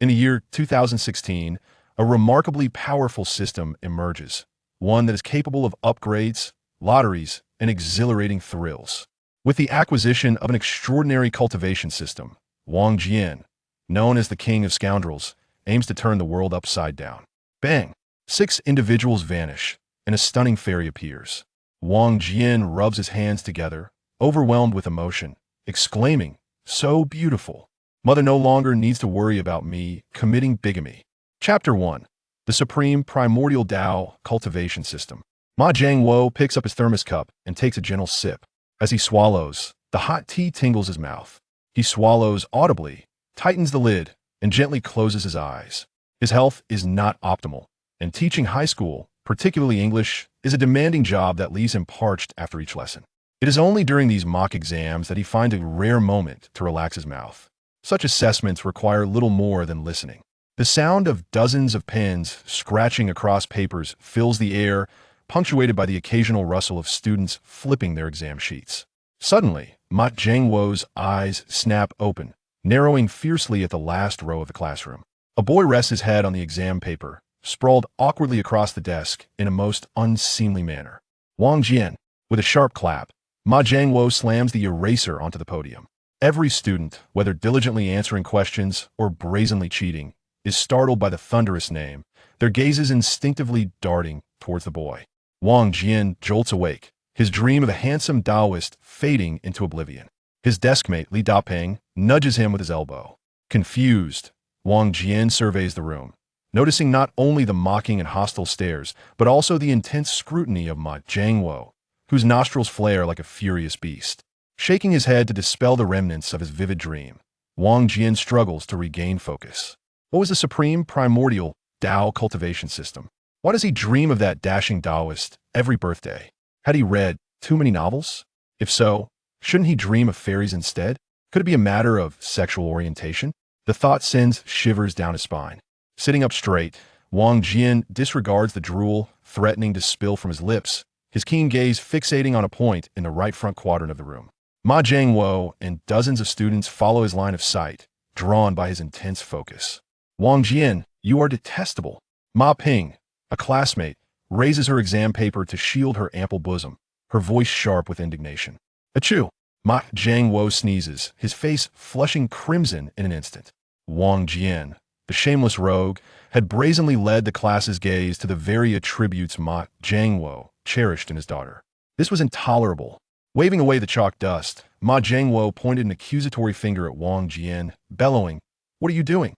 In the year 2016, a remarkably powerful system emerges, one that is capable of upgrades, lotteries, and exhilarating thrills. With the acquisition of an extraordinary cultivation system, Wang Jian, known as the King of Scoundrels, aims to turn the world upside down. Bang! 6 individuals vanish, and a stunning fairy appears. Wang Jian rubs his hands together, overwhelmed with emotion, exclaiming, "So beautiful! Mother no longer needs to worry about me committing bigamy." Chapter 1. The Supreme Primordial Tao Cultivation System. Ma Jiangwo picks up his thermos cup and takes a gentle sip. As he swallows, the hot tea tingles his mouth. He swallows audibly, tightens the lid, and gently closes his eyes. His health is not optimal, and teaching high school, particularly English, is a demanding job that leaves him parched after each lesson. It is only during these mock exams that he finds a rare moment to relax his mouth. Such assessments require little more than listening. The sound of dozens of pens scratching across papers fills the air, punctuated by the occasional rustle of students flipping their exam sheets. Suddenly, Ma Jiangwo's eyes snap open, narrowing fiercely at the last row of the classroom. A boy rests his head on the exam paper, sprawled awkwardly across the desk in a most unseemly manner. Wang Jian, with a sharp clap, Ma Jiangwo slams the eraser onto the podium. Every student, whether diligently answering questions or brazenly cheating, is startled by the thunderous name, their gazes instinctively darting towards the boy. Wang Jian jolts awake, his dream of a handsome Taoist fading into oblivion. His deskmate, Li Dapeng, nudges him with his elbow. Confused, Wang Jian surveys the room, noticing not only the mocking and hostile stares, but also the intense scrutiny of Ma Jiangwo, whose nostrils flare like a furious beast. Shaking his head to dispel the remnants of his vivid dream, Wang Jian struggles to regain focus. What was the Supreme Primordial Tao Cultivation System? Why does he dream of that dashing Taoist every birthday? Had he read too many novels? If so, shouldn't he dream of fairies instead? Could it be a matter of sexual orientation? The thought sends shivers down his spine. Sitting up straight, Wang Jian disregards the drool threatening to spill from his lips, his keen gaze fixating on a point in the right front quadrant of the room. Ma Jiangwo and dozens of students follow his line of sight, drawn by his intense focus. "Wang Jian, you are detestable." Ma Ping, a classmate, raises her exam paper to shield her ample bosom, her voice sharp with indignation. "Achoo!" Ma Jiangwo sneezes, his face flushing crimson in an instant. Wang Jian, the shameless rogue, had brazenly led the class's gaze to the very attributes Ma Jiangwo cherished in his daughter. This was intolerable. Waving away the chalk dust, Ma Jiangwo pointed an accusatory finger at Wang Jian, bellowing, "What are you doing?"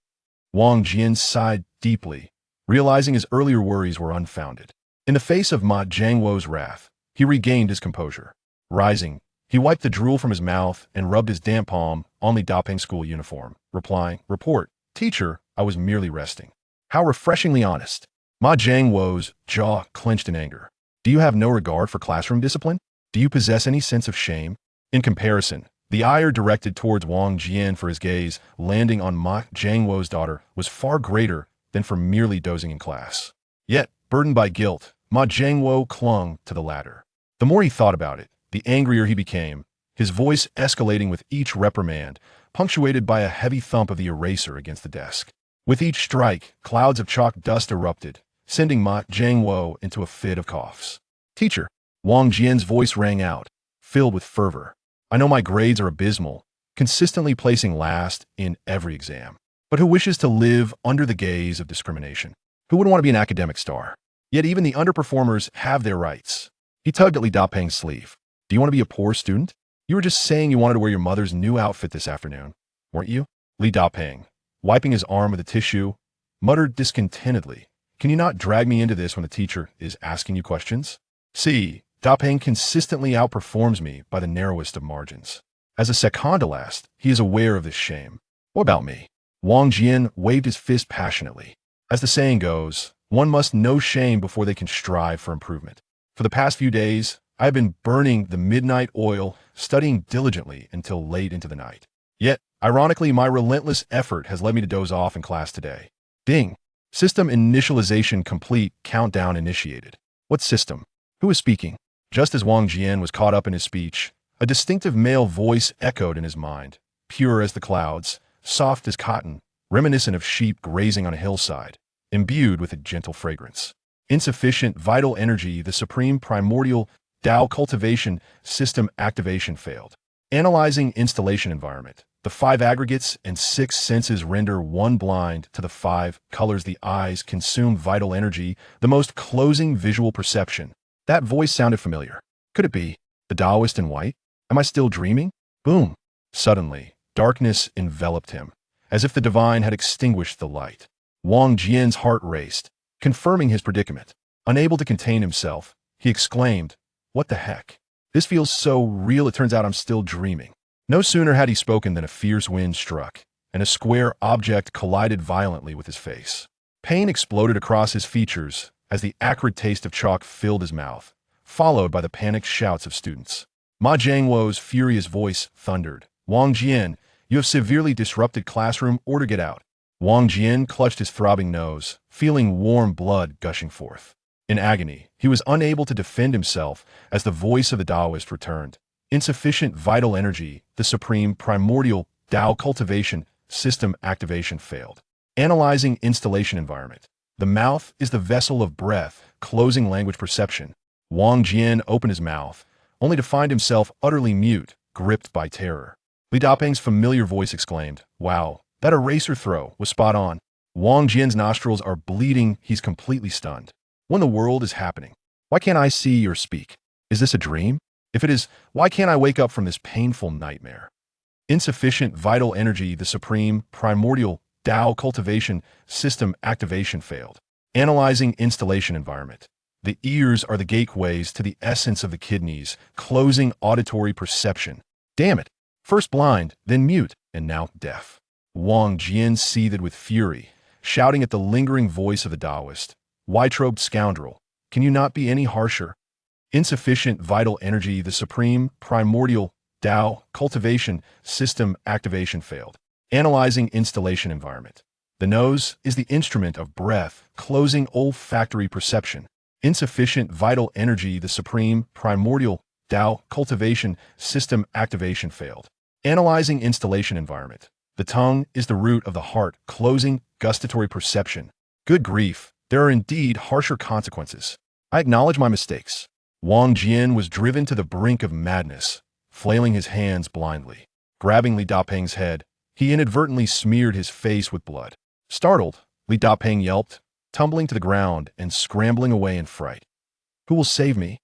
Wang Jian sighed deeply, realizing his earlier worries were unfounded. In the face of Ma Jiangwo's wrath, he regained his composure. Rising, he wiped the drool from his mouth and rubbed his damp palm on the Dapeng school uniform, replying, "Report, teacher, I was merely resting." How refreshingly honest. Ma Jiangwo's jaw clenched in anger. Do you have no regard for classroom discipline? Do you possess any sense of shame? In comparison, the ire directed towards Wang Jian for his gaze landing on Ma Jiangwo's daughter was far greater than for merely dozing in class. Yet, burdened by guilt, Ma Jiangwo clung to the latter. The more he thought about it, the angrier he became, his voice escalating with each reprimand, punctuated by a heavy thump of the eraser against the desk. With each strike, clouds of chalk dust erupted, sending Ma Jiangwo into a fit of coughs. "Teacher," Wang Jian's voice rang out, filled with fervor. "I know my grades are abysmal, consistently placing last in every exam. But who wishes to live under the gaze of discrimination? Who wouldn't want to be an academic star? Yet even the underperformers have their rights." He tugged at Li Dapeng's sleeve. "Do you want to be a poor student? You were just saying you wanted to wear your mother's new outfit this afternoon, weren't you?" Li Dapeng, wiping his arm with a tissue, muttered discontentedly, "Can you not drag me into this when the teacher is asking you questions? See, Dapeng consistently outperforms me by the narrowest of margins. As a secondalast, he is aware of this shame. What about me?" Wang Jian waved his fist passionately. As the saying goes, one must know shame before they can strive for improvement. For the past few days, I have been burning the midnight oil, studying diligently until late into the night. Yet, ironically, my relentless effort has led me to doze off in class today. Ding! System initialization complete, countdown initiated. What system? Who is speaking? Just as Wang Jian was caught up in his speech, a distinctive male voice echoed in his mind, pure as the clouds, soft as cotton, reminiscent of sheep grazing on a hillside, imbued with a gentle fragrance. Insufficient vital energy, the supreme primordial Tao cultivation system activation failed. Analyzing installation environment. The 5 aggregates and 6 senses render 1 blind to the 5 colors. The eyes consume vital energy, the most closing visual perception. That voice sounded familiar. Could it be the Taoist in white? Am I still dreaming? Boom. Suddenly, darkness enveloped him, as if the divine had extinguished the light. Wang Jian's heart raced, confirming his predicament. Unable to contain himself, he exclaimed, "What the heck? This feels so real, it turns out I'm still dreaming." No sooner had he spoken than a fierce wind struck, and a square object collided violently with his face. Pain exploded across his features as the acrid taste of chalk filled his mouth, followed by the panicked shouts of students. Ma Jiangwo's furious voice thundered, "Wang Jian, you have severely disrupted classroom, order get out." Wang Jian clutched his throbbing nose, feeling warm blood gushing forth. In agony, he was unable to defend himself as the voice of the Taoist returned. Insufficient vital energy, the supreme primordial Tao cultivation system activation failed. Analyzing installation environment. The mouth is the vessel of breath, closing language perception. Wang Jian opened his mouth, only to find himself utterly mute, gripped by terror. Li Dapeng's familiar voice exclaimed, "Wow, that eraser throw was spot on." Wang Jian's nostrils are bleeding, he's completely stunned. What in the world is happening? Why can't I see or speak? Is this a dream? If it is, why can't I wake up from this painful nightmare? Insufficient vital energy, the supreme, primordial, Tao cultivation system activation failed. Analyzing installation environment. The ears are the gateways to the essence of the kidneys, closing auditory perception. Damn it! First blind, then mute, and now deaf. Wang Jian seethed with fury, shouting at the lingering voice of the Taoist. "White-robed scoundrel, can you not be any harsher?" Insufficient vital energy, the supreme, primordial, Tao cultivation system activation failed. Analyzing installation environment. The nose is the instrument of breath, closing olfactory perception. Insufficient vital energy, the supreme, primordial, Tao cultivation system activation failed. Analyzing installation environment. The tongue is the root of the heart, closing gustatory perception. Good grief, there are indeed harsher consequences. I acknowledge my mistakes. Wang Jian was driven to the brink of madness, flailing his hands blindly. Grabbing Li Dapeng's head, he inadvertently smeared his face with blood. Startled, Li Dapeng yelped, tumbling to the ground and scrambling away in fright. "Who will save me?"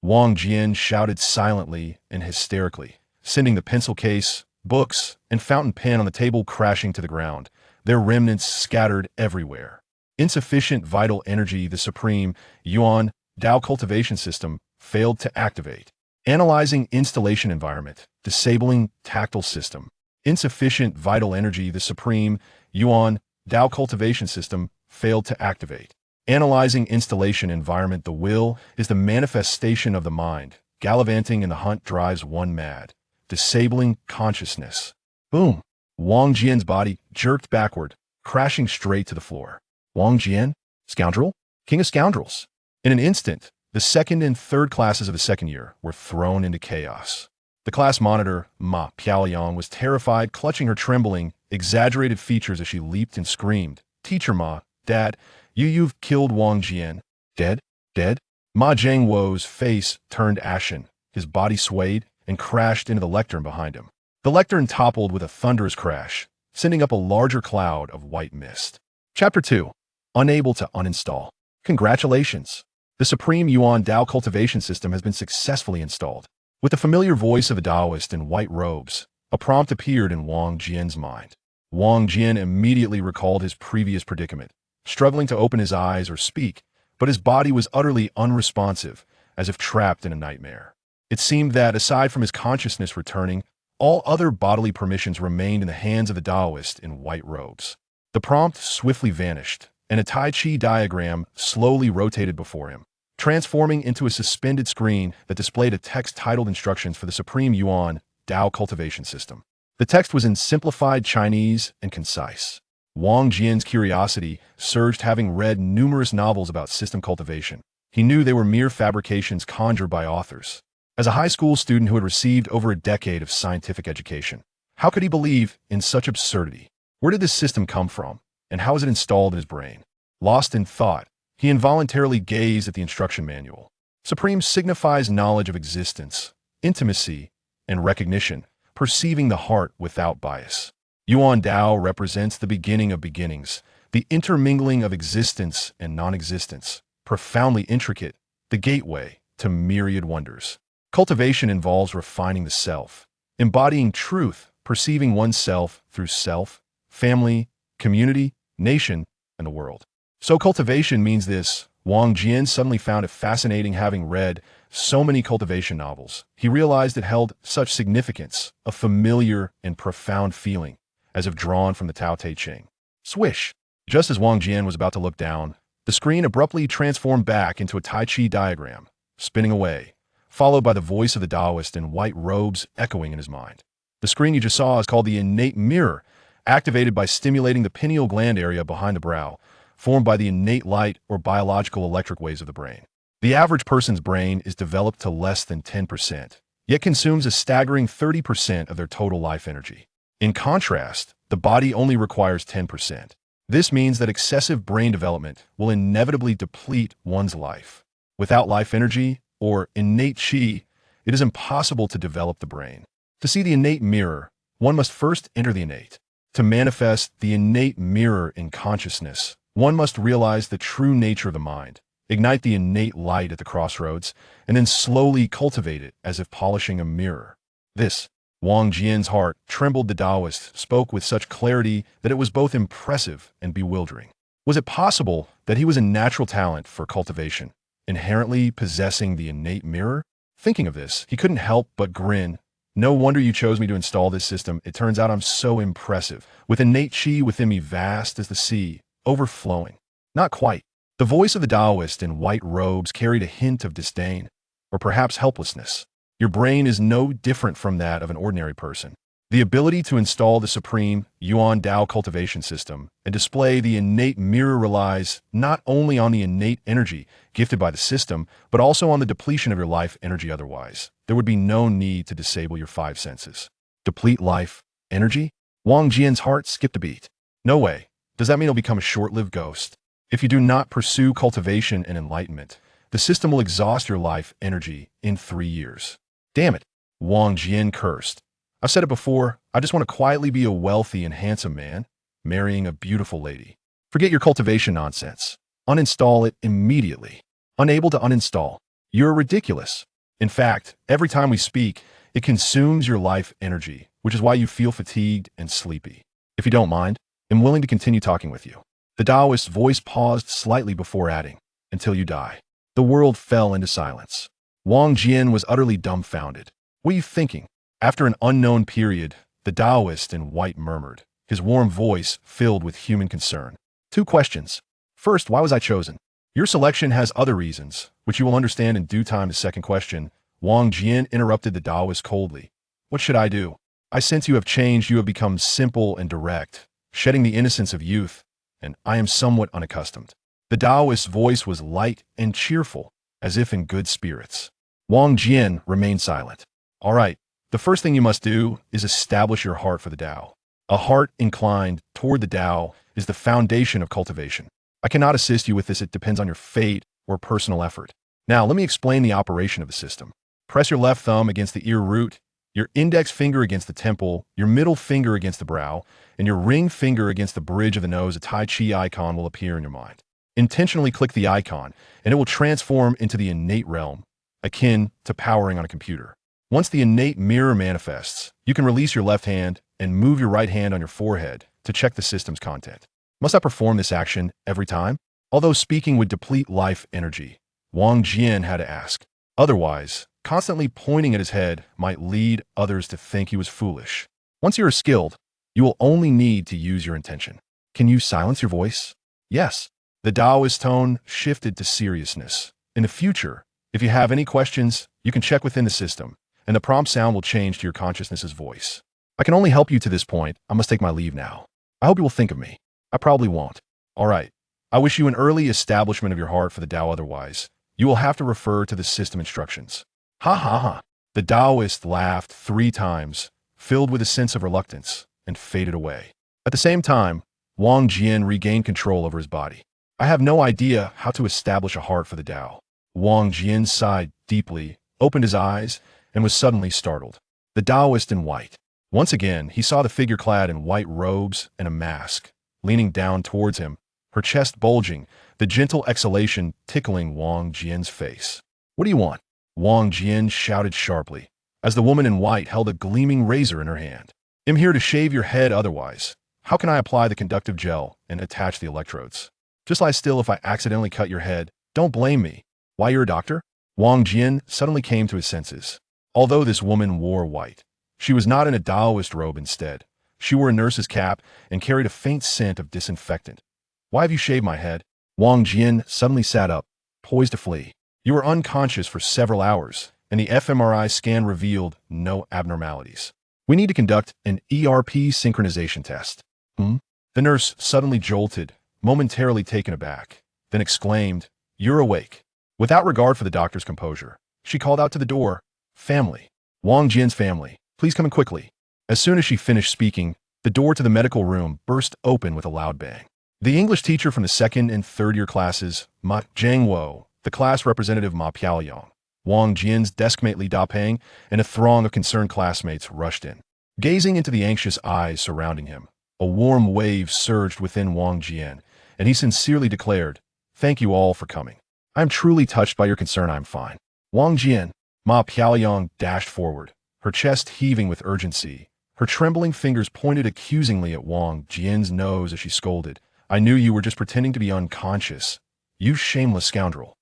Wang Jian shouted silently and hysterically, sending the pencil case, books, and fountain pen on the table crashing to the ground, their remnants scattered everywhere. Insufficient vital energy, the supreme, Yuan, Tao cultivation system, failed to activate. Analyzing installation environment, disabling tactile system. Insufficient vital energy, the supreme, Yuan, Tao cultivation system, failed to activate. Analyzing installation environment, the will is the manifestation of the mind. Gallivanting in the hunt drives one mad. Disabling consciousness. Boom! Wang Jian's body jerked backward, crashing straight to the floor. Wang Jian? Scoundrel? King of scoundrels. In an instant, the second and third classes of the second year were thrown into chaos. The class monitor, Ma Piaoliang, was terrified, clutching her trembling, exaggerated features as she leaped and screamed, "Teacher Ma, Dad, you've killed Wang Jian." "Dead? Dead?" Ma Jiangwo's face turned ashen, his body swayed and crashed into the lectern behind him. The lectern toppled with a thunderous crash, sending up a larger cloud of white mist. Chapter 2. Unable to uninstall. Congratulations! The Supreme Yuan Tao cultivation system has been successfully installed. With the familiar voice of a Taoist in white robes, a prompt appeared in Wang Jian's mind. Wang Jian immediately recalled his previous predicament, struggling to open his eyes or speak, but his body was utterly unresponsive, as if trapped in a nightmare. It seemed that, aside from his consciousness returning, all other bodily permissions remained in the hands of the Taoist in white robes. The prompt swiftly vanished, and a Tai Chi diagram slowly rotated before him, transforming into a suspended screen that displayed a text titled Instructions for the Supreme Yuan Tao Cultivation System. The text was in simplified Chinese and concise. Wang Jian's curiosity surged, having read numerous novels about system cultivation. He knew they were mere fabrications conjured by authors. As a high school student who had received over a decade of scientific education, how could he believe in such absurdity? Where did this system come from, and how is it installed in his brain? Lost in thought, he involuntarily gazed at the instruction manual. Supreme signifies knowledge of existence, intimacy, and recognition, perceiving the heart without bias. Yuan Dao represents the beginning of beginnings, the intermingling of existence and non-existence, profoundly intricate, the gateway to myriad wonders. Cultivation involves refining the self, embodying truth, perceiving oneself through self, family, community, nation, and the world. So cultivation means this. Wang Jian suddenly found it fascinating having read so many cultivation novels. He realized it held such significance, a familiar and profound feeling, as if drawn from the Tao Te Ching. Swish! Just as Wang Jian was about to look down, the screen abruptly transformed back into a Tai Chi diagram, spinning away, followed by the voice of the Taoist in white robes echoing in his mind. The screen you just saw is called the innate mirror, activated by stimulating the pineal gland area behind the brow, formed by the innate light or biological electric waves of the brain. The average person's brain is developed to less than 10%, yet consumes a staggering 30% of their total life energy. In contrast, the body only requires 10%. This means that excessive brain development will inevitably deplete one's life. Without life energy, or innate qi, it is impossible to develop the brain. To see the innate mirror, one must first enter the innate. To manifest the innate mirror in consciousness, one must realize the true nature of the mind, ignite the innate light at the crossroads, and then slowly cultivate it as if polishing a mirror. This, Wang Jian's heart trembled. The Taoist spoke with such clarity that it was both impressive and bewildering. Was it possible that he was a natural talent for cultivation, inherently possessing the innate mirror? Thinking of this, he couldn't help but grin. No wonder you chose me to install this system. It turns out I'm so impressive, with innate qi within me vast as the sea, overflowing. Not quite. The voice of the Taoist in white robes carried a hint of disdain, or perhaps helplessness. Your brain is no different from that of an ordinary person. The ability to install the supreme Yuan Dao cultivation system and display the innate mirror relies not only on the innate energy gifted by the system, but also on the depletion of your life energy otherwise. There would be no need to disable your 5 senses. Deplete life energy? Wang Jian's heart skipped a beat. No way. Does that mean he'll become a short-lived ghost? If you do not pursue cultivation and enlightenment, the system will exhaust your life energy in 3 years. Damn it, Wang Jian cursed. I've said it before, I just want to quietly be a wealthy and handsome man, marrying a beautiful lady. Forget your cultivation nonsense. Uninstall it immediately. Unable to uninstall. You're ridiculous. In fact, every time we speak, it consumes your life energy, which is why you feel fatigued and sleepy. If you don't mind, I'm willing to continue talking with you. The Taoist's voice paused slightly before adding, until you die. The world fell into silence. Wang Jian was utterly dumbfounded. What are you thinking? After an unknown period, the Taoist in white murmured, his warm voice filled with human concern. 2 questions. First, why was I chosen? Your selection has other reasons, which you will understand in due time. The second question, Wang Jian interrupted the Taoist coldly. What should I do? I sense you have changed. You have become simple and direct, shedding the innocence of youth, and I am somewhat unaccustomed. The Taoist's voice was light and cheerful, as if in good spirits. Wang Jian remained silent. All right, the first thing you must do is establish your heart for the Tao. A heart inclined toward the Tao is the foundation of cultivation. I cannot assist you with this. It depends on your fate or personal effort. Now, let me explain the operation of the system. Press your left thumb against the ear root, your index finger against the temple, your middle finger against the brow, and your ring finger against the bridge of the nose. A Tai Chi icon will appear in your mind. Intentionally click the icon, and it will transform into the innate realm, akin to powering on a computer. Once the innate mirror manifests, you can release your left hand and move your right hand on your forehead to check the system's content. Must I perform this action every time? Although speaking would deplete life energy, Wang Jian had to ask. Otherwise, constantly pointing at his head might lead others to think he was foolish. Once you are skilled, you will only need to use your intention. Can you silence your voice? Yes. The Taoist tone shifted to seriousness. In the future, if you have any questions, you can check within the system, and the prompt sound will change to your consciousness's voice. I can only help you to this point. I must take my leave now. I hope you will think of me. I probably won't. All right. I wish you an early establishment of your heart for the Tao. Otherwise, you will have to refer to the system instructions. Ha ha ha. The Taoist laughed 3 times, filled with a sense of reluctance, and faded away. At the same time, Wang Jian regained control over his body. I have no idea how to establish a heart for the Tao. Wang Jian sighed deeply, opened his eyes, and was suddenly startled. The Taoist in white. Once again, he saw the figure clad in white robes and a mask, leaning down towards him, her chest bulging, the gentle exhalation tickling Wang Jian's face. What do you want? Wang Jian shouted sharply, as the woman in white held a gleaming razor in her hand. I'm here to shave your head otherwise. How can I apply the conductive gel and attach the electrodes? Just lie still if I accidentally cut your head. Don't blame me. Why, you're a doctor? Wang Jian suddenly came to his senses. Although this woman wore white, she was not in a Taoist robe instead. She wore a nurse's cap and carried a faint scent of disinfectant. Why have you shaved my head? Wang Jian suddenly sat up, poised to flee. You were unconscious for several hours, and the fMRI scan revealed no abnormalities. We need to conduct an ERP synchronization test. The nurse suddenly jolted, momentarily taken aback, then exclaimed, "You're awake." Without regard for the doctor's composure, she called out to the door, "Family. Wang Jian's family. Please come in quickly." As soon as she finished speaking, the door to the medical room burst open with a loud bang. The English teacher from the second and third year classes, Ma Zhangwo, the class representative Ma Piaoyang, Wang Jian's deskmate Li Dapeng, and a throng of concerned classmates rushed in. Gazing into the anxious eyes surrounding him, a warm wave surged within Wang Jian, and he sincerely declared, "Thank you all for coming. I am truly touched by your concern. I am fine." Wang Jian, Ma Piaoyang dashed forward, her chest heaving with urgency. Her trembling fingers pointed accusingly at Wang Jian's nose as she scolded, "I knew you were just pretending to be unconscious. You shameless scoundrel."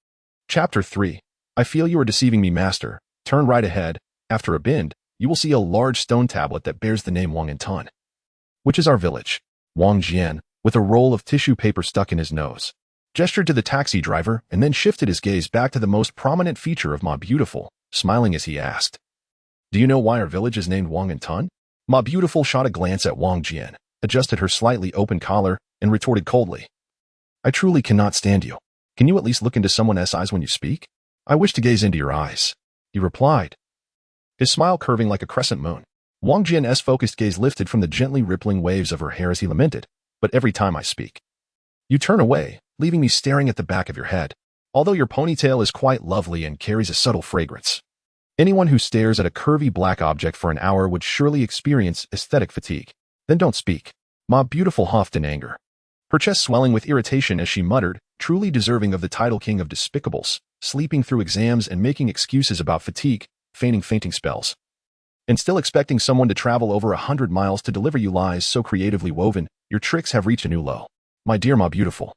Chapter 3. I feel you are deceiving me, master. Turn right ahead. After a bend, you will see a large stone tablet that bears the name Wang Jian. Which is our village? Wang Jian, with a roll of tissue paper stuck in his nose, gestured to the taxi driver and then shifted his gaze back to the most prominent feature of Ma Beautiful, smiling as he asked, "Do you know why our village is named Wang Jian?" Ma Beautiful shot a glance at Wang Jian, adjusted her slightly open collar, and retorted coldly, "I truly cannot stand you. Can you at least look into someone's eyes when you speak? I wish to gaze into your eyes," he replied, his smile curving like a crescent moon. Wang Jian's focused gaze lifted from the gently rippling waves of her hair as he lamented, "But every time I speak, you turn away, leaving me staring at the back of your head. Although your ponytail is quite lovely and carries a subtle fragrance, anyone who stares at a curvy black object for an hour would surely experience aesthetic fatigue. Then don't speak." Ma Beautiful huffed in anger, her chest swelling with irritation as she muttered, truly deserving of the title King of Despicables, sleeping through exams and making excuses about fatigue, feigning fainting spells, and still expecting someone to travel over 100 miles to deliver you lies so creatively woven. Your tricks have reached a new low. My dear Ma Beautiful,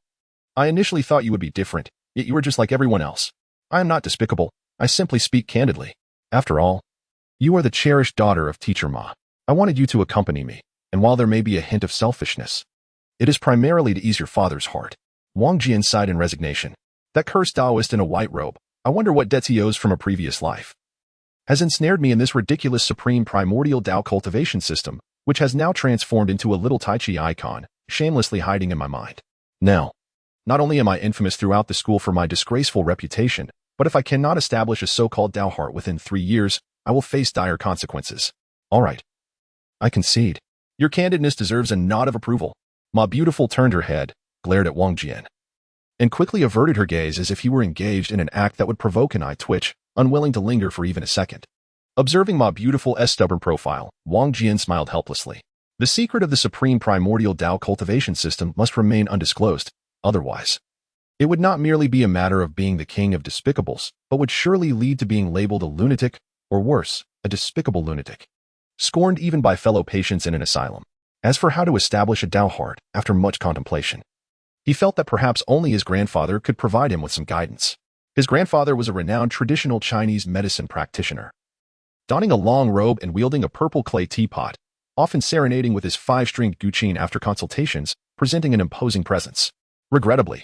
I initially thought you would be different, yet you are just like everyone else. I am not despicable. I simply speak candidly. After all, you are the cherished daughter of Teacher Ma. I wanted you to accompany me, and while there may be a hint of selfishness, it is primarily to ease your father's heart. Wang Jian sighed in resignation. That cursed Taoist in a white robe, I wonder what debts he owes from a previous life, has ensnared me in this ridiculous supreme primordial Tao cultivation system, which has now transformed into a little Tai Chi icon, shamelessly hiding in my mind. Now, not only am I infamous throughout the school for my disgraceful reputation, but if I cannot establish a so-called Tao heart within 3 years, I will face dire consequences. All right. I concede. Your candidness deserves a nod of approval. Ma Beautiful turned her head, glared at Wang Jian, and quickly averted her gaze as if he were engaged in an act that would provoke an eye twitch, unwilling to linger for even a second. Observing Ma Beautiful's stubborn profile, Wang Jian smiled helplessly. The secret of the supreme primordial Tao cultivation system must remain undisclosed, otherwise, it would not merely be a matter of being the king of despicables, but would surely lead to being labeled a lunatic, or worse, a despicable lunatic, scorned even by fellow patients in an asylum. As for how to establish a Tao heart, after much contemplation, he felt that perhaps only his grandfather could provide him with some guidance. His grandfather was a renowned traditional Chinese medicine practitioner, donning a long robe and wielding a purple clay teapot, often serenading with his 5-stringed guqin after consultations, presenting an imposing presence. Regrettably,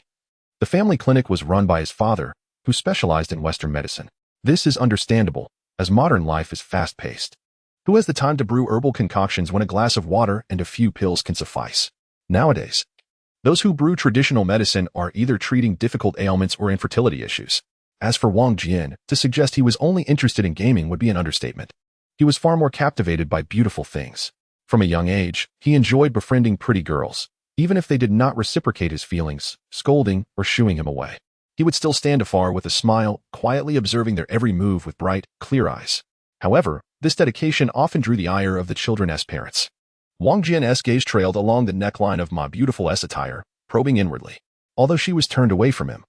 the family clinic was run by his father, who specialized in Western medicine. This is understandable, as modern life is fast-paced. Who has the time to brew herbal concoctions when a glass of water and a few pills can suffice? Nowadays, those who brew traditional medicine are either treating difficult ailments or infertility issues. As for Wang Jian, to suggest he was only interested in gaming would be an understatement. He was far more captivated by beautiful things. From a young age, he enjoyed befriending pretty girls, even if they did not reciprocate his feelings, scolding or shooing him away. He would still stand afar with a smile, quietly observing their every move with bright, clear eyes. However, this dedication often drew the ire of the children's parents. Wang Jian's gaze trailed along the neckline of Ma Beautiful's attire, probing inwardly. Although she was turned away from him,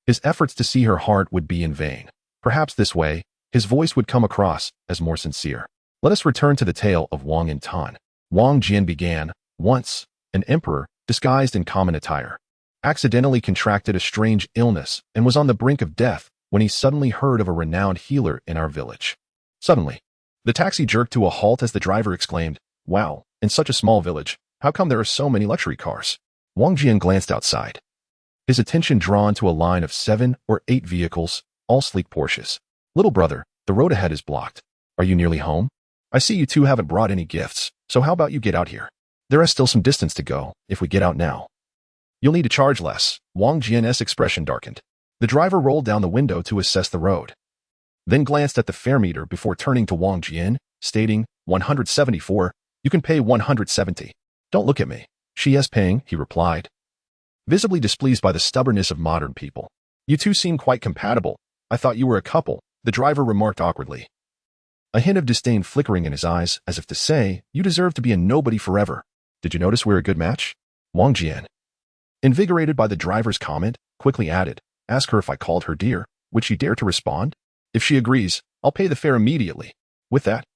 his efforts to see her heart would be in vain. Perhaps this way, his voice would come across as more sincere. Let us return to the tale of Wang and Tan. Wang Jian began, once, an emperor, disguised in common attire, accidentally contracted a strange illness and was on the brink of death when he suddenly heard of a renowned healer in our village. Suddenly, the taxi jerked to a halt as the driver exclaimed, "Wow, in such a small village, how come there are so many luxury cars?" Wang Jian glanced outside, his attention drawn to a line of 7 or 8 vehicles, all sleek Porsches. "Little brother, the road ahead is blocked. Are you nearly home? I see you two haven't brought any gifts, so how about you get out here? There is still some distance to go if we get out now. You'll need to charge less." Wang Jian's expression darkened. The driver rolled down the window to assess the road, then glanced at the fare meter before turning to Wang Jian, stating, 174, "You can pay 170. "Don't look at me. She is paying," he replied, visibly displeased by the stubbornness of modern people. "You two seem quite compatible. I thought you were a couple," the driver remarked awkwardly, a hint of disdain flickering in his eyes, as if to say, "You deserve to be a nobody forever. Did you notice we're a good match?" Wang Jian, invigorated by the driver's comment, quickly added, "Ask her if I called her dear. Would she dare to respond? If she agrees, I'll pay the fare immediately." With that,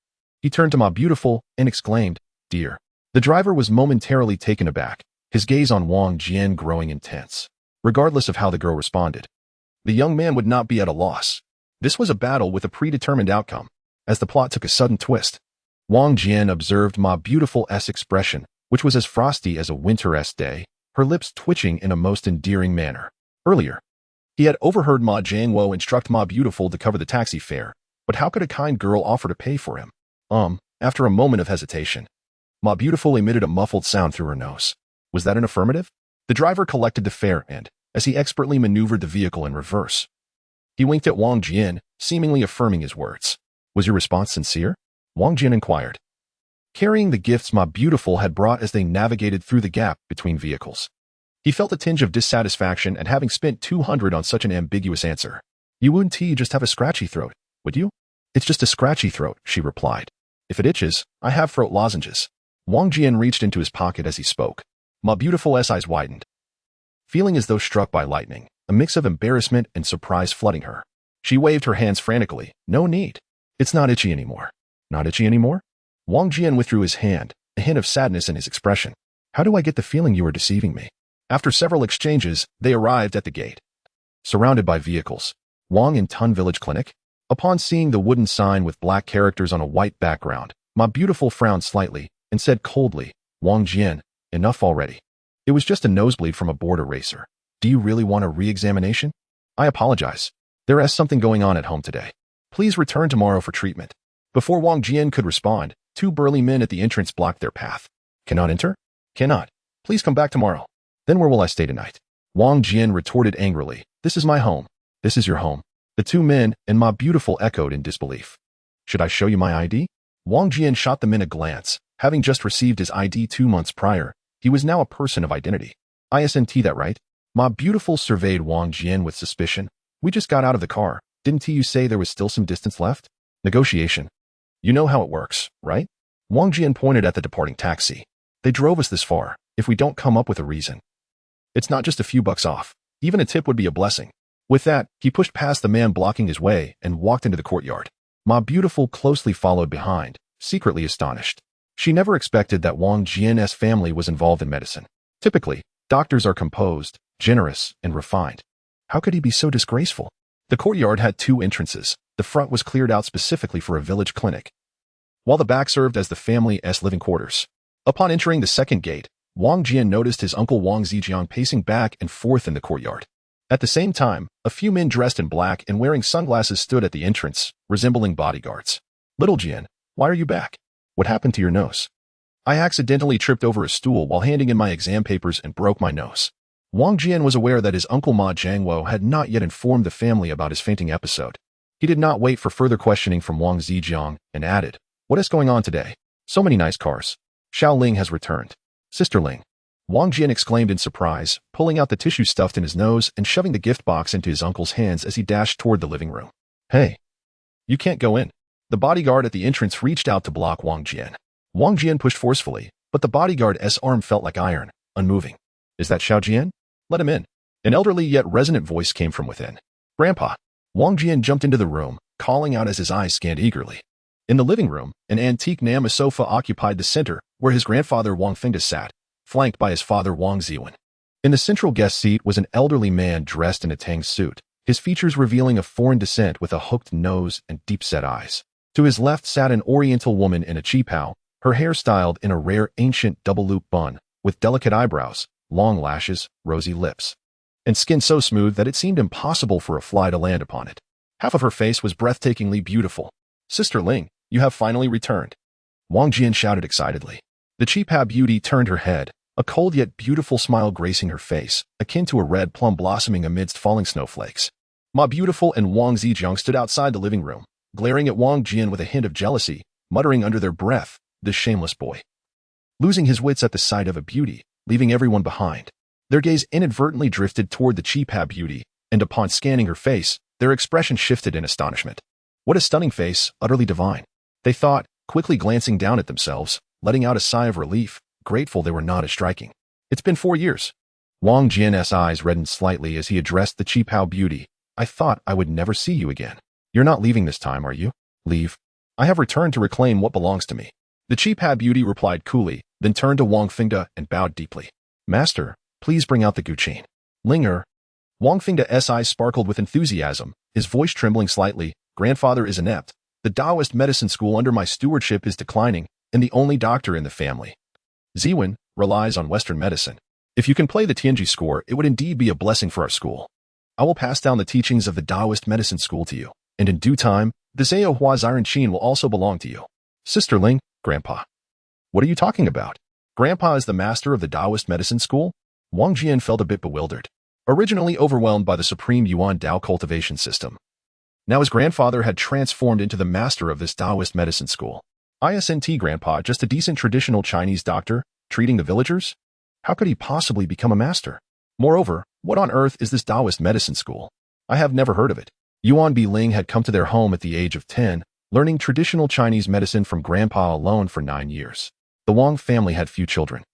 he turned to Ma Beautiful and exclaimed, "Dear." The driver was momentarily taken aback, his gaze on Wang Jian growing intense. Regardless of how the girl responded, the young man would not be at a loss. This was a battle with a predetermined outcome. As the plot took a sudden twist, Wang Jian observed Ma Beautiful's expression, which was as frosty as a winter-esque day, her lips twitching in a most endearing manner. Earlier, he had overheard Ma Jianguo instruct Ma Beautiful to cover the taxi fare, but how could a kind girl offer to pay for him? After a moment of hesitation, Ma Beautiful emitted a muffled sound through her nose. Was that an affirmative? The driver collected the fare and, as he expertly maneuvered the vehicle in reverse, he winked at Wang Jian, seemingly affirming his words. "Was your response sincere?" Wang Jian inquired, carrying the gifts Ma Beautiful had brought as they navigated through the gap between vehicles. He felt a tinge of dissatisfaction at having spent 200 on such an ambiguous answer. "You wouldn't just have a scratchy throat, would you?" "It's just a scratchy throat," she replied. "If it itches, I have throat lozenges." Wang Jian reached into his pocket as he spoke. Ma Beautiful's eyes widened, feeling as though struck by lightning, a mix of embarrassment and surprise flooding her. She waved her hands frantically. "No need. It's not itchy anymore." "Not itchy anymore?" Wang Jian withdrew his hand, a hint of sadness in his expression. "How do I get the feeling you are deceiving me?" After several exchanges, they arrived at the gate. Surrounded by vehicles, Wang and Tun Village Clinic. Upon seeing the wooden sign with black characters on a white background, Ma Beautiful frowned slightly and said coldly, "Wang Jian, enough already. It was just a nosebleed from a border racer. Do you really want a re-examination?" "I apologize. There is something going on at home today. Please return tomorrow for treatment." Before Wang Jian could respond, 2 burly men at the entrance blocked their path. "Cannot enter?" "Cannot. Please come back tomorrow." "Then where will I stay tonight?" Wang Jian retorted angrily. "This is my home." "This is your home." The 2 men and Ma Beautiful echoed in disbelief. "Should I show you my ID?" Wang Jian shot the men a glance. Having just received his ID 2 months prior, he was now a person of identity. "Isn't that right?" Ma Beautiful surveyed Wang Jian with suspicion. "We just got out of the car. Didn't you say there was still some distance left?" "Negotiation. You know how it works, right?" Wang Jian pointed at the departing taxi. "They drove us this far. If we don't come up with a reason, it's not just a few bucks off. Even a tip would be a blessing." With that, he pushed past the man blocking his way and walked into the courtyard. Ma Beautiful closely followed behind, secretly astonished. She never expected that Wang Jian's family was involved in medicine. Typically, doctors are composed, generous, and refined. How could he be so disgraceful? The courtyard had 2 entrances. The front was cleared out specifically for a village clinic, while the back served as the family's living quarters. Upon entering the second gate, Wang Jian noticed his uncle Wang Zijiang pacing back and forth in the courtyard. At the same time, a few men dressed in black and wearing sunglasses stood at the entrance, resembling bodyguards. "Little Jian, why are you back? What happened to your nose?" "I accidentally tripped over a stool while handing in my exam papers and broke my nose." Wang Jian was aware that his uncle Ma Jianguo had not yet informed the family about his fainting episode. He did not wait for further questioning from Wang Zijiang and added, "What is going on today? So many nice cars. Xiao Ling has returned. Sister Ling. Wang Jian exclaimed in surprise, pulling out the tissue stuffed in his nose and shoving the gift box into his uncle's hands as he dashed toward the living room. Hey, you can't go in. The bodyguard at the entrance reached out to block Wang Jian. Wang Jian pushed forcefully, but the bodyguard's arm felt like iron, unmoving. Is that Xiao Jian? Let him in. An elderly yet resonant voice came from within. Grandpa. Wang Jian jumped into the room, calling out as his eyes scanned eagerly. In the living room, an antique Nama sofa occupied the center, where his grandfather Wang Fengda sat, flanked by his father Wang Ziwen. In the central guest seat was an elderly man dressed in a Tang suit, his features revealing a foreign descent with a hooked nose and deep-set eyes. To his left sat an oriental woman in a qipao, her hair styled in a rare ancient double-loop bun, with delicate eyebrows, long lashes, rosy lips, and skin so smooth that it seemed impossible for a fly to land upon it. Half of her face was breathtakingly beautiful. Sister Ling, you have finally returned. Wang Jian shouted excitedly. The qipao beauty turned her head, a cold yet beautiful smile gracing her face, akin to a red plum blossoming amidst falling snowflakes. Ma Beautiful and Wang Zijiang stood outside the living room, glaring at Wang Jian with a hint of jealousy, muttering under their breath, this shameless boy. Losing his wits at the sight of a beauty, leaving everyone behind. Their gaze inadvertently drifted toward the qipao beauty, and upon scanning her face, their expression shifted in astonishment. What a stunning face, utterly divine. They thought, quickly glancing down at themselves, letting out a sigh of relief, grateful they were not as striking. It's been 4 years. Wang Jian's eyes reddened slightly as he addressed the qipao beauty. I thought I would never see you again. You're not leaving this time, are you? Leave. I have returned to reclaim what belongs to me. The qipao beauty replied coolly, then turned to Wang Fengda and bowed deeply. Master, please bring out the guqin. Linger. Wang Fengda's eyes sparkled with enthusiasm, his voice trembling slightly. Grandfather is inept. The Taoist medicine school under my stewardship is declining, and the only doctor in the family, Ziwen, relies on Western medicine. If you can play the Tianji score, it would indeed be a blessing for our school. I will pass down the teachings of the Taoist medicine school to you, and in due time, the Zhao Hua Ziren Qin will also belong to you. Sister Ling, Grandpa. What are you talking about? Grandpa is the master of the Taoist medicine school? Wang Jian felt a bit bewildered, originally overwhelmed by the supreme Yuan Dao cultivation system. Now his grandfather had transformed into the master of this Taoist medicine school. Isn't Grandpa just a decent traditional Chinese doctor, treating the villagers? How could he possibly become a master? Moreover, what on earth is this Taoist medicine school? I have never heard of it. Yuan Ling had come to their home at the age of 10, learning traditional Chinese medicine from Grandpa alone for 9 years. The Wang family had few children.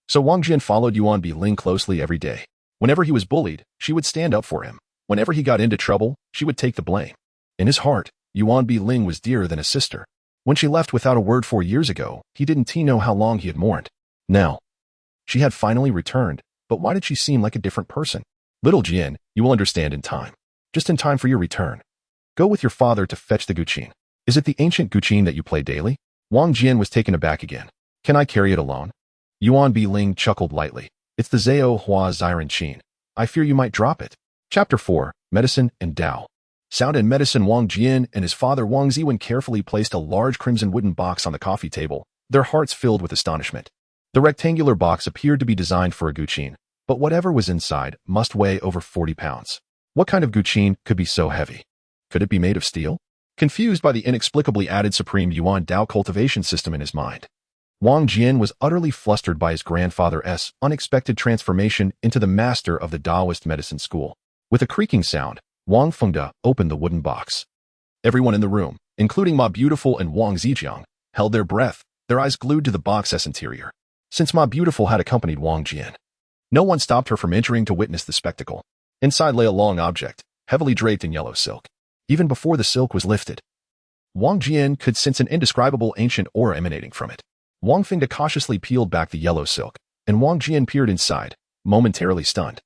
So Wang Jian followed Yuan Ling closely every day. Whenever he was bullied, she would stand up for him. Whenever he got into trouble, she would take the blame. In his heart, Yuan Ling was dearer than a sister. When she left without a word 4 years ago, he didn't know how long he had mourned. Now, she had finally returned, but why did she seem like a different person? Little Jian, you will understand in time. Just in time for your return. Go with your father to fetch the guqin. Is it the ancient guqin that you play daily? Wang Jian was taken aback again. Can I carry it alone? Yuan Ling chuckled lightly. It's the Zhao Hua Ziren Qin. I fear you might drop it. Chapter 4, Medicine and Tao. Sound and Medicine. Wang Jian and his father Wang Ziwen carefully placed a large crimson wooden box on the coffee table, their hearts filled with astonishment. The rectangular box appeared to be designed for a guqin, but whatever was inside must weigh over 40 pounds. What kind of guqin could be so heavy? Could it be made of steel? Confused by the inexplicably added supreme Yuan Dao cultivation system in his mind, Wang Jian was utterly flustered by his grandfather's unexpected transformation into the master of the Taoist medicine school. With a creaking sound, Wang Fengda opened the wooden box. Everyone in the room, including Ma Beautiful and Wang Zijiang, held their breath, their eyes glued to the box's interior. Since Ma Beautiful had accompanied Wang Jian, no one stopped her from entering to witness the spectacle. Inside lay a long object, heavily draped in yellow silk. Even before the silk was lifted, Wang Jian could sense an indescribable ancient aura emanating from it. Wang Fengda cautiously peeled back the yellow silk, and Wang Jian peered inside, momentarily stunned.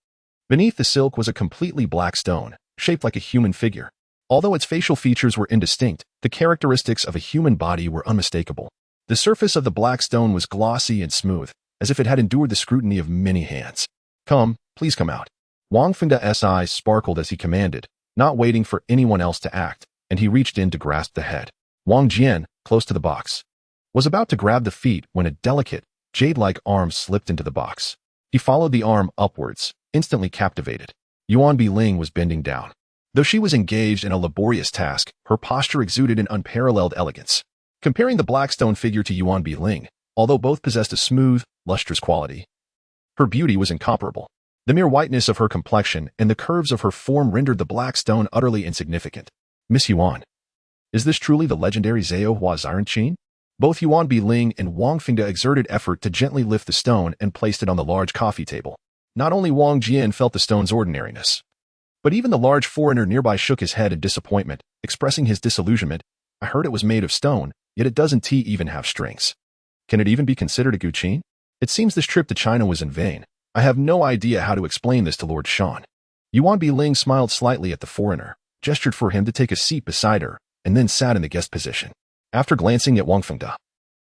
Beneath the silk was a completely black stone, shaped like a human figure. Although its facial features were indistinct, the characteristics of a human body were unmistakable. The surface of the black stone was glossy and smooth, as if it had endured the scrutiny of many hands. Come, please come out. Wang Fengda's eyes sparkled as he commanded, not waiting for anyone else to act, and he reached in to grasp the head. Wang Jian, close to the box, was about to grab the feet when a delicate, jade-like arm slipped into the box. He followed the arm upwards, instantly captivated. Yuan Ling was bending down. Though she was engaged in a laborious task, her posture exuded an unparalleled elegance. Comparing the black stone figure to Yuan Ling, although both possessed a smooth, lustrous quality. Her beauty was incomparable. The mere whiteness of her complexion and the curves of her form rendered the black stone utterly insignificant. Miss Yuan. Is this truly the legendary Zhao Hua Xianxia? Both Yuan Biling and Wang Fengda exerted effort to gently lift the stone and placed it on the large coffee table. Not only Wang Jian felt the stone's ordinariness, but even the large foreigner nearby shook his head in disappointment, expressing his disillusionment. I heard it was made of stone, yet it doesn't even have strings. Can it even be considered a guqin? It seems this trip to China was in vain. I have no idea how to explain this to Lord Shan. Yuan Biling smiled slightly at the foreigner, gestured for him to take a seat beside her, and then sat in the guest position. After glancing at Wang Fengda,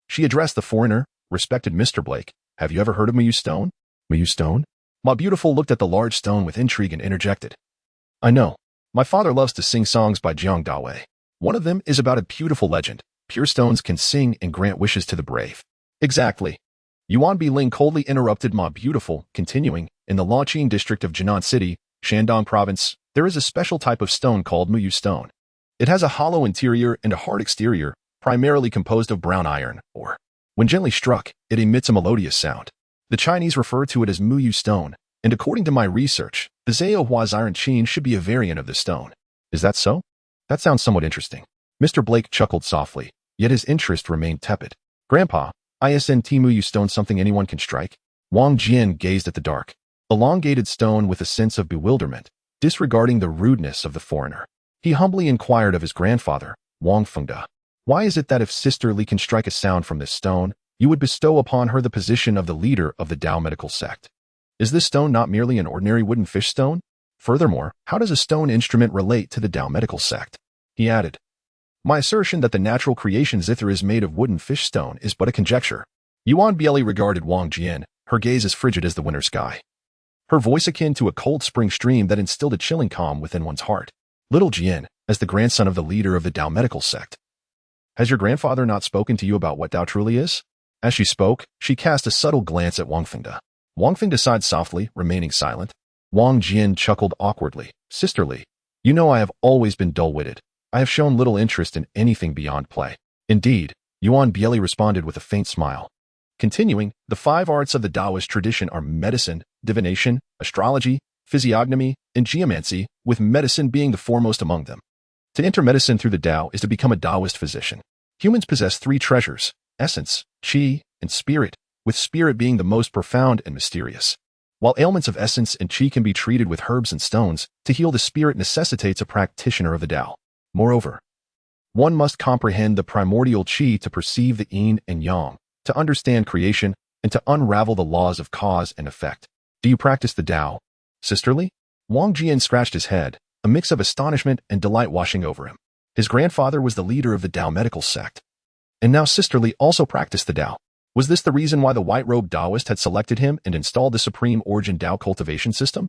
she addressed the foreigner, respected Mr. Blake, have you ever heard of Muyu Stone? Muyu Stone? Ma Beautiful looked at the large stone with intrigue and interjected. I know. My father loves to sing songs by Jiang Dawei. One of them is about a beautiful legend. Pure stones can sing and grant wishes to the brave. Exactly. Yuan Biling coldly interrupted Ma Beautiful, continuing, in the Luoqing district of Jinan City, Shandong Province, there is a special type of stone called Muyu Stone. It has a hollow interior and a hard exterior, primarily composed of brown iron ore. When gently struck, it emits a melodious sound. The Chinese refer to it as Muyu Stone, and according to my research, the Zhao Hua Xianxia should be a variant of this stone. Is that so? That sounds somewhat interesting. Mr. Blake chuckled softly, yet his interest remained tepid. Grandpa, isn't Muyu Stone something anyone can strike? Wang Jian gazed at the dark, elongated stone with a sense of bewilderment, disregarding the rudeness of the foreigner. He humbly inquired of his grandfather, Wang Fengda, why is it that if Sister Li can strike a sound from this stone, you would bestow upon her the position of the leader of the Dao medical sect? Is this stone not merely an ordinary wooden fish stone? Furthermore, how does a stone instrument relate to the Dao medical sect? He added, my assertion that the natural creation zither is made of wooden fish stone is but a conjecture. Yuan Bieli regarded Wang Jian, her gaze as frigid as the winter sky. Her voice akin to a cold spring stream that instilled a chilling calm within one's heart. Little Jian, as the grandson of the leader of the Dao medical sect, has your grandfather not spoken to you about what Dao truly is? As she spoke, she cast a subtle glance at Wang Fengda. Wang Fengda sighed softly, remaining silent. Wang Jian chuckled awkwardly. Sisterly, you know I have always been dull-witted. I have shown little interest in anything beyond play. Indeed, Yuan Bieli responded with a faint smile. Continuing, the 5 arts of the Taoist tradition are medicine, divination, astrology, physiognomy, and geomancy, with medicine being the foremost among them. To enter medicine through the Tao is to become a Taoist physician. Humans possess 3 treasures, essence, qi, and spirit, with spirit being the most profound and mysterious. While ailments of essence and qi can be treated with herbs and stones, to heal the spirit necessitates a practitioner of the Tao. Moreover, one must comprehend the primordial qi to perceive the yin and yang, to understand creation, and to unravel the laws of cause and effect. Do you practice the Tao, Sisterly? Wang Jian scratched his head, a mix of astonishment and delight washing over him. His grandfather was the leader of the Dao medical sect. And now Sisterly also practiced the Tao. Was this the reason why the white-robed Taoist had selected him and installed the supreme origin Tao cultivation system?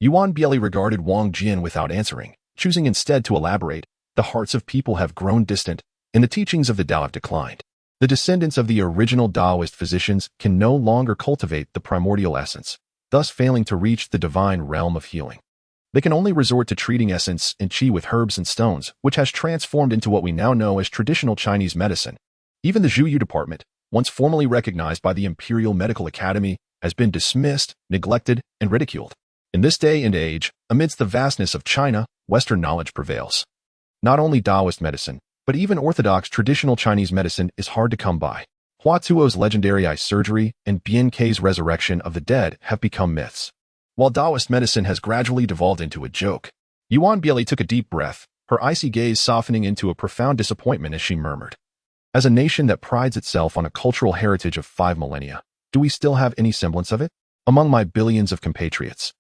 Yuan Bieli regarded Wang Jian without answering, choosing instead to elaborate. The hearts of people have grown distant, and the teachings of the Tao have declined. The descendants of the original Taoist physicians can no longer cultivate the primordial essence, thus failing to reach the divine realm of healing. They can only resort to treating essence and qi with herbs and stones, which has transformed into what we now know as traditional Chinese medicine. Even the Zhuyu department, once formally recognized by the Imperial Medical Academy, has been dismissed, neglected, and ridiculed. In this day and age, amidst the vastness of China, Western knowledge prevails. Not only Taoist medicine, but even orthodox traditional Chinese medicine is hard to come by. Hua Tuo's legendary eye surgery and Bian Kei's resurrection of the dead have become myths. While Taoist medicine has gradually devolved into a joke, Yuan Bieli took a deep breath, her icy gaze softening into a profound disappointment as she murmured. As a nation that prides itself on a cultural heritage of 5 millennia, do we still have any semblance of it? Among my billions of compatriots,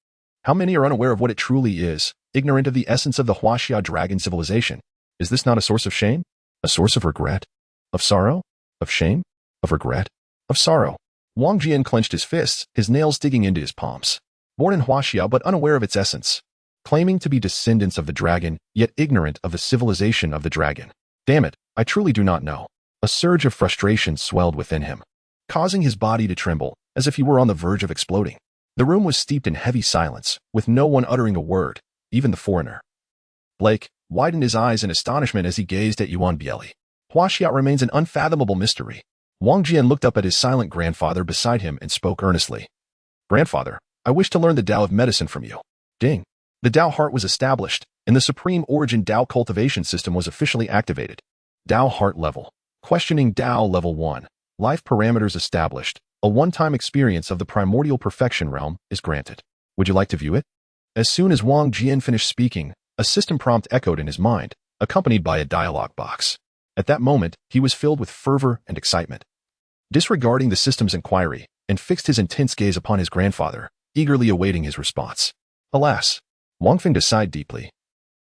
how many are unaware of what it truly is, ignorant of the essence of the Huaxia dragon civilization? Is this not a source of shame? A source of regret? Of sorrow? Of shame? Of regret? Of sorrow? Wang Jian clenched his fists, his nails digging into his palms. Born in Huaxia but unaware of its essence. Claiming to be descendants of the dragon, yet ignorant of the civilization of the dragon. Damn it, I truly do not know. A surge of frustration swelled within him, causing his body to tremble, as if he were on the verge of exploding. The room was steeped in heavy silence, with no one uttering a word, even the foreigner. Blake widened his eyes in astonishment as he gazed at Yuan Bieli. Huaxia remains an unfathomable mystery. Wang Jian looked up at his silent grandfather beside him and spoke earnestly. Grandfather, I wish to learn the Tao of medicine from you. Ding. The Tao heart was established, and the Supreme Origin Tao Cultivation System was officially activated. Tao heart level. Questioning Tao level 1. Life parameters established. A one-time experience of the primordial perfection realm is granted. Would you like to view it? As soon as Wang Jian finished speaking, a system prompt echoed in his mind, accompanied by a dialog box. At that moment, he was filled with fervor and excitement. Disregarding the system's inquiry, and fixed his intense gaze upon his grandfather, eagerly awaiting his response. Alas, Wang Feng sighed deeply.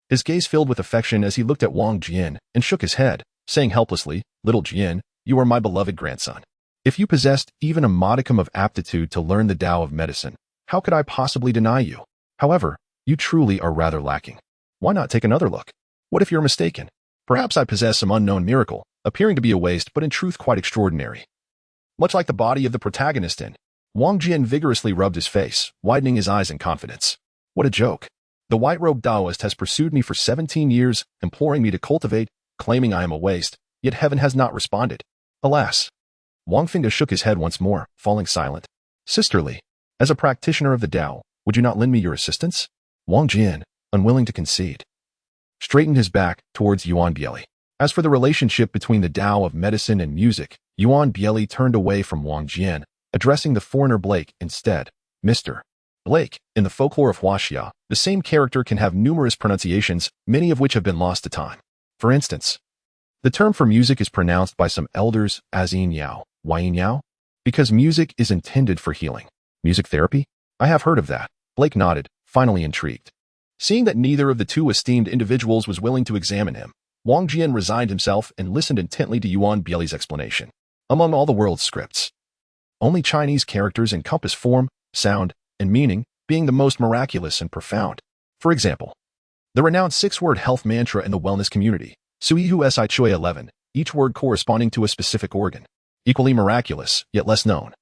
His gaze filled with affection as he looked at Wang Jian and shook his head, saying helplessly, Little Jian, you are my beloved grandson. If you possessed even a modicum of aptitude to learn the Tao of medicine, how could I possibly deny you? However, you truly are rather lacking. Why not take another look? What if you're mistaken? Perhaps I possess some unknown miracle, appearing to be a waste but in truth quite extraordinary. Much like the body of the protagonist in, Wang Jian vigorously rubbed his face, widening his eyes in confidence. What a joke. The white-robed Taoist has pursued me for 17 years, imploring me to cultivate, claiming I am a waste, yet heaven has not responded. Alas. Wang Feng shook his head once more, falling silent. Sisterly, as a practitioner of the Tao, would you not lend me your assistance? Wang Jian, unwilling to concede, straightened his back towards Yuan Bieli. As for the relationship between the Tao of medicine and music, Yuan Bieli turned away from Wang Jian, addressing the foreigner Blake instead. Mr. Blake, in the folklore of Xianxia, the same character can have numerous pronunciations, many of which have been lost to time. For instance, the term for music is pronounced by some elders as yin yao, yin yao, because music is intended for healing. Music therapy? I have heard of that. Blake nodded, finally intrigued. Seeing that neither of the two esteemed individuals was willing to examine him, Wang Jian resigned himself and listened intently to Yuan Bieli's explanation. Among all the world's scripts, only Chinese characters encompass form, sound, and meaning, being the most miraculous and profound. For example, the renowned 6-word health mantra in the wellness community, Suihu Si Choi 11, each word corresponding to a specific organ. Equally miraculous, yet less known,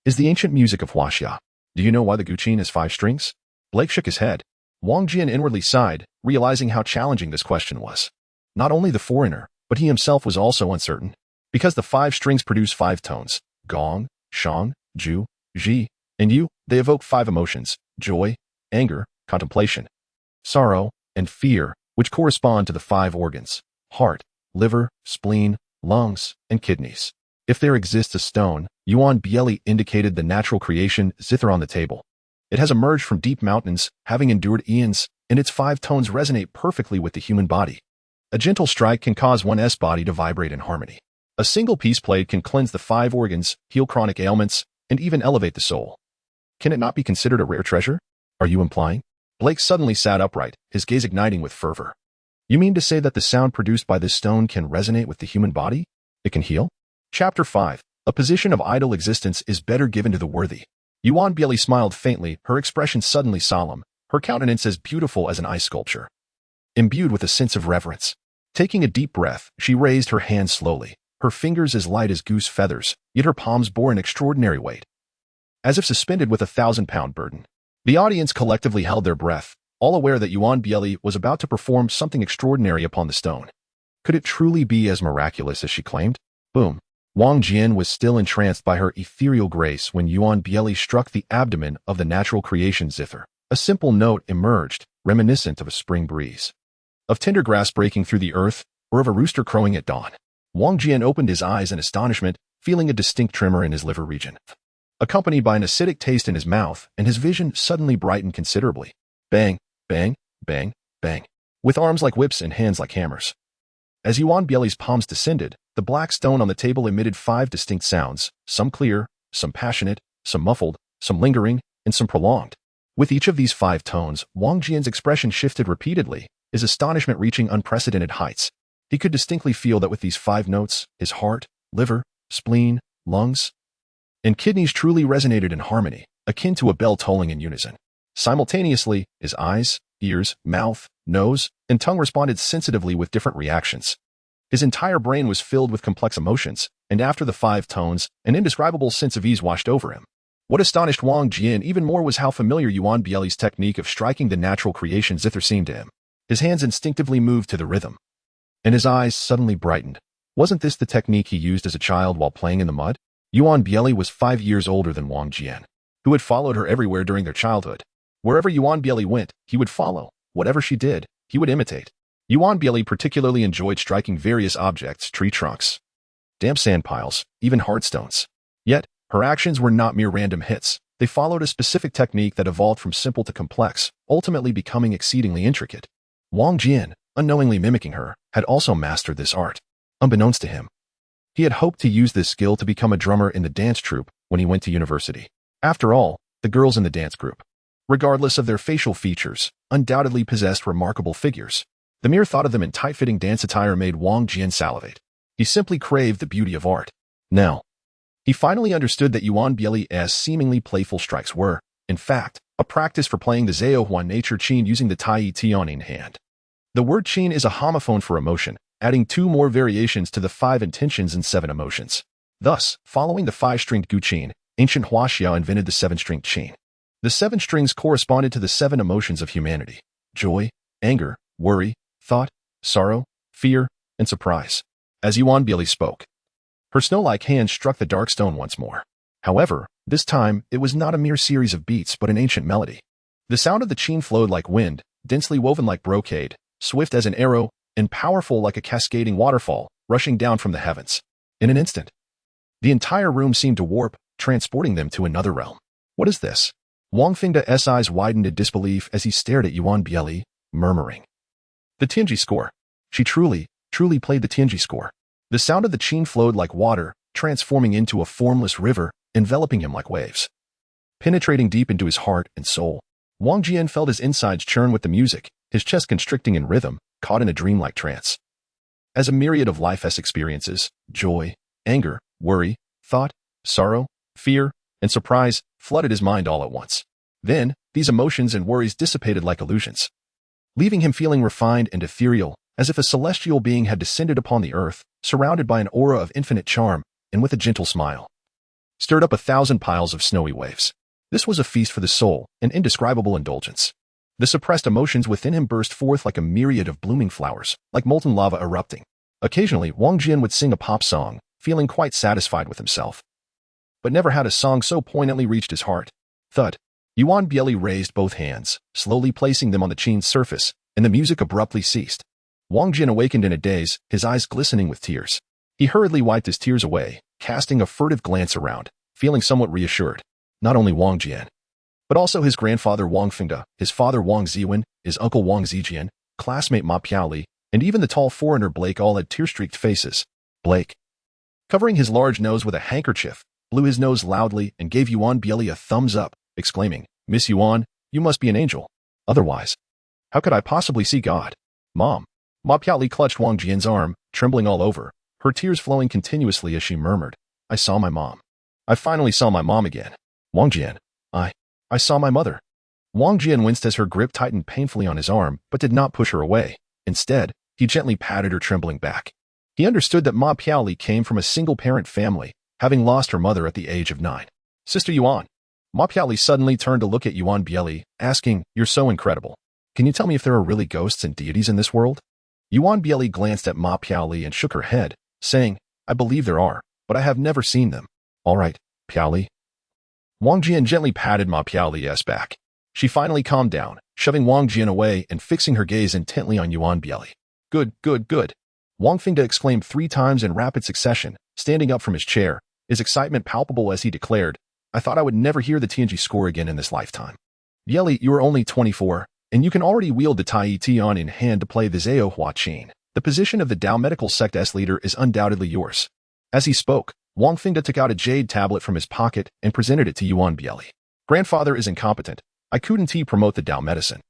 is the ancient music of Huaxia. Do you know why the guqin has 5 strings? Blake shook his head. Wang Jian inwardly sighed, realizing how challenging this question was. Not only the foreigner, but he himself was also uncertain. Because the 5 strings produce 5 tones, gong, shang, ju, ji, and yu, they evoke 5 emotions, joy, anger, contemplation, sorrow, and fear, which correspond to the 5 organs, heart, liver, spleen, lungs, and kidneys. If there exists a stone, Yuan Bieli indicated the natural creation zither on the table. It has emerged from deep mountains, having endured eons, and its 5 tones resonate perfectly with the human body. A gentle strike can cause one's body to vibrate in harmony. A single piece played can cleanse the 5 organs, heal chronic ailments, and even elevate the soul. Can it not be considered a rare treasure? Are you implying? Blake suddenly sat upright, his gaze igniting with fervor. You mean to say that the sound produced by this stone can resonate with the human body? It can heal? Chapter 5. A position of idle existence is better given to the worthy. Yuan Bieli smiled faintly, her expression suddenly solemn, her countenance as beautiful as an ice sculpture. Imbued with a sense of reverence. Taking a deep breath, she raised her hand slowly, her fingers as light as goose feathers, yet her palms bore an extraordinary weight, as if suspended with a 1,000-pound burden. The audience collectively held their breath, all aware that Yuan Bieli was about to perform something extraordinary upon the stone. Could it truly be as miraculous as she claimed? Boom. Wang Jian was still entranced by her ethereal grace when Yuan Bieli struck the abdomen of the natural creation zither. A simple note emerged, reminiscent of a spring breeze, of tender grass breaking through the earth, or of a rooster crowing at dawn. Wang Jian opened his eyes in astonishment, feeling a distinct tremor in his liver region, accompanied by an acidic taste in his mouth, and his vision suddenly brightened considerably. Bang, bang, bang, bang, with arms like whips and hands like hammers. As Yuan Bieli's palms descended, the black stone on the table emitted 5 distinct sounds, some clear, some passionate, some muffled, some lingering, and some prolonged. With each of these 5 tones, Wang Jian's expression shifted repeatedly, his astonishment reaching unprecedented heights. He could distinctly feel that with these 5 notes, his heart, liver, spleen, lungs, and kidneys truly resonated in harmony, akin to a bell tolling in unison. Simultaneously, his eyes, ears, mouth, nose, and tongue responded sensitively with different reactions. His entire brain was filled with complex emotions, and after the 5 tones, an indescribable sense of ease washed over him. What astonished Wang Jian even more was how familiar Yuan Bieli's technique of striking the natural creation zither seemed to him. His hands instinctively moved to the rhythm, and his eyes suddenly brightened. Wasn't this the technique he used as a child while playing in the mud? Yuan Bieli was 5 years older than Wang Jian, who had followed her everywhere during their childhood. Wherever Yuan Bieli went, he would follow. Whatever she did, he would imitate. Yuan Bieli particularly enjoyed striking various objects, tree trunks, damp sand piles, even hard stones. Yet, her actions were not mere random hits. They followed a specific technique that evolved from simple to complex, ultimately becoming exceedingly intricate. Wang Jian, unknowingly mimicking her, had also mastered this art. Unbeknownst to him, he had hoped to use this skill to become a drummer in the dance troupe when he went to university. After all, the girls in the dance group, regardless of their facial features, undoubtedly possessed remarkable figures. The mere thought of them in tight-fitting dance attire made Wang Jian salivate. He simply craved the beauty of art. Now, he finally understood that Yuan Bieli's seemingly playful strikes were, in fact, a practice for playing the Zhaohuan nature qin using the Tai Tianing hand. The word qin is a homophone for emotion, adding 2 more variations to the 5 intentions and 7 emotions. Thus, following the 5-stringed gu qin, ancient Huaxia invented the 7-stringed qin. The 7 strings corresponded to the 7 emotions of humanity: joy, anger, worry, thought, sorrow, fear, and surprise. As Yuan Bieli spoke, her snow-like hand struck the dark stone once more. However, this time, it was not a mere series of beats but an ancient melody. The sound of the qin flowed like wind, densely woven like brocade, swift as an arrow, and powerful like a cascading waterfall, rushing down from the heavens. In an instant, the entire room seemed to warp, transporting them to another realm. What is this? Wang Fengda's eyes widened in disbelief as he stared at Yuan Bieli, murmuring. The Tianji score. She truly played the Tianji score. The sound of the qin flowed like water, transforming into a formless river, enveloping him like waves. Penetrating deep into his heart and soul, Wang Jian felt his insides churn with the music, his chest constricting in rhythm, caught in a dreamlike trance. As a myriad of life's experiences, joy, anger, worry, thought, sorrow, fear, and surprise flooded his mind all at once. Then, these emotions and worries dissipated like illusions, leaving him feeling refined and ethereal, as if a celestial being had descended upon the earth, surrounded by an aura of infinite charm, and with a gentle smile, stirred up 1,000 piles of snowy waves. This was a feast for the soul, an indescribable indulgence. The suppressed emotions within him burst forth like a myriad of blooming flowers, like molten lava erupting. Occasionally, Wang Jian would sing a pop song, feeling quite satisfied with himself. But never had a song so poignantly reached his heart. Thud. Yuan Bieli raised both hands, slowly placing them on the qin's surface, and the music abruptly ceased. Wang Jian awakened in a daze, his eyes glistening with tears. He hurriedly wiped his tears away, casting a furtive glance around, feeling somewhat reassured. Not only Wang Jian, but also his grandfather Wang Fengda, his father Wang Ziwen, his uncle Wang Zijian, classmate Ma Piaoli, and even the tall foreigner Blake all had tear-streaked faces. Blake, covering his large nose with a handkerchief, blew his nose loudly and gave Yuan Bieli a thumbs up, exclaiming, "Miss Yuan, you must be an angel. Otherwise, how could I possibly see God?" Mom. Ma Piaoli clutched Wang Jian's arm, trembling all over, her tears flowing continuously as she murmured, "I saw my mom. I finally saw my mom again. Wang Jian, I saw my mother." Wang Jian winced as her grip tightened painfully on his arm, but did not push her away. Instead, he gently patted her trembling back. He understood that Ma Piaoli came from a single-parent family, having lost her mother at the age of 9. "Sister Yuan." Ma Piaoli suddenly turned to look at Yuan Bieli, asking, "You're so incredible. Can you tell me if there are really ghosts and deities in this world?" Yuan Bieli glanced at Ma Piaoli and shook her head, saying, "I believe there are, but I have never seen them." "All right, Piaoli." Wang Jian gently patted Ma Piaoli's back. She finally calmed down, shoving Wang Jian away and fixing her gaze intently on Yuan Bieli. "Good, good, good," Wang Fengda exclaimed 3 times in rapid succession, standing up from his chair, his excitement palpable as he declared, "I thought I would never hear the Tianji score again in this lifetime. Bieli, you are only 24, and you can already wield the Tai Tian in hand to play the Zhaohua qin. The position of the Dao medical sect's leader is undoubtedly yours." As he spoke, Wang Fengda took out a jade tablet from his pocket and presented it to Yuan Bieli. "Grandfather is incompetent. I couldn't promote the Dao medicine.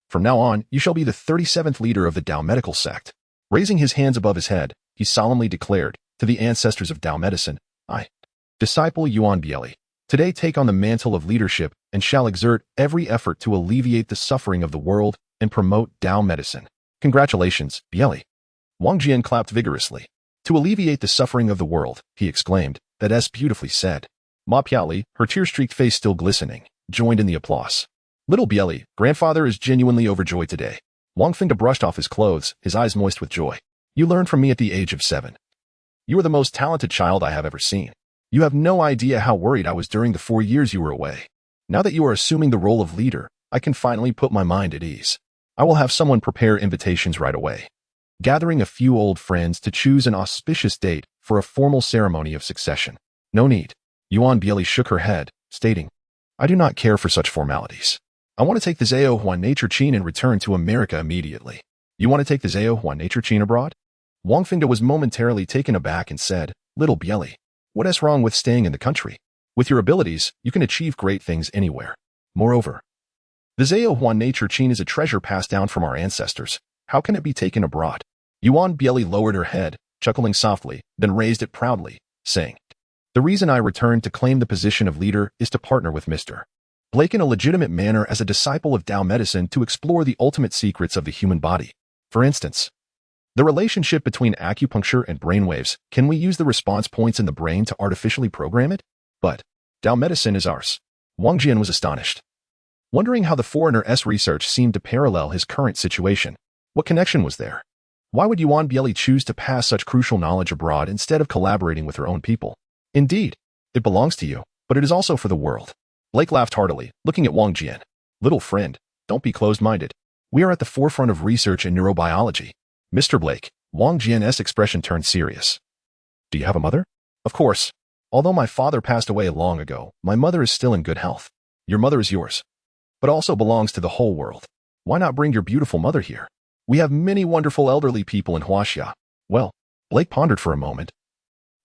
From now on, you shall be the 37th leader of the Dao medical sect." Raising his hands above his head, he solemnly declared, "To the ancestors of Dao medicine, I, disciple Yuan Bieli, today take on the mantle of leadership and shall exert every effort to alleviate the suffering of the world and promote Dao medicine. Congratulations, Bieli." Wang Jian clapped vigorously. "To alleviate the suffering of the world," he exclaimed, "that's beautifully said." Ma Piaoli, her tear-streaked face still glistening, joined in the applause. "Little Bieli, grandfather is genuinely overjoyed today." Wang Fengda brushed off his clothes, his eyes moist with joy. "You learned from me at the age of 7. You are the most talented child I have ever seen. You have no idea how worried I was during the 4 years you were away. Now that you are assuming the role of leader, I can finally put my mind at ease. I will have someone prepare invitations right away, gathering a few old friends to choose an auspicious date for a formal ceremony of succession. No need. Yuan Bieli shook her head, stating, I do not care for such formalities. I want to take the Zhao Huan Nature Qin and return to America immediately. You want to take the Zhao Huan Nature Qin abroad? Wang Fingda was momentarily taken aback and said, Little Bieli, what is wrong with staying in the country? With your abilities, you can achieve great things anywhere. Moreover, the Zhao Huan Nature Qin is a treasure passed down from our ancestors. How can it be taken abroad? Yuan Bieli lowered her head, chuckling softly, then raised it proudly, saying, The reason I returned to claim the position of leader is to partner with Mr. Blake in a legitimate manner as a disciple of Tao medicine to explore the ultimate secrets of the human body. For instance, the relationship between acupuncture and brainwaves. Can we use the response points in the brain to artificially program it? But Tao medicine is ours. Wang Jian was astonished, wondering how the foreigner's research seemed to parallel his current situation. What connection was there? Why would Yuan Bieli choose to pass such crucial knowledge abroad instead of collaborating with her own people? Indeed, it belongs to you, but it is also for the world. Blake laughed heartily, looking at Wang Jian. Little friend, don't be closed-minded. We are at the forefront of research in neurobiology. Mr. Blake, Wang Jian's expression turned serious. Do you have a mother? Of course. Although my father passed away long ago, my mother is still in good health. Your mother is yours, but also belongs to the whole world. Why not bring your beautiful mother here? We have many wonderful elderly people in Huaxia. Well, Blake pondered for a moment,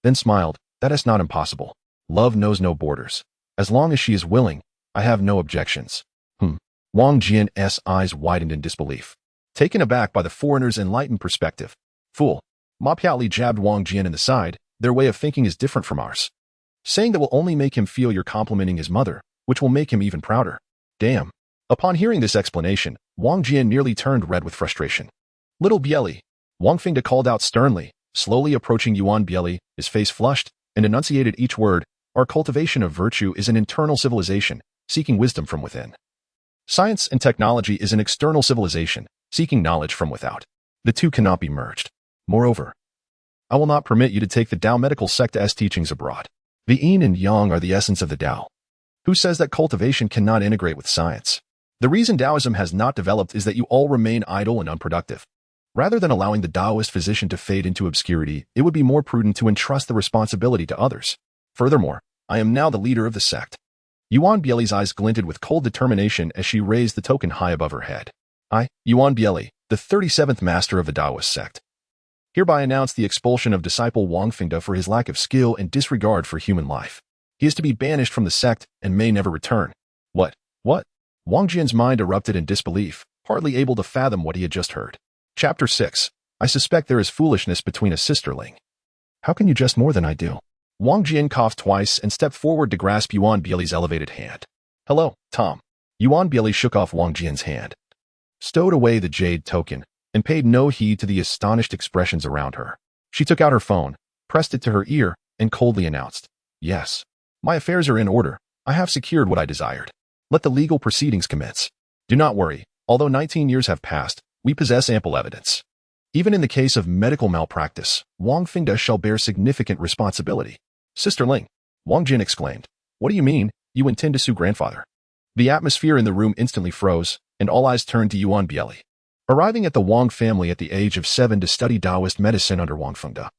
then smiled. That is not impossible. Love knows no borders. As long as she is willing, I have no objections. Wang Jian's eyes widened in disbelief, taken aback by the foreigner's enlightened perspective. Fool. Ma Piaoli jabbed Wang Jian in the side. Their way of thinking is different from ours. Saying that will only make him feel you're complimenting his mother, which will make him even prouder. Damn. Upon hearing this explanation, Wang Jian nearly turned red with frustration. Little Bieli, Wang Fingda called out sternly, slowly approaching Yuan Bieli, his face flushed, and enunciated each word. Our cultivation of virtue is an internal civilization, seeking wisdom from within. Science and technology is an external civilization, seeking knowledge from without. The two cannot be merged. Moreover, I will not permit you to take the Tao medical secta's teachings abroad. The yin and yang are the essence of the Tao. Who says that cultivation cannot integrate with science? The reason Taoism has not developed is that you all remain idle and unproductive. Rather than allowing the Taoist physician to fade into obscurity, it would be more prudent to entrust the responsibility to others. Furthermore, I am now the leader of the sect. Yuan Bieli's eyes glinted with cold determination as she raised the token high above her head. I, Yuan Bieli, the 37th master of the Taoist sect, hereby announce the expulsion of disciple Wang Fingda for his lack of skill and disregard for human life. He is to be banished from the sect and may never return. What? Wang Jian's mind erupted in disbelief, hardly able to fathom what he had just heard. Chapter 6. I suspect there is foolishness between a sisterling. How can you jest more than I do? Wang Jian coughed twice and stepped forward to grasp Yuan Bieli's elevated hand. Hello, Tom. Yuan Bieli shook off Wang Jian's hand, stowed away the jade token, and paid no heed to the astonished expressions around her. She took out her phone, pressed it to her ear, and coldly announced, Yes. My affairs are in order. I have secured what I desired. Let the legal proceedings commence. Do not worry. Although 19 years have passed, we possess ample evidence. Even in the case of medical malpractice, Wang Fingda shall bear significant responsibility. Sister Ling, Wang Jian exclaimed. What do you mean, you intend to sue grandfather? The atmosphere in the room instantly froze, and all eyes turned to Yuan Bieli, arriving at the Wang family at the age of 7 to study Taoist medicine under Wang Fingda.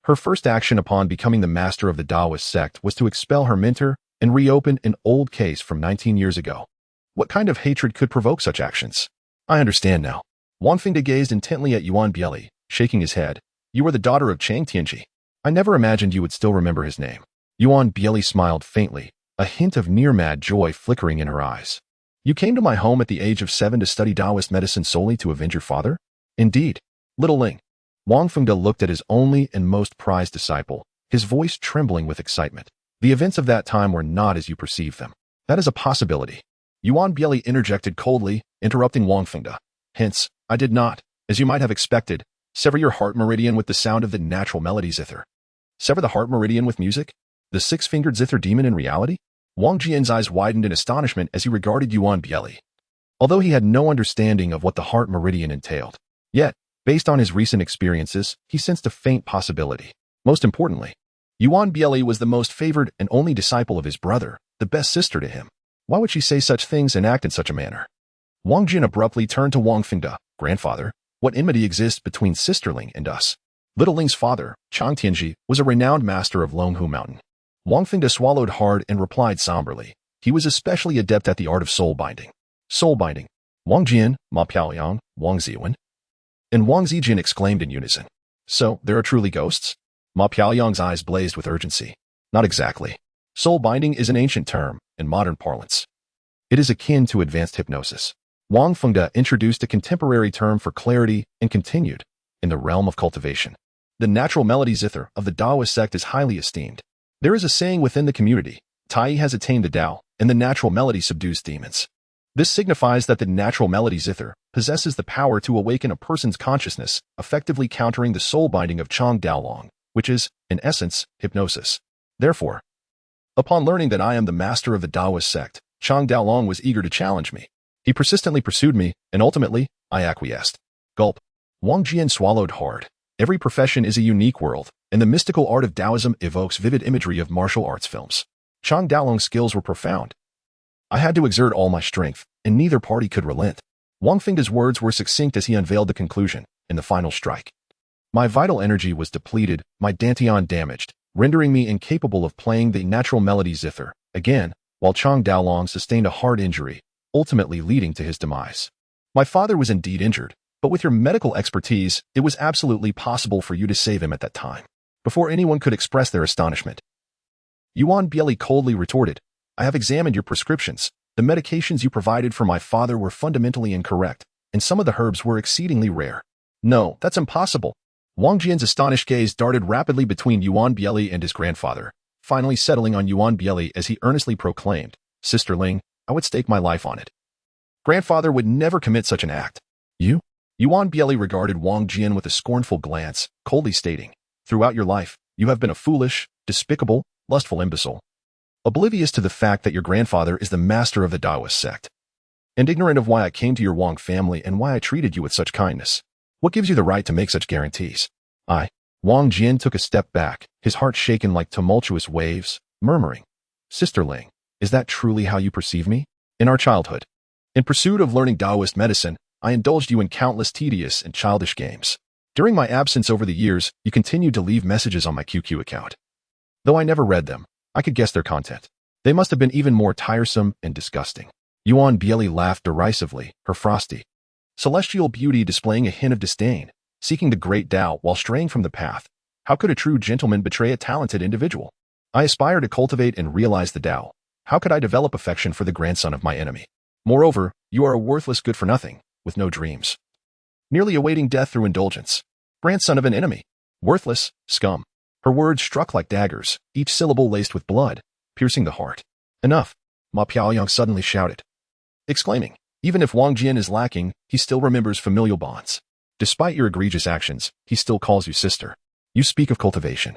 Her first action upon becoming the master of the Taoist sect was to expel her mentor and reopen an old case from 19 years ago. What kind of hatred could provoke such actions? I understand now. Wang Fingda gazed intently at Yuan Bieli, shaking his head. You were the daughter of Chang Tianji. I never imagined you would still remember his name. Yuan Bieli smiled faintly, a hint of near-mad joy flickering in her eyes. You came to my home at the age of 7 to study Taoist medicine solely to avenge your father? Indeed. Little Ling. Wang Fingda looked at his only and most prized disciple, his voice trembling with excitement. The events of that time were not as you perceive them. That is a possibility. Yuan Bieli interjected coldly, interrupting Wang Fingda. Hence, I did not, as you might have expected, sever your heart meridian with the sound of the natural melody zither. Sever the heart meridian with music? The six-fingered zither demon in reality? Wang Jian's eyes widened in astonishment as he regarded Yuan Bieli, although he had no understanding of what the heart meridian entailed. Yet, based on his recent experiences, he sensed a faint possibility. Most importantly, Yuan Bieli was the most favored and only disciple of his brother, the best sister to him. Why would she say such things and act in such a manner? Wang Jian abruptly turned to Wang Fengde. Grandfather, what enmity exists between Sister Ling and us? Little Ling's father, Chang Tianji, was a renowned master of Longhu Mountain. Wang Fengde swallowed hard and replied somberly. He was especially adept at the art of soul binding. Soul binding. Wang Jian, Ma Piaoyang, Wang Ziwen. And Wang Zijian exclaimed in unison. So, there are truly ghosts? Ma Piaoyang's eyes blazed with urgency. Not exactly. Soul binding is an ancient term, in modern parlance. It is akin to advanced hypnosis. Wang Fengde introduced a contemporary term for clarity and continued, in the realm of cultivation. The natural melody zither of the Taoist sect is highly esteemed. There is a saying within the community, Tai has attained the Tao, and the natural melody subdues demons. This signifies that the natural melody zither possesses the power to awaken a person's consciousness, effectively countering the soul binding of Chang Daolong, which is, in essence, hypnosis. Therefore, upon learning that I am the master of the Taoist sect, Chang Daolong was eager to challenge me. He persistently pursued me, and ultimately, I acquiesced. Gulp. Wang Jian swallowed hard. Every profession is a unique world, and the mystical art of Taoism evokes vivid imagery of martial arts films. Chang Daolong's skills were profound. I had to exert all my strength, and neither party could relent. Wang Fengde's words were succinct as he unveiled the conclusion, in the final strike. My vital energy was depleted, my dantian damaged, rendering me incapable of playing the natural melody zither, again, while Chang Daolong sustained a hard injury, ultimately leading to his demise. My father was indeed injured, but with your medical expertise, it was absolutely possible for you to save him at that time. Before anyone could express their astonishment, Yuan Bieli coldly retorted, I have examined your prescriptions. The medications you provided for my father were fundamentally incorrect, and some of the herbs were exceedingly rare. No, that's impossible. Wang Jian's astonished gaze darted rapidly between Yuan Bieli and his grandfather, finally settling on Yuan Bieli as he earnestly proclaimed, Sister Ling, I would stake my life on it. Grandfather would never commit such an act. You? Yuan Bieli regarded Wang Jian with a scornful glance, coldly stating, throughout your life, you have been a foolish, despicable, lustful imbecile, oblivious to the fact that your grandfather is the master of the Taoist sect, and ignorant of why I came to your Wang family and why I treated you with such kindness. What gives you the right to make such guarantees? Wang Jian took a step back, his heart shaken like tumultuous waves, murmuring, Sister Ling, is that truly how you perceive me? In our childhood, in pursuit of learning Taoist medicine, I indulged you in countless tedious and childish games. During my absence over the years, you continued to leave messages on my QQ account. Though I never read them, I could guess their content. They must have been even more tiresome and disgusting. Yuan Bieli laughed derisively, her frosty, celestial beauty displaying a hint of disdain, seeking the great Tao while straying from the path. How could a true gentleman betray a talented individual? I aspire to cultivate and realize the Tao. How could I develop affection for the grandson of my enemy? Moreover, you are a worthless good-for-nothing, with no dreams, merely awaiting death through indulgence. Grandson of an enemy. Worthless, scum. Her words struck like daggers, each syllable laced with blood, piercing the heart. Enough, Ma Piaoyang suddenly shouted, exclaiming, even if Wang Jian is lacking, he still remembers familial bonds. Despite your egregious actions, he still calls you sister. You speak of cultivation.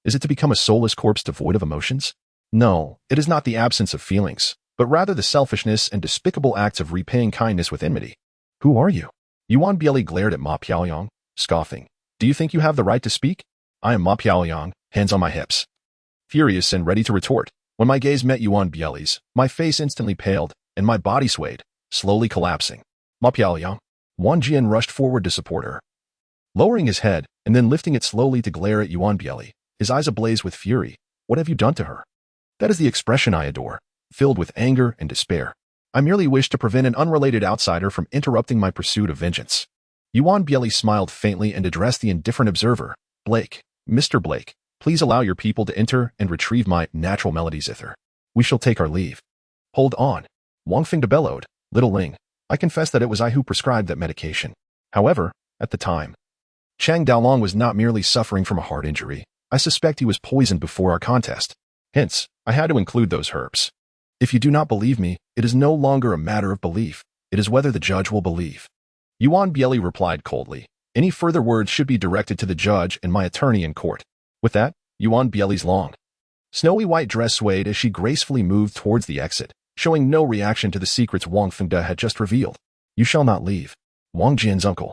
Is it to become a soulless corpse devoid of emotions? No, it is not the absence of feelings, but rather the selfishness and despicable acts of repaying kindness with enmity. Who are you? Yuan Bieli glared at Ma Piaoyang, scoffing. Do you think you have the right to speak? I am Ma Piaoyang, hands on my hips. Furious and ready to retort, when my gaze met Yuan Bieli's, my face instantly paled, and my body swayed, slowly collapsing. Ma Piaoyang. Wang Jian rushed forward to support her, lowering his head and then lifting it slowly to glare at Yuan Bieli, his eyes ablaze with fury. What have you done to her? That is the expression I adore, filled with anger and despair. I merely wish to prevent an unrelated outsider from interrupting my pursuit of vengeance. Yuan Bieli smiled faintly and addressed the indifferent observer. Blake, Mr. Blake, please allow your people to enter and retrieve my natural melody zither. We shall take our leave. Hold on. Wang Fengde bellowed. Little Ling, I confess that it was I who prescribed that medication. However, at the time, Chang Daolong was not merely suffering from a heart injury. I suspect he was poisoned before our contest. Hence, I had to include those herbs. If you do not believe me, it is no longer a matter of belief. It is whether the judge will believe. Yuan Bieli replied coldly. Any further words should be directed to the judge and my attorney in court. With that, Yuan Bieli's long, snowy white dress swayed as she gracefully moved towards the exit, showing no reaction to the secrets Wang Fengde had just revealed. You shall not leave. Wang Jian's uncle,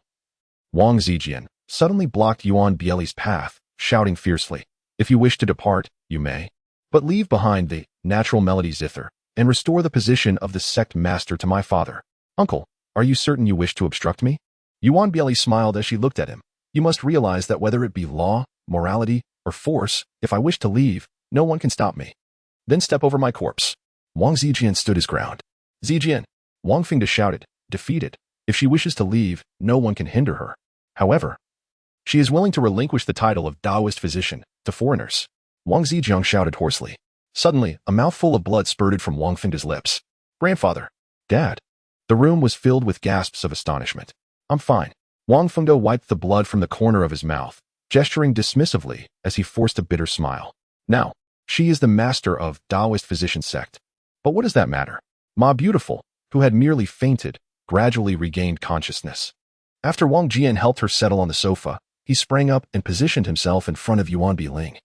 Wang Zijian, suddenly blocked Yuan Bieli's path, shouting fiercely. If you wish to depart, you may. But leave behind the natural melody zither, and restore the position of the sect master to my father. Uncle, are you certain you wish to obstruct me? Yuan Bieli smiled as she looked at him. You must realize that whether it be law, morality, or force, if I wish to leave, no one can stop me. Then step over my corpse. Wang Zijian stood his ground. Zijian, Wang Fingda shouted, defeated. If she wishes to leave, no one can hinder her. However, she is willing to relinquish the title of Taoist physician to foreigners. Wang Zijiang shouted hoarsely. Suddenly, a mouthful of blood spurted from Wang Fingda's lips. Grandfather. Dad. The room was filled with gasps of astonishment. I'm fine. Wang Fengda wiped the blood from the corner of his mouth, gesturing dismissively as he forced a bitter smile. Now, she is the master of Taoist physician sect. But what does that matter? Ma Beautiful, who had merely fainted, gradually regained consciousness. After Wang Jian helped her settle on the sofa, he sprang up and positioned himself in front of Yuan Biling.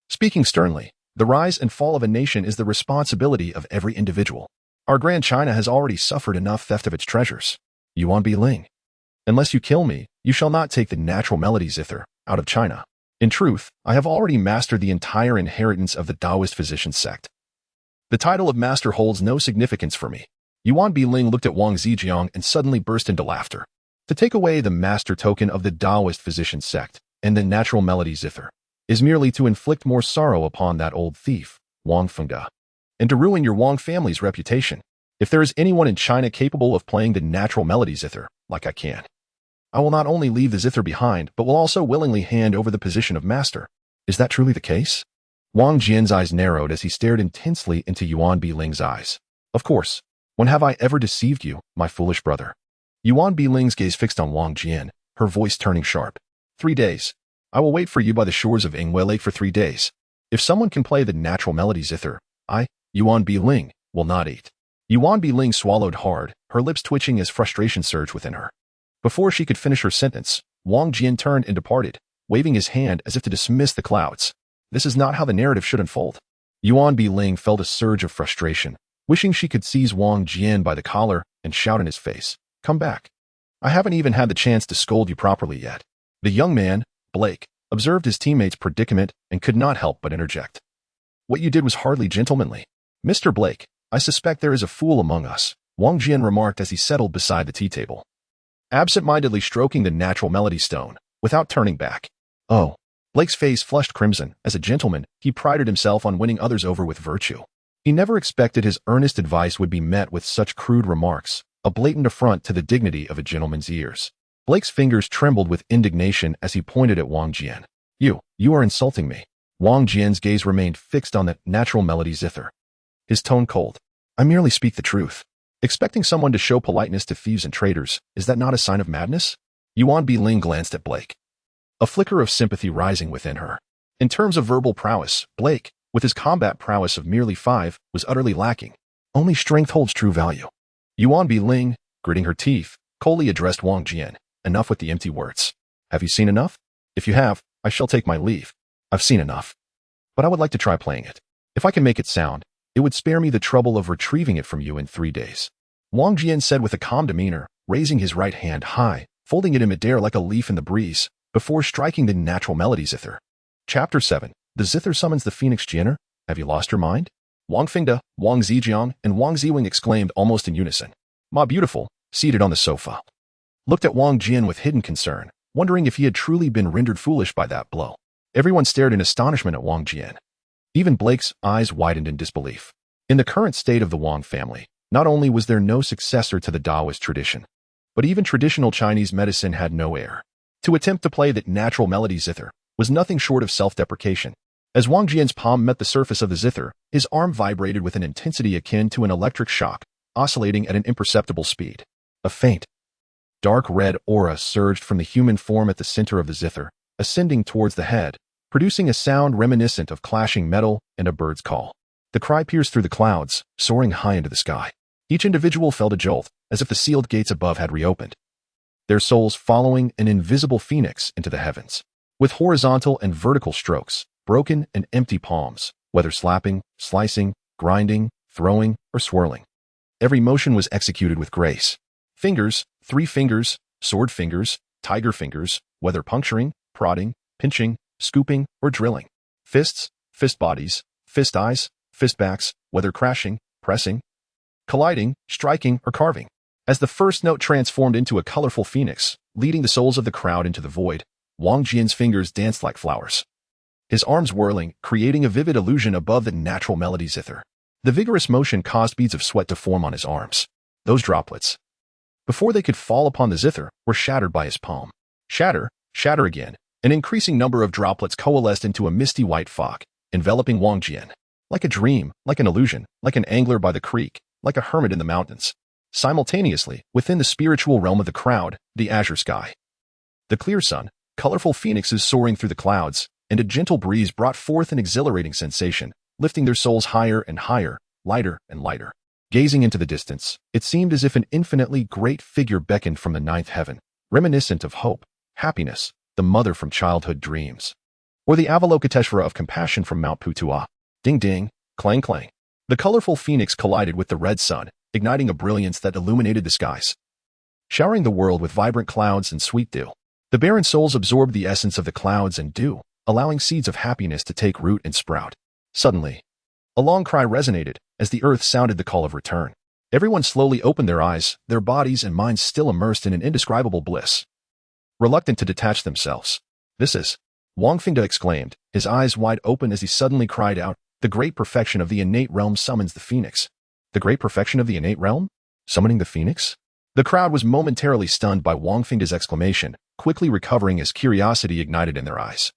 Speaking sternly, the rise and fall of a nation is the responsibility of every individual. Our Grand China has already suffered enough theft of its treasures. Yuan Biling. Unless you kill me, you shall not take the natural melody zither out of China. In truth, I have already mastered the entire inheritance of the Taoist physician sect. The title of master holds no significance for me. Yuan Biling looked at Wang Zijiang and suddenly burst into laughter. To take away the master token of the Taoist physician sect and the natural melody zither is merely to inflict more sorrow upon that old thief, Wang Fengda, and to ruin your Wang family's reputation. If there is anyone in China capable of playing the natural melody zither, like I can, I will not only leave the zither behind, but will also willingly hand over the position of master. Is that truly the case? Wang Jian's eyes narrowed as he stared intensely into Yuan Biling's eyes. Of course. When have I ever deceived you, my foolish brother? Yuan Biling's gaze fixed on Wang Jian, her voice turning sharp. 3 days. I will wait for you by the shores of Ingwe Lake for 3 days. If someone can play the natural melody zither, I, Yuan Biling, will not eat. Yuan Biling swallowed hard, her lips twitching as frustration surged within her. Before she could finish her sentence, Wang Jian turned and departed, waving his hand as if to dismiss the clouds. This is not how the narrative should unfold. Yuan Biling felt a surge of frustration, wishing she could seize Wang Jian by the collar and shout in his face, "Come back. I haven't even had the chance to scold you properly yet." The young man, Blake, observed his teammate's predicament and could not help but interject. "What you did was hardly gentlemanly. Mr. Blake, I suspect there is a fool among us," Wang Jian remarked as he settled beside the tea table, absent-mindedly stroking the natural melody stone, without turning back. Oh. Blake's face flushed crimson. As a gentleman, he prided himself on winning others over with virtue. He never expected his earnest advice would be met with such crude remarks, a blatant affront to the dignity of a gentleman's ears. Blake's fingers trembled with indignation as he pointed at Wang Jian. You are insulting me." Wang Jian's gaze remained fixed on the natural melody zither, his tone cold. "I merely speak the truth. Expecting someone to show politeness to thieves and traitors, is that not a sign of madness?" Yuan Biling glanced at Blake, a flicker of sympathy rising within her. In terms of verbal prowess, Blake, with his combat prowess of merely 5, was utterly lacking. Only strength holds true value. Yuan Biling, gritting her teeth, coldly addressed Wang Jian. "Enough with the empty words. Have you seen enough? If you have, I shall take my leave. I've seen enough. But I would like to try playing it. If I can make it sound, it would spare me the trouble of retrieving it from you in 3 days." Wang Jian said with a calm demeanor, raising his right hand high, folding it in midair like a leaf in the breeze, before striking the natural melody zither. Chapter 7. The zither summons the Phoenix Jianer? Have you lost your mind? Wang Fingda, Wang Zijiang, and Wang Ziwing exclaimed almost in unison. Ma Beautiful, seated on the sofa, looked at Wang Jian with hidden concern, wondering if he had truly been rendered foolish by that blow. Everyone stared in astonishment at Wang Jian. Even Blake's eyes widened in disbelief. In the current state of the Wang family, not only was there no successor to the Taoist tradition, but even traditional Chinese medicine had no heir. To attempt to play that natural melody zither was nothing short of self-deprecation. As Wang Jian's palm met the surface of the zither, his arm vibrated with an intensity akin to an electric shock, oscillating at an imperceptible speed. A faint, dark red aura surged from the human form at the center of the zither, ascending towards the head, producing a sound reminiscent of clashing metal and a bird's call. The cry pierced through the clouds, soaring high into the sky. Each individual felt a jolt, as if the sealed gates above had reopened, their souls following an invisible phoenix into the heavens. With horizontal and vertical strokes, broken and empty palms, whether slapping, slicing, grinding, throwing, or swirling, every motion was executed with grace. Fingers, 3 fingers, sword fingers, tiger fingers, whether puncturing, prodding, pinching, scooping, or drilling. Fists, fist bodies, fist eyes, fist backs, whether crashing, pressing, colliding, striking, or carving. As the first note transformed into a colorful phoenix, leading the souls of the crowd into the void, Wang Jian's fingers danced like flowers, his arms whirling, creating a vivid illusion above the natural melody zither. The vigorous motion caused beads of sweat to form on his arms. Those droplets, before they could fall upon the zither, were shattered by his palm. Shatter, shatter again. An increasing number of droplets coalesced into a misty white fog, enveloping Wang Jian. Like a dream, like an illusion, like an angler by the creek, like a hermit in the mountains. Simultaneously, within the spiritual realm of the crowd, the azure sky, the clear sun, colorful phoenixes soaring through the clouds, and a gentle breeze brought forth an exhilarating sensation, lifting their souls higher and higher, lighter and lighter. Gazing into the distance, it seemed as if an infinitely great figure beckoned from the ninth heaven, reminiscent of hope, happiness, the mother from childhood dreams, or the Avalokiteshvara of compassion from Mount Putua. Ding ding, clang clang. The colorful phoenix collided with the red sun, igniting a brilliance that illuminated the skies, showering the world with vibrant clouds and sweet dew. The barren souls absorbed the essence of the clouds and dew, allowing seeds of happiness to take root and sprout. Suddenly, a long cry resonated as the earth sounded the call of return. Everyone slowly opened their eyes, their bodies and minds still immersed in an indescribable bliss, reluctant to detach themselves. "This is," Wang Fingda exclaimed, his eyes wide open as he suddenly cried out, "The great perfection of the innate realm summons the phoenix." The great perfection of the innate realm? Summoning the phoenix? The crowd was momentarily stunned by Wang Fingda's exclamation, quickly recovering as curiosity ignited in their eyes.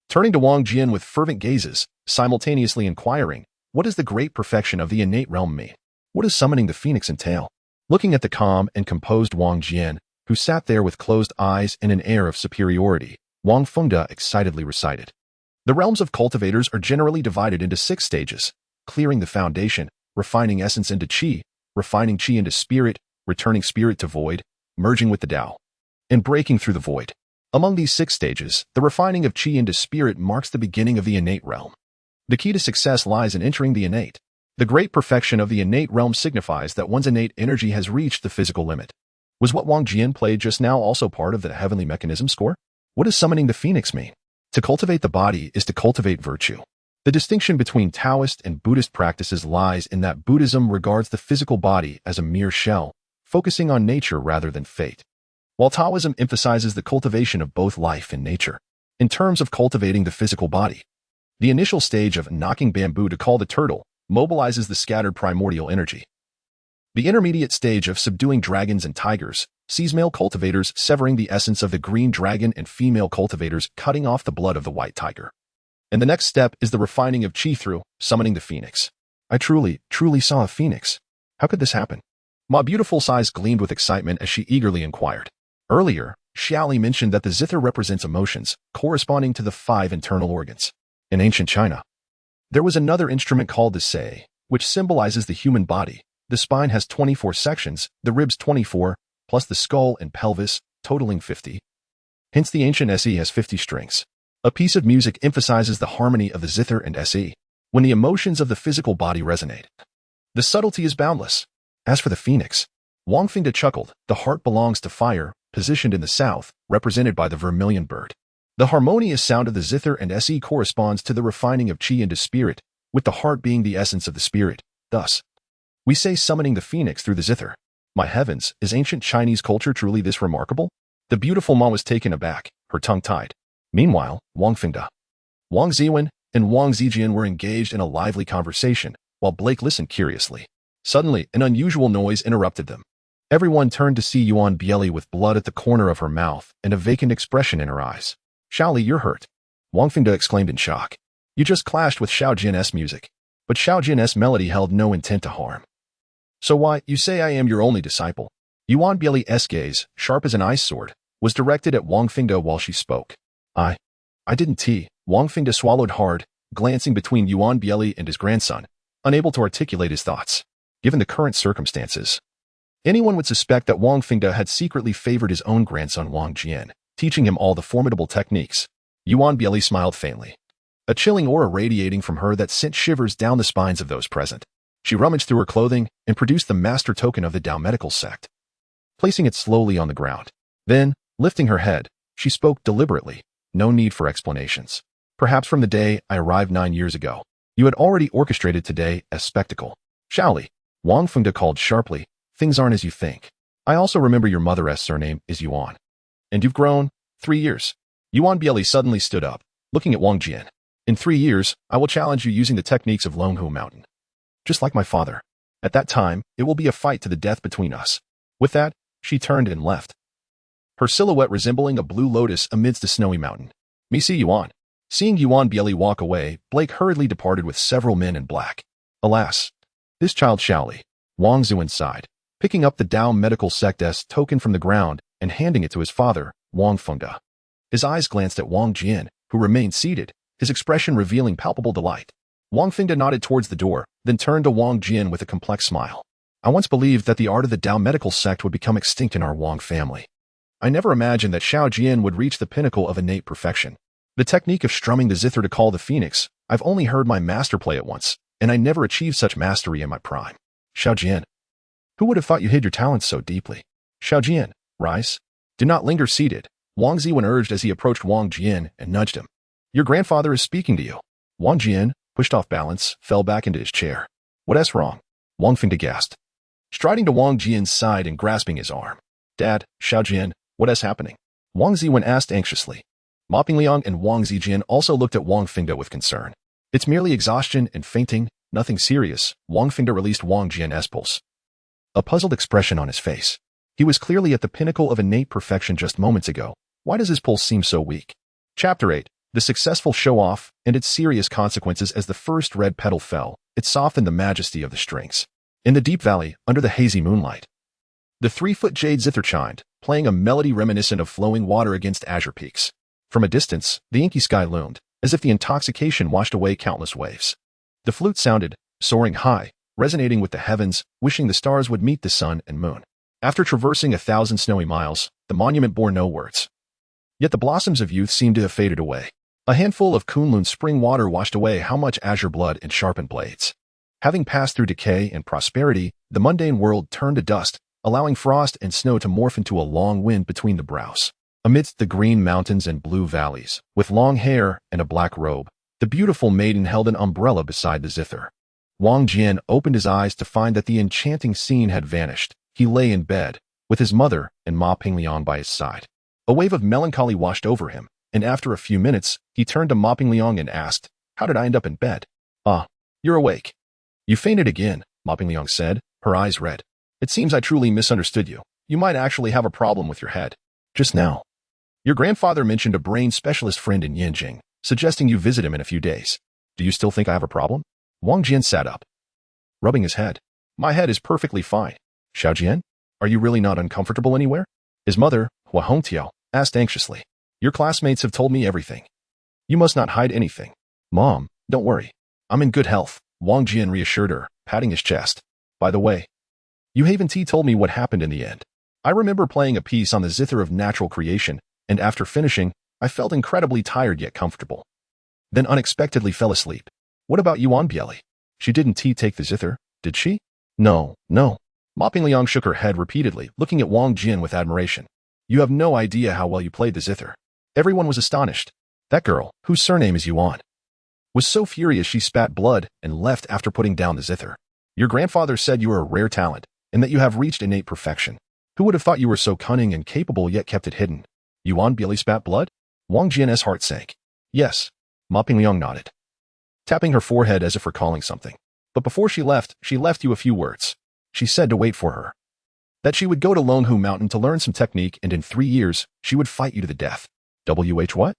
Turning to Wang Jian with fervent gazes, simultaneously inquiring, "What does the great perfection of the innate realm mean? What does summoning the phoenix entail?" Looking at the calm and composed Wang Jian, who sat there with closed eyes and an air of superiority, Wang Fengda excitedly recited. The realms of cultivators are generally divided into 6 stages: clearing the foundation, refining essence into qi, refining qi into spirit, returning spirit to void, merging with the Tao, and breaking through the void. Among these 6 stages, the refining of qi into spirit marks the beginning of the innate realm. The key to success lies in entering the innate. The great perfection of the innate realm signifies that one's innate energy has reached the physical limit. Was what Wang Jian played just now also part of the heavenly mechanism score? What does summoning the phoenix mean? To cultivate the body is to cultivate virtue. The distinction between Taoist and Buddhist practices lies in that Buddhism regards the physical body as a mere shell, focusing on nature rather than fate, while Taoism emphasizes the cultivation of both life and nature. In terms of cultivating the physical body, the initial stage of knocking bamboo to call the turtle mobilizes the scattered primordial energy. The intermediate stage of subduing dragons and tigers sees male cultivators severing the essence of the green dragon and female cultivators cutting off the blood of the white tiger. And the next step is the refining of qi through summoning the phoenix. "I truly saw a phoenix. How could this happen?" Ma Beautiful's eyes gleamed with excitement as she eagerly inquired. Earlier, Xiaoli mentioned that the zither represents emotions, corresponding to the 5 internal organs. In ancient China, there was another instrument called the sei, which symbolizes the human body. The spine has 24 sections, the ribs 24, plus the skull and pelvis, totaling 50. Hence the ancient se has 50 strings. A piece of music emphasizes the harmony of the zither and se, when the emotions of the physical body resonate. The subtlety is boundless. As for the phoenix, Wang Fingda chuckled. The heart belongs to fire, positioned in the south, represented by the vermilion bird. The harmonious sound of the zither and se corresponds to the refining of qi into spirit, with the heart being the essence of the spirit. Thus, we say summoning the phoenix through the zither. My heavens, is ancient Chinese culture truly this remarkable? The beautiful Ma was taken aback, her tongue tied. Meanwhile, Wang Fingda, Wang Ziwen, and Wang Zijian were engaged in a lively conversation, while Blake listened curiously. Suddenly, an unusual noise interrupted them. Everyone turned to see Yuan Bieli with blood at the corner of her mouth and a vacant expression in her eyes. "Xiaoli, you're hurt," Wang Fingda exclaimed in shock. "You just clashed with Xiao Jian's music." But Xiao Jian's melody held no intent to harm. "So why, you say I am your only disciple?" Yuan Bieli's gaze, sharp as an ice sword, was directed at Wang Fingda while she spoke. I didn't Wang Fingda swallowed hard, glancing between Yuan Bieli and his grandson, unable to articulate his thoughts. Given the current circumstances, anyone would suspect that Wang Fingda had secretly favored his own grandson Wang Jian, teaching him all the formidable techniques. Yuan Bieli smiled faintly, a chilling aura radiating from her that sent shivers down the spines of those present. She rummaged through her clothing and produced the master token of the Tao medical sect, placing it slowly on the ground. Then, lifting her head, she spoke deliberately. No need for explanations. Perhaps from the day I arrived 9 years ago, you had already orchestrated today as spectacle. Shaoli, Wang Fengde called sharply, things aren't as you think. I also remember your mother's surname is Yuan. And you've grown 3 years. Yuan Bieli suddenly stood up, looking at Wang Jian. In 3 years, I will challenge you using the techniques of Longhu Mountain. Just like my father. At that time, it will be a fight to the death between us. With that, she turned and left. Her silhouette resembling a blue lotus amidst a snowy mountain. Me see Yuan. Seeing Yuan Bieli walk away, Blake hurriedly departed with several men in black. Alas, this child Shaoli. Wang Zuan sighed, picking up the Dao medical sect's token from the ground and handing it to his father, Wang Fengde. His eyes glanced at Wang Jian, who remained seated, his expression revealing palpable delight. Wang Fengde nodded towards the door, then turned to Wang Jian with a complex smile. I once believed that the art of the Dao medical sect would become extinct in our Wang family. I never imagined that Xiao Jian would reach the pinnacle of innate perfection. The technique of strumming the zither to call the phoenix, I've only heard my master play it once, and I never achieved such mastery in my prime. Xiao Jian. Who would have thought you hid your talents so deeply? Xiao Jian, rise. Do not linger seated, Wang Ziwen urged as he approached Wang Jian and nudged him. Your grandfather is speaking to you. Wang Jian, pushed off balance, fell back into his chair. What's wrong? Wang Fengde gasped, striding to Wang Jian's side and grasping his arm. Dad, Xiao Jian, what is happening? Wang Ziwen asked anxiously. Ma Pingliang and Wang Zijian also looked at Wang Fengde with concern. It's merely exhaustion and fainting, nothing serious, Wang Fengde released Wang Jian's pulse. A puzzled expression on his face. He was clearly at the pinnacle of innate perfection just moments ago. Why does his pulse seem so weak? Chapter 8. The successful show-off and its serious consequences. As the first red petal fell, it softened the majesty of the strings. In the deep valley, under the hazy moonlight, the 3-foot jade zither chimed, playing a melody reminiscent of flowing water against azure peaks. From a distance, the inky sky loomed, as if the intoxication washed away countless waves. The flute sounded, soaring high, resonating with the heavens, wishing the stars would meet the sun and moon. After traversing 1,000 snowy miles, the monument bore no words. Yet the blossoms of youth seemed to have faded away. A handful of Kunlun spring water washed away how much azure blood and sharpened blades. Having passed through decay and prosperity, the mundane world turned to dust, allowing frost and snow to morph into a long wind between the brows. Amidst the green mountains and blue valleys, with long hair and a black robe, the beautiful maiden held an umbrella beside the zither. Wang Jian opened his eyes to find that the enchanting scene had vanished. He lay in bed, with his mother and Ma Pingliang by his side. A wave of melancholy washed over him, and after a few minutes, he turned to Ma Pingliang and asked, How did I end up in bed? Ah, you're awake. You fainted again, Ma Pingliang said, her eyes red. It seems I truly misunderstood you. You might actually have a problem with your head. Just now. Your grandfather mentioned a brain specialist friend in Yanjing, suggesting you visit him in a few days. Do you still think I have a problem? Wang Jian sat up, rubbing his head. My head is perfectly fine. Xiao Jian, are you really not uncomfortable anywhere? His mother, Hua Hongtiao, asked anxiously. Your classmates have told me everything. You must not hide anything. Mom, don't worry. I'm in good health, Wang Jian reassured her, patting his chest. By the way, Yu Haven T told me what happened in the end. I remember playing a piece on the zither of natural creation, and after finishing, I felt incredibly tired yet comfortable. Then unexpectedly fell asleep. What about Yuan Bieli? She didn't take the zither, did she? No. Ma Pingliang shook her head repeatedly, looking at Wang Jian with admiration. You have no idea how well you played the zither. Everyone was astonished. That girl, whose surname is Yuan, was so furious she spat blood and left after putting down the zither. Your grandfather said you are a rare talent, and that you have reached innate perfection. Who would have thought you were so cunning and capable yet kept it hidden? Yuan Bieli spat blood? Wang Jian's heart sank. Yes. Ma Pingliang nodded, tapping her forehead as if recalling something. But before she left you a few words. She said to wait for her. That she would go to Longhu Mountain to learn some technique, and in 3 years, she would fight you to the death. What?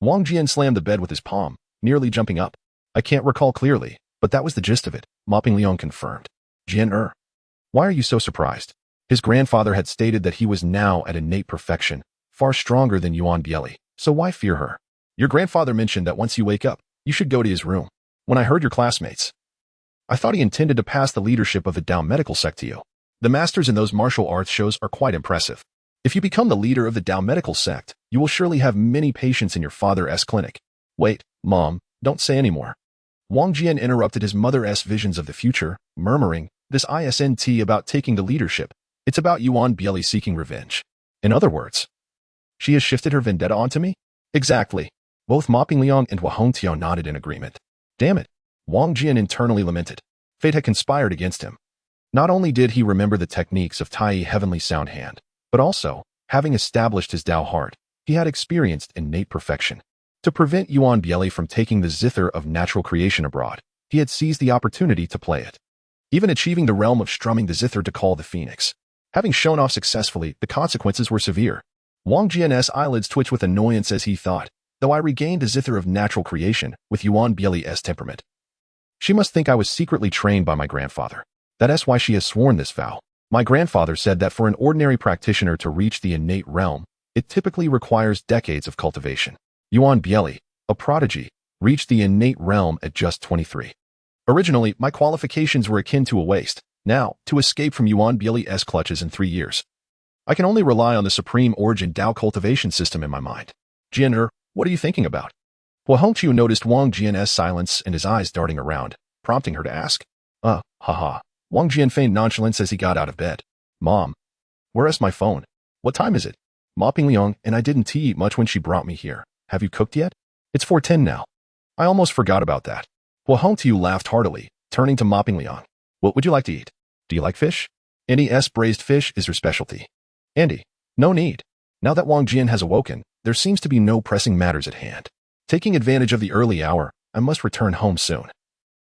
Wang Jian slammed the bed with his palm, nearly jumping up. I can't recall clearly, but that was the gist of it, Ma Pingliang confirmed. Jian why are you so surprised? His grandfather had stated that he was now at innate perfection, far stronger than Yuan Bieli, so why fear her? Your grandfather mentioned that once you wake up, you should go to his room. When I heard your classmates, I thought he intended to pass the leadership of the Dao medical sect to you. The masters in those martial arts shows are quite impressive. If you become the leader of the Dao medical sect, you will surely have many patients in your father's clinic. Wait, Mom, don't say any more. Wang Jian interrupted his mother's visions of the future, murmuring, this isn't about taking the leadership. It's about Yuan Bieli seeking revenge. In other words, she has shifted her vendetta onto me? Exactly. Both Ma Pingliang and Wang Jian nodded in agreement. Damn it. Wang Jian internally lamented. Fate had conspired against him. Not only did he remember the techniques of Tai Heavenly Sound Hand, but also, having established his Tao heart, he had experienced innate perfection. To prevent Yuan Bieli from taking the zither of natural creation abroad, he had seized the opportunity to play it. Even achieving the realm of strumming the zither to call the phoenix. Having shown off successfully, the consequences were severe. Wang Jian's eyelids twitched with annoyance as he thought, though I regained a zither of natural creation with Yuan Bieli's temperament. She must think I was secretly trained by my grandfather. That's why she has sworn this vow. My grandfather said that for an ordinary practitioner to reach the innate realm, it typically requires decades of cultivation. Yuan Bieli, a prodigy, reached the innate realm at just 23. Originally, my qualifications were akin to a waste. Now, to escape from Yuan Bieli's clutches in 3 years, I can only rely on the supreme origin Tao cultivation system in my mind. Jian, what are you thinking about? Wang Jian noticed Wang Jian's silence and his eyes darting around, prompting her to ask. Haha. Wang Jian feigned nonchalance as he got out of bed. Mom, where is my phone? What time is it? Ma Pingliang and I didn't eat much when she brought me here. Have you cooked yet? It's 4:10 now. I almost forgot about that. Wang Jian laughed heartily, turning to Ma Pingliang. What would you like to eat? Do you like fish? Andy's braised fish is your specialty. Andy, no need. Now that Wang Jian has awoken, there seems to be no pressing matters at hand. Taking advantage of the early hour, I must return home soon,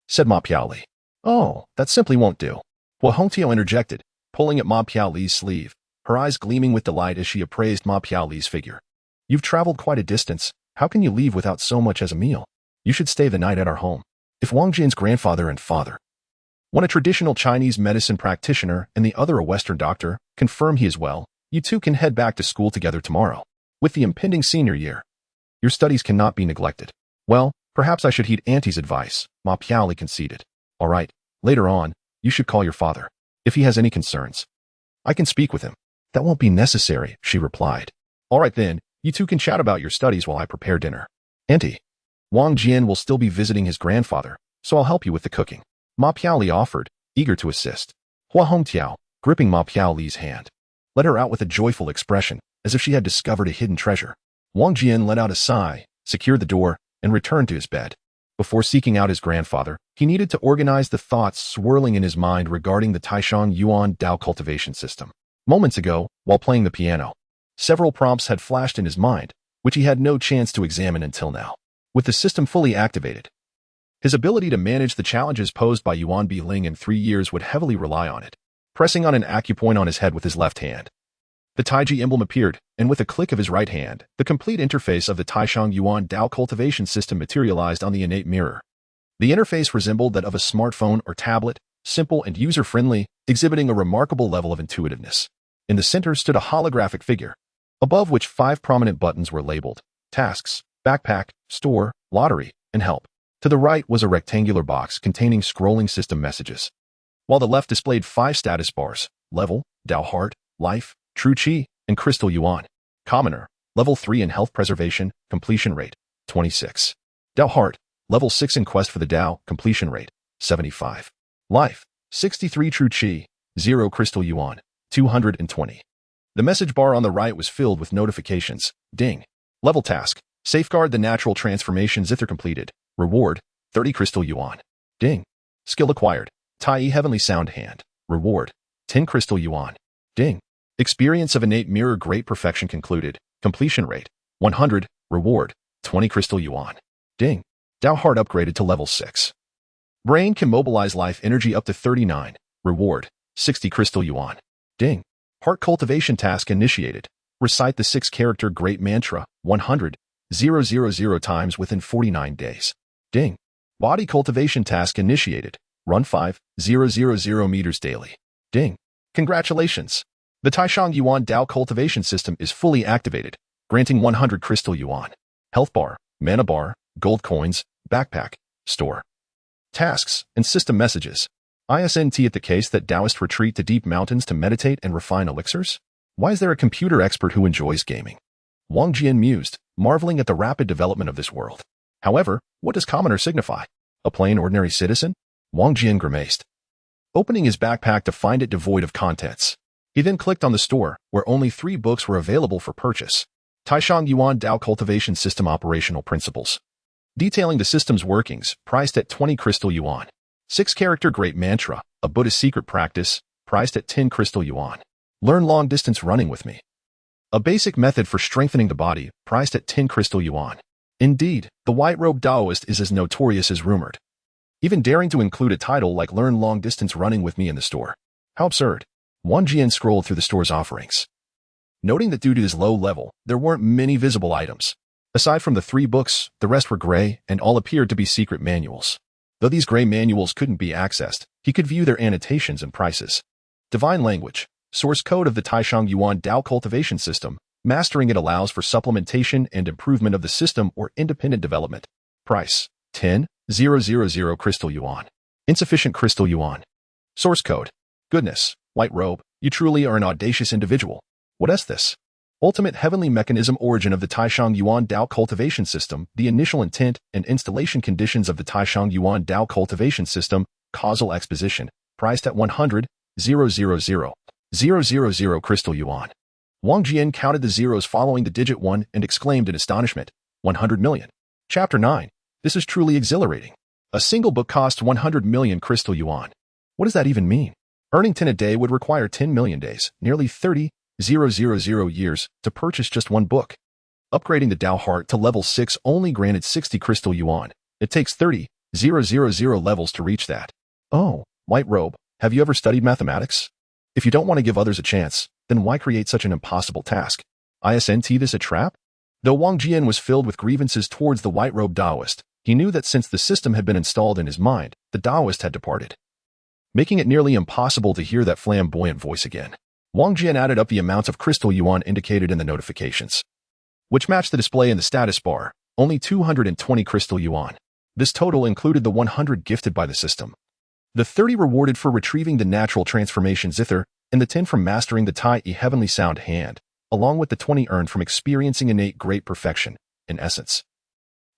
said Ma Piaoli. Oh, that simply won't do. Wang Jian interjected, pulling at Ma Piaoli's sleeve, her eyes gleaming with delight as she appraised Ma Piaoli's figure. You've traveled quite a distance. How can you leave without so much as a meal? You should stay the night at our home. If Wang Jian's grandfather and father, one a traditional Chinese medicine practitioner and the other a Western doctor, confirm he is well, you two can head back to school together tomorrow. With the impending senior year, your studies cannot be neglected. Well, perhaps I should heed Auntie's advice, Ma Piaoli conceded. All right, later on, you should call your father. If he has any concerns, I can speak with him. That won't be necessary, she replied. All right then, you two can chat about your studies while I prepare dinner. Auntie, Wang Jian will still be visiting his grandfather, so I'll help you with the cooking. Ma Piaoli offered, eager to assist. Hua Hongtiao, gripping Ma Piaoli's hand, let her out with a joyful expression, as if she had discovered a hidden treasure. Wang Jian let out a sigh, secured the door, and returned to his bed. Before seeking out his grandfather, he needed to organize the thoughts swirling in his mind regarding the Taishang Yuan Tao cultivation system. Moments ago, while playing the piano, several prompts had flashed in his mind, which he had no chance to examine until now. With the system fully activated, his ability to manage the challenges posed by Yuan Biling in 3 years would heavily rely on it. Pressing on an acupoint on his head with his left hand, the Taiji emblem appeared, and with a click of his right hand, the complete interface of the Taishang Yuan Tao cultivation system materialized on the innate mirror. The interface resembled that of a smartphone or tablet, simple and user-friendly, exhibiting a remarkable level of intuitiveness. In the center stood a holographic figure, above which 5 prominent buttons were labeled: Tasks, Backpack, Store, Lottery, and Help. To the right was a rectangular box containing scrolling system messages, while the left displayed 5 status bars: Level, Tao Heart, Life, True Qi, and Crystal Yuan. Commoner, Level 3 in Health Preservation, Completion Rate, 26. Tao Heart, Level 6 in Quest for the Tao, Completion Rate, 75. Life, 63. True Qi, 0. Crystal Yuan, 220. The message bar on the right was filled with notifications. Ding. Level Task, Safeguard the Natural Transformation Zither completed. Reward, 30 Crystal Yuan. Ding. Skill acquired, Tai Heavenly Sound Hand. Reward, 10 Crystal Yuan. Ding. Experience of Innate Mirror Great Perfection concluded. Completion Rate, 100. Reward, 20 Crystal Yuan. Ding. Tao Heart upgraded to Level 6. Brain can mobilize life energy up to 39. Reward, 60 Crystal Yuan. Ding. Heart Cultivation Task initiated. Recite the 6-character Great Mantra, 100,000 times within 49 days. Ding. Body Cultivation Task initiated. Run 5,000 meters daily. Ding. Congratulations. The Taishang Yuan Tao cultivation system is fully activated, granting 100 Crystal Yuan. Health bar, mana bar, gold coins, backpack, store. Tasks and system messages. ISNT at the case that Taoists retreat to deep mountains to meditate and refine elixirs? Why is there a computer expert who enjoys gaming? Wang Jian mused, marveling at the rapid development of this world. However, what does commoner signify? A plain ordinary citizen? Wang Jian grimaced, opening his backpack to find it devoid of contents. He then clicked on the store, where only 3 books were available for purchase. Taishang Yuan Dao Cultivation System Operational Principles. Detailing the system's workings, priced at 20 crystal yuan. 6-character Great Mantra, a Buddhist secret practice, priced at 10 crystal yuan. Learn long-distance running with me. A basic method for strengthening the body, priced at 10 crystal yuan. Indeed, the white-robed Taoist is as notorious as rumored, even daring to include a title like Learn Long-Distance Running with Me in the store. How absurd. Wang Jian scrolled through the store's offerings, noting that due to his low level, there weren't many visible items. Aside from the 3 books, the rest were gray and all appeared to be secret manuals. Though these gray manuals couldn't be accessed, he could view their annotations and prices. Divine Language, source code of the Taishang Yuan Dao Cultivation System. Mastering it allows for supplementation and improvement of the system or independent development. Price, 10,000 crystal yuan. Insufficient crystal yuan. Source code. Goodness, White Robe, you truly are an audacious individual. What is this? Ultimate Heavenly Mechanism. Origin of the Taishang Yuan Dao Cultivation System. The initial intent and installation conditions of the Taishang Yuan Dao Cultivation System. Causal exposition. Priced at 100,000 crystal yuan. Wang Jian counted the zeros following the digit 1 and exclaimed in astonishment, 100 million. Chapter 9. This is truly exhilarating. A single book costs 100 million crystal yuan. What does that even mean? Earning 10 a day would require 10 million days, nearly 30,000 years, to purchase just one book. Upgrading the Dao Heart to level 6 only granted 60 crystal yuan. It takes 30,000 levels to reach that. Oh, White Robe, have you ever studied mathematics? If you don't want to give others a chance, then why create such an impossible task? Isn't this a trap? Though Wang Jian was filled with grievances towards the white-robed Taoist, he knew that since the system had been installed in his mind, the Taoist had departed, making it nearly impossible to hear that flamboyant voice again. Wang Jian added up the amounts of crystal yuan indicated in the notifications, which matched the display in the status bar, only 220 crystal yuan. This total included the 100 gifted by the system, the 30 rewarded for retrieving the natural transformation zither, and the 10 from mastering the Tai Heavenly Sound Hand, along with the 20 earned from experiencing innate great perfection. In essence,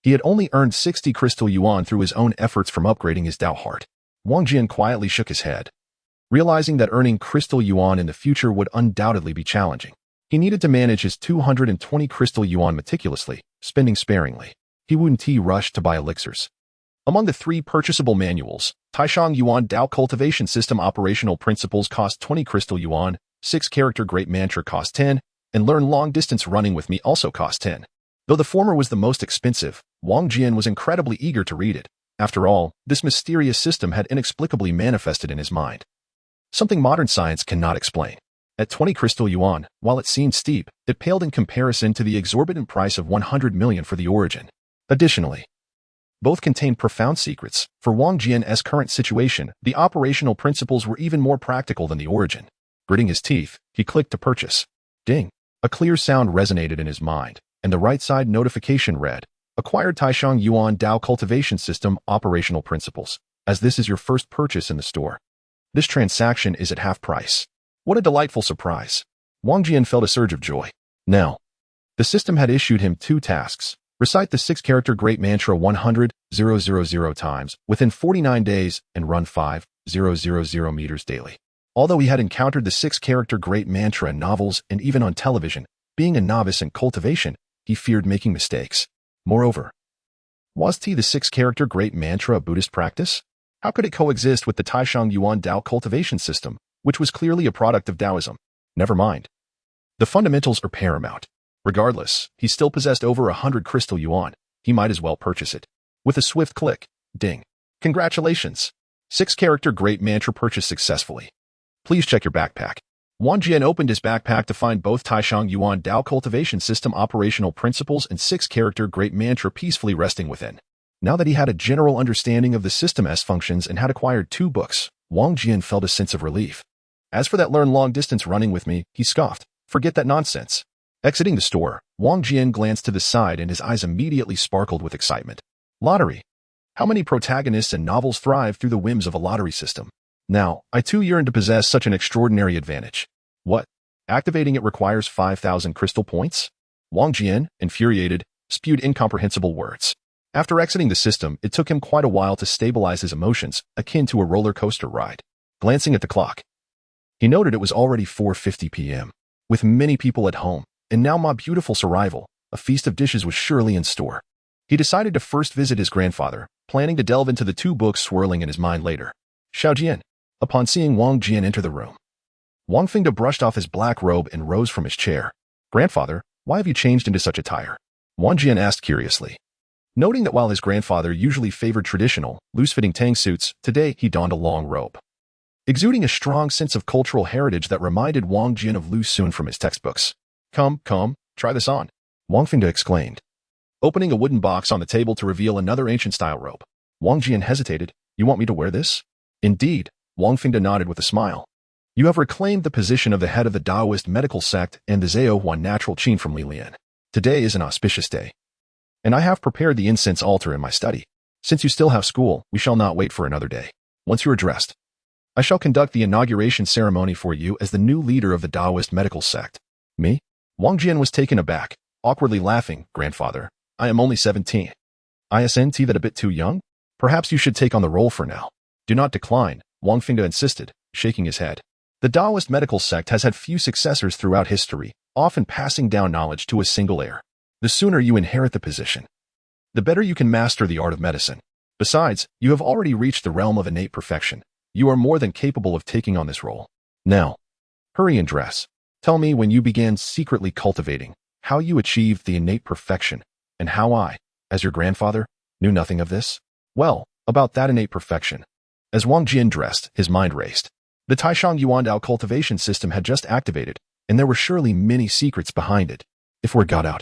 he had only earned 60 crystal yuan through his own efforts from upgrading his Dao Heart. Wang Jian quietly shook his head, realizing that earning crystal yuan in the future would undoubtedly be challenging. He needed to manage his 220 crystal yuan meticulously, spending sparingly. He wouldn't rush to buy elixirs. Among the 3 purchasable manuals, Taishang Yuan Dao Cultivation System Operational Principles cost 20 crystal yuan, 6-character Great Mantra cost 10, and Learn Long Distance Running with Me also cost 10. Though the former was the most expensive, Wang Jian was incredibly eager to read it. After all, this mysterious system had inexplicably manifested in his mind, something modern science cannot explain. At 20 crystal yuan, while it seemed steep, it paled in comparison to the exorbitant price of 100 million for the origin. Additionally, both contained profound secrets. For Wang Jian's current situation, the operational principles were even more practical than the origin. Gritting his teeth, he clicked to purchase. Ding! A clear sound resonated in his mind, and the right side notification read, Acquired Taishang Yuan Dao Cultivation System Operational Principles. As this is your first purchase in the store, this transaction is at half price. What a delightful surprise. Wang Jian felt a surge of joy. Now, the system had issued him 2 tasks. Recite the 6-character Great Mantra 100,000 times within 49 days and run 5,000 meters daily. Although he had encountered the 6-character Great Mantra in novels and even on television, being a novice in cultivation, he feared making mistakes. Moreover, was the 6-character Great Mantra a Buddhist practice? How could it coexist with the Taishang Yuan Dao Cultivation System, which was clearly a product of Taoism? Never mind. The fundamentals are paramount. Regardless, he still possessed over 100 crystal yuan. He might as well purchase it. With a swift click, ding. Congratulations! 6-character Great Mantra purchase successfully. Please check your backpack. Wang Jian opened his backpack to find both Taishang Yuan Dao Cultivation System Operational Principles and 6-character Great Mantra peacefully resting within. Now that he had a general understanding of the system's functions and had acquired 2 books, Wang Jian felt a sense of relief. As for that Learn Long Distance Running with Me, he scoffed. Forget that nonsense. Exiting the store, Wang Jian glanced to the side and his eyes immediately sparkled with excitement. Lottery. How many protagonists and novels thrive through the whims of a lottery system? Now, I too yearn to possess such an extraordinary advantage. What? Activating it requires 5,000 crystal points? Wang Jian, infuriated, spewed incomprehensible words. After exiting the system, it took him quite a while to stabilize his emotions, akin to a roller coaster ride. Glancing at the clock, he noted it was already 4:50 p.m. With many people at home, and now my beautiful's arrival, a feast of dishes was surely in store. He decided to first visit his grandfather, planning to delve into the two books swirling in his mind later. Xiao Jian. Upon seeing Wang Jian enter the room, Wang Fengde brushed off his black robe and rose from his chair. Grandfather, why have you changed into such attire? Wang Jian asked curiously. Noting that while his grandfather usually favored traditional, loose-fitting tang suits, today he donned a long robe, exuding a strong sense of cultural heritage that reminded Wang Jian of Lu Xun from his textbooks. Come, try this on, Wang Fengde exclaimed, opening a wooden box on the table to reveal another ancient-style robe. Wang Jian hesitated. You want me to wear this? Indeed, Wang Fengde nodded with a smile. You have reclaimed the position of the head of the Taoist medical sect and the Zhao Huan natural qin from Lilian. Today is an auspicious day, and I have prepared the incense altar in my study. Since you still have school, we shall not wait for another day. Once you are dressed, I shall conduct the inauguration ceremony for you as the new leader of the Taoist medical sect. Me? Wang Jian was taken aback, awkwardly laughing. Grandfather, I am only 17. Isn't that a bit too young? Perhaps you should take on the role for now. Do not decline, Wang Fengde insisted, shaking his head. The Taoist medical sect has had few successors throughout history, often passing down knowledge to a single heir. The sooner you inherit the position, the better you can master the art of medicine. Besides, you have already reached the realm of innate perfection. You are more than capable of taking on this role. Now, hurry and dress. Tell me when you began secretly cultivating, how you achieved the innate perfection, and how I, as your grandfather, knew nothing of this? Well, about that innate perfection. As Wang Jian dressed, his mind raced. The Taishang Yuandao cultivation system had just activated, and there were surely many secrets behind it. If word got out,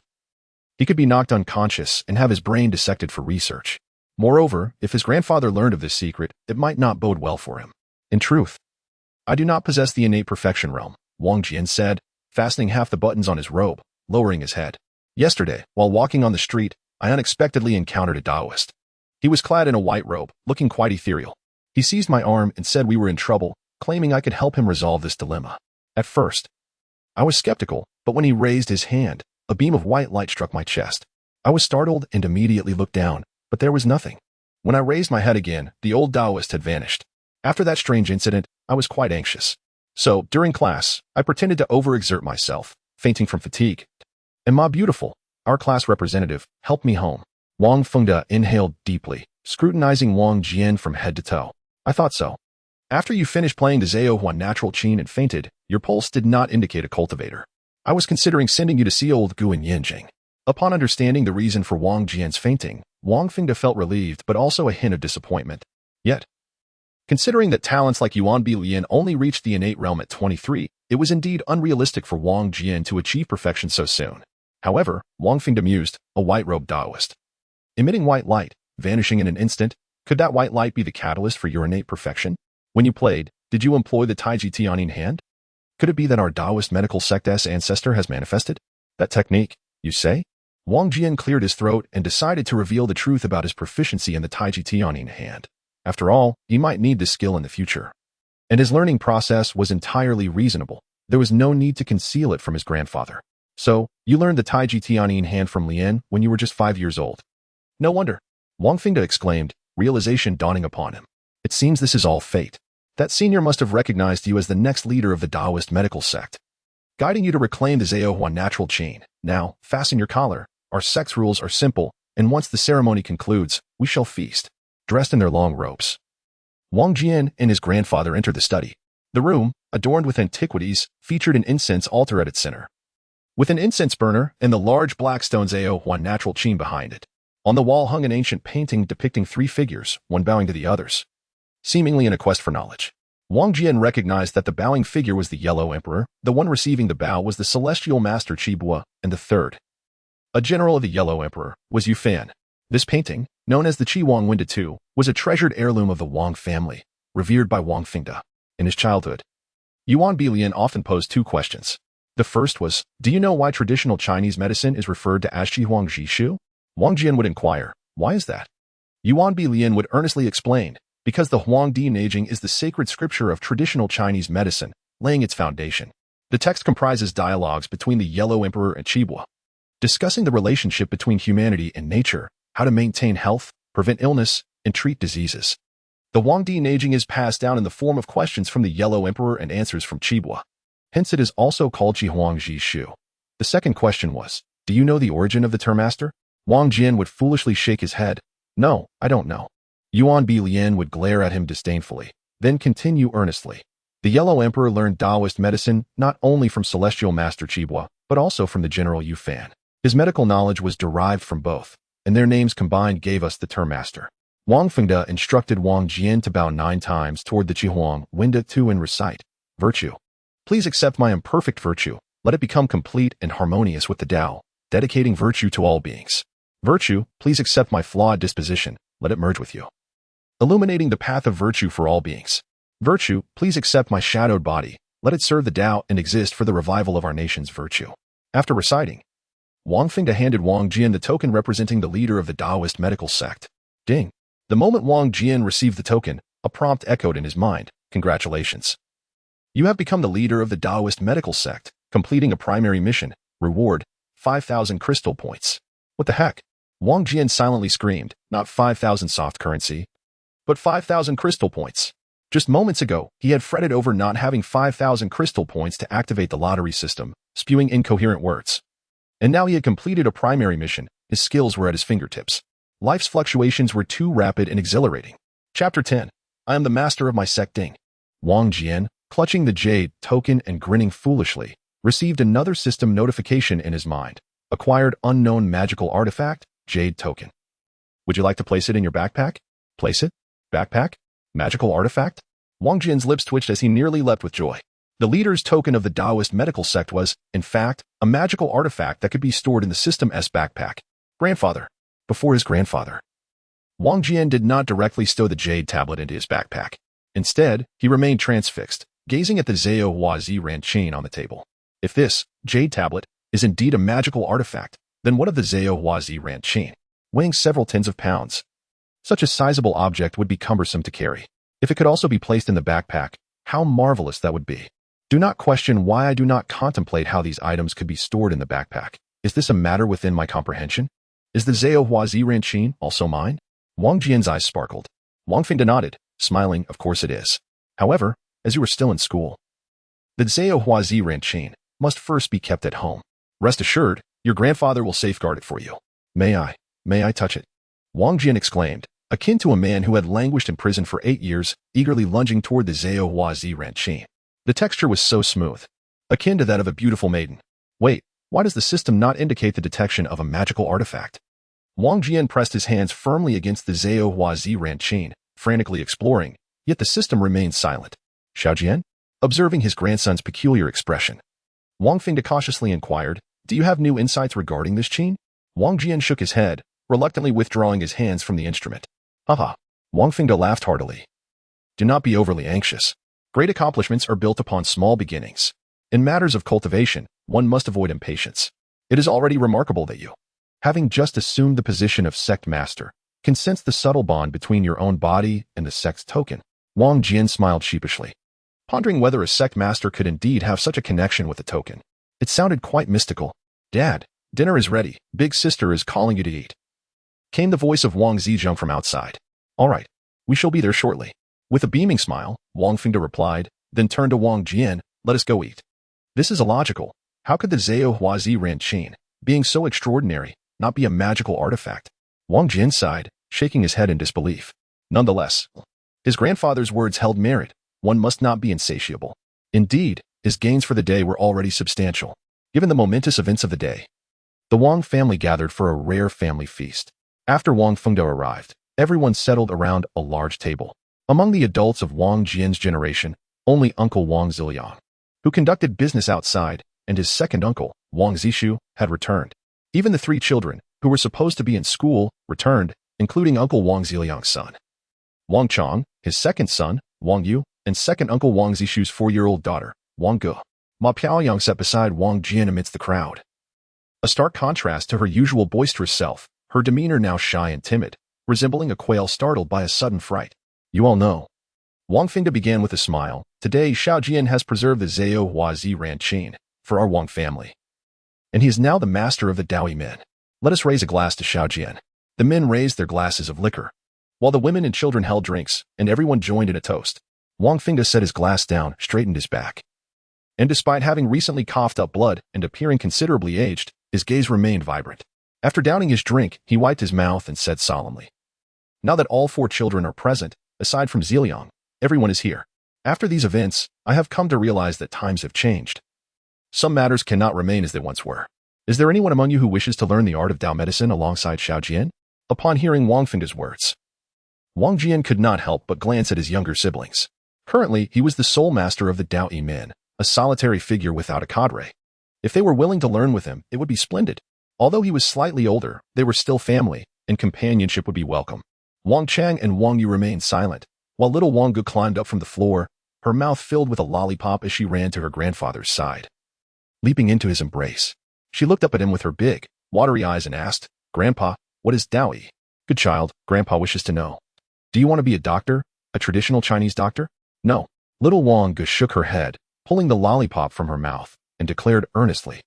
he could be knocked unconscious and have his brain dissected for research. Moreover, if his grandfather learned of this secret, it might not bode well for him. In truth, I do not possess the innate perfection realm, Wang Jian said, fastening half the buttons on his robe, lowering his head. Yesterday, while walking on the street, I unexpectedly encountered a Taoist. He was clad in a white robe, looking quite ethereal. He seized my arm and said we were in trouble, claiming I could help him resolve this dilemma. At first, I was skeptical, but when he raised his hand, a beam of white light struck my chest. I was startled and immediately looked down, but there was nothing. When I raised my head again, the old Taoist had vanished. After that strange incident, I was quite anxious. So, during class, I pretended to overexert myself, fainting from fatigue. And my beautiful, our class representative, helped me home. Wang Fengde inhaled deeply, scrutinizing Wang Jian from head to toe. I thought so. After you finished playing the Zhao Huan natural qin and fainted, your pulse did not indicate a cultivator. I was considering sending you to see old Gu and Yinjing. Upon understanding the reason for Wang Jian's fainting, Wang Fengde felt relieved but also a hint of disappointment. Yet, considering that talents like Yuan Bilian only reached the innate realm at 23, it was indeed unrealistic for Wang Jian to achieve perfection so soon. However, Wang Fengde mused, a white-robed Taoist, emitting white light, vanishing in an instant. Could that white light be the catalyst for your innate perfection? When you played, did you employ the Taiji Tianin hand? Could it be that our Taoist medical sect's ancestor has manifested that technique, you say? Wang Jian cleared his throat and decided to reveal the truth about his proficiency in the Taiji Tianin hand. After all, he might need this skill in the future. And his learning process was entirely reasonable. There was no need to conceal it from his grandfather. So, you learned the Taiji Tianin hand from Lian when you were just 5 years old. No wonder, Wang Fengde exclaimed, realization dawning upon him. It seems this is all fate. That senior must have recognized you as the next leader of the Taoist medical sect, guiding you to reclaim the Zhao Huan natural qin. Now, fasten your collar. Our sect's rules are simple, and once the ceremony concludes, we shall feast, dressed in their long robes. Wang Jian and his grandfather entered the study. The room, adorned with antiquities, featured an incense altar at its center, with an incense burner and the large black stone Zhao Huan natural qin behind it. On the wall hung an ancient painting depicting 3 figures, one bowing to the others, seemingly in a quest for knowledge. Wang Jian recognized that the bowing figure was the Yellow Emperor, the one receiving the bow was the celestial master Qibua, and the third, a general of the Yellow Emperor, was Yu Fan. This painting, known as the Qi Wang Winda II, was a treasured heirloom of the Wang family, revered by Wang Fengde. In his childhood, Yuan Bilian often posed 2 questions. The first was, do you know why traditional Chinese medicine is referred to as Qi Huang Ji Shu? Wang Jian would inquire, why is that? Yuan Bilian would earnestly explain, because the Huangdi Neijing is the sacred scripture of traditional Chinese medicine, laying its foundation. The text comprises dialogues between the Yellow Emperor and Qibua, discussing the relationship between humanity and nature, how to maintain health, prevent illness, and treat diseases. The Huangdi Neijing is passed down in the form of questions from the Yellow Emperor and answers from Qibua. Hence it is also called Qi Huang Ji Shu. The second question was, do you know the origin of the term master? Wang Jian would foolishly shake his head. No, I don't know. Yuan Bi Lian would glare at him disdainfully, then continue earnestly. The Yellow Emperor learned Taoist medicine not only from Celestial Master Qibua, but also from the General Yu Fan. His medical knowledge was derived from both, and their names combined gave us the term master. Wang Fengde instructed Wang Jian to bow 9 times toward the Qihuang Winda Tu and recite, Virtue. Please accept my imperfect virtue. Let it become complete and harmonious with the Tao, dedicating virtue to all beings. Virtue, please accept my flawed disposition. Let it merge with you, illuminating the path of virtue for all beings. Virtue, please accept my shadowed body. Let it serve the Tao and exist for the revival of our nation's virtue. After reciting, Wang Fengde handed Wang Jian the token representing the leader of the Taoist medical sect. Ding. The moment Wang Jian received the token, a prompt echoed in his mind. Congratulations. You have become the leader of the Taoist medical sect, completing a primary mission. Reward, 5,000 crystal points. What the heck? Wang Jian silently screamed, not 5,000 soft currency, but 5,000 crystal points. Just moments ago, he had fretted over not having 5,000 crystal points to activate the lottery system, spewing incoherent words. And now he had completed a primary mission. His skills were at his fingertips. Life's fluctuations were too rapid and exhilarating. Chapter 10. I am the master of my sect. Ding. Wang Jian, clutching the jade token and grinning foolishly, received another system notification in his mind. Acquired unknown magical artifact, jade token. Would you like to place it in your backpack? Place it? Backpack? Magical artifact? Wang Jian's lips twitched as he nearly leapt with joy. The leader's token of the Taoist medical sect was, in fact, a magical artifact that could be stored in the System's backpack. Grandfather. Before his grandfather. Wang Jian did not directly stow the jade tablet into his backpack. Instead, he remained transfixed, gazing at the Zhao Hua Ziran chain on the table. If this, jade tablet, is indeed a magical artifact, then what of the Zhao Hua Ziran chain? Weighing several tens of pounds. Such a sizable object would be cumbersome to carry. If it could also be placed in the backpack, how marvelous that would be. Do not question why I do not contemplate how these items could be stored in the backpack. Is this a matter within my comprehension? Is the Zhao Hua Ziran chain also mine? Wang Jian's eyes sparkled. Wang Fengde nodded, smiling, of course it is. However, as you were still in school, the Zhao Hua Ziran chain must first be kept at home. Rest assured, your grandfather will safeguard it for you. May I touch it? Wang Jian exclaimed, akin to a man who had languished in prison for 8 years, eagerly lunging toward the Zhao Hua Ziran chain. The texture was so smooth, akin to that of a beautiful maiden. Wait, why does the system not indicate the detection of a magical artifact? Wang Jian pressed his hands firmly against the Zhao Hua Ziran chain, frantically exploring, yet the system remained silent. Xiaojian? Observing his grandson's peculiar expression, Wang Fengde cautiously inquired, do you have new insights regarding this chain? Wang Jian shook his head, reluctantly withdrawing his hands from the instrument. Haha. Wang Fengde laughed heartily. Do not be overly anxious. Great accomplishments are built upon small beginnings. In matters of cultivation, one must avoid impatience. It is already remarkable that you, having just assumed the position of sect master, can sense the subtle bond between your own body and the sect's token. Wang Jian smiled sheepishly, pondering whether a sect master could indeed have such a connection with the token. It sounded quite mystical. Dad, dinner is ready. Big sister is calling you to eat. Came the voice of Wang Zijong from outside. All right, we shall be there shortly. With a beaming smile, Wang Fengde replied, then turned to Wang Jian, let us go eat. This is illogical. How could the Zhao Hua Ziran chain, being so extraordinary, not be a magical artifact? Wang Jian sighed, shaking his head in disbelief. Nonetheless, his grandfather's words held merit. One must not be insatiable. Indeed, his gains for the day were already substantial. Given the momentous events of the day, the Wang family gathered for a rare family feast. After Wang Fengde arrived, everyone settled around a large table. Among the adults of Wang Jian's generation, only Uncle Wang Ziliang, who conducted business outside, and his second uncle, Wang Zishu, had returned. Even the 3 children, who were supposed to be in school, returned, including Uncle Wang Ziliang's son, Wang Chong, his second son, Wang Yu, and second uncle Wang Zishu's 4-year-old daughter, Wang Ge. Ma Piaoyang sat beside Wang Jian amidst the crowd. A stark contrast to her usual boisterous self, her demeanor now shy and timid, resembling a quail startled by a sudden fright. You all know. Wang Fengde began with a smile. Today, Xiaojian has preserved the Zhao Hua Ziran chain for our Wang family, and he is now the master of the Daoi men. Let us raise a glass to Xiaojian. The men raised their glasses of liquor, while the women and children held drinks, and everyone joined in a toast. Wang Fengde set his glass down, straightened his back, And despite having recently coughed up blood and appearing considerably aged, his gaze remained vibrant. After downing his drink, he wiped his mouth and said solemnly, "Now that all 4 children are present, aside from Ziliang, everyone is here. After these events, I have come to realize that times have changed. Some matters cannot remain as they once were. Is there anyone among you who wishes to learn the art of Dao medicine alongside Xiao Jian?" Upon hearing Wang Fengde's words, Wang Jian could not help but glance at his younger siblings. Currently, he was the sole master of the Dao Min, a solitary figure without a cadre. If they were willing to learn with him, it would be splendid. Although he was slightly older, they were still family, and companionship would be welcome. Wang Chang and Wang Yu remained silent, while little Wang Gu climbed up from the floor, her mouth filled with a lollipop as she ran to her grandfather's side. Leaping into his embrace, she looked up at him with her big, watery eyes and asked, "Grandpa, what is Daoi?" "Good child, Grandpa wishes to know. Do you want to be a doctor? A traditional Chinese doctor?" "No." Little Wang Gu shook her head, pulling the lollipop from her mouth, and declared earnestly,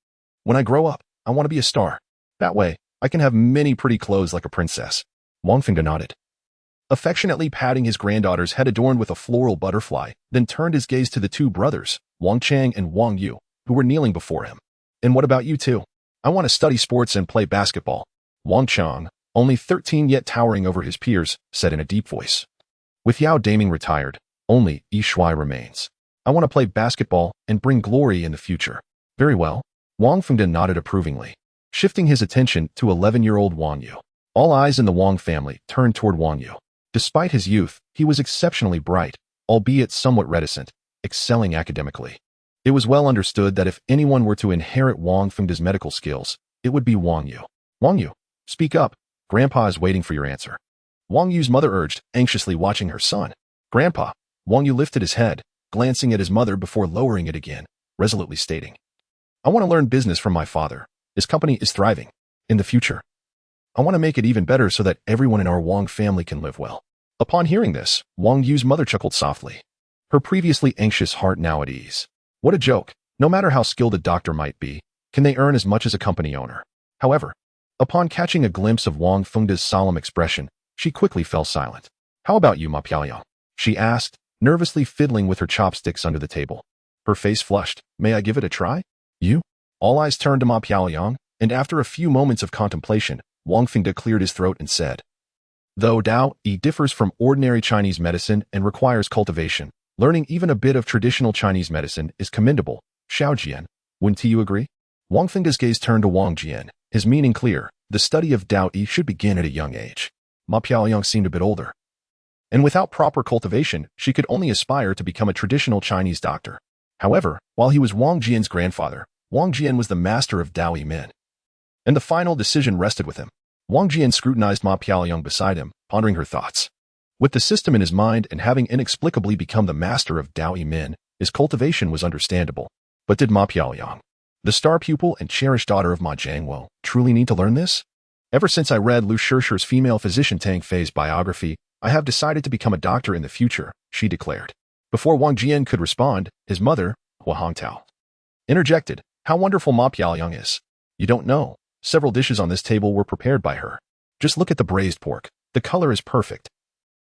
"When I grow up, I want to be a star. That way, I can have many pretty clothes like a princess." Wang Fengde nodded, affectionately patting his granddaughter's head adorned with a floral butterfly, then turned his gaze to the 2 brothers, Wang Chang and Wang Yu, who were kneeling before him. "And what about you two?" "I want to study sports and play basketball." Wang Chang, only 13 yet towering over his peers, said in a deep voice. "With Yao Daming retired, only Yi Shuai remains. I want to play basketball and bring glory in the future." "Very well." Wang Fengde nodded approvingly, shifting his attention to 11-year-old Wang Yu. All eyes in the Wang family turned toward Wang Yu. Despite his youth, he was exceptionally bright, albeit somewhat reticent, excelling academically. It was well understood that if anyone were to inherit Wang Fengde's medical skills, it would be Wang Yu. "Wang Yu, speak up. Grandpa is waiting for your answer." Wang Yu's mother urged, anxiously watching her son. "Grandpa." Wang Yu lifted his head, glancing at his mother before lowering it again, resolutely stating, "I want to learn business from my father. His company is thriving. In the future, I want to make it even better so that everyone in our Wang family can live well." Upon hearing this, Wang Yu's mother chuckled softly, her previously anxious heart now at ease. What a joke. No matter how skilled a doctor might be, can they earn as much as a company owner? However, upon catching a glimpse of Wang Fengde's solemn expression, she quickly fell silent. "How about you, Ma Piaoyang?" she asked, nervously fiddling with her chopsticks under the table. Her face flushed. "May I give it a try?" "You?" All eyes turned to Ma Piaoyang, and after a few moments of contemplation, Wang Fengde cleared his throat and said, "Though Dao Yi differs from ordinary Chinese medicine and requires cultivation, learning even a bit of traditional Chinese medicine is commendable. Xiao Jian, wouldn't you agree?" Wang Fengde's gaze turned to Wang Jian, his meaning clear. The study of Dao Yi should begin at a young age. Ma Piaoyang seemed a bit older, and without proper cultivation, she could only aspire to become a traditional Chinese doctor. However, while he was Wang Jian's grandfather, Wang Jian was the master of Dao Yi Min, and the final decision rested with him. Wang Jian scrutinized Ma Piaoyang beside him, pondering her thoughts. With the system in his mind and having inexplicably become the master of Dao Yi Min, his cultivation was understandable. But did Ma Piaoyang, the star pupil and cherished daughter of Ma Jiangwo, truly need to learn this? "Ever since I read Lu Shishir's female physician Tang Fei's biography, I have decided to become a doctor in the future," she declared. Before Wang Jian could respond, his mother, Hua Hongtao, interjected, "How wonderful Ma Piaoyang is. You don't know. Several dishes on this table were prepared by her. Just look at the braised pork. The color is perfect.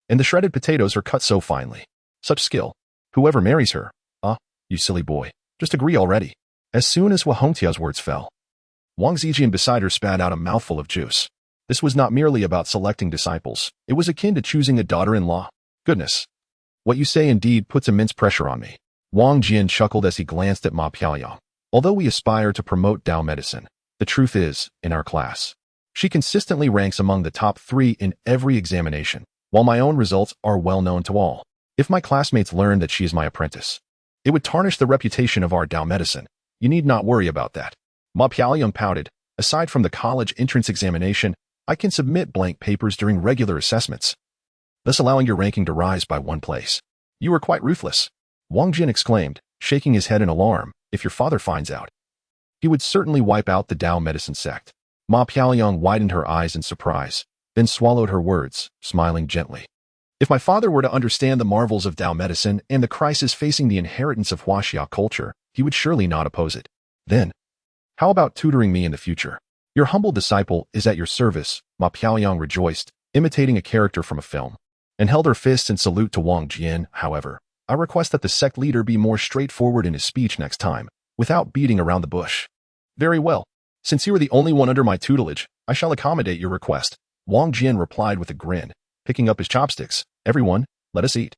And the shredded potatoes are cut so finely. Such skill. Whoever marries her." "Ah, you silly boy. Just agree already." As soon as Hua Hongtao's words fell, Wang Zijian beside her spat out a mouthful of juice. This was not merely about selecting disciples. It was akin to choosing a daughter-in-law. "Goodness. What you say indeed puts immense pressure on me." Wang Jian chuckled as he glanced at Ma Piaoyang. "Although we aspire to promote Dao medicine, the truth is, in our class, she consistently ranks among the top 3 in every examination, while my own results are well known to all. If my classmates learn that she is my apprentice, it would tarnish the reputation of our Dao medicine. You need not worry about that." Ma Piaoyang pouted. "Aside from the college entrance examination, I can submit blank papers during regular assessments, thus allowing your ranking to rise by 1 place. You are quite ruthless." Wang Jian exclaimed, shaking his head in alarm. "If your father finds out, he would certainly wipe out the Dao medicine sect." Ma Piaoyang widened her eyes in surprise, then swallowed her words, smiling gently. "If my father were to understand the marvels of Dao medicine and the crisis facing the inheritance of Huaxia culture, he would surely not oppose it. Then, how about tutoring me in the future? Your humble disciple is at your service." Ma Piaoyang rejoiced, imitating a character from a film, and held her fists in salute to Wang Jian. "However, I request that the sect leader be more straightforward in his speech next time, without beating around the bush. Very well. Since you are the only one under my tutelage, I shall accommodate your request, Wang Jian replied with a grin, picking up his chopsticks. Everyone, let us eat.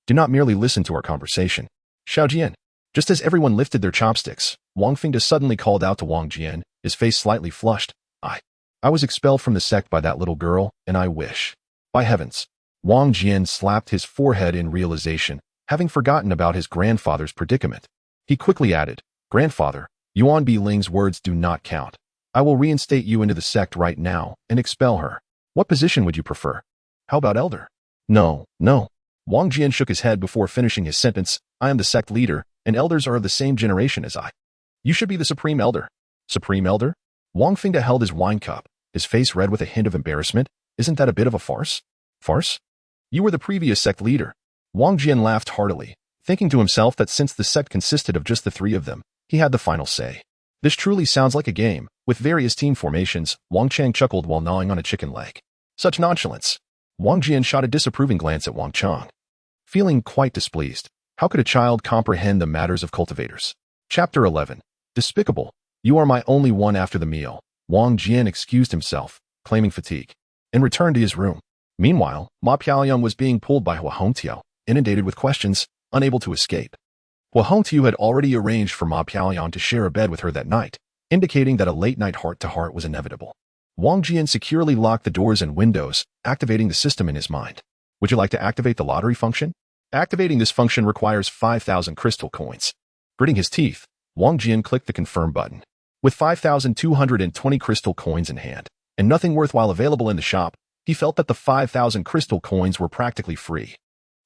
Do not merely listen to our conversation. Xiao Jian. Just as everyone lifted their chopsticks, Wang Fingda suddenly called out to Wang Jian, his face slightly flushed. I was expelled from the sect by that little girl, and I wish. By heavens. Wang Jian slapped his forehead in realization, having forgotten about his grandfather's predicament. He quickly added, Grandfather, Yuan Bi Ling's words do not count. I will reinstate you into the sect right now and expel her. What position would you prefer? How about elder? No. Wang Jian shook his head before finishing his sentence. I am the sect leader, and elders are of the same generation as I. You should be the supreme elder. Supreme elder? Wang Fingda held his wine cup, his face red with a hint of embarrassment. Isn't that a bit of a farce? Farce? You were the previous sect leader. Wang Jian laughed heartily, thinking to himself that since the sect consisted of just the three of them, he had the final say. This truly sounds like a game, with various team formations. Wang Chang chuckled while gnawing on a chicken leg. Such nonchalance. Wang Jian shot a disapproving glance at Wang Chang. Feeling quite displeased, how could a child comprehend the matters of cultivators? Chapter 11. Despicable. You are my only one after the meal. Wang Jian excused himself, claiming fatigue, and returned to his room. Meanwhile, Ma Piaoyang was being pulled by Hua Hongtiao, inundated with questions, unable to escape. Hua Hongtiao had already arranged for Ma Piaoyang to share a bed with her that night, indicating that a late-night heart-to-heart was inevitable. Wang Jian securely locked the doors and windows, activating the system in his mind. Would you like to activate the lottery function? Activating this function requires 5,000 crystal coins. Gritting his teeth, Wang Jian clicked the confirm button. With 5,220 crystal coins in hand, and nothing worthwhile available in the shop, he felt that the 5,000 crystal coins were practically free.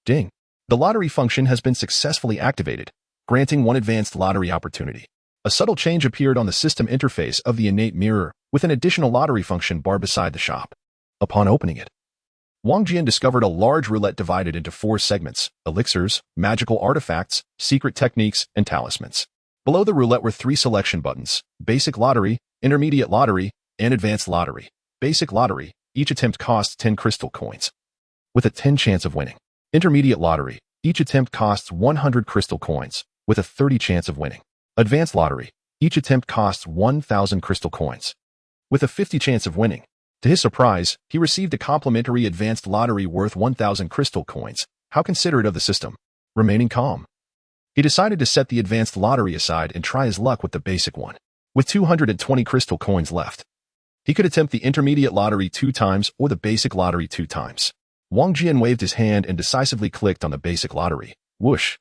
Ding. The lottery function has been successfully activated, granting one advanced lottery opportunity. A subtle change appeared on the system interface of the innate mirror, with an additional lottery function bar beside the shop. Upon opening it, Wang Jian discovered a large roulette divided into 4 segments: elixirs, magical artifacts, secret techniques, and talismans. Below the roulette were 3 selection buttons: basic lottery, intermediate lottery, and advanced lottery. Basic lottery, each attempt costs 10 crystal coins, with a 10 chance of winning. Intermediate lottery, each attempt costs 100 crystal coins, with a 30 chance of winning. Advanced lottery, each attempt costs 1,000 crystal coins, with a 50 chance of winning. To his surprise, he received a complimentary advanced lottery worth 1,000 crystal coins. How considerate of the system. Remaining calm, he decided to set the advanced lottery aside and try his luck with the basic one. With 220 crystal coins left, he could attempt the intermediate lottery 2 times or the basic lottery 2 times. Wang Jian waved his hand and decisively clicked on the basic lottery. Whoosh!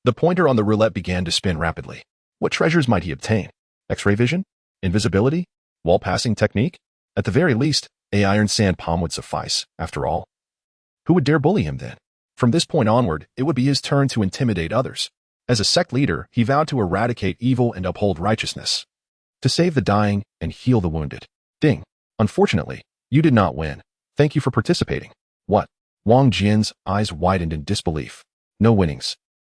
The pointer on the roulette began to spin rapidly. What treasures might he obtain? X-ray vision? Invisibility? Wall-passing technique? At the very least, an iron sand palm would suffice, after all. Who would dare bully him then? From this point onward, it would be his turn to intimidate others. As a sect leader, he vowed to eradicate evil and uphold righteousness, to save the dying and heal the wounded. Ding. Unfortunately, you did not win. Thank you for participating. What? Wang Jian's eyes widened in disbelief. No winnings.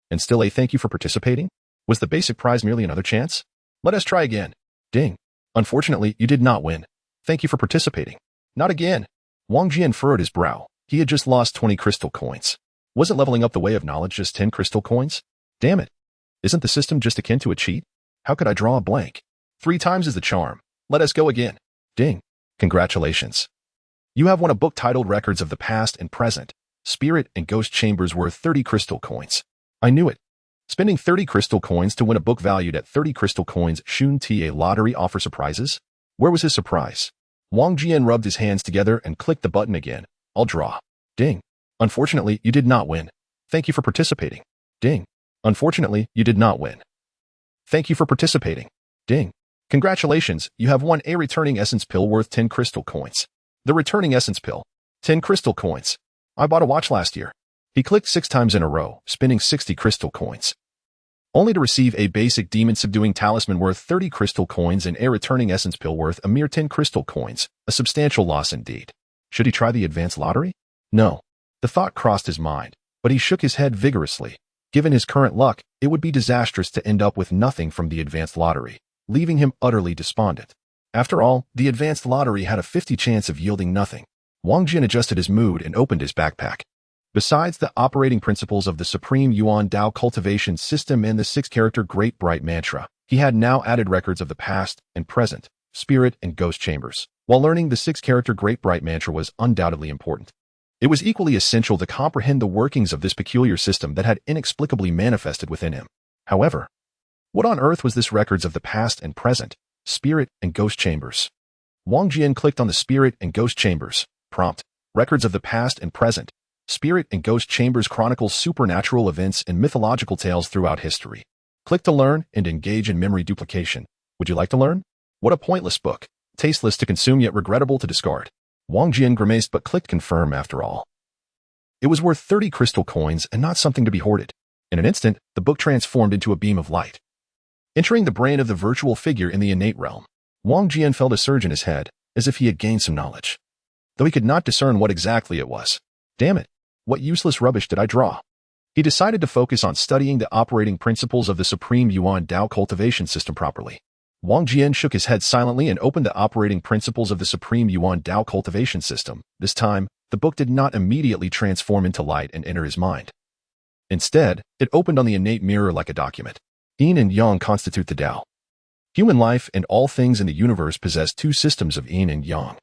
And still a thank you for participating? Was the basic prize merely another chance? Let us try again. Ding. Unfortunately, you did not win. Thank you for participating. Not again. Wang Jian furrowed his brow. He had just lost 20 crystal coins. Wasn't leveling up the way of knowledge just 10 crystal coins? Damn it. Isn't the system just akin to a cheat? How could I draw a blank? 3 times is the charm. Let us go again. Ding. Congratulations. You have won a book titled Records of the Past and Present, Spirit and Ghost Chambers worth 30 crystal coins. I knew it. Spending 30 crystal coins to win a book valued at 30 crystal coins. Shouldn't a lottery offer surprises? Where was his surprise? Wang Jian rubbed his hands together and clicked the button again. I'll draw. Ding. Unfortunately, you did not win. Thank you for participating. Ding. Unfortunately, you did not win. Thank you for participating. Ding. Congratulations, you have won a returning essence pill worth 10 crystal coins. The returning essence pill. 10 crystal coins. I bought a watch last year. He clicked 6 times in a row, spending 60 crystal coins, only to receive a basic demon-subduing talisman worth 30 crystal coins and a returning essence pill worth a mere 10 crystal coins, a substantial loss indeed. Should he try the advanced lottery? No. The thought crossed his mind, but he shook his head vigorously. Given his current luck, it would be disastrous to end up with nothing from the advanced lottery, leaving him utterly despondent. After all, the advanced lottery had a 50 chance of yielding nothing. Wang Jian adjusted his mood and opened his backpack. Besides the operating principles of the Supreme Yuan Dao Cultivation System and the six-character Great Bright Mantra, he had now added records of the past and present, spirit and ghost chambers. While learning the six-character Great Bright Mantra was undoubtedly important, it was equally essential to comprehend the workings of this peculiar system that had inexplicably manifested within him. However, what on earth was this records of the past and present, spirit and ghost chambers? Wang Jian clicked on the spirit and ghost chambers. Prompt: records of the past and present, spirit and ghost chambers chronicles supernatural events and mythological tales throughout history. Click to learn and engage in memory duplication. Would you like to learn? What a pointless book. Tasteless to consume yet regrettable to discard. Wang Jian grimaced but clicked confirm after all. It was worth 30 crystal coins and not something to be hoarded. In an instant, the book transformed into a beam of light, entering the brain of the virtual figure in the innate realm. Wang Jian felt a surge in his head, as if he had gained some knowledge, though he could not discern what exactly it was. Damn it, what useless rubbish did I draw? He decided to focus on studying the operating principles of the Supreme Yuan Dao Cultivation System properly. Wang Jian shook his head silently and opened the operating principles of the Supreme Yuan Dao Cultivation System. This time, the book did not immediately transform into light and enter his mind. Instead, it opened on the innate mirror like a document. Yin and Yang constitute the Tao. Human life and all things in the universe possess two systems of Yin and Yang.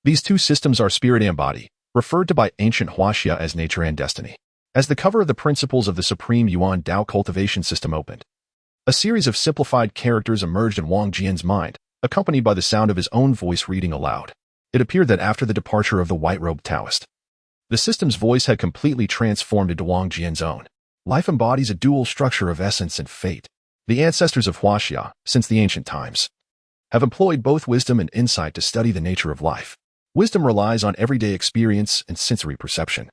These two systems are spirit and body, referred to by ancient xianxia as nature and destiny. As the cover of the principles of the Supreme Yuan Dao Cultivation System opened, a series of simplified characters emerged in Wang Jian's mind, accompanied by the sound of his own voice reading aloud. It appeared that after the departure of the white-robed Taoist, the system's voice had completely transformed into Wang Jian's own. Life embodies a dual structure of essence and fate. The ancestors of xianxia, since the ancient times, have employed both wisdom and insight to study the nature of life. Wisdom relies on everyday experience and sensory perception,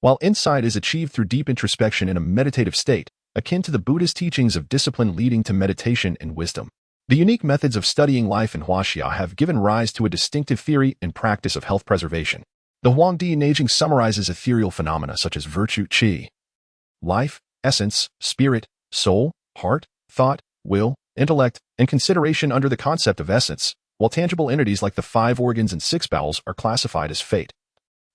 while insight is achieved through deep introspection in a meditative state, akin to the Buddhist teachings of discipline leading to meditation and wisdom. The unique methods of studying life in xianxia have given rise to a distinctive theory and practice of health preservation. The Huangdi Neijing summarizes ethereal phenomena such as virtue, qi, life, essence, spirit, soul, heart, thought, will, intellect, and consideration under the concept of essence, while tangible entities like the 5 organs and 6 bowels are classified as fate,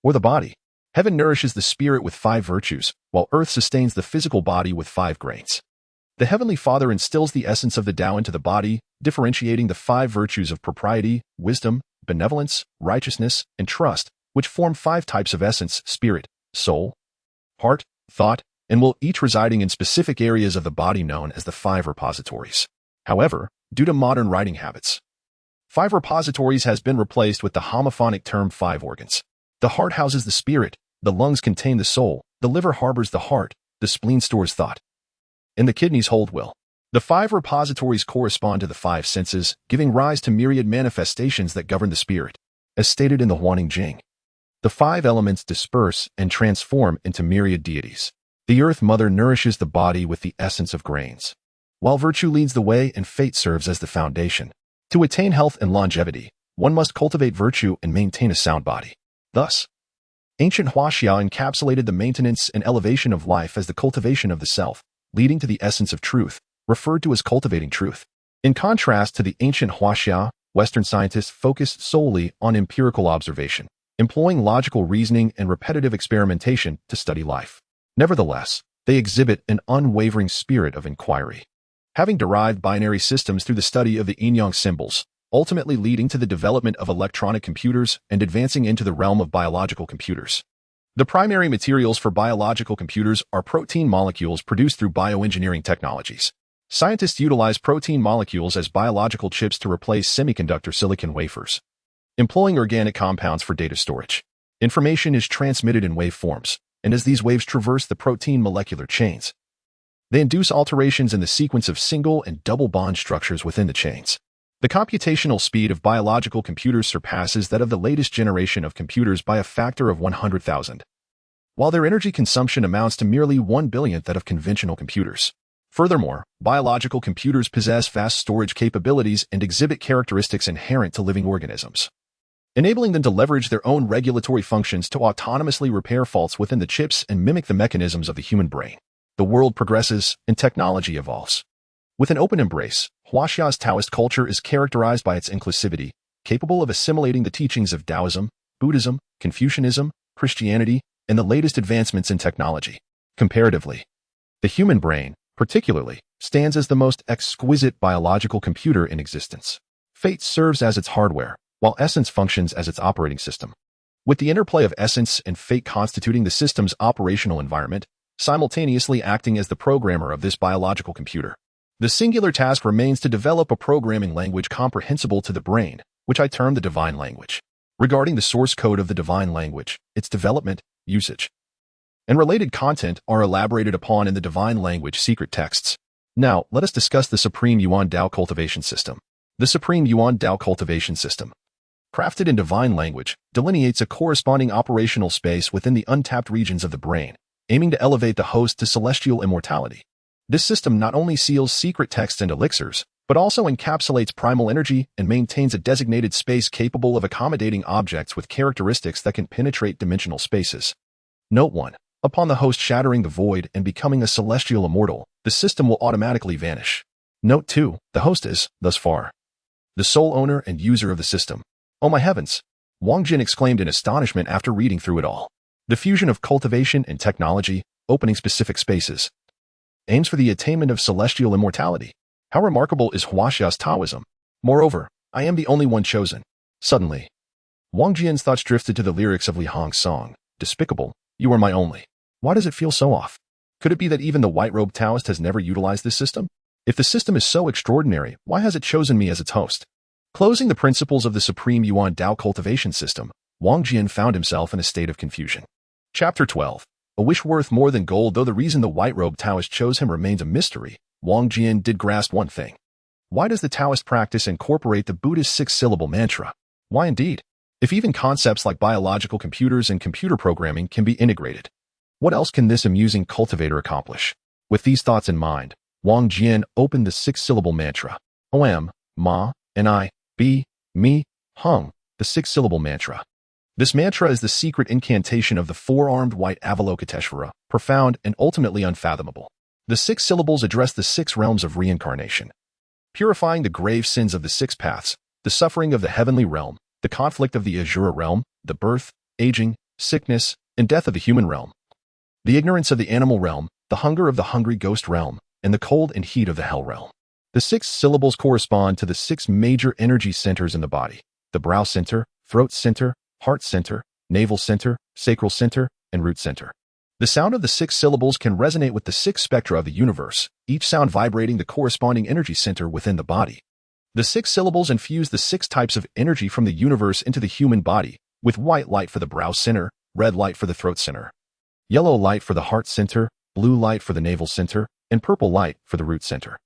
or the body. Heaven nourishes the spirit with 5 virtues, while earth sustains the physical body with 5 grains. The Heavenly Father instills the essence of the Tao into the body, differentiating the 5 virtues of propriety, wisdom, benevolence, righteousness, and trust, which form 5 types of essence: spirit, soul, heart, thought, and will, each residing in specific areas of the body known as the 5 repositories. However, due to modern writing habits, 5 repositories has been replaced with the homophonic term 5 organs. The heart houses the spirit, the lungs contain the soul, the liver harbors the heart, the spleen stores thought, and the kidneys hold will. The 5 repositories correspond to the 5 senses, giving rise to myriad manifestations that govern the spirit. As stated in the Huaning Jing, the 5 elements disperse and transform into myriad deities. The Earth Mother nourishes the body with the essence of grains, while virtue leads the way and fate serves as the foundation. To attain health and longevity, one must cultivate virtue and maintain a sound body. Thus, ancient xianxia encapsulated the maintenance and elevation of life as the cultivation of the self, leading to the essence of truth, referred to as cultivating truth. In contrast to the ancient xianxia, Western scientists focused solely on empirical observation, employing logical reasoning and repetitive experimentation to study life. Nevertheless, they exhibit an unwavering spirit of inquiry, having derived binary systems through the study of the yin-yang symbols, ultimately leading to the development of electronic computers and advancing into the realm of biological computers. The primary materials for biological computers are protein molecules produced through bioengineering technologies. Scientists utilize protein molecules as biological chips to replace semiconductor silicon wafers, employing organic compounds for data storage. Information is transmitted in waveforms, and as these waves traverse the protein molecular chains, they induce alterations in the sequence of single and double bond structures within the chains. The computational speed of biological computers surpasses that of the latest generation of computers by a factor of 100,000, while their energy consumption amounts to merely 1/billionth that of conventional computers. Furthermore, biological computers possess vast storage capabilities and exhibit characteristics inherent to living organisms, enabling them to leverage their own regulatory functions to autonomously repair faults within the chips and mimic the mechanisms of the human brain. The world progresses and technology evolves. With an open embrace, xianxia's Taoist culture is characterized by its inclusivity, capable of assimilating the teachings of Taoism, Buddhism, Confucianism, Christianity, and the latest advancements in technology. Comparatively, the human brain, particularly, stands as the most exquisite biological computer in existence. Fate serves as its hardware, while essence functions as its operating system. With the interplay of essence and fate constituting the system's operational environment, simultaneously acting as the programmer of this biological computer. The singular task remains to develop a programming language comprehensible to the brain, which I term the divine language. Regarding the source code of the divine language, its development, usage, and related content are elaborated upon in the divine language secret texts. Now, let us discuss the Supreme Yuan Dao Cultivation System. The Supreme Yuan Dao Cultivation System, crafted in divine language, delineates a corresponding operational space within the untapped regions of the brain, aiming to elevate the host to celestial immortality. This system not only seals secret texts and elixirs, but also encapsulates primal energy and maintains a designated space capable of accommodating objects with characteristics that can penetrate dimensional spaces. Note 1. Upon the host shattering the void and becoming a celestial immortal, the system will automatically vanish. Note 2. The host is, thus far, the sole owner and user of the system. Oh my heavens! Wang Jian exclaimed in astonishment after reading through it all. The fusion of cultivation and technology, opening specific spaces, aims for the attainment of celestial immortality. How remarkable is Huaxia's Taoism! Moreover, I am the only one chosen. Suddenly, Wang Jian's thoughts drifted to the lyrics of Li Hong's song, Despicable, you are my only. Why does it feel so off? Could it be that even the white-robed Taoist has never utilized this system? If the system is so extraordinary, why has it chosen me as its host? Closing the principles of the Supreme Yuan Dao Cultivation System, Wang Jian found himself in a state of confusion. Chapter 12. A wish worth more than gold. Though the reason the white-robed Taoist chose him remains a mystery, Wang Jian did grasp one thing. Why does the Taoist practice incorporate the Buddhist six-syllable mantra? Why indeed? If even concepts like biological computers and computer programming can be integrated, what else can this amusing cultivator accomplish? With these thoughts in mind, Wang Jian opened the six-syllable mantra. Om, Ma, and I, Be, Me, Hung, the six-syllable mantra. This mantra is the secret incantation of the four-armed white Avalokiteshvara, profound and ultimately unfathomable. The six syllables address the six realms of reincarnation, purifying the grave sins of the six paths, the suffering of the heavenly realm, the conflict of the Azura realm, the birth, aging, sickness, and death of the human realm, the ignorance of the animal realm, the hunger of the hungry ghost realm, and the cold and heat of the hell realm. The six syllables correspond to the six major energy centers in the body: the brow center, throat center, heart center, navel center, sacral center, and root center. The sound of the six syllables can resonate with the six spectra of the universe, each sound vibrating the corresponding energy center within the body. The six syllables infuse the six types of energy from the universe into the human body, with white light for the brow center, red light for the throat center, yellow light for the heart center, blue light for the navel center, and purple light for the root center.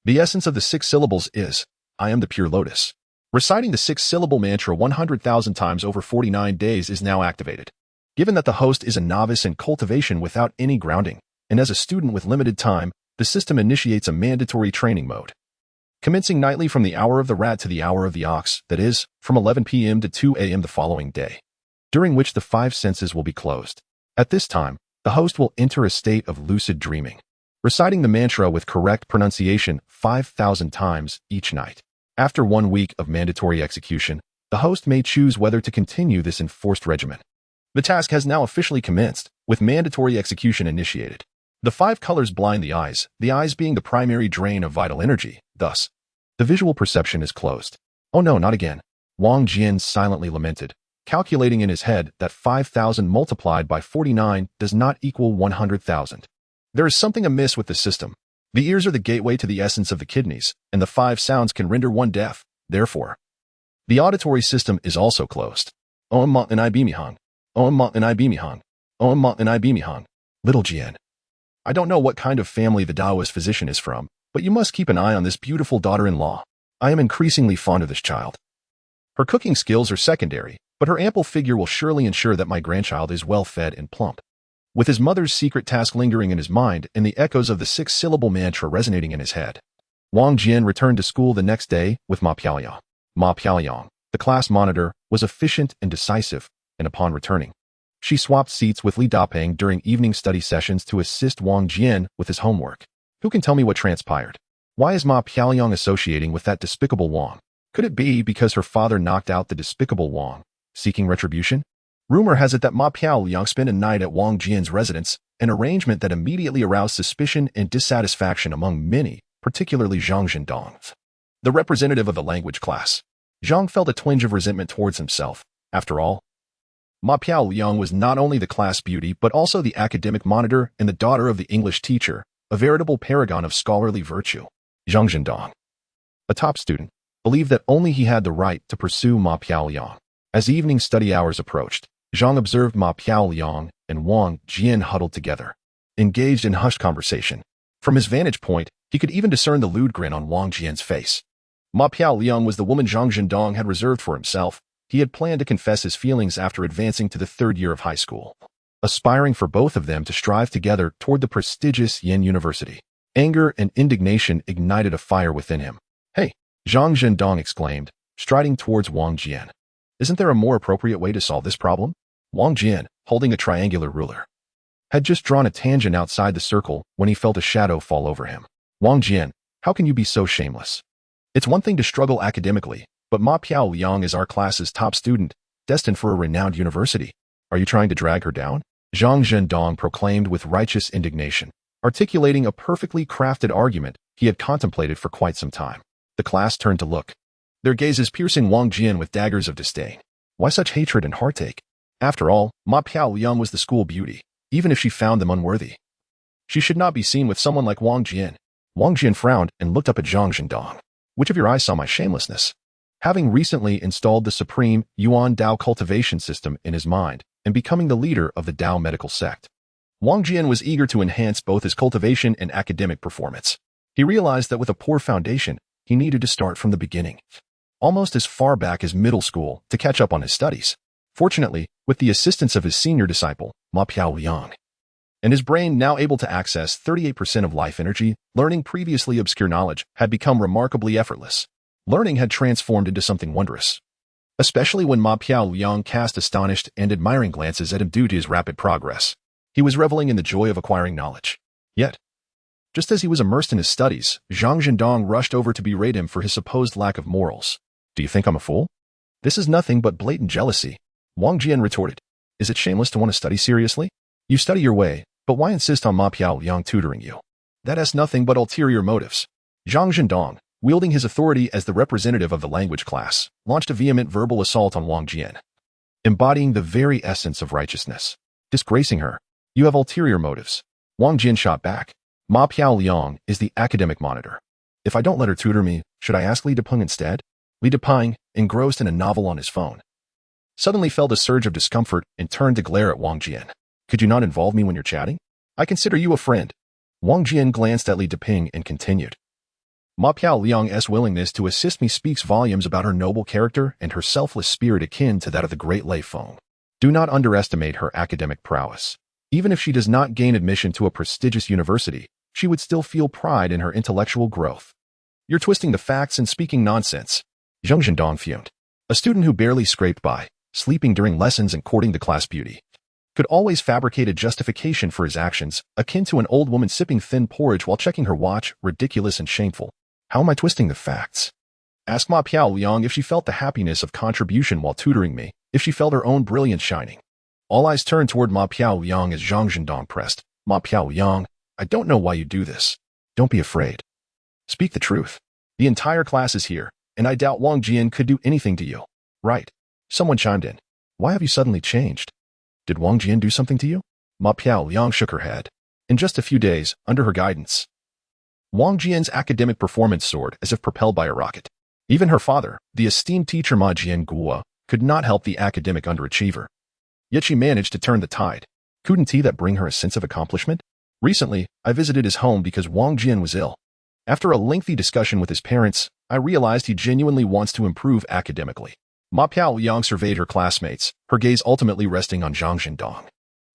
The essence of the six syllables is, I am the pure lotus. Reciting the six-syllable mantra 100,000 times over 49 days is now activated. Given that the host is a novice in cultivation without any grounding, and as a student with limited time, the system initiates a mandatory training mode. Commencing nightly from the hour of the rat to the hour of the ox, that is, from 11 p.m. to 2 a.m. the following day, during which the five senses will be closed. At this time, the host will enter a state of lucid dreaming, reciting the mantra with correct pronunciation 5,000 times each night. After 1 week of mandatory execution, the host may choose whether to continue this enforced regimen. The task has now officially commenced, with mandatory execution initiated. The five colors blind the eyes being the primary drain of vital energy, thus, the visual perception is closed. Oh no, not again. Wang Jian silently lamented, calculating in his head that 5,000 multiplied by 49 does not equal 100,000. There is something amiss with the system. The ears are the gateway to the essence of the kidneys, and the five sounds can render one deaf. Therefore, the auditory system is also closed. Om Ma and I Be Hung. Om Ma and I Be Hung. Om Ma and I Be Hung. Little Jian. I don't know what kind of family the Taoist physician is from, but you must keep an eye on this beautiful daughter-in-law. I am increasingly fond of this child. Her cooking skills are secondary, but her ample figure will surely ensure that my grandchild is well-fed and plump. With his mother's secret task lingering in his mind and the echoes of the six-syllable mantra resonating in his head, Wang Jian returned to school the next day with Ma Piaoyang. Ma Piaoyang, the class monitor, was efficient and decisive, and upon returning, she swapped seats with Li Dapeng during evening study sessions to assist Wang Jian with his homework. Who can tell me what transpired? Why is Ma Piaoyang associating with that despicable Wang? Could it be because her father knocked out the despicable Wang, seeking retribution? Rumor has it that Ma Piaoliang spent a night at Wang Jian's residence, an arrangement that immediately aroused suspicion and dissatisfaction among many, particularly Zhang Zhendong, the representative of the language class. Zhang felt a twinge of resentment towards himself. After all, Ma Piaoliang was not only the class beauty but also the academic monitor and the daughter of the English teacher, a veritable paragon of scholarly virtue. Zhang Zhendong, a top student, believed that only he had the right to pursue Ma Piaoliang. As evening study hours approached, Zhang observed Ma Piaoliang and Wang Jian huddled together, engaged in hushed conversation. From his vantage point, he could even discern the lewd grin on Wang Jian's face. Ma Piaoliang was the woman Zhang Zhendong had reserved for himself. He had planned to confess his feelings after advancing to the third year of high school, aspiring for both of them to strive together toward the prestigious Yin University. Anger and indignation ignited a fire within him. "Hey," Zhang Zhendong exclaimed, striding towards Wang Jian. "Isn't there a more appropriate way to solve this problem?" Wang Jian, holding a triangular ruler, had just drawn a tangent outside the circle when he felt a shadow fall over him. "Wang Jian, how can you be so shameless? It's one thing to struggle academically, but Ma Piaoliang is our class's top student, destined for a renowned university. Are you trying to drag her down?" Zhang Zhendong proclaimed with righteous indignation, articulating a perfectly crafted argument he had contemplated for quite some time. The class turned to look, their gazes piercing Wang Jian with daggers of disdain. Why such hatred and heartache? After all, Ma Piaoliang was the school beauty, even if she found them unworthy. She should not be seen with someone like Wang Jian. Wang Jian frowned and looked up at Zhang Zhendong. "Which of your eyes saw my shamelessness?" Having recently installed the supreme Yuan Dao cultivation system in his mind and becoming the leader of the Dao medical sect, Wang Jian was eager to enhance both his cultivation and academic performance. He realized that with a poor foundation, he needed to start from the beginning, almost as far back as middle school, to catch up on his studies. Fortunately, with the assistance of his senior disciple, Ma Piaoliang, and his brain now able to access 38% of life energy, learning previously obscure knowledge had become remarkably effortless. Learning had transformed into something wondrous, especially when Ma Piaoliang cast astonished and admiring glances at him due to his rapid progress. He was reveling in the joy of acquiring knowledge. Yet, just as he was immersed in his studies, Zhang Zhendong rushed over to berate him for his supposed lack of morals. "Do you think I'm a fool? This is nothing but blatant jealousy," Wang Jian retorted. "Is it shameless to want to study seriously? You study your way, but why insist on Ma Piaoliang tutoring you? That has nothing but ulterior motives." Zhang Zhendong, wielding his authority as the representative of the language class, launched a vehement verbal assault on Wang Jian, embodying the very essence of righteousness. Disgracing her, "You have ulterior motives." Wang Jian shot back. "Ma Piaoliang is the academic monitor. If I don't let her tutor me, should I ask Li Depeng instead?" Li Depeng, engrossed in a novel on his phone, suddenly felt a surge of discomfort and turned to glare at Wang Jian. "Could you not involve me when you're chatting? I consider you a friend." Wang Jian glanced at Li Depeng and continued. "Ma Piaoliang's willingness to assist me speaks volumes about her noble character and her selfless spirit akin to that of the great Lei Feng. Do not underestimate her academic prowess. Even if she does not gain admission to a prestigious university, she would still feel pride in her intellectual growth." "You're twisting the facts and speaking nonsense," Zhang Zhendong fumed. A student who barely scraped by, sleeping during lessons and courting the class beauty, could always fabricate a justification for his actions, akin to an old woman sipping thin porridge while checking her watch, ridiculous and shameful. "How am I twisting the facts?" "Ask Ma Piaoliang if she felt the happiness of contribution while tutoring me, if she felt her own brilliance shining." All eyes turned toward Ma Piaoliang as Zhang Zhendong pressed. "Ma Piaoliang, I don't know why you do this. Don't be afraid. Speak the truth. The entire class is here, and I doubt Wang Jian could do anything to you." "Right." Someone chimed in. "Why have you suddenly changed? Did Wang Jian do something to you?" Ma Piaoliang shook her head. In just a few days, under her guidance, Wang Jian's academic performance soared as if propelled by a rocket. Even her father, the esteemed teacher Ma Jian, could not help the academic underachiever. Yet she managed to turn the tide. Couldn't that bring her a sense of accomplishment? "Recently, I visited his home because Wang Jian was ill. After a lengthy discussion with his parents, I realized he genuinely wants to improve academically." Ma Piaoliang surveyed her classmates, her gaze ultimately resting on Zhang Zhendong.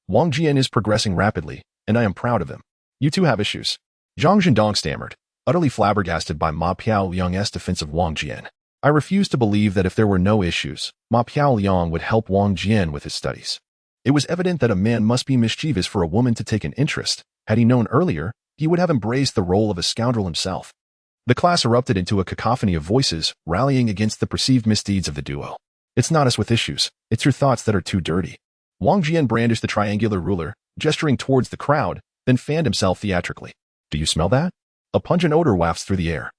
"Wang Jian is progressing rapidly, and I am proud of him. You two have issues." Zhang Zhendong stammered, utterly flabbergasted by Ma Piaoliang's defense of Wang Jian. "I refuse to believe that if there were no issues, Ma Piaoliang would help Wang Jian with his studies." It was evident that a man must be mischievous for a woman to take an interest. Had he known earlier, he would have embraced the role of a scoundrel himself. The class erupted into a cacophony of voices, rallying against the perceived misdeeds of the duo. It's not us with issues. It's your thoughts that are too dirty. Wang Jian brandished the triangular ruler, gesturing towards the crowd, then fanned himself theatrically. Do you smell that? A pungent odor wafts through the air.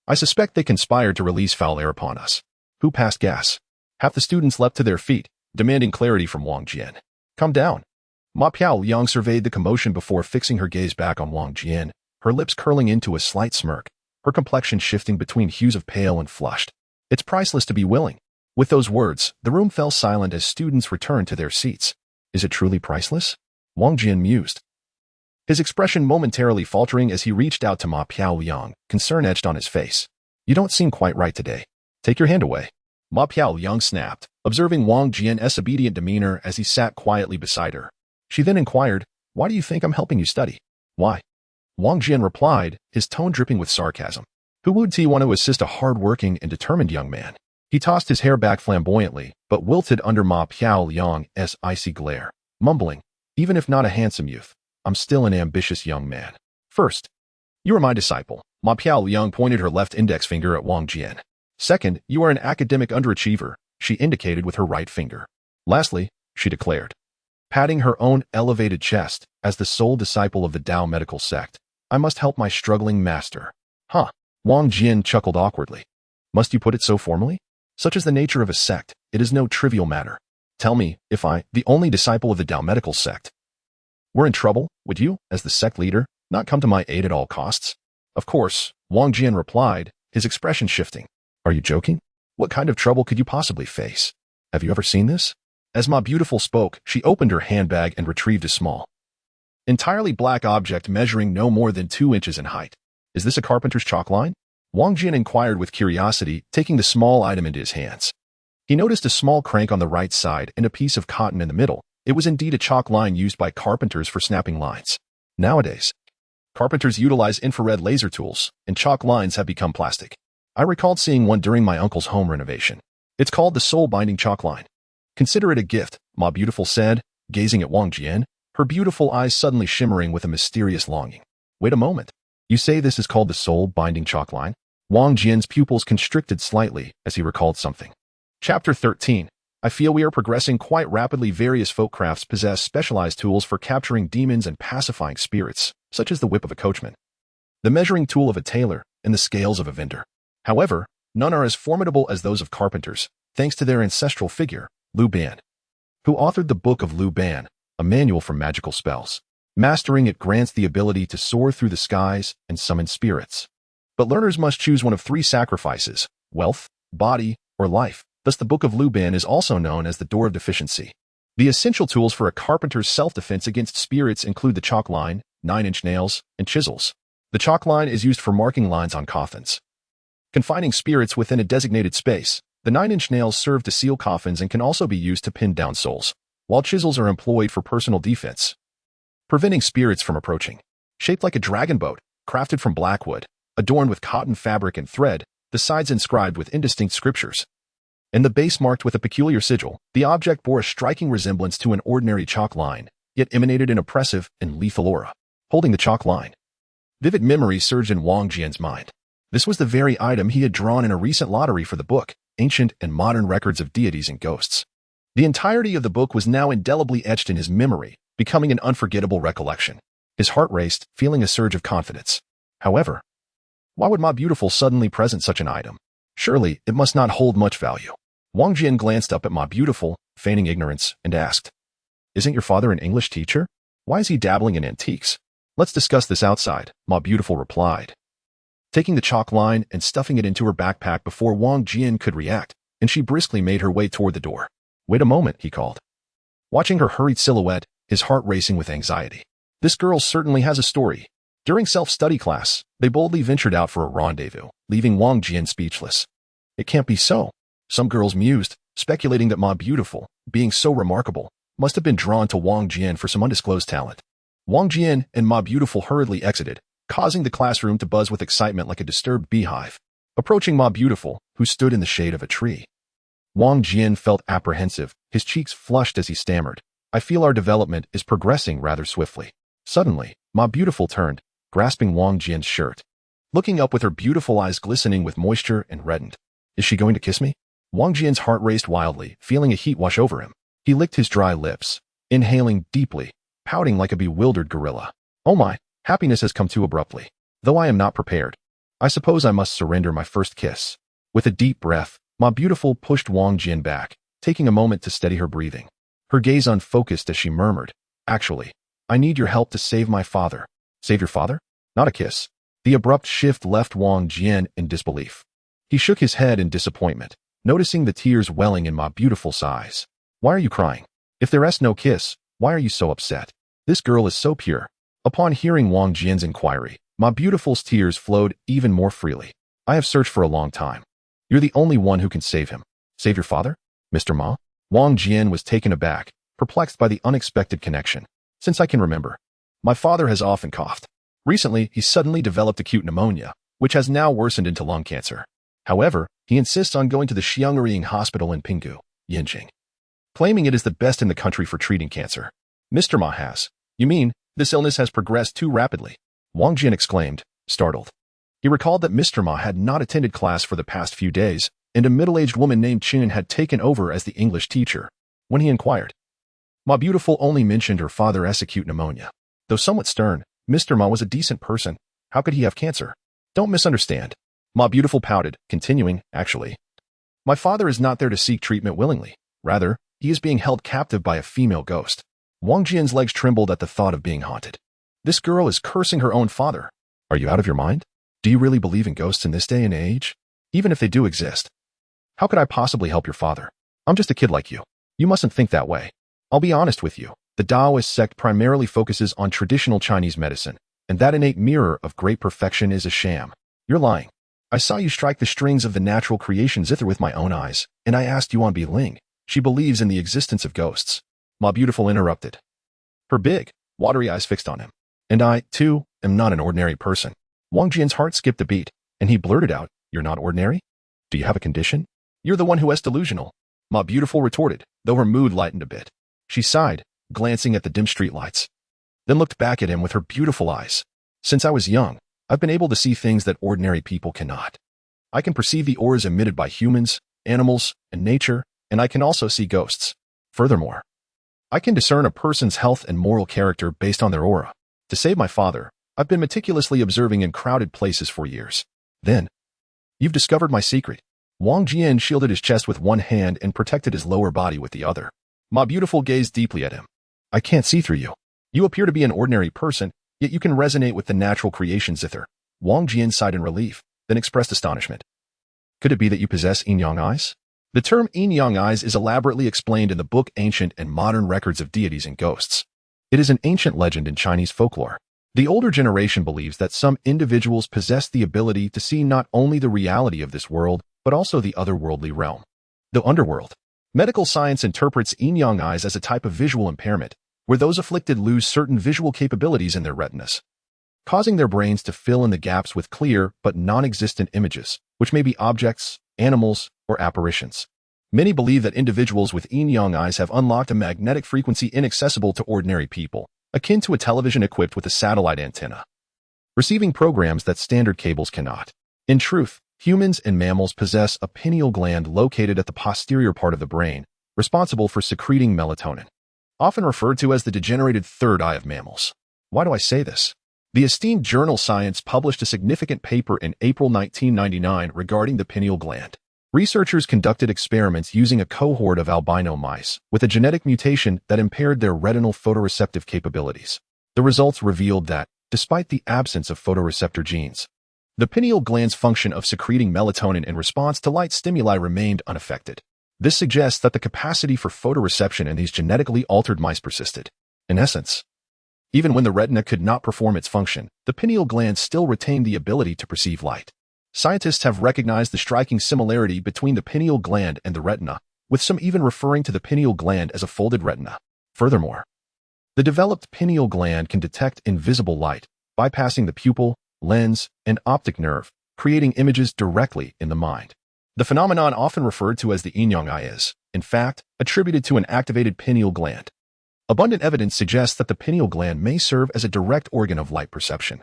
I suspect they conspired to release foul air upon us. Who passed gas? Half the students leapt to their feet, demanding clarity from Wang Jian. Come down. Ma Piao surveyed the commotion before fixing her gaze back on Wang Jian, her lips curling into a slight smirk, her complexion shifting between hues of pale and flushed. It's priceless to be willing. With those words, the room fell silent as students returned to their seats. Is it truly priceless? Wang Jian mused, his expression momentarily faltering as he reached out to Ma Piao, concern etched on his face. You don't seem quite right today. Take your hand away. Ma Piao snapped, observing Wang Jian's obedient demeanor as he sat quietly beside her. She then inquired, why do you think I'm helping you study? Why? Wang Jian replied, his tone dripping with sarcasm. Who would he want to assist a hard-working and determined young man? He tossed his hair back flamboyantly, but wilted under Ma Piao's icy glare, mumbling, even if not a handsome youth, I'm still an ambitious young man. First, you are my disciple. Ma Piao pointed her left index finger at Wang Jian. Second, you are an academic underachiever, she indicated with her right finger. Lastly, she declared, patting her own elevated chest, as the sole disciple of the Tao medical sect, I must help my struggling master. Huh. Wang Jian chuckled awkwardly. Must you put it so formally? Such is the nature of a sect, it is no trivial matter. Tell me, if I, the only disciple of the Tao medical sect, were in trouble, would you, as the sect leader, not come to my aid at all costs? Of course, Wang Jian replied, his expression shifting. Are you joking? What kind of trouble could you possibly face? Have you ever seen this? As Ma Beautiful spoke, she opened her handbag and retrieved a small, entirely black object measuring no more than 2 inches in height. Is this a carpenter's chalk line? Wang Jian inquired with curiosity, taking the small item into his hands. He noticed a small crank on the right side and a piece of cotton in the middle. It was indeed a chalk line used by carpenters for snapping lines. Nowadays, carpenters utilize infrared laser tools, and chalk lines have become plastic. I recalled seeing one during my uncle's home renovation. It's called the soul-binding chalk line. Consider it a gift, Ma Beautiful said, gazing at Wang Jian, her beautiful eyes suddenly shimmering with a mysterious longing. Wait a moment. You say this is called the soul-binding chalk line? Wang Jian's pupils constricted slightly as he recalled something. Chapter 13. I feel we are progressing quite rapidly. Various folk crafts possess specialized tools for capturing demons and pacifying spirits, such as the whip of a coachman, the measuring tool of a tailor, and the scales of a vendor. However, none are as formidable as those of carpenters, thanks to their ancestral figure, Lu Ban, who authored the Book of Lu Ban, a manual for magical spells. Mastering it grants the ability to soar through the skies and summon spirits. But learners must choose one of 3 sacrifices, wealth, body, or life. Thus the Book of Lu Ban is also known as the Door of Deficiency. The essential tools for a carpenter's self-defense against spirits include the chalk line, 9-inch nails, and chisels. The chalk line is used for marking lines on coffins, confining spirits within a designated space. The 9-inch nails serve to seal coffins and can also be used to pin down souls, while chisels are employed for personal defense, preventing spirits from approaching. Shaped like a dragon boat, crafted from black wood, adorned with cotton fabric and thread, the sides inscribed with indistinct scriptures, and the base marked with a peculiar sigil, the object bore a striking resemblance to an ordinary chalk line, yet emanated an oppressive and lethal aura. Holding the chalk line, vivid memories surged in Wang Jian's mind. This was the very item he had drawn in a recent lottery for the book, Ancient and Modern Records of Deities and Ghosts. The entirety of the book was now indelibly etched in his memory, becoming an unforgettable recollection. His heart raced, feeling a surge of confidence. However, why would Ma Beautiful suddenly present such an item? Surely, it must not hold much value. Wang Jian glanced up at Ma Beautiful, feigning ignorance, and asked, Isn't your father an English teacher? Why is he dabbling in antiques? Let's discuss this outside, Ma Beautiful replied, taking the chalk line and stuffing it into her backpack before Wang Jian could react, and she briskly made her way toward the door. Wait a moment, he called, watching her hurried silhouette, his heart racing with anxiety. This girl certainly has a story. During self-study class, they boldly ventured out for a rendezvous, leaving Wang Jian speechless. It can't be so. Some girls mused, speculating that Ma Beautiful, being so remarkable, must have been drawn to Wang Jian for some undisclosed talent. Wang Jian and Ma Beautiful hurriedly exited, causing the classroom to buzz with excitement like a disturbed beehive. Approaching Ma Beautiful, who stood in the shade of a tree, Wang Jian felt apprehensive, his cheeks flushed as he stammered. I feel our development is progressing rather swiftly. Suddenly, Ma Beautiful turned, grasping Wang Jian's shirt, looking up with her beautiful eyes glistening with moisture and reddened. Is she going to kiss me? Wang Jian's heart raced wildly, feeling a heat wash over him. He licked his dry lips, inhaling deeply, pouting like a bewildered gorilla. Oh my, happiness has come too abruptly. Though I am not prepared, I suppose I must surrender my first kiss. With a deep breath, Ma Beautiful pushed Wang Jian back, taking a moment to steady her breathing. Her gaze unfocused as she murmured, "Actually, I need your help to save my father." Save your father? Not a kiss. The abrupt shift left Wang Jian in disbelief. He shook his head in disappointment, noticing the tears welling in Ma Beautiful's eyes. Why are you crying? If there is no kiss, why are you so upset? This girl is so pure. Upon hearing Wang Jian's inquiry, Ma Beautiful's tears flowed even more freely. I have searched for a long time. You're the only one who can save him. Save your father? Mr. Ma? Wang Jian was taken aback, perplexed by the unexpected connection. Since I can remember, my father has often coughed. Recently, he suddenly developed acute pneumonia, which has now worsened into lung cancer. However, he insists on going to the xianxia hospital in Pinggu, Yinjing, claiming it is the best in the country for treating cancer. Mr. Ma has. You mean, this illness has progressed too rapidly? Wang Jian exclaimed, startled. He recalled that Mr. Ma had not attended class for the past few days, and a middle-aged woman named Chin had taken over as the English teacher. When he inquired, Ma Beautiful only mentioned her father's acute pneumonia. Though somewhat stern, Mr. Ma was a decent person. How could he have cancer? Don't misunderstand. Ma Beautiful pouted, continuing, actually, my father is not there to seek treatment willingly. Rather, he is being held captive by a female ghost. Wang Jian's legs trembled at the thought of being haunted. This girl is cursing her own father. Are you out of your mind? Do you really believe in ghosts in this day and age? Even if they do exist, how could I possibly help your father? I'm just a kid like you. You mustn't think that way. I'll be honest with you. The Taoist sect primarily focuses on traditional Chinese medicine, and that innate mirror of great perfection is a sham. You're lying. I saw you strike the strings of the natural creation zither with my own eyes, and I asked you on Ling. She believes in the existence of ghosts. Ma Beautiful interrupted, her big, watery eyes fixed on him. And I, too, am not an ordinary person. Wang Jian's heart skipped a beat, and he blurted out, You're not ordinary? Do you have a condition? You're the one who is delusional. Ma Beautiful retorted, though her mood lightened a bit. She sighed, glancing at the dim streetlights, then looked back at him with her beautiful eyes. Since I was young, I've been able to see things that ordinary people cannot. I can perceive the auras emitted by humans, animals, and nature, and I can also see ghosts. Furthermore, I can discern a person's health and moral character based on their aura. To save my father, I've been meticulously observing in crowded places for years. Then, you've discovered my secret. Wang Jian shielded his chest with one hand and protected his lower body with the other. Ma Beautiful gazed deeply at him. I can't see through you. You appear to be an ordinary person, yet you can resonate with the natural creation zither. Wang Jian sighed in relief, then expressed astonishment. Could it be that you possess yin-yang eyes? The term yin-yang eyes is elaborately explained in the book Ancient and Modern Records of Deities and Ghosts. It is an ancient legend in Chinese folklore. The older generation believes that some individuals possess the ability to see not only the reality of this world, but also the otherworldly realm, the underworld. Medical science interprets yin-yang eyes as a type of visual impairment, where those afflicted lose certain visual capabilities in their retinas, causing their brains to fill in the gaps with clear but non-existent images, which may be objects, animals, or apparitions. Many believe that individuals with yin-yang eyes have unlocked a magnetic frequency inaccessible to ordinary people, akin to a television equipped with a satellite antenna, receiving programs that standard cables cannot. In truth, humans and mammals possess a pineal gland located at the posterior part of the brain, responsible for secreting melatonin, often referred to as the degenerated third eye of mammals. Why do I say this? The esteemed journal Science published a significant paper in April 1999 regarding the pineal gland. Researchers conducted experiments using a cohort of albino mice with a genetic mutation that impaired their retinal photoreceptive capabilities. The results revealed that, despite the absence of photoreceptor genes, the pineal gland's function of secreting melatonin in response to light stimuli remained unaffected. This suggests that the capacity for photoreception in these genetically altered mice persisted. In essence, even when the retina could not perform its function, the pineal gland still retained the ability to perceive light. Scientists have recognized the striking similarity between the pineal gland and the retina, with some even referring to the pineal gland as a folded retina. Furthermore, the developed pineal gland can detect invisible light, bypassing the pupil, lens, and optic nerve, creating images directly in the mind. The phenomenon often referred to as the yin-yang eye is, in fact, attributed to an activated pineal gland. Abundant evidence suggests that the pineal gland may serve as a direct organ of light perception.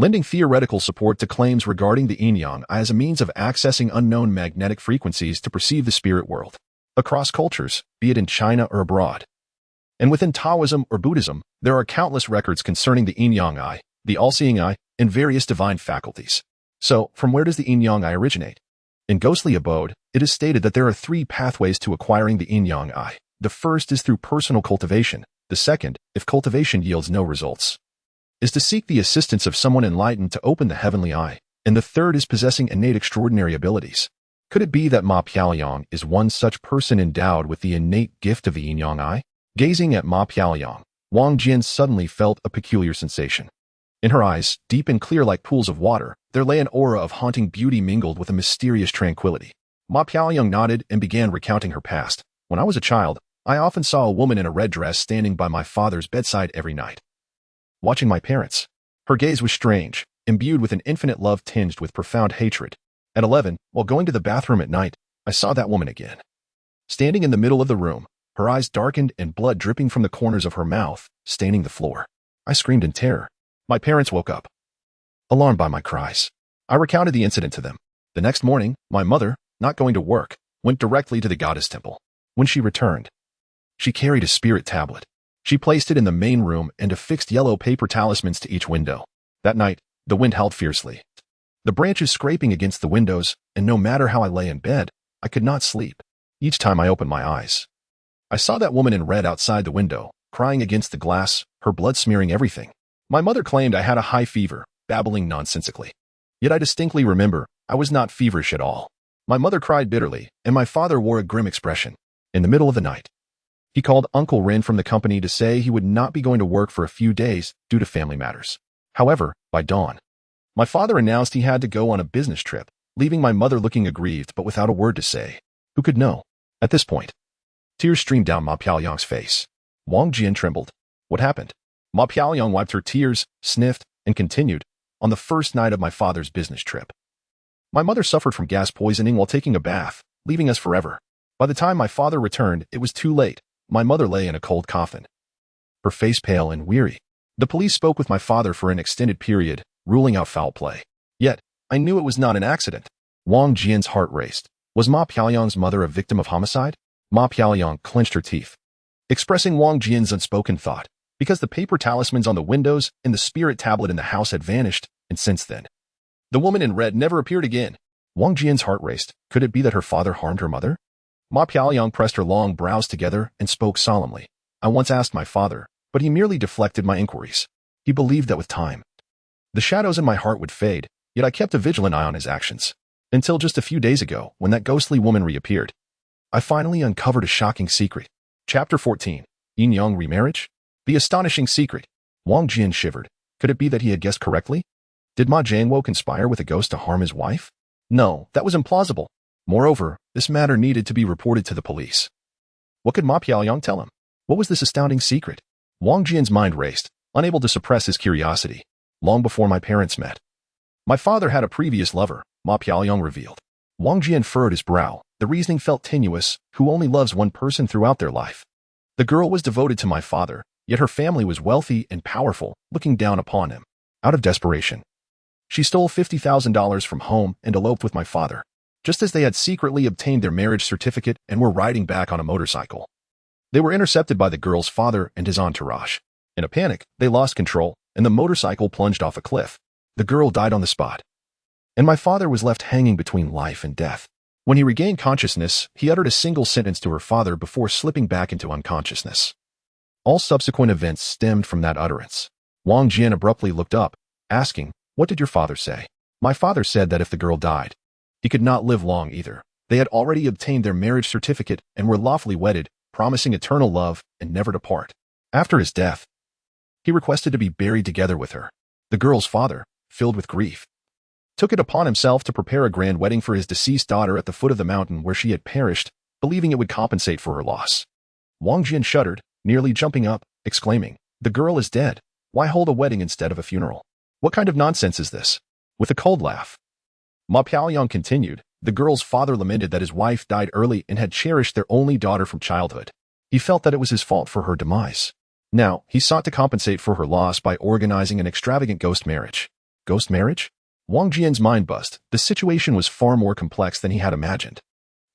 lending theoretical support to claims regarding the yin-yang as a means of accessing unknown magnetic frequencies to perceive the spirit world, across cultures, be it in China or abroad. And within Taoism or Buddhism, there are countless records concerning the yin-yang eye, the all-seeing eye, and various divine faculties. So, from where does the yin-yang eye originate? In Ghostly Abode, it is stated that there are 3 pathways to acquiring the yin-yang eye. The first is through personal cultivation. The second, if cultivation yields no results, is to seek the assistance of someone enlightened to open the heavenly eye. And the third is possessing innate extraordinary abilities. Could it be that Ma Piaoliang is one such person endowed with the innate gift of the yin-yang eye? Gazing at Ma Piaoliang, Wang Jian suddenly felt a peculiar sensation. In her eyes, deep and clear like pools of water, there lay an aura of haunting beauty mingled with a mysterious tranquility. Ma Piaoliang nodded and began recounting her past. When I was a child, I often saw a woman in a red dress standing by my father's bedside every night, watching my parents. Her gaze was strange, imbued with an infinite love tinged with profound hatred. At 11, while going to the bathroom at night, I saw that woman again. Standing in the middle of the room, her eyes darkened and blood dripping from the corners of her mouth, staining the floor. I screamed in terror. My parents woke up, alarmed by my cries. I recounted the incident to them. The next morning, my mother, not going to work, went directly to the goddess temple. When she returned, she carried a spirit tablet. She placed it in the main room and affixed yellow paper talismans to each window. That night, the wind howled fiercely, the branches scraping against the windows, and no matter how I lay in bed, I could not sleep. Each time I opened my eyes, I saw that woman in red outside the window, crying against the glass, her blood smearing everything. My mother claimed I had a high fever, babbling nonsensically. Yet I distinctly remember, I was not feverish at all. My mother cried bitterly, and my father wore a grim expression. In the middle of the night, he called Uncle Rin from the company to say he would not be going to work for a few days due to family matters. However, by dawn, my father announced he had to go on a business trip, leaving my mother looking aggrieved but without a word to say. Who could know? At this point, tears streamed down Ma Piaoliang's face. Wang Jian trembled. What happened? Ma Piaoliang wiped her tears, sniffed, and continued. On the first night of my father's business trip, my mother suffered from gas poisoning while taking a bath, leaving us forever. By the time my father returned, it was too late. My mother lay in a cold coffin, her face pale and weary. The police spoke with my father for an extended period, ruling out foul play. Yet, I knew it was not an accident. Wang Jian's heart raced. Was Ma Piaoliang's mother a victim of homicide? Ma Piaoliang clenched her teeth, expressing Wang Jian's unspoken thought. Because the paper talismans on the windows and the spirit tablet in the house had vanished, and since then, the woman in red never appeared again. Wang Jian's heart raced. Could it be that her father harmed her mother? Ma Piaoliang pressed her long brows together and spoke solemnly. I once asked my father, but he merely deflected my inquiries. He believed that with time, the shadows in my heart would fade, yet I kept a vigilant eye on his actions. Until just a few days ago, when that ghostly woman reappeared, I finally uncovered a shocking secret. Chapter 14. Yin-Yang Remarriage? The astonishing secret. Wang Jian shivered. Could it be that he had guessed correctly? Did Ma Jianwo conspire with a ghost to harm his wife? No, that was implausible. Moreover, this matter needed to be reported to the police. What could Ma Piaoliang tell him? What was this astounding secret? Wang Jian's mind raced, unable to suppress his curiosity. Long before my parents met, my father had a previous lover, Ma Piaoliang revealed. Wang Jian furrowed his brow. The reasoning felt tenuous. Who only loves one person throughout their life? The girl was devoted to my father, yet her family was wealthy and powerful, looking down upon him. Out of desperation, she stole $50,000 from home and eloped with my father, just as they had secretly obtained their marriage certificate and were riding back on a motorcycle. They were intercepted by the girl's father and his entourage. In a panic, they lost control, and the motorcycle plunged off a cliff. The girl died on the spot, and my father was left hanging between life and death. When he regained consciousness, he uttered a single sentence to her father before slipping back into unconsciousness. All subsequent events stemmed from that utterance. Wang Jian abruptly looked up, asking, "What did your father say?" My father said that if the girl died, he could not live long either. They had already obtained their marriage certificate and were lawfully wedded, promising eternal love and never to part. After his death, he requested to be buried together with her. The girl's father, filled with grief, took it upon himself to prepare a grand wedding for his deceased daughter at the foot of the mountain where she had perished, believing it would compensate for her loss. Wang Jian shuddered, nearly jumping up, exclaiming, "The girl is dead. Why hold a wedding instead of a funeral? What kind of nonsense is this?" With a cold laugh, Ma Piaoliang continued, "The girl's father lamented that his wife died early and had cherished their only daughter from childhood. He felt that it was his fault for her demise. Now, he sought to compensate for her loss by organizing an extravagant ghost marriage. Ghost marriage? Wang Jian's mind buzzed. The situation was far more complex than he had imagined.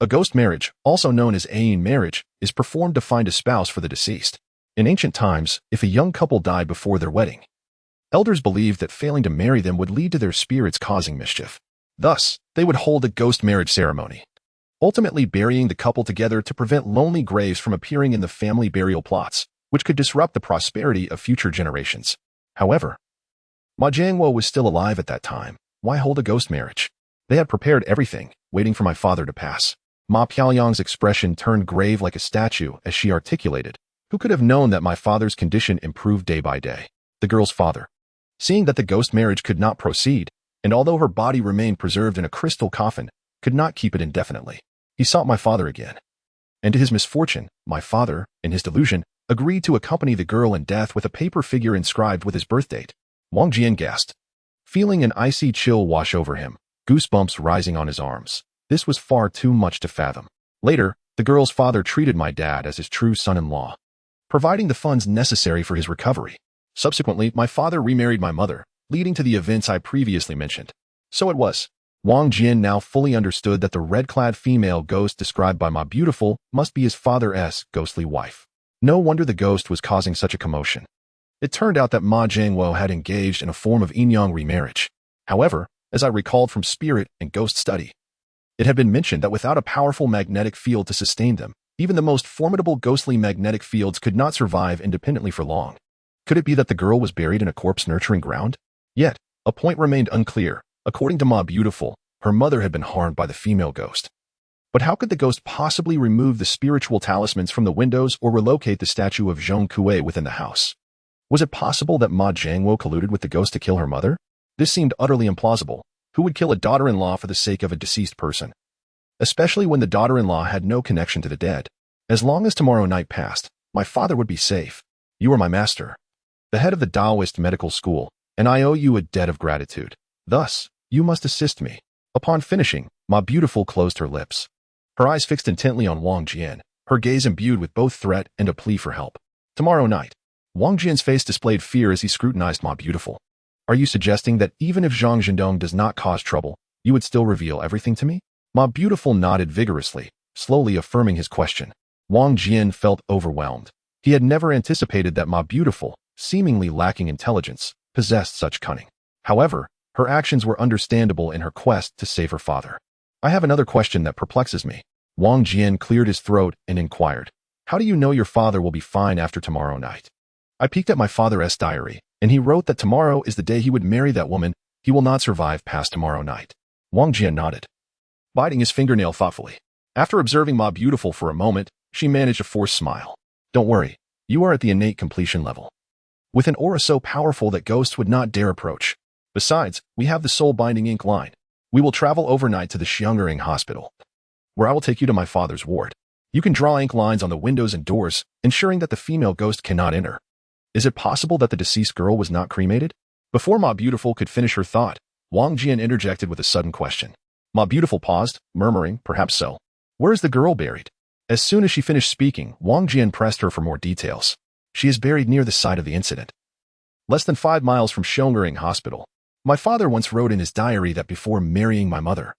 A ghost marriage, also known as Ayin marriage, is performed to find a spouse for the deceased. In ancient times, if a young couple died before their wedding, elders believed that failing to marry them would lead to their spirits causing mischief. Thus, they would hold a ghost marriage ceremony, ultimately burying the couple together to prevent lonely graves from appearing in the family burial plots, which could disrupt the prosperity of future generations. However, Ma Jianguo was still alive at that time. Why hold a ghost marriage? They had prepared everything, waiting for my father to pass. Ma Piaoyang's expression turned grave like a statue as she articulated, "Who could have known that my father's condition improved day by day?" The girl's father, seeing that the ghost marriage could not proceed, and although her body remained preserved in a crystal coffin, could not keep it indefinitely. He sought my father again. And to his misfortune, my father, in his delusion, agreed to accompany the girl in death with a paper figure inscribed with his birth date. Wang Jian gasped, feeling an icy chill wash over him, goosebumps rising on his arms. This was far too much to fathom. Later, the girl's father treated my dad as his true son-in-law, providing the funds necessary for his recovery. Subsequently, my father remarried my mother, leading to the events I previously mentioned. So it was. Wang Jian now fully understood that the red-clad female ghost described by Ma Beautiful must be his father's ghostly wife. No wonder the ghost was causing such a commotion. It turned out that Ma Jianguo had engaged in a form of yin-yang remarriage. However, as I recalled from spirit and ghost study, it had been mentioned that without a powerful magnetic field to sustain them, even the most formidable ghostly magnetic fields could not survive independently for long. Could it be that the girl was buried in a corpse-nurturing ground? Yet, a point remained unclear. According to Ma Beautiful, her mother had been harmed by the female ghost. But how could the ghost possibly remove the spiritual talismans from the windows or relocate the statue of Zhong Kuei within the house? Was it possible that Ma Jianguo colluded with the ghost to kill her mother? This seemed utterly implausible. Who would kill a daughter-in-law for the sake of a deceased person? Especially when the daughter-in-law had no connection to the dead. As long as tomorrow night passed, my father would be safe. You are my master, the head of the Taoist medical school, and I owe you a debt of gratitude. Thus, you must assist me. Upon finishing, Ma Beautiful closed her lips, her eyes fixed intently on Wang Jian, her gaze imbued with both threat and a plea for help. Tomorrow night. Wang Jian's face displayed fear as he scrutinized Ma Beautiful. Are you suggesting that even if Zhang Zhendong does not cause trouble, you would still reveal everything to me? Ma Beautiful nodded vigorously, slowly affirming his question. Wang Jian felt overwhelmed. He had never anticipated that Ma Beautiful, seemingly lacking intelligence, possessed such cunning. However, her actions were understandable in her quest to save her father. I have another question that perplexes me. Wang Jian cleared his throat and inquired, how do you know your father will be fine after tomorrow night? I peeked at my father's diary, and he wrote that tomorrow is the day he would marry that woman. He will not survive past tomorrow night. Wang Jian nodded, biting his fingernail thoughtfully. After observing Ma Beautiful for a moment, she managed a forced smile. Don't worry, you are at the innate completion level, with an aura so powerful that ghosts would not dare approach. Besides, we have the soul-binding ink line. We will travel overnight to the xianxia hospital, where I will take you to my father's ward. You can draw ink lines on the windows and doors, ensuring that the female ghost cannot enter. Is it possible that the deceased girl was not cremated? Before Ma Beautiful could finish her thought, Wang Jian interjected with a sudden question. Ma Beautiful paused, murmuring, perhaps so. Where is the girl buried? As soon as she finished speaking, Wang Jian pressed her for more details. She is buried near the site of the incident, less than 5 miles from xianxia hospital. My father once wrote in his diary that before marrying my mother,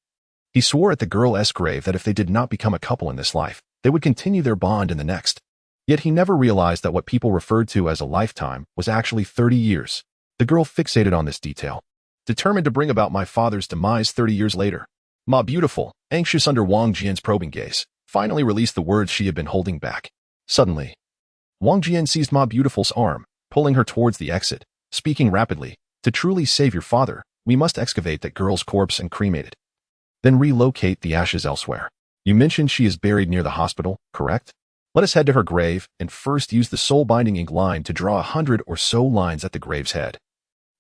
he swore at the girl's grave that if they did not become a couple in this life, they would continue their bond in the next. Yet he never realized that what people referred to as a lifetime was actually 30 years. The girl fixated on this detail, determined to bring about my father's demise 30 years later. Ma Beautiful, anxious under Wang Jian's probing gaze, finally released the words she had been holding back. Suddenly, Wang Jian seized Ma Beautiful's arm, pulling her towards the exit, speaking rapidly. To truly save your father, we must excavate that girl's corpse and cremate it. Then relocate the ashes elsewhere. You mentioned she is buried near the hospital, correct? Let us head to her grave and first use the soul-binding ink line to draw 100 or so lines at the grave's head,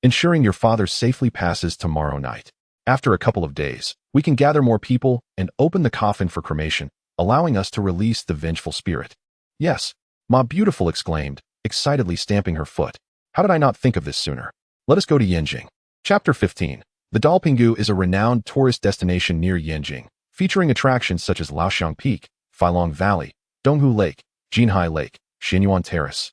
ensuring your father safely passes tomorrow night. After a couple of days, we can gather more people and open the coffin for cremation, allowing us to release the vengeful spirit. Yes, Ma Beautiful exclaimed, excitedly stamping her foot. How did I not think of this sooner? Let us go to Yanjing. Chapter 15. The Dalpinggu is a renowned tourist destination near Yanjing, featuring attractions such as Laoxiang Peak, Failong Valley, Donghu Lake, Jinhai Lake, Xinyuan Terrace,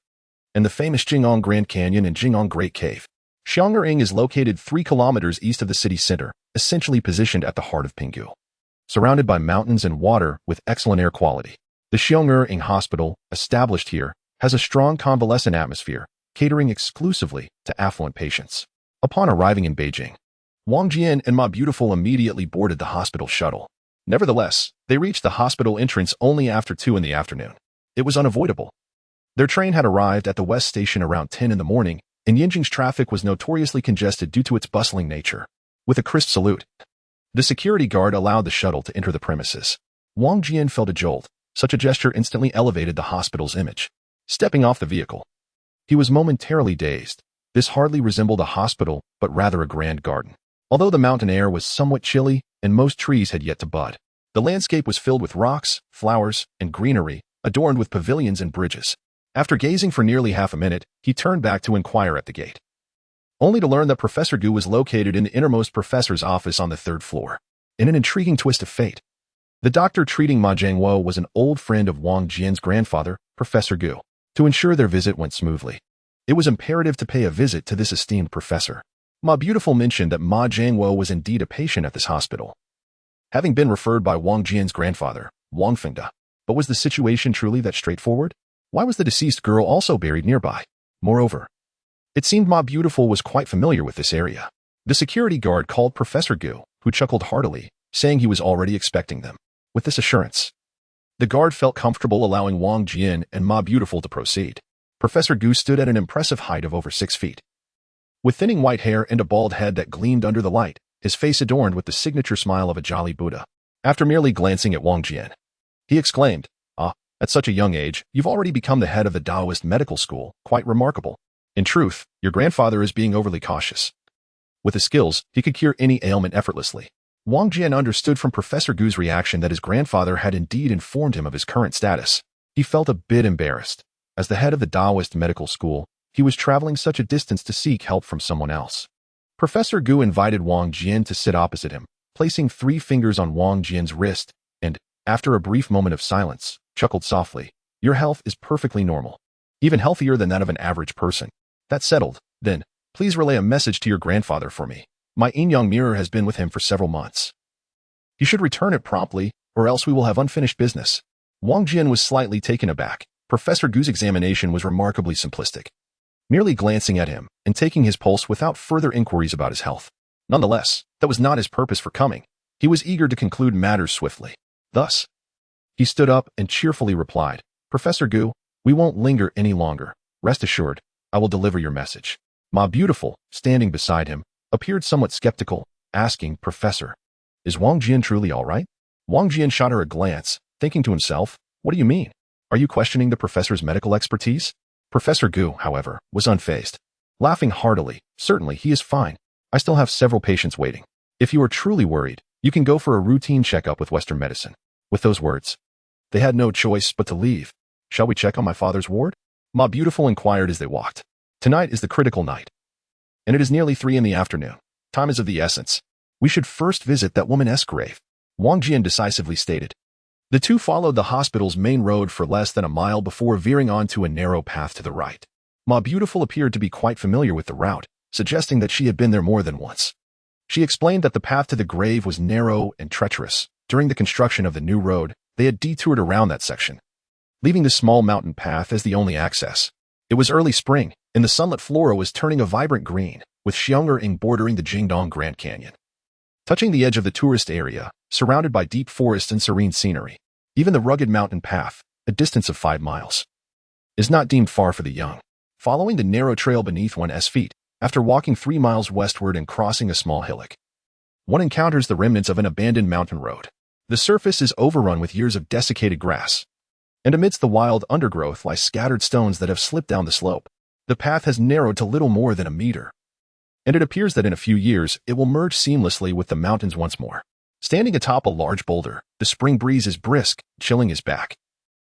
and the famous Jing'an Grand Canyon and Jing'an Great Cave. Xianxia is located 3 kilometers east of the city center, essentially positioned at the heart of Pinggu. Surrounded by mountains and water with excellent air quality, the Xianxia Hospital, established here, has a strong convalescent atmosphere, catering exclusively to affluent patients. Upon arriving in Beijing, Wang Jian and Ma Beautiful immediately boarded the hospital shuttle. Nevertheless, they reached the hospital entrance only after 2 in the afternoon. It was unavoidable. Their train had arrived at the West Station around 10 in the morning, and Yinjing's traffic was notoriously congested due to its bustling nature. With a crisp salute, the security guard allowed the shuttle to enter the premises. Wang Jian felt a jolt. Such a gesture instantly elevated the hospital's image. Stepping off the vehicle, he was momentarily dazed. This hardly resembled a hospital, but rather a grand garden. Although the mountain air was somewhat chilly and most trees had yet to bud, the landscape was filled with rocks, flowers, and greenery, adorned with pavilions and bridges. After gazing for nearly half a minute, he turned back to inquire at the gate, only to learn that Professor Gu was located in the innermost professor's office on the 3rd floor. In an intriguing twist of fate, the doctor treating Ma Jiangwo was an old friend of Wang Jian's grandfather, Professor Gu. To ensure their visit went smoothly, it was imperative to pay a visit to this esteemed professor. Ma Beautiful mentioned that Ma Jiangwo was indeed a patient at this hospital, having been referred by Wang Jian's grandfather, Wang Fengda. But was the situation truly that straightforward? Why was the deceased girl also buried nearby? Moreover, it seemed Ma Beautiful was quite familiar with this area. The security guard called Professor Gu, who chuckled heartily, saying he was already expecting them. With this assurance, the guard felt comfortable allowing Wang Jian and Ma Beautiful to proceed. Professor Gu stood at an impressive height of over 6 feet. With thinning white hair and a bald head that gleamed under the light, his face adorned with the signature smile of a jolly Buddha. After merely glancing at Wang Jian, he exclaimed, "Ah, at such a young age, you've already become the head of the Taoist medical school. Quite remarkable. In truth, your grandfather is being overly cautious. With his skills, he could cure any ailment effortlessly." Wang Jian understood from Professor Gu's reaction that his grandfather had indeed informed him of his current status. He felt a bit embarrassed. As the head of the Taoist medical school, he was traveling such a distance to seek help from someone else. Professor Gu invited Wang Jian to sit opposite him, placing 3 fingers on Wang Jian's wrist, and, after a brief moment of silence, chuckled softly. "Your health is perfectly normal, even healthier than that of an average person. That's settled. Then, please relay a message to your grandfather for me. My yin-yang mirror has been with him for several months. You should return it promptly, or else we will have unfinished business." Wang Jian was slightly taken aback. Professor Gu's examination was remarkably simplistic, merely glancing at him and taking his pulse without further inquiries about his health. Nonetheless, that was not his purpose for coming. He was eager to conclude matters swiftly. Thus, he stood up and cheerfully replied, "Professor Gu, we won't linger any longer. Rest assured, I will deliver your message." Ma Beautiful, standing beside him, appeared somewhat skeptical, asking, "Professor, is Wang Jian truly all right?" Wang Jian shot her a glance, thinking to himself, "What do you mean? Are you questioning the professor's medical expertise?" Professor Gu, however, was unfazed, laughing heartily. "Certainly, he is fine. I still have several patients waiting. If you are truly worried, you can go for a routine checkup with Western medicine." With those words, they had no choice but to leave. "Shall we check on my father's ward?" Ma Beautiful inquired as they walked. "Tonight is the critical night, and it is nearly 3 in the afternoon. Time is of the essence. We should first visit that woman's grave," Wang Jian decisively stated. The two followed the hospital's main road for less than a mile before veering onto a narrow path to the right. Ma Beautiful appeared to be quite familiar with the route, suggesting that she had been there more than once. She explained that the path to the grave was narrow and treacherous. During the construction of the new road, they had detoured around that section, leaving the small mountain path as the only access. It was early spring, and the sunlit flora was turning a vibrant green, with Xianxia bordering the Jingdong Grand Canyon. Touching the edge of the tourist area, surrounded by deep forests and serene scenery, even the rugged mountain path, a distance of 5 miles, is not deemed far for the young. Following the narrow trail beneath one's feet, after walking 3 miles westward and crossing a small hillock, one encounters the remnants of an abandoned mountain road. The surface is overrun with years of desiccated grass, and amidst the wild undergrowth lie scattered stones that have slipped down the slope. The path has narrowed to little more than a meter, and it appears that in a few years it will merge seamlessly with the mountains once more. Standing atop a large boulder, the spring breeze is brisk, chilling his back,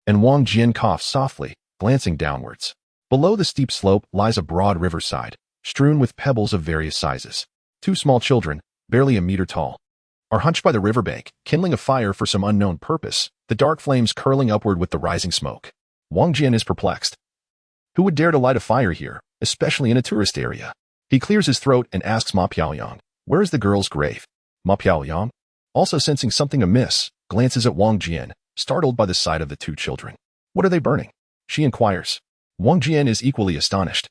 and Wang Jian coughs softly, glancing downwards. Below the steep slope lies a broad riverside, strewn with pebbles of various sizes. 2 small children, barely a meter tall, are hunched by the riverbank, kindling a fire for some unknown purpose, the dark flames curling upward with the rising smoke. Wang Jian is perplexed. Who would dare to light a fire here, especially in a tourist area? He clears his throat and asks Ma Piaoyang, "Where is the girl's grave?" Ma Piaoyang, also sensing something amiss, glances at Wang Jian, startled by the sight of the two children. "What are they burning?" she inquires. Wang Jian is equally astonished.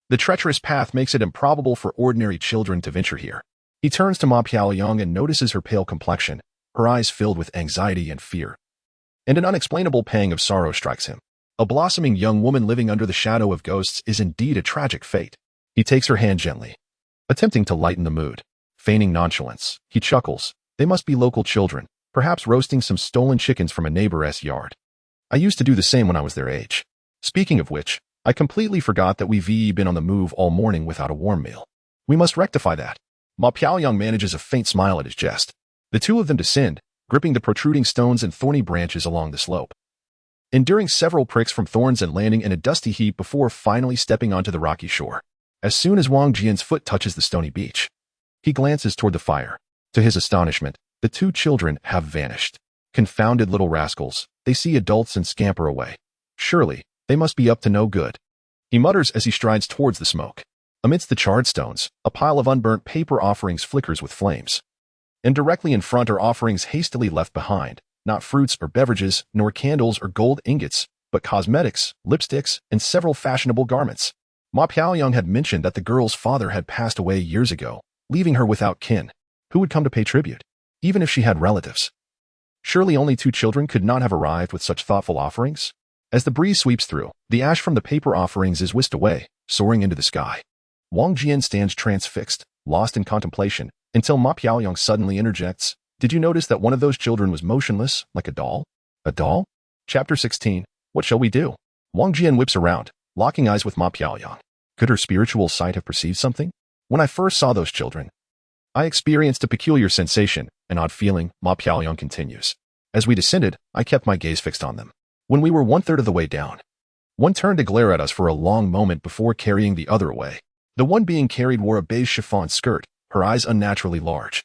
The treacherous path makes it improbable for ordinary children to venture here. He turns to Ma Piaoyang and notices her pale complexion, her eyes filled with anxiety and fear. And an unexplainable pang of sorrow strikes him. A blossoming young woman living under the shadow of ghosts is indeed a tragic fate. He takes her hand gently, attempting to lighten the mood. Feigning nonchalance, he chuckles. They must be local children, perhaps roasting some stolen chickens from a neighbor's yard. I used to do the same when I was their age. Speaking of which, I completely forgot that we've been on the move all morning without a warm meal. We must rectify that. Ma Piaoyang manages a faint smile at his jest. The two of them descend, gripping the protruding stones and thorny branches along the slope. Enduring several pricks from thorns and landing in a dusty heap before finally stepping onto the rocky shore. As soon as Wang Jian's foot touches the stony beach, he glances toward the fire. To his astonishment, the two children have vanished. Confounded little rascals, they see adults and scamper away. Surely, they must be up to no good. He mutters as he strides towards the smoke. Amidst the charred stones, a pile of unburnt paper offerings flickers with flames. And directly in front are offerings hastily left behind, not fruits or beverages, nor candles or gold ingots, but cosmetics, lipsticks, and several fashionable garments. Ma Piaoyang had mentioned that the girl's father had passed away years ago, leaving her without kin. Who would come to pay tribute, even if she had relatives? Surely only two children could not have arrived with such thoughtful offerings? As the breeze sweeps through, the ash from the paper offerings is whisked away, soaring into the sky. Wang Jian stands transfixed, lost in contemplation, until Ma Piaoyang suddenly interjects, "Did you notice that one of those children was motionless, like a doll?" A doll? Chapter 16. What shall we do? Wang Jian whips around, locking eyes with Ma Piaoyang. Could her spiritual sight have perceived something? When I first saw those children, I experienced a peculiar sensation, an odd feeling, Ma Piaoyang continues. As we descended, I kept my gaze fixed on them. When we were 1/3 of the way down, one turned to glare at us for a long moment before carrying the other away. The one being carried wore a beige chiffon skirt, her eyes unnaturally large,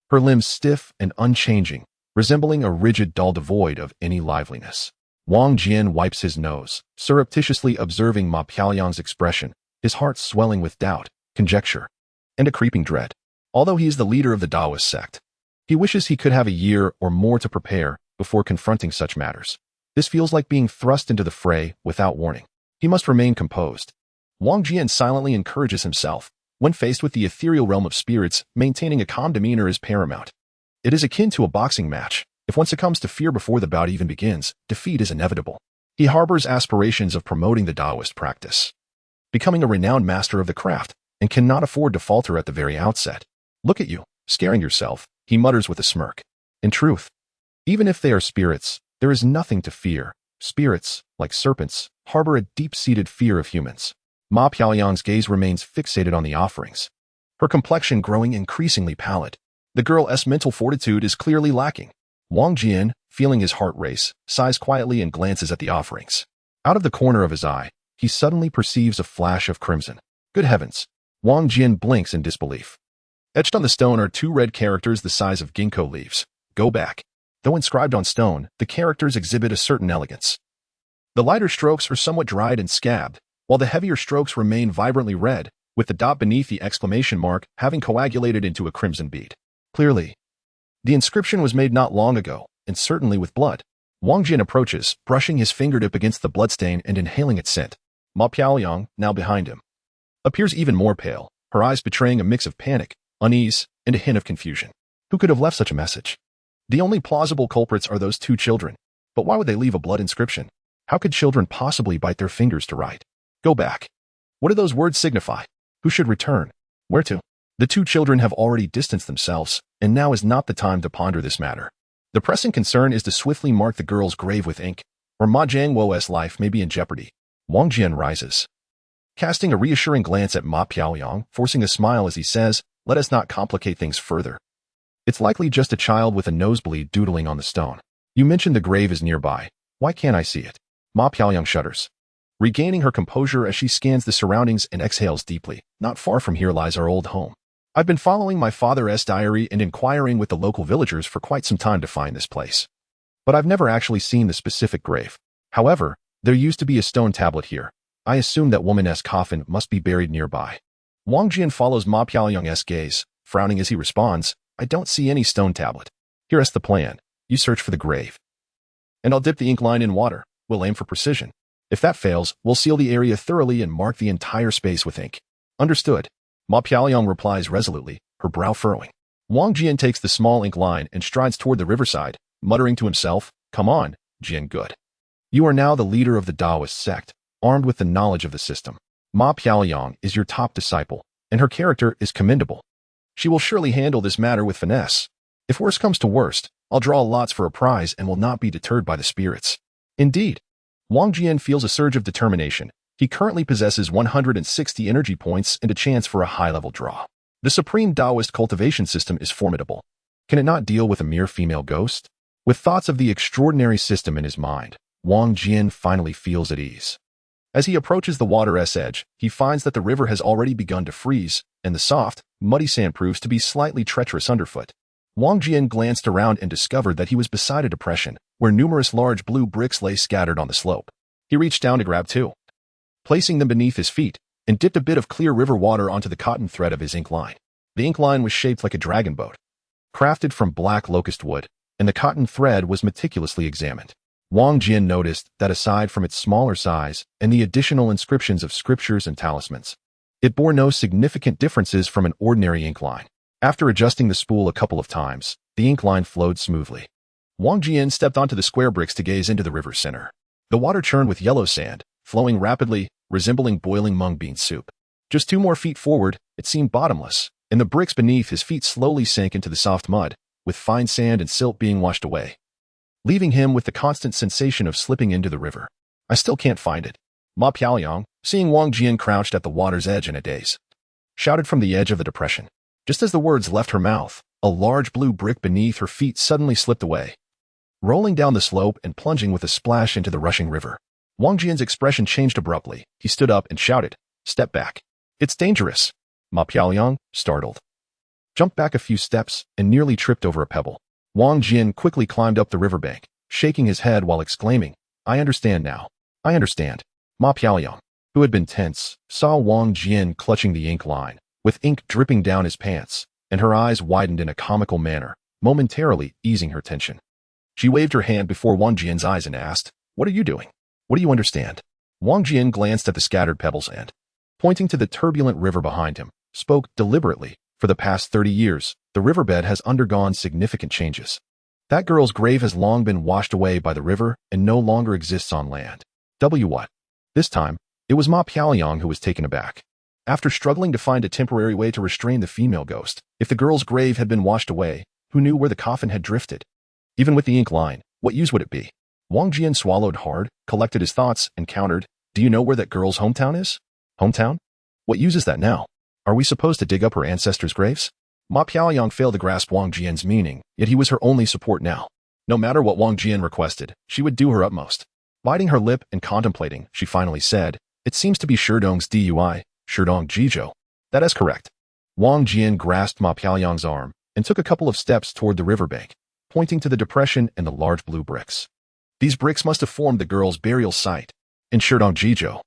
her limbs stiff and unchanging, resembling a rigid doll devoid of any liveliness. Wang Jian wipes his nose, surreptitiously observing Ma Piaoyang's expression, his heart swelling with doubt, conjecture, and a creeping dread. Although he is the leader of the Taoist sect, he wishes he could have a year or more to prepare before confronting such matters. This feels like being thrust into the fray without warning. He must remain composed. Wang Jian silently encourages himself. When faced with the ethereal realm of spirits, maintaining a calm demeanor is paramount. It is akin to a boxing match. If one succumbs to fear before the bout even begins, defeat is inevitable. He harbors aspirations of promoting the Taoist practice, becoming a renowned master of the craft, and cannot afford to falter at the very outset. "Look at you, scaring yourself," he mutters with a smirk. In truth, even if they are spirits, there is nothing to fear. Spirits, like serpents, harbor a deep-seated fear of humans. Ma Piaoyang's gaze remains fixated on the offerings, her complexion growing increasingly pallid. The girl's mental fortitude is clearly lacking. Wang Jian, feeling his heart race, sighs quietly and glances at the offerings. Out of the corner of his eye, he suddenly perceives a flash of crimson. Good heavens! Wang Jian blinks in disbelief. Etched on the stone are two red characters the size of ginkgo leaves. Go back. Though inscribed on stone, the characters exhibit a certain elegance. The lighter strokes are somewhat dried and scabbed, while the heavier strokes remain vibrantly red, with the dot beneath the exclamation mark having coagulated into a crimson bead. Clearly, the inscription was made not long ago, and certainly with blood. Wang Jian approaches, brushing his fingertip against the bloodstain and inhaling its scent. Ma Piaoyang, now behind him, appears even more pale, her eyes betraying a mix of panic, unease, and a hint of confusion. Who could have left such a message? The only plausible culprits are those two children. But why would they leave a blood inscription? How could children possibly bite their fingers to write? Go back. What do those words signify? Who should return? Where to? The two children have already distanced themselves, and now is not the time to ponder this matter. The pressing concern is to swiftly mark the girl's grave with ink, or Ma Jianguo's life may be in jeopardy. Wang Jian rises, casting a reassuring glance at Ma Piaoyang, forcing a smile as he says, "Let us not complicate things further. It's likely just a child with a nosebleed doodling on the stone. You mentioned the grave is nearby. Why can't I see it?" Ma Piaoyang shudders, regaining her composure as she scans the surroundings and exhales deeply. Not far from here lies our old home. I've been following my father's diary and inquiring with the local villagers for quite some time to find this place. But I've never actually seen the specific grave. However, there used to be a stone tablet here. I assume that woman's coffin must be buried nearby. Wang Jian follows Ma Piaoyang's gaze, frowning as he responds, I don't see any stone tablet. Here's the plan. You search for the grave. And I'll dip the ink line in water. We'll aim for precision. If that fails, we'll seal the area thoroughly and mark the entire space with ink. Understood. Ma Piaoyang replies resolutely, her brow furrowing. Wang Jian takes the small ink line and strides toward the riverside, muttering to himself, Come on, Jian Good. You are now the leader of the Taoist sect, armed with the knowledge of the system. Ma Piaoyang is your top disciple, and her character is commendable. She will surely handle this matter with finesse. If worst comes to worst, I'll draw lots for a prize and will not be deterred by the spirits. Indeed. Wang Jian feels a surge of determination. He currently possesses 160 energy points and a chance for a high-level draw. The supreme Taoist cultivation system is formidable. Can it not deal with a mere female ghost? With thoughts of the extraordinary system in his mind, Wang Jian finally feels at ease. As he approaches the water's edge, he finds that the river has already begun to freeze, and the soft, muddy sand proves to be slightly treacherous underfoot. Wang Jian glanced around and discovered that he was beside a depression, where numerous large blue bricks lay scattered on the slope. He reached down to grab two, placing them beneath his feet, and dipped a bit of clear river water onto the cotton thread of his ink line. The ink line was shaped like a dragon boat, crafted from black locust wood, and the cotton thread was meticulously examined. Wang Jian noticed that aside from its smaller size and the additional inscriptions of scriptures and talismans, it bore no significant differences from an ordinary ink line. After adjusting the spool a couple of times, the ink line flowed smoothly. Wang Jian stepped onto the square bricks to gaze into the river's center. The water churned with yellow sand, flowing rapidly, resembling boiling mung bean soup. Just 2 more feet forward, it seemed bottomless, and the bricks beneath his feet slowly sank into the soft mud, with fine sand and silt being washed away, leaving him with the constant sensation of slipping into the river. I still can't find it. Ma Piaoyang, seeing Wang Jian crouched at the water's edge in a daze, shouted from the edge of the depression. Just as the words left her mouth, a large blue brick beneath her feet suddenly slipped away, rolling down the slope and plunging with a splash into the rushing river. Wang Jian's expression changed abruptly. He stood up and shouted, Step back. It's dangerous. Ma Piaoyang, startled, jumped back a few steps and nearly tripped over a pebble. Wang Jian quickly climbed up the riverbank, shaking his head while exclaiming, I understand now. I understand. Ma Piaoyang, who had been tense, saw Wang Jian clutching the ink line, with ink dripping down his pants, and her eyes widened in a comical manner, momentarily easing her tension. She waved her hand before Wang Jian's eyes and asked, What are you doing? What do you understand? Wang Jian glanced at the scattered pebbles and, pointing to the turbulent river behind him, spoke deliberately. For the past 30 years, the riverbed has undergone significant changes. That girl's grave has long been washed away by the river and no longer exists on land. What? This time, it was Ma Piaoyang who was taken aback. After struggling to find a temporary way to restrain the female ghost, if the girl's grave had been washed away, who knew where the coffin had drifted? Even with the ink line, what use would it be? Wang Jian swallowed hard, collected his thoughts, and countered, Do you know where that girl's hometown is? Hometown? What use is that now? Are we supposed to dig up her ancestors' graves? Ma Piaoyang failed to grasp Wang Jian's meaning, yet he was her only support now. No matter what Wang Jian requested, she would do her utmost. Biting her lip and contemplating, she finally said, It seems to be Sherdong's Dui, Sherdong Jizhou. That is correct. Wang Jian grasped Ma Piaoyang's arm and took a couple of steps toward the riverbank, pointing to the depression and the large blue bricks. These bricks must have formed the girl's burial site. In Sherdong Jizhou,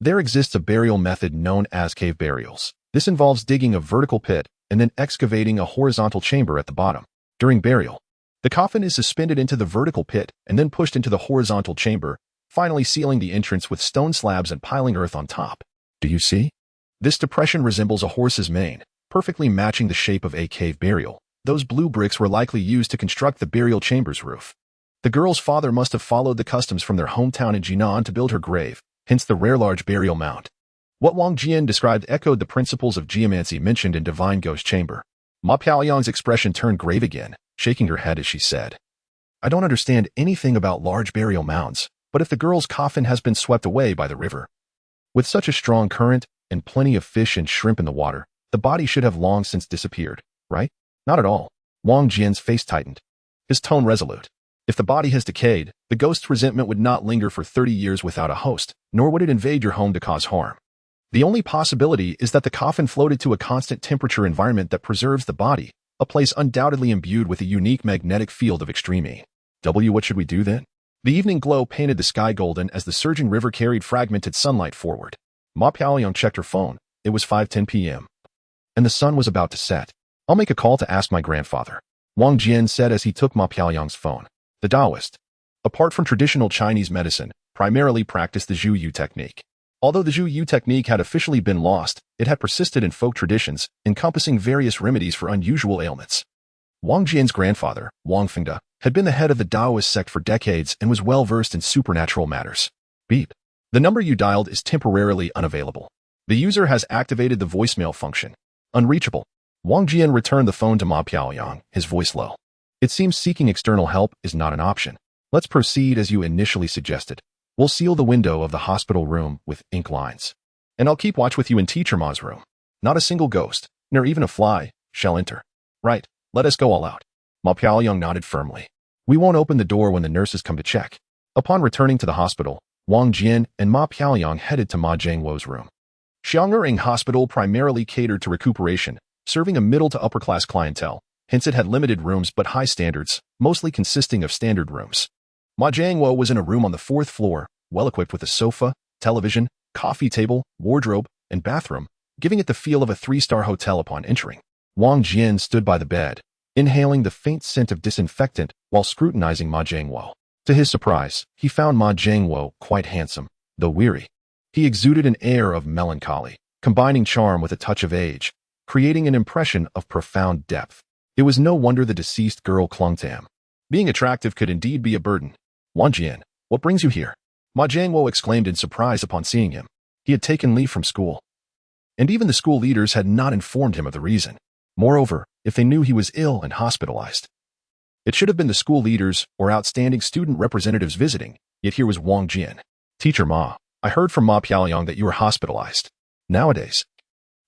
there exists a burial method known as cave burials. This involves digging a vertical pit and then excavating a horizontal chamber at the bottom. During burial, the coffin is suspended into the vertical pit and then pushed into the horizontal chamber, finally sealing the entrance with stone slabs and piling earth on top. Do you see? This depression resembles a horse's mane, perfectly matching the shape of a cave burial. Those blue bricks were likely used to construct the burial chamber's roof. The girl's father must have followed the customs from their hometown in Jinan to build her grave, hence the rare large burial mound. What Wang Jian described echoed the principles of geomancy mentioned in Divine Ghost Chamber. Ma Piaoyang's expression turned grave again, shaking her head as she said, I don't understand anything about large burial mounds, but if the girl's coffin has been swept away by the river, with such a strong current and plenty of fish and shrimp in the water, the body should have long since disappeared, right? Not at all. Wang Jian's face tightened, his tone resolute. If the body has decayed, the ghost's resentment would not linger for 30 years without a host, nor would it invade your home to cause harm. The only possibility is that the coffin floated to a constant temperature environment that preserves the body, a place undoubtedly imbued with a unique magnetic field of extreme E. What should we do then? The evening glow painted the sky golden as the surging river carried fragmented sunlight forward. Ma Piaoyang checked her phone, It was 5:10 p.m. and the sun was about to set. I'll make a call to ask my grandfather, Wang Jian said as he took Ma Piaoyang's phone. The Taoist, apart from traditional Chinese medicine, primarily practiced the Zhu Yu technique. Although the Zhu Yu technique had officially been lost, it had persisted in folk traditions, encompassing various remedies for unusual ailments. Wang Jian's grandfather, Wang Fengde, had been the head of the Taoist sect for decades and was well-versed in supernatural matters. Beep. The number you dialed is temporarily unavailable. The user has activated the voicemail function. Unreachable. Wang Jian returned the phone to Ma Piaoyang, his voice low. It seems seeking external help is not an option. Let's proceed as you initially suggested. We'll seal the window of the hospital room with ink lines. And I'll keep watch with you in Teacher Ma's room. Not a single ghost, nor even a fly, shall enter. Right, let us go all out. Ma Piaoyang nodded firmly. We won't open the door when the nurses come to check. Upon returning to the hospital, Wang Jian and Ma Piaoyang headed to Ma Jiangwo's room. Xianxia Hospital primarily catered to recuperation, serving a middle to upper-class clientele. Hence it had limited rooms but high standards, mostly consisting of standard rooms. Ma Jiangwo was in a room on the 4th floor, well-equipped with a sofa, television, coffee table, wardrobe, and bathroom, giving it the feel of a 3-star hotel upon entering. Wang Jian stood by the bed, inhaling the faint scent of disinfectant while scrutinizing Ma Jiangwo. To his surprise, he found Ma Jiangwo quite handsome, though weary. He exuded an air of melancholy, combining charm with a touch of age, creating an impression of profound depth. It was no wonder the deceased girl clung to him. Being attractive could indeed be a burden. Wang Jian, what brings you here? Ma Jiangwo exclaimed in surprise upon seeing him. He had taken leave from school. And even the school leaders had not informed him of the reason. Moreover, if they knew he was ill and hospitalized, it should have been the school leaders or outstanding student representatives visiting, yet here was Wang Jian. Teacher Ma, I heard from Ma Piaoyang that you were hospitalized. Nowadays,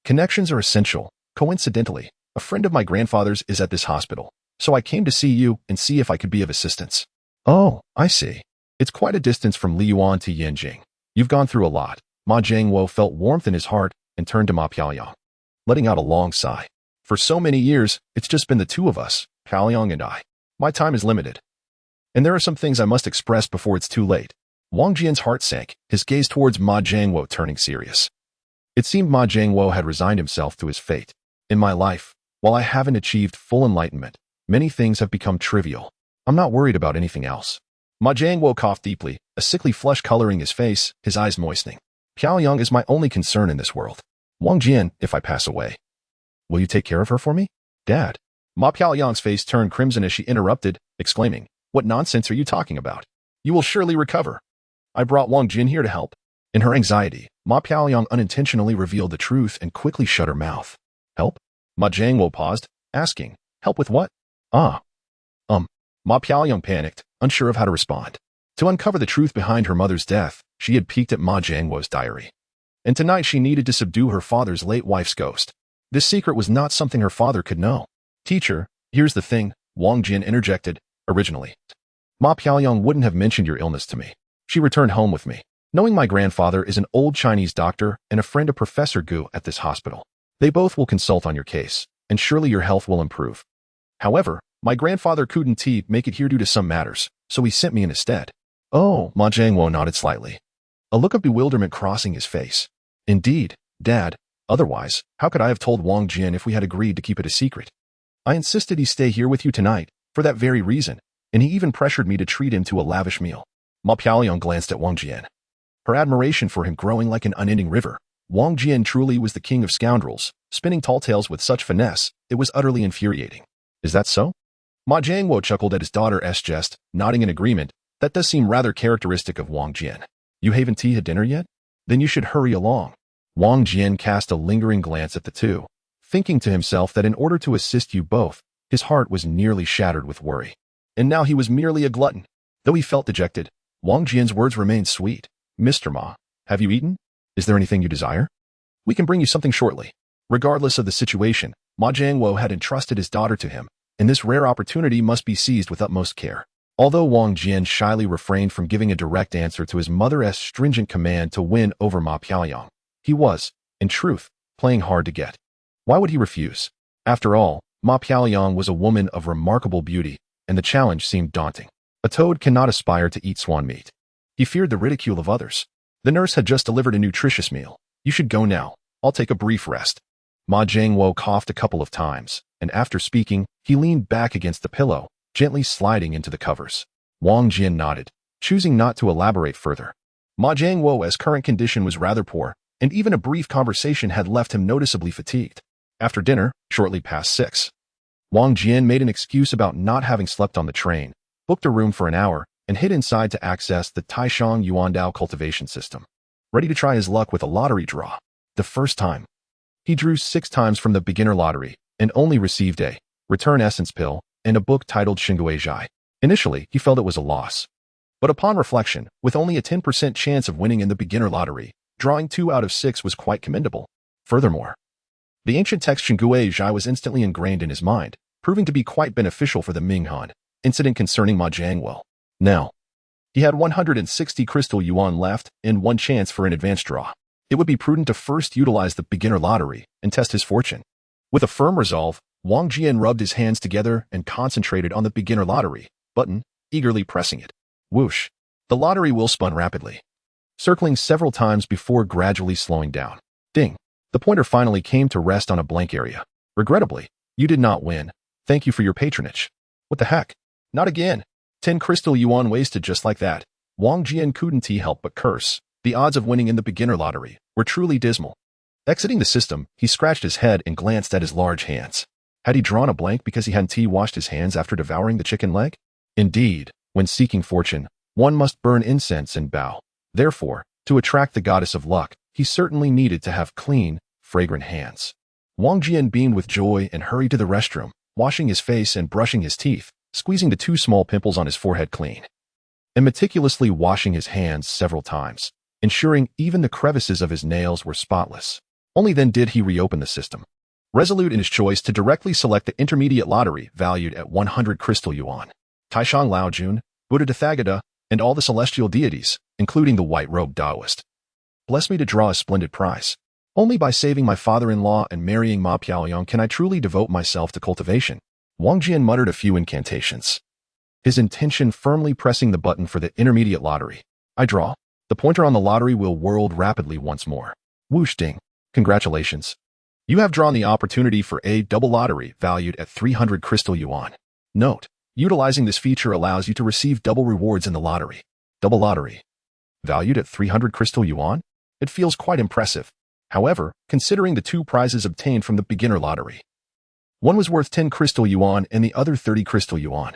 connections are essential. Coincidentally, a friend of my grandfather's is at this hospital, so I came to see you and see if I could be of assistance. Oh, I see. It's quite a distance from Liyuan to Yanjing. You've gone through a lot. Ma Jiangwo felt warmth in his heart and turned to Ma Piaoyang, letting out a long sigh. For so many years, it's just been the two of us, Piaoyang and I. My time is limited. And there are some things I must express before it's too late. Wang Jian's heart sank, his gaze towards Ma Jiangwo turning serious. It seemed Ma Jiangwo had resigned himself to his fate. In my life, while I haven't achieved full enlightenment, many things have become trivial. I'm not worried about anything else. Ma Jiangwo coughed deeply, a sickly flush coloring his face, his eyes moistening. Piaoyang is my only concern in this world. Wang Jian, if I pass away, will you take care of her for me? Dad. Ma Piaoyang's face turned crimson as she interrupted, exclaiming, What nonsense are you talking about? You will surely recover. I brought Wang Jian here to help. In her anxiety, Ma Piaoyang unintentionally revealed the truth and quickly shut her mouth. Help? Ma Jiangwo paused, asking, Help with what? Ma Piaoyang panicked, unsure of how to respond. To uncover the truth behind her mother's death, she had peeked at Ma Jiangwo's diary. And tonight she needed to subdue her father's late wife's ghost. This secret was not something her father could know. Teacher, here's the thing, Wang Jian interjected, originally. Ma Piaoyang wouldn't have mentioned your illness to me. She returned home with me, knowing my grandfather is an old Chinese doctor and a friend of Professor Gu at this hospital. They both will consult on your case, and surely your health will improve. However, my grandfather couldn't make it here due to some matters, so he sent me in his stead. Oh, Ma Jiangwo nodded slightly, a look of bewilderment crossing his face. Indeed, Dad, otherwise, how could I have told Wang Jian if we had agreed to keep it a secret? I insisted he stay here with you tonight, for that very reason, and he even pressured me to treat him to a lavish meal. Ma Piaoyang glanced at Wang Jian, her admiration for him growing like an unending river. Wang Jian truly was the king of scoundrels, spinning tall tales with such finesse, it was utterly infuriating. Is that so? Ma Jiangwo chuckled at his daughter's jest, nodding in agreement. That does seem rather characteristic of Wang Jian. You haven't had dinner yet? Then you should hurry along. Wang Jian cast a lingering glance at the two, thinking to himself that in order to assist you both, his heart was nearly shattered with worry. And now he was merely a glutton. Though he felt dejected, Wang Jian's words remained sweet. Mr. Ma, have you eaten? Is there anything you desire? We can bring you something shortly. Regardless of the situation, Ma Jiangwo had entrusted his daughter to him, and this rare opportunity must be seized with utmost care. Although Wang Jian shyly refrained from giving a direct answer to his mother's stringent command to win over Ma Piaoyang, he was, in truth, playing hard to get. Why would he refuse? After all, Ma Piaoyang was a woman of remarkable beauty, and the challenge seemed daunting. A toad cannot aspire to eat swan meat. He feared the ridicule of others. The nurse had just delivered a nutritious meal. You should go now. I'll take a brief rest. Ma Jiangwo coughed a couple of times, and after speaking, he leaned back against the pillow, gently sliding into the covers. Wang Jian nodded, choosing not to elaborate further. Ma Jiangwo's current condition was rather poor, and even a brief conversation had left him noticeably fatigued. After dinner, shortly past 6, Wang Jian made an excuse about not having slept on the train, booked a room for an hour, and hid inside to access the Taishang Yuandao Cultivation System. Ready to try his luck with a lottery draw. The first time, he drew 6 times from the beginner lottery and only received a return essence pill and a book titled Xinguai Zhai. Initially, he felt it was a loss. But upon reflection, with only a 10% chance of winning in the beginner lottery, drawing 2 out of 6 was quite commendable. Furthermore, the ancient text Xinguai Zhai was instantly ingrained in his mind, proving to be quite beneficial for the Minghan incident concerning Ma Jiangwo. Now, he had 160 crystal yuan left and 1 chance for an advanced draw. It would be prudent to first utilize the beginner lottery and test his fortune. With a firm resolve, Wang Jian rubbed his hands together and concentrated on the beginner lottery button, eagerly pressing it. Whoosh! The lottery wheel spun rapidly, circling several times before gradually slowing down. Ding! The pointer finally came to rest on a blank area. Regrettably, you did not win. Thank you for your patronage. What the heck? Not again. 10 crystal yuan wasted just like that. Wang Jian couldn't help but curse. The odds of winning in the beginner lottery were truly dismal. Exiting the system, he scratched his head and glanced at his large hands. Had he drawn a blank because he hadn't washed his hands after devouring the chicken leg? Indeed, when seeking fortune, one must burn incense and bow. Therefore, to attract the goddess of luck, he certainly needed to have clean, fragrant hands. Wang Jian beamed with joy and hurried to the restroom, washing his face and brushing his teeth, squeezing the 2 small pimples on his forehead clean, and meticulously washing his hands several times, ensuring even the crevices of his nails were spotless. Only then did he reopen the system, resolute in his choice to directly select the intermediate lottery valued at 100 crystal yuan. Taishang Laojun, Buddha Tathagata, and all the celestial deities, including the white-robed Taoist, bless me to draw a splendid prize. Only by saving my father-in-law and marrying Ma Piaoyong can I truly devote myself to cultivation. Wang Jian muttered a few incantations, his intention firmly pressing the button for the intermediate lottery. I draw. The pointer on the lottery wheel whirled rapidly once more. Whoosh ding. Congratulations. You have drawn the opportunity for a double lottery valued at 300 crystal yuan. Note, utilizing this feature allows you to receive double rewards in the lottery. Double lottery. Valued at 300 crystal yuan? It feels quite impressive. However, considering the 2 prizes obtained from the beginner lottery, one was worth 10 crystal yuan and the other 30 crystal yuan.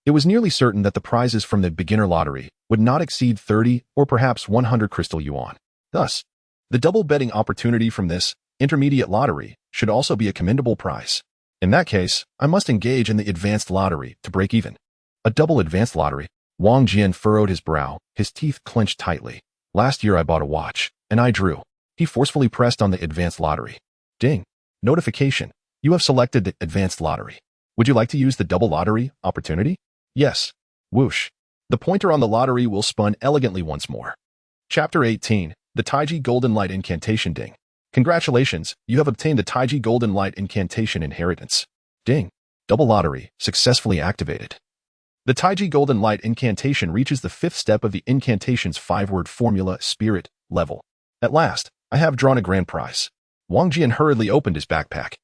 It was nearly certain that the prizes from the beginner lottery would not exceed 30 or perhaps 100 crystal yuan. Thus, the double betting opportunity from this intermediate lottery should also be a commendable prize. In that case, I must engage in the advanced lottery to break even. A double advanced lottery? Wang Jian furrowed his brow, his teeth clenched tightly. Last year I bought a watch, and I drew. He forcefully pressed on the advanced lottery. Ding. Notification. You have selected the advanced lottery. Would you like to use the double lottery opportunity? Yes. Whoosh. The pointer on the lottery will spun elegantly once more. Chapter 18. The Taiji Golden Light Incantation. Ding. Congratulations, you have obtained the Taiji Golden Light Incantation Inheritance. Ding. Double lottery successfully activated. The Taiji Golden Light Incantation reaches the 5th step of the incantation's 5-word formula spirit level. At last, I have drawn a grand prize. Wang Jian hurriedly opened his backpack,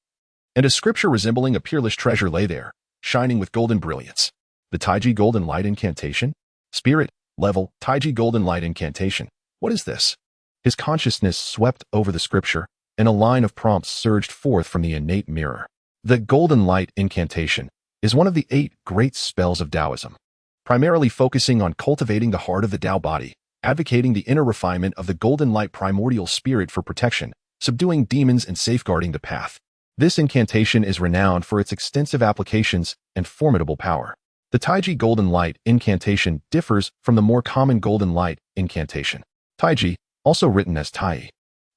and a scripture resembling a peerless treasure lay there, shining with golden brilliance. The Taiji Golden Light Incantation? Spirit level Taiji Golden Light Incantation. What is this? His consciousness swept over the scripture, and a line of prompts surged forth from the innate mirror. The Golden Light Incantation is one of the 8 great spells of Taoism, primarily focusing on cultivating the heart of the Tao body, advocating the inner refinement of the golden light primordial spirit for protection, subduing demons and safeguarding the path. This incantation is renowned for its extensive applications and formidable power. The Taiji Golden Light Incantation differs from the more common Golden Light Incantation. Taiji, also written as Tai,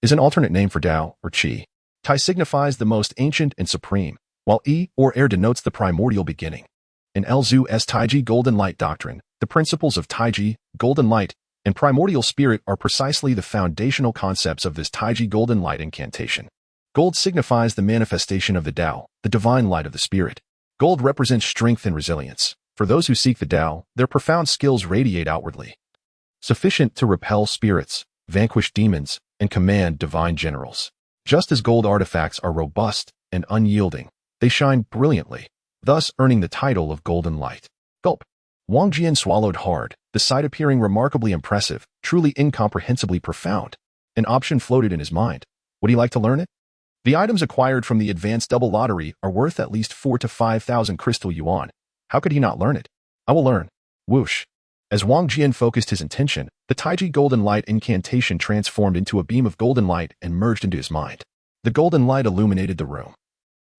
is an alternate name for Tao or Qi. Tai signifies the most ancient and supreme, while E or air denotes the primordial beginning. In Lzu's Taiji Golden Light Doctrine, the principles of Taiji, Golden Light, and primordial spirit are precisely the foundational concepts of this Taiji Golden Light Incantation. Gold signifies the manifestation of the Tao, the divine light of the spirit. Gold represents strength and resilience. For those who seek the Tao, their profound skills radiate outwardly, sufficient to repel spirits, vanquish demons, and command divine generals. Just as gold artifacts are robust and unyielding, they shine brilliantly, thus earning the title of golden light. Gulp. Wang Jian swallowed hard, the sight appearing remarkably impressive, truly incomprehensibly profound. An option floated in his mind. Would he like to learn it? The items acquired from the advanced double lottery are worth at least 4,000 to 5,000 crystal yuan. How could he not learn it? I will learn. Whoosh. As Wang Jian focused his intention, the Taiji golden light incantation transformed into a beam of golden light and merged into his mind. The golden light illuminated the room,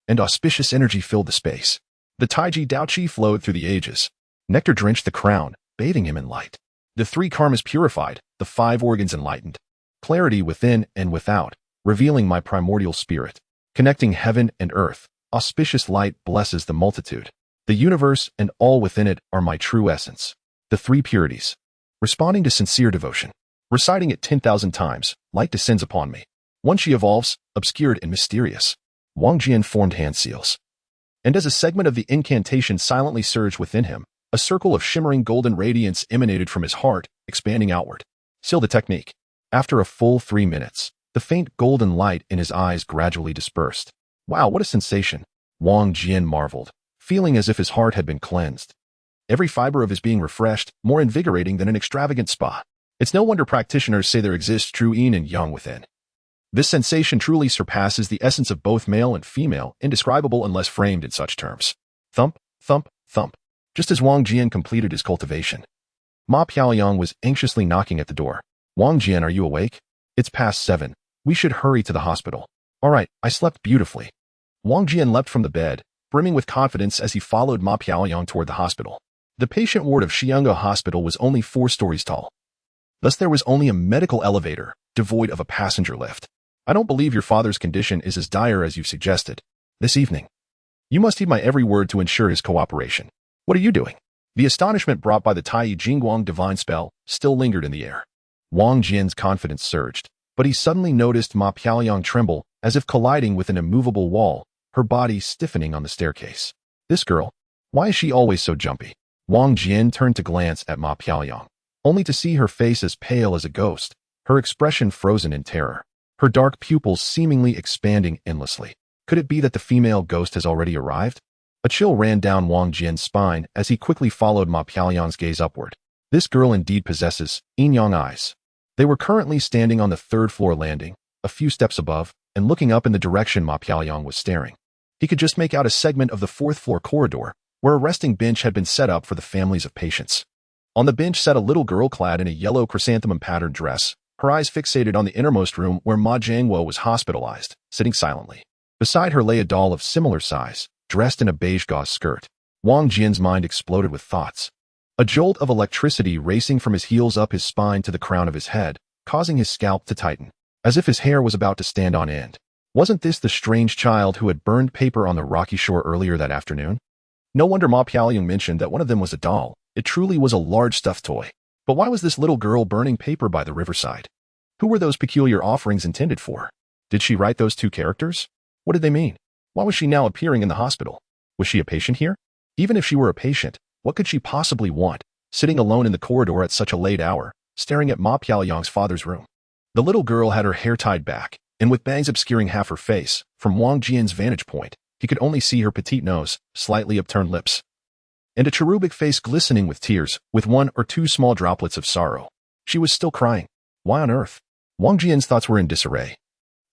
and auspicious energy filled the space. The Taiji Daoqi flowed through the ages. Nectar drenched the crown, bathing him in light. The 3 karmas purified, the 5 organs enlightened. Clarity within and without, revealing my primordial spirit. Connecting heaven and earth, auspicious light blesses the multitude. The universe and all within it are my true essence. The 3 purities. Responding to sincere devotion. Reciting it 10,000 times, light descends upon me. Once she evolves, obscured and mysterious. Wang Jian formed hand seals. And as a segment of the incantation silently surged within him, a circle of shimmering golden radiance emanated from his heart, expanding outward. Seal the technique. After a full 3 minutes, the faint golden light in his eyes gradually dispersed. Wow, what a sensation! Wang Jian marveled, feeling as if his heart had been cleansed. Every fiber of his being refreshed, more invigorating than an extravagant spa. It's no wonder practitioners say there exists true yin and yang within. This sensation truly surpasses the essence of both male and female, indescribable unless framed in such terms. Thump, thump, thump. Just as Wang Jian completed his cultivation, Ma Piaoyang was anxiously knocking at the door. Wang Jian, are you awake? It's past 7. We should hurry to the hospital. All right, I slept beautifully. Wang Jian leapt from the bed, brimming with confidence as he followed Ma Piaoyang toward the hospital. The patient ward of Xianxia Hospital was only 4 stories tall. Thus there was only a medical elevator, devoid of a passenger lift. I don't believe your father's condition is as dire as you've suggested. This evening, you must heed my every word to ensure his cooperation. What are you doing? The astonishment brought by the Tai Jingguang divine spell still lingered in the air. Wang Jian's confidence surged, but he suddenly noticed Ma Piaoyang tremble, as if colliding with an immovable wall, her body stiffening on the staircase. This girl, why is she always so jumpy? Wang Jian turned to glance at Ma Piaoyang, only to see her face as pale as a ghost, her expression frozen in terror, her dark pupils seemingly expanding endlessly. Could it be that the female ghost has already arrived? A chill ran down Wang Jian's spine as he quickly followed Ma Piaoyang's gaze upward. This girl indeed possesses yin-yang eyes. They were currently standing on the 3rd floor landing, a few steps above, and looking up in the direction Ma Piaoyang was staring. He could just make out a segment of the 4th floor corridor, where a resting bench had been set up for the families of patients. On the bench sat a little girl clad in a yellow chrysanthemum-patterned dress, her eyes fixated on the innermost room where Ma Jiangwo was hospitalized, sitting silently. Beside her lay a doll of similar size, dressed in a beige gauze skirt. Wang Jian's mind exploded with thoughts. A jolt of electricity racing from his heels up his spine to the crown of his head, causing his scalp to tighten, as if his hair was about to stand on end. Wasn't this the strange child who had burned paper on the rocky shore earlier that afternoon? No wonder Ma Piaoyang mentioned that one of them was a doll. It truly was a large stuffed toy. But why was this little girl burning paper by the riverside? Who were those peculiar offerings intended for? Did she write those 2 characters? What did they mean? Why was she now appearing in the hospital? Was she a patient here? Even if she were a patient, what could she possibly want, sitting alone in the corridor at such a late hour, staring at Ma Piaoyang's father's room? The little girl had her hair tied back, and with bangs obscuring half her face, from Wang Jian's vantage point, he could only see her petite nose, slightly upturned lips, and a cherubic face glistening with tears, with 1 or 2 small droplets of sorrow. She was still crying. Why on earth? Wang Jian's thoughts were in disarray,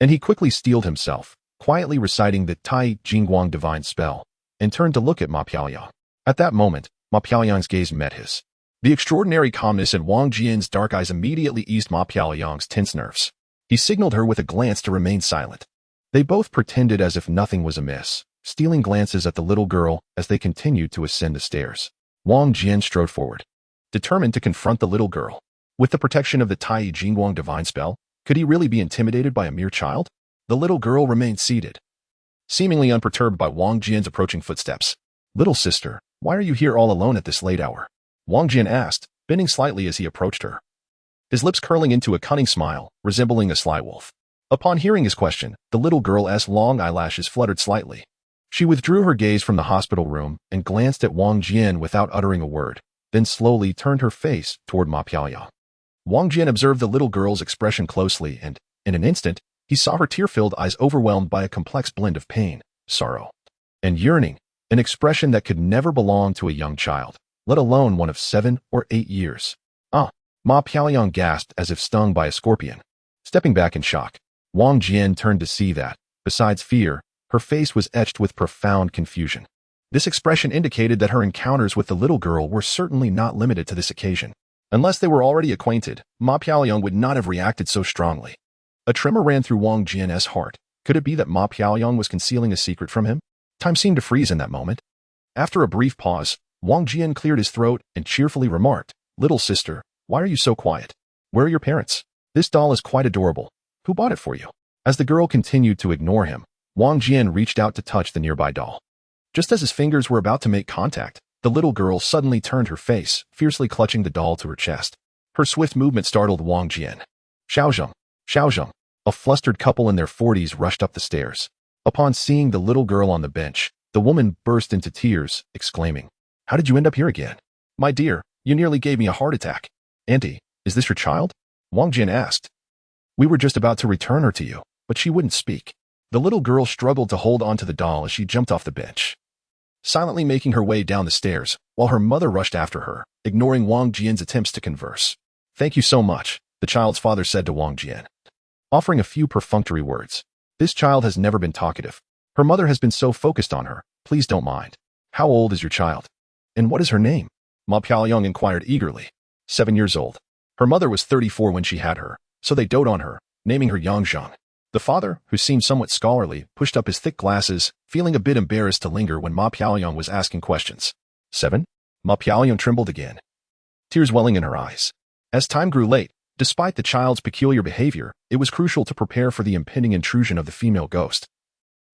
and he quickly steeled himself, quietly reciting the Tai Jingguang divine spell, and turned to look at Ma Piaoyang. At that moment, Ma Piaoyang's gaze met his. The extraordinary calmness in Wang Jian's dark eyes immediately eased Ma Piaoyang's tense nerves. He signaled her with a glance to remain silent. They both pretended as if nothing was amiss, stealing glances at the little girl as they continued to ascend the stairs. Wang Jian strode forward, determined to confront the little girl. With the protection of the Tai Jingguang divine spell, could he really be intimidated by a mere child? The little girl remained seated, seemingly unperturbed by Wang Jian's approaching footsteps. Little sister, why are you here all alone at this late hour? Wang Jian asked, bending slightly as he approached her, his lips curling into a cunning smile, resembling a sly wolf. Upon hearing his question, the little girl's long eyelashes fluttered slightly. She withdrew her gaze from the hospital room and glanced at Wang Jian without uttering a word, then slowly turned her face toward Ma Piaoyang. Wang Jian observed the little girl's expression closely and, in an instant, He saw her tear-filled eyes overwhelmed by a complex blend of pain, sorrow, and yearning, an expression that could never belong to a young child, let alone one of 7 or 8 years. Ah! Ma Piaoyang gasped as if stung by a scorpion. Stepping back in shock, Wang Jian turned to see that, besides fear, her face was etched with profound confusion. This expression indicated that her encounters with the little girl were certainly not limited to this occasion. Unless they were already acquainted, Ma Piaoyang would not have reacted so strongly. A tremor ran through Wang Jian's heart. Could it be that Ma Piaoyang was concealing a secret from him? Time seemed to freeze in that moment. After a brief pause, Wang Jian cleared his throat and cheerfully remarked, "Little sister, why are you so quiet? Where are your parents? This doll is quite adorable. Who bought it for you?" As the girl continued to ignore him, Wang Jian reached out to touch the nearby doll. Just as his fingers were about to make contact, the little girl suddenly turned her face, fiercely clutching the doll to her chest. Her swift movement startled Wang Jian. Xiaozheng, Xiaozheng, a flustered couple in their 40s rushed up the stairs. Upon seeing the little girl on the bench, the woman burst into tears, exclaiming, "How did you end up here again? My dear, you nearly gave me a heart attack." "Auntie, is this your child?" Wang Jian asked. "We were just about to return her to you, but she wouldn't speak." The little girl struggled to hold onto the doll as she jumped off the bench, silently making her way down the stairs, while her mother rushed after her, ignoring Wang Jian's attempts to converse. "Thank you so much," the child's father said to Wang Jian, offering a few perfunctory words. "This child has never been talkative. Her mother has been so focused on her. Please don't mind. How old is your child? And what is her name?" Ma Piaoyang inquired eagerly. 7 years old. Her mother was 34 when she had her, so they dote on her, naming her Yangzhang. The father, who seemed somewhat scholarly, pushed up his thick glasses, feeling a bit embarrassed to linger when Ma Piaoyang was asking questions. 7? Ma Piaoyang trembled again, tears welling in her eyes. As time grew late, despite the child's peculiar behavior, it was crucial to prepare for the impending intrusion of the female ghost.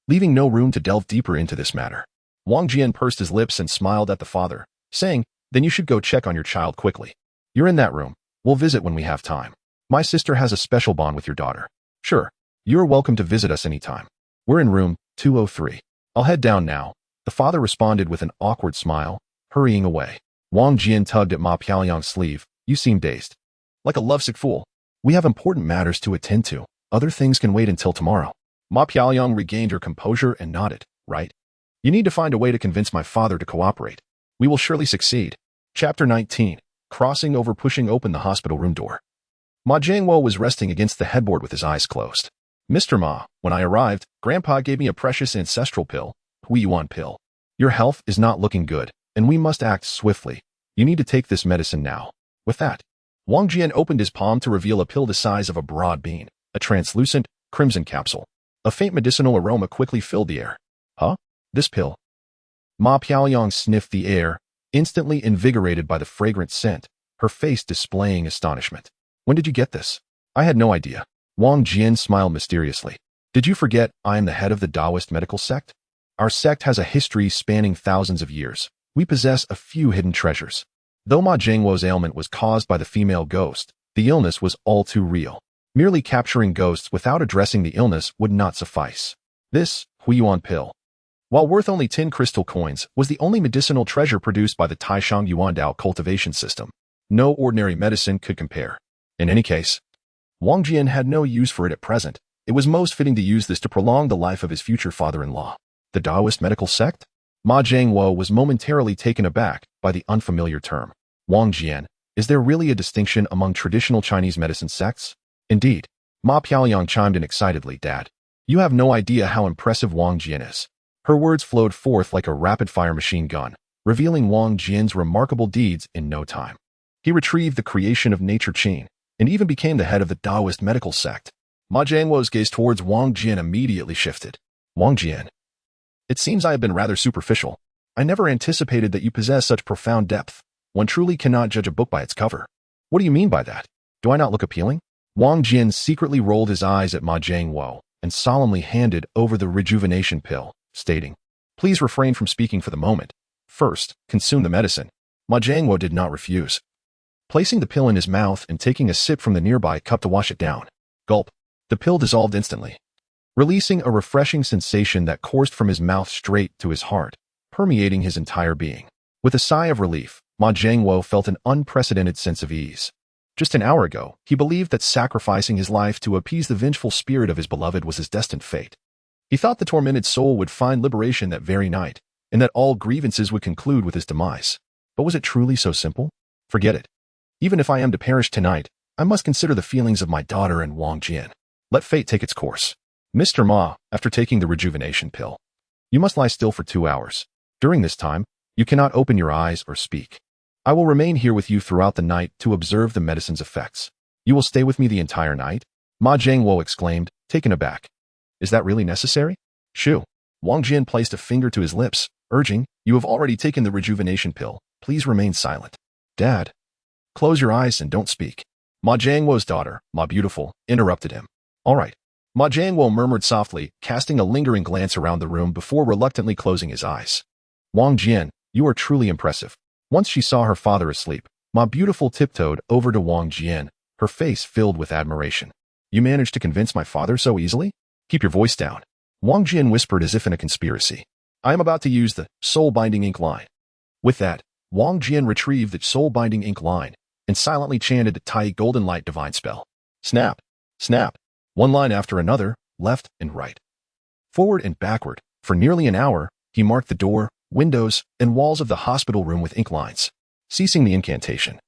Leaving no room to delve deeper into this matter, Wang Jian pursed his lips and smiled at the father, saying, "Then you should go check on your child quickly. You're in that room. We'll visit when we have time. My sister has a special bond with your daughter." "Sure. You're welcome to visit us anytime. We're in room 203. I'll head down now," the father responded with an awkward smile, hurrying away. Wang Jian tugged at Ma Piaoyang's sleeve. "You seem dazed. Like a lovesick fool. We have important matters to attend to. Other things can wait until tomorrow." Ma Piaoyang regained her composure and nodded. "Right. You need to find a way to convince my father to cooperate. We will surely succeed." Chapter 19. Crossing over, pushing open the hospital room door. Ma Jiangwo was resting against the headboard with his eyes closed. "Mr. Ma, when I arrived, Grandpa gave me a precious ancestral pill, Huiyuan pill. Your health is not looking good, and we must act swiftly. You need to take this medicine now." With that, Wang Jian opened his palm to reveal a pill the size of a broad bean, a translucent, crimson capsule. A faint medicinal aroma quickly filled the air. "Huh? This pill?" Ma Piaoyang sniffed the air, instantly invigorated by the fragrant scent, her face displaying astonishment. "When did you get this?" "I had no idea." Wang Jian smiled mysteriously. "Did you forget I am the head of the Taoist medical sect? Our sect has a history spanning thousands of years. We possess a few hidden treasures." Though Ma Jiangwo's ailment was caused by the female ghost, the illness was all too real. Merely capturing ghosts without addressing the illness would not suffice. This Huiyuan pill, while worth only 10 crystal coins, was the only medicinal treasure produced by the Taishang Yuandao cultivation system. No ordinary medicine could compare. In any case, Wang Jian had no use for it at present. It was most fitting to use this to prolong the life of his future father-in-law. The Taoist medical sect? Ma Jiangwo was momentarily taken aback by the unfamiliar term. "Wang Jian, is there really a distinction among traditional Chinese medicine sects?" "Indeed." Ma Piaoyang chimed in excitedly. "Dad, you have no idea how impressive Wang Jian is." Her words flowed forth like a rapid-fire machine gun, revealing Wang Jian's remarkable deeds in no time. He retrieved the creation of nature chain, and even became the head of the Taoist medical sect. Ma Jiangwo's gaze towards Wang Jian immediately shifted. "Wang Jian, it seems I have been rather superficial. I never anticipated that you possess such profound depth. One truly cannot judge a book by its cover." "What do you mean by that? Do I not look appealing?" Wang Jian secretly rolled his eyes at Ma Jiangwo and solemnly handed over the rejuvenation pill, stating, "Please refrain from speaking for the moment. First, consume the medicine." Ma Jiangwo did not refuse, placing the pill in his mouth and taking a sip from the nearby cup to wash it down. Gulp. The pill dissolved instantly, releasing a refreshing sensation that coursed from his mouth straight to his heart, permeating his entire being. With a sigh of relief, Ma Jiangwo felt an unprecedented sense of ease. Just an hour ago, he believed that sacrificing his life to appease the vengeful spirit of his beloved was his destined fate. He thought the tormented soul would find liberation that very night, and that all grievances would conclude with his demise. But was it truly so simple? Forget it. Even if I am to perish tonight, I must consider the feelings of my daughter and Wang Jian. Let fate take its course. Mr. Ma, after taking the rejuvenation pill, you must lie still for 2 hours. During this time, you cannot open your eyes or speak. I will remain here with you throughout the night to observe the medicine's effects. You will stay with me the entire night? Ma Jiangwo exclaimed, taken aback. Is that really necessary? Shoo. Wang Jian placed a finger to his lips, urging, you have already taken the rejuvenation pill. Please remain silent. Dad. Close your eyes and don't speak. Ma Jiangwo's daughter, Ma Beautiful, interrupted him. All right. Ma Jiangwo murmured softly, casting a lingering glance around the room before reluctantly closing his eyes. Wang Jian, you are truly impressive. Once she saw her father asleep, Ma Beautiful tiptoed over to Wang Jian, her face filled with admiration. You managed to convince my father so easily? Keep your voice down. Wang Jian whispered as if in a conspiracy. I am about to use the soul-binding ink line. With that, Wang Jian retrieved the soul-binding ink line and silently chanted the Tai Golden Light divine spell. Snap, snap, one line after another, left and right. Forward and backward, for nearly an hour, he marked the door, windows, and walls of the hospital room with ink lines. Ceasing the incantation,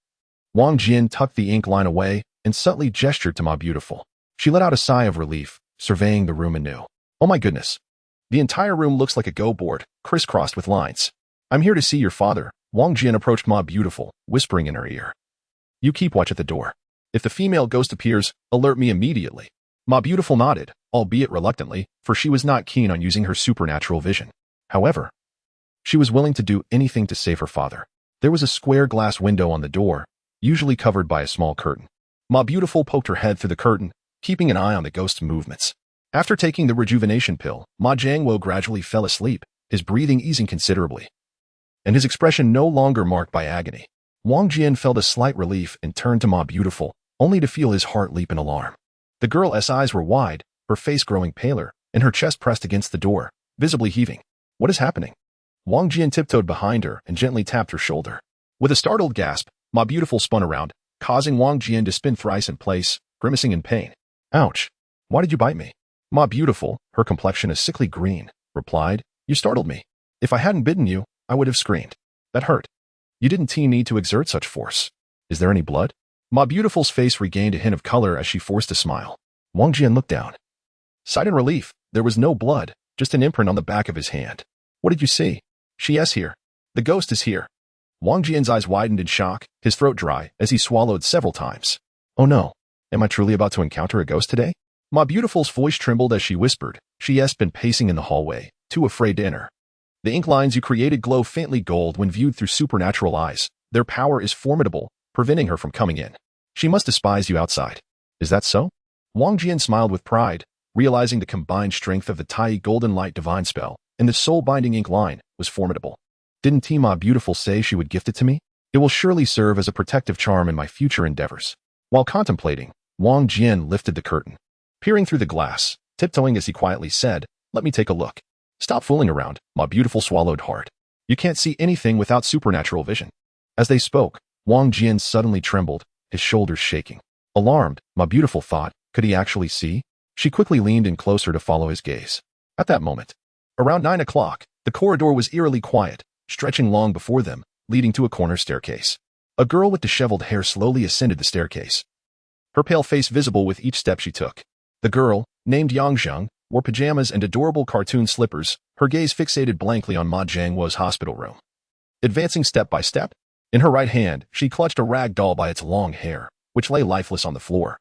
Wang Jian tucked the ink line away and subtly gestured to Ma Beautiful. She let out a sigh of relief, surveying the room anew. Oh my goodness. The entire room looks like a go board, crisscrossed with lines. I'm here to see your father. Wang Jian approached Ma Beautiful, whispering in her ear. You keep watch at the door. If the female ghost appears, alert me immediately. Ma Beautiful nodded, albeit reluctantly, for she was not keen on using her supernatural vision. However, she was willing to do anything to save her father. There was a square glass window on the door, usually covered by a small curtain. Ma Beautiful poked her head through the curtain, keeping an eye on the ghost's movements. After taking the rejuvenation pill, Ma Jiangwo gradually fell asleep, his breathing easing considerably, and his expression no longer marked by agony. Wang Jian felt a slight relief and turned to Ma Beautiful, only to feel his heart leap in alarm. The girl's eyes were wide, her face growing paler, and her chest pressed against the door, visibly heaving. What is happening? Wang Jian tiptoed behind her and gently tapped her shoulder. With a startled gasp, Ma Beautiful spun around, causing Wang Jian to spin thrice in place, grimacing in pain. Ouch! Why did you bite me? Ma Beautiful, her complexion a sickly green, replied, You startled me. If I hadn't bitten you, I would have screamed. That hurt. You didn't need to exert such force. Is there any blood? Ma Beautiful's face regained a hint of color as she forced a smile. Wang Jian looked down. Sighed in relief. There was no blood, just an imprint on the back of his hand. What did you see? She's here. The ghost is here. Wang Jian's eyes widened in shock, his throat dry, as he swallowed several times. Oh no. Am I truly about to encounter a ghost today? Ma Beautiful's voice trembled as she whispered. She's been pacing in the hallway, too afraid to enter. The ink lines you created glow faintly gold when viewed through supernatural eyes. Their power is formidable, preventing her from coming in. She must despise you outside. Is that so? Wang Jian smiled with pride, realizing the combined strength of the Tai Golden Light divine spell and the soul-binding ink line was formidable. Didn't Ma Beautiful say she would gift it to me? It will surely serve as a protective charm in my future endeavors. While contemplating, Wang Jian lifted the curtain. Peering through the glass, tiptoeing as he quietly said, Let me take a look. Stop fooling around, Ma Beautiful swallowed hard. You can't see anything without supernatural vision. As they spoke, Wang Jian suddenly trembled, his shoulders shaking. Alarmed, Ma Beautiful thought, could he actually see? She quickly leaned in closer to follow his gaze. At that moment, around 9 o'clock, the corridor was eerily quiet, stretching long before them, leading to a corner staircase. A girl with disheveled hair slowly ascended the staircase, her pale face visible with each step she took. The girl, named Xianxia, wore pajamas and adorable cartoon slippers, her gaze fixated blankly on Ma Jiangwo's hospital room. Advancing step by step, in her right hand, she clutched a rag doll by its long hair, which lay lifeless on the floor.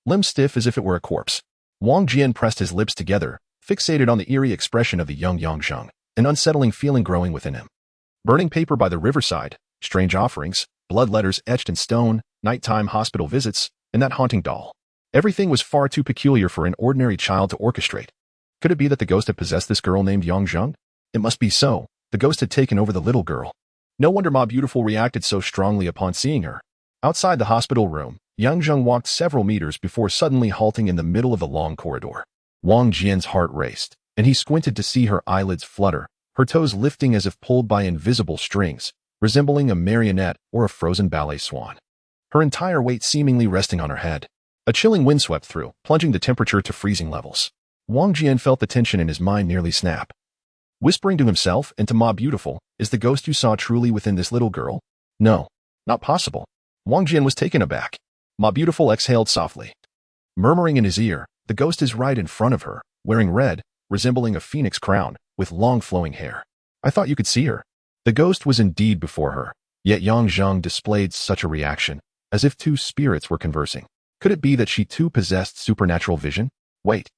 Limbs stiff as if it were a corpse. Wang Jian pressed his lips together, fixated on the eerie expression of the young Xianxia, an unsettling feeling growing within him. Burning paper by the riverside, strange offerings, blood letters etched in stone, nighttime hospital visits, and that haunting doll. Everything was far too peculiar for an ordinary child to orchestrate. Could it be that the ghost had possessed this girl named Xianxia? It must be so. The ghost had taken over the little girl. No wonder Ma Beautiful reacted so strongly upon seeing her. Outside the hospital room, Xianxia walked several meters before suddenly halting in the middle of the long corridor. Wang Jian's heart raced, and he squinted to see her eyelids flutter, her toes lifting as if pulled by invisible strings, resembling a marionette or a frozen ballet swan. her entire weight seemingly resting on her head. A chilling wind swept through, plunging the temperature to freezing levels. Wang Jian felt the tension in his mind nearly snap. Whispering to himself and to Ma Beautiful, "Is the ghost you saw truly within this little girl?" No, not possible. Wang Jian was taken aback. Ma Beautiful exhaled softly. Murmuring in his ear, "The ghost is right in front of her, wearing red, resembling a phoenix crown, with long flowing hair. I thought you could see her." The ghost was indeed before her, yet Yang Zheng displayed such a reaction, as if two spirits were conversing. Could it be that she too possessed supernatural vision? Wait.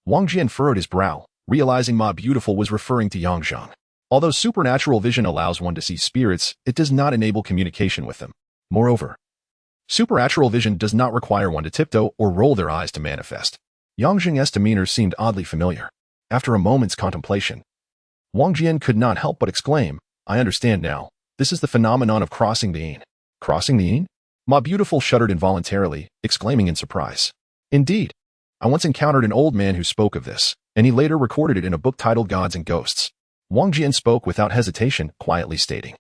Wang Jian furrowed his brow, realizing Ma Beautiful was referring to Yang Zheng. Although supernatural vision allows one to see spirits, it does not enable communication with them. Moreover, supernatural vision does not require one to tiptoe or roll their eyes to manifest. Yang Zheng's demeanor seemed oddly familiar. After a moment's contemplation, Wang Jian could not help but exclaim, "I understand now. This is the phenomenon of crossing the Yin." Crossing the Yin? Ma Beautiful shuddered involuntarily, exclaiming in surprise. Indeed, I once encountered an old man who spoke of this, and he later recorded it in a book titled Gods and Ghosts. Wang Jian spoke without hesitation, quietly stating,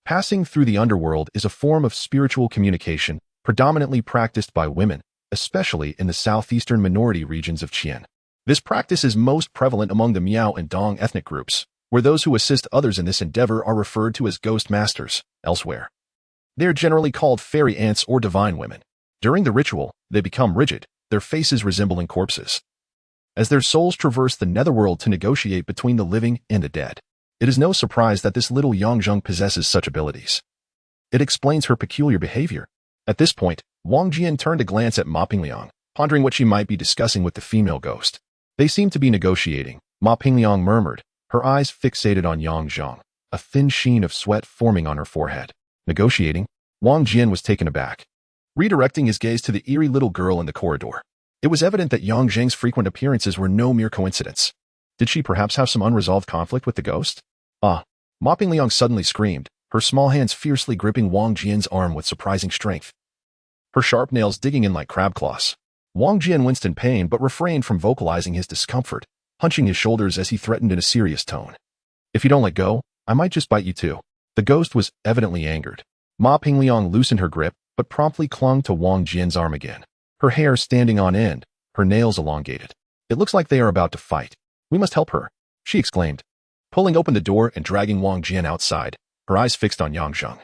"Passing through the underworld is a form of spiritual communication predominantly practiced by women, especially in the southeastern minority regions of Qian. This practice is most prevalent among the Miao and Dong ethnic groups, where those who assist others in this endeavor are referred to as ghost masters. Elsewhere, they are generally called fairy ants or divine women. During the ritual, they become rigid, their faces resembling corpses, as their souls traverse the netherworld to negotiate between the living and the dead. It is no surprise that this little Yang Zheng possesses such abilities. It explains her peculiar behavior." At this point, Wang Jian turned a glance at Ma Pingliang, pondering what she might be discussing with the female ghost. "They seem to be negotiating," Ma Pingliang murmured, her eyes fixated on Yang Zheng, a thin sheen of sweat forming on her forehead. Negotiating? Wang Jian was taken aback, redirecting his gaze to the eerie little girl in the corridor. It was evident that Yang Zheng's frequent appearances were no mere coincidence. Did she perhaps have some unresolved conflict with the ghost? Ah! Ma Pingliang suddenly screamed, her small hands fiercely gripping Wang Jian's arm with surprising strength, her sharp nails digging in like crab claws. Wang Jian winced in pain but refrained from vocalizing his discomfort, hunching his shoulders as he threatened in a serious tone, "If you don't let go, I might just bite you too." The ghost was evidently angered. Ma Pingliang loosened her grip, but promptly clung to Wang Jian's arm again, her hair standing on end, her nails elongated. "It looks like they are about to fight. We must help her," she exclaimed, pulling open the door and dragging Wang Jian outside, her eyes fixed on Yang Zheng.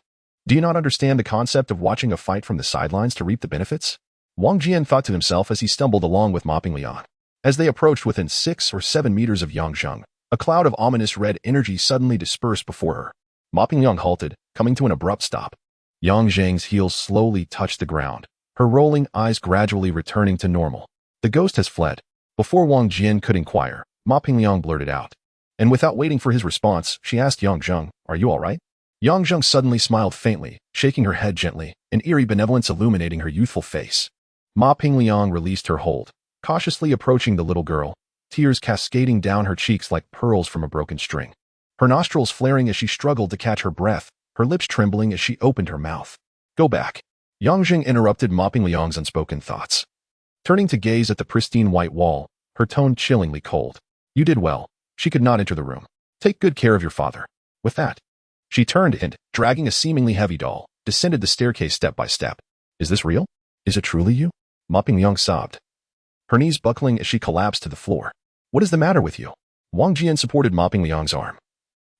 "Do you not understand the concept of watching a fight from the sidelines to reap the benefits?" Wang Jian thought to himself as he stumbled along with Ma Pingliang. As they approached within 6 or 7 meters of Yang Zheng, a cloud of ominous red energy suddenly dispersed before her. Ma Pingliang halted, coming to an abrupt stop. Yang Zheng's heels slowly touched the ground, her rolling eyes gradually returning to normal. "The ghost has fled." Before Wang Jian could inquire, Ma Pingliang blurted out. And without waiting for his response, she asked Yang Zheng, "Are you all right?" Yang Zheng suddenly smiled faintly, shaking her head gently, an eerie benevolence illuminating her youthful face. Ma Pingliang released her hold, cautiously approaching the little girl, tears cascading down her cheeks like pearls from a broken string. Her nostrils flaring as she struggled to catch her breath, her lips trembling as she opened her mouth. "Go back." Yang Zheng interrupted Ma Pingliang's unspoken thoughts, turning to gaze at the pristine white wall, her tone chillingly cold. "You did well." She could not enter the room. "Take good care of your father." With that, she turned and, dragging a seemingly heavy doll, descended the staircase step by step. "Is this real? Is it truly you?" Ma Pingliang sobbed, her knees buckling as she collapsed to the floor. "What is the matter with you?" Wang Jian supported Ma Pingliang's arm,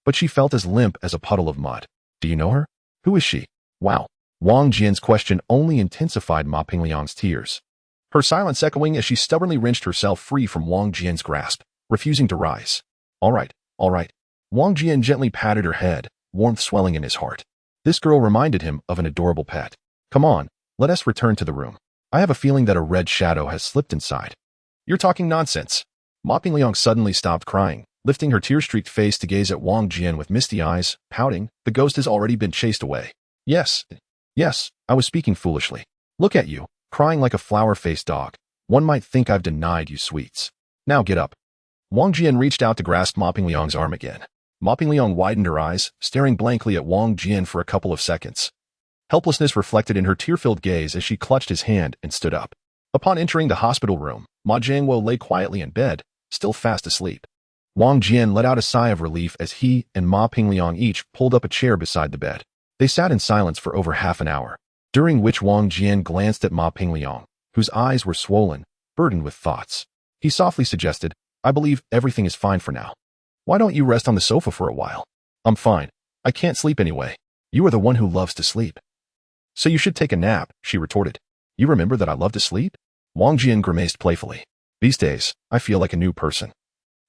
but she felt as limp as a puddle of mud. "Do you know her? Who is she?" "Wow." Wang Jian's question only intensified Ma Pingliang's tears, her silence echoing as she stubbornly wrenched herself free from Wang Jian's grasp, refusing to rise. All right. Wang Jian gently patted her head, warmth swelling in his heart. This girl reminded him of an adorable pet. "Come on, let us return to the room. I have a feeling that a red shadow has slipped inside." "You're talking nonsense." Ma Pingliang suddenly stopped crying, lifting her tear-streaked face to gaze at Wang Jian with misty eyes, pouting, "The ghost has already been chased away." Yes, I was speaking foolishly. Look at you, crying like a flower-faced dog. One might think I've denied you sweets. Now get up." Wang Jian reached out to grasp Ma Pingliang's arm again. Ma Pingliang widened her eyes, staring blankly at Wang Jian for a couple of seconds. Helplessness reflected in her tear-filled gaze as she clutched his hand and stood up. Upon entering the hospital room, Ma Jianguo lay quietly in bed, still fast asleep. Wang Jian let out a sigh of relief as he and Ma Pingliang each pulled up a chair beside the bed. They sat in silence for over half an hour, during which Wang Jian glanced at Ma Pingliang, whose eyes were swollen, burdened with thoughts. He softly suggested, I believe everything is fine for now. Why don't you rest on the sofa for a while? I'm fine. I can't sleep anyway. You are the one who loves to sleep. So you should take a nap, she retorted. You remember that I love to sleep? Wang Jian grimaced playfully. These days, I feel like a new person,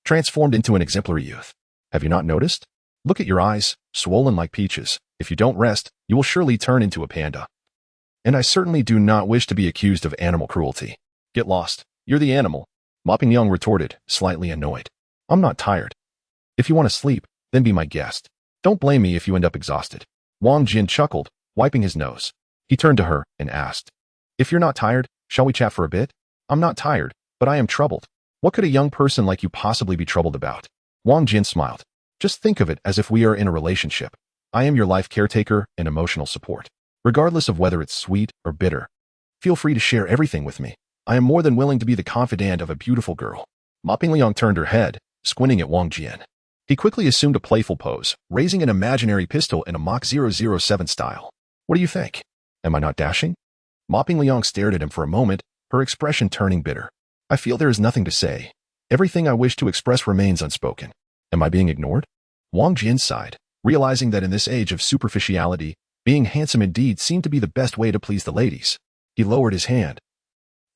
transformed into an exemplary youth. Have you not noticed? Look at your eyes, swollen like peaches. If you don't rest, you will surely turn into a panda. And I certainly do not wish to be accused of animal cruelty. Get lost. You're the animal, Ma Pingliang retorted, slightly annoyed. I'm not tired. If you want to sleep, then be my guest. Don't blame me if you end up exhausted. Wang Jian chuckled, wiping his nose. He turned to her and asked, If you're not tired, shall we chat for a bit? I'm not tired, but I am troubled. What could a young person like you possibly be troubled about? Wang Jian smiled. Just think of it as if we are in a relationship. I am your life caretaker and emotional support. Regardless of whether it's sweet or bitter, feel free to share everything with me. I am more than willing to be the confidant of a beautiful girl. Ma Pingliang turned her head, squinting at Wang Jian. He quickly assumed a playful pose, raising an imaginary pistol in a Mach 007 style. What do you think? Am I not dashing? Ma Pingliang stared at him for a moment, her expression turning bitter. I feel there is nothing to say. Everything I wish to express remains unspoken. Am I being ignored? Wang Jian sighed, realizing that in this age of superficiality, being handsome indeed seemed to be the best way to please the ladies. He lowered his hand,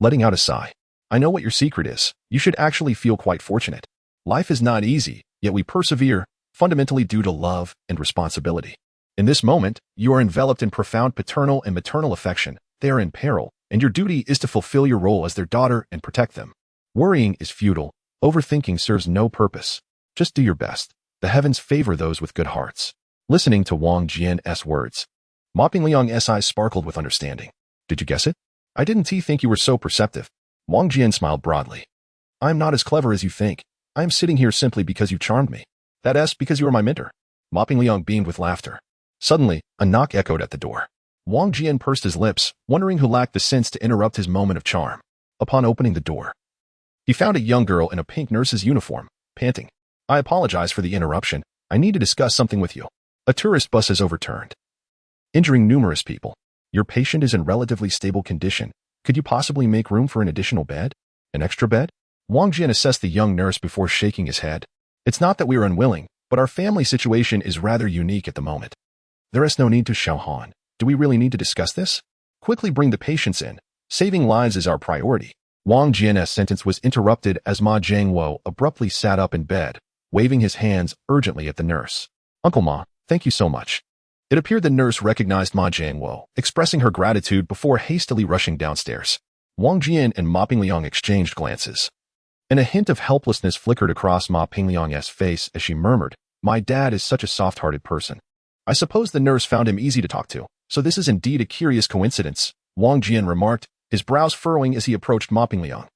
letting out a sigh. I know what your secret is. You should actually feel quite fortunate. Life is not easy, yet we persevere, fundamentally due to love and responsibility. In this moment, you are enveloped in profound paternal and maternal affection. They are in peril, and your duty is to fulfill your role as their daughter and protect them. Worrying is futile. Overthinking serves no purpose. Just do your best. The heavens favor those with good hearts. Listening to Wang Jian's words, Ma Pingliang's eyes sparkled with understanding. Did you guess it? I didn't think you were so perceptive. Wang Jian smiled broadly. I am not as clever as you think. I am sitting here simply because you charmed me. That's because you are my mentor. Ma Pingliang beamed with laughter. Suddenly, a knock echoed at the door. Wang Jian pursed his lips, wondering who lacked the sense to interrupt his moment of charm. Upon opening the door, he found a young girl in a pink nurse's uniform, panting. I apologize for the interruption. I need to discuss something with you. A tourist bus has overturned, injuring numerous people. Your patient is in relatively stable condition. Could you possibly make room for an additional bed? An extra bed? Wang Jian assessed the young nurse before shaking his head. It's not that we are unwilling, but our family situation is rather unique at the moment. There is no need to Xiaohan. Do we really need to discuss this? Quickly bring the patients in. Saving lives is our priority. Wang Jian's sentence was interrupted as Ma Jiangwo abruptly sat up in bed, waving his hands urgently at the nurse. Uncle Ma, thank you so much. It appeared the nurse recognized Ma Jiangwo, expressing her gratitude before hastily rushing downstairs. Wang Jian and Ma Pingliang exchanged glances, and a hint of helplessness flickered across Ma Pingliang's face as she murmured, My dad is such a soft-hearted person. I suppose the nurse found him easy to talk to, so this is indeed a curious coincidence, Wang Jian remarked, his brows furrowing as he approached Ma Pingliang,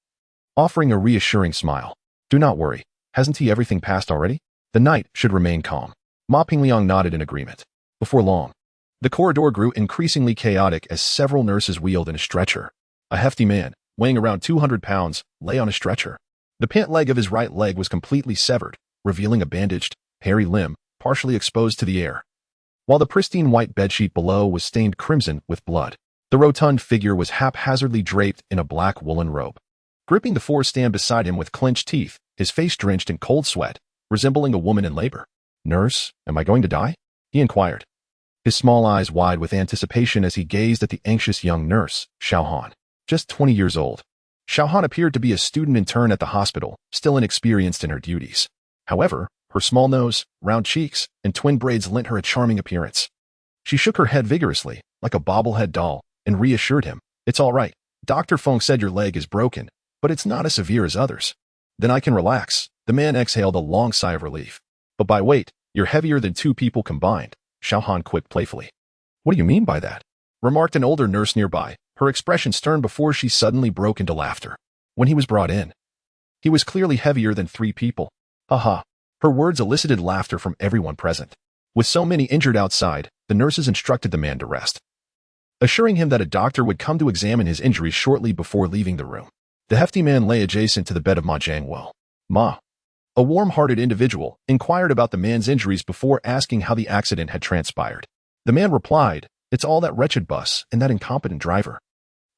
offering a reassuring smile. Do not worry. Hasn't he everything passed already? The night should remain calm. Ma Pingliang nodded in agreement. Before long, the corridor grew increasingly chaotic as several nurses wheeled in a stretcher. A hefty man, weighing around 200 pounds, lay on a stretcher. The pant leg of his right leg was completely severed, revealing a bandaged, hairy limb, partially exposed to the air, while the pristine white bedsheet below was stained crimson with blood. The rotund figure was haphazardly draped in a black woolen robe. Gripping the four-stand beside him with clenched teeth, his face drenched in cold sweat, resembling a woman in labor. Nurse, am I going to die? He inquired, his small eyes wide with anticipation as he gazed at the anxious young nurse, Xiaohan, just 20 years old. Xiaohan appeared to be a student intern at the hospital, still inexperienced in her duties. However, her small nose, round cheeks, and twin braids lent her a charming appearance. She shook her head vigorously, like a bobblehead doll, and reassured him, It's all right. Dr. Feng said your leg is broken, but it's not as severe as others. Then I can relax. The man exhaled a long sigh of relief. But by weight, you're heavier than two people combined, Xiaohan quipped playfully. What do you mean by that? Remarked an older nurse nearby, her expression stern before she suddenly broke into laughter. When he was brought in, he was clearly heavier than three people. Ha. Her words elicited laughter from everyone present. With so many injured outside, the nurses instructed the man to rest, assuring him that a doctor would come to examine his injuries shortly before leaving the room. The hefty man lay adjacent to the bed of Ma Jiangwo. Ma, a warm-hearted individual, inquired about the man's injuries before asking how the accident had transpired. The man replied, It's all that wretched bus and that incompetent driver.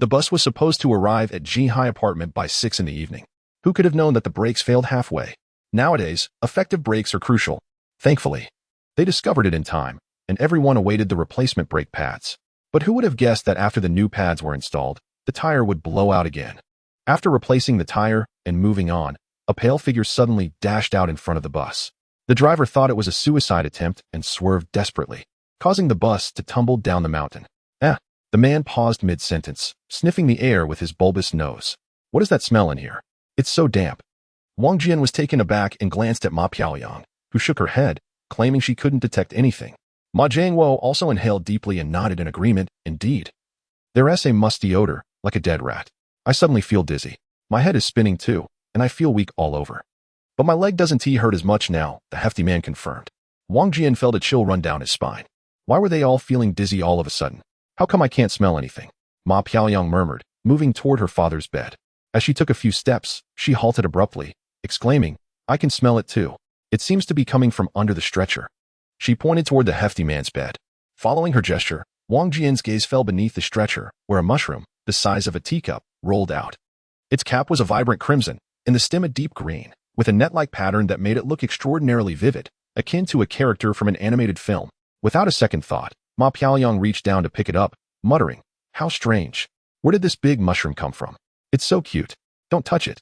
The bus was supposed to arrive at Ji-Hai apartment by 6 in the evening. Who could have known that the brakes failed halfway? Nowadays, effective brakes are crucial. Thankfully, they discovered it in time, and everyone awaited the replacement brake pads. But who would have guessed that after the new pads were installed, the tire would blow out again? After replacing the tire and moving on, a pale figure suddenly dashed out in front of the bus. The driver thought it was a suicide attempt and swerved desperately, causing the bus to tumble down the mountain. The man paused mid-sentence, sniffing the air with his bulbous nose. What is that smell in here? It's so damp. Wang Jian was taken aback and glanced at Ma Piaoyang, who shook her head, claiming she couldn't detect anything. Ma Jiangwo also inhaled deeply and nodded in agreement. Indeed. There's a musty odor, like a dead rat. I suddenly feel dizzy. My head is spinning too, and I feel weak all over. But my leg doesn't hurt as much now, the hefty man confirmed. Wang Jian felt a chill run down his spine. Why were they all feeling dizzy all of a sudden? How come I can't smell anything? Ma Piaoyang murmured, moving toward her father's bed. As she took a few steps, she halted abruptly, exclaiming, I can smell it too. It seems to be coming from under the stretcher. She pointed toward the hefty man's bed. Following her gesture, Wang Jian's gaze fell beneath the stretcher, where a mushroom, the size of a teacup, rolled out. Its cap was a vibrant crimson, and the stem a deep green, with a net-like pattern that made it look extraordinarily vivid, akin to a character from an animated film. Without a second thought, Ma Piaoyang reached down to pick it up, muttering, How strange. Where did this big mushroom come from? It's so cute. Don't touch it.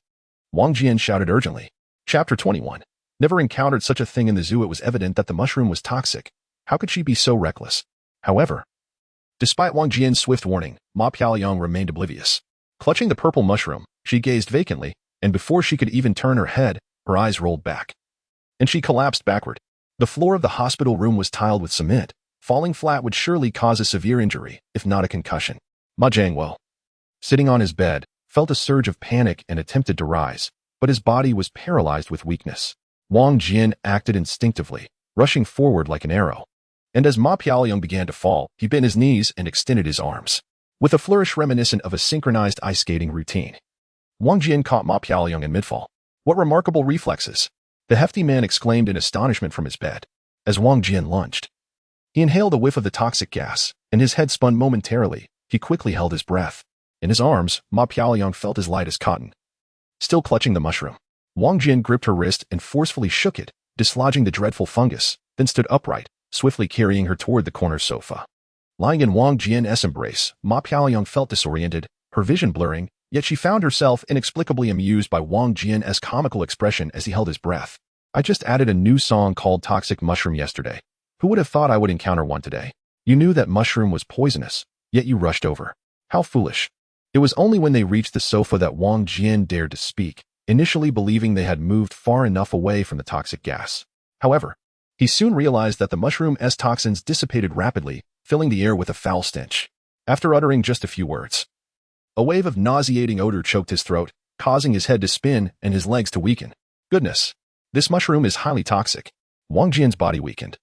Wang Jian shouted urgently. Chapter 21. Never encountered such a thing in the zoo. It was evident that the mushroom was toxic. How could she be so reckless? However, despite Wang Jian's swift warning, Ma Piaoyang remained oblivious. Clutching the purple mushroom, she gazed vacantly, and before she could even turn her head, her eyes rolled back. And she collapsed backward. The floor of the hospital room was tiled with cement. Falling flat would surely cause a severe injury, if not a concussion. Ma Jiangwo, sitting on his bed, felt a surge of panic and attempted to rise, but his body was paralyzed with weakness. Wang Jian acted instinctively, rushing forward like an arrow. And as Ma Piaoyang began to fall, he bent his knees and extended his arms. With a flourish reminiscent of a synchronized ice skating routine, Wang Jian caught Ma Piaoyang in midfall. What remarkable reflexes! The hefty man exclaimed in astonishment from his bed. As Wang Jian lunged, he inhaled a whiff of the toxic gas, and his head spun momentarily. He quickly held his breath. In his arms, Ma Piaoyang felt as light as cotton. Still clutching the mushroom, Wang Jian gripped her wrist and forcefully shook it, dislodging the dreadful fungus, then stood upright, swiftly carrying her toward the corner sofa. Lying in Wang Jian's embrace, Ma Piaoyang felt disoriented, her vision blurring, yet she found herself inexplicably amused by Wang Jian's comical expression as he held his breath. I just added a new song called Toxic Mushroom yesterday. Who would have thought I would encounter one today? You knew that mushroom was poisonous, yet you rushed over. How foolish. It was only when they reached the sofa that Wang Jian dared to speak, initially believing they had moved far enough away from the toxic gas. However, he soon realized that the mushroom's toxins dissipated rapidly, filling the air with a foul stench. After uttering just a few words, a wave of nauseating odor choked his throat, causing his head to spin and his legs to weaken. Goodness, this mushroom is highly toxic. Wang Jian's body weakened.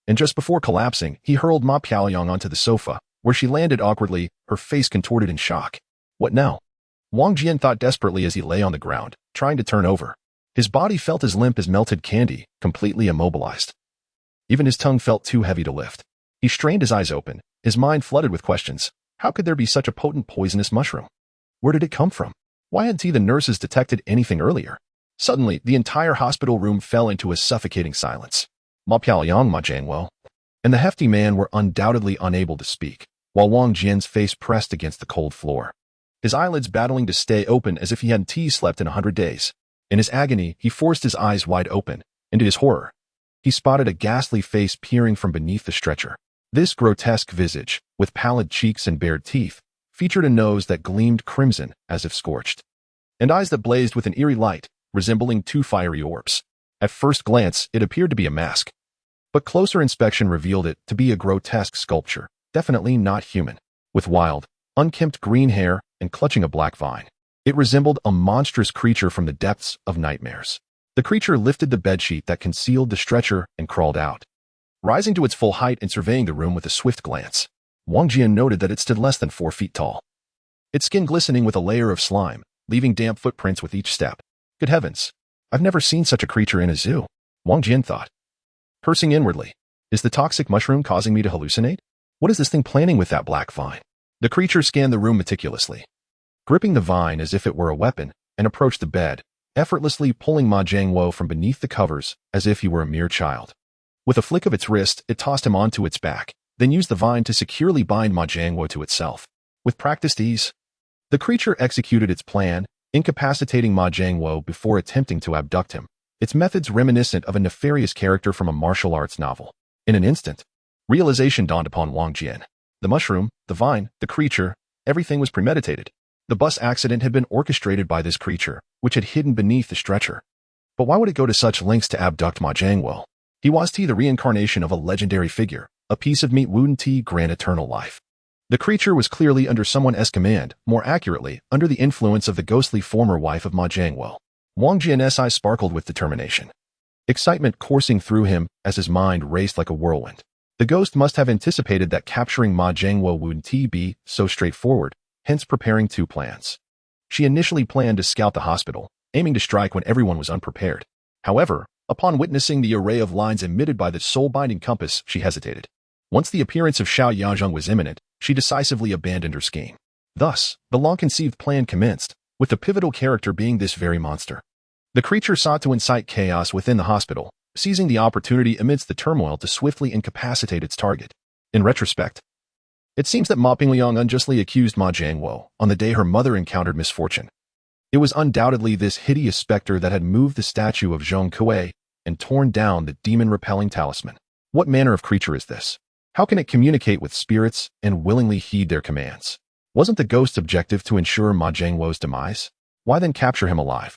And just before collapsing, he hurled Ma Piaoyang onto the sofa, where she landed awkwardly, her face contorted in shock. What now? Wang Jian thought desperately as he lay on the ground, trying to turn over. His body felt as limp as melted candy, completely immobilized. Even his tongue felt too heavy to lift. He strained his eyes open, his mind flooded with questions. How could there be such a potent poisonous mushroom? Where did it come from? Why hadn't the nurses detected anything earlier? Suddenly, the entire hospital room fell into a suffocating silence. Ma Piaoyang, Ma Jiangwo, and the hefty man were undoubtedly unable to speak, while Wang Jian's face pressed against the cold floor, his eyelids battling to stay open as if he hadn't slept in 100 days. In his agony, he forced his eyes wide open, and to his horror, he spotted a ghastly face peering from beneath the stretcher. This grotesque visage, with pallid cheeks and bared teeth, featured a nose that gleamed crimson as if scorched, and eyes that blazed with an eerie light, resembling two fiery orbs. At first glance, it appeared to be a mask, but closer inspection revealed it to be a grotesque sculpture, definitely not human. With wild, unkempt green hair and clutching a black vine, it resembled a monstrous creature from the depths of nightmares. The creature lifted the bedsheet that concealed the stretcher and crawled out, rising to its full height and surveying the room with a swift glance. Wang Jian noted that it stood less than 4 feet tall, its skin glistening with a layer of slime, leaving damp footprints with each step. Good heavens, I've never seen such a creature in a zoo, Wang Jian thought. Cursing inwardly, is the toxic mushroom causing me to hallucinate? What is this thing planning with that black vine? The creature scanned the room meticulously, gripping the vine as if it were a weapon, and approached the bed, effortlessly pulling Ma Jianguo from beneath the covers as if he were a mere child. With a flick of its wrist, it tossed him onto its back, then used the vine to securely bind Ma Jianguo to itself. With practiced ease, the creature executed its plan, incapacitating Ma Jianguo before attempting to abduct him, its methods reminiscent of a nefarious character from a martial arts novel. In an instant, realization dawned upon Wang Jian. The mushroom, the vine, the creature, everything was premeditated. The bus accident had been orchestrated by this creature, which had hidden beneath the stretcher. But why would it go to such lengths to abduct Ma Jianguo? He was the reincarnation of a legendary figure, a piece of meat wouldn't grant eternal life. The creature was clearly under someone's command, more accurately, under the influence of the ghostly former wife of Ma Jianguo. Wang Jian's eyes sparkled with determination, excitement coursing through him as his mind raced like a whirlwind. The ghost must have anticipated that capturing Ma Jianguo wouldn't be so straightforward, hence preparing two plans. She initially planned to scout the hospital, aiming to strike when everyone was unprepared. However, upon witnessing the array of lines emitted by the soul-binding compass, she hesitated. Once the appearance of Xiao Yangzheng was imminent, she decisively abandoned her scheme. Thus, the long-conceived plan commenced, with the pivotal character being this very monster. The creature sought to incite chaos within the hospital, seizing the opportunity amidst the turmoil to swiftly incapacitate its target. In retrospect, it seems that Ma Pingliang unjustly accused Ma Jianguo on the day her mother encountered misfortune. It was undoubtedly this hideous specter that had moved the statue of Zhong Kuei and torn down the demon-repelling talisman. What manner of creature is this? How can it communicate with spirits and willingly heed their commands? Wasn't the ghost's objective to ensure Ma Jianguo's demise? Why then capture him alive?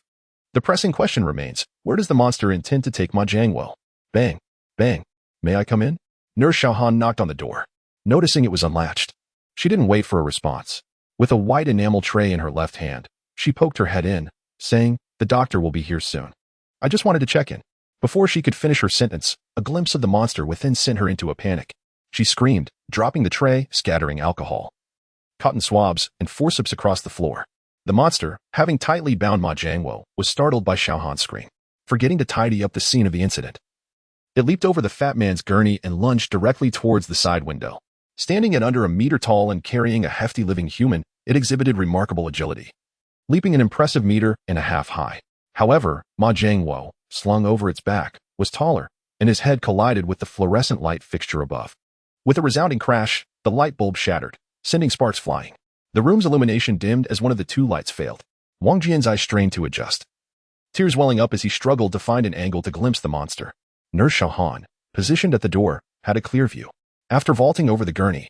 The pressing question remains, where does the monster intend to take Ma Jianguo? Bang, bang. May I come in? Nurse Xiaohan knocked on the door. Noticing it was unlatched, she didn't wait for a response. With a white enamel tray in her left hand, she poked her head in, saying, "The doctor will be here soon. I just wanted to check in." Before she could finish her sentence, a glimpse of the monster within sent her into a panic. She screamed, dropping the tray, scattering alcohol, cotton swabs, and forceps across the floor. The monster, having tightly bound Ma Jianguo, was startled by Xiaohan's scream. Forgetting to tidy up the scene of the incident, it leaped over the fat man's gurney and lunged directly towards the side window. Standing at under a meter tall and carrying a hefty living human, it exhibited remarkable agility, leaping an impressive meter and a half high. However, Ma Jianguo, slung over its back, was taller, and his head collided with the fluorescent light fixture above. With a resounding crash, the light bulb shattered, sending sparks flying. The room's illumination dimmed as one of the two lights failed. Wang Jian's eyes strained to adjust, tears welling up as he struggled to find an angle to glimpse the monster. Nurse Xiaohan, positioned at the door, had a clear view. After vaulting over the gurney,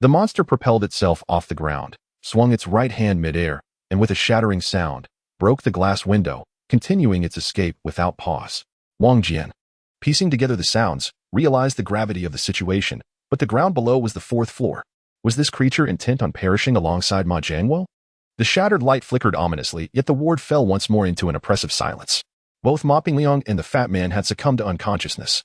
the monster propelled itself off the ground, swung its right hand midair, and with a shattering sound, broke the glass window, continuing its escape without pause. Wang Jian, piecing together the sounds, realized the gravity of the situation, but the ground below was the fourth floor. Was this creature intent on perishing alongside Ma Jianguo? The shattered light flickered ominously, yet the ward fell once more into an oppressive silence. Both Ma Pingliang and the fat man had succumbed to unconsciousness,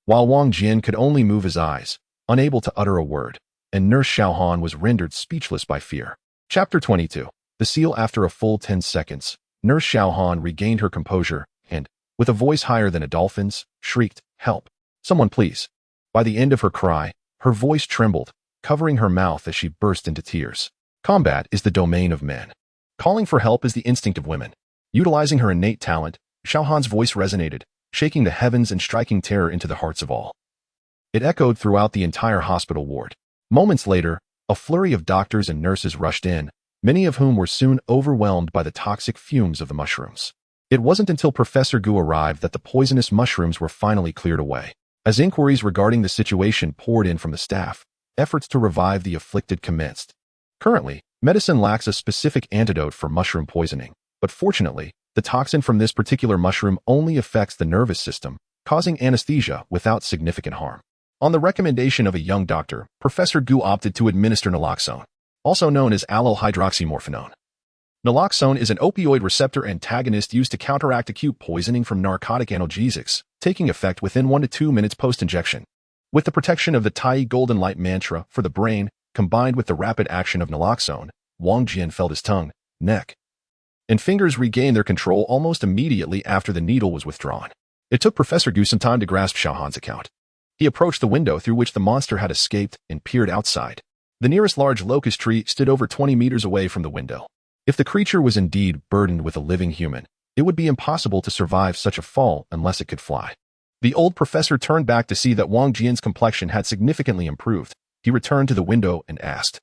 while Wang Jian could only move his eyes, unable to utter a word, and Nurse Xiaohan was rendered speechless by fear. Chapter 22. The seal. After a full 10 seconds, Nurse Xiaohan regained her composure and, with a voice higher than a dolphin's, shrieked, "Help! Someone please!" By the end of her cry, her voice trembled, covering her mouth as she burst into tears. Combat is the domain of men. Calling for help is the instinct of women. Utilizing her innate talent, Xiaohan's voice resonated, shaking the heavens and striking terror into the hearts of all. It echoed throughout the entire hospital ward. Moments later, a flurry of doctors and nurses rushed in, many of whom were soon overwhelmed by the toxic fumes of the mushrooms. It wasn't until Professor Gu arrived that the poisonous mushrooms were finally cleared away. As inquiries regarding the situation poured in from the staff, efforts to revive the afflicted commenced. Currently, medicine lacks a specific antidote for mushroom poisoning, but fortunately, the toxin from this particular mushroom only affects the nervous system, causing anesthesia without significant harm. On the recommendation of a young doctor, Professor Gu opted to administer naloxone, also known as allohydroxymorphinone. Naloxone is an opioid receptor antagonist used to counteract acute poisoning from narcotic analgesics, taking effect within 1 to 2 minutes post-injection. With the protection of the Tai Golden Light mantra for the brain, combined with the rapid action of naloxone, Wang Jian felt his tongue, neck, and fingers regain their control almost immediately after the needle was withdrawn. It took Professor Gu some time to grasp Xiaohan's account. He approached the window through which the monster had escaped and peered outside. The nearest large locust tree stood over 20 meters away from the window. If the creature was indeed burdened with a living human, it would be impossible to survive such a fall unless it could fly. The old professor turned back to see that Wang Jian's complexion had significantly improved. He returned to the window and asked.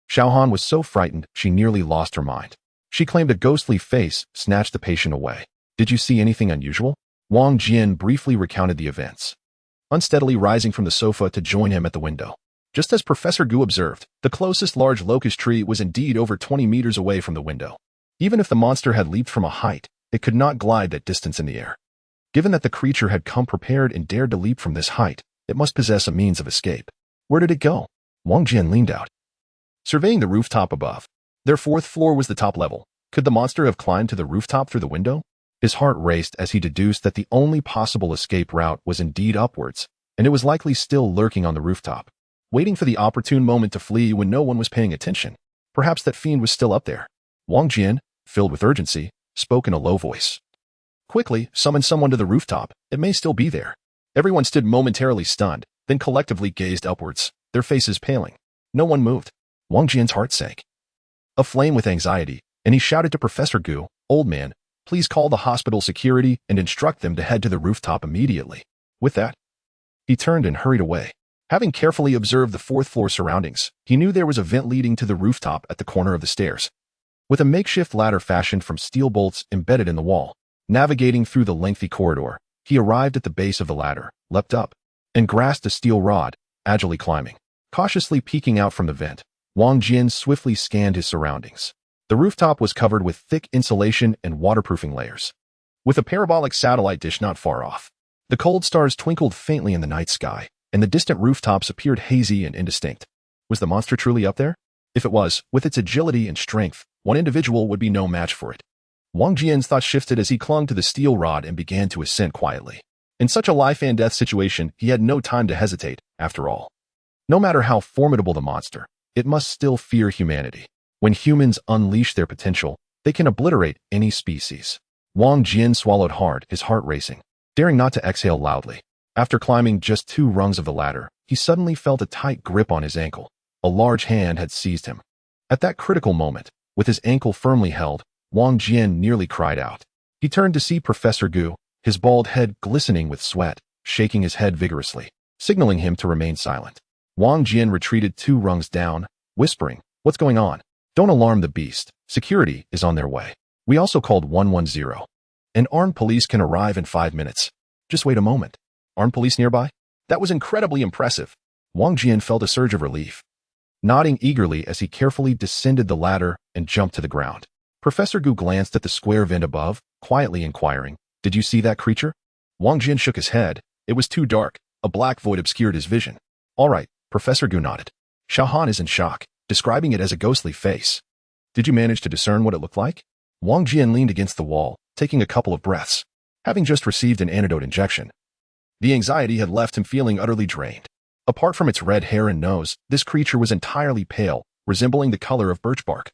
Xiaohan was so frightened she nearly lost her mind. She claimed a ghostly face snatched the patient away. Did you see anything unusual? Wang Jian briefly recounted the events, unsteadily rising from the sofa to join him at the window. Just as Professor Gu observed, the closest large locust tree was indeed over 20 meters away from the window. Even if the monster had leaped from a height, it could not glide that distance in the air. Given that the creature had come prepared and dared to leap from this height, it must possess a means of escape. Where did it go? Wang Jian leaned out, surveying the rooftop above. Their fourth floor was the top level. Could the monster have climbed to the rooftop through the window? His heart raced as he deduced that the only possible escape route was indeed upwards, and it was likely still lurking on the rooftop, waiting for the opportune moment to flee when no one was paying attention. Perhaps that fiend was still up there. Wang Jian, filled with urgency, spoke in a low voice. Quickly, summon someone to the rooftop. It may still be there. Everyone stood momentarily stunned, then collectively gazed upwards, their faces paling. No one moved. Wang Jian's heart sank, aflame with anxiety, and he shouted to Professor Gu, "Old man, please call the hospital security and instruct them to head to the rooftop immediately." With that, he turned and hurried away. Having carefully observed the fourth floor surroundings, he knew there was a vent leading to the rooftop at the corner of the stairs. With a makeshift ladder fashioned from steel bolts embedded in the wall, navigating through the lengthy corridor, he arrived at the base of the ladder, leapt up, and grasped a steel rod, agilely climbing. Cautiously peeking out from the vent, Wang Jian swiftly scanned his surroundings. The rooftop was covered with thick insulation and waterproofing layers, with a parabolic satellite dish not far off. The cold stars twinkled faintly in the night sky, and the distant rooftops appeared hazy and indistinct. Was the monster truly up there? If it was, with its agility and strength, one individual would be no match for it. Wang Jian's thoughts shifted as he clung to the steel rod and began to ascend quietly. In such a life-and-death situation, he had no time to hesitate, after all. No matter how formidable the monster, it must still fear humanity. When humans unleash their potential, they can obliterate any species. Wang Jian swallowed hard, his heart racing, daring not to exhale loudly. After climbing just 2 rungs of the ladder, he suddenly felt a tight grip on his ankle. A large hand had seized him. At that critical moment, with his ankle firmly held, Wang Jian nearly cried out. He turned to see Professor Gu, his bald head glistening with sweat, shaking his head vigorously, signaling him to remain silent. Wang Jian retreated 2 rungs down, whispering, "What's going on? Don't alarm the beast. Security is on their way. We also called 110. And armed police can arrive in 5 minutes. Just wait a moment." Armed police nearby? That was incredibly impressive. Wang Jian felt a surge of relief, nodding eagerly as he carefully descended the ladder and jumped to the ground. Professor Gu glanced at the square vent above, quietly inquiring, "Did you see that creature?" Wang Jian shook his head. It was too dark. A black void obscured his vision. "All right," Professor Gu nodded. Xiaohan is in shock, describing it as a ghostly face. "Did you manage to discern what it looked like?" Wang Jian leaned against the wall, taking a couple of breaths. Having just received an antidote injection, the anxiety had left him feeling utterly drained. Apart from its red hair and nose, this creature was entirely pale, resembling the color of birch bark,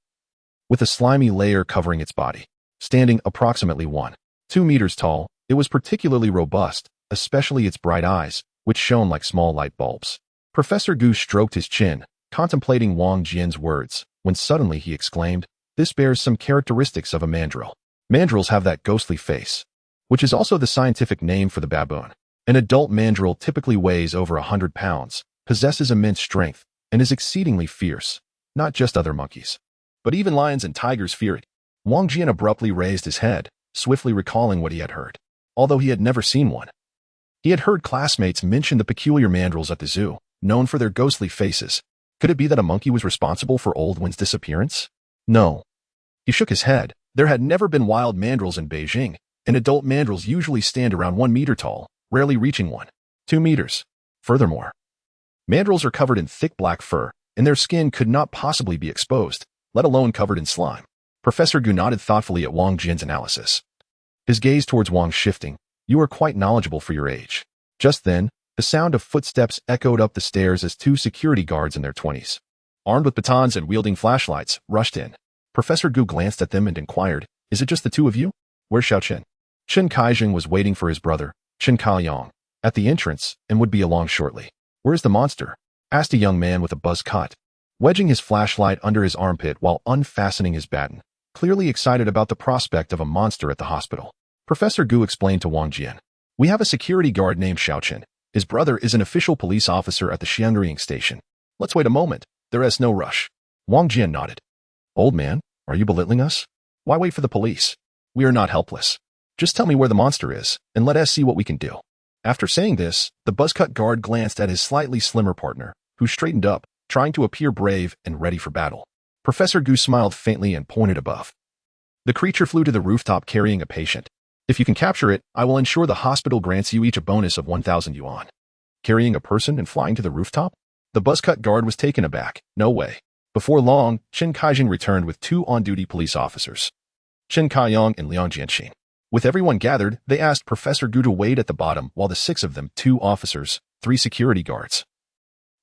with a slimy layer covering its body. Standing approximately 1.2 meters tall, it was particularly robust, especially its bright eyes, which shone like small light bulbs. Professor Gu stroked his chin, contemplating Wang Jian's words, when suddenly he exclaimed, "This bears some characteristics of a mandrill." Mandrills have that ghostly face, which is also the scientific name for the baboon. An adult mandrill typically weighs over 100 pounds, possesses immense strength, and is exceedingly fierce. Not just other monkeys, but even lions and tigers fear it. Wang Jian abruptly raised his head, swiftly recalling what he had heard. Although he had never seen one, he had heard classmates mention the peculiar mandrills at the zoo, known for their ghostly faces. Could it be that a monkey was responsible for Old Wen's disappearance? No. He shook his head. There had never been wild mandrills in Beijing, and adult mandrills usually stand around 1 meter tall, rarely reaching 1.2 meters. Furthermore, mandrills are covered in thick black fur, and their skin could not possibly be exposed, let alone covered in slime. Professor Gu nodded thoughtfully at Wang Jian's analysis, his gaze towards Wang shifting. "You are quite knowledgeable for your age." Just then, the sound of footsteps echoed up the stairs as 2 security guards in their 20s, armed with batons and wielding flashlights, rushed in. Professor Gu glanced at them and inquired, "Is it just the 2 of you? Where's Xiao Chen?" Chen Kaizheng was waiting for his brother, Chen Kaoyong, at the entrance and would be along shortly. Where's the monster? Asked a young man with a buzz cut, wedging his flashlight under his armpit while unfastening his baton, clearly excited about the prospect of a monster at the hospital. Professor Gu explained to Wang Jian, "We have a security guard named Xiaochen. His brother is an official police officer at the Xianxia station. Let's wait a moment. There is no rush." Wang Jian nodded. "Old man, are you belittling us? Why wait for the police? We are not helpless. Just tell me where the monster is, and let us see what we can do." After saying this, the buzzcut guard glanced at his slightly slimmer partner, who straightened up, trying to appear brave and ready for battle. Professor Gu smiled faintly and pointed above. The creature flew to the rooftop carrying a patient. "If you can capture it, I will ensure the hospital grants you each a bonus of 1,000 yuan. Carrying a person and flying to the rooftop? The buzzcut guard was taken aback. No way. Before long, Chen Kaijing returned with 2 on-duty police officers, Chen Kaiyang and Liang Jianxin. With everyone gathered, they asked Professor Gu to wait at the bottom while the 6 of them, 2 officers, 3 security guards,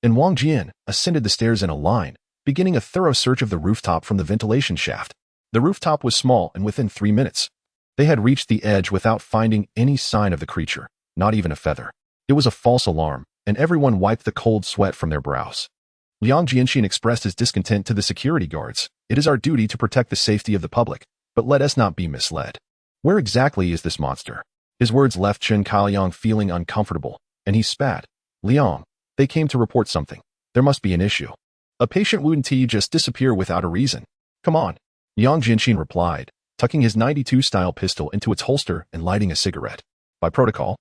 and Wang Jian ascended the stairs in a line, beginning a thorough search of the rooftop from the ventilation shaft. The rooftop was small, and within 3 minutes, they had reached the edge without finding any sign of the creature, not even a feather. It was a false alarm, and everyone wiped the cold sweat from their brows. Liang Jianxin expressed his discontent to the security guards. "It is our duty to protect the safety of the public, but let us not be misled. Where exactly is this monster?" His words left Chen Kaiyang feeling uncomfortable, and he spat. "Liang, they came to report something. There must be an issue. A patient wouldn't just disappear without a reason. Come on." Liang Jianxin replied, tucking his 92-style pistol into its holster and lighting a cigarette. "By protocol,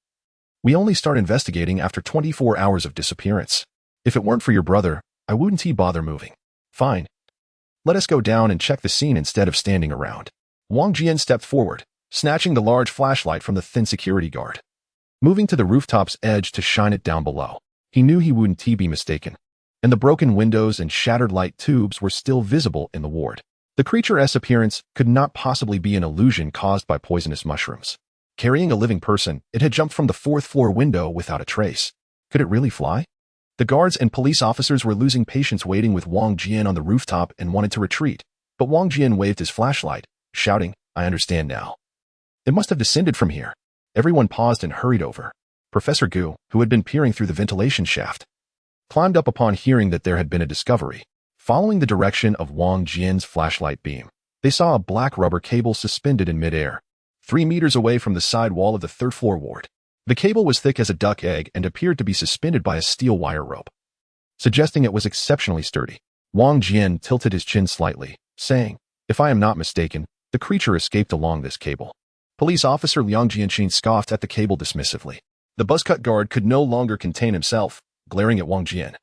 we only start investigating after 24 hours of disappearance. If it weren't for your brother, I wouldn't bother moving." "Fine. Let us go down and check the scene instead of standing around." Wang Jian stepped forward, snatching the large flashlight from the thin security guard, moving to the rooftop's edge to shine it down below. He knew he wouldn't be mistaken, and the broken windows and shattered light tubes were still visible in the ward. The creature's appearance could not possibly be an illusion caused by poisonous mushrooms. Carrying a living person, it had jumped from the 4th-floor window without a trace. Could it really fly? The guards and police officers were losing patience waiting with Wang Jian on the rooftop and wanted to retreat, but Wang Jian waved his flashlight, shouting, "I understand now. It must have descended from here." Everyone paused and hurried over. Professor Gu, who had been peering through the ventilation shaft, climbed up upon hearing that there had been a discovery. Following the direction of Wang Jian's flashlight beam, they saw a black rubber cable suspended in midair, 3 meters away from the side wall of the 3rd-floor ward. The cable was thick as a duck egg and appeared to be suspended by a steel wire rope, suggesting it was exceptionally sturdy. Wang Jian tilted his chin slightly, saying, "If I am not mistaken, the creature escaped along this cable." Police officer Liang Jianxin scoffed at the cable dismissively. The buzzcut guard could no longer contain himself, glaring at Wang Jian.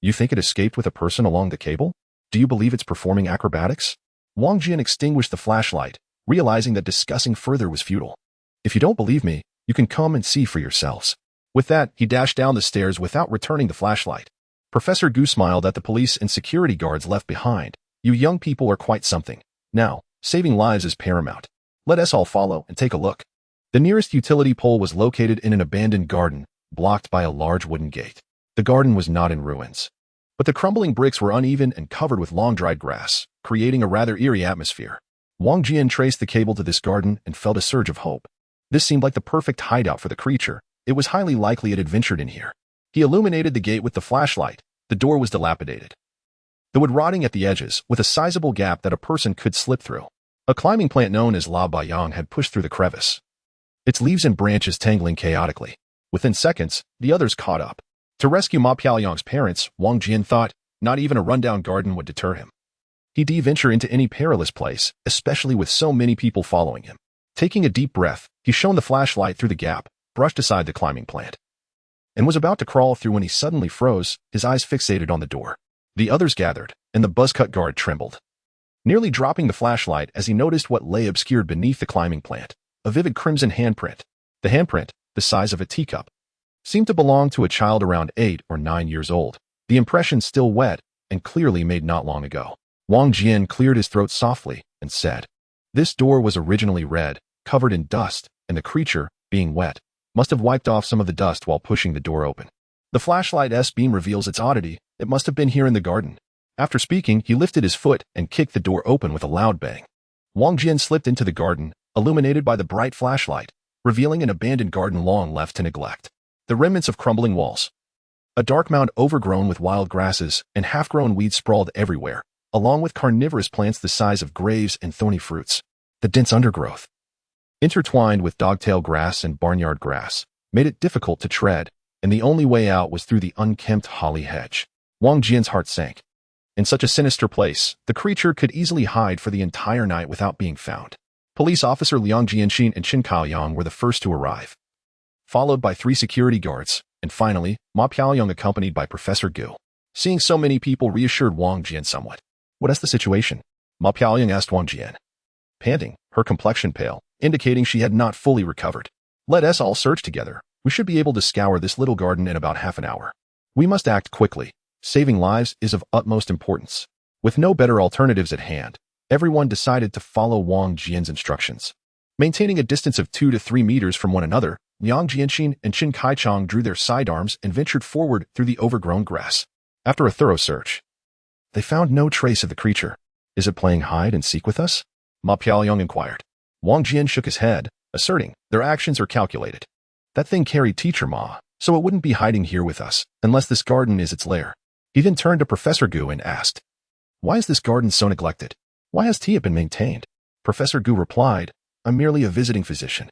"You think it escaped with a person along the cable? Do you believe it's performing acrobatics?" Wang Jian extinguished the flashlight, realizing that discussing further was futile. "If you don't believe me, you can come and see for yourselves." With that, he dashed down the stairs without returning the flashlight. Professor Gu smiled at the police and security guards left behind. "You young people are quite something. Now, saving lives is paramount. Let us all follow and take a look." The nearest utility pole was located in an abandoned garden, blocked by a large wooden gate. The garden was not in ruins, but the crumbling bricks were uneven and covered with long-dried grass, creating a rather eerie atmosphere. Wang Jian traced the cable to this garden and felt a surge of hope. This seemed like the perfect hideout for the creature. It was highly likely it had ventured in here. He illuminated the gate with the flashlight. The door was dilapidated, the wood rotting at the edges, with a sizable gap that a person could slip through. A climbing plant known as La Bayang had pushed through the crevice, its leaves and branches tangling chaotically. Within seconds, the others caught up. To rescue Ma Piaoyang's parents, Wang Jian thought, not even a rundown garden would deter him. He'd venture into any perilous place, especially with so many people following him. Taking a deep breath, he shone the flashlight through the gap, brushed aside the climbing plant, and was about to crawl through when he suddenly froze, his eyes fixated on the door. The others gathered, and the buzzcut guard trembled, nearly dropping the flashlight as he noticed what lay obscured beneath the climbing plant. A vivid crimson handprint. The handprint, the size of a teacup, seemed to belong to a child around 8 or 9 years old. The impression still wet and clearly made not long ago. Wang Jian cleared his throat softly and said, "This door was originally red, covered in dust, and the creature, being wet, must have wiped off some of the dust while pushing the door open. The flashlight's beam reveals its oddity. It must have been here in the garden." After speaking, he lifted his foot and kicked the door open with a loud bang. Wang Jian slipped into the garden, illuminated by the bright flashlight, revealing an abandoned garden long left to neglect. the remnants of crumbling walls. A dark mound overgrown with wild grasses and half-grown weeds sprawled everywhere, along with carnivorous plants the size of graves and thorny fruits. The dense undergrowth, intertwined with dogtail grass and barnyard grass, made it difficult to tread, and the only way out was through the unkempt holly hedge. Wang Jian's heart sank. In such a sinister place, the creature could easily hide for the entire night without being found. Police officer Liang Jianxin and Qin Kaoyang were the first to arrive, followed by 3 security guards, and finally, Ma Piaoyang accompanied by Professor Gu. Seeing so many people reassured Wang Jian somewhat. What is the situation? Ma Piaoyang asked Wang Jian, panting, her complexion pale, indicating she had not fully recovered. Let us all search together. We should be able to scour this little garden in about half an hour. We must act quickly. Saving lives is of utmost importance. With no better alternatives at hand, everyone decided to follow Wang Jian's instructions. Maintaining a distance of 2 to 3 meters from one another, Liang Jianxin and Qin Kaichang drew their sidearms and ventured forward through the overgrown grass. After a thorough search, they found no trace of the creature. Is it playing hide and seek with us? Ma Piaoyang inquired. Wang Jian shook his head, asserting, their actions are calculated. That thing carried Teacher Ma, so it wouldn't be hiding here with us, unless this garden is its lair. He then turned to Professor Gu and asked, why is this garden so neglected? Why has it been maintained? Professor Gu replied, I'm merely a visiting physician.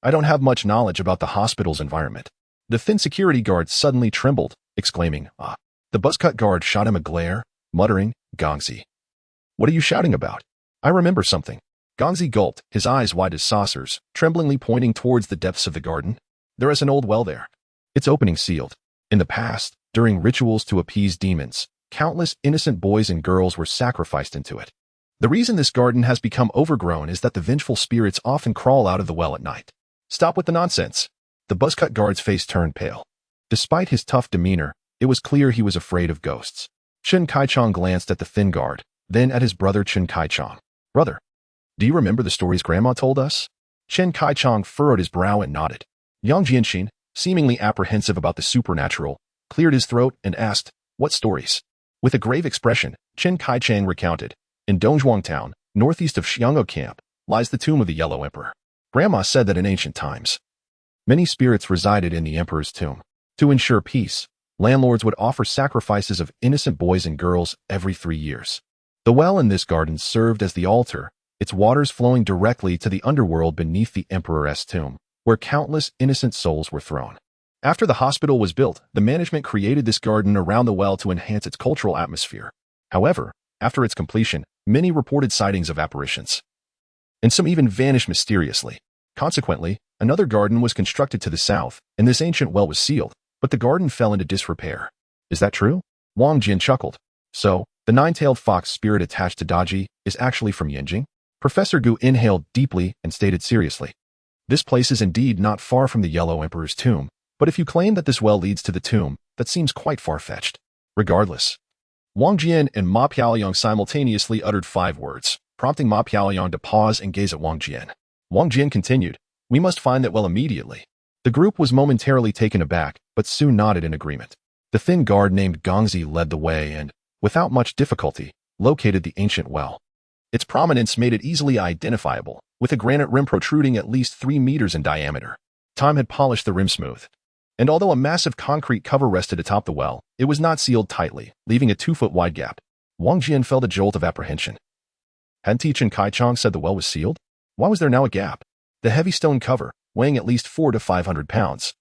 I don't have much knowledge about the hospital's environment. The thin security guard suddenly trembled, exclaiming, ah. The buzzcut guard shot him a glare, muttering, Gongzi. What are you shouting about? I remember something. Gongzi gulped, his eyes wide as saucers, tremblingly pointing towards the depths of the garden. There is an old well there. Its opening sealed. In the past, during rituals to appease demons, countless innocent boys and girls were sacrificed into it. The reason this garden has become overgrown is that the vengeful spirits often crawl out of the well at night. Stop with the nonsense. The buzzcut guard's face turned pale. Despite his tough demeanor, it was clear he was afraid of ghosts. Qin Kaichang glanced at the thin guard, then at his brother Qin Kaichang. Brother, do you remember the stories Grandma told us? Qin Kaichang furrowed his brow and nodded. Yang Jianxin, seemingly apprehensive about the supernatural, cleared his throat and asked, what stories? With a grave expression, Qin Kaichang recounted, in Dongzhuang town, northeast of Xianxia camp, lies the tomb of the Yellow Emperor. Grandma said that in ancient times, many spirits resided in the emperor's tomb. To ensure peace, landlords would offer sacrifices of innocent boys and girls every 3 years. The well in this garden served as the altar, its waters flowing directly to the underworld beneath the emperor's tomb, where countless innocent souls were thrown. After the hospital was built, the management created this garden around the well to enhance its cultural atmosphere. However, after its completion, many reported sightings of apparitions, and some even vanished mysteriously. Consequently, another garden was constructed to the south, and this ancient well was sealed, but the garden fell into disrepair. Is that true? Wang Jian chuckled. So, the 9-tailed fox spirit attached to Daji is actually from Yanjing? Professor Gu inhaled deeply and stated seriously. This place is indeed not far from the Yellow Emperor's tomb, but if you claim that this well leads to the tomb, that seems quite far-fetched. Regardless, Wang Jian and Ma Piaoyang simultaneously uttered 5 words, prompting Ma Piaoyang to pause and gaze at Wang Jian. Wang Jian continued, we must find that well immediately. The group was momentarily taken aback, but soon nodded in agreement. The thin guard named Gongzi led the way and, without much difficulty, located the ancient well. Its prominence made it easily identifiable, with a granite rim protruding at least 3 meters in diameter. Time had polished the rim smooth. And although a massive concrete cover rested atop the well, it was not sealed tightly, leaving a 2-foot wide gap. Wang Jian felt a jolt of apprehension. Hadn't Qin Kaichang said the well was sealed? Why was there now a gap? The heavy stone cover, weighing at least 400 to 500 pounds,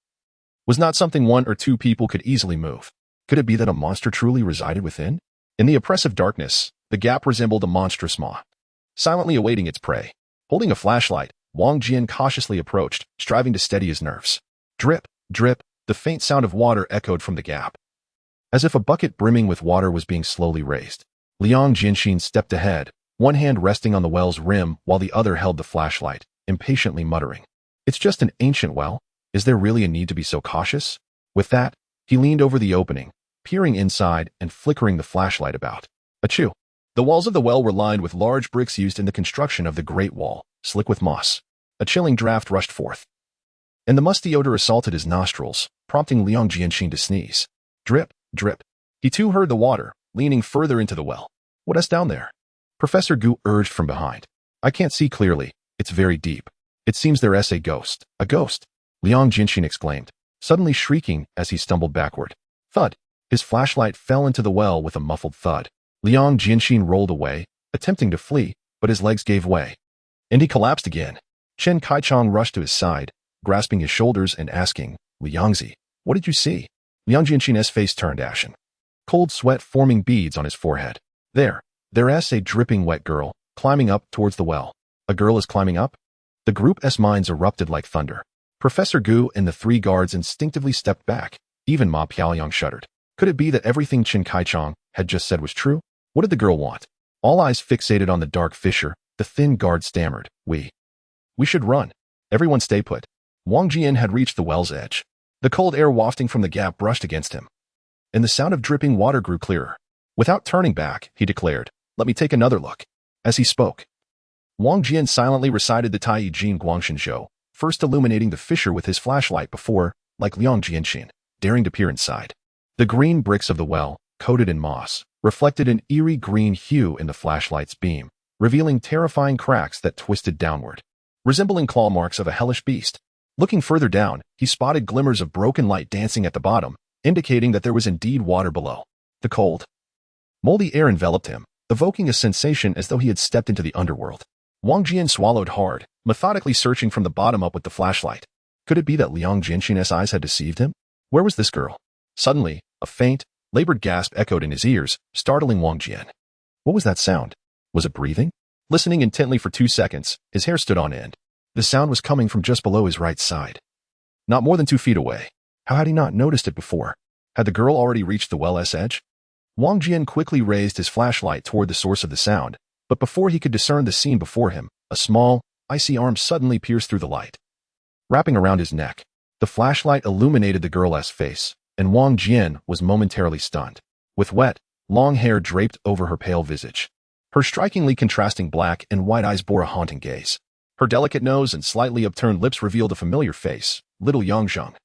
was not something 1 or 2 people could easily move. Could it be that a monster truly resided within? In the oppressive darkness, the gap resembled a monstrous maw, silently awaiting its prey. Holding a flashlight, Wang Jian cautiously approached, striving to steady his nerves. Drip, drip, the faint sound of water echoed from the gap, as if a bucket brimming with water was being slowly raised. Liang Jianxin stepped ahead, one hand resting on the well's rim while the other held the flashlight, impatiently muttering, it's just an ancient well. Is there really a need to be so cautious? With that, he leaned over the opening, peering inside and flickering the flashlight about. Achoo! The walls of the well were lined with large bricks used in the construction of the Great Wall, slick with moss. A chilling draft rushed forth, and the musty odor assaulted his nostrils, prompting Liang Jianxin to sneeze. Drip, drip. He too heard the water, leaning further into the well. What is down there? Professor Gu urged from behind. I can't see clearly. It's very deep. It seems there is a ghost. A ghost? Liang Jianxin exclaimed. suddenly shrieking as he stumbled backward. Thud! His flashlight fell into the well with a muffled thud. Liang Jianxin rolled away, attempting to flee, but his legs gave way, and he collapsed again. Chen Kaichong rushed to his side, grasping his shoulders and asking, Liangzi, what did you see? Liang Jianxin's face turned ashen, cold sweat forming beads on his forehead. There's a dripping wet girl, climbing up towards the well. A girl is climbing up? The group's minds erupted like thunder. Professor Gu and the three guards instinctively stepped back. Even Ma Piaoyang shuddered. Could it be that everything Chen Kaichong had just said was true? What did the girl want? All eyes fixated on the dark fissure, the thin guard stammered, We should run. Everyone stay put. Wang Jian had reached the well's edge. The cold air wafting from the gap brushed against him, and the sound of dripping water grew clearer. Without turning back, he declared, Let me take another look. As he spoke, Wang Jian silently recited the Tai Jin Guangshan Zhou, first illuminating the fissure with his flashlight before, like Liang Jianxin, daring to peer inside. The green bricks of the well, coated in moss, reflected an eerie green hue in the flashlight's beam, revealing terrifying cracks that twisted downward, resembling claw marks of a hellish beast. Looking further down, he spotted glimmers of broken light dancing at the bottom, indicating that there was indeed water below. The cold, moldy air enveloped him, evoking a sensation as though he had stepped into the underworld. Wang Jian swallowed hard, methodically searching from the bottom up with the flashlight. Could it be that Liang Jianxin's eyes had deceived him? Where was this girl? Suddenly, a faint, labored gasp echoed in his ears, startling Wang Jian. What was that sound? Was it breathing? Listening intently for 2 seconds, his hair stood on end. The sound was coming from just below his right side, not more than 2 feet away. How had he not noticed it before? Had the girl already reached the well's edge? Wang Jian quickly raised his flashlight toward the source of the sound, but before he could discern the scene before him, a small, icy arm suddenly pierced through the light, wrapping around his neck. The flashlight illuminated the girl's face, and Wang Jian was momentarily stunned. With wet, long hair draped over her pale visage, her strikingly contrasting black and white eyes bore a haunting gaze. Her delicate nose and slightly upturned lips revealed a familiar face, little Yangzheng.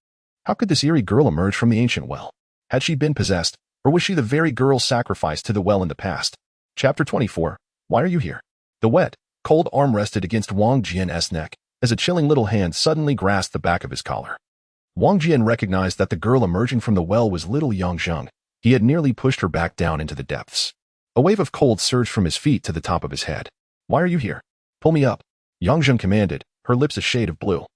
How could this eerie girl emerge from the ancient well? Had she been possessed, or was she the very girl sacrificed to the well in the past? Chapter 24. Why are you here? The wet, cold arm rested against Wang Jian's neck, as a chilling little hand suddenly grasped the back of his collar. Wang Jian recognized that the girl emerging from the well was little Yangzheng. He had nearly pushed her back down into the depths. A wave of cold surged from his feet to the top of his head. Why are you here? Pull me up, Yangzheng commanded, her lips a shade of blue.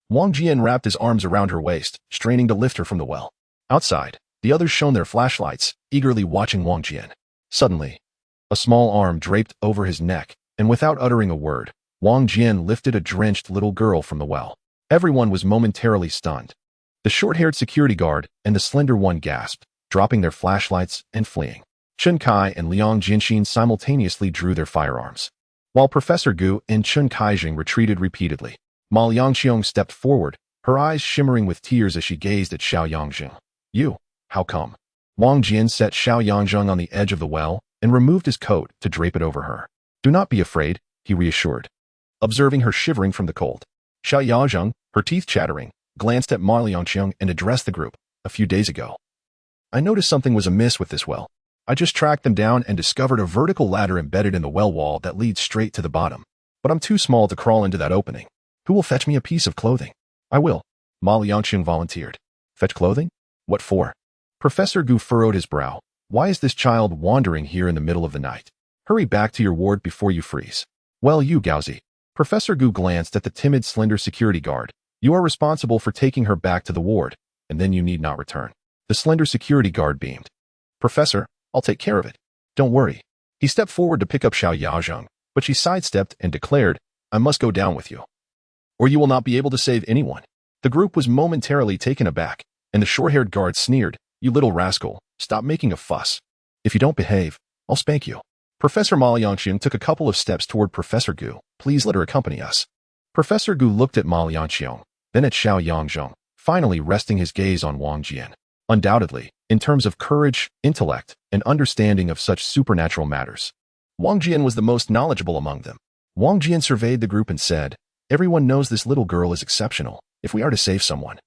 Wang Jian wrapped his arms around her waist, straining to lift her from the well. Outside, the others shone their flashlights, eagerly watching Wang Jian. Suddenly, a small arm draped over his neck, and without uttering a word, Wang Jian lifted a drenched little girl from the well. Everyone was momentarily stunned. The short-haired security guard and the slender one gasped, dropping their flashlights and fleeing. Chen Kai and Liang Jianxin simultaneously drew their firearms, while Professor Gu and Chen Kaijing retreated repeatedly. Ma Liangxiong stepped forward, her eyes shimmering with tears as she gazed at Xiaoyangzheng. You, how come? Wang Jian set Xiaoyangzheng on the edge of the well and removed his coat to drape it over her. Do not be afraid, he reassured, observing her shivering from the cold. Xiaoyangzheng, her teeth chattering, glanced at Ma Liangxiong and addressed the group. A few days ago, I noticed something was amiss with this well. I just tracked them down and discovered a vertical ladder embedded in the well wall that leads straight to the bottom. But I'm too small to crawl into that opening. Who will fetch me a piece of clothing? I will, Ma Liangxiong volunteered. Fetch clothing? What for? Professor Gu furrowed his brow. Why is this child wandering here in the middle of the night? Hurry back to your ward before you freeze. Well, you, Gaozi. Professor Gu glanced at the timid, slender security guard. You are responsible for taking her back to the ward, and then you need not return. The slender security guard beamed. Professor, I'll take care of it. Don't worry. He stepped forward to pick up Xiaoyangzheng, but she sidestepped and declared, I must go down with you, or you will not be able to save anyone. The group was momentarily taken aback, and the short-haired guard sneered, You little rascal, stop making a fuss. If you don't behave, I'll spank you. Professor Ma Liangxiong took a couple of steps toward Professor Gu. Please let her accompany us. Professor Gu looked at Ma Liangxiong, then at Xiaoyangzheng, finally resting his gaze on Wang Jian. Undoubtedly, in terms of courage, intellect, and understanding of such supernatural matters, Wang Jian was the most knowledgeable among them. Wang Jian surveyed the group and said, Everyone knows this little girl is exceptional. If we are to save someone,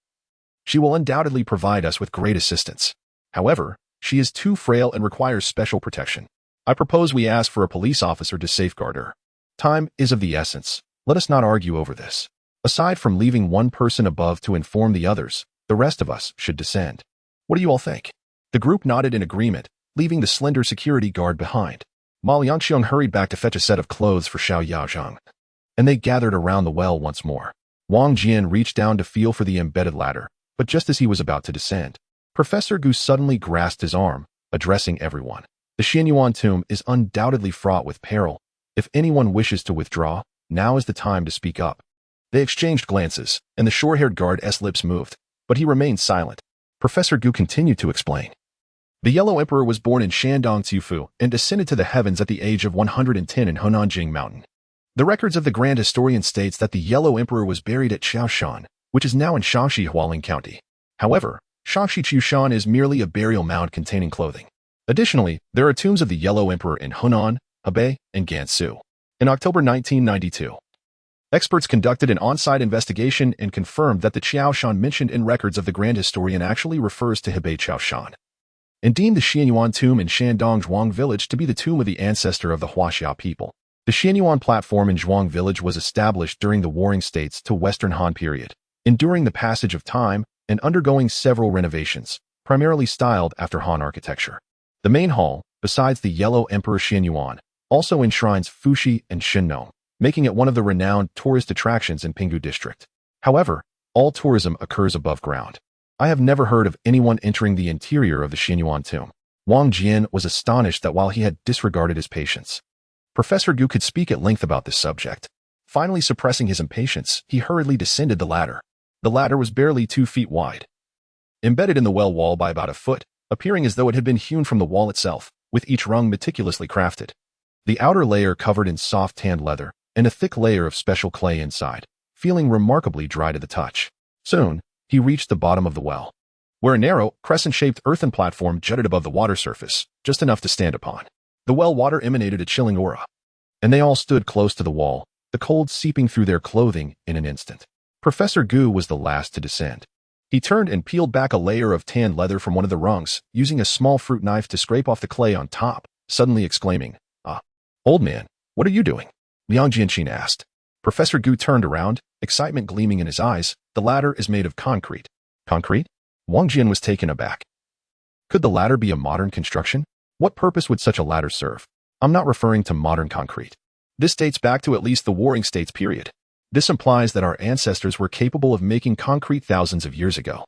she will undoubtedly provide us with great assistance. However, she is too frail and requires special protection. I propose we ask for a police officer to safeguard her. Time is of the essence. Let us not argue over this. Aside from leaving one person above to inform the others, The rest of us should descend. What do you all think? The group nodded in agreement, leaving the slender security guard behind. Ma Liangxiang hurried back to fetch a set of clothes for Xiao Yaozhang, and they gathered around the well once more. Wang Jian reached down to feel for the embedded ladder, but just as he was about to descend, Professor Gu suddenly grasped his arm, addressing everyone. The Xianyuan tomb is undoubtedly fraught with peril. If anyone wishes to withdraw, now is the time to speak up. They exchanged glances, and the short-haired guard's lips moved, but he remained silent. Professor Gu continued to explain. The Yellow Emperor was born in Shandong Cifu and descended to the heavens at the age of 110 in Hunanjing Mountain. The records of the Grand Historian states that the Yellow Emperor was buried at Xiaoshan, which is now in Shaanxi Hualing County. However, Shaanxi Qiushan is merely a burial mound containing clothing. Additionally, there are tombs of the Yellow Emperor in Hunan, Hebei, and Gansu. In October 1992, experts conducted an on-site investigation and confirmed that the Qiaoshan mentioned in records of the Grand Historian actually refers to Hebei Qiaoshan, and deemed the Xianyuan tomb in Shandong Zhuang Village to be the tomb of the ancestor of the Huaxia people. The Xianyuan platform in Zhuang Village was established during the Warring States to Western Han period, enduring the passage of time and undergoing several renovations, primarily styled after Han architecture. The main hall, besides the Yellow Emperor Xianyuan, also enshrines Fuxi and Shinnom, making it one of the renowned tourist attractions in Pinggu district. However, all tourism occurs above ground. I have never heard of anyone entering the interior of the Xianyuan tomb. Wang Jian was astonished that while he had disregarded his patients, Professor Gu could speak at length about this subject. Finally suppressing his impatience, he hurriedly descended the ladder. The ladder was barely 2 feet wide, embedded in the well wall by about a foot, appearing as though it had been hewn from the wall itself, with each rung meticulously crafted. The outer layer covered in soft tanned leather, and a thick layer of special clay inside, feeling remarkably dry to the touch. Soon, he reached the bottom of the well, where a narrow, crescent-shaped earthen platform jutted above the water surface, just enough to stand upon. The well water emanated a chilling aura, and they all stood close to the wall, the cold seeping through their clothing in an instant. Professor Gu was the last to descend. He turned and peeled back a layer of tanned leather from one of the rungs, using a small fruit knife to scrape off the clay on top, suddenly exclaiming, "Ah, old man, what are you doing?" Liang Jianqin asked. Professor Gu turned around, excitement gleaming in his eyes. "The ladder is made of concrete." Concrete? Wang Jian was taken aback. Could the ladder be a modern construction? What purpose would such a ladder serve? I'm not referring to modern concrete. This dates back to at least the Warring States period. This implies that our ancestors were capable of making concrete thousands of years ago.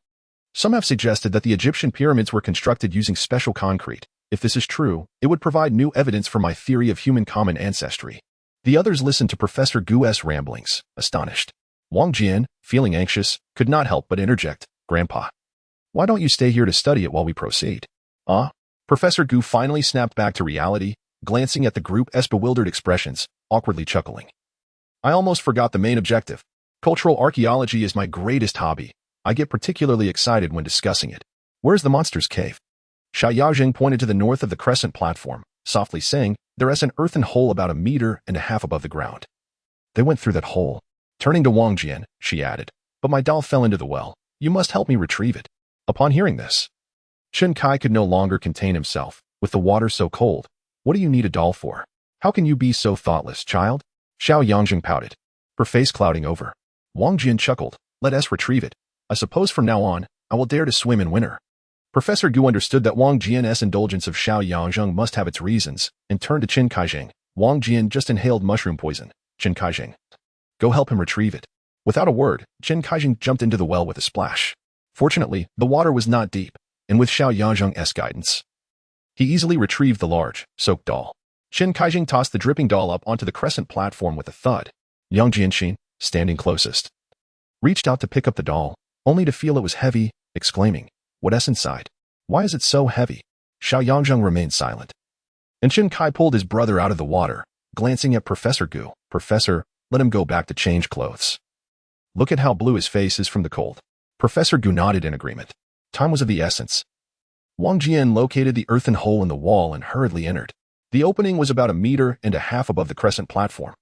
Some have suggested that the Egyptian pyramids were constructed using special concrete. If this is true, it would provide new evidence for my theory of human common ancestry. The others listened to Professor Gu's ramblings, astonished. Wang Jian, feeling anxious, could not help but interject, "Grandpa, why don't you stay here to study it while we proceed?" "Ah?" Professor Gu finally snapped back to reality, glancing at the group's bewildered expressions, awkwardly chuckling. "I almost forgot the main objective. Cultural archaeology is my greatest hobby. I get particularly excited when discussing it. Where's the monster's cave?" Xiaoyaojing pointed to the north of the crescent platform, softly saying, "There is an earthen hole about 1.5 meters above the ground." They went through that hole. Turning to Wang Jian, she added, "But my doll fell into the well. You must help me retrieve it." Upon hearing this, Chen Kai could no longer contain himself. "With the water so cold, what do you need a doll for? How can you be so thoughtless, child?" Xiao Yangjing pouted, her face clouding over. Wang Jian chuckled, "Let us retrieve it. I suppose from now on, I will dare to swim in winter." Professor Gu understood that Wang Jian's indulgence of Xiao Yangjing must have its reasons, and turned to Chen Kaijing. "Wang Jian just inhaled mushroom poison. Chen Kaijing, go help him retrieve it." Without a word, Chen Kaijing jumped into the well with a splash. Fortunately, the water was not deep, and with Xiao Yangjing's guidance, he easily retrieved the large, soaked doll. Chen Kaijing tossed the dripping doll up onto the crescent platform with a thud. Yang Jianqin, standing closest, reached out to pick up the doll, only to feel it was heavy, exclaiming, "What's inside? Why is it so heavy?" Xiao Yangjing remained silent, and Chen Kai pulled his brother out of the water, glancing at Professor Gu. "Professor, let him go back to change clothes. Look at how blue his face is from the cold." Professor Gu nodded in agreement. Time was of the essence. Wang Jian located the earthen hole in the wall and hurriedly entered. The opening was about 1.5 meters above the crescent platform,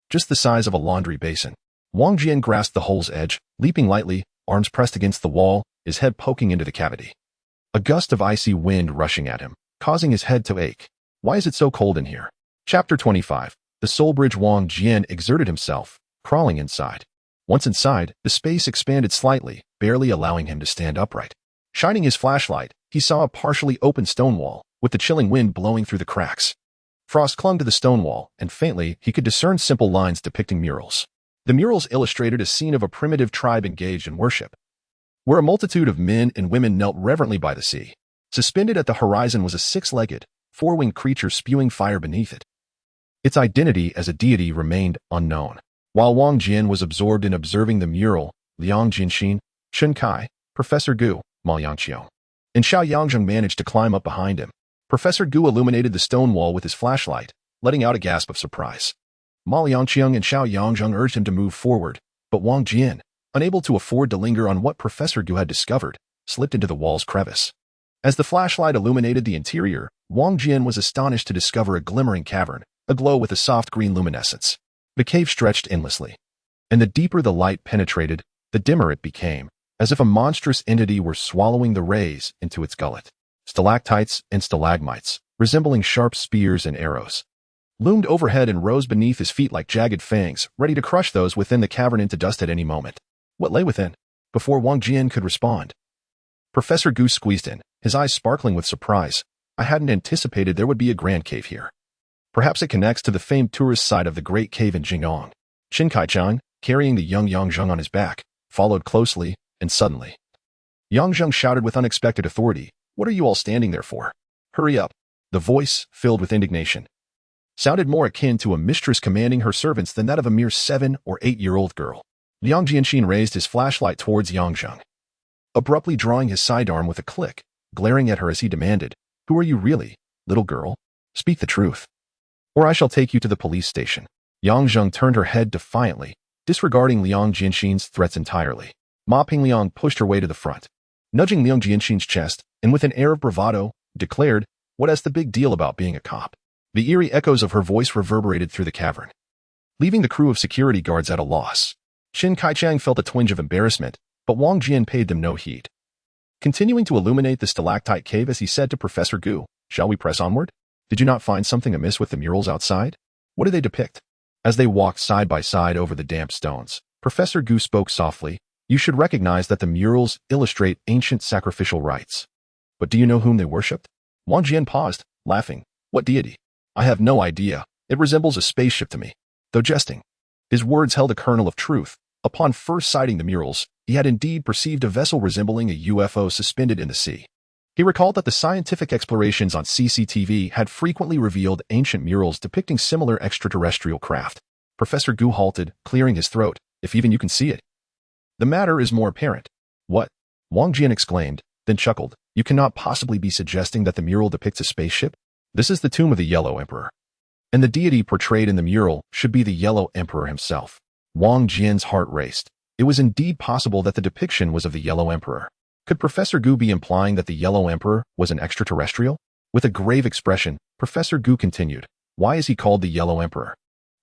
just the size of a laundry basin. Wang Jian grasped the hole's edge, leaping lightly, arms pressed against the wall, his head poking into the cavity. A gust of icy wind rushing at him, causing his head to ache. Why is it so cold in here? Chapter 25. The soul bridge. Wang Jian exerted himself, crawling inside. Once inside, the space expanded slightly, barely allowing him to stand upright. Shining his flashlight, he saw a partially open stone wall, with the chilling wind blowing through the cracks. Frost clung to the stone wall, and faintly, he could discern simple lines depicting murals. The murals illustrated a scene of a primitive tribe engaged in worship, where a multitude of men and women knelt reverently by the sea. Suspended at the horizon was a six-legged, four-winged creature spewing fire beneath it. Its identity as a deity remained unknown. While Wang Jian was absorbed in observing the mural, Liang Jinxin, Chen Kai, Professor Gu, Ma Yangqiu, and Xianxia managed to climb up behind him. Professor Gu illuminated the stone wall with his flashlight, letting out a gasp of surprise. Ma Yangqiu and Xianxia urged him to move forward, but Wang Jian, unable to afford to linger on what Professor Gu had discovered, slipped into the wall's crevice. As the flashlight illuminated the interior, Wang Jian was astonished to discover a glimmering cavern, aglow with a soft green luminescence. The cave stretched endlessly, and the deeper the light penetrated, the dimmer it became, as if a monstrous entity were swallowing the rays into its gullet. Stalactites and stalagmites, resembling sharp spears and arrows, loomed overhead and rose beneath his feet like jagged fangs, ready to crush those within the cavern into dust at any moment. What lay within? Before Wang Jian could respond, Professor Gu squeezed in, his eyes sparkling with surprise. I hadn't anticipated there would be a grand cave here. Perhaps it connects to the famed tourist site of the Great Cave in Jing'an. Qin Kai-chan, carrying the young Yangzheng on his back, followed closely, and suddenly, Yangzheng shouted with unexpected authority, "What are you all standing there for? Hurry up." The voice, filled with indignation, sounded more akin to a mistress commanding her servants than that of a mere 7- or 8-year-old girl. Liang Jianxin raised his flashlight towards Yangzheng, abruptly drawing his sidearm with a click, glaring at her as he demanded, "Who are you really, little girl? Speak the truth, or I shall take you to the police station." Yangzheng turned her head defiantly, disregarding Liang Jianxin's threats entirely. Ma Pingliang pushed her way to the front, nudging Liang Jianxin's chest, and with an air of bravado, declared, "What's the big deal about being a cop?" The eerie echoes of her voice reverberated through the cavern, leaving the crew of security guards at a loss. Qin Kai-chang felt a twinge of embarrassment, but Wang Jian paid them no heed, continuing to illuminate the stalactite cave as he said to Professor Gu, "Shall we press onward? Did you not find something amiss with the murals outside? What do they depict?" As they walked side by side over the damp stones, Professor Gu spoke softly, "You should recognize that the murals illustrate ancient sacrificial rites. But do you know whom they worshipped?" Wang Jian paused, laughing. "What deity? I have no idea. It resembles a spaceship to me." Though jesting, his words held a kernel of truth. Upon first sighting the murals, he had indeed perceived a vessel resembling a UFO suspended in the sea. He recalled that the scientific explorations on CCTV had frequently revealed ancient murals depicting similar extraterrestrial craft. Professor Gu halted, clearing his throat. "If even you can see it, the matter is more apparent." "What?" Wang Jian exclaimed, then chuckled. "You cannot possibly be suggesting that the mural depicts a spaceship? This is the tomb of the Yellow Emperor, and the deity portrayed in the mural should be the Yellow Emperor himself." Wang Jian's heart raced. It was indeed possible that the depiction was of the Yellow Emperor. Could Professor Gu be implying that the Yellow Emperor was an extraterrestrial? With a grave expression, Professor Gu continued, "Why is he called the Yellow Emperor?"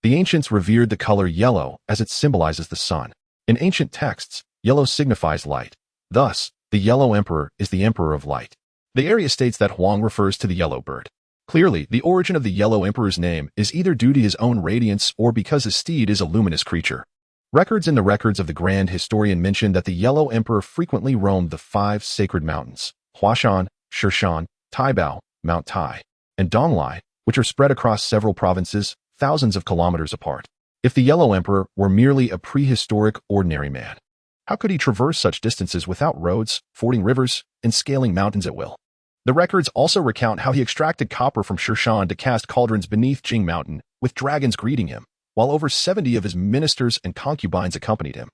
The ancients revered the color yellow as it symbolizes the sun. In ancient texts, yellow signifies light. Thus, the Yellow Emperor is the Emperor of Light. The area states that Huang refers to the yellow bird. Clearly, the origin of the Yellow Emperor's name is either due to his own radiance or because his steed is a luminous creature. Records in the records of the Grand Historian mention that the Yellow Emperor frequently roamed the 5 sacred mountains, Huashan, Shirshan, Taibao, Mount Tai, and Donglai, which are spread across several provinces, thousands of kilometers apart. If the Yellow Emperor were merely a prehistoric ordinary man, how could he traverse such distances without roads, fording rivers, and scaling mountains at will? The records also recount how he extracted copper from Shirshan to cast cauldrons beneath Jing Mountain, with dragons greeting him, while over 70 of his ministers and concubines accompanied him.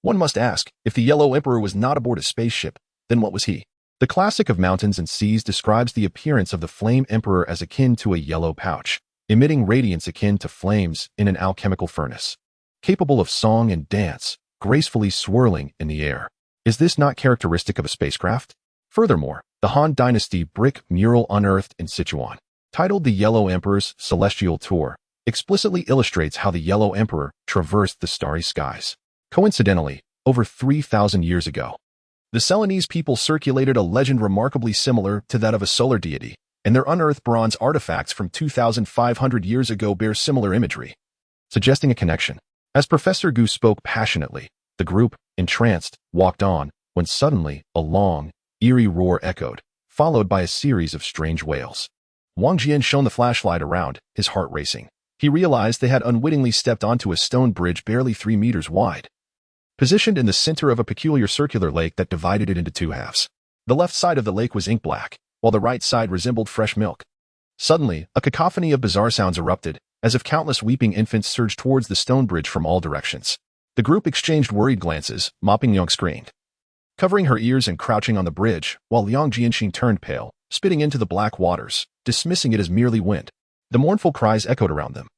One must ask, if the Yellow Emperor was not aboard a spaceship, then what was he? The classic of Mountains and Seas describes the appearance of the Flame Emperor as akin to a yellow pouch, emitting radiance akin to flames in an alchemical furnace, capable of song and dance, gracefully swirling in the air. Is this not characteristic of a spacecraft? Furthermore, the Han Dynasty brick mural unearthed in Sichuan, titled The Yellow Emperor's Celestial Tour, explicitly illustrates how the Yellow Emperor traversed the starry skies. Coincidentally, over 3,000 years ago, the Ceylonese people circulated a legend remarkably similar to that of a solar deity, and their unearthed bronze artifacts from 2,500 years ago bear similar imagery, suggesting a connection. As Professor Gu spoke passionately, The group, entranced, walked on, when suddenly, a long, eerie roar echoed, followed by a series of strange wails. Wang Jian shone the flashlight around, his heart racing. He realized they had unwittingly stepped onto a stone bridge barely 3 meters wide, positioned in the center of a peculiar circular lake that divided it into 2 halves. The left side of the lake was ink black, while the right side resembled fresh milk. Suddenly, a cacophony of bizarre sounds erupted, as if countless weeping infants surged towards the stone bridge from all directions. The group exchanged worried glances, mopping Yang screamed, covering her ears and crouching on the bridge, while Liang Jianxin turned pale, spitting into the black waters, dismissing it as merely wind. The mournful cries echoed around them,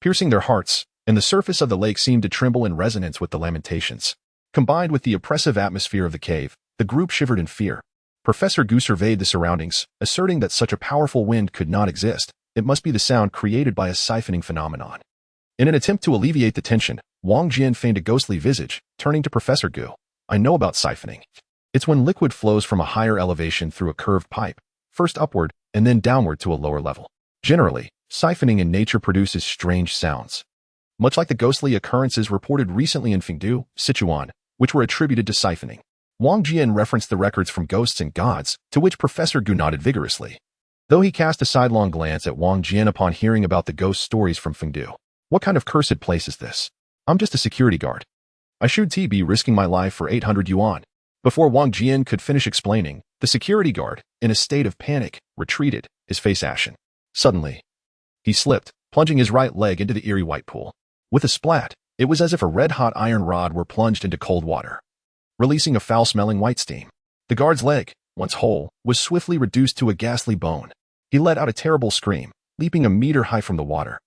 piercing their hearts, and the surface of the lake seemed to tremble in resonance with the lamentations. Combined with the oppressive atmosphere of the cave, the group shivered in fear. Professor Gu surveyed the surroundings, asserting that such a powerful wind could not exist. It must be the sound created by a siphoning phenomenon. In an attempt to alleviate the tension, Wang Jian feigned a ghostly visage, turning to Professor Gu. I know about siphoning. It's when liquid flows from a higher elevation through a curved pipe, first upward and then downward to a lower level. Generally, siphoning in nature produces strange sounds, much like the ghostly occurrences reported recently in Fengdu, Sichuan, which were attributed to siphoning. Wang Jian referenced the records from Ghosts and Gods, to which Professor Gu nodded vigorously, though he cast a sidelong glance at Wang Jian upon hearing about the ghost stories from Fengdu. What kind of cursed place is this? I'm just a security guard. I should be risking my life for 800 yuan. Before Wang Jian could finish explaining, the security guard, in a state of panic, retreated, his face ashen. Suddenly, he slipped, plunging his right leg into the eerie white pool. With a splat, it was as if a red-hot iron rod were plunged into cold water, releasing a foul-smelling white steam. The guard's leg, once whole, was swiftly reduced to a ghastly bone. He let out a terrible scream, leaping a meter high from the water,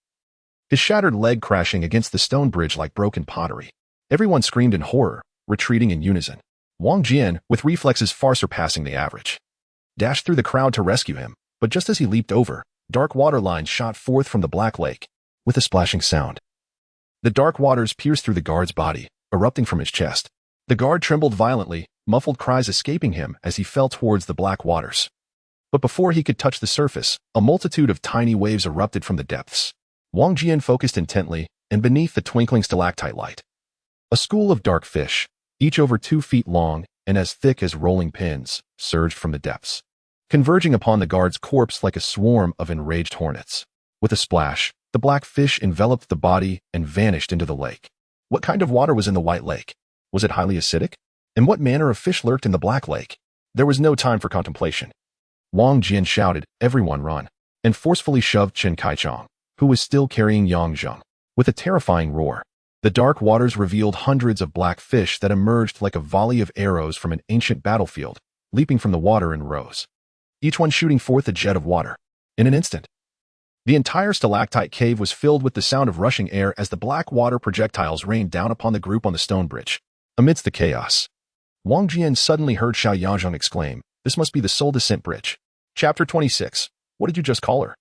his shattered leg crashing against the stone bridge like broken pottery. Everyone screamed in horror, retreating in unison. Wang Jian, with reflexes far surpassing the average, dashed through the crowd to rescue him, but just as he leaped over, dark water lines shot forth from the black lake, with a splashing sound. The dark waters pierced through the guard's body, erupting from his chest. The guard trembled violently, muffled cries escaping him as he fell towards the black waters. But before he could touch the surface, a multitude of tiny waves erupted from the depths. Wang Jian focused intently, and beneath the twinkling stalactite light, a school of dark fish, each over 2 feet long and as thick as rolling pins, surged from the depths, converging upon the guard's corpse like a swarm of enraged hornets. With a splash, the black fish enveloped the body and vanished into the lake. What kind of water was in the white lake? Was it highly acidic? And what manner of fish lurked in the black lake? There was no time for contemplation. Wang Jian shouted, "Everyone run," and forcefully shoved Chen Kaichong, who was still carrying Yang Zheng. With a terrifying roar, the dark waters revealed hundreds of black fish that emerged like a volley of arrows from an ancient battlefield, leaping from the water in rows, each one shooting forth a jet of water. In an instant, the entire stalactite cave was filled with the sound of rushing air as the black water projectiles rained down upon the group on the stone bridge. Amidst the chaos, Wang Jian suddenly heard Xianxia exclaim, "This must be the Soul Descent Bridge." Chapter 26. What did you just call her?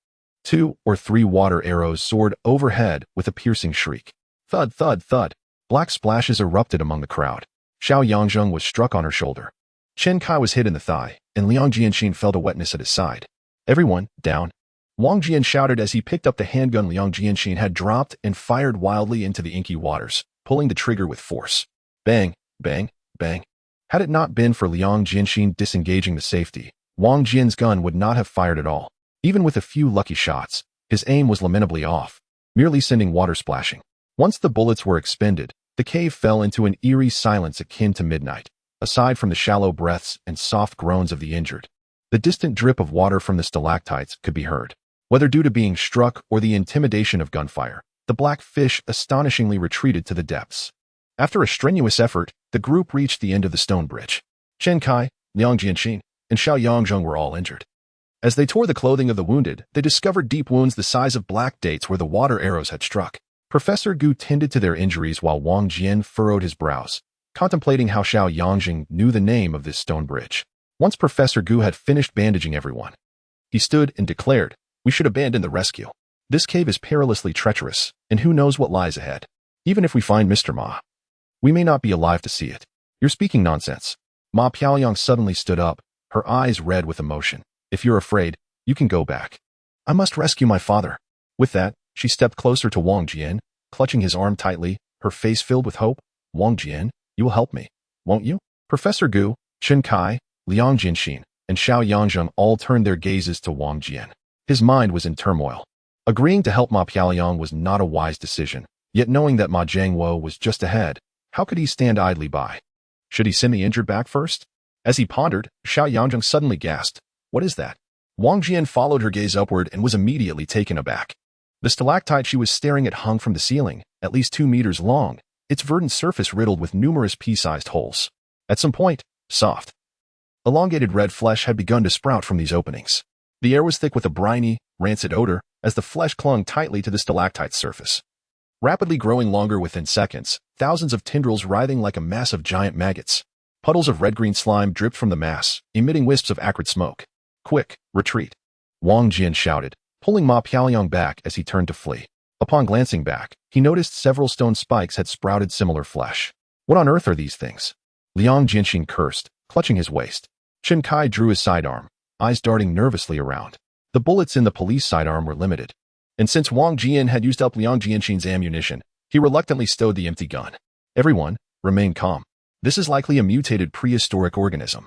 2 or 3 water arrows soared overhead with a piercing shriek. Thud, thud, thud. Black splashes erupted among the crowd. Xiao Yangzheng was struck on her shoulder. Chen Kai was hit in the thigh, and Liang Jianxin felt a wetness at his side. "Everyone, down." Wang Jian shouted as he picked up the handgun Liang Jianxin had dropped and fired wildly into the inky waters, pulling the trigger with force. Bang, bang, bang. Had it not been for Liang Jianxin disengaging the safety, Wang Jian's gun would not have fired at all. Even with a few lucky shots, his aim was lamentably off, merely sending water splashing. Once the bullets were expended, the cave fell into an eerie silence akin to midnight. Aside from the shallow breaths and soft groans of the injured, the distant drip of water from the stalactites could be heard. Whether due to being struck or the intimidation of gunfire, the black fish astonishingly retreated to the depths. After a strenuous effort, the group reached the end of the stone bridge. Chen Kai, Liang Jianxin, and Xiao Yangzheng were all injured. As they tore the clothing of the wounded, they discovered deep wounds the size of black dates where the water arrows had struck. Professor Gu tended to their injuries while Wang Jian furrowed his brows, contemplating how Xiao Yangzheng knew the name of this stone bridge. Once Professor Gu had finished bandaging everyone, he stood and declared, "We should abandon the rescue. This cave is perilously treacherous, and who knows what lies ahead. Even if we find Mr. Ma, we may not be alive to see it." "You're speaking nonsense." Ma Piaoyang suddenly stood up, her eyes red with emotion. "If you're afraid, you can go back. I must rescue my father." With that, she stepped closer to Wang Jian, clutching his arm tightly, her face filled with hope. "Wang Jian, You will help me, won't you? Professor Gu, Chen Kai, Liang Jianxin, and Xiao Yangjung all turned their gazes to Wang Jian. His mind was in turmoil. Agreeing to help Ma Piaoliang was not a wise decision, yet knowing that Ma Jiangwo was just ahead, how could he stand idly by? Should he send the injured back first? As he pondered, Xiao Yangjung suddenly gasped. What is that? Wang Jian followed her gaze upward and was immediately taken aback. The stalactite she was staring at hung from the ceiling, at least 2 meters long, its verdant surface riddled with numerous pea-sized holes. At some point, soft, elongated red flesh had begun to sprout from these openings. The air was thick with a briny, rancid odor as the flesh clung tightly to the stalactite's surface. Rapidly growing longer within seconds, thousands of tendrils writhing like a mass of giant maggots. Puddles of red-green slime dripped from the mass, emitting wisps of acrid smoke. Quick, retreat! Wang Jian shouted, pulling Ma Piaoliang back as he turned to flee. Upon glancing back, he noticed several stone spikes had sprouted similar flesh. What on earth are these things? Liang Jianxin cursed, clutching his waist. Chen Kai drew his sidearm, eyes darting nervously around. The bullets in the police sidearm were limited. And since Wang Jian had used up Liang Jianxin's ammunition, he reluctantly stowed the empty gun. Everyone, remain calm. This is likely a mutated prehistoric organism,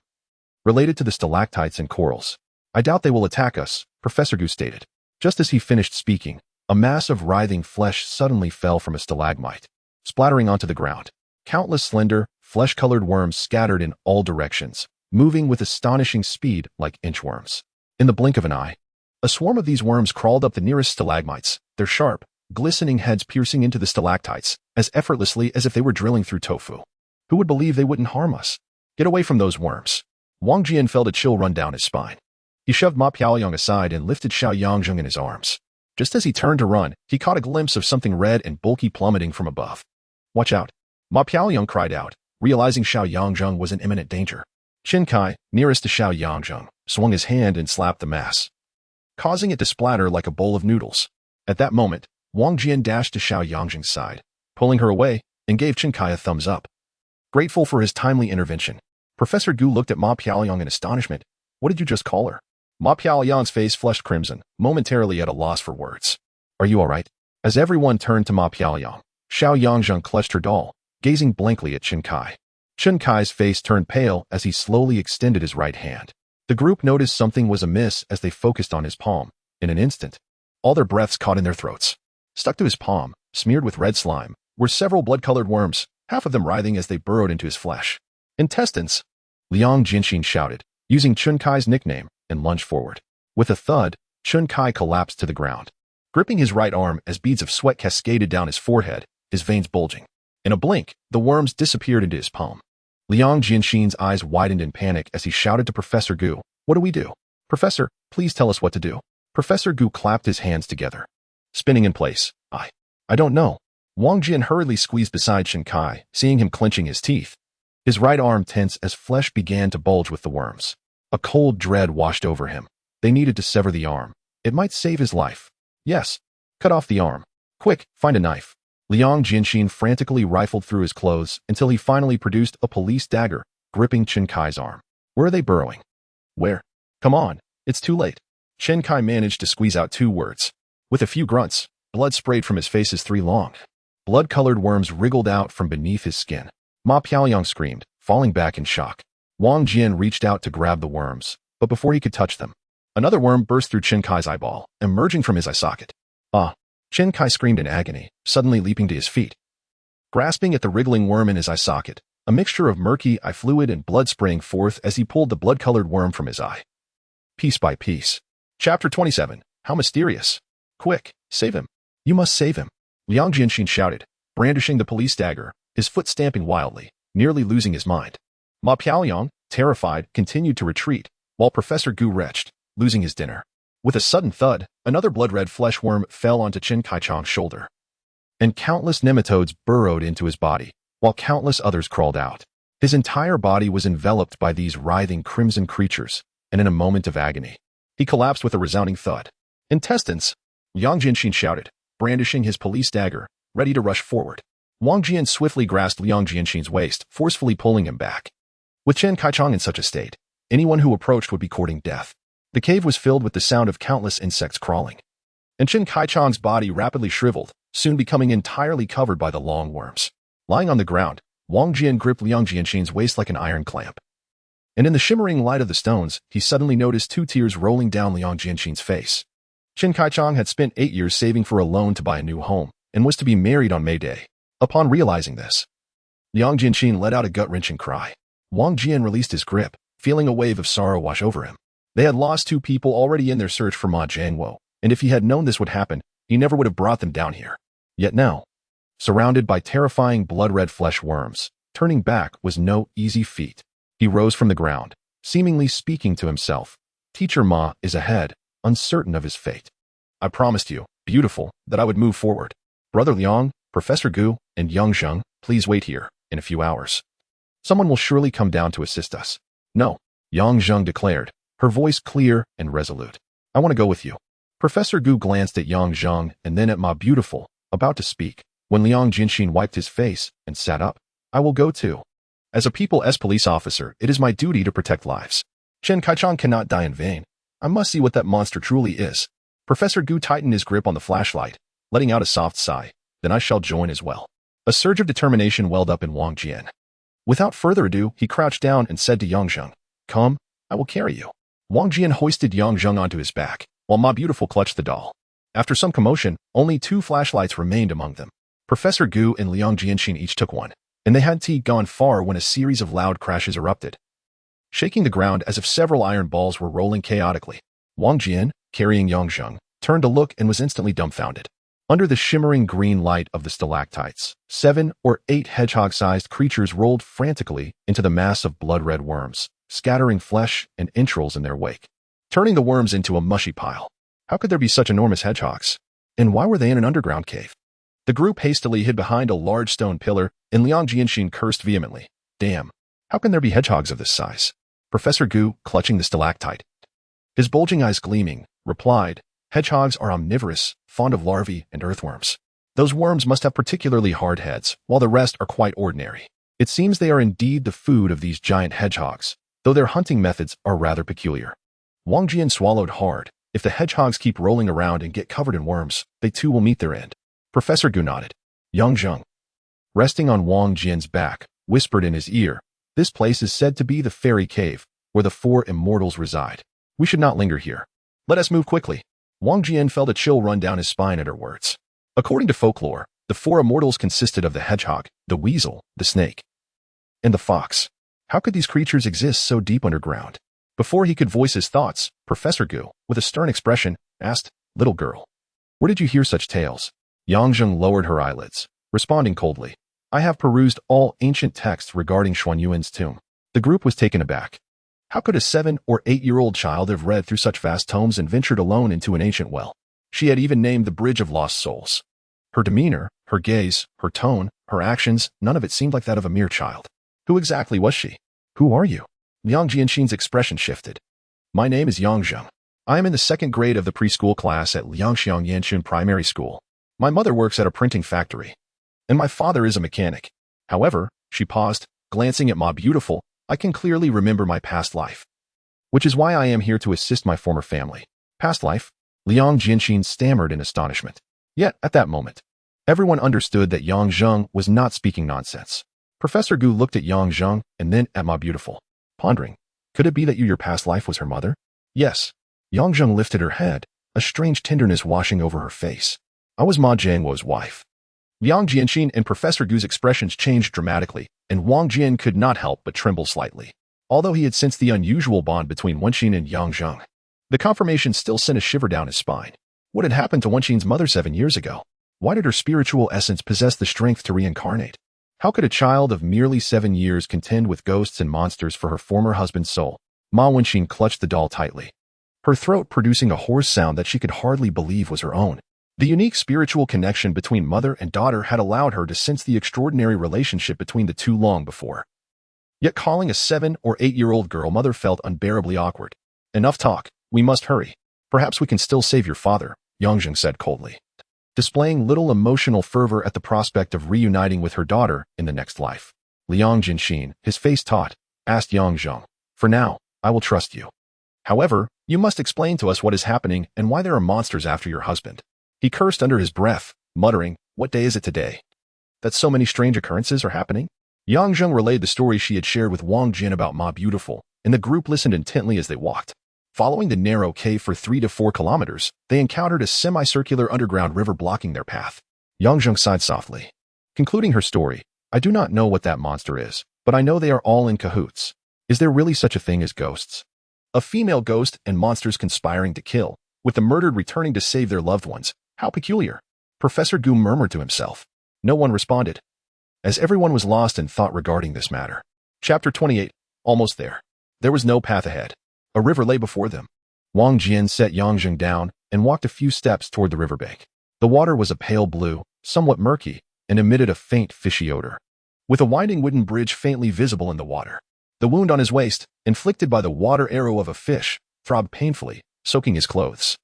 related to the stalactites and corals. I doubt they will attack us, Professor Gu stated. Just as he finished speaking, a mass of writhing flesh suddenly fell from a stalagmite, splattering onto the ground. Countless slender, flesh-colored worms scattered in all directions, moving with astonishing speed like inchworms. In the blink of an eye, a swarm of these worms crawled up the nearest stalagmites, their sharp, glistening heads piercing into the stalactites as effortlessly as if they were drilling through tofu. Who would believe they wouldn't harm us? Get away from those worms. Wang Jian felt a chill run down his spine. He shoved Ma Piaoliang aside and lifted Xiao Yangjung in his arms. Just as he turned to run, he caught a glimpse of something red and bulky plummeting from above. Watch out! Ma Piaoliang cried out, realizing Xiao Yangjung was in imminent danger. Chen Kai, nearest to Xiao Yangjung, swung his hand and slapped the mass, causing it to splatter like a bowl of noodles. At that moment, Wang Jian dashed to Xiao Yangjung's side, pulling her away, and gave Chen Kai a thumbs up. Grateful for his timely intervention, Professor Gu looked at Ma Piaoliang in astonishment. What did you just call her? Ma Piaoliang's face flushed crimson, momentarily at a loss for words. Are you all right? As everyone turned to Ma Piaoliang, Xiao Yangjung clutched her doll, gazing blankly at Chen Kai. Chen Kai's face turned pale as he slowly extended his right hand. The group noticed something was amiss as they focused on his palm. In an instant, all their breaths caught in their throats. Stuck to his palm, smeared with red slime, were several blood-colored worms, half of them writhing as they burrowed into his flesh. Intestines! Liang Jianxin shouted, using Chen Kai's nickname, and lunged forward. With a thud, Chen Kai collapsed to the ground, gripping his right arm as beads of sweat cascaded down his forehead, his veins bulging. In a blink, the worms disappeared into his palm. Liang Jianxin's eyes widened in panic as he shouted to Professor Gu, "What do we do? Professor, please tell us what to do." Professor Gu clapped his hands together, spinning in place. I don't know. Wang Jian hurriedly squeezed beside Chen Kai, seeing him clenching his teeth. His right arm tense as flesh began to bulge with the worms. A cold dread washed over him. They needed to sever the arm. It might save his life. Yes. Cut off the arm. Quick, find a knife. Liang Jianxin frantically rifled through his clothes until he finally produced a police dagger, gripping Chen Kai's arm. Where are they burrowing? Where? Come on, it's too late. Chen Kai managed to squeeze out 2 words. With a few grunts, blood sprayed from his face as 3 long. Blood-colored worms wriggled out from beneath his skin. Ma Piaoliang screamed, falling back in shock. Wang Jian reached out to grab the worms, but before he could touch them, another worm burst through Chen Kai's eyeball, emerging from his eye socket. Chen Kai screamed in agony, suddenly leaping to his feet. Grasping at the wriggling worm in his eye socket, a mixture of murky eye fluid and blood spraying forth as he pulled the blood-colored worm from his eye. Piece by piece. Chapter 27. How mysterious. Quick, save him. You must save him. Liang Jianxin shouted, brandishing the police dagger, his foot stamping wildly, nearly losing his mind. Ma Piaoliang, terrified, continued to retreat, while Professor Gu retched, losing his dinner. With a sudden thud, another blood-red flesh worm fell onto Chen Kai-chang's shoulder, and countless nematodes burrowed into his body, while countless others crawled out. His entire body was enveloped by these writhing crimson creatures, and in a moment of agony, he collapsed with a resounding thud. Intestines! Liang Jianxin shouted, brandishing his police dagger, ready to rush forward. Wang Jian swiftly grasped Liang Jianxin's waist, forcefully pulling him back. With Chen Kai-chang in such a state, anyone who approached would be courting death. The cave was filled with the sound of countless insects crawling, and Chen Kai-chang's body rapidly shriveled, soon becoming entirely covered by the long worms. Lying on the ground, Wang Jian gripped Liang Jianxin's waist like an iron clamp. And in the shimmering light of the stones, he suddenly noticed 2 tears rolling down Liang Jianxin's face. Qin Kaichang had spent 8 years saving for a loan to buy a new home, and was to be married on May Day. Upon realizing this, Liang Jianxin let out a gut-wrenching cry. Wang Jian released his grip, feeling a wave of sorrow wash over him. They had lost 2 people already in their search for Ma Jiangwo, and if he had known this would happen, he never would have brought them down here. Yet now, surrounded by terrifying blood-red flesh worms, turning back was no easy feat. He rose from the ground, seemingly speaking to himself. Teacher Ma is ahead, uncertain of his fate. I promised you, beautiful, that I would move forward. Brother Liang, Professor Gu, and Yang Zheng, please wait here. In a few hours, someone will surely come down to assist us. No, Yang Zheng declared, her voice clear and resolute. I want to go with you. Professor Gu glanced at Yang Zheng and then at Ma Beautiful, about to speak, when Liang Jianxin wiped his face and sat up. I will go too. As a People's police officer, it is my duty to protect lives. Qin Kaichang cannot die in vain. I must see what that monster truly is. Professor Gu tightened his grip on the flashlight, letting out a soft sigh. Then I shall join as well. A surge of determination welled up in Wang Jian. Without further ado, he crouched down and said to Yang Zheng, come, I will carry you. Wang Jian hoisted Yang Zheng onto his back, while Ma Beautiful clutched the doll. After some commotion, only 2 flashlights remained among them. Professor Gu and Liang Jianxin each took one, and they hadn't gone far when a series of loud crashes erupted, shaking the ground as if several iron balls were rolling chaotically. Wang Jian, carrying Yang Zheng, turned to look and was instantly dumbfounded. Under the shimmering green light of the stalactites, 7 or 8 hedgehog-sized creatures rolled frantically into the mass of blood-red worms, scattering flesh and entrails in their wake, turning the worms into a mushy pile. How could there be such enormous hedgehogs? And why were they in an underground cave? The group hastily hid behind a large stone pillar, and Liang Jianxin cursed vehemently. Damn, how can there be hedgehogs of this size? Professor Gu, clutching the stalactite, his bulging eyes gleaming, replied, hedgehogs are omnivorous, fond of larvae and earthworms. Those worms must have particularly hard heads, while the rest are quite ordinary. It seems they are indeed the food of these giant hedgehogs, though their hunting methods are rather peculiar. Wang Jian swallowed hard. If the hedgehogs keep rolling around and get covered in worms, they too will meet their end. Professor Gu nodded. Yang Zheng, resting on Wang Jian's back, whispered in his ear, this place is said to be the fairy cave, where the 4 immortals reside. We should not linger here. Let us move quickly. Wang Jian felt a chill run down his spine at her words. According to folklore, the 4 immortals consisted of the hedgehog, the weasel, the snake, and the fox. How could these creatures exist so deep underground? Before he could voice his thoughts, Professor Gu, with a stern expression, asked, little girl, where did you hear such tales? Yang Zheng lowered her eyelids, responding coldly, I have perused all ancient texts regarding Xuanyuan's tomb. The group was taken aback. How could a 7 or 8-year-old child have read through such vast tomes and ventured alone into an ancient well? She had even named the Bridge of Lost Souls. Her demeanor, her gaze, her tone, her actions, none of it seemed like that of a mere child. Who exactly was she? Who are you? Liang Jianxin's expression shifted. My name is Yang Zheng. I am in the 2nd grade of the preschool class at Liangxiang Yanchun Primary School. My mother works at a printing factory, and my father is a mechanic. However, she paused, glancing at Ma Beautiful, I can clearly remember my past life, which is why I am here to assist my former family. Past life? Liang Jianxin stammered in astonishment. Yet, at that moment, everyone understood that Yang Zheng was not speaking nonsense. Professor Gu looked at Yang Zheng and then at Ma Beautiful, pondering, could it be that your past life was her mother? Yes. Yang Zheng lifted her head, a strange tenderness washing over her face. I was Ma Jiangwo's wife. Liang Jianxin and Professor Gu's expressions changed dramatically, and Wang Jian could not help but tremble slightly. Although he had sensed the unusual bond between Wenqin and Yang Zheng, the confirmation still sent a shiver down his spine. What had happened to Wenqin's mother 7 years ago? Why did her spiritual essence possess the strength to reincarnate? How could a child of merely 7 years contend with ghosts and monsters for her former husband's soul? Ma Wenqin clutched the doll tightly, her throat producing a hoarse sound that she could hardly believe was her own. The unique spiritual connection between mother and daughter had allowed her to sense the extraordinary relationship between the two long before. Yet calling a 7 or 8-year-old girl mother felt unbearably awkward. Enough talk, we must hurry. Perhaps we can still save your father, Yang Zheng said coldly, displaying little emotional fervor at the prospect of reuniting with her daughter in the next life. Liang Jianxin, his face taut, asked Yang Zheng, for now, I will trust you. However, you must explain to us what is happening and why there are monsters after your husband. He cursed under his breath, muttering, what day is it today? That so many strange occurrences are happening? Yang Zheng relayed the story she had shared with Wang Jian about Ma Beautiful, and the group listened intently as they walked. Following the narrow cave for 3 to 4 kilometers, they encountered a semicircular underground river blocking their path. Yang Zheng sighed softly. Concluding her story, I do not know what that monster is, but I know they are all in cahoots. Is there really such a thing as ghosts? A female ghost and monsters conspiring to kill, with the murdered returning to save their loved ones. How peculiar. Professor Gu murmured to himself. No one responded, as everyone was lost in thought regarding this matter. Chapter 28. Almost there. There was no path ahead. A river lay before them. Wang Jian set Yang Zheng down and walked a few steps toward the riverbank. The water was a pale blue, somewhat murky, and emitted a faint fishy odor. With a winding wooden bridge faintly visible in the water, the wound on his waist, inflicted by the water arrow of a fish, throbbed painfully, soaking his clothes.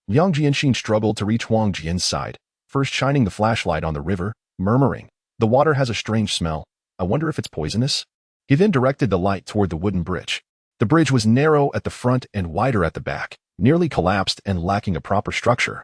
Liang Jianxin struggled to reach Wang Jian's side, first shining the flashlight on the river, murmuring, "The water has a strange smell. I wonder if it's poisonous?" He then directed the light toward the wooden bridge. The bridge was narrow at the front and wider at the back, nearly collapsed and lacking a proper structure,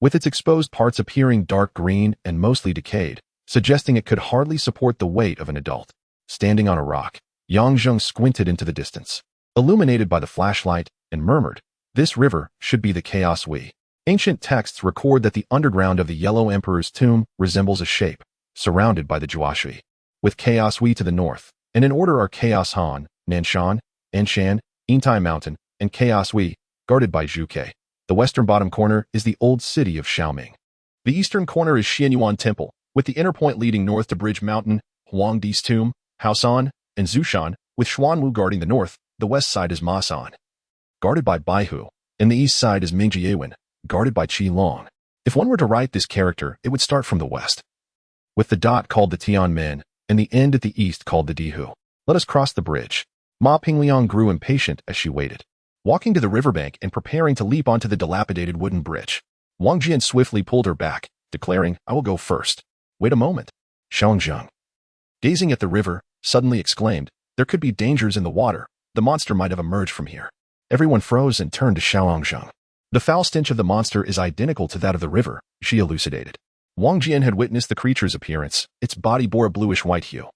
with its exposed parts appearing dark green and mostly decayed, suggesting it could hardly support the weight of an adult. Standing on a rock, Yang Zheng squinted into the distance, illuminated by the flashlight, and murmured, "This river should be the xiaxia." Ancient texts record that the underground of the Yellow Emperor's tomb resembles a shape, surrounded by the Jiaxi, with xiaxia to the north, and in order are Chaos Han, Nanshan, Anshan, Yintai Mountain, and xiaxia, guarded by Zhuke. The western bottom corner is the old city of Xiaoming. The eastern corner is Xianyuan Temple, with the inner point leading north to Bridge Mountain, Huangdi's tomb, Haosan, and Zushan, with Xuanwu guarding the north. The west side is Masan, guarded by Baihu, and the east side is Mingjiawen, guarded by Qi Long. If one were to write this character, it would start from the west, with the dot called the Tianmen, and the end at the east called the Dihu. Let us cross the bridge. Ma Pingliang grew impatient as she waited, walking to the riverbank and preparing to leap onto the dilapidated wooden bridge. Wang Jian swiftly pulled her back, declaring, "I will go first." "Wait a moment." Xianxia, gazing at the river, suddenly exclaimed, "There could be dangers in the water. The monster might have emerged from here." Everyone froze and turned to Xianxia. "The foul stench of the monster is identical to that of the river," she elucidated. Wang Jian had witnessed the creature's appearance. Its body bore a bluish-white hue,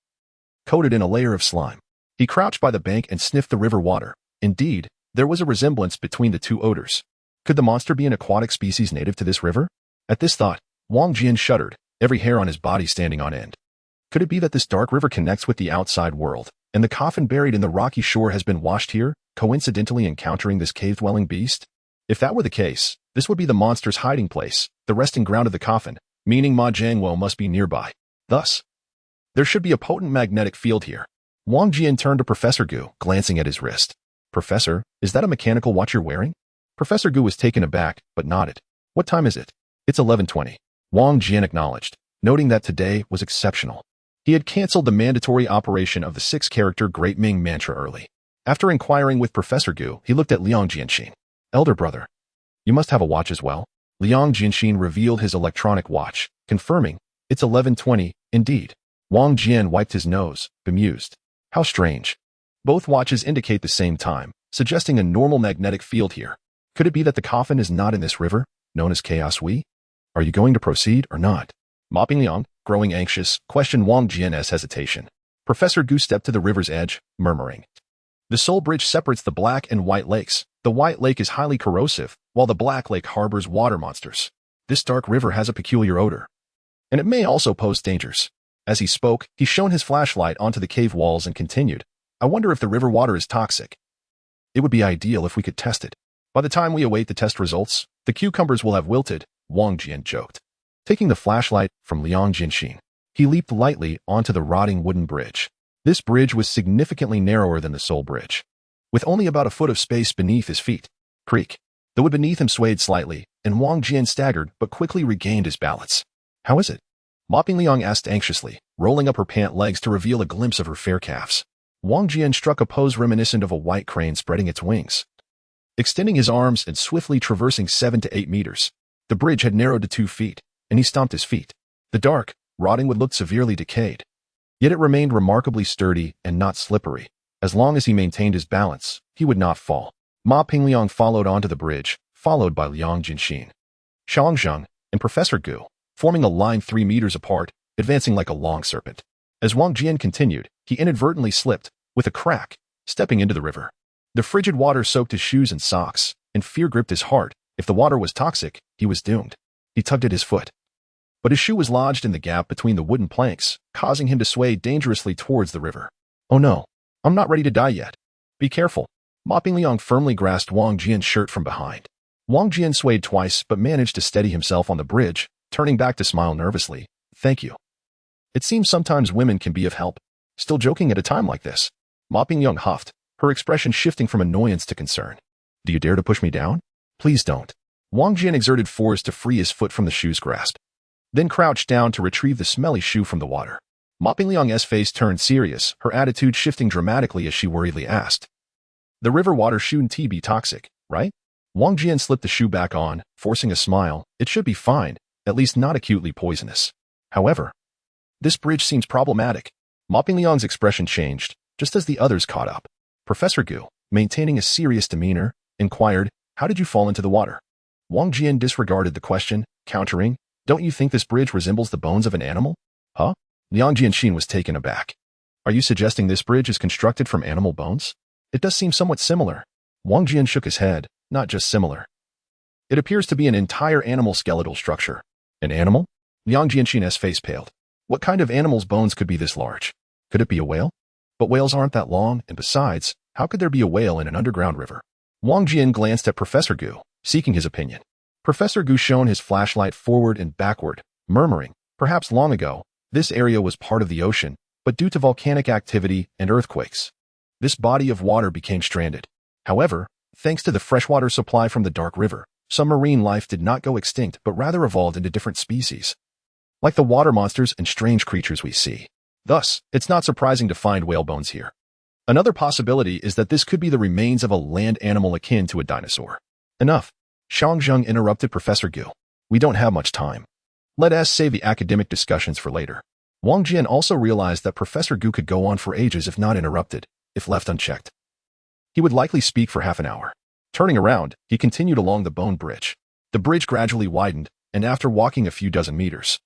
coated in a layer of slime. He crouched by the bank and sniffed the river water. Indeed, there was a resemblance between the two odors. Could the monster be an aquatic species native to this river? At this thought, Wang Jian shuddered, every hair on his body standing on end. Could it be that this dark river connects with the outside world, and the coffin buried in the rocky shore has been washed here, coincidentally encountering this cave-dwelling beast? If that were the case, this would be the monster's hiding place, the resting ground of the coffin, meaning Ma Jiangwo must be nearby. Thus, there should be a potent magnetic field here. Wang Jian turned to Professor Gu, glancing at his wrist. "Professor, is that a mechanical watch you're wearing?" Professor Gu was taken aback, but nodded. "What time is it?" "It's 11:20. Wang Jian acknowledged, noting that today was exceptional. He had canceled the mandatory operation of the 6-character Great Ming mantra early. After inquiring with Professor Gu, he looked at Liang Jianxin. "Elder brother, you must have a watch as well?" Liang Jianxin revealed his electronic watch, confirming, "It's 11:20, indeed." Wang Jian wiped his nose, bemused. "How strange. Both watches indicate the same time, suggesting a normal magnetic field here. Could it be that the coffin is not in this river, known as xiaxia? Are you going to proceed or not?" Ma Pingliang, growing anxious, questioned Wang Jian's hesitation. Professor Gu stepped to the river's edge, murmuring, "The Soul Bridge separates the Black and White Lakes. The White Lake is highly corrosive, while the Black Lake harbors water monsters. This dark river has a peculiar odor, and it may also pose dangers." As he spoke, he shone his flashlight onto the cave walls and continued, "I wonder if the river water is toxic. It would be ideal if we could test it. By the time we await the test results, the cucumbers will have wilted," Wang Jian joked. Taking the flashlight from Liang Jianxin, he leaped lightly onto the rotting wooden bridge. This bridge was significantly narrower than the Soul Bridge, with only about a foot of space beneath his feet. Creak. The wood beneath him swayed slightly, and Wang Jian staggered but quickly regained his balance. "How is it?" Ma Pingliang asked anxiously, rolling up her pant legs to reveal a glimpse of her fair calves. Wang Jian struck a pose reminiscent of a white crane spreading its wings, extending his arms and swiftly traversing 7 to 8 meters. The bridge had narrowed to 2 feet, and he stomped his feet. The dark, rotting wood looked severely decayed, yet it remained remarkably sturdy and not slippery. As long as he maintained his balance, he would not fall. Ma Pingliang followed onto the bridge, followed by Liang Jianxin, Xianxia, and Professor Gu, forming a line 3 meters apart, advancing like a long serpent. As Wang Jian continued, he inadvertently slipped, with a crack, stepping into the river. The frigid water soaked his shoes and socks, and fear gripped his heart. If the water was toxic, he was doomed. He tugged at his foot. But his shoe was lodged in the gap between the wooden planks, causing him to sway dangerously towards the river. Oh no, I'm not ready to die yet. Be careful. Mopping Liang firmly grasped Wang Jian's shirt from behind. Wang Jian swayed twice but managed to steady himself on the bridge, turning back to smile nervously. Thank you. It seems sometimes women can be of help. Still joking at a time like this. Mopping Liang huffed, her expression shifting from annoyance to concern. Do you dare to push me down? Please don't. Wang Jian exerted force to free his foot from the shoe's grasp, then crouched down to retrieve the smelly shoe from the water. Mopping Liang's face turned serious, her attitude shifting dramatically as she worriedly asked. The river water shouldn't be toxic, right? Wang Jian slipped the shoe back on, forcing a smile. It should be fine, at least not acutely poisonous. However, this bridge seems problematic. Mopping Liang's expression changed, just as the others caught up. Professor Gu, maintaining a serious demeanor, inquired, how did you fall into the water? Wang Jian disregarded the question, countering, don't you think this bridge resembles the bones of an animal? Huh? Liang Jianxin was taken aback. Are you suggesting this bridge is constructed from animal bones? It does seem somewhat similar. Wang Jian shook his head, not just similar. It appears to be an entire animal skeletal structure. An animal? Liang Jianxin's face paled. What kind of animal's bones could be this large? Could it be a whale? But whales aren't that long, and besides, how could there be a whale in an underground river? Wang Jian glanced at Professor Gu, seeking his opinion. Professor Gu shone his flashlight forward and backward, murmuring, perhaps long ago, this area was part of the ocean, but due to volcanic activity and earthquakes, this body of water became stranded. However, thanks to the freshwater supply from the Dark River, some marine life did not go extinct but rather evolved into different species, like the water monsters and strange creatures we see. Thus, it's not surprising to find whale bones here. Another possibility is that this could be the remains of a land animal akin to a dinosaur. Enough. Shang Zheng interrupted Professor Gu. We don't have much time. Let us save the academic discussions for later. Wang Jian also realized that Professor Gu could go on for ages if not interrupted, if left unchecked. He would likely speak for half an hour. Turning around, he continued along the bone bridge. The bridge gradually widened, and after walking a few dozen meters,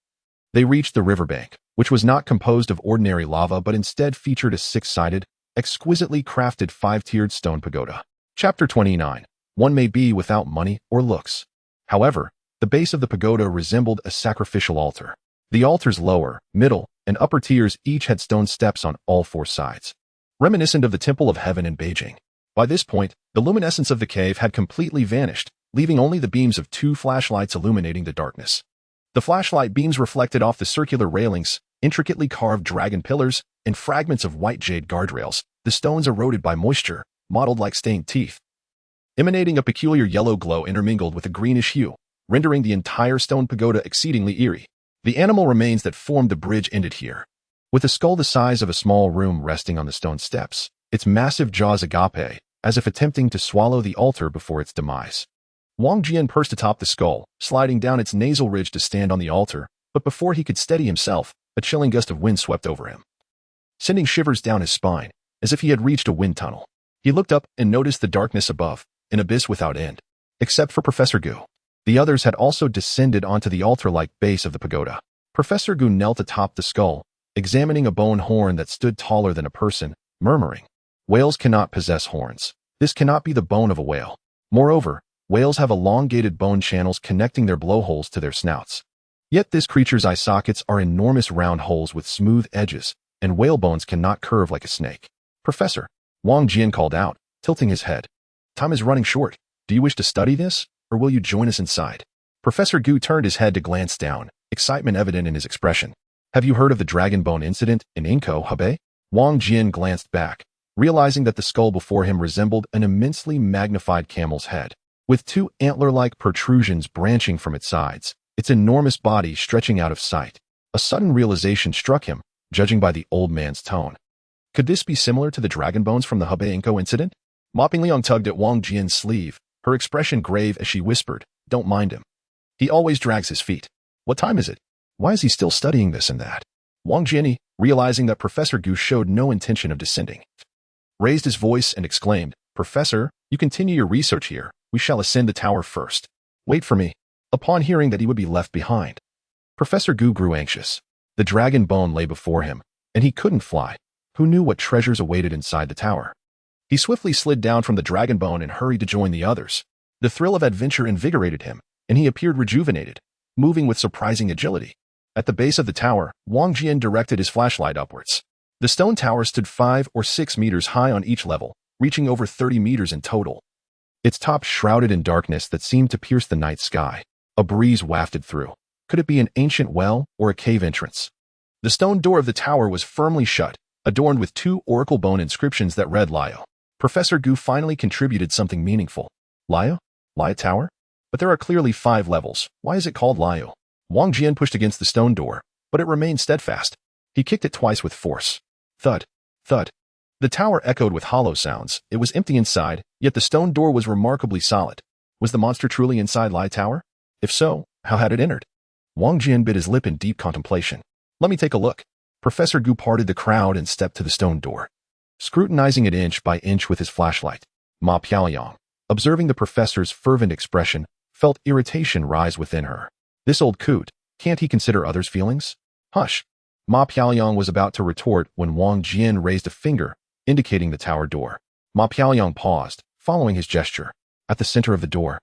they reached the riverbank, which was not composed of ordinary lava but instead featured a six-sided, exquisitely crafted five-tiered stone pagoda. Chapter 29. One may be without money or looks. However, the base of the pagoda resembled a sacrificial altar. The altar's lower, middle, and upper tiers each had stone steps on all four sides, reminiscent of the Temple of Heaven in Beijing. By this point, the luminescence of the cave had completely vanished, leaving only the beams of two flashlights illuminating the darkness. The flashlight beams reflected off the circular railings, intricately carved dragon pillars, and fragments of white jade guardrails, the stones eroded by moisture, mottled like stained teeth, emanating a peculiar yellow glow intermingled with a greenish hue, rendering the entire stone pagoda exceedingly eerie. The animal remains that formed the bridge ended here, with a skull the size of a small room resting on the stone steps, its massive jaws agape, as if attempting to swallow the altar before its demise. Wang Jian pursed atop the skull, sliding down its nasal ridge to stand on the altar, but before he could steady himself, a chilling gust of wind swept over him, sending shivers down his spine, as if he had reached a wind tunnel. He looked up and noticed the darkness above, an abyss without end. Except for Professor Gu, the others had also descended onto the altar-like base of the pagoda. Professor Gu knelt atop the skull, examining a bone horn that stood taller than a person, murmuring, whales cannot possess horns. This cannot be the bone of a whale. Moreover, whales have elongated bone channels connecting their blowholes to their snouts. Yet this creature's eye sockets are enormous round holes with smooth edges, and whale bones cannot curve like a snake. Professor, Wang Jian called out, tilting his head. Time is running short. Do you wish to study this, or will you join us inside? Professor Gu turned his head to glance down, excitement evident in his expression. Have you heard of the dragon bone incident in Inko, Hebei? Wang Jian glanced back, realizing that the skull before him resembled an immensely magnified camel's head, with two antler-like protrusions branching from its sides, its enormous body stretching out of sight. A sudden realization struck him, judging by the old man's tone. Could this be similar to the dragon bones from the Hebei Inko incident? Mopping Liang tugged at Wang Jian's sleeve, her expression grave as she whispered, don't mind him. He always drags his feet. What time is it? Why is he still studying this and that? Wang Jian, realizing that Professor Gu showed no intention of descending, raised his voice and exclaimed, Professor, you continue your research here. We shall ascend the tower first. Wait for me. Upon hearing that he would be left behind, Professor Gu grew anxious. The dragon bone lay before him, And he couldn't fly. Who knew what treasures awaited inside the tower? He swiftly slid down from the dragon bone and hurried to join the others. The thrill of adventure invigorated him, and he appeared rejuvenated, moving with surprising agility. At the base of the tower, Wang Jian directed his flashlight upwards. The stone tower stood 5 or 6 meters high on each level, reaching over 30 meters in total. Its top shrouded in darkness that seemed to pierce the night sky. A breeze wafted through. Could it be an ancient well or a cave entrance? The stone door of the tower was firmly shut, adorned with 2 oracle bone inscriptions that read Lio. Professor Gu finally contributed something meaningful. Lio? Lio Tower? But there are clearly 5 levels. Why is it called Lio? Wang Jian pushed against the stone door, but it remained steadfast. He kicked it twice with force. Thud. Thud. The tower echoed with hollow sounds. It was empty inside, yet the stone door was remarkably solid. Was the monster truly inside Lio Tower? If so, how had it entered? Wang Jian bit his lip in deep contemplation. Let me take a look. Professor Gu parted the crowd and stepped to the stone door. Scrutinizing it inch by inch with his flashlight, Ma Piaoyang, observing the professor's fervent expression, felt irritation rise within her. This old coot, can't he consider others' feelings? Hush. Ma Piaoyang was about to retort when Wang Jian raised a finger, indicating the tower door. Ma Piaoyang paused, following his gesture. At the center of the door,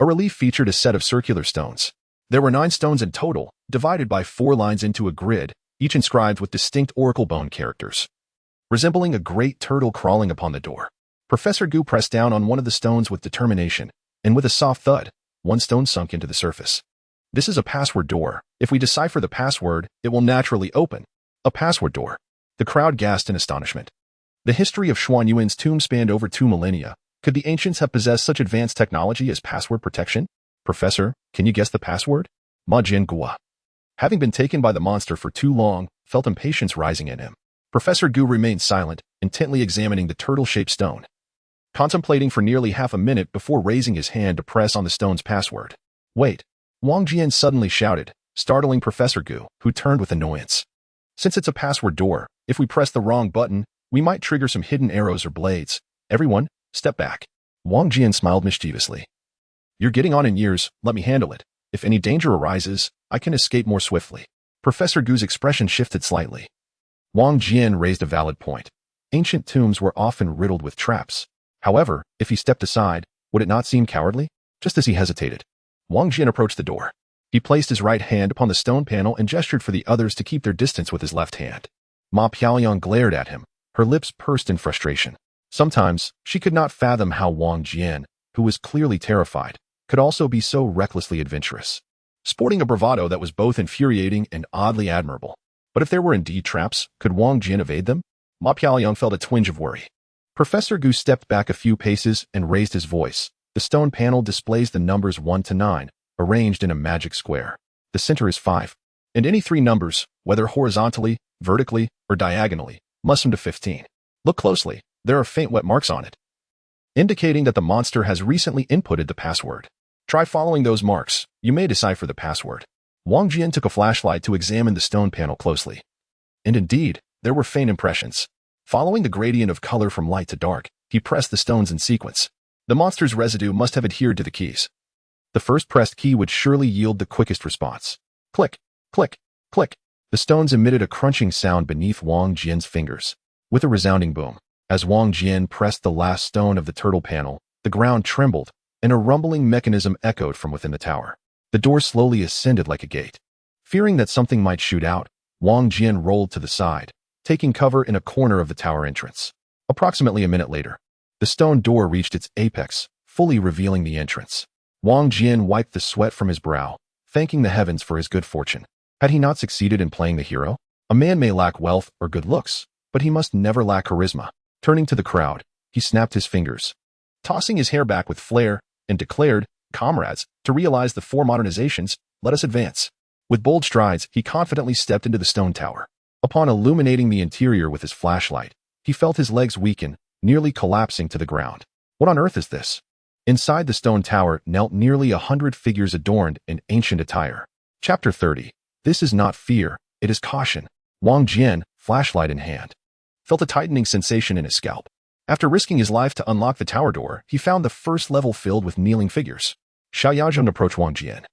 a relief featured a set of circular stones. There were 9 stones in total, divided by 4 lines into a grid, each inscribed with distinct oracle bone characters. Resembling a great turtle crawling upon the door, Professor Gu pressed down on one of the stones with determination, and with a soft thud, one stone sunk into the surface. This is a password door. If we decipher the password, it will naturally open. A password door. The crowd gasped in astonishment. The history of Xuan Yuan's tomb spanned over 2 millennia. Could the ancients have possessed such advanced technology as password protection? Professor, can you guess the password? Ma Jian Gua. Having been taken by the monster for too long, felt impatience rising in him. Professor Gu remained silent, intently examining the turtle-shaped stone, contemplating for nearly half a minute before raising his hand to press on the stone's password. Wait! Wang Jian suddenly shouted, startling Professor Gu, who turned with annoyance. Since it's a password door, if we press the wrong button, we might trigger some hidden arrows or blades. Everyone, step back. Wang Jian smiled mischievously. You're getting on in years, let me handle it. If any danger arises, I can escape more swiftly. Professor Gu's expression shifted slightly. Wang Jian raised a valid point. Ancient tombs were often riddled with traps. However, if he stepped aside, would it not seem cowardly? Just as he hesitated, Wang Jian approached the door. He placed his right hand upon the stone panel and gestured for the others to keep their distance with his left hand. Ma Piaoyang glared at him, her lips pursed in frustration. Sometimes, she could not fathom how Wang Jian, who was clearly terrified, could also be so recklessly adventurous, sporting a bravado that was both infuriating and oddly admirable. But if there were indeed traps, could Wang Jian evade them? Ma Piaoyang felt a twinge of worry. Professor Gu stepped back a few paces and raised his voice. The stone panel displays the numbers 1 to 9, arranged in a magic square. The center is 5, and any 3 numbers, whether horizontally, vertically, or diagonally, must sum to 15. Look closely, there are faint wet marks on it, indicating that the monster has recently inputted the password. Try following those marks, you may decipher the password. Wang Jian took a flashlight to examine the stone panel closely. And indeed, there were faint impressions. Following the gradient of color from light to dark, he pressed the stones in sequence. The monster's residue must have adhered to the keys. The first pressed key would surely yield the quickest response. Click, click, click. The stones emitted a crunching sound beneath Wang Jian's fingers. With a resounding boom, as Wang Jian pressed the last stone of the turtle panel, the ground trembled, and a rumbling mechanism echoed from within the tower. The door slowly ascended like a gate. Fearing that something might shoot out, Wang Jian rolled to the side, taking cover in a corner of the tower entrance. Approximately a minute later, the stone door reached its apex, fully revealing the entrance. Wang Jian wiped the sweat from his brow, thanking the heavens for his good fortune. Had he not succeeded in playing the hero? A man may lack wealth or good looks, but he must never lack charisma. Turning to the crowd, he snapped his fingers, tossing his hair back with flair, and declared, "Comrades, to realize the 4 modernizations, let us advance." With bold strides, he confidently stepped into the stone tower. Upon illuminating the interior with his flashlight, he felt his legs weaken, nearly collapsing to the ground. What on earth is this? Inside the stone tower knelt nearly 100 figures adorned in ancient attire. Chapter 30. This is not fear, it is caution. Wang Jian, flashlight in hand, felt a tightening sensation in his scalp. After risking his life to unlock the tower door, he found the first level filled with kneeling figures. Xiaoyajun approached Wang Jian,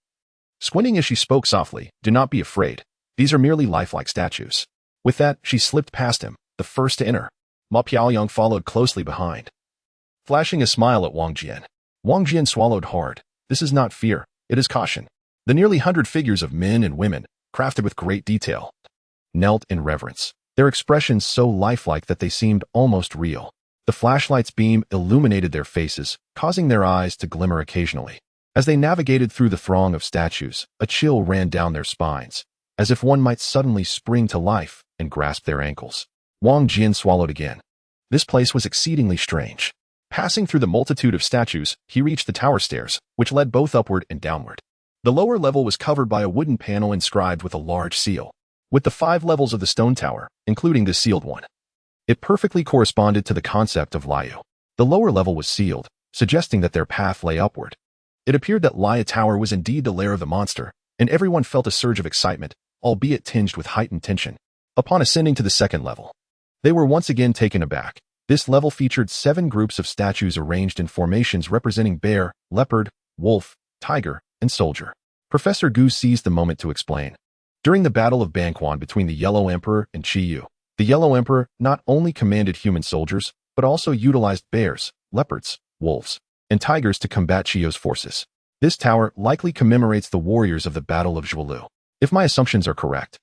squinting as she spoke softly, "Do not be afraid. These are merely lifelike statues. With that, she slipped past him, the first to enter. Ma Piaoyang followed closely behind, flashing a smile at Wang Jian. Wang Jian swallowed hard. This is not fear, it is caution. The nearly 100 figures of men and women, crafted with great detail, knelt in reverence, their expressions so lifelike that they seemed almost real. The flashlight's beam illuminated their faces, causing their eyes to glimmer occasionally. As they navigated through the throng of statues, a chill ran down their spines, as if one might suddenly spring to life and grasp their ankles. Wang Jian swallowed again. This place was exceedingly strange. Passing through the multitude of statues, he reached the tower stairs, which led both upward and downward. The lower level was covered by a wooden panel inscribed with a large seal, with the 5 levels of the stone tower, including the sealed one. It perfectly corresponded to the concept of Liu. The lower level was sealed, suggesting that their path lay upward. It appeared that Liu Tower was indeed the lair of the monster, and everyone felt a surge of excitement, albeit tinged with heightened tension. Upon ascending to the second level, they were once again taken aback. This level featured 7 groups of statues arranged in formations representing bear, leopard, wolf, tiger, and soldier. Professor Gu seized the moment to explain. During the Battle of Banquan between the Yellow Emperor and Qi Yu, the Yellow Emperor not only commanded human soldiers, but also utilized bears, leopards, wolves, and tigers to combat Qi Yu's forces. This tower likely commemorates the warriors of the Battle of Zhuolu, if my assumptions are correct.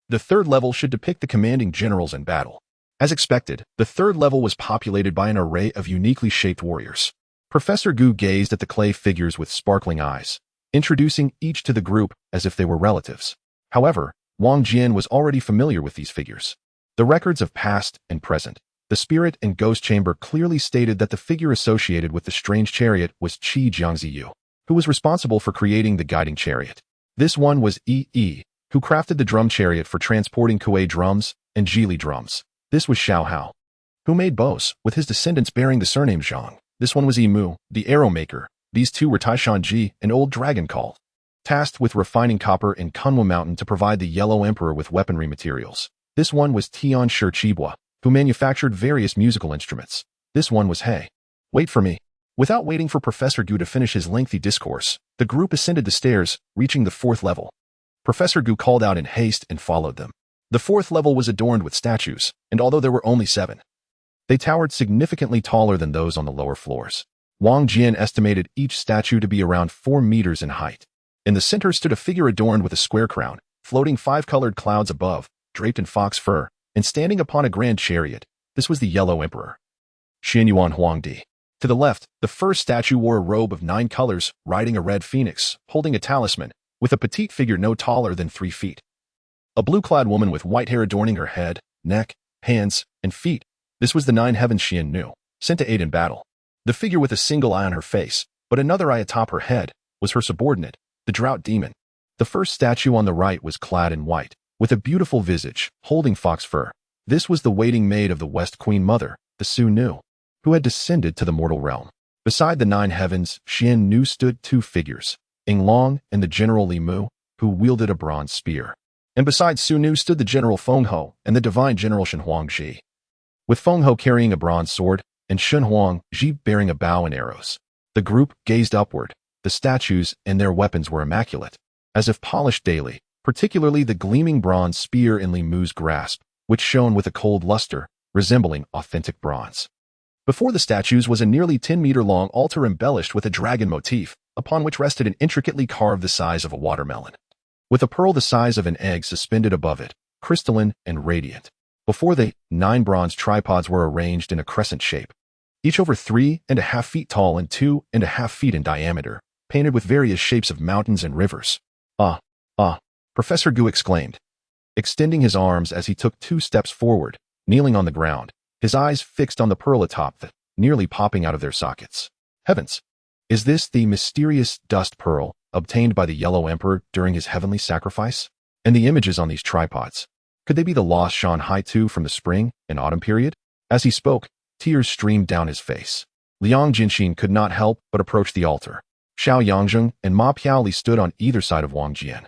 The third level should depict the commanding generals in battle. As expected, the third level was populated by an array of uniquely shaped warriors. Professor Gu gazed at the clay figures with sparkling eyes, introducing each to the group as if they were relatives. However, Wang Jian was already familiar with these figures. The records of past and present, the spirit and ghost chamber clearly stated that the figure associated with the strange chariot was Qi Jiangziyu, who was responsible for creating the guiding chariot. This one was Yi, who crafted the drum chariot for transporting Kuei drums and Jili drums. This was Xiao Hao, who made bows, with his descendants bearing the surname Zhang. This one was Yimu, the arrow maker. These two were Taishan Ji, an old dragon called, tasked with refining copper in Kunwu Mountain to provide the Yellow Emperor with weaponry materials. This one was Tian Shi Qibua, who manufactured various musical instruments. This one was He. Wait for me. Without waiting for Professor Gu to finish his lengthy discourse, the group ascended the stairs, reaching the 4th level. Professor Gu called out in haste and followed them. The 4th level was adorned with statues, and although there were only 7, they towered significantly taller than those on the lower floors. Wang Jian estimated each statue to be around 4 meters in height. In the center stood a figure adorned with a square crown, floating 5-colored clouds above, draped in fox fur, and standing upon a grand chariot. This was the Yellow Emperor, Xianyuan Huangdi. To the left, the first statue wore a robe of 9 colors, riding a red phoenix, holding a talisman, with a petite figure no taller than 3 feet. A blue-clad woman with white hair adorning her head, neck, hands, and feet. This was the 9 heavens Xian Nu, sent to aid in battle. The figure with a single eye on her face, but another eye atop her head, was her subordinate, the drought demon. The first statue on the right was clad in white, with a beautiful visage, holding fox fur. This was the waiting maid of the West Queen Mother, the Su Nu, who had descended to the mortal realm. Beside the 9 heavens, Xian Nu stood 2 figures, Ing Long and the General Li Mu, who wielded a bronze spear. And beside Su Nu stood the General Feng Ho and the divine General Shen Huangji, with Feng Ho carrying a bronze sword and Shen Huangji bearing a bow and arrows. The group gazed upward. The statues and their weapons were immaculate, as if polished daily, particularly the gleaming bronze spear in Li Mu's grasp, which shone with a cold luster, resembling authentic bronze. Before the statues was a nearly 10-meter-long altar embellished with a dragon motif, upon which rested an intricately carved the size of a watermelon, with a pearl the size of an egg suspended above it, crystalline and radiant. Before the 9 bronze tripods were arranged in a crescent shape, each over 3.5 feet tall and 2.5 feet in diameter, painted with various shapes of mountains and rivers. Professor Gu exclaimed, extending his arms as he took 2 steps forward, kneeling on the ground, his eyes fixed on the pearl atop that, nearly popping out of their sockets. Heavens! Is this the mysterious dust pearl obtained by the Yellow Emperor during his heavenly sacrifice? And the images on these tripods, could they be the lost Shanhai Tu from the spring and autumn period? As he spoke, tears streamed down his face. Liang Jinxin could not help but approach the altar. Xiao Yangzheng and Ma Piaoli stood on either side of Wang Jian,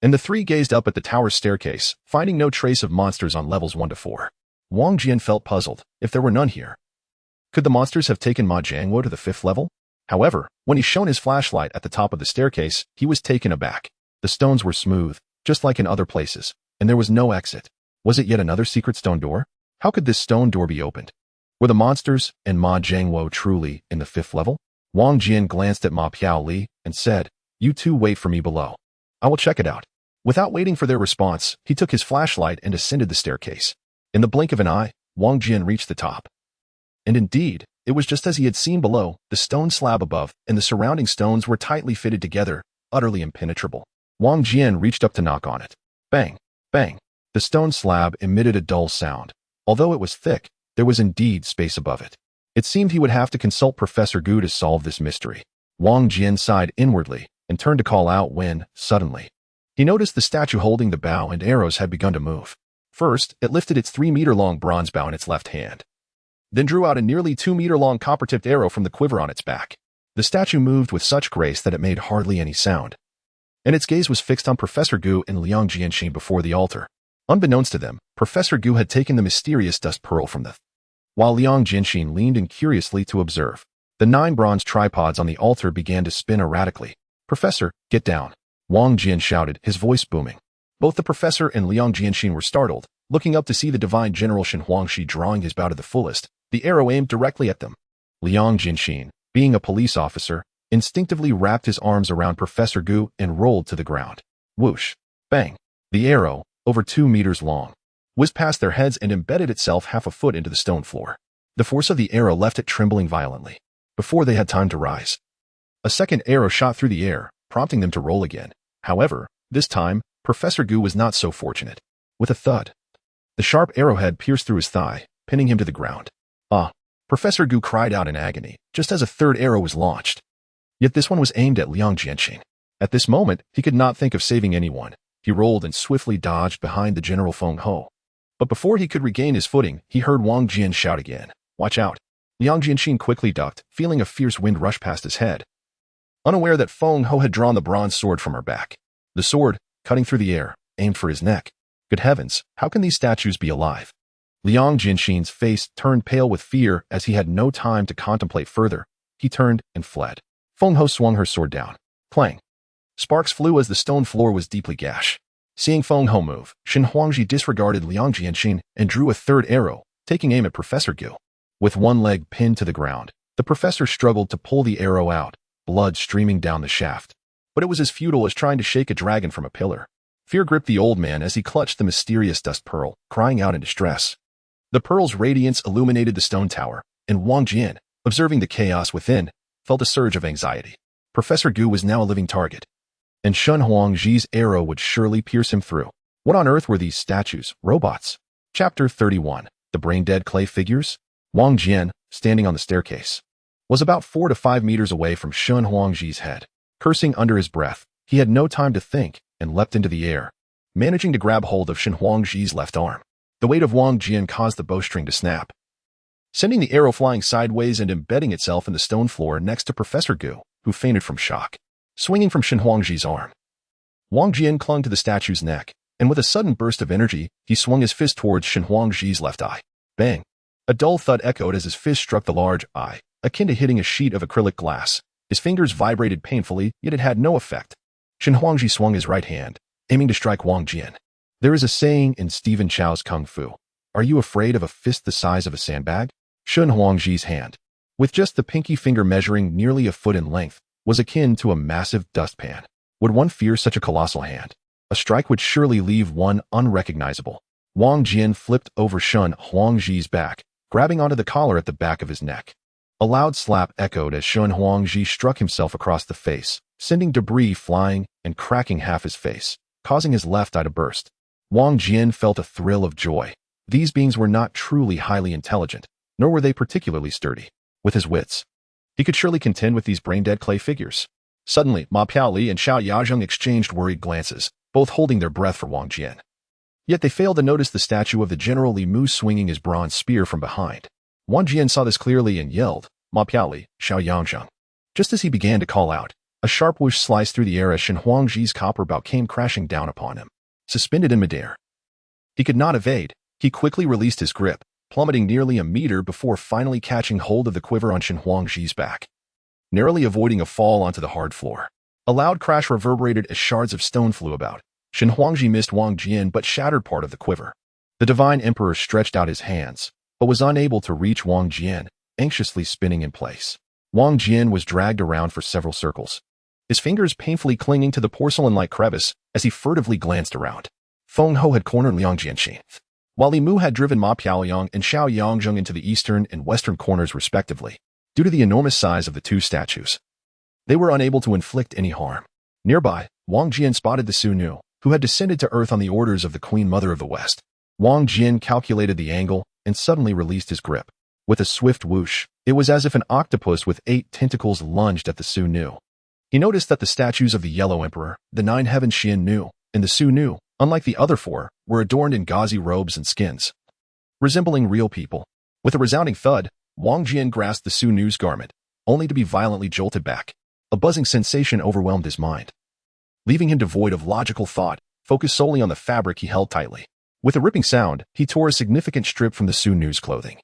and the 3 gazed up at the tower's staircase, finding no trace of monsters on levels 1 to 4. Wang Jian felt puzzled, if there were none here. Could the monsters have taken Ma Jiangwo to the 5th level? However, when he shone his flashlight at the top of the staircase, he was taken aback. The stones were smooth, just like in other places, and there was no exit. Was it yet another secret stone door? How could this stone door be opened? Were the monsters and Ma Jiangwo truly in the 5th level? Wang Jian glanced at Ma Piaoli and said, "You two wait for me below. I will check it out." Without waiting for their response, he took his flashlight and ascended the staircase. In the blink of an eye, Wang Jian reached the top. And indeed, it was just as he had seen below. The stone slab above and the surrounding stones were tightly fitted together, utterly impenetrable. Wang Jian reached up to knock on it. Bang! Bang! The stone slab emitted a dull sound. Although it was thick, there was indeed space above it. It seemed he would have to consult Professor Gu to solve this mystery. Wang Jian sighed inwardly and turned to call out when, suddenly, he noticed the statue holding the bow and arrows had begun to move. First, it lifted its 3-meter-long bronze bow in its left hand, then drew out a nearly 2-meter-long copper-tipped arrow from the quiver on its back. The statue moved with such grace that it made hardly any sound, and its gaze was fixed on Professor Gu and Liang Jianxin before the altar. Unbeknownst to them, Professor Gu had taken the mysterious dust pearl from the while Liang Jianxin leaned in curiously to observe. The 9 bronze tripods on the altar began to spin erratically. "Professor, get down!" Wang Jian shouted, his voice booming. Both the professor and Liang Jianxin were startled, looking up to see the divine general Shen Huangshi drawing his bow to the fullest, the arrow aimed directly at them. Liang Jianxin, being a police officer, instinctively wrapped his arms around Professor Gu and rolled to the ground. Whoosh! Bang! The arrow, over 2 meters long, whizzed past their heads and embedded itself half a foot into the stone floor. The force of the arrow left it trembling violently. Before they had time to rise, a second arrow shot through the air, prompting them to roll again. However, this time, Professor Gu was not so fortunate. With a thud, the sharp arrowhead pierced through his thigh, pinning him to the ground. "Ah!" Professor Gu cried out in agony, just as a third arrow was launched. Yet this one was aimed at Liang Jianxin. At this moment, he could not think of saving anyone. He rolled and swiftly dodged behind the General Feng Ho. But before he could regain his footing, he heard Wang Jian shout again, "Watch out!" Liang Jianxin quickly ducked, feeling a fierce wind rush past his head, unaware that Feng Ho had drawn the bronze sword from her back. The sword, cutting through the air, aimed for his neck. Good heavens, how can these statues be alive? Liang Jianxin's face turned pale with fear as he had no time to contemplate further. He turned and fled. Feng Ho swung her sword down. Clang! Sparks flew as the stone floor was deeply gashed. Seeing Feng Ho move, Shen Huangji disregarded Liang Jianxin and drew a third arrow, taking aim at Professor Gu. With one leg pinned to the ground, the professor struggled to pull the arrow out, blood streaming down the shaft. But it was as futile as trying to shake a dragon from a pillar. Fear gripped the old man as he clutched the mysterious dust pearl, crying out in distress. The pearl's radiance illuminated the stone tower, and Wang Jian, observing the chaos within, felt a surge of anxiety. Professor Gu was now a living target, and Shen Huangji's arrow would surely pierce him through. What on earth were these statues? Robots? Chapter 31. The brain-dead clay figures? Wang Jian, standing on the staircase, was about 4 to 5 meters away from Shen Huangji's head. Cursing under his breath, he had no time to think and leapt into the air, managing to grab hold of Shen Huangji's left arm. The weight of Wang Jian caused the bowstring to snap, sending the arrow flying sideways and embedding itself in the stone floor next to Professor Gu, who fainted from shock. Swinging from Shen Huangji's arm, Wang Jian clung to the statue's neck, and with a sudden burst of energy, he swung his fist towards Shen Huangji's left eye. Bang! A dull thud echoed as his fist struck the large eye, akin to hitting a sheet of acrylic glass. His fingers vibrated painfully, yet it had no effect. Shen Huangji swung his right hand, aiming to strike Wang Jian. There is a saying in Stephen Chow's Kung Fu. Are you afraid of a fist the size of a sandbag? Shen Huangji's hand, with just the pinky finger measuring nearly a foot in length, was akin to a massive dustpan. Would one fear such a colossal hand? A strike would surely leave one unrecognizable. Wang Jian flipped over Shen Huangji's back, grabbing onto the collar at the back of his neck. A loud slap echoed as Shen Huangji struck himself across the face, sending debris flying and cracking half his face, causing his left eye to burst. Wang Jian felt a thrill of joy. These beings were not truly highly intelligent, nor were they particularly sturdy. With his wits, he could surely contend with these brain-dead clay figures. Suddenly, Ma Piaoli and Xiao Yazheng exchanged worried glances, both holding their breath for Wang Jian. Yet they failed to notice the statue of the General Li Mu swinging his bronze spear from behind. Wang Jian saw this clearly and yelled, "Ma Piaoli, Xiao Yazheng." Just as he began to call out, a sharp whoosh sliced through the air as Shen Huangji's copper bow came crashing down upon him. Suspended in midair, he could not evade. He quickly released his grip, plummeting nearly a meter before finally catching hold of the quiver on Shen Huangji's back, narrowly avoiding a fall onto the hard floor. A loud crash reverberated as shards of stone flew about. Shen Huangji missed Wang Jian but shattered part of the quiver. The Divine Emperor stretched out his hands, but was unable to reach Wang Jian, anxiously spinning in place. Wang Jian was dragged around for several circles, his fingers painfully clinging to the porcelain-like crevice as he furtively glanced around. Feng Ho had cornered Liang Jianxin, while Li Mu had driven Ma Piaoyang and Xiao Yangzheng into the eastern and western corners respectively. Due to the enormous size of the two statues, they were unable to inflict any harm. Nearby, Wang Jian spotted the Su Nu, who had descended to earth on the orders of the Queen Mother of the West. Wang Jian calculated the angle and suddenly released his grip. With a swift whoosh, it was as if an octopus with 8 tentacles lunged at the Su Nu. He noticed that the statues of the Yellow Emperor, the 9 Heaven Xian Nu, and the Su Nu, unlike the other 4, were adorned in gauzy robes and skins, resembling real people. With a resounding thud, Wang Jian grasped the Su Nu's garment, only to be violently jolted back. A buzzing sensation overwhelmed his mind, leaving him devoid of logical thought, focused solely on the fabric he held tightly. With a ripping sound, he tore a significant strip from the Su Nu's clothing,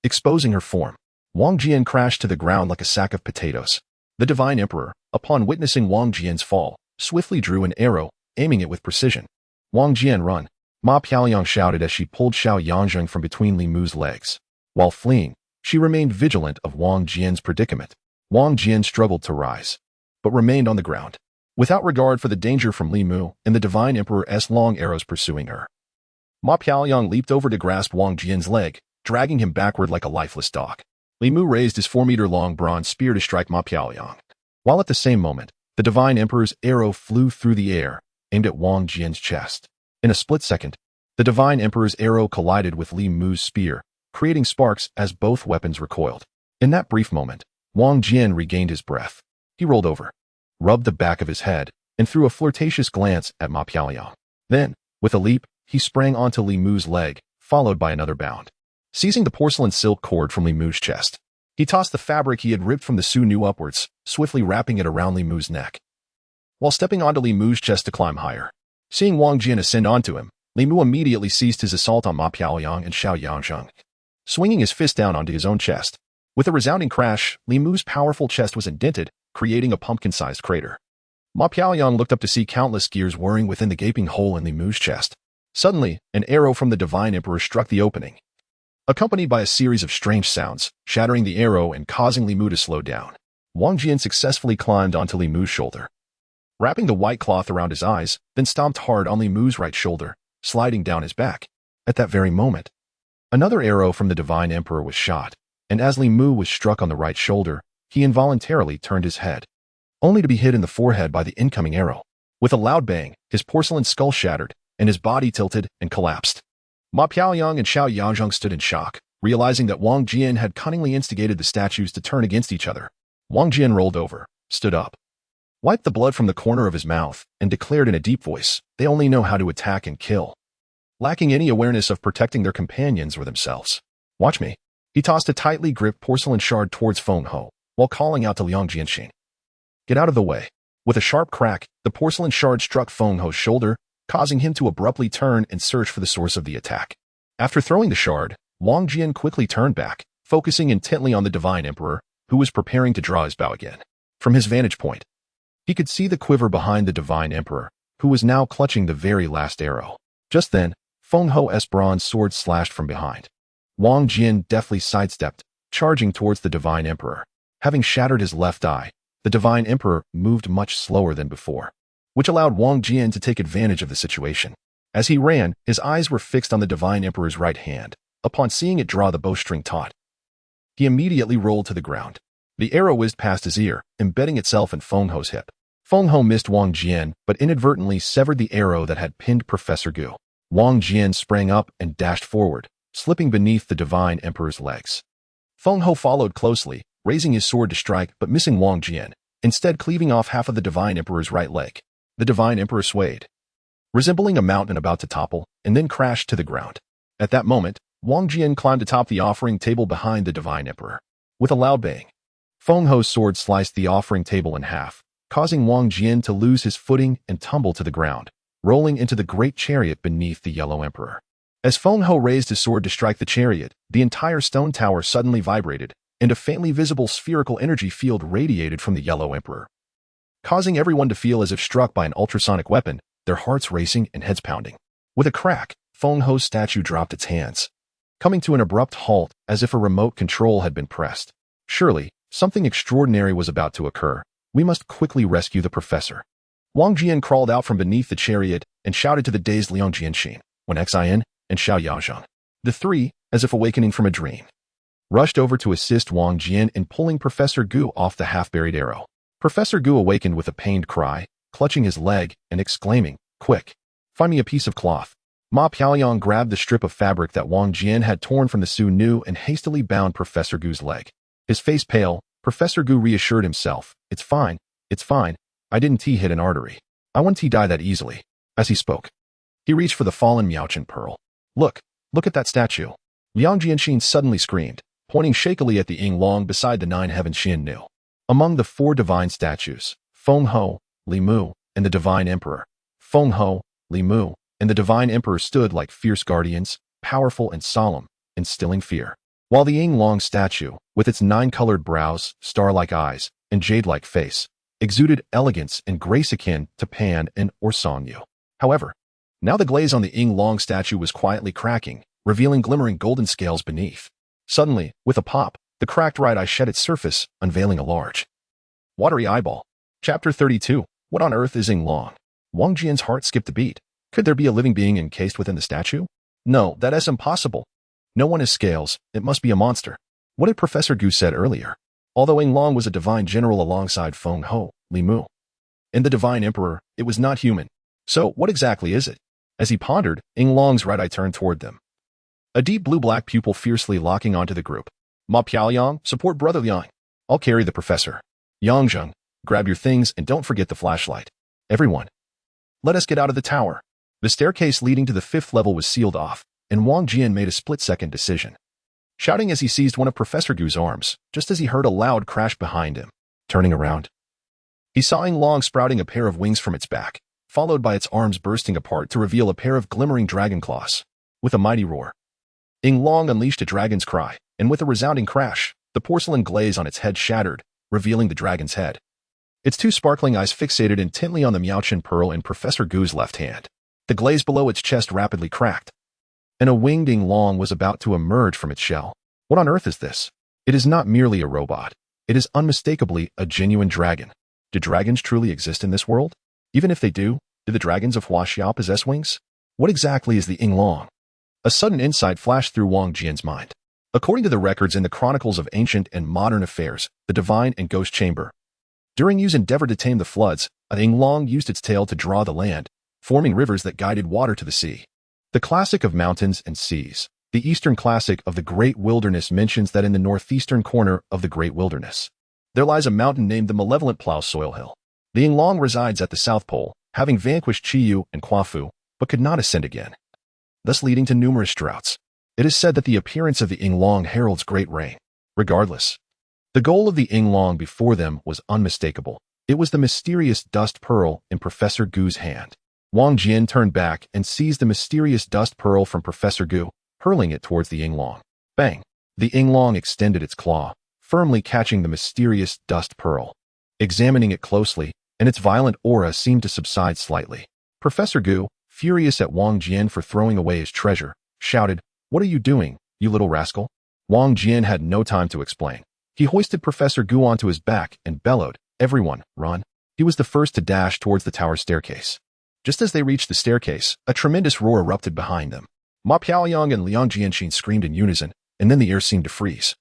exposing her form. Wang Jian crashed to the ground like a sack of potatoes. The Divine Emperor, upon witnessing Wang Jian's fall, swiftly drew an arrow, aiming it with precision. Wang Jian, run! Ma Piaoyang shouted as she pulled Xiao Yangzheng from between Li Mu's legs. While fleeing, she remained vigilant of Wang Jian's predicament. Wang Jian struggled to rise, but remained on the ground, without regard for the danger from Li Mu and the Divine Emperor's long arrows pursuing her. Ma Piaoyang leaped over to grasp Wang Jian's leg, dragging him backward like a lifeless dog. Li Mu raised his 4-meter-long bronze spear to strike Ma Piaoyang, while at the same moment, the Divine Emperor's arrow flew through the air, aimed at Wang Jian's chest. In a split second, the Divine Emperor's arrow collided with Li Mu's spear, creating sparks as both weapons recoiled. In that brief moment, Wang Jian regained his breath. He rolled over, rubbed the back of his head, and threw a flirtatious glance at Ma Piaoyang. Then, with a leap, he sprang onto Li Mu's leg, followed by another bound. Seizing the porcelain silk cord from Li Mu's chest, he tossed the fabric he had ripped from the Su Nu upwards, swiftly wrapping it around Li Mu's neck, while stepping onto Li Mu's chest to climb higher. Seeing Wang Jian ascend onto him, Li Mu immediately ceased his assault on Ma Piaoyang and Xiao Yangzheng, swinging his fist down onto his own chest. With a resounding crash, Li Mu's powerful chest was indented, creating a pumpkin-sized crater. Ma Piaoyang looked up to see countless gears whirring within the gaping hole in Li Mu's chest. Suddenly, an arrow from the Divine Emperor struck the opening, accompanied by a series of strange sounds, shattering the arrow and causing Li Mu to slow down. Wang Jian successfully climbed onto Li Mu's shoulder, wrapping the white cloth around his eyes, then stomped hard on Li Mu's right shoulder, sliding down his back. At that very moment, another arrow from the Divine Emperor was shot, and as Li Mu was struck on the right shoulder, he involuntarily turned his head, only to be hit in the forehead by the incoming arrow. With a loud bang, his porcelain skull shattered, and his body tilted and collapsed. Ma Piaoyang and Xiao Yangzheng stood in shock, realizing that Wang Jian had cunningly instigated the statues to turn against each other. Wang Jian rolled over, stood up, wiped the blood from the corner of his mouth, and declared in a deep voice, "They only know how to attack and kill, lacking any awareness of protecting their companions or themselves. Watch me." He tossed a tightly gripped porcelain shard towards Feng Ho, while calling out to Liang Jianxin, "Get out of the way." With a sharp crack, the porcelain shard struck Feng Ho's shoulder, causing him to abruptly turn and search for the source of the attack. After throwing the shard, Wang Jian quickly turned back, focusing intently on the Divine Emperor, who was preparing to draw his bow again. From his vantage point, he could see the quiver behind the Divine Emperor, who was now clutching the very last arrow. Just then, Feng Ho's bronze sword slashed from behind. Wang Jian deftly sidestepped, charging towards the Divine Emperor. Having shattered his left eye, the Divine Emperor moved much slower than before, which allowed Wang Jian to take advantage of the situation. As he ran, his eyes were fixed on the Divine Emperor's right hand. Upon seeing it draw the bowstring taut, he immediately rolled to the ground. The arrow whizzed past his ear, embedding itself in Feng Ho's hip. Feng Ho missed Wang Jian, but inadvertently severed the arrow that had pinned Professor Gu. Wang Jian sprang up and dashed forward, slipping beneath the Divine Emperor's legs. Feng Ho followed closely, raising his sword to strike but missing Wang Jian, instead cleaving off half of the Divine Emperor's right leg. The Divine Emperor swayed, resembling a mountain about to topple, and then crashed to the ground. At that moment, Wang Jian climbed atop the offering table behind the Divine Emperor. With a loud bang, Feng Ho's sword sliced the offering table in half, causing Wang Jian to lose his footing and tumble to the ground, rolling into the great chariot beneath the Yellow Emperor. As Feng Ho raised his sword to strike the chariot, the entire stone tower suddenly vibrated, and a faintly visible spherical energy field radiated from the Yellow Emperor, causing everyone to feel as if struck by an ultrasonic weapon, their hearts racing and heads pounding. With a crack, Feng Ho's statue dropped its hands, coming to an abrupt halt as if a remote control had been pressed. Surely, something extraordinary was about to occur. We must quickly rescue the professor. Wang Jian crawled out from beneath the chariot and shouted to the dazed Liang Jianxin, Wen Xian, and Xiao Yaozhang. The three, as if awakening from a dream, rushed over to assist Wang Jian in pulling Professor Gu off the half-buried arrow. Professor Gu awakened with a pained cry, clutching his leg and exclaiming, "Quick! Find me a piece of cloth." Ma Piaoyang grabbed the strip of fabric that Wang Jian had torn from the Su Nu and hastily bound Professor Gu's leg. His face pale, Professor Gu reassured himself, It's fine. I didn't hit an artery. I wouldn't die that easily." As he spoke, he reached for the fallen Miaochen pearl. Look at that statue." Liang Jianxin suddenly screamed, pointing shakily at the Ying Long beside the nine heaven Xian Nu. Among the four divine statues, Feng Ho, Li Mu, and the divine emperor. Feng Ho, Li Mu, and the divine emperor stood like fierce guardians, powerful and solemn, instilling fear. While the Ying Long statue, with its nine-colored brows, star-like eyes, and jade-like face, exuded elegance and grace akin to Pan and or Song Yu. However, now the glaze on the Ying Long statue was quietly cracking, revealing glimmering golden scales beneath. Suddenly, with a pop, the cracked right eye shed its surface, unveiling a large, watery eyeball. Chapter 32. What on earth is Ying Long? Wang Jian's heart skipped a beat. Could there be a living being encased within the statue? No, that is impossible. No one has scales. It must be a monster. What had Professor Gu said earlier? Although Ying Long was a divine general alongside Feng Ho, Li Mu, and the divine emperor, it was not human. So, what exactly is it? As he pondered, Ying Long's right eye turned toward them, a deep blue-black pupil fiercely locking onto the group. Ma Piaoyang, support Brother Liang. I'll carry the professor. Yangzheng, grab your things and don't forget the flashlight. Everyone, let us get out of the tower. The staircase leading to the 5th level was sealed off, and Wang Jian made a split-second decision, shouting as he seized one of Professor Gu's arms, just as he heard a loud crash behind him. Turning around, he saw Ying Long sprouting a pair of wings from its back, followed by its arms bursting apart to reveal a pair of glimmering dragon claws. With a mighty roar, Ying Long unleashed a dragon's cry, and with a resounding crash, the porcelain glaze on its head shattered, revealing the dragon's head. Its two sparkling eyes fixated intently on the Miaochen pearl in Professor Gu's left hand. The glaze below its chest rapidly cracked, and a winged Ying Long was about to emerge from its shell. What on earth is this? It is not merely a robot. It is unmistakably a genuine dragon. Do dragons truly exist in this world? Even if they do the dragons of Huaxiao possess wings? What exactly is the Ying Long? A sudden insight flashed through Wang Jian's mind. According to the records in the chronicles of ancient and modern affairs, the divine and ghost chamber, during Yu's endeavor to tame the floods, a Ying Long used its tail to draw the land, forming rivers that guided water to the sea. The classic of mountains and seas, the Eastern classic of the Great Wilderness, mentions that in the northeastern corner of the Great Wilderness, there lies a mountain named the Malevolent Plow Soil Hill. The Ying Long resides at the South Pole, having vanquished Qiyu and Quafu, but could not ascend again, thus leading to numerous droughts. It is said that the appearance of the Ying Long heralds great rain. Regardless, the goal of the Ying Long before them was unmistakable. It was the mysterious dust pearl in Professor Gu's hand. Wang Jian turned back and seized the mysterious dust pearl from Professor Gu, hurling it towards the Ying Long. Bang! The Ying Long extended its claw, firmly catching the mysterious dust pearl. Examining it closely, and its violent aura seemed to subside slightly. Professor Gu, furious at Wang Jian for throwing away his treasure, shouted, "What are you doing, you little rascal?" Wang Jian had no time to explain. He hoisted Professor Gu onto his back and bellowed, "Everyone, run." He was the first to dash towards the tower staircase. Just as they reached the staircase, a tremendous roar erupted behind them. Ma Piaoyang and Liang Jianxin screamed in unison, and then the air seemed to freeze.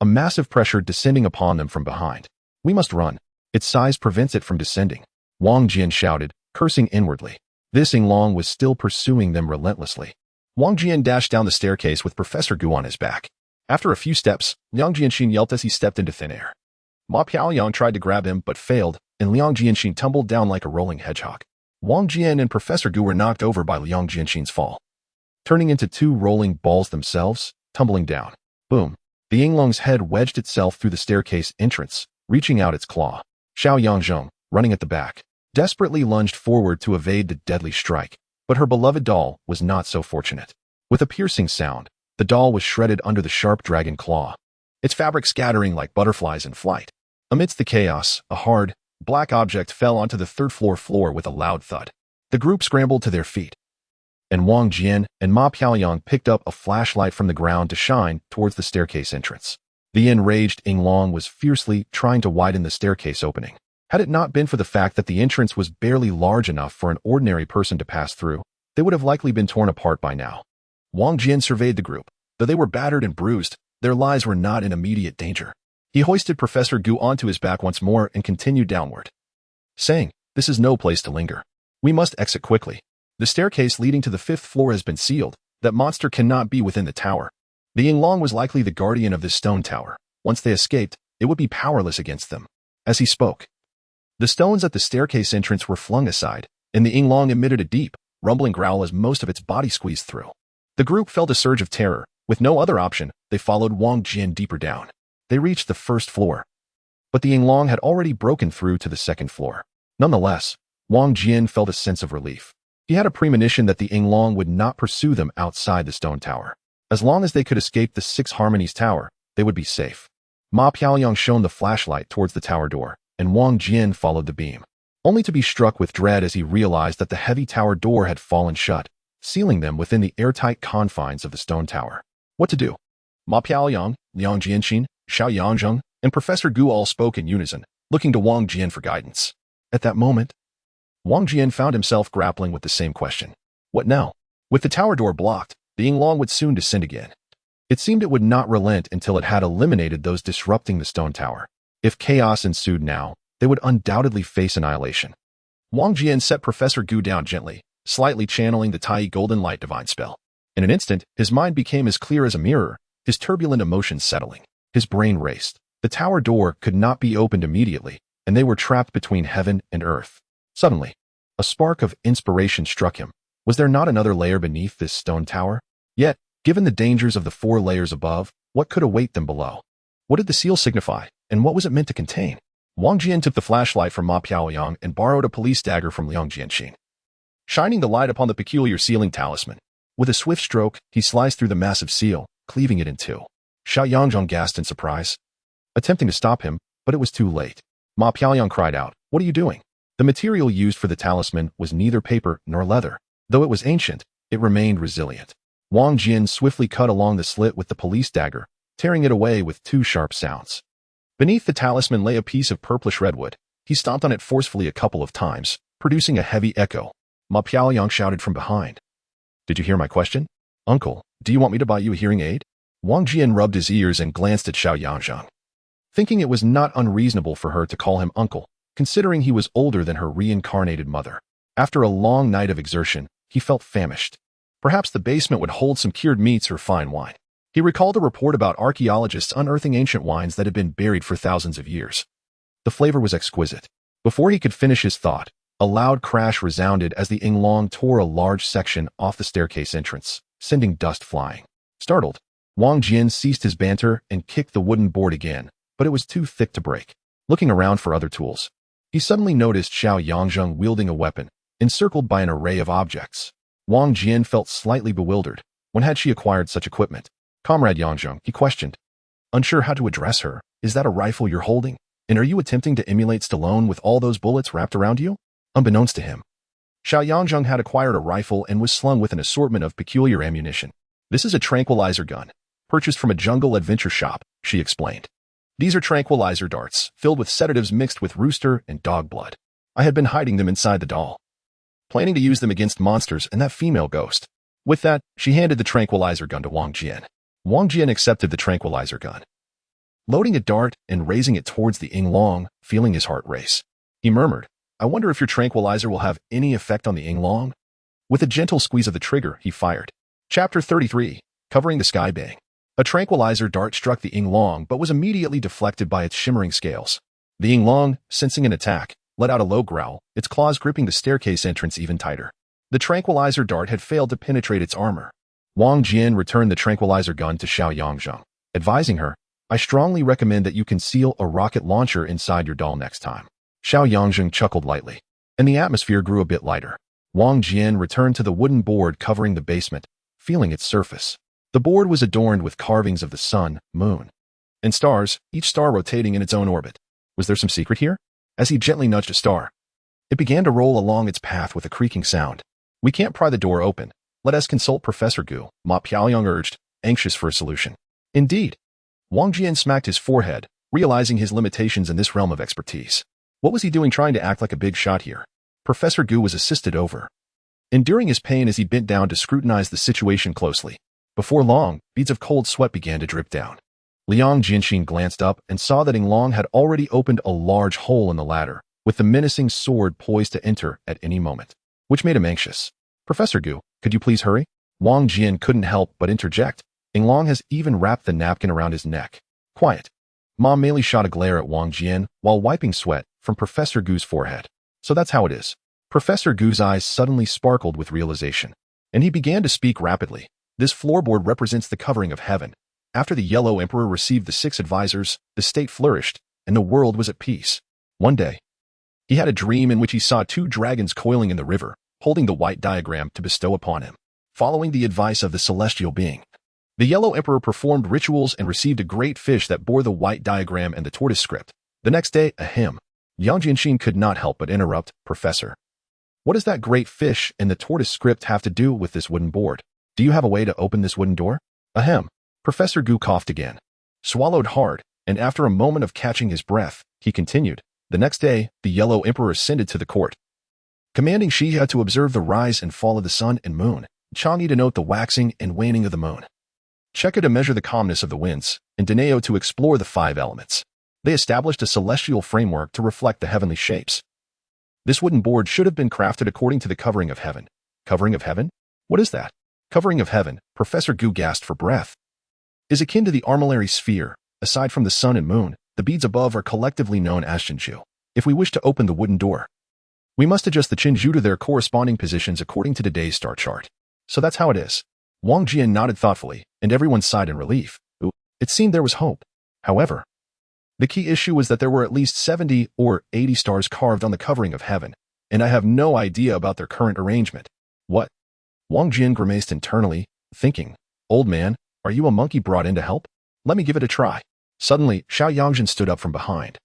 A massive pressure descending upon them from behind. "We must run. Its size prevents it from descending," Wang Jian shouted, cursing inwardly. This Ying Long was still pursuing them relentlessly. Wang Jian dashed down the staircase with Professor Gu on his back. After a few steps, Liang Jianxin yelped as he stepped into thin air. Ma Piaoyang tried to grab him but failed, and Liang Jianxin tumbled down like a rolling hedgehog. Wang Jian and Professor Gu were knocked over by Liang Jianxin's fall, turning into two rolling balls themselves, tumbling down. Boom! The Ying Long's head wedged itself through the staircase entrance, reaching out its claw. Xiao Yangzheng, running at the back, desperately lunged forward to evade the deadly strike, but her beloved doll was not so fortunate. With a piercing sound, the doll was shredded under the sharp dragon claw, its fabric scattering like butterflies in flight. Amidst the chaos, a hard, black object fell onto the third floor with a loud thud. The group scrambled to their feet, and Wang Jian and Ma Piaoyang picked up a flashlight from the ground to shine towards the staircase entrance. The enraged Yinglong was fiercely trying to widen the staircase opening. Had it not been for the fact that the entrance was barely large enough for an ordinary person to pass through, they would have likely been torn apart by now. Wang Jian surveyed the group. Though they were battered and bruised, their lives were not in immediate danger. He hoisted Professor Gu onto his back once more and continued downward, saying, "This is no place to linger. We must exit quickly. The staircase leading to the 5th floor has been sealed. That monster cannot be within the tower. The Yinglong was likely the guardian of this stone tower. Once they escaped, it would be powerless against them." As he spoke, the stones at the staircase entrance were flung aside, and the Yinglong emitted a deep, rumbling growl as most of its body squeezed through. The group felt a surge of terror. With no other option, they followed Wang Jian deeper down. They reached the 1st floor, but the Yinglong had already broken through to the 2nd floor. Nonetheless, Wang Jian felt a sense of relief. He had a premonition that the Yinglong would not pursue them outside the stone tower. As long as they could escape the 6 Harmonies tower, they would be safe. Ma Piaoyang shone the flashlight towards the tower door, and Wang Jian followed the beam, only to be struck with dread as he realized that the heavy tower door had fallen shut, sealing them within the airtight confines of the stone tower. What to do? Ma Piaoyang, Liang Jianxin, Xianxia, and Professor Gu all spoke in unison, looking to Wang Jian for guidance. At that moment, Wang Jian found himself grappling with the same question. What now? With the tower door blocked, the Yinglong would soon descend again. It seemed it would not relent until it had eliminated those disrupting the stone tower. If chaos ensued now, they would undoubtedly face annihilation. Wang Jian set Professor Gu down gently, slightly channeling the Tai Golden Light Divine spell. In an instant, his mind became as clear as a mirror, his turbulent emotions settling. His brain raced. The tower door could not be opened immediately, and they were trapped between heaven and earth. Suddenly, a spark of inspiration struck him. Was there not another layer beneath this stone tower? Yet, given the dangers of the 4 layers above, what could await them below? What did the seal signify, and what was it meant to contain? Wang Jian took the flashlight from Ma Piaoyang and borrowed a police dagger from Liang Jianxin, shining the light upon the peculiar sealing talisman. With a swift stroke, he sliced through the massive seal, cleaving it in 2. Xianxia gasped in surprise, attempting to stop him, but it was too late. Ma Piaoyang cried out, "What are you doing?" The material used for the talisman was neither paper nor leather. Though it was ancient, it remained resilient. Wang Jian swiftly cut along the slit with the police dagger, tearing it away with 2 sharp sounds. Beneath the talisman lay a piece of purplish redwood. He stomped on it forcefully a couple of times, producing a heavy echo. Ma Piaoyang shouted from behind, "Did you hear my question? Uncle, do you want me to buy you a hearing aid?" Wang Jian rubbed his ears and glanced at Xianxia, thinking it was not unreasonable for her to call him uncle, considering he was older than her reincarnated mother. After a long night of exertion, he felt famished. Perhaps the basement would hold some cured meats or fine wine. He recalled a report about archaeologists unearthing ancient wines that had been buried for thousands of years. The flavor was exquisite. Before he could finish his thought, a loud crash resounded as the Yinglong tore a large section off the staircase entrance, sending dust flying. Startled, Wang Jian ceased his banter and kicked the wooden board again, but it was too thick to break. Looking around for other tools, he suddenly noticed Xianxia wielding a weapon, encircled by an array of objects. Wang Jian felt slightly bewildered. When had she acquired such equipment? "Comrade Yangzheng," he questioned, unsure how to address her. "Is that a rifle you're holding? And are you attempting to emulate Stallone with all those bullets wrapped around you?" Unbeknownst to him, Xianxia had acquired a rifle and was slung with an assortment of peculiar ammunition. "This is a tranquilizer gun, purchased from a jungle adventure shop," she explained. "These are tranquilizer darts, filled with sedatives mixed with rooster and dog blood. I had been hiding them inside the doll, planning to use them against monsters and that female ghost." With that, she handed the tranquilizer gun to Wang Jian. Wang Jian accepted the tranquilizer gun, loading a dart and raising it towards the Yinglong, feeling his heart race. He murmured, "I wonder if your tranquilizer will have any effect on the Yinglong?" With a gentle squeeze of the trigger, he fired. Chapter 33, Covering the Sky Bang. A tranquilizer dart struck the Yinglong but was immediately deflected by its shimmering scales. The Yinglong, sensing an attack, let out a low growl, its claws gripping the staircase entrance even tighter. The tranquilizer dart had failed to penetrate its armor. Wang Jian returned the tranquilizer gun to Xianxia, advising her, "I strongly recommend that you conceal a rocket launcher inside your doll next time." Xianxia chuckled lightly, and the atmosphere grew a bit lighter. Wang Jian returned to the wooden board covering the basement, feeling its surface. The board was adorned with carvings of the sun, moon, and stars, each star rotating in its own orbit. Was there some secret here? As he gently nudged a star, it began to roll along its path with a creaking sound. "We can't pry the door open. Let us consult Professor Gu, Ma Piaoyang urged, anxious for a solution. Indeed. Wang Jian smacked his forehead, realizing his limitations in this realm of expertise. What was he doing trying to act like a big shot here? Professor Gu was assisted over, enduring his pain as he bent down to scrutinize the situation closely. Before long, beads of cold sweat began to drip down. Liang Jianxin glanced up and saw that Yinglong had already opened a large hole in the ladder, with the menacing sword poised to enter at any moment, which made him anxious. Professor Gu, could you please hurry? Wang Jian couldn't help but interject. Yinglong has even wrapped the napkin around his neck. Quiet. Ma Meili shot a glare at Wang Jian while wiping sweat from Professor Gu's forehead. So that's how it is. Professor Gu's eyes suddenly sparkled with realization, and he began to speak rapidly. This floorboard represents the covering of heaven. After the Yellow Emperor received the 6 advisors, the state flourished, and the world was at peace. One day, he had a dream in which he saw 2 dragons coiling in the river, holding the white diagram to bestow upon him. Following the advice of the celestial being, the Yellow Emperor performed rituals and received a great fish that bore the white diagram and the tortoise script. The next day, a hymn. Yang Jianxin could not help but interrupt, Professor. What does that great fish and the tortoise script have to do with this wooden board? Do you have a way to open this wooden door? Ahem. Professor Gu coughed again, swallowed hard, and after a moment of catching his breath, he continued. The next day, the Yellow Emperor ascended to the court, commanding xianxia to observe the rise and fall of the sun and moon, Chang'e to note the waxing and waning of the moon, Cheka to measure the calmness of the winds, and Daneo to explore the 5 elements. They established a celestial framework to reflect the heavenly shapes. This wooden board should have been crafted according to the covering of heaven. Covering of heaven? What is that? Covering of heaven, Professor Gu gasped for breath, is akin to the armillary sphere. Aside from the sun and moon, the beads above are collectively known as Chinju. If we wish to open the wooden door, we must adjust the Chinju to their corresponding positions according to today's star chart. So that's how it is. Wang Jian nodded thoughtfully, and everyone sighed in relief. It seemed there was hope. However, the key issue was that there were at least 70 or 80 stars carved on the covering of heaven, and I have no idea about their current arrangement. What? Wang Jian grimaced internally, thinking, Old man, are you a monkey brought in to help? Let me give it a try. Suddenly, Xianxia stood up from behind.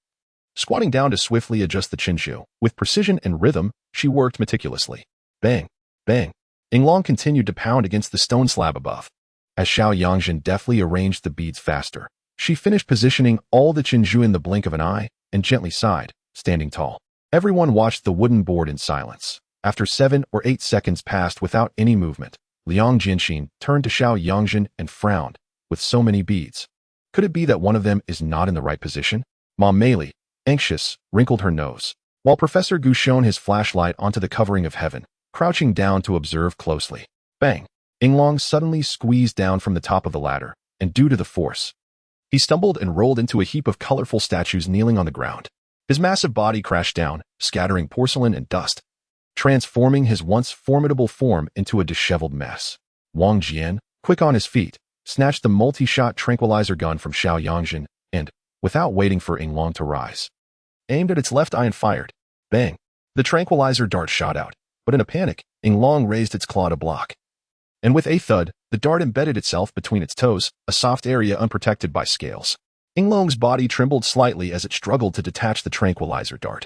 Squatting down to swiftly adjust the Chinju, with precision and rhythm, she worked meticulously. Bang, bang. Yinglong continued to pound against the stone slab above. As Xianxia deftly arranged the beads faster, she finished positioning all the Chinju in the blink of an eye, and gently sighed, standing tall. Everyone watched the wooden board in silence. After 7 or 8 seconds passed without any movement, Liang Jianxin turned to Xianxia and frowned. With so many beads, could it be that one of them is not in the right position? Ma Meili, anxious, wrinkled her nose, while Professor Gu shone his flashlight onto the covering of heaven, crouching down to observe closely. Bang! Yinglong suddenly squeezed down from the top of the ladder, and due to the force, he stumbled and rolled into a heap of colorful statues kneeling on the ground. His massive body crashed down, scattering porcelain and dust, transforming his once formidable form into a disheveled mess. Wang Jian, quick on his feet, snatched the multi-shot tranquilizer gun from Xianxia and, without waiting for Yinglong to rise, aimed at its left eye and fired. Bang! The tranquilizer dart shot out, but in a panic, Yinglong raised its claw to block. And with a thud, the dart embedded itself between its toes, a soft area unprotected by scales. Yinglong's body trembled slightly as it struggled to detach the tranquilizer dart,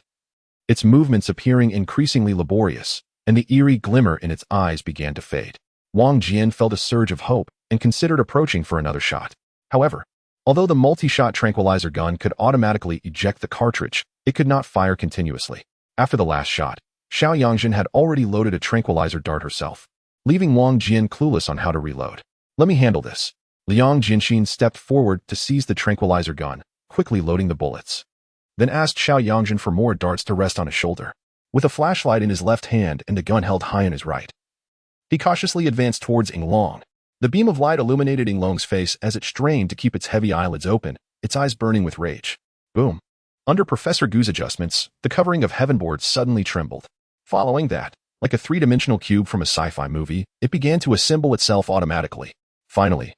its movements appearing increasingly laborious, and the eerie glimmer in its eyes began to fade. Wang Jian felt a surge of hope and considered approaching for another shot. However, although the multi-shot tranquilizer gun could automatically eject the cartridge, it could not fire continuously. After the last shot, Xianxia had already loaded a tranquilizer dart herself, leaving Wang Jian clueless on how to reload. Let me handle this. Liang Jianxin stepped forward to seize the tranquilizer gun, quickly loading the bullets, then asked Xianxia for more darts to rest on his shoulder. With a flashlight in his left hand and the gun held high in his right, he cautiously advanced towards Yinglong. The beam of light illuminated Yinglong's face as it strained to keep its heavy eyelids open, its eyes burning with rage. Boom. Under Professor Gu's adjustments, the covering of heaven board suddenly trembled. Following that, like a 3-dimensional cube from a sci-fi movie, it began to assemble itself automatically. Finally,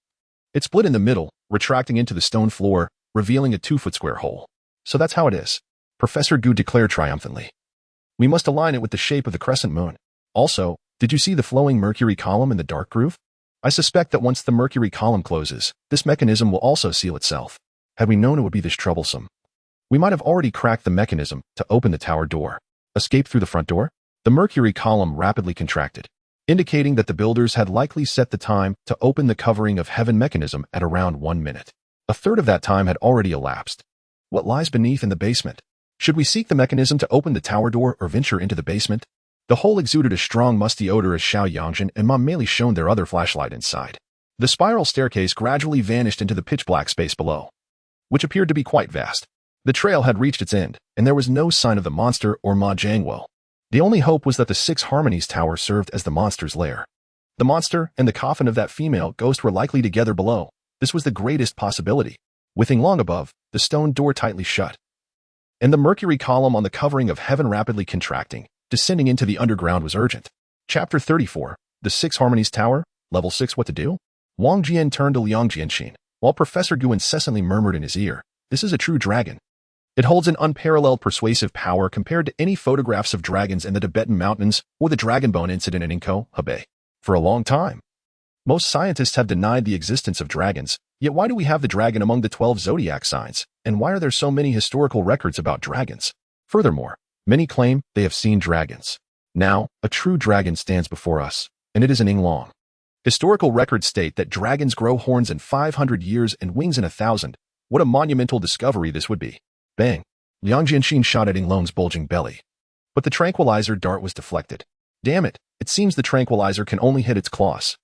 it split in the middle, retracting into the stone floor, revealing a 2-foot square hole. So that's how it is, Professor Gu declared triumphantly. We must align it with the shape of the crescent moon. Also, did you see the flowing mercury column in the dark groove? I suspect that once the mercury column closes, this mechanism will also seal itself. Had we known it would be this troublesome, we might have already cracked the mechanism to open the tower door. Escape through the front door? The mercury column rapidly contracted, indicating that the builders had likely set the time to open the covering of heaven mechanism at around 1 minute. A third of that time had already elapsed. What lies beneath in the basement? Should we seek the mechanism to open the tower door or venture into the basement? The hole exuded a strong musty odor as Xianxia and Mom Meili shone their other flashlight inside. The spiral staircase gradually vanished into the pitch-black space below, which appeared to be quite vast. The trail had reached its end, and there was no sign of the monster or Ma Jiangwo. The only hope was that the 6 Harmonies Tower served as the monster's lair. The monster and the coffin of that female ghost were likely together below. This was the greatest possibility. With Yinglong above, the stone door tightly shut, and the mercury column on the covering of heaven rapidly contracting. Descending into the underground was urgent. Chapter 34, The 6 Harmonies Tower, Level 6 What to Do? Wang Jian turned to Liang Jianxin, while Professor Gu incessantly murmured in his ear, "This is a true dragon. It holds an unparalleled persuasive power compared to any photographs of dragons in the Tibetan mountains or the dragon bone incident in Inko, Hebei. For a long time, most scientists have denied the existence of dragons, yet why do we have the dragon among the 12 zodiac signs, and why are there so many historical records about dragons? Furthermore, many claim they have seen dragons. Now, a true dragon stands before us, and it is an Yinglong. Historical records state that dragons grow horns in 500 years and wings in 1,000. What a monumental discovery this would be." Bang! Liang Jianxin shot at Yinglong's bulging belly. But the tranquilizer dart was deflected. Damn it, it seems the tranquilizer can only hit its claws.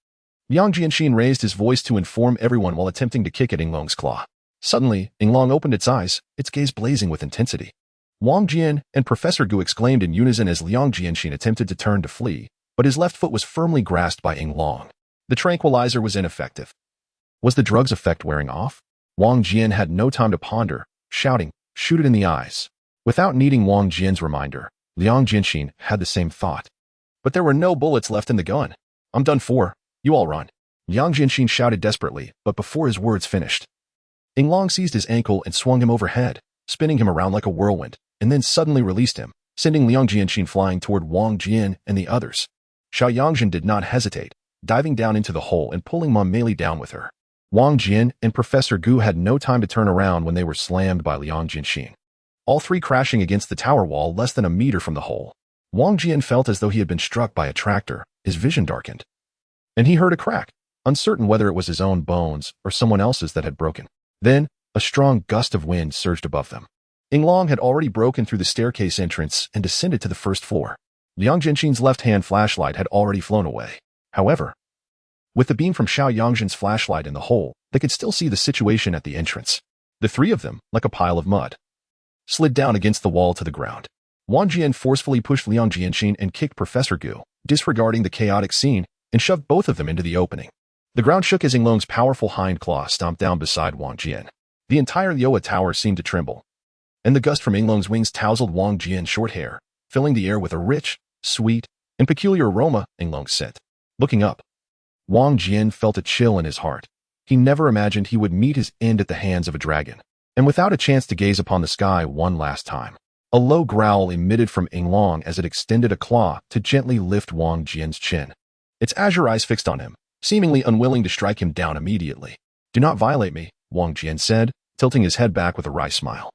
Liang Jianxin raised his voice to inform everyone while attempting to kick at Yinglong's claw. Suddenly, Yinglong opened its eyes, its gaze blazing with intensity. Wang Jian and Professor Gu exclaimed in unison as Liang Jianxin attempted to turn to flee, but his left foot was firmly grasped by Yinglong. The tranquilizer was ineffective. Was the drug's effect wearing off? Wang Jian had no time to ponder, shouting, "Shoot it in the eyes." Without needing Wang Jian's reminder, Liang Jianxin had the same thought. But there were no bullets left in the gun. "I'm done for. You all run." Liang Jianxin shouted desperately, but before his words finished, Yinglong seized his ankle and swung him overhead, spinning him around like a whirlwind, and then suddenly released him, sending Liang Jianxin flying toward Wang Jian and the others. Xianxia did not hesitate, diving down into the hole and pulling Mom Meili down with her. Wang Jian and Professor Gu had no time to turn around when they were slammed by Liang Jianxin, all three crashing against the tower wall less than a meter from the hole. Wang Jian felt as though he had been struck by a tractor. His vision darkened, and he heard a crack, uncertain whether it was his own bones or someone else's that had broken. Then, a strong gust of wind surged above them. Yinglong had already broken through the staircase entrance and descended to the first floor. Liang Jianxin's left-hand flashlight had already flown away. However, with the beam from Xianxia's flashlight in the hole, they could still see the situation at the entrance. The three of them, like a pile of mud, slid down against the wall to the ground. Wang Jian forcefully pushed Liang Jianxin and kicked Professor Gu, disregarding the chaotic scene, and shoved both of them into the opening. The ground shook as Yinglong's powerful hind claw stomped down beside Wang Jian. The entire Yoa Tower seemed to tremble, and the gust from Yinglong's wings tousled Wang Jian's short hair, filling the air with a rich, sweet, and peculiar aroma. Yinglong sent. Looking up, Wang Jian felt a chill in his heart. He never imagined he would meet his end at the hands of a dragon. And without a chance to gaze upon the sky one last time, a low growl emitted from Yinglong as it extended a claw to gently lift Wang Jian's chin. Its azure eyes fixed on him, seemingly unwilling to strike him down immediately. "Do not violate me," Wang Jian said, tilting his head back with a wry smile.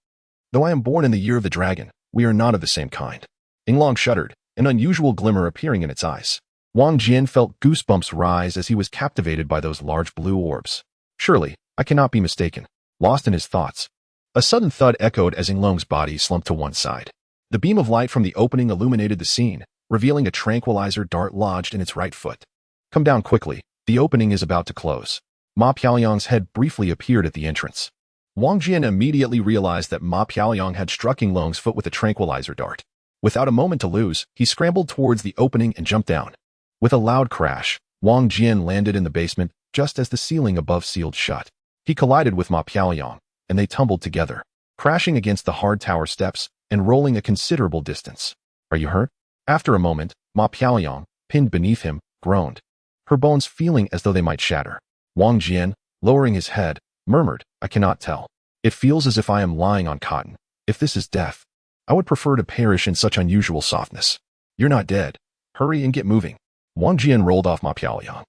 "Though I am born in the year of the dragon, we are not of the same kind." Yinglong shuddered, an unusual glimmer appearing in its eyes. Wang Jian felt goosebumps rise as he was captivated by those large blue orbs. Surely, I cannot be mistaken. Lost in his thoughts, a sudden thud echoed as Yinglong's body slumped to one side. The beam of light from the opening illuminated the scene, revealing a tranquilizer dart lodged in its right foot. "Come down quickly. The opening is about to close." Ma Piaoyang's head briefly appeared at the entrance. Wang Jian immediately realized that Ma Piaoyang had struck Yinglong's foot with a tranquilizer dart. Without a moment to lose, he scrambled towards the opening and jumped down. With a loud crash, Wang Jian landed in the basement just as the ceiling above sealed shut. He collided with Ma Piaoyang, and they tumbled together, crashing against the hard tower steps and rolling a considerable distance. "Are you hurt?" After a moment, Ma Piaoyang, pinned beneath him, groaned, her bones feeling as though they might shatter. Wang Jian, lowering his head, murmured, "I cannot tell. It feels as if I am lying on cotton. If this is death, I would prefer to perish in such unusual softness." "You're not dead. Hurry and get moving." Wang Jian rolled off Ma Piaoyang,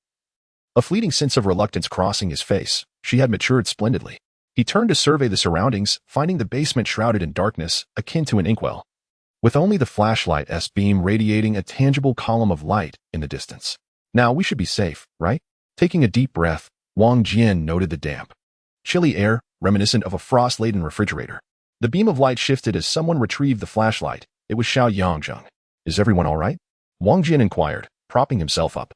a fleeting sense of reluctance crossing his face. She had matured splendidly. He turned to survey the surroundings, finding the basement shrouded in darkness, akin to an inkwell, with only the flashlight's beam radiating a tangible column of light in the distance. Now we should be safe, right? Taking a deep breath, Wang Jian noted the damp, chilly air, reminiscent of a frost-laden refrigerator. The beam of light shifted as someone retrieved the flashlight. It was Xianxia. Is everyone all right? Wang Jian inquired, propping himself up.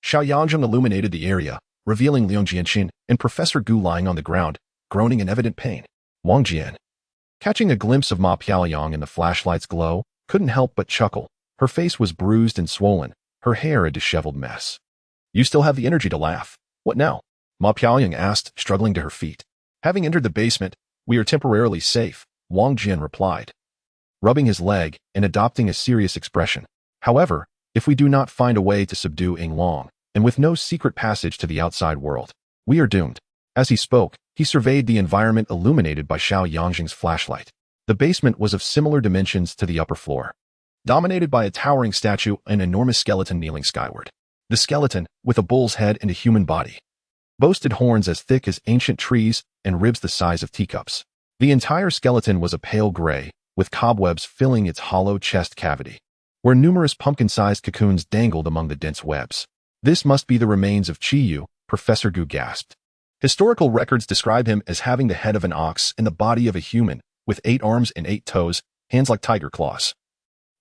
Xianxia illuminated the area, revealing Liang Jianxin and Professor Gu lying on the ground, groaning in evident pain. Wang Jian, catching a glimpse of Ma Piaoyang in the flashlight's glow, couldn't help but chuckle. Her face was bruised and swollen, her hair a disheveled mess. You still have the energy to laugh. What now? Ma Piaoyang asked, struggling to her feet. Having entered the basement, we are temporarily safe, Wang Jian replied, rubbing his leg and adopting a serious expression. However, if we do not find a way to subdue Ying Long, and with no secret passage to the outside world, we are doomed. As he spoke, he surveyed the environment illuminated by Xianxia's flashlight. The basement was of similar dimensions to the upper floor, dominated by a towering statue and an enormous skeleton kneeling skyward. The skeleton, with a bull's head and a human body, boasted horns as thick as ancient trees and ribs the size of teacups. The entire skeleton was a pale gray, with cobwebs filling its hollow chest cavity, where numerous pumpkin-sized cocoons dangled among the dense webs. This must be the remains of Qiyu, Professor Gu gasped. Historical records describe him as having the head of an ox and the body of a human, with 8 arms and 8 toes, hands like tiger claws,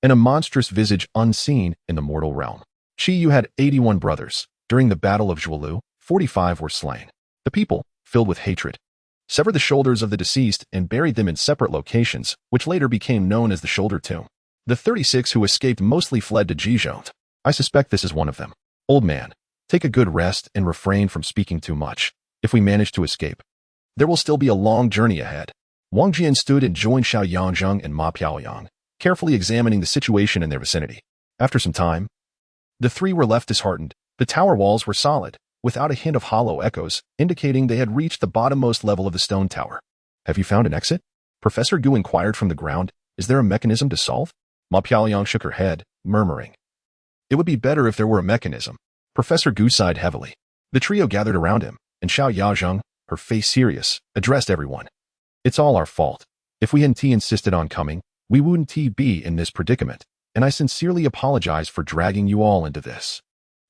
and a monstrous visage unseen in the mortal realm. Qiyu had 81 brothers. During the Battle of Zhuolu, 45 were slain. The people, filled with hatred, severed the shoulders of the deceased and buried them in separate locations, which later became known as the shoulder tomb. The 36 who escaped mostly fled to Jizhou. I suspect this is one of them. Old man, take a good rest and refrain from speaking too much. If we manage to escape, there will still be a long journey ahead. Wang Jian stood and joined Xianxia and Ma Piaoyang, carefully examining the situation in their vicinity. After some time, the three were left disheartened. The tower walls were solid, without a hint of hollow echoes, indicating they had reached the bottommost level of the stone tower. Have you found an exit? Professor Gu inquired from the ground. Is there a mechanism to solve? Ma Piaoyang shook her head, murmuring, it would be better if there were a mechanism. Professor Gu sighed heavily. The trio gathered around him, and Xiaoxiang, her face serious, addressed everyone. It's all our fault. If we hadn't insisted on coming, we wouldn't be in this predicament, and I sincerely apologize for dragging you all into this.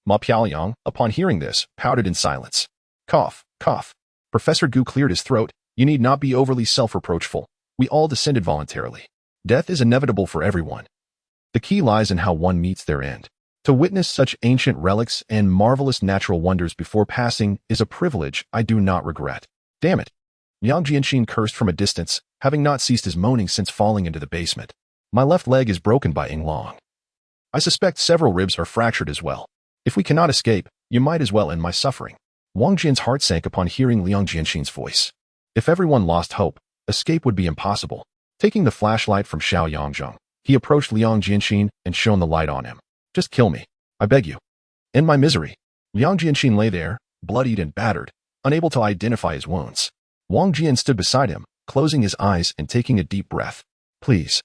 Ma Piaoyang, upon hearing this, pouted in silence. Cough, cough. Professor Gu cleared his throat. You need not be overly self-reproachful. We all descended voluntarily. Death is inevitable for everyone. The key lies in how one meets their end. To witness such ancient relics and marvelous natural wonders before passing is a privilege I do not regret. Damn it. Liang Jianxin cursed from a distance, having not ceased his moaning since falling into the basement. My left leg is broken by Ying Long. I suspect several ribs are fractured as well. If we cannot escape, you might as well end my suffering. Wang Jian's heart sank upon hearing Liang Jianxin's voice. If everyone lost hope, escape would be impossible. Taking the flashlight from Xiaoxiang, he approached Liang Jianxin and shone the light on him. Just kill me, I beg you. End my misery. Liang Jianxin lay there, bloodied and battered, unable to identify his wounds. Wang Jian stood beside him, closing his eyes and taking a deep breath. Please.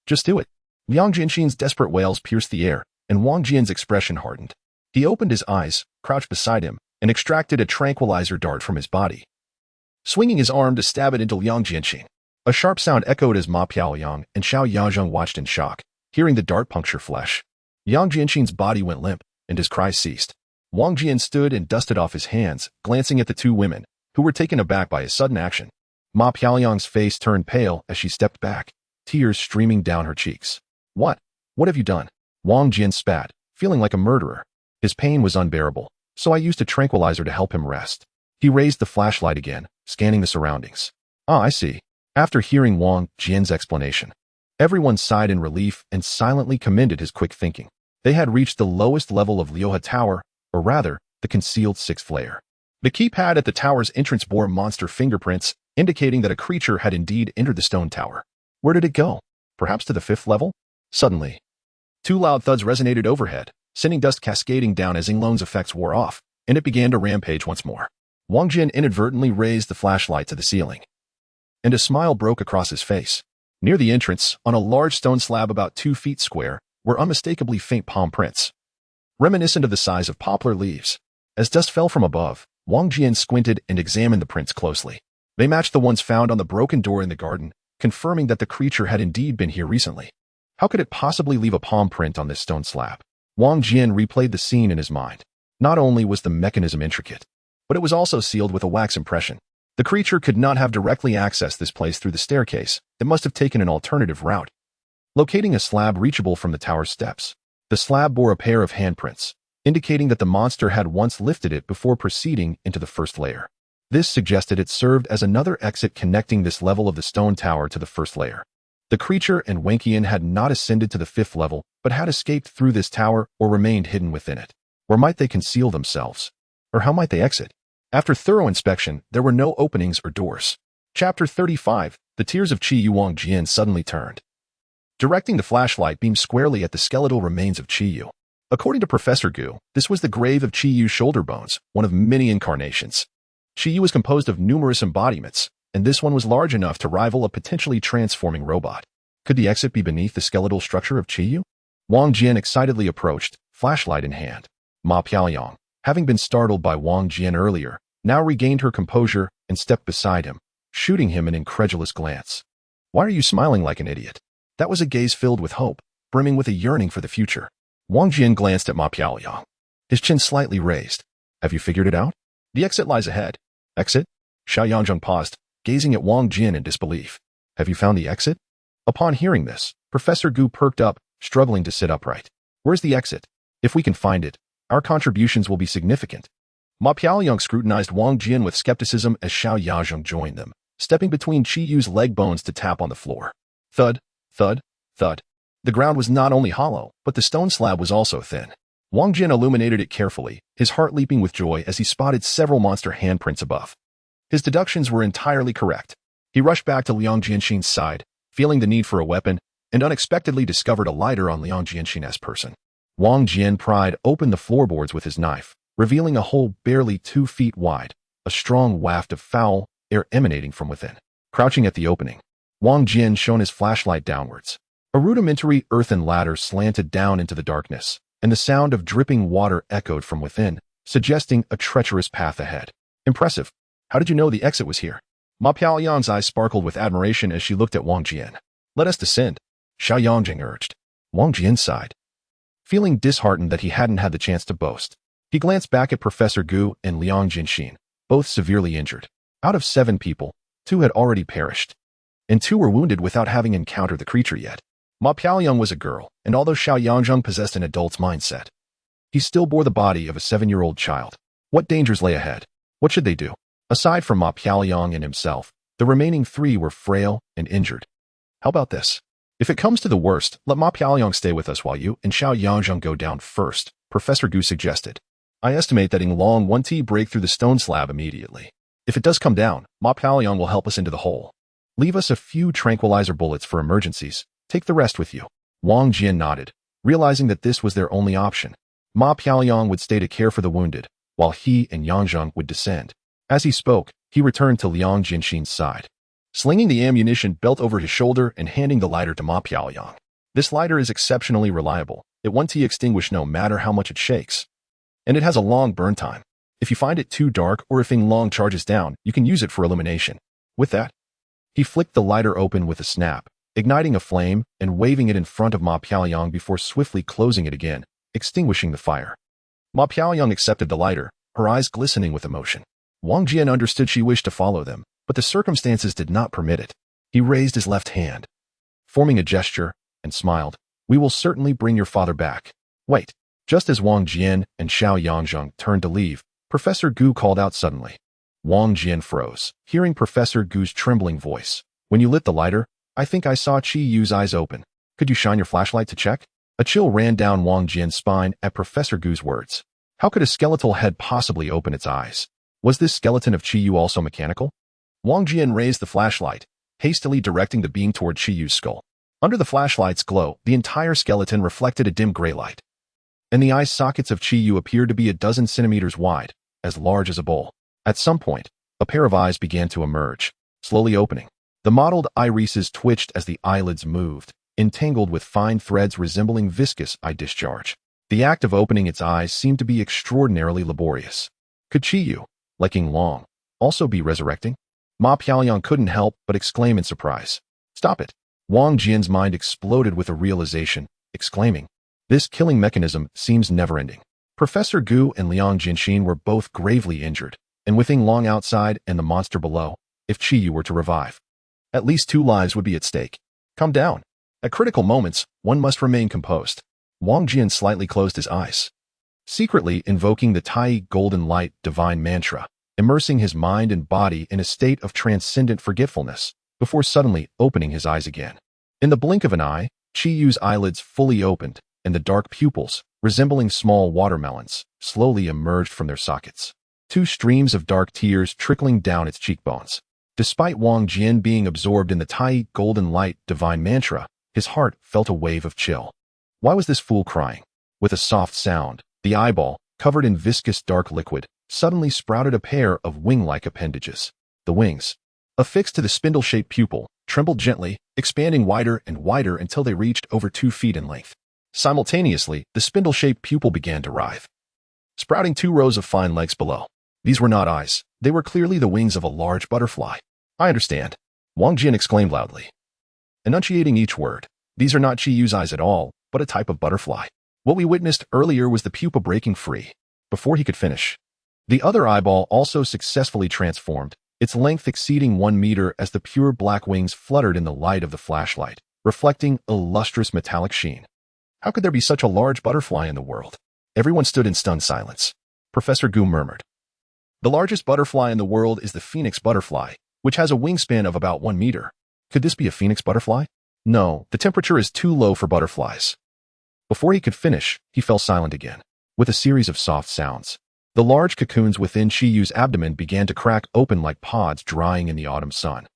Just do it. Liang Jianxin's desperate wails pierced the air, and Wang Jian's expression hardened. He opened his eyes, crouched beside him, and extracted a tranquilizer dart from his body, swinging his arm to stab it into Liang Jianxin. A sharp sound echoed as Ma Piaoyang and Xiaoxiang watched in shock, hearing the dart puncture flesh. Liang Jianxin's body went limp, and his cries ceased. Wang Jian stood and dusted off his hands, glancing at the two women, who were taken aback by his sudden action. Ma Piaoyang's face turned pale as she stepped back, tears streaming down her cheeks. What? What have you done? Wang Jian spat, feeling like a murderer. His pain was unbearable, so I used a tranquilizer to help him rest. He raised the flashlight again, scanning the surroundings. Ah, I see. After hearing Wang Jian's explanation, everyone sighed in relief and silently commended his quick thinking. They had reached the lowest level of Liuhe Tower, or rather, the concealed 6th layer. The keypad at the tower's entrance bore monster fingerprints, indicating that a creature had indeed entered the stone tower. Where did it go? Perhaps to the 5th level? Suddenly, 2 loud thuds resonated overhead, sending dust cascading down as Ying Long's effects wore off, and it began to rampage once more. Wang Jian inadvertently raised the flashlight to the ceiling, and a smile broke across his face. Near the entrance, on a large stone slab about 2 feet square, were unmistakably faint palm prints, reminiscent of the size of poplar leaves. As dust fell from above, Wang Jian squinted and examined the prints closely. They matched the ones found on the broken door in the garden, confirming that the creature had indeed been here recently. How could it possibly leave a palm print on this stone slab? Wang Jian replayed the scene in his mind. Not only was the mechanism intricate, but it was also sealed with a wax impression. The creature could not have directly accessed this place through the staircase. It must have taken an alternative route. Locating a slab reachable from the tower's steps. The slab bore a pair of handprints, indicating that the monster had once lifted it before proceeding into the first layer. This suggested it served as another exit connecting this level of the stone tower to the first layer. The creature and Wang Jian had not ascended to the 5th level, but had escaped through this tower or remained hidden within it. Where might they conceal themselves? Or how might they exit? After thorough inspection, there were no openings or doors. Chapter 35. The tears of Wang Jian suddenly turned, directing the flashlight beam squarely at the skeletal remains of Qiyu. According to Professor Gu, this was the grave of Qiyu's shoulder bones, one of many incarnations. Qiyu was composed of numerous embodiments, and this one was large enough to rival a potentially transforming robot. Could the exit be beneath the skeletal structure of Qiyu? Wang Jian excitedly approached, flashlight in hand. Ma Piaoyang, having been startled by Wang Jian earlier, now regained her composure and stepped beside him, shooting him an incredulous glance. Why are you smiling like an idiot? That was a gaze filled with hope, brimming with a yearning for the future. Wang Jian glanced at Ma Piaoyang, his chin slightly raised. Have you figured it out? The exit lies ahead. Exit? Xianxia paused, gazing at Wang Jian in disbelief. Have you found the exit? Upon hearing this, Professor Gu perked up, struggling to sit upright. Where's the exit? If we can find it, our contributions will be significant. Ma Piaoyang scrutinized Wang Jian with skepticism as Xianxia joined them, stepping between Qiyu's leg bones to tap on the floor. Thud, thud, thud. The ground was not only hollow, but the stone slab was also thin. Wang Jian illuminated it carefully, his heart leaping with joy as he spotted several monster handprints above. His deductions were entirely correct. He rushed back to Liang Jianxin's side, feeling the need for a weapon, and unexpectedly discovered a lighter on Liang Jianxin's person. Wang Jian pried open the floorboards with his knife, revealing a hole barely 2 feet wide, a strong waft of foul air emanating from within. Crouching at the opening, Wang Jian shone his flashlight downwards. A rudimentary earthen ladder slanted down into the darkness, and the sound of dripping water echoed from within, suggesting a treacherous path ahead. Impressive. How did you know the exit was here? Ma Piaoyang's eyes sparkled with admiration as she looked at Wang Jian. Let us descend, Xianxia urged. Wang Jian sighed, feeling disheartened that he hadn't had the chance to boast. He glanced back at Professor Gu and Liang Jianxin, both severely injured. Out of 7 people, 2 had already perished, and 2 were wounded without having encountered the creature yet. Ma Piaoyang was a girl, and although Xianxia possessed an adult's mindset, he still bore the body of a 7-year-old child. What dangers lay ahead? What should they do? Aside from Ma Piaoyang and himself, the remaining 3 were frail and injured. How about this? If it comes to the worst, let Ma Piaoyang stay with us while you and Xianxia go down first, Professor Gu suggested. I estimate that Long 1T break through the stone slab immediately. If it does come down, Ma Piaoyang will help us into the hole. Leave us a few tranquilizer bullets for emergencies. Take the rest with you. Wang Jian nodded, realizing that this was their only option. Ma Piaoyang would stay to care for the wounded, while he and Xianxia would descend. As he spoke, he returned to Liang Jianxin's side, slinging the ammunition belt over his shoulder and handing the lighter to Ma Piaoyang. This lighter is exceptionally reliable. It won't extinguish no matter how much it shakes. And it has a long burn time. If you find it too dark or if Long charges down, you can use it for illumination. With that, he flicked the lighter open with a snap, igniting a flame and waving it in front of Ma Piaoyang before swiftly closing it again, extinguishing the fire. Ma Piaoyang accepted the lighter, her eyes glistening with emotion. Wang Jian understood she wished to follow them, but the circumstances did not permit it. He raised his left hand, forming a gesture, and smiled. We will certainly bring your father back. Wait. Just as Wang Jian and Xianxia turned to leave, Professor Gu called out suddenly. Wang Jian froze, hearing Professor Gu's trembling voice. When you lit the lighter, I think I saw Qiyu's eyes open. Could you shine your flashlight to check? A chill ran down Wang Jian's spine at Professor Gu's words. How could a skeletal head possibly open its eyes? Was this skeleton of Qiyu also mechanical? Wang Jian raised the flashlight, hastily directing the beam toward Qiyu's skull. Under the flashlight's glow, the entire skeleton reflected a dim gray light, and the eye sockets of Qiyu appeared to be a dozen centimeters wide, as large as a bowl. At some point, a pair of eyes began to emerge, slowly opening. The mottled irises twitched as the eyelids moved, entangled with fine threads resembling viscous eye discharge. The act of opening its eyes seemed to be extraordinarily laborious. Could Qiyu, like Long, also be resurrecting? Ma Piaoyang couldn't help but exclaim in surprise. Stop it. Wang Jian's mind exploded with a realization, exclaiming, this killing mechanism seems never-ending. Professor Gu and Liang Jianxin were both gravely injured, and with Ying Long outside and the monster below, if Qiyu were to revive, at least 2 lives would be at stake. Calm down. At critical moments, one must remain composed. Wang Jian slightly closed his eyes, secretly invoking the Tai Golden Light divine mantra, immersing his mind and body in a state of transcendent forgetfulness, before suddenly opening his eyes again. In the blink of an eye, Qiyu's eyelids fully opened, and the dark pupils, resembling small watermelons, slowly emerged from their sockets. 2 streams of dark tears trickling down its cheekbones. Despite Wang Jian being absorbed in the Tai Golden Light divine mantra, his heart felt a wave of chill. Why was this fool crying? With a soft sound, the eyeball, covered in viscous dark liquid, suddenly sprouted a pair of wing-like appendages. The wings, affixed to the spindle-shaped pupil, trembled gently, expanding wider and wider until they reached over 2 feet in length. Simultaneously, the spindle-shaped pupil began to writhe, sprouting 2 rows of fine legs below. These were not eyes. They were clearly the wings of a large butterfly. I understand. Wang Jian exclaimed loudly, enunciating each word. These are not Qiyu's eyes at all, but a type of butterfly. What we witnessed earlier was the pupa breaking free. Before he could finish, the other eyeball also successfully transformed, its length exceeding 1 meter as the pure black wings fluttered in the light of the flashlight, reflecting a lustrous metallic sheen. How could there be such a large butterfly in the world? Everyone stood in stunned silence. Professor Gu murmured, the largest butterfly in the world is the phoenix butterfly, which has a wingspan of about 1 meter. Could this be a phoenix butterfly? No, the temperature is too low for butterflies. Before he could finish, he fell silent again. With a series of soft sounds, the large cocoons within Qiyu's abdomen began to crack open like pods drying in the autumn sun.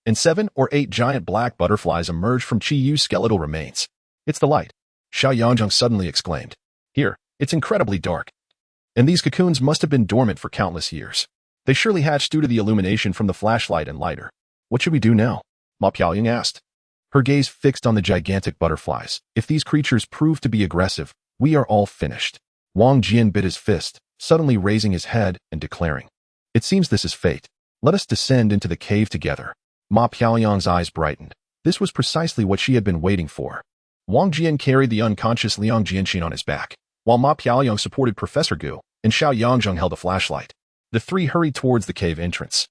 And 7 or 8 giant black butterflies emerged from Qiyu's skeletal remains. It's the light, Xianxia suddenly exclaimed. Here, it's incredibly dark. And these cocoons must have been dormant for countless years. They surely hatched due to the illumination from the flashlight and lighter. What should we do now? Ma Piaoying asked, her gaze fixed on the gigantic butterflies. If these creatures prove to be aggressive, we are all finished. Wang Jian bit his fist, suddenly raising his head and declaring, it seems this is fate. Let us descend into the cave together. Ma Piaoyang's eyes brightened. This was precisely what she had been waiting for. Wang Jian carried the unconscious Liang Jianxin on his back, while Ma Piaoyang supported Professor Gu, and Xiaoyang held a flashlight. The 3 hurried towards the cave entrance.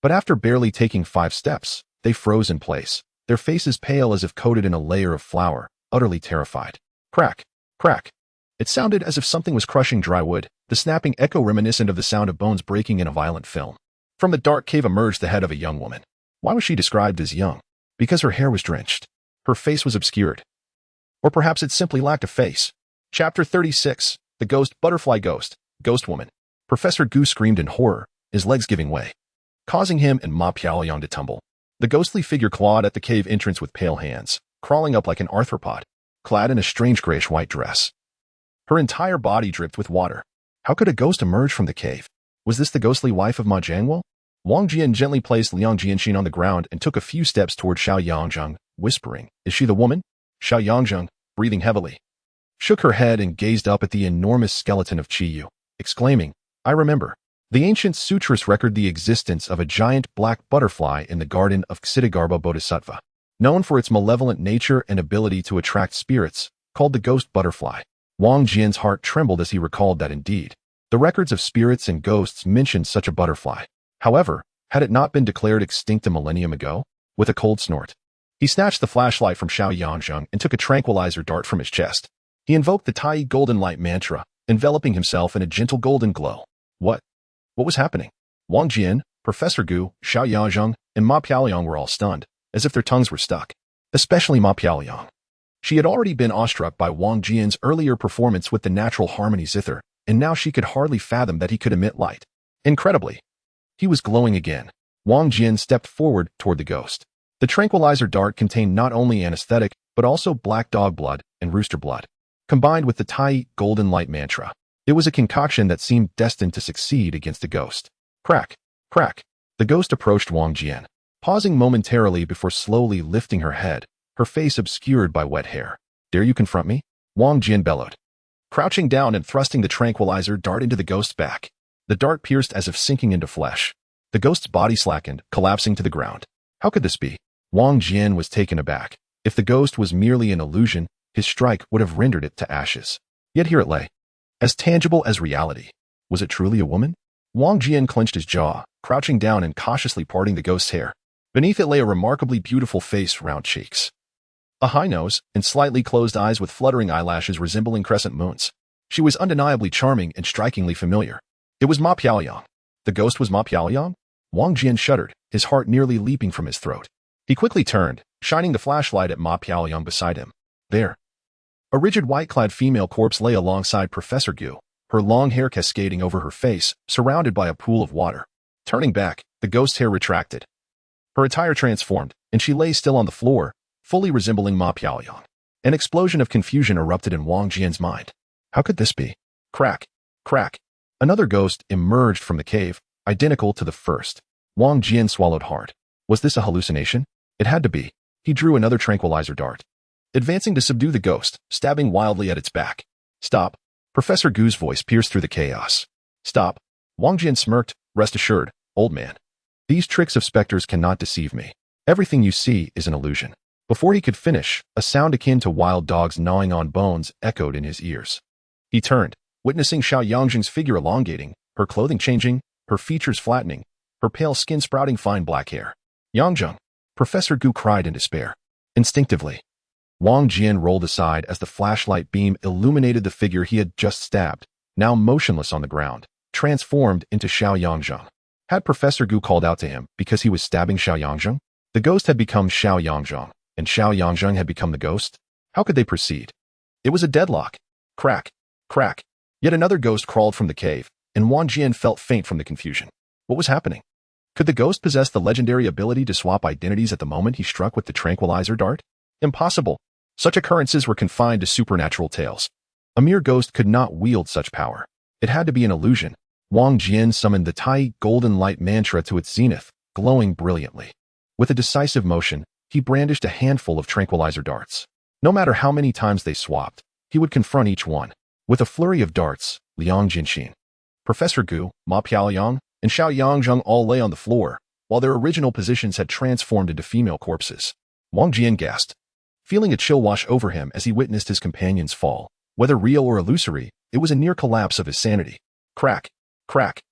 But after barely taking 5 steps, they froze in place, their faces pale as if coated in a layer of flour, utterly terrified. Crack, crack. It sounded as if something was crushing dry wood, the snapping echo reminiscent of the sound of bones breaking in a violent film. From the dark cave emerged the head of a young woman. Why was she described as young? Because her hair was drenched. Her face was obscured. Or perhaps it simply lacked a face. Chapter 36, The Ghost Butterfly Ghost, Ghost Woman. Professor Gu screamed in horror, his legs giving way, causing him and Ma Piaoyang to tumble. The ghostly figure clawed at the cave entrance with pale hands, crawling up like an arthropod, clad in a strange grayish-white dress. Her entire body dripped with water. How could a ghost emerge from the cave? Was this the ghostly wife of Ma Jianguo? Wang Jian gently placed Liang Jianxin on the ground and took a few steps toward Xiaoyang, whispering, is she the woman? Xiaoyang, breathing heavily, shook her head and gazed up at the enormous skeleton of Qiyu, exclaiming, I remember. The ancient sutras record the existence of a giant black butterfly in the garden of Ksitigarbha Bodhisattva, known for its malevolent nature and ability to attract spirits, called the ghost butterfly. Wang Jian's heart trembled as he recalled that indeed, the records of spirits and ghosts mentioned such a butterfly. However, had it not been declared extinct a millennium ago? With a cold snort, he snatched the flashlight from Xiaoyang and took a tranquilizer dart from his chest. He invoked the Tai Golden Light mantra, enveloping himself in a gentle golden glow. What was happening? Wang Jian, Professor Gu, Xiaoyang, and Ma Piaoyang were all stunned, as if their tongues were stuck. Especially Ma Piaoyang. She had already been awestruck by Wang Jian's earlier performance with the natural harmony zither, and now she could hardly fathom that he could emit light. Incredibly, he was glowing again. Wang Jian stepped forward toward the ghost. The tranquilizer dart contained not only anesthetic, but also black dog blood and rooster blood, combined with the Tai Golden Light mantra. It was a concoction that seemed destined to succeed against the ghost. Crack, crack. The ghost approached Wang Jian, pausing momentarily before slowly lifting her head, her face obscured by wet hair. Dare you confront me? Wang Jian bellowed, crouching down and thrusting the tranquilizer dart into the ghost's back. The dart pierced as if sinking into flesh. The ghost's body slackened, collapsing to the ground. How could this be? Wang Jian was taken aback. If the ghost was merely an illusion, his strike would have rendered it to ashes. Yet here it lay, as tangible as reality. Was it truly a woman? Wang Jian clenched his jaw, crouching down and cautiously parting the ghost's hair. Beneath it lay a remarkably beautiful face, round cheeks, a high nose, and slightly closed eyes with fluttering eyelashes resembling crescent moons. She was undeniably charming and strikingly familiar. It was Ma Piaoyang. The ghost was Ma Piaoyang? Wang Jian shuddered, his heart nearly leaping from his throat. He quickly turned, shining the flashlight at Ma Piaoyang beside him. There, a rigid white-clad female corpse lay alongside Professor Gu, her long hair cascading over her face, surrounded by a pool of water. Turning back, the ghost's hair retracted. Her attire transformed, and she lay still on the floor, fully resembling Ma Piaoyang. An explosion of confusion erupted in Wang Jian's mind. How could this be? Crack, crack. Another ghost emerged from the cave, identical to the first. Wang Jian swallowed hard. Was this a hallucination? It had to be. He drew another tranquilizer dart, advancing to subdue the ghost, stabbing wildly at its back. Stop. Professor Gu's voice pierced through the chaos. Stop. Wang Jian smirked. Rest assured, old man. These tricks of specters cannot deceive me. Everything you see is an illusion. Before he could finish, a sound akin to wild dogs gnawing on bones echoed in his ears. He turned, witnessing Xianxia's figure elongating, her clothing changing, her features flattening, her pale skin sprouting fine black hair. Yangjung. Professor Gu cried in despair. Instinctively, Wang Jian rolled aside as the flashlight beam illuminated the figure he had just stabbed, now motionless on the ground, transformed into Xianxia. Had Professor Gu called out to him because he was stabbing Xianxia? The ghost had become Xianxia, and Xianxia had become the ghost? How could they proceed? It was a deadlock. Crack, crack. Yet another ghost crawled from the cave, and Wang Jian felt faint from the confusion. What was happening? Could the ghost possess the legendary ability to swap identities at the moment he struck with the tranquilizer dart? Impossible. Such occurrences were confined to supernatural tales. A mere ghost could not wield such power. It had to be an illusion. Wang Jian summoned the Tai golden light mantra to its zenith, glowing brilliantly. With a decisive motion, he brandished a handful of tranquilizer darts. No matter how many times they swapped, he would confront each one. With a flurry of darts, Liang Jinxin, Professor Gu, Ma Piaoyang, and Xianxia all lay on the floor, while their original positions had transformed into female corpses. Wang Jian gasped, feeling a chill wash over him as he witnessed his companions fall. Whether real or illusory, it was a near collapse of his sanity. Crack, crack.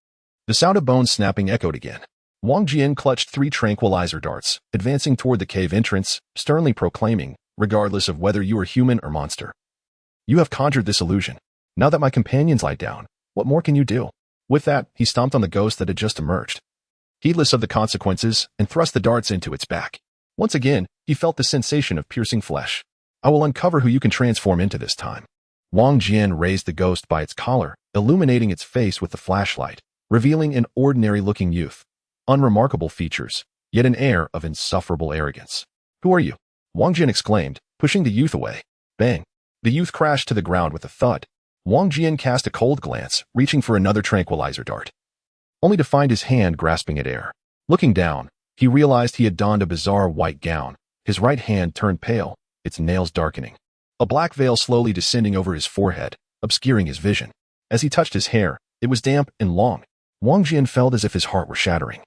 The sound of bones snapping echoed again. Wang Jian clutched 3 tranquilizer darts, advancing toward the cave entrance, sternly proclaiming, regardless of whether you are human or monster, you have conjured this illusion. Now that my companions lie down, what more can you do? With that, he stomped on the ghost that had just emerged, heedless of the consequences, and thrust the darts into its back. Once again, he felt the sensation of piercing flesh. I will uncover who you can transform into this time. Wang Jian raised the ghost by its collar, illuminating its face with the flashlight, revealing an ordinary-looking youth. Unremarkable features, yet an air of insufferable arrogance. Who are you? Wang Jian exclaimed, pushing the youth away. Bang! The youth crashed to the ground with a thud. Wang Jian cast a cold glance, reaching for another tranquilizer dart, only to find his hand grasping at air. Looking down, he realized he had donned a bizarre white gown. His right hand turned pale, its nails darkening. A black veil slowly descending over his forehead, obscuring his vision. As he touched his hair, it was damp and long. Wang Jian felt as if his heart were shattering,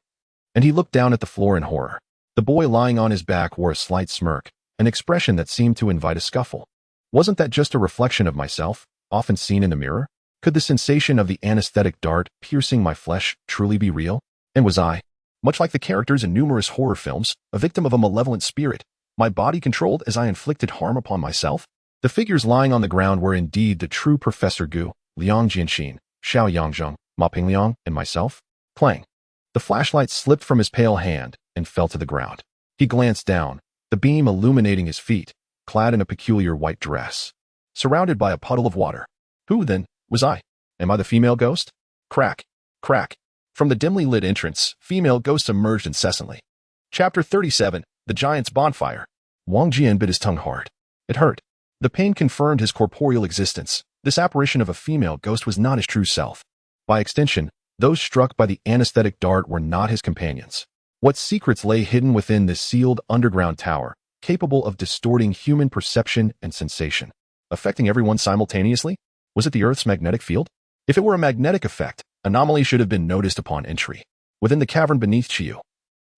and he looked down at the floor in horror. The boy lying on his back wore a slight smirk, an expression that seemed to invite a scuffle. Wasn't that just a reflection of myself, often seen in the mirror? Could the sensation of the anesthetic dart piercing my flesh truly be real? And was I, much like the characters in numerous horror films, a victim of a malevolent spirit, my body controlled as I inflicted harm upon myself? The figures lying on the ground were indeed the true Professor Gu, Liang Jianxin, Xianxia, Ma Pingliang, and myself. Clang. The flashlight slipped from his pale hand and fell to the ground. He glanced down, the beam illuminating his feet, clad in a peculiar white dress, surrounded by a puddle of water. Who, then, was I? Am I the female ghost? Crack, crack. From the dimly lit entrance, female ghosts emerged incessantly. Chapter 37, The Giant's Bonfire. Wang Jian bit his tongue hard. It hurt. The pain confirmed his corporeal existence. This apparition of a female ghost was not his true self. By extension, those struck by the anesthetic dart were not his companions. What secrets lay hidden within this sealed underground tower, capable of distorting human perception and sensation, affecting everyone simultaneously? Was it the Earth's magnetic field? If it were a magnetic effect, anomaly should have been noticed upon entry. Within the cavern beneath Chiu,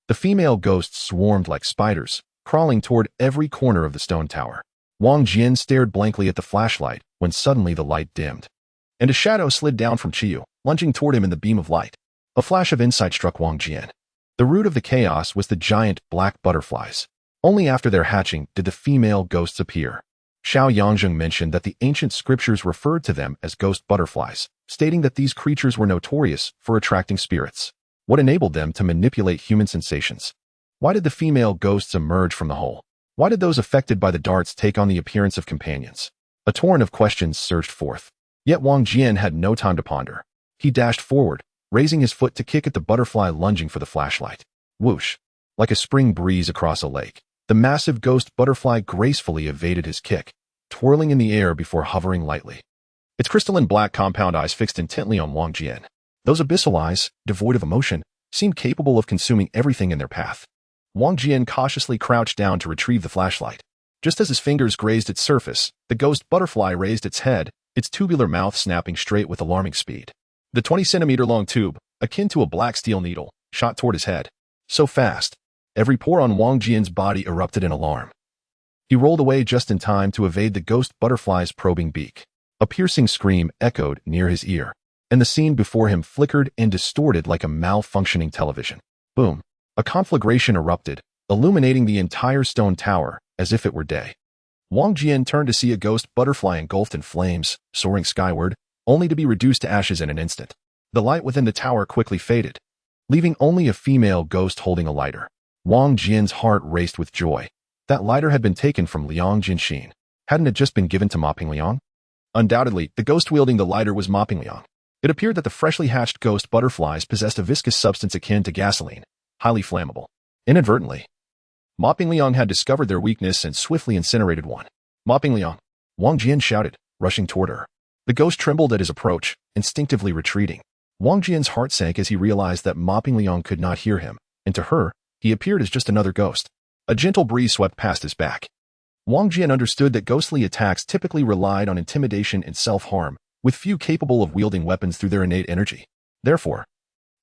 the female ghosts swarmed like spiders, crawling toward every corner of the stone tower. Wang Jian stared blankly at the flashlight when suddenly the light dimmed, and a shadow slid down from Qiyu, lunging toward him in the beam of light. A flash of insight struck Wang Jian. The root of the chaos was the giant black butterflies. Only after their hatching did the female ghosts appear. Xianxia mentioned that the ancient scriptures referred to them as ghost butterflies, stating that these creatures were notorious for attracting spirits. What enabled them to manipulate human sensations? Why did the female ghosts emerge from the hole? Why did those affected by the darts take on the appearance of companions? A torrent of questions surged forth. Yet Wang Jian had no time to ponder. He dashed forward, raising his foot to kick at the butterfly lunging for the flashlight. Whoosh! Like a spring breeze across a lake, the massive ghost butterfly gracefully evaded his kick, twirling in the air before hovering lightly. Its crystalline black compound eyes fixed intently on Wang Jian. Those abyssal eyes, devoid of emotion, seemed capable of consuming everything in their path. Wang Jian cautiously crouched down to retrieve the flashlight. Just as his fingers grazed its surface, the ghost butterfly raised its head, its tubular mouth snapping straight with alarming speed. The 20-centimeter-long tube, akin to a black steel needle, shot toward his head. So fast, every pore on Wang Jian's body erupted in alarm. He rolled away just in time to evade the ghost butterfly's probing beak. A piercing scream echoed near his ear, and the scene before him flickered and distorted like a malfunctioning television. Boom! A conflagration erupted, illuminating the entire stone tower as if it were day. Wang Jian turned to see a ghost butterfly engulfed in flames, soaring skyward, only to be reduced to ashes in an instant. The light within the tower quickly faded, leaving only a female ghost holding a lighter. Wang Jian's heart raced with joy. That lighter had been taken from Liang Jinxin. Hadn't it just been given to Mopping Liang? Undoubtedly, the ghost wielding the lighter was Mopping Liang. It appeared that the freshly hatched ghost butterflies possessed a viscous substance akin to gasoline, highly flammable. Inadvertently, Mopping Liang had discovered their weakness and swiftly incinerated one. Mopping Liang, Wang Jian shouted, rushing toward her. The ghost trembled at his approach, instinctively retreating. Wang Jian's heart sank as he realized that Mopping Liang could not hear him, and to her, he appeared as just another ghost. A gentle breeze swept past his back. Wang Jian understood that ghostly attacks typically relied on intimidation and self-harm, with few capable of wielding weapons through their innate energy. Therefore,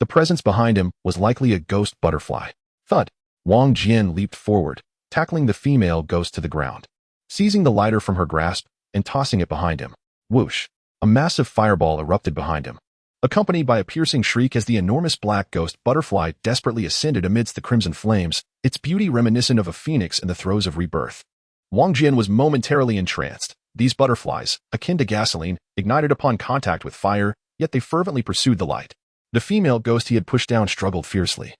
the presence behind him was likely a ghost butterfly. Thud! Wang Jian leaped forward, tackling the female ghost to the ground. Seizing the lighter from her grasp and tossing it behind him. Whoosh! A massive fireball erupted behind him, accompanied by a piercing shriek as the enormous black ghost butterfly desperately ascended amidst the crimson flames, its beauty reminiscent of a phoenix in the throes of rebirth. Wang Jian was momentarily entranced. These butterflies, akin to gasoline, ignited upon contact with fire, yet they fervently pursued the light. The female ghost he had pushed down struggled fiercely,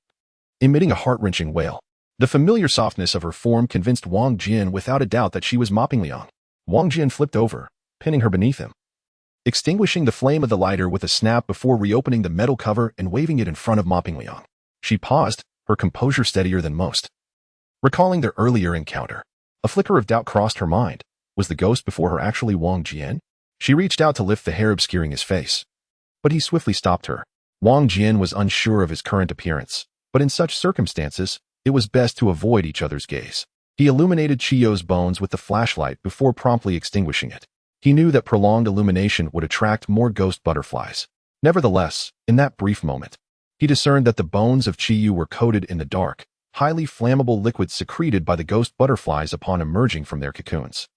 emitting a heart-wrenching wail. The familiar softness of her form convinced Wang Jian without a doubt that she was Mopping Liang. Wang Jian flipped over, pinning her beneath him, extinguishing the flame of the lighter with a snap before reopening the metal cover and waving it in front of Mopping Liang. She paused, her composure steadier than most. Recalling their earlier encounter, a flicker of doubt crossed her mind. Was the ghost before her actually Wang Jian? She reached out to lift the hair obscuring his face, but he swiftly stopped her. Wang Jian was unsure of his current appearance, but in such circumstances, it was best to avoid each other's gaze. He illuminated Qiyou's bones with the flashlight before promptly extinguishing it. He knew that prolonged illumination would attract more ghost butterflies. Nevertheless, in that brief moment, he discerned that the bones of Qiyu were coated in the dark, highly flammable liquid secreted by the ghost butterflies upon emerging from their cocoons.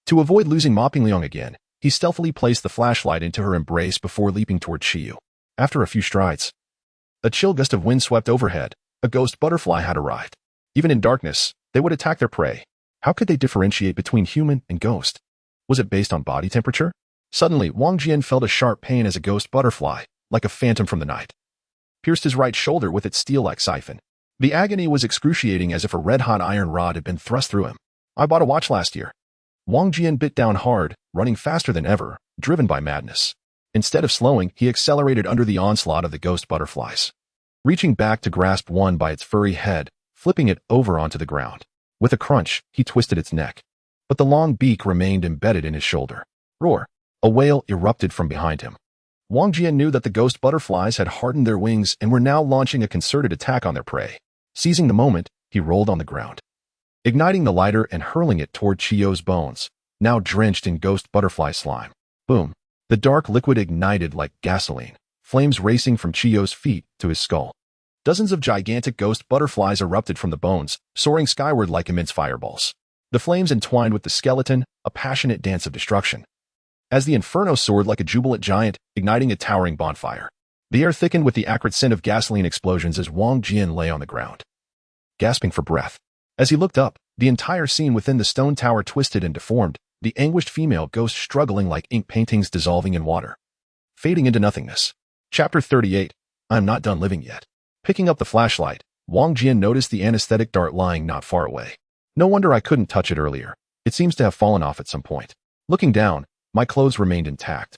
To avoid losing Mopping Liang again, he stealthily placed the flashlight into her embrace before leaping toward Qiyu. After a few strides, a chill gust of wind swept overhead. A ghost butterfly had arrived. Even in darkness, they would attack their prey. How could they differentiate between human and ghost? Was it based on body temperature? Suddenly, Wang Jian felt a sharp pain as a ghost butterfly, like a phantom from the night, pierced his right shoulder with its steel-like siphon. The agony was excruciating as if a red-hot iron rod had been thrust through him. I bought a watch last year. Wang Jian bit down hard, running faster than ever, driven by madness. Instead of slowing, he accelerated under the onslaught of the ghost butterflies, reaching back to grasp one by its furry head, flipping it over onto the ground. With a crunch, he twisted its neck, but the long beak remained embedded in his shoulder. Roar! A wail erupted from behind him. Wang Jian knew that the ghost butterflies had hardened their wings and were now launching a concerted attack on their prey. Seizing the moment, he rolled on the ground, igniting the lighter and hurling it toward Qiyou's bones, now drenched in ghost butterfly slime. Boom! The dark liquid ignited like gasoline, flames racing from Qiyou's feet to his skull. Dozens of gigantic ghost butterflies erupted from the bones, soaring skyward like immense fireballs. The flames entwined with the skeleton, a passionate dance of destruction. as the inferno soared like a jubilant giant, igniting a towering bonfire. The air thickened with the acrid scent of gasoline explosions as Wang Jian lay on the ground, gasping for breath. As he looked up, the entire scene within the stone tower twisted and deformed, the anguished female ghost struggling like ink paintings dissolving in water, fading into nothingness. Chapter 38. I'm not done living yet. Picking up the flashlight, Wang Jian noticed the anesthetic dart lying not far away. No wonder I couldn't touch it earlier. It seems to have fallen off at some point. Looking down, my clothes remained intact,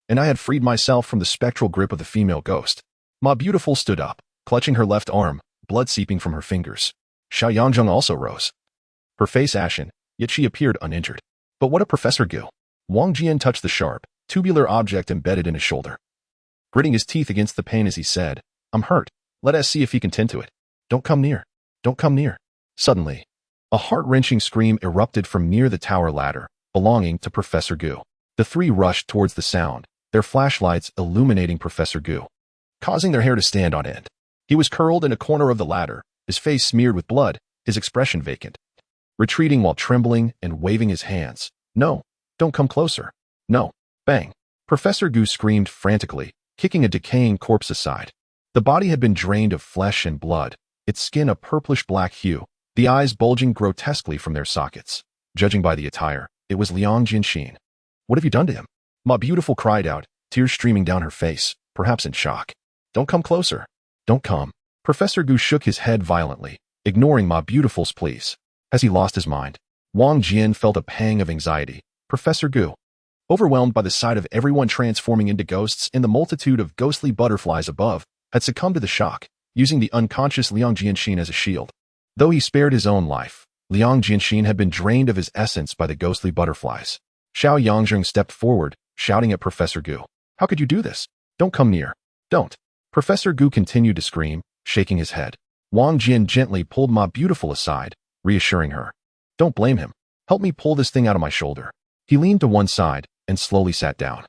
and I had freed myself from the spectral grip of the female ghost. Ma Beautiful stood up, clutching her left arm, blood seeping from her fingers. Xianxia also rose, her face ashen, yet she appeared uninjured. But what of Professor Gu? Wang Jian touched the sharp, tubular object embedded in his shoulder, gritting his teeth against the pain as he said, I'm hurt. Let us see if he can tend to it. Don't come near. Don't come near. Suddenly, a heart-wrenching scream erupted from near the tower ladder, belonging to Professor Gu. The three rushed towards the sound, their flashlights illuminating Professor Gu, causing their hair to stand on end. He was curled in a corner of the ladder, his face smeared with blood, his expression vacant, retreating while trembling and waving his hands. No, don't come closer. No. Bang. Professor Gu screamed frantically, kicking a decaying corpse aside. The body had been drained of flesh and blood, its skin a purplish-black hue, the eyes bulging grotesquely from their sockets. Judging by the attire, it was Liang Jianxin. What have you done to him? Ma Beautiful cried out, tears streaming down her face, perhaps in shock. Don't come closer. Don't come. Professor Gu shook his head violently, ignoring Ma Beautiful's pleas. Has he lost his mind? Wang Jian felt a pang of anxiety. Professor Gu, overwhelmed by the sight of everyone transforming into ghosts and the multitude of ghostly butterflies above, had succumbed to the shock, using the unconscious Liang Jianxin as a shield. Though he spared his own life, Liang Jianxin had been drained of his essence by the ghostly butterflies. Xianxia stepped forward, shouting at Professor Gu. How could you do this? Don't come near. Don't. Professor Gu continued to scream, shaking his head. Wang Jian gently pulled Ma Beautiful aside, reassuring her. Don't blame him. Help me pull this thing out of my shoulder. He leaned to one side and slowly sat down.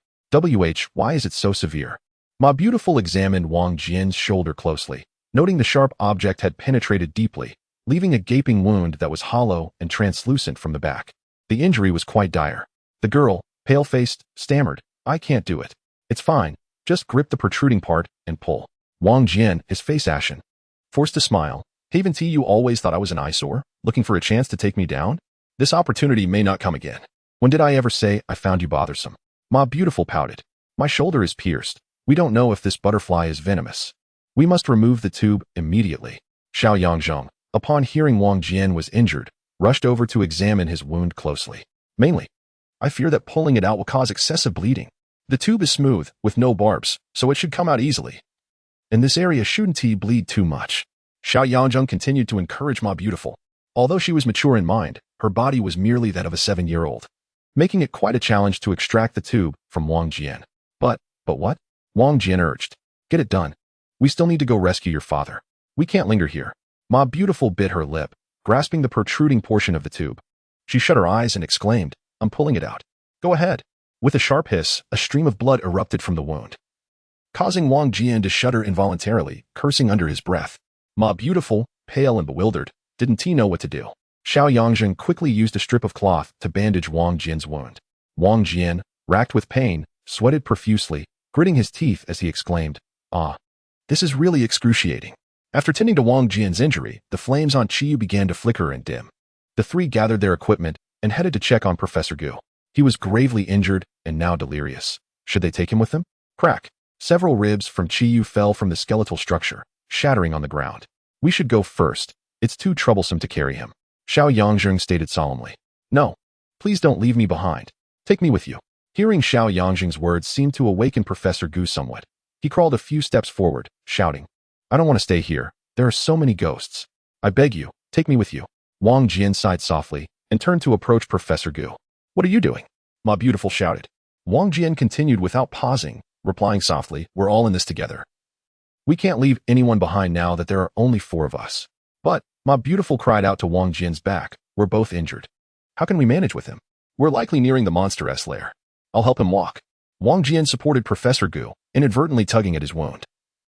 Why is it so severe? Ma Beautiful examined Wang Jian's shoulder closely, noting the sharp object had penetrated deeply, leaving a gaping wound that was hollow and translucent from the back. The injury was quite dire. The girl, pale-faced, stammered, I can't do it. It's fine. Just grip the protruding part and pull. Wang Jian, his face ashen, forced to smile. Haven't you always thought I was an eyesore, looking for a chance to take me down? This opportunity may not come again. When did I ever say I found you bothersome? Ma Beautiful pouted. My shoulder is pierced. We don't know if this butterfly is venomous. We must remove the tube immediately. Xianxia, upon hearing Wang Jian was injured, rushed over to examine his wound closely. Mainly, I fear that pulling it out will cause excessive bleeding. The tube is smooth, with no barbs, so it should come out easily. In this area shouldn't bleed too much. Xianxia continued to encourage Ma Beautiful. Although she was mature in mind, her body was merely that of a 7-year-old, making it quite a challenge to extract the tube from Wang Jian. But what? Wang Jian urged. Get it done. We still need to go rescue your father. We can't linger here. Ma Beautiful bit her lip, grasping the protruding portion of the tube. She shut her eyes and exclaimed, I'm pulling it out. Go ahead. With a sharp hiss, a stream of blood erupted from the wound, causing Wang Jian to shudder involuntarily, cursing under his breath. Ma Beautiful, pale and bewildered, didn't know what to do. Xianxia quickly used a strip of cloth to bandage Wang Jian's wound. Wang Jian, racked with pain, sweated profusely, gritting his teeth as he exclaimed, Ah, this is really excruciating. After tending to Wang Jian's injury, the flames on Qiyu began to flicker and dim. The three gathered their equipment and headed to check on Professor Gu. He was gravely injured and now delirious. Should they take him with them? Crack. Several ribs from Qiyu fell from the skeletal structure, shattering on the ground. We should go first. It's too troublesome to carry him. Xianxia stated solemnly. No. Please don't leave me behind. Take me with you. Hearing Xianxia's words seemed to awaken Professor Gu somewhat. He crawled a few steps forward, shouting, I don't want to stay here. There are so many ghosts. I beg you, take me with you. Wang Jian sighed softly and turned to approach Professor Gu. What are you doing? Ma Beautiful shouted. Wang Jian continued without pausing, replying softly, we're all in this together. We can't leave anyone behind now that there are only 4 of us. But, Ma Beautiful cried out to Wang Jian's back, we're both injured. How can we manage with him? We're likely nearing the monster's lair. I'll help him walk. Wang Jian supported Professor Gu, inadvertently tugging at his wound,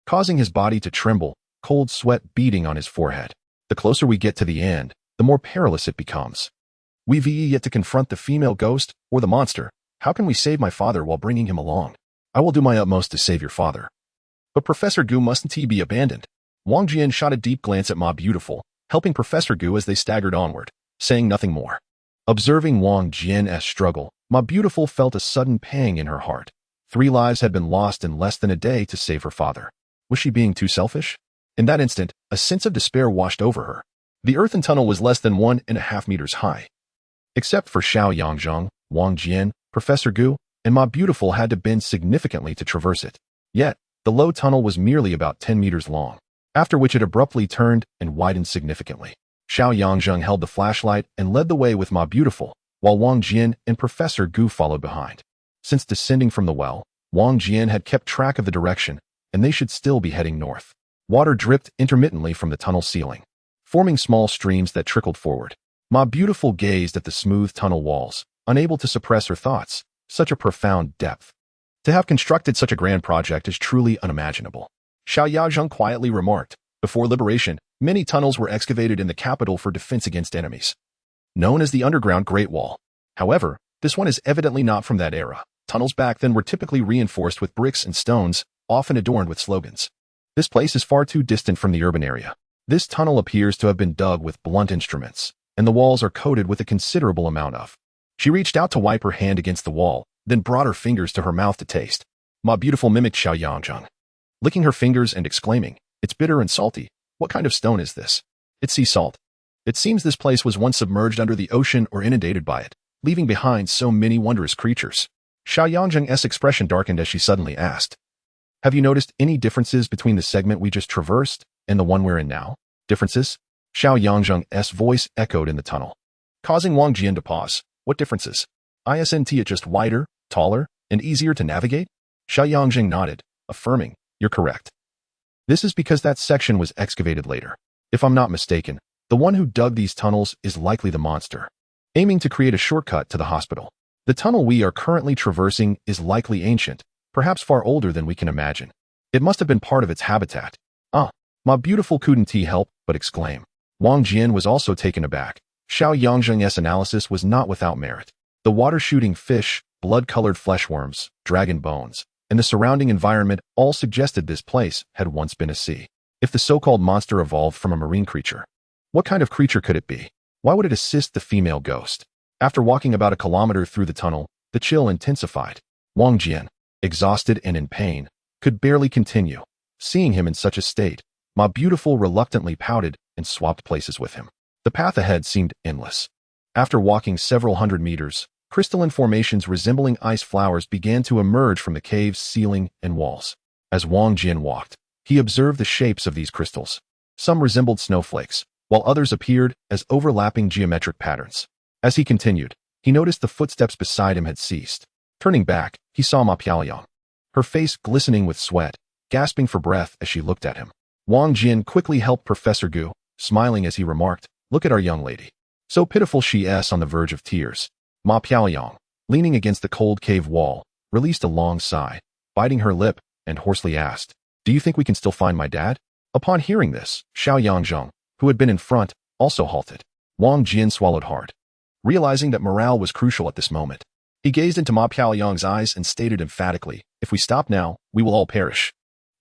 causing his body to tremble, cold sweat beading on his forehead. The closer we get to the end, the more perilous it becomes. We've yet to confront the female ghost or the monster. How can we save my father while bringing him along? I will do my utmost to save your father. But Professor Gu mustn't he be abandoned? Wang Jian shot a deep glance at Ma Beautiful, helping Professor Gu as they staggered onward, saying nothing more. Observing Wang Jian's struggle, Ma Beautiful felt a sudden pang in her heart. 3 lives had been lost in less than a day to save her father. Was she being too selfish? In that instant, a sense of despair washed over her. The earthen tunnel was less than 1.5 meters high. Except for Xianxia, Wang Jian, Professor Gu, and Ma Beautiful had to bend significantly to traverse it. Yet, the low tunnel was merely about 10 meters long, after which it abruptly turned and widened significantly. Xianxia held the flashlight and led the way with Ma Beautiful, while Wang Jian and Professor Gu followed behind. Since descending from the well, Wang Jian had kept track of the direction, and they should still be heading north. Water dripped intermittently from the tunnel ceiling, forming small streams that trickled forward. Ma Beautiful gazed at the smooth tunnel walls, unable to suppress her thoughts. Such a profound depth. To have constructed such a grand project is truly unimaginable. Xiaoyazheng quietly remarked. Before liberation, many tunnels were excavated in the capital for defense against enemies, known as the Underground Great Wall. However, this one is evidently not from that era. Tunnels back then were typically reinforced with bricks and stones, often adorned with slogans. This place is far too distant from the urban area. This tunnel appears to have been dug with blunt instruments, and the walls are coated with a considerable amount of. She reached out to wipe her hand against the wall, then brought her fingers to her mouth to taste. Ma Beautiful mimicked Xiaoyangzheng, licking her fingers and exclaiming, "It's bitter and salty. What kind of stone is this?" "It's sea salt. It seems this place was once submerged under the ocean or inundated by it, leaving behind so many wondrous creatures." Xiaoyangzheng's expression darkened as she suddenly asked, "Have you noticed any differences between the segment we just traversed and the one we're in now?" "Differences?" Xiaoyangzheng's voice echoed in the tunnel, causing Wang Jian to pause. "What differences? Isn't it just wider, taller, and easier to navigate?" Xiaoyangzheng nodded, affirming, "You're correct. This is because that section was excavated later. If I'm not mistaken, the one who dug these tunnels is likely the monster, aiming to create a shortcut to the hospital. The tunnel we are currently traversing is likely ancient, perhaps far older than we can imagine. It must have been part of its habitat." Ma Beautiful couldn't help but exclaim. Wang Jian was also taken aback. Xiaoyangzheng's analysis was not without merit. The water-shooting fish, blood-colored fleshworms, dragon bones, and the surrounding environment all suggested this place had once been a sea. If the so-called monster evolved from a marine creature, what kind of creature could it be? Why would it assist the female ghost? After walking about a kilometer through the tunnel, the chill intensified. Wang Jian, exhausted and in pain, could barely continue. Seeing him in such a state, Ma Beautiful reluctantly pouted and swapped places with him. The path ahead seemed endless. After walking several hundred meters, crystalline formations resembling ice flowers began to emerge from the cave's ceiling and walls. As Wang Jian walked, he observed the shapes of these crystals. Some resembled snowflakes, while others appeared as overlapping geometric patterns. As he continued, he noticed the footsteps beside him had ceased. Turning back, he saw Ma Piaoyang, her face glistening with sweat, gasping for breath as she looked at him. Wang Jian quickly helped Professor Gu, smiling as he remarked, "Look at our young lady. So pitiful she is on the verge of tears." Ma Piaoyang, leaning against the cold cave wall, released a long sigh, biting her lip, and hoarsely asked, "Do you think we can still find my dad?" Upon hearing this, Xiaoyangzheng, who had been in front, also halted. Wang Jian swallowed hard, realizing that morale was crucial at this moment. He gazed into Ma Piaoyang's eyes and stated emphatically, "If we stop now, we will all perish.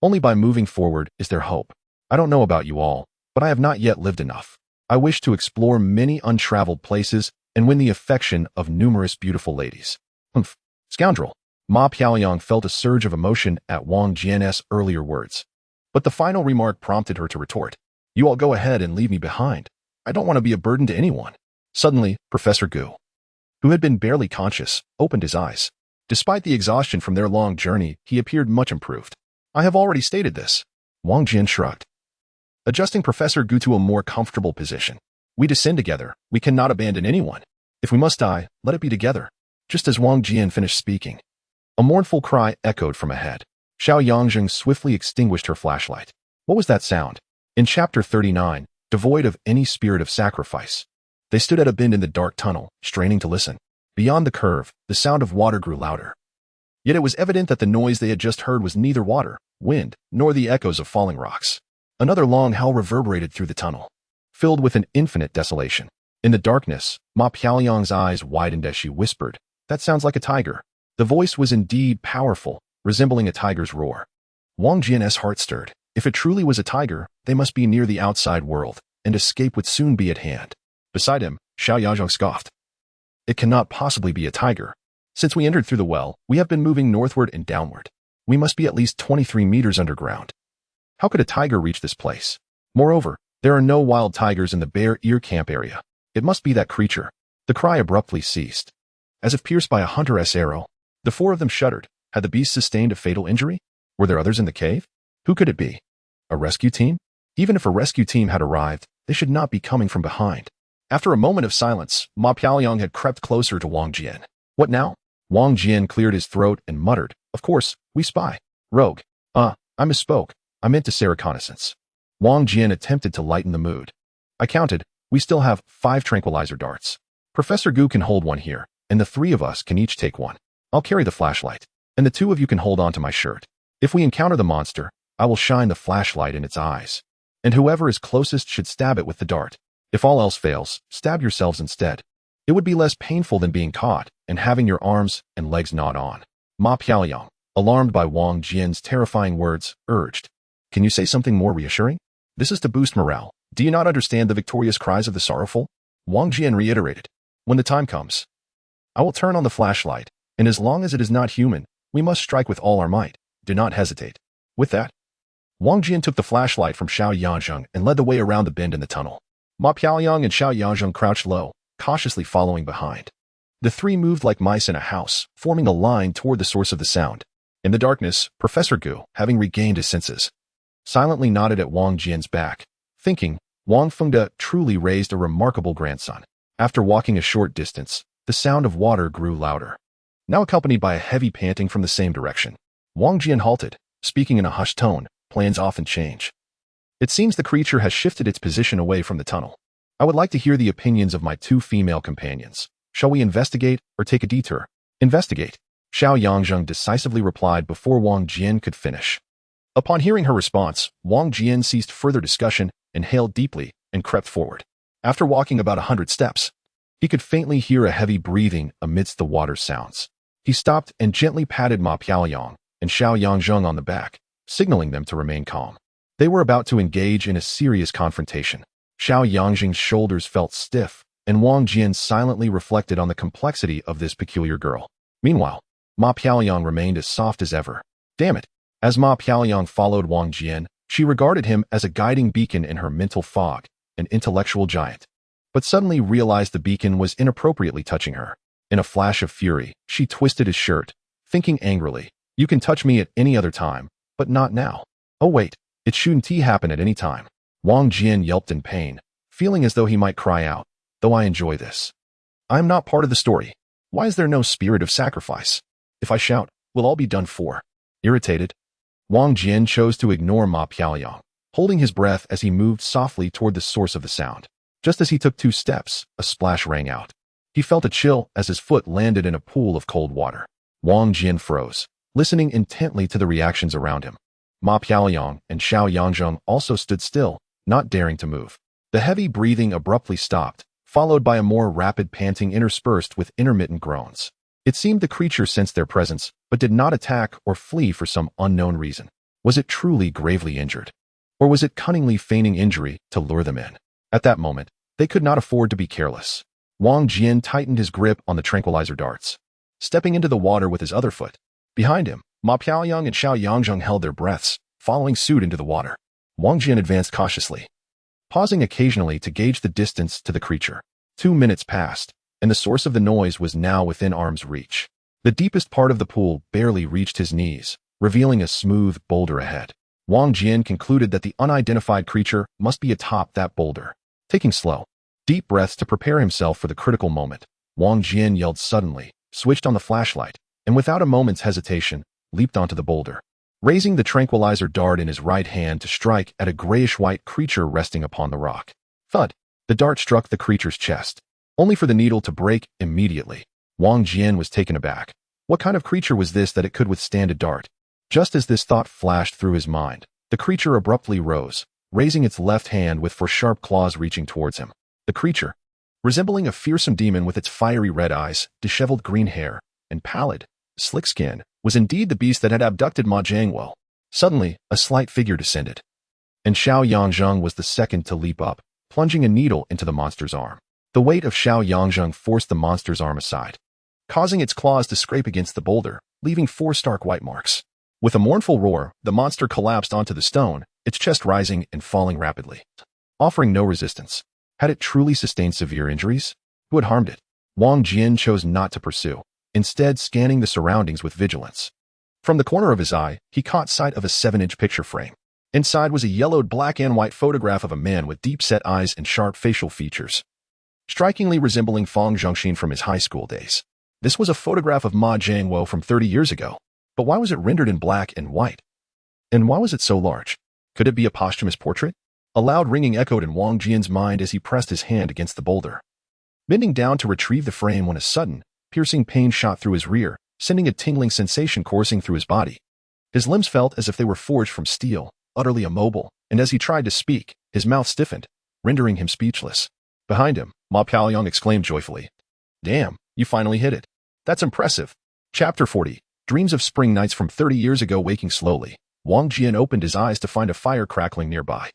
Only by moving forward is there hope. I don't know about you all, but I have not yet lived enough. I wish to explore many untraveled places and win the affection of numerous beautiful ladies." "Humph, scoundrel." Ma Piaoyang felt a surge of emotion at Wang Jian's earlier words. But the final remark prompted her to retort, "You all go ahead and leave me behind. I don't want to be a burden to anyone." Suddenly, Professor Gu, who had been barely conscious, opened his eyes. Despite the exhaustion from their long journey, he appeared much improved. "I have already stated this." Wang Jian shrugged, adjusting Professor Gu to a more comfortable position. "We descend together. We cannot abandon anyone. If we must die, let it be together." Just as Wang Jian finished speaking, a mournful cry echoed from ahead. Xiaoyangzheng swiftly extinguished her flashlight. What was that sound? In Chapter 39, devoid of any spirit of sacrifice, they stood at a bend in the dark tunnel, straining to listen. Beyond the curve, the sound of water grew louder. Yet it was evident that the noise they had just heard was neither water, wind, nor the echoes of falling rocks. Another long howl reverberated through the tunnel, filled with an infinite desolation. In the darkness, Ma Piaoyang's eyes widened as she whispered, "That sounds like a tiger." The voice was indeed powerful, resembling a tiger's roar. Wang Jian's heart stirred. If it truly was a tiger, they must be near the outside world, and escape would soon be at hand. Beside him, Xianxia scoffed. It cannot possibly be a tiger. Since we entered through the well, we have been moving northward and downward. We must be at least 23 meters underground. How could a tiger reach this place? Moreover, there are no wild tigers in the Bear Ear Camp area. It must be that creature. The cry abruptly ceased. As if pierced by a hunter's arrow, the four of them shuddered. Had the beast sustained a fatal injury? Were there others in the cave? Who could it be? A rescue team? Even if a rescue team had arrived, they should not be coming from behind. After a moment of silence, Ma Piaoyang had crept closer to Wang Jian. What now? Wang Jian cleared his throat and muttered, Of course, we spy. Rogue. I misspoke. I meant to say reconnaissance. Wang Jian attempted to lighten the mood. I counted. We still have 5 tranquilizer darts. Professor Gu can hold one here, and the 3 of us can each take one. I'll carry the flashlight, and the 2 of you can hold on to my shirt. If we encounter the monster, I will shine the flashlight in its eyes. And whoever is closest should stab it with the dart. If all else fails, stab yourselves instead. It would be less painful than being caught and having your arms and legs gnawed on. Ma Piaoyang, alarmed by Wang Jian's terrifying words, urged. Can you say something more reassuring? This is to boost morale. Do you not understand the victorious cries of the sorrowful? Wang Jian reiterated. When the time comes, I will turn on the flashlight, and as long as it is not human, we must strike with all our might. Do not hesitate. With that, Wang Jian took the flashlight from Xianxia and led the way around the bend in the tunnel. Ma Piaoyang and Xianxia crouched low, cautiously following behind. The 3 moved like mice in a house, forming a line toward the source of the sound. In the darkness, Professor Gu, having regained his senses, silently nodded at Wang Jian's back, thinking, Wang Fengde truly raised a remarkable grandson. After walking a short distance, the sound of water grew louder, now accompanied by a heavy panting from the same direction. Wang Jian halted, speaking in a hushed tone. Plans often change. It seems the creature has shifted its position away from the tunnel. I would like to hear the opinions of my 2 female companions. Shall we investigate or take a detour? Investigate. Xianxia decisively replied before Wang Jian could finish. Upon hearing her response, Wang Jian ceased further discussion, inhaled deeply, and crept forward. After walking about 100 steps, he could faintly hear a heavy breathing amidst the water sounds. He stopped and gently patted Ma Piaoyang and Xianxia on the back, signaling them to remain calm. They were about to engage in a serious confrontation. Xianxia's shoulders felt stiff, and Wang Jian silently reflected on the complexity of this peculiar girl. Meanwhile, Ma Piaoyang remained as soft as ever. Damn it! As Ma Piaoyang followed Wang Jian, she regarded him as a guiding beacon in her mental fog, an intellectual giant. But suddenly realized the beacon was inappropriately touching her. In a flash of fury, she twisted his shirt, thinking angrily, You can touch me at any other time, but not now. Oh wait, it shouldn't happen at any time. Wang Jian yelped in pain, feeling as though he might cry out, Though I enjoy this, I am not part of the story. Why is there no spirit of sacrifice? If I shout, we'll all be done for. Irritated, Wang Jian chose to ignore Ma Piaoyang, holding his breath as he moved softly toward the source of the sound. Just as he took 2 steps, a splash rang out. He felt a chill as his foot landed in a pool of cold water. Wang Jian froze, listening intently to the reactions around him. Ma Piaoyang and Xianxia also stood still, not daring to move. The heavy breathing abruptly stopped, followed by a more rapid panting interspersed with intermittent groans. It seemed the creature sensed their presence, but did not attack or flee for some unknown reason. Was it truly gravely injured? Or was it cunningly feigning injury to lure them in? At that moment, they could not afford to be careless. Wang Jian tightened his grip on the tranquilizer darts, stepping into the water with his other foot. Behind him, Ma Piaoyang and Xianxia held their breaths, following suit into the water. Wang Jian advanced cautiously, pausing occasionally to gauge the distance to the creature. 2 minutes passed, and the source of the noise was now within arm's reach. The deepest part of the pool barely reached his knees, revealing a smooth boulder ahead. Wang Jian concluded that the unidentified creature must be atop that boulder. Taking slow, deep breaths to prepare himself for the critical moment, Wang Jian yelled suddenly, switched on the flashlight, and without a moment's hesitation, leaped onto the boulder, raising the tranquilizer dart in his right hand to strike at a grayish-white creature resting upon the rock. Thud! The dart struck the creature's chest, only for the needle to break immediately. Wang Jian was taken aback. What kind of creature was this that it could withstand a dart? Just as this thought flashed through his mind, the creature abruptly rose, raising its left hand with 4 sharp claws reaching towards him. The creature, resembling a fearsome demon with its fiery red eyes, disheveled green hair, and pallid, Slick Skin, was indeed the beast that had abducted Ma Jiangwo. Suddenly, a slight figure descended, and Xianxia was the second to leap up, plunging a needle into the monster's arm. The weight of Xianxia forced the monster's arm aside, causing its claws to scrape against the boulder, leaving 4 stark white marks. With a mournful roar, the monster collapsed onto the stone, its chest rising and falling rapidly, offering no resistance. Had it truly sustained severe injuries? Who had harmed it? Wang Jian chose not to pursue, instead scanning the surroundings with vigilance. From the corner of his eye, he caught sight of a 7-inch picture frame. Inside was a yellowed black and white photograph of a man with deep-set eyes and sharp facial features, strikingly resembling Fang Zhongxin from his high school days. This was a photograph of Ma Jiangwo from 30 years ago. But why was it rendered in black and white? And why was it so large? Could it be a posthumous portrait? A loud ringing echoed in Wang Jian's mind as he pressed his hand against the boulder, bending down to retrieve the frame when a sudden, piercing pain shot through his rear, sending a tingling sensation coursing through his body. His limbs felt as if they were forged from steel, utterly immobile, and as he tried to speak, his mouth stiffened, rendering him speechless. Behind him, Ma Piaoyong exclaimed joyfully, "Damn, you finally hit it. That's impressive." Chapter 40. Dreams of spring nights from 30 years ago. Waking slowly, Wang Jian opened his eyes to find a fire crackling nearby,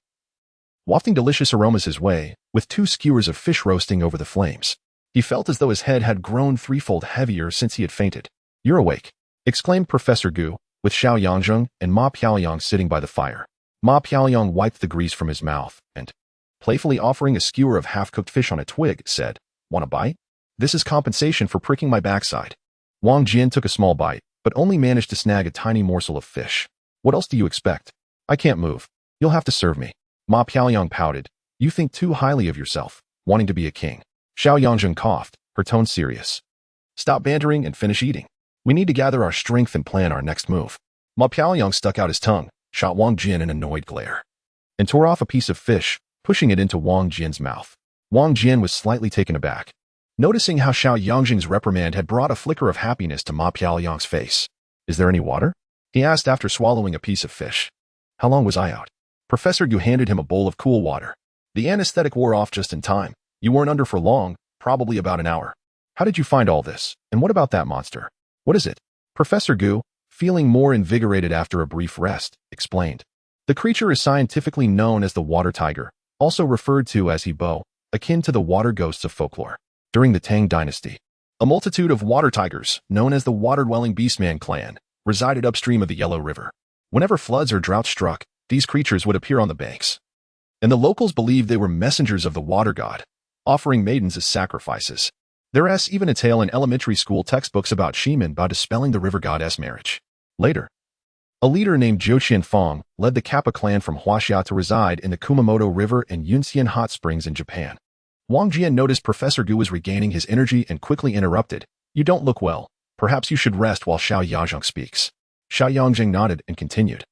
wafting delicious aromas his way, with 2 skewers of fish roasting over the flames. He felt as though his head had grown threefold heavier since he had fainted. "You're awake," exclaimed Professor Gu, with Xiaoyang and Ma Piaoyong sitting by the fire. Ma Piaoyong wiped the grease from his mouth and, playfully offering a skewer of half-cooked fish on a twig, said, "Want a bite? This is compensation for pricking my backside." Wang Jian took a small bite, but only managed to snag a tiny morsel of fish. "What else do you expect? I can't move. You'll have to serve me." Ma Piaoyong pouted. "You think too highly of yourself, wanting to be a king." Xiaoyang coughed, her tone serious. "Stop bantering and finish eating. We need to gather our strength and plan our next move." Ma Piaoyong stuck out his tongue, shot Wang Jian an annoyed glare, and tore off a piece of fish, pushing it into Wang Jian's mouth. Wang Jian was slightly taken aback, noticing how Xiaoyang's reprimand had brought a flicker of happiness to Ma Piaoyong's face. "Is there any water?" he asked after swallowing a piece of fish. "How long was I out?" Professor Gu handed him a bowl of cool water. "The anesthetic wore off just in time. You weren't under for long, probably about an hour." "How did you find all this? And what about that monster? What is it?" Professor Gu, feeling more invigorated after a brief rest, explained. "The creature is scientifically known as the water tiger, also referred to as Hebo, akin to the water ghosts of folklore. During the Tang dynasty, a multitude of water tigers, known as the water-dwelling beastman clan, resided upstream of the Yellow River. Whenever floods or drought struck, these creatures would appear on the banks, and the locals believed they were messengers of the water god, offering maidens as sacrifices. There is even a tale in elementary school textbooks about Shimen by dispelling the river goddess marriage. Later, a leader named Zhou Qianfang led the Kappa clan from Huaxia to reside in the Kumamoto River and Yunxian hot springs in Japan. Wang Jian noticed Professor Gu was regaining his energy and quickly interrupted. "You don't look well. Perhaps you should rest while Xiaoyang speaks." Xiaoyang nodded and continued.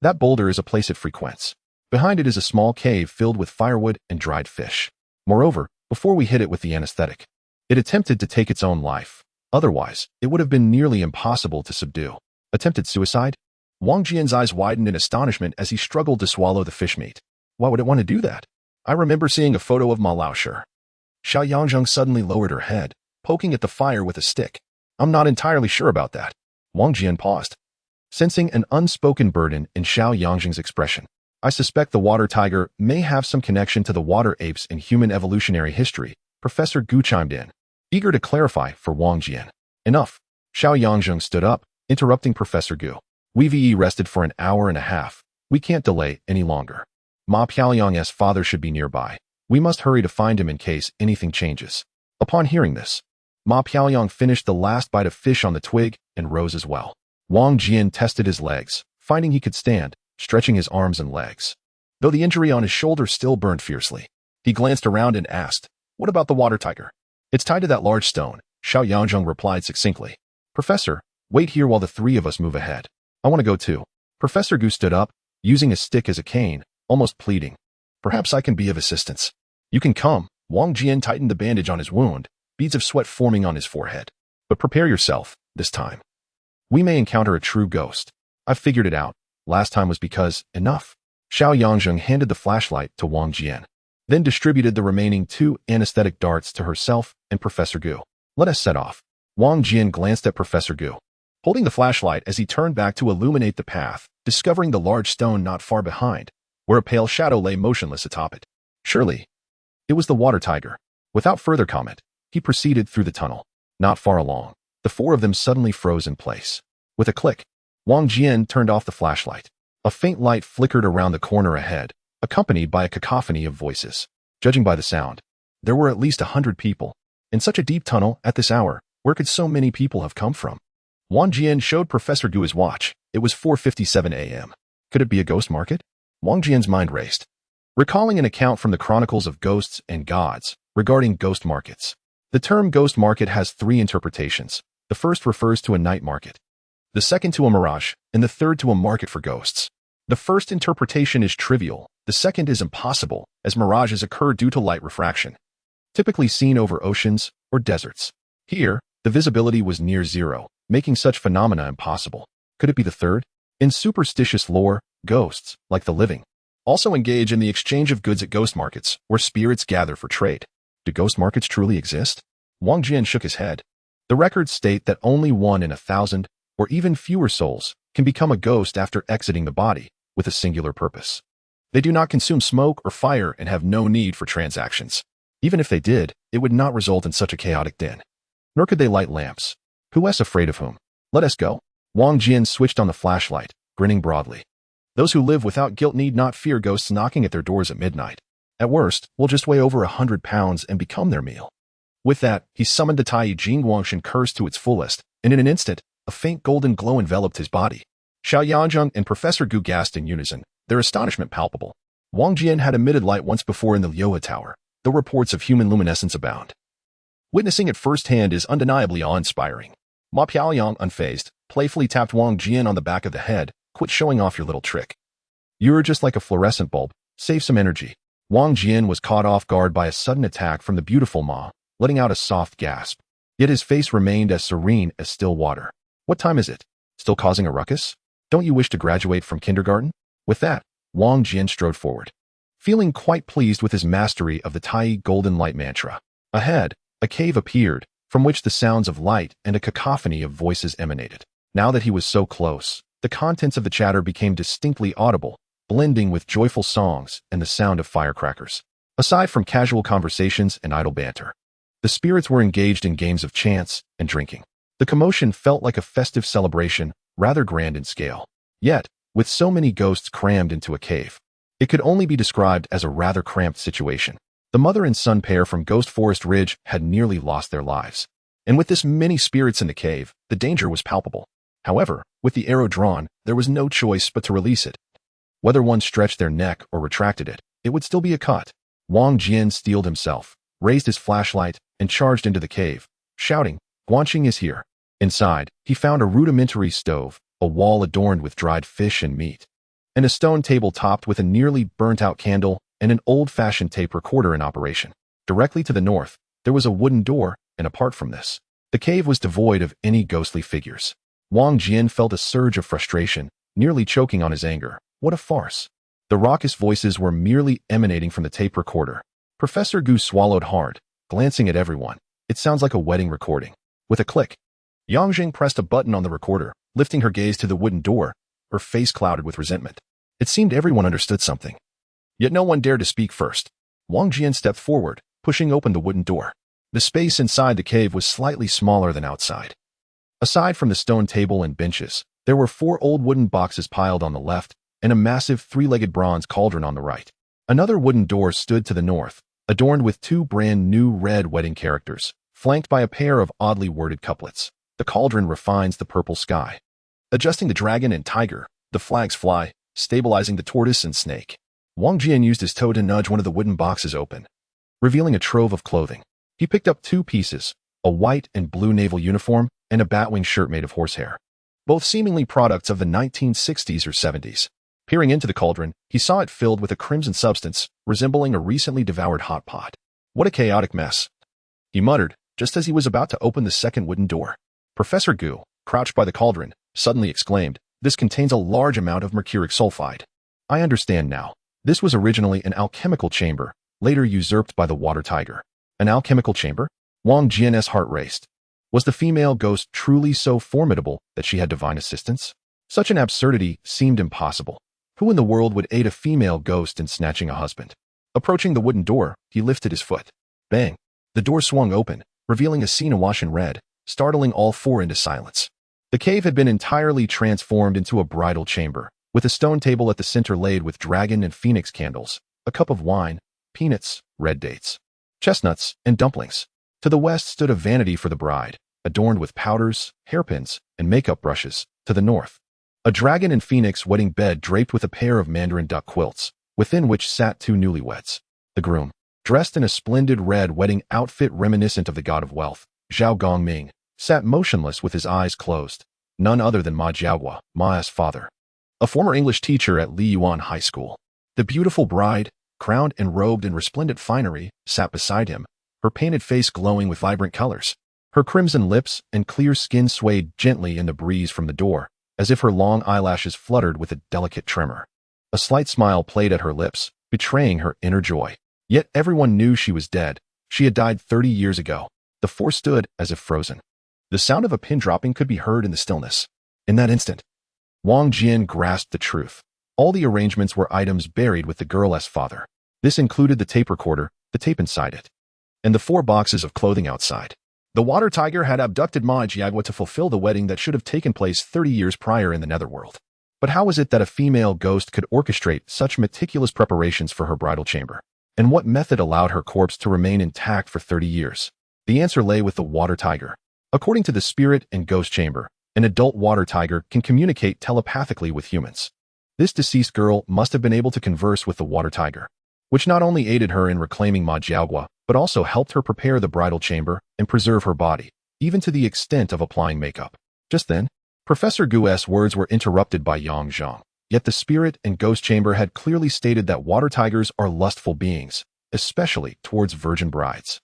"That boulder is a place it frequents. Behind it is a small cave filled with firewood and dried fish. Moreover, before we hit it with the anesthetic, it attempted to take its own life. Otherwise, it would have been nearly impossible to subdue." "Attempted suicide?" Wang Jian's eyes widened in astonishment as he struggled to swallow the fish meat. "Why would it want to do that? I remember seeing a photo of Ma Laoshi." Xiaoyang suddenly lowered her head, poking at the fire with a stick. "I'm not entirely sure about that." Wang Jian paused, sensing an unspoken burden in Xiaoyang's expression. "I suspect the water tiger may have some connection to the water apes in human evolutionary history," Professor Gu chimed in, eager to clarify for Wang Jian. "Enough." Xiaoyang stood up, interrupting Professor Gu. "We've rested for an hour and a half. We can't delay any longer. Ma Piaoyang's father should be nearby. We must hurry to find him in case anything changes." Upon hearing this, Ma Piaoyong finished the last bite of fish on the twig and rose as well. Wang Jian tested his legs, finding he could stand, stretching his arms and legs, though the injury on his shoulder still burned fiercely. He glanced around and asked, "What about the water tiger?" "It's tied to that large stone," Xiaoyang replied succinctly. "Professor, wait here while the 3 of us move ahead. I want to go too." Professor Gu stood up, using a stick as a cane, almost pleading. "Perhaps I can be of assistance." "You can come." Wang Jian tightened the bandage on his wound, beads of sweat forming on his forehead. "But prepare yourself, this time. We may encounter a true ghost. I've figured it out. Last time was because, enough." Xiaoyang handed the flashlight to Wang Jian, then distributed the remaining 2 anesthetic darts to herself and Professor Gu. "Let us set off." Wang Jian glanced at Professor Gu. holding the flashlight as he turned back to illuminate the path, discovering the large stone not far behind, where a pale shadow lay motionless atop it. Surely, it was the water tiger. Without further comment, he proceeded through the tunnel. Not far along, the four of them suddenly froze in place. With a click, Wang Jian turned off the flashlight. A faint light flickered around the corner ahead, accompanied by a cacophony of voices. Judging by the sound, there were at least 100 people. In such a deep tunnel, at this hour, where could so many people have come from? Wang Jian showed Professor Gu his watch. It was 4:57 a.m. Could it be a ghost market? Wang Jian's mind raced, recalling an account from the Chronicles of Ghosts and Gods regarding ghost markets. The term ghost market has three interpretations. The first refers to a night market, the second to a mirage, and the third to a market for ghosts. The first interpretation is trivial. The second is impossible, as mirages occur due to light refraction, typically seen over oceans or deserts. Here, the visibility was near zero, making such phenomena impossible. Could it be the third? In superstitious lore, ghosts, like the living, also engage in the exchange of goods at ghost markets, where spirits gather for trade. Do ghost markets truly exist? Wang Jian shook his head. The records state that only 1 in 1,000, or even fewer souls, can become a ghost after exiting the body, with a singular purpose. They do not consume smoke or fire and have no need for transactions. Even if they did, it would not result in such a chaotic din. Nor could they light lamps. Who is afraid of whom? Let us go. Wang Jian switched on the flashlight, grinning broadly. Those who live without guilt need not fear ghosts knocking at their doors at midnight. At worst, we'll just weigh over 100 pounds and become their meal. With that, he summoned the Tai Jingguangshan curse to its fullest, and in an instant, a faint golden glow enveloped his body. Xianxia and Professor Gu gasped in unison, their astonishment palpable. Wang Jian had emitted light once before in the Lioha Tower, though reports of human luminescence abound. Witnessing it firsthand is undeniably awe-inspiring. Ma Piaoyang, unfazed, playfully tapped Wang Jian on the back of the head. Quit showing off your little trick. You're just like a fluorescent bulb. Save some energy. Wang Jian was caught off guard by a sudden attack from the beautiful Ma, letting out a soft gasp. Yet his face remained as serene as still water. What time is it? Still causing a ruckus? Don't you wish to graduate from kindergarten? With that, Wang Jian strode forward, feeling quite pleased with his mastery of the Tai Golden Light mantra. Ahead, a cave appeared, from which the sounds of light and a cacophony of voices emanated. Now that he was so close, the contents of the chatter became distinctly audible, blending with joyful songs and the sound of firecrackers. Aside from casual conversations and idle banter, the spirits were engaged in games of chance and drinking. The commotion felt like a festive celebration, rather grand in scale. Yet, with so many ghosts crammed into a cave, it could only be described as a rather cramped situation. The mother and son pair from Ghost Forest Ridge had nearly lost their lives. And with this many spirits in the cave, the danger was palpable. However, with the arrow drawn, there was no choice but to release it. Whether one stretched their neck or retracted it, it would still be a cut. Wang Jian steeled himself, raised his flashlight, and charged into the cave, shouting, "Guanxing is here." Inside, he found a rudimentary stove, a wall adorned with dried fish and meat, and a stone table topped with a nearly burnt-out candle and an old-fashioned tape recorder in operation. Directly to the north, there was a wooden door, and apart from this, the cave was devoid of any ghostly figures. Wang Jian felt a surge of frustration, nearly choking on his anger. What a farce. The raucous voices were merely emanating from the tape recorder. Professor Gu swallowed hard, glancing at everyone. It sounds like a wedding recording. With a click, Yangjing pressed a button on the recorder, lifting her gaze to the wooden door, her face clouded with resentment. It seemed everyone understood something. Yet no one dared to speak first. Wang Jian stepped forward, pushing open the wooden door. The space inside the cave was slightly smaller than outside. Aside from the stone table and benches, there were 4 old wooden boxes piled on the left and a massive 3-legged bronze cauldron on the right. Another wooden door stood to the north, adorned with 2 brand new red wedding characters, flanked by a pair of oddly worded couplets. The cauldron refines the purple sky. Adjusting the dragon and tiger, the flags fly, stabilizing the tortoise and snake. Wang Jian used his toe to nudge one of the wooden boxes open, revealing a trove of clothing. He picked up 2 pieces, a white and blue naval uniform and a batwing shirt made of horsehair, both seemingly products of the 1960s or 70s. Peering into the cauldron, he saw it filled with a crimson substance, resembling a recently devoured hot pot. What a chaotic mess, he muttered, just as he was about to open the second wooden door. Professor Gu, crouched by the cauldron, suddenly exclaimed, "This contains a large amount of mercuric sulfide. I understand now. This was originally an alchemical chamber, later usurped by the water tiger." An alchemical chamber? Wang Jian's heart raced. Was the female ghost truly so formidable that she had divine assistance? Such an absurdity seemed impossible. Who in the world would aid a female ghost in snatching a husband? Approaching the wooden door, he lifted his foot. Bang! The door swung open, revealing a scene awash in red, startling all four into silence. The cave had been entirely transformed into a bridal chamber, with a stone table at the center laid with dragon and phoenix candles, a cup of wine, peanuts, red dates, chestnuts, and dumplings. To the west stood a vanity for the bride, adorned with powders, hairpins, and makeup brushes. To the north, a dragon and phoenix wedding bed draped with a pair of mandarin duck quilts, within which sat two newlyweds. The groom, dressed in a splendid red wedding outfit reminiscent of the god of wealth, Zhao Gongming, sat motionless with his eyes closed. None other than Ma Jiaogua, Ma's father, a former English teacher at Li Yuan High School. The beautiful bride, crowned and robed in resplendent finery, sat beside him, her painted face glowing with vibrant colors. Her crimson lips and clear skin swayed gently in the breeze from the door, as if her long eyelashes fluttered with a delicate tremor. A slight smile played at her lips, betraying her inner joy. Yet everyone knew she was dead. She had died 30 years ago. The four stood as if frozen. The sound of a pin dropping could be heard in the stillness. In that instant, Wang Jian grasped the truth. All the arrangements were items buried with the girl's father. This included the tape recorder, the tape inside it, and the 4 boxes of clothing outside. The water tiger had abducted Ma Jiagua to fulfill the wedding that should have taken place 30 years prior in the netherworld. But how was it that a female ghost could orchestrate such meticulous preparations for her bridal chamber? And what method allowed her corpse to remain intact for 30 years? The answer lay with the water tiger. According to the spirit and ghost chamber, an adult water tiger can communicate telepathically with humans. This deceased girl must have been able to converse with the water tiger, which not only aided her in reclaiming Ma Jiagua, but also helped her prepare the bridal chamber and preserve her body, even to the extent of applying makeup. Just then, Professor Gu's words were interrupted by Yang Zhang. Yet the spirit and ghost chamber had clearly stated that water tigers are lustful beings, especially towards virgin brides.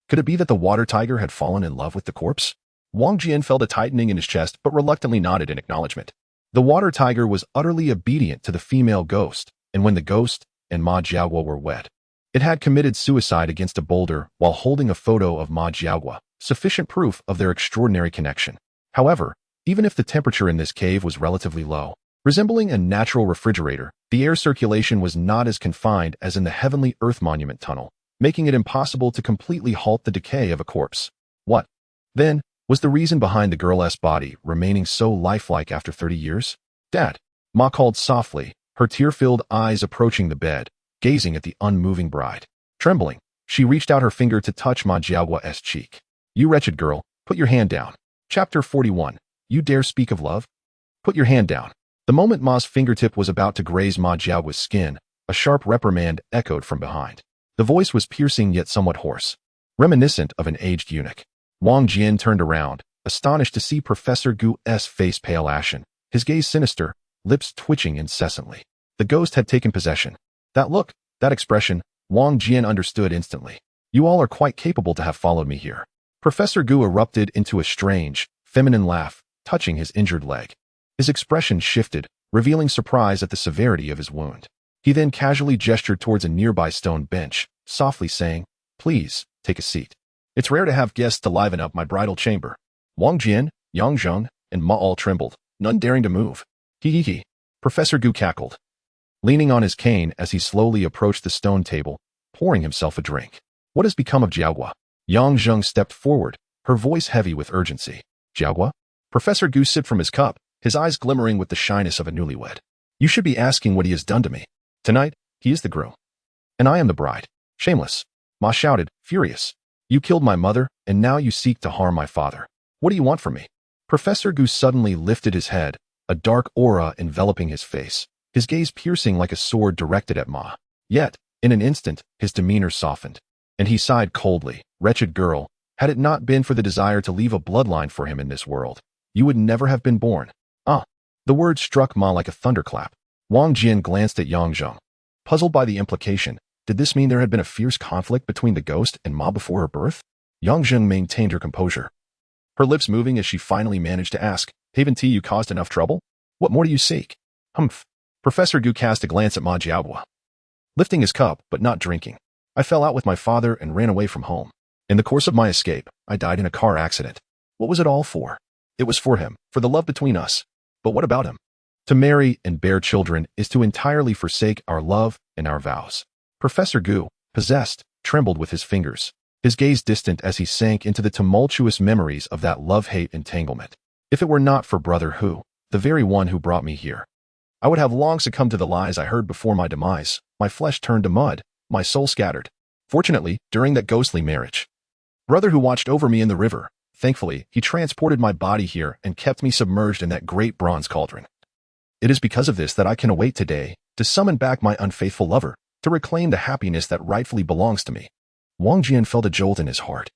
Could it be that the water tiger had fallen in love with the corpse? Wang Jian felt a tightening in his chest but reluctantly nodded in acknowledgement. The water tiger was utterly obedient to the female ghost, and when the ghost and Ma Jiagua were wed, it had committed suicide against a boulder while holding a photo of Ma Jiagua, sufficient proof of their extraordinary connection. However, even if the temperature in this cave was relatively low, resembling a natural refrigerator, the air circulation was not as confined as in the heavenly Earth Monument tunnel, making it impossible to completely halt the decay of a corpse. What, then, was the reason behind the girl's body remaining so lifelike after 30 years? Dad, Ma called softly, her tear-filled eyes approaching the bed, gazing at the unmoving bride. Trembling, she reached out her finger to touch Ma Jiagua's cheek. You wretched girl, put your hand down. Chapter 41. You dare speak of love? Put your hand down. The moment Ma's fingertip was about to graze Ma Jiagua's skin, a sharp reprimand echoed from behind. The voice was piercing yet somewhat hoarse, reminiscent of an aged eunuch. Wang Jian turned around, astonished to see Professor Gu's face pale ashen, his gaze sinister, lips twitching incessantly. The ghost had taken possession. That look, that expression, Wang Jian understood instantly. You all are quite capable to have followed me here. Professor Gu erupted into a strange, feminine laugh, touching his injured leg. His expression shifted, revealing surprise at the severity of his wound. He then casually gestured towards a nearby stone bench, softly saying, Please, take a seat. It's rare to have guests to liven up my bridal chamber. Wang Jian, Yang Zheng, and Ma all trembled, none daring to move. Hee. Professor Gu cackled, leaning on his cane as he slowly approached the stone table, pouring himself a drink. What has become of Jiagua? Yang Zheng stepped forward, her voice heavy with urgency. Jiagua? Professor Gu sipped from his cup, his eyes glimmering with the shyness of a newlywed. You should be asking what he has done to me. Tonight, he is the groom, and I am the bride. Shameless, Ma shouted, furious. You killed my mother, and now you seek to harm my father. What do you want from me? Professor Gu suddenly lifted his head, a dark aura enveloping his face, his gaze piercing like a sword directed at Ma. Yet, in an instant, his demeanor softened, and he sighed coldly. Wretched girl, had it not been for the desire to leave a bloodline for him in this world, you would never have been born. The word struck Ma like a thunderclap. Wang Jian glanced at Yang Zheng, puzzled by the implication. Did this mean there had been a fierce conflict between the ghost and Ma before her birth? Yang Zheng maintained her composure, her lips moving as she finally managed to ask, Haven't you caused enough trouble? What more do you seek? Humph. Professor Gu cast a glance at Ma Jiagua, lifting his cup but not drinking. I fell out with my father and ran away from home. In the course of my escape, I died in a car accident. What was it all for? It was for him, for the love between us. But what about him? To marry and bear children is to entirely forsake our love and our vows. Professor Gu, possessed, trembled with his fingers, his gaze distant as he sank into the tumultuous memories of that love-hate entanglement. If it were not for Brother Hu, the very one who brought me here, I would have long succumbed to the lies I heard before my demise, my flesh turned to mud, my soul scattered. Fortunately, during that ghostly marriage, Brother Hu watched over me in the river. Thankfully, he transported my body here and kept me submerged in that great bronze cauldron. It is because of this that I can await today to summon back my unfaithful lover, to reclaim the happiness that rightfully belongs to me. Wang Jian felt a jolt in his heart,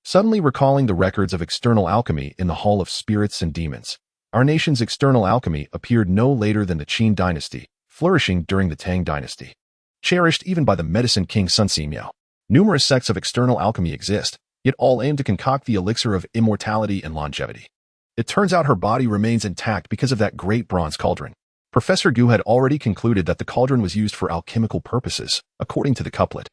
suddenly recalling the records of external alchemy in the Hall of Spirits and Demons. Our nation's external alchemy appeared no later than the Qin dynasty, flourishing during the Tang dynasty. Cherished even by the medicine king Sun Simiao. Numerous sects of external alchemy exist, yet all aim to concoct the elixir of immortality and longevity. It turns out her body remains intact because of that great bronze cauldron. Professor Gu had already concluded that the cauldron was used for alchemical purposes, according to the couplet.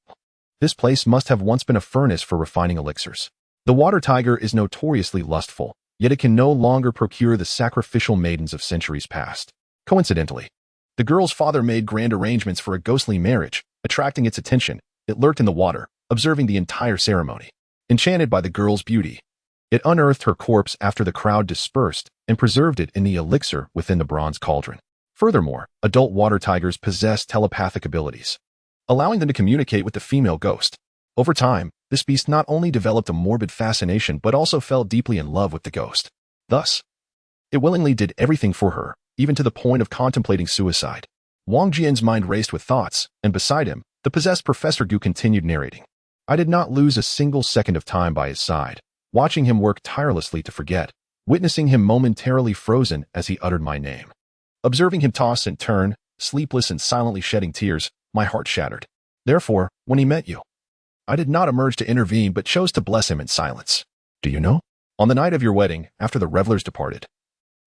This place must have once been a furnace for refining elixirs. The water tiger is notoriously lustful, yet it can no longer procure the sacrificial maidens of centuries past. Coincidentally, the girl's father made grand arrangements for a ghostly marriage. Attracting its attention, it lurked in the water, observing the entire ceremony. Enchanted by the girl's beauty, it unearthed her corpse after the crowd dispersed and preserved it in the elixir within the bronze cauldron. Furthermore, adult water tigers possess telepathic abilities, allowing them to communicate with the female ghost. Over time, this beast not only developed a morbid fascination but also fell deeply in love with the ghost. Thus, it willingly did everything for her, even to the point of contemplating suicide. Wang Jian's mind raced with thoughts, and beside him, the possessed Professor Gu continued narrating. I did not lose a single second of time by his side, watching him work tirelessly to forget, witnessing him momentarily frozen as he uttered my name. Observing him toss and turn, sleepless and silently shedding tears, my heart shattered. Therefore, when he met you, I did not emerge to intervene but chose to bless him in silence. Do you know? On the night of your wedding, after the revelers departed,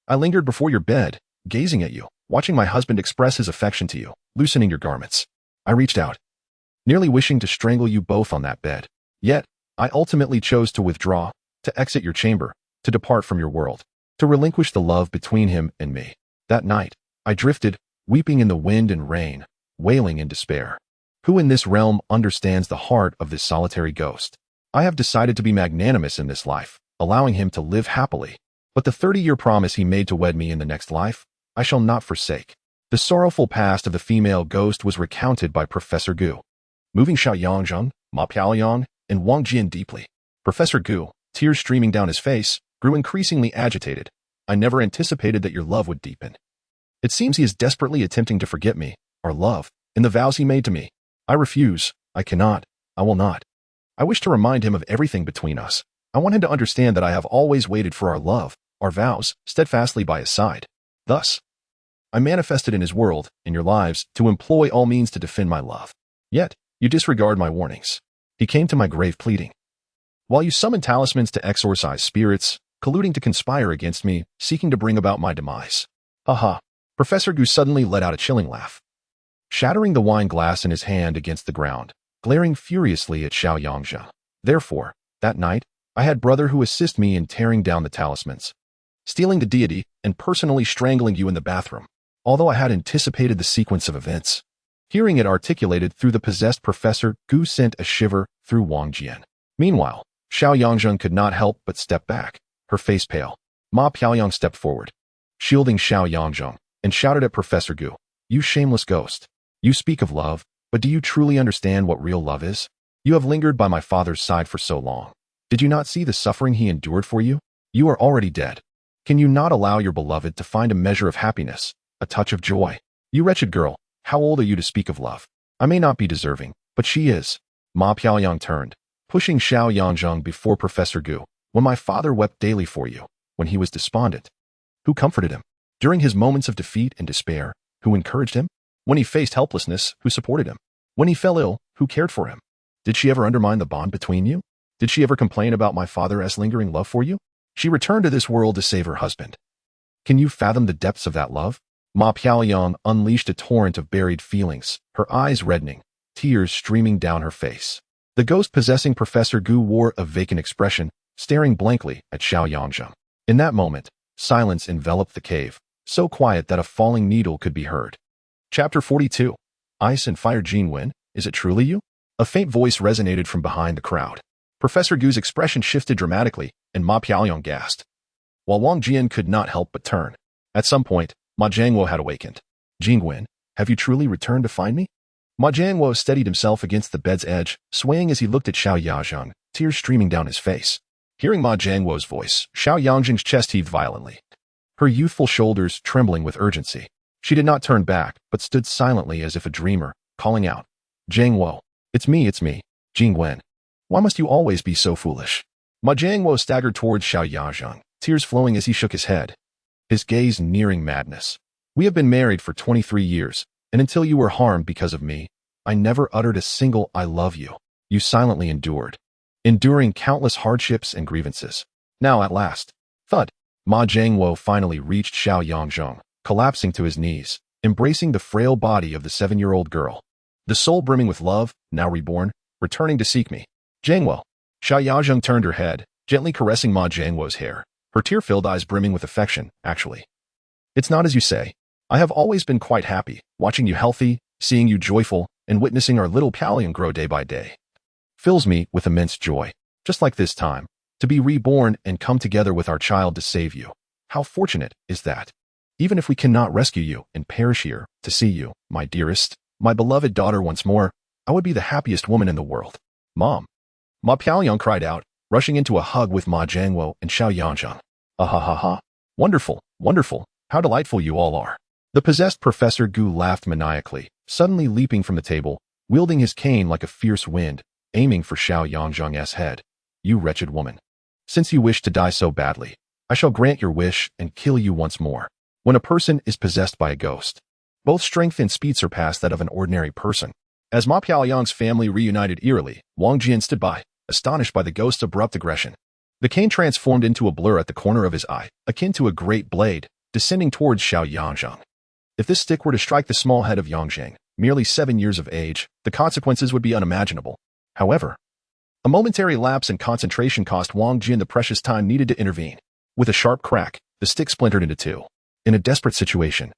I lingered before your bed, gazing at you, watching my husband express his affection to you, loosening your garments. I reached out, nearly wishing to strangle you both on that bed. Yet, I ultimately chose to withdraw, to exit your chamber, to depart from your world, to relinquish the love between him and me. That night, I drifted, weeping in the wind and rain, wailing in despair. Who in this realm understands the heart of this solitary ghost? I have decided to be magnanimous in this life, allowing him to live happily. But the 30-year promise he made to wed me in the next life, I shall not forsake. The sorrowful past of the female ghost was recounted by Professor Gu, moving xianxia, Ma Piaoliang, and Wang Jian deeply. Professor Gu, tears streaming down his face, grew increasingly agitated. I never anticipated that your love would deepen. It seems he is desperately attempting to forget me, our love, and the vows he made to me. I refuse. I cannot. I will not. I wish to remind him of everything between us. I want him to understand that I have always waited for our love, our vows, steadfastly by his side. Thus, I manifested in his world, in your lives, to employ all means to defend my love. Yet, you disregard my warnings. He came to my grave pleading. While you summoned talismans to exorcise spirits, colluding to conspire against me, seeking to bring about my demise. Haha. Professor Gu suddenly let out a chilling laugh, shattering the wine glass in his hand against the ground, glaring furiously at xianxia. Therefore, that night, I had Brother Hu assist me in tearing down the talismans, stealing the deity, and personally strangling you in the bathroom. Although I had anticipated the sequence of events, hearing it articulated through the possessed Professor Gu sent a shiver through Wang Jian. Meanwhile, xianxia could not help but step back, her face pale. Ma Piaoliang stepped forward, shielding xianxia, and shouted at Professor Gu, "You shameless ghost. You speak of love, but do you truly understand what real love is? You have lingered by my father's side for so long. Did you not see the suffering he endured for you? You are already dead. Can you not allow your beloved to find a measure of happiness, a touch of joy? You wretched girl, how old are you to speak of love? I may not be deserving, but she is." Ma Piaoliang turned, pushing xianxia before Professor Gu. "When my father wept daily for you, when he was despondent, who comforted him? During his moments of defeat and despair, who encouraged him? When he faced helplessness, who supported him? When he fell ill, who cared for him? Did she ever undermine the bond between you? Did she ever complain about my father's lingering love for you? She returned to this world to save her husband. Can you fathom the depths of that love?" Ma Piaoliang unleashed a torrent of buried feelings, her eyes reddening, tears streaming down her face. The ghost possessing Professor Gu wore a vacant expression, staring blankly at xianxia. In that moment, silence enveloped the cave, so quiet that a falling needle could be heard. Chapter 42. Ice and Fire. Jinwen, is it truly you? A faint voice resonated from behind the crowd. Professor Gu's expression shifted dramatically, and Ma Piaoyong gasped, while Wang Jian could not help but turn. At some point, Ma Jiangwo had awakened. Jinwen, have you truly returned to find me? Ma Jiangwo steadied himself against the bed's edge, swaying as he looked at Xiaoyangzheng, tears streaming down his face. Hearing Ma Jiangwo's voice, Xiaoyangzheng's chest heaved violently, her youthful shoulders trembling with urgency. She did not turn back, but stood silently as if a dreamer, calling out, Jiangwo, it's me, Jinwen. Why must you always be so foolish? Ma Jiangwo staggered towards Xiaoyangzheng, tears flowing as he shook his head, his gaze nearing madness. We have been married for 23 years, and until you were harmed because of me, I never uttered a single I love you. You silently endured, enduring countless hardships and grievances. Now at last, thud, Ma Jiangwo finally reached Xiaoyangzheng, collapsing to his knees, embracing the frail body of the 7-year-old girl. The soul brimming with love, now reborn, returning to seek me. Jiangwo. Xiaoyangzheng turned her head, gently caressing Ma Jiangwo's hair, her tear-filled eyes brimming with affection. Actually, it's not as you say. I have always been quite happy, watching you healthy, seeing you joyful, and witnessing our little Piaoyong grow day by day. Fills me with immense joy, just like this time, to be reborn and come together with our child to save you. How fortunate is that? Even if we cannot rescue you and perish here, to see you, my dearest, my beloved daughter once more, I would be the happiest woman in the world. Mom. Ma Piaoyong cried out, rushing into a hug with Ma Jiangwo and Xiaoyangzheng. Ah ha ha ha. Wonderful, wonderful, how delightful you all are. The possessed Professor Gu laughed maniacally, suddenly leaping from the table, wielding his cane like a fierce wind, aiming for Xiaoyangzheng's head. You wretched woman. Since you wish to die so badly, I shall grant your wish and kill you once more. When a person is possessed by a ghost, both strength and speed surpass that of an ordinary person. As Ma Piaoyong's family reunited eerily, Wang Jian stood by, astonished by the ghost's abrupt aggression. The cane transformed into a blur at the corner of his eye, akin to a great blade, descending towards Xiaoyangzheng. If this stick were to strike the small head of Yangzheng, merely 7 years of age, the consequences would be unimaginable. However, a momentary lapse in concentration cost Wang Jian the precious time needed to intervene. With a sharp crack, the stick splintered into two. In a desperate situation,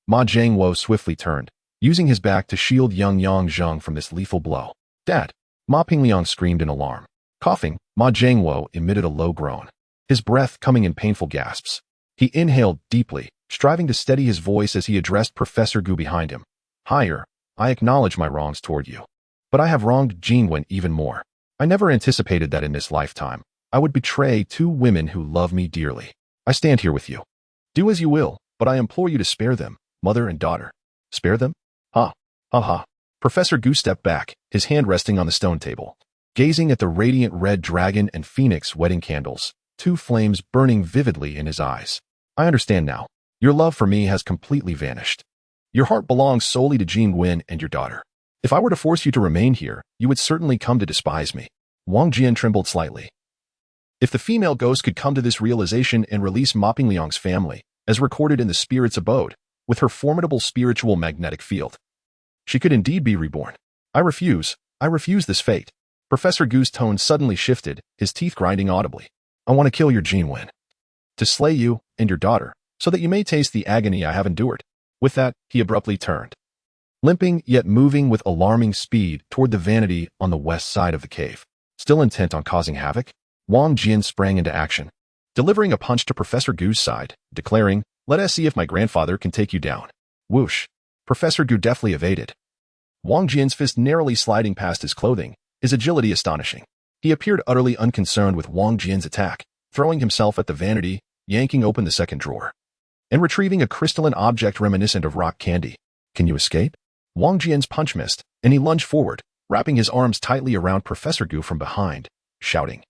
Ma Jiangwo swiftly turned, using his back to shield young Yangzheng from this lethal blow. Dad! Ma Pingliang screamed in alarm. Coughing, Ma Jiangwo emitted a low groan, his breath coming in painful gasps. He inhaled deeply, striving to steady his voice as he addressed Professor Gu behind him. Higher, I acknowledge my wrongs toward you. But I have wronged Jinwen even more. I never anticipated that in this lifetime, I would betray 2 women who love me dearly. I stand here with you. Do as you will, but I implore you to spare them, mother and daughter. Spare them? Ha, ha ha. Professor Gu stepped back, his hand resting on the stone table, gazing at the radiant red dragon and phoenix wedding candles, 2 flames burning vividly in his eyes. I understand now. Your love for me has completely vanished. Your heart belongs solely to Jinwen and your daughter. If I were to force you to remain here, you would certainly come to despise me. Wang Jian trembled slightly. If the female ghost could come to this realization and release Ma Pingliang's family, as recorded in the spirit's abode, with her formidable spiritual magnetic field, she could indeed be reborn. I refuse this fate. Professor Gu's tone suddenly shifted, his teeth grinding audibly. I want to kill your Jinwen. To slay you and your daughter, so that you may taste the agony I have endured. With that, he abruptly turned, limping yet moving with alarming speed toward the vanity on the west side of the cave. Still intent on causing havoc, Wang Jian sprang into action, delivering a punch to Professor Gu's side, declaring, let us see if my grandfather can take you down. Whoosh! Professor Gu deftly evaded, Wang Jian's fist narrowly sliding past his clothing, his agility astonishing. He appeared utterly unconcerned with Wang Jian's attack, throwing himself at the vanity, yanking open the second drawer, and retrieving a crystalline object reminiscent of rock candy. Can you escape? Wang Jian's punch missed, and he lunged forward, wrapping his arms tightly around Professor Gu from behind, shouting,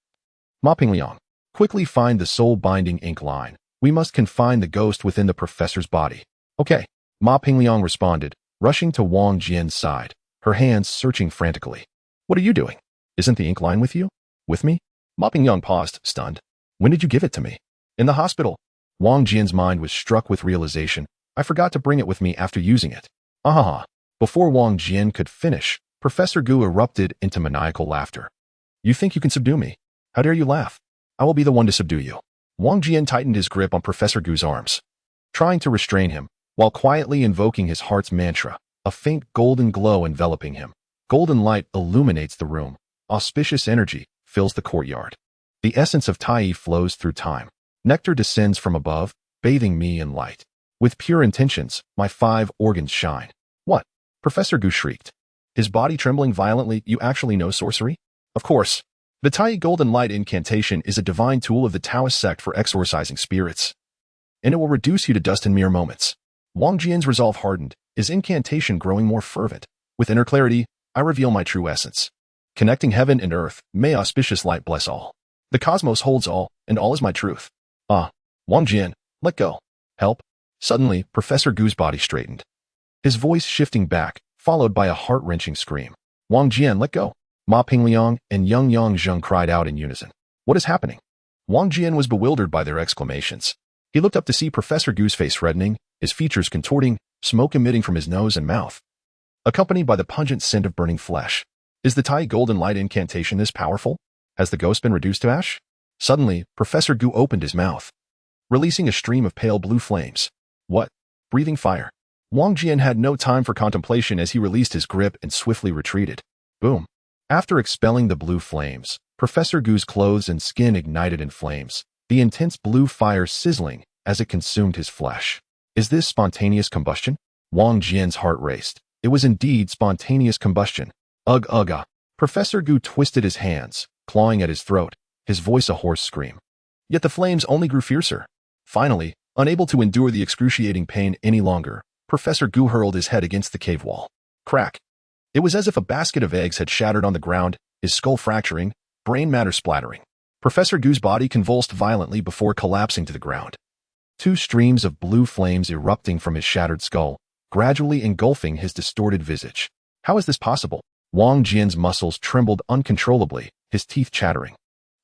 Ma Pingliang, quickly find the soul-binding ink line. We must confine the ghost within the professor's body. Okay, Ma Pingliang responded, rushing to Wang Jian's side, her hands searching frantically. What are you doing? Isn't the ink line with you? With me? Ma Pingliang paused, stunned. When did you give it to me? In the hospital. Wang Jian's mind was struck with realization. I forgot to bring it with me after using it. Ah. Before Wang Jian could finish, Professor Gu erupted into maniacal laughter. You think you can subdue me? How dare you laugh? I will be the one to subdue you. Wang Jian tightened his grip on Professor Gu's arms, trying to restrain him, while quietly invoking his heart's mantra, a faint golden glow enveloping him. Golden light illuminates the room. Auspicious energy fills the courtyard. The essence of Tai flows through time. Nectar descends from above, bathing me in light. With pure intentions, my 5 organs shine. What? Professor Gu shrieked, his body trembling violently. You actually know sorcery? Of course. The Tai Golden Light incantation is a divine tool of the Taoist sect for exorcising spirits, and it will reduce you to dust in mere moments. Wang Jian's resolve hardened, his incantation growing more fervent. With inner clarity, I reveal my true essence. Connecting heaven and earth, may auspicious light bless all. The cosmos holds all, and all is my truth. Ah, Wang Jian, let go. Help. Suddenly, Professor Gu's body straightened, his voice shifting back, followed by a heart-wrenching scream. Wang Jian, let go. Ma Pingliang and Xianxia cried out in unison. What is happening? Wang Jian was bewildered by their exclamations. He looked up to see Professor Gu's face reddening, his features contorting, smoke emitting from his nose and mouth, accompanied by the pungent scent of burning flesh. Is the Tai Golden Light incantation this powerful? Has the ghost been reduced to ash? Suddenly, Professor Gu opened his mouth, releasing a stream of pale blue flames. What? Breathing fire. Wang Jian had no time for contemplation as he released his grip and swiftly retreated. Boom. After expelling the blue flames, Professor Gu's clothes and skin ignited in flames, the intense blue fire sizzling as it consumed his flesh. Is this spontaneous combustion? Wang Jian's heart raced. It was indeed spontaneous combustion. Ugh, ugh, ugh. Professor Gu twisted his hands, clawing at his throat, his voice a hoarse scream. Yet the flames only grew fiercer. Finally, unable to endure the excruciating pain any longer, Professor Gu hurled his head against the cave wall. Crack. It was as if a basket of eggs had shattered on the ground, his skull fracturing, brain matter splattering. Professor Gu's body convulsed violently before collapsing to the ground. 2 streams of blue flames erupting from his shattered skull, gradually engulfing his distorted visage. How is this possible? Wang Jian's muscles trembled uncontrollably, his teeth chattering.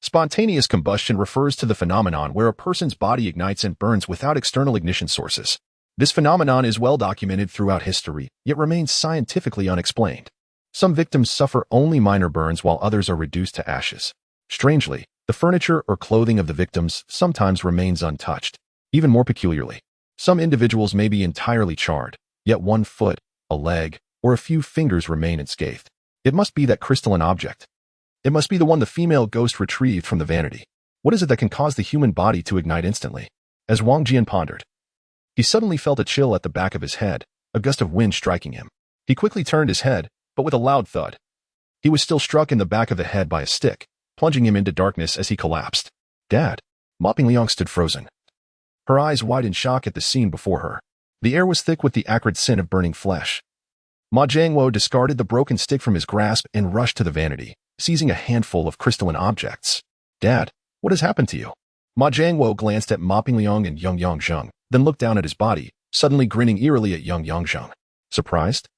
Spontaneous combustion refers to the phenomenon where a person's body ignites and burns without external ignition sources. This phenomenon is well documented throughout history, yet remains scientifically unexplained. Some victims suffer only minor burns while others are reduced to ashes. Strangely, the furniture or clothing of the victims sometimes remains untouched. Even more peculiarly, some individuals may be entirely charred, yet 1 foot, a leg, or a few fingers remain unscathed. It must be that crystalline object. It must be the one the female ghost retrieved from the vanity. What is it that can cause the human body to ignite instantly? As Wang Jian pondered, he suddenly felt a chill at the back of his head, a gust of wind striking him. He quickly turned his head, but with a loud thud. He was still struck in the back of the head by a stick, plunging him into darkness as he collapsed. Dad. Ma Pingliang stood frozen, her eyes wide in shock at the scene before her. The air was thick with the acrid scent of burning flesh. Ma Jiangwo discarded the broken stick from his grasp and rushed to the vanity, seizing a handful of crystalline objects. Dad, what has happened to you? Ma Jiangwo glanced at Ma Pingliang and Xianxia, then looked down at his body, suddenly grinning eerily at Xianxia. Surprised?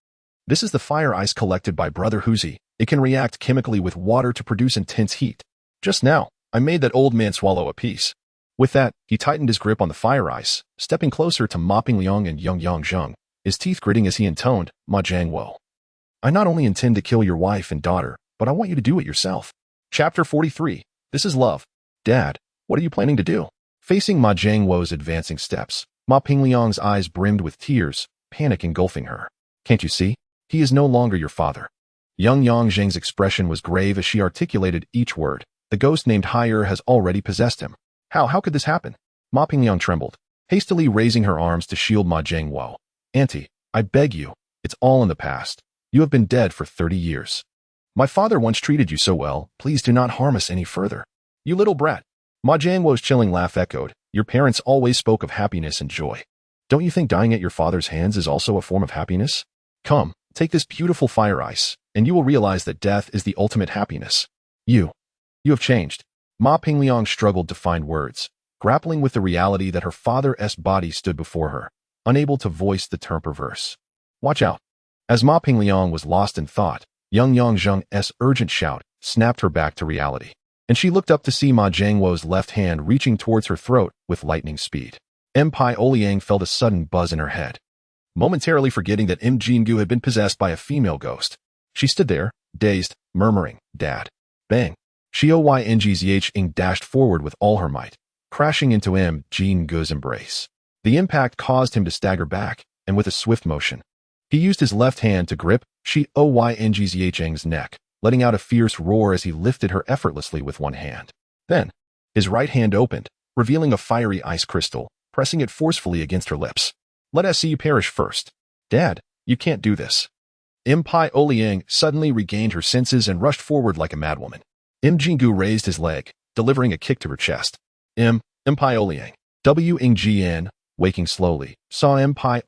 This is the fire ice collected by Brother Huzi. It can react chemically with water to produce intense heat. Just now, I made that old man swallow a piece. With that, he tightened his grip on the fire ice, stepping closer to Ma Pingliang and Xianxia, his teeth gritting as he intoned, Ma Jiangwo. I not only intend to kill your wife and daughter, but I want you to do it yourself. Chapter 43. This is love. Dad, what are you planning to do? Facing Ma Jiangwo's advancing steps, Ma Pingliang's eyes brimmed with tears, panic engulfing her. Can't you see? He is no longer your father. Xianxia's expression was grave as she articulated each word. The ghost named Higher has already possessed him. How could this happen? Ma Pingliang trembled, hastily raising her arms to shield Ma Jiangwo. Auntie, I beg you, it's all in the past. You have been dead for 30 years. My father once treated you so well, please do not harm us any further. You little brat. Ma Jiangwo's chilling laugh echoed. Your parents always spoke of happiness and joy. Don't you think dying at your father's hands is also a form of happiness? Come, take this beautiful fire ice, and you will realize that death is the ultimate happiness. You have changed. Ma Pingliang struggled to find words, grappling with the reality that her father's body stood before her, unable to voice the term perverse. Watch out. As Ma Pingliang was lost in thought, Xianxia's urgent shout snapped her back to reality, and she looked up to see Ma Jiangwo's left hand reaching towards her throat with lightning speed. Pai Oliang felt a sudden buzz in her head. Momentarily forgetting that Jingu had been possessed by a female ghost, she stood there, dazed, murmuring, Dad. Bang. Xianxia dashed forward with all her might, crashing into Jian's embrace. The impact caused him to stagger back, and with a swift motion, he used his left hand to grip Xianxia's neck, letting out a fierce roar as he lifted her effortlessly with one hand. Then, his right hand opened, revealing a fiery ice crystal, pressing it forcefully against her lips. "Let us see you perish first. Dad, you can't do this." Liang suddenly regained her senses and rushed forward like a madwoman. Jingu raised his leg, delivering a kick to her chest. Liang, Wang Jian, waking slowly, saw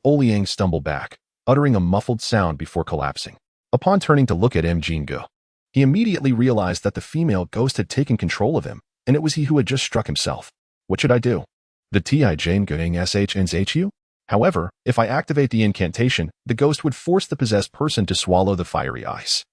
Liang stumble back, uttering a muffled sound before collapsing. Upon turning to look at Jingu, he immediately realized that the female ghost had taken control of him, and it was he who had just struck himself. What should I do? The shhnhu? However, if I activate the incantation, the ghost would force the possessed person to swallow the fiery ice.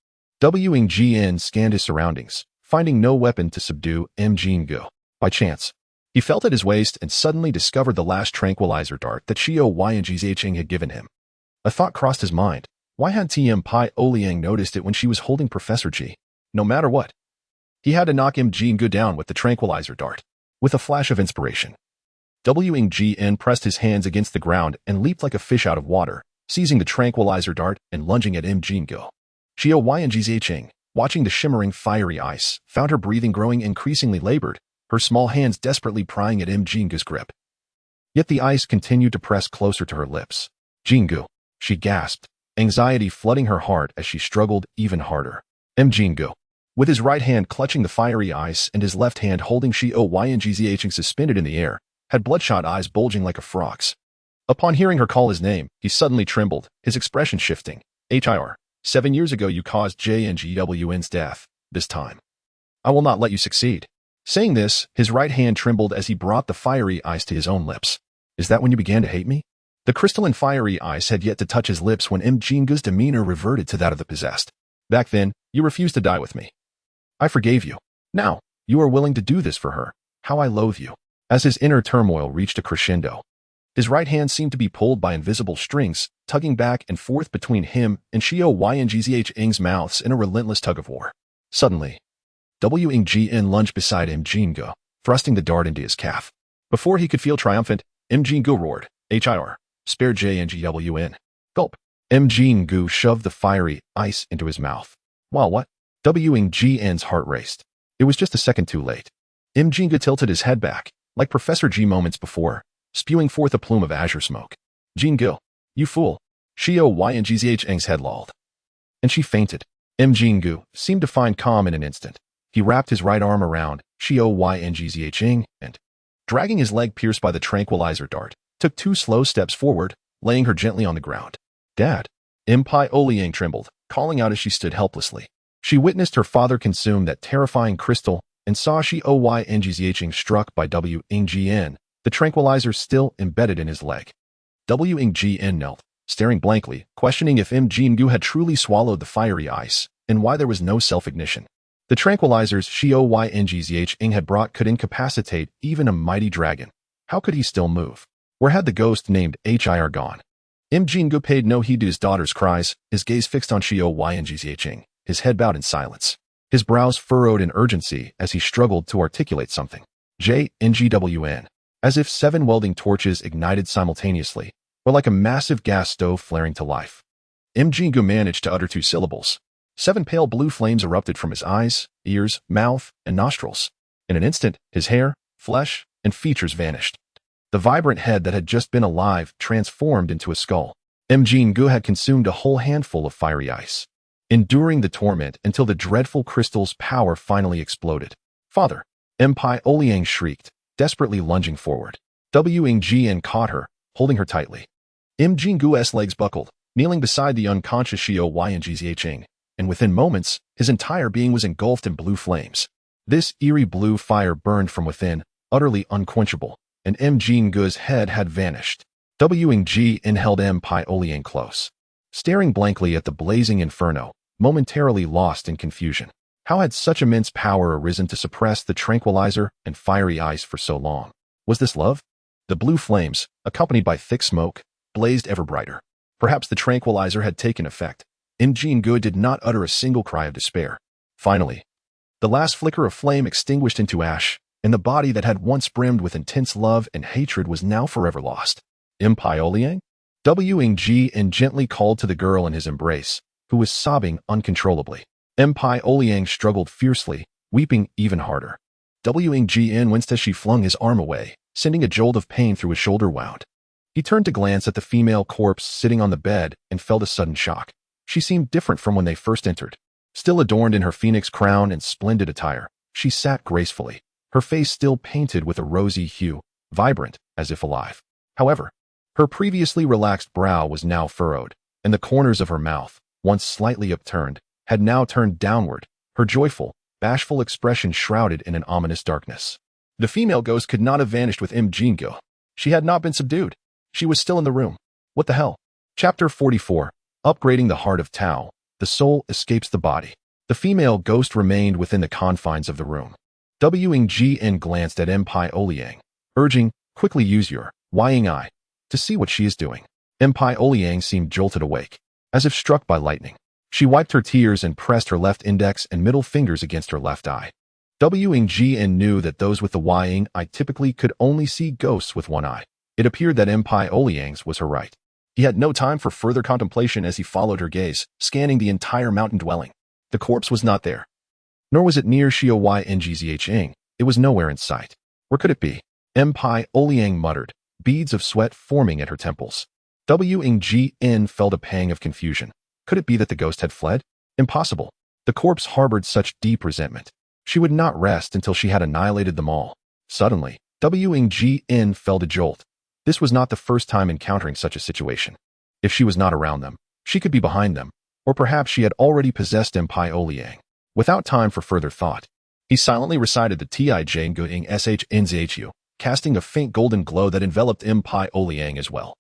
Wang Jian scanned his surroundings, finding no weapon to subdue Jingu. By chance, he felt at his waist and suddenly discovered the last tranquilizer dart that Xianxia had given him. A thought crossed his mind. Why hadn't Liang noticed it when she was holding Professor G? No matter what, he had to knock Jingu down with the tranquilizer dart. With a flash of inspiration, Wang Jian pressed his hands against the ground and leaped like a fish out of water, seizing the tranquilizer dart and lunging at Jingu. Xianxia, watching the shimmering fiery ice, found her breathing growing increasingly labored, her small hands desperately prying at Jingu's grip. Yet the ice continued to press closer to her lips. "Jingu," she gasped, anxiety flooding her heart as she struggled even harder. Jingu, with his right hand clutching the fiery ice and his left hand holding Xianxia suspended in the air, had bloodshot eyes bulging like a frog's. Upon hearing her call his name, he suddenly trembled, his expression shifting. "Hir, 7 years ago you caused JNGWN's death. This time, I will not let you succeed." Saying this, his right hand trembled as he brought the fiery ice to his own lips. "Is that when you began to hate me?" The crystalline fiery ice had yet to touch his lips when Jingu's demeanor reverted to that of the possessed. "Back then, you refused to die with me. I forgave you. Now, you are willing to do this for her. How I loathe you." As his inner turmoil reached a crescendo, his right hand seemed to be pulled by invisible strings, tugging back and forth between him and Xianxia's mouths in a relentless tug-of-war. Suddenly, Wang Jian lunged beside Jingu, thrusting the dart into his calf. Before he could feel triumphant, Jingu roared, "Hir, spare JNGWN." Gulp. Jingu shoved the fiery ice into his mouth. While what? Wang Jian's heart raced. It was just a second too late. Jingu tilted his head back, like Professor G moments before, spewing forth a plume of azure smoke. "Jingu, you fool." Xianxia's head lolled, and she fainted. Jingu seemed to find calm in an instant. He wrapped his right arm around Xianxia and, dragging his leg pierced by the tranquilizer dart, took 2 slow steps forward, laying her gently on the ground. "Dad." Liang trembled, calling out as she stood helplessly. She witnessed her father consume that terrifying crystal and saw Xianxia struck by Wang Jian, the tranquilizer still embedded in his leg. Wang Jian knelt, staring blankly, questioning if Jingu had truly swallowed the fiery ice, and why there was no self-ignition. The tranquilizers Xianxia had brought could incapacitate even a mighty dragon. How could he still move? Where had the ghost named Hir gone? Jingu paid no heed to his daughter's cries, his gaze fixed on Xianxia, his head bowed in silence. His brows furrowed in urgency as he struggled to articulate something. JNGWN. As if 7 welding torches ignited simultaneously, or like a massive gas stove flaring to life. Jingu managed to utter 2 syllables. 7 pale blue flames erupted from his eyes, ears, mouth, and nostrils. In an instant, his hair, flesh, and features vanished. The vibrant head that had just been alive transformed into a skull. Jingu had consumed a whole handful of fiery ice, enduring the torment until the dreadful crystal's power finally exploded. "Father!" Liang shrieked, desperately lunging forward. Wang Jian caught her, holding her tightly. Jingu's legs buckled, kneeling beside the unconscious Xianxia, and within moments, his entire being was engulfed in blue flames. This eerie blue fire burned from within, utterly unquenchable, and Jingu's head had vanished. Wang Jian held Liang close, staring blankly at the blazing inferno, momentarily lost in confusion. How had such immense power arisen to suppress the tranquilizer and fiery ice for so long? Was this love? The blue flames, accompanied by thick smoke, blazed ever brighter. Perhaps the tranquilizer had taken effect. Jingu did not utter a single cry of despair. Finally, The last flicker of flame extinguished into ash, and the body that had once brimmed with intense love and hatred was now forever lost. Liang? Wang Jian gently called to the girl in his embrace, who was sobbing uncontrollably. Liang struggled fiercely, weeping even harder. Wang Jian winced as she flung his arm away, sending a jolt of pain through his shoulder wound. He turned to glance at the female corpse sitting on the bed and felt a sudden shock. She seemed different from when they first entered. Still adorned in her phoenix crown and splendid attire, she sat gracefully, her face still painted with a rosy hue, vibrant, as if alive. However, her previously relaxed brow was now furrowed, and the corners of her mouth, once slightly upturned, had now turned downward, her joyful, bashful expression shrouded in an ominous darkness. The female ghost could not have vanished with Jingo. She had not been subdued. She was still in the room. What the hell? Chapter 44. Upgrading the Heart of Tao. The soul escapes the body. The female ghost remained within the confines of the room. Wang Jian glanced at Liang, urging, quickly use your Yang eye to see what she is doing. Liang seemed jolted awake, as if struck by lightning. She wiped her tears and pressed her left index and middle fingers against her left eye. Wang Jian knew that those with the Yang eye typically could only see ghosts with one eye. It appeared that Liang's was her right. He had no time for further contemplation as he followed her gaze, scanning the entire mountain dwelling. The corpse was not there. Nor was it near Xianxia. It was nowhere in sight. Where could it be? Liang muttered, beads of sweat forming at her temples. Wang Jian felt a pang of confusion. Could it be that the ghost had fled? Impossible. The corpse harbored such deep resentment. She would not rest until she had annihilated them all. Suddenly, Wang Jian felt a jolt. This was not the first time encountering such a situation. If she was not around them, she could be behind them, or perhaps she had already possessed Liang. Without time for further thought, he silently recited the Tij Guing Shnzhu, casting a faint golden glow that enveloped Liang as well.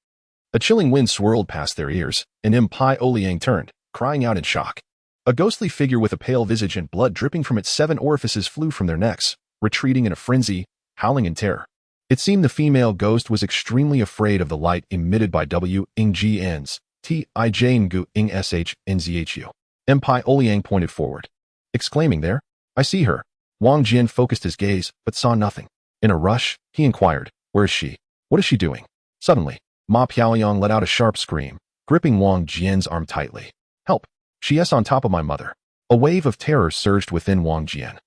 A chilling wind swirled past their ears, and Liang turned, crying out in shock. A ghostly figure with a pale visage and blood dripping from its 7 orifices flew from their necks, retreating in a frenzy, howling in terror. It seemed the female ghost was extremely afraid of the light emitted by Wang Jian's Tij Guing Shnzhu. Liang pointed forward, exclaiming, "There, I see her." Wang Jian focused his gaze, but saw nothing. In a rush, he inquired, "Where is she? What is she doing?" Suddenly, Ma Piaoyong let out a sharp scream, gripping Wang Jian's arm tightly. "Help! She is on top of my mother." A wave of terror surged within Wang Jian.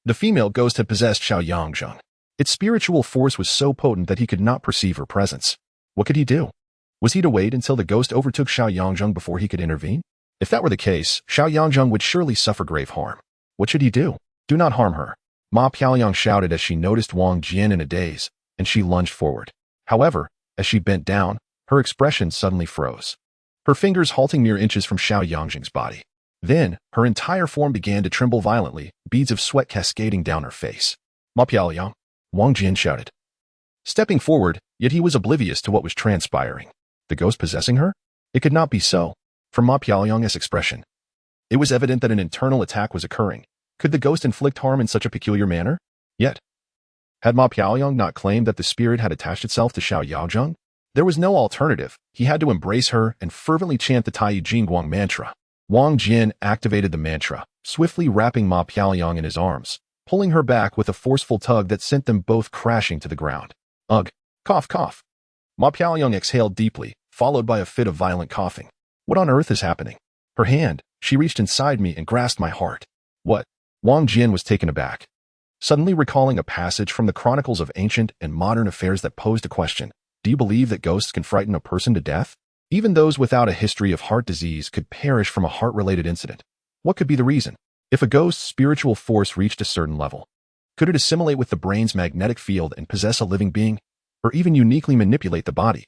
The female ghost had possessed xianxia. Its spiritual force was so potent that he could not perceive her presence. What could he do? Was he to wait until the ghost overtook xianxia before he could intervene? If that were the case, xianxia would surely suffer grave harm. What should he do? "Do not harm her," Ma Piaoyong shouted as she noticed Wang Jian in a daze, and she lunged forward. However, as she bent down, her expression suddenly froze, her fingers halting mere inches from xianxia's body. Then, her entire form began to tremble violently, beads of sweat cascading down her face. "Ma Piaoyong," Wang Jian shouted, stepping forward, yet he was oblivious to what was transpiring. The ghost possessing her? It could not be so. From Ma Piaoyong's expression, it was evident that an internal attack was occurring. Could the ghost inflict harm in such a peculiar manner? Yet, had Ma Piaoyong not claimed that the spirit had attached itself to xianxia? There was no alternative. He had to embrace her and fervently chant the Tai Jingguang mantra. Wang Jian activated the mantra, swiftly wrapping Ma Piaoyong in his arms, pulling her back with a forceful tug that sent them both crashing to the ground. Ugh! Cough, cough! Ma Piaoyong exhaled deeply, followed by a fit of violent coughing. What on earth is happening? Her hand, she reached inside me and grasped my heart. What? Wang Jian was taken aback, suddenly recalling a passage from the chronicles of ancient and modern affairs that posed a question. Do you believe that ghosts can frighten a person to death? Even those without a history of heart disease could perish from a heart-related incident. What could be the reason? If a ghost's spiritual force reached a certain level, could it assimilate with the brain's magnetic field and possess a living being, or even uniquely manipulate the body?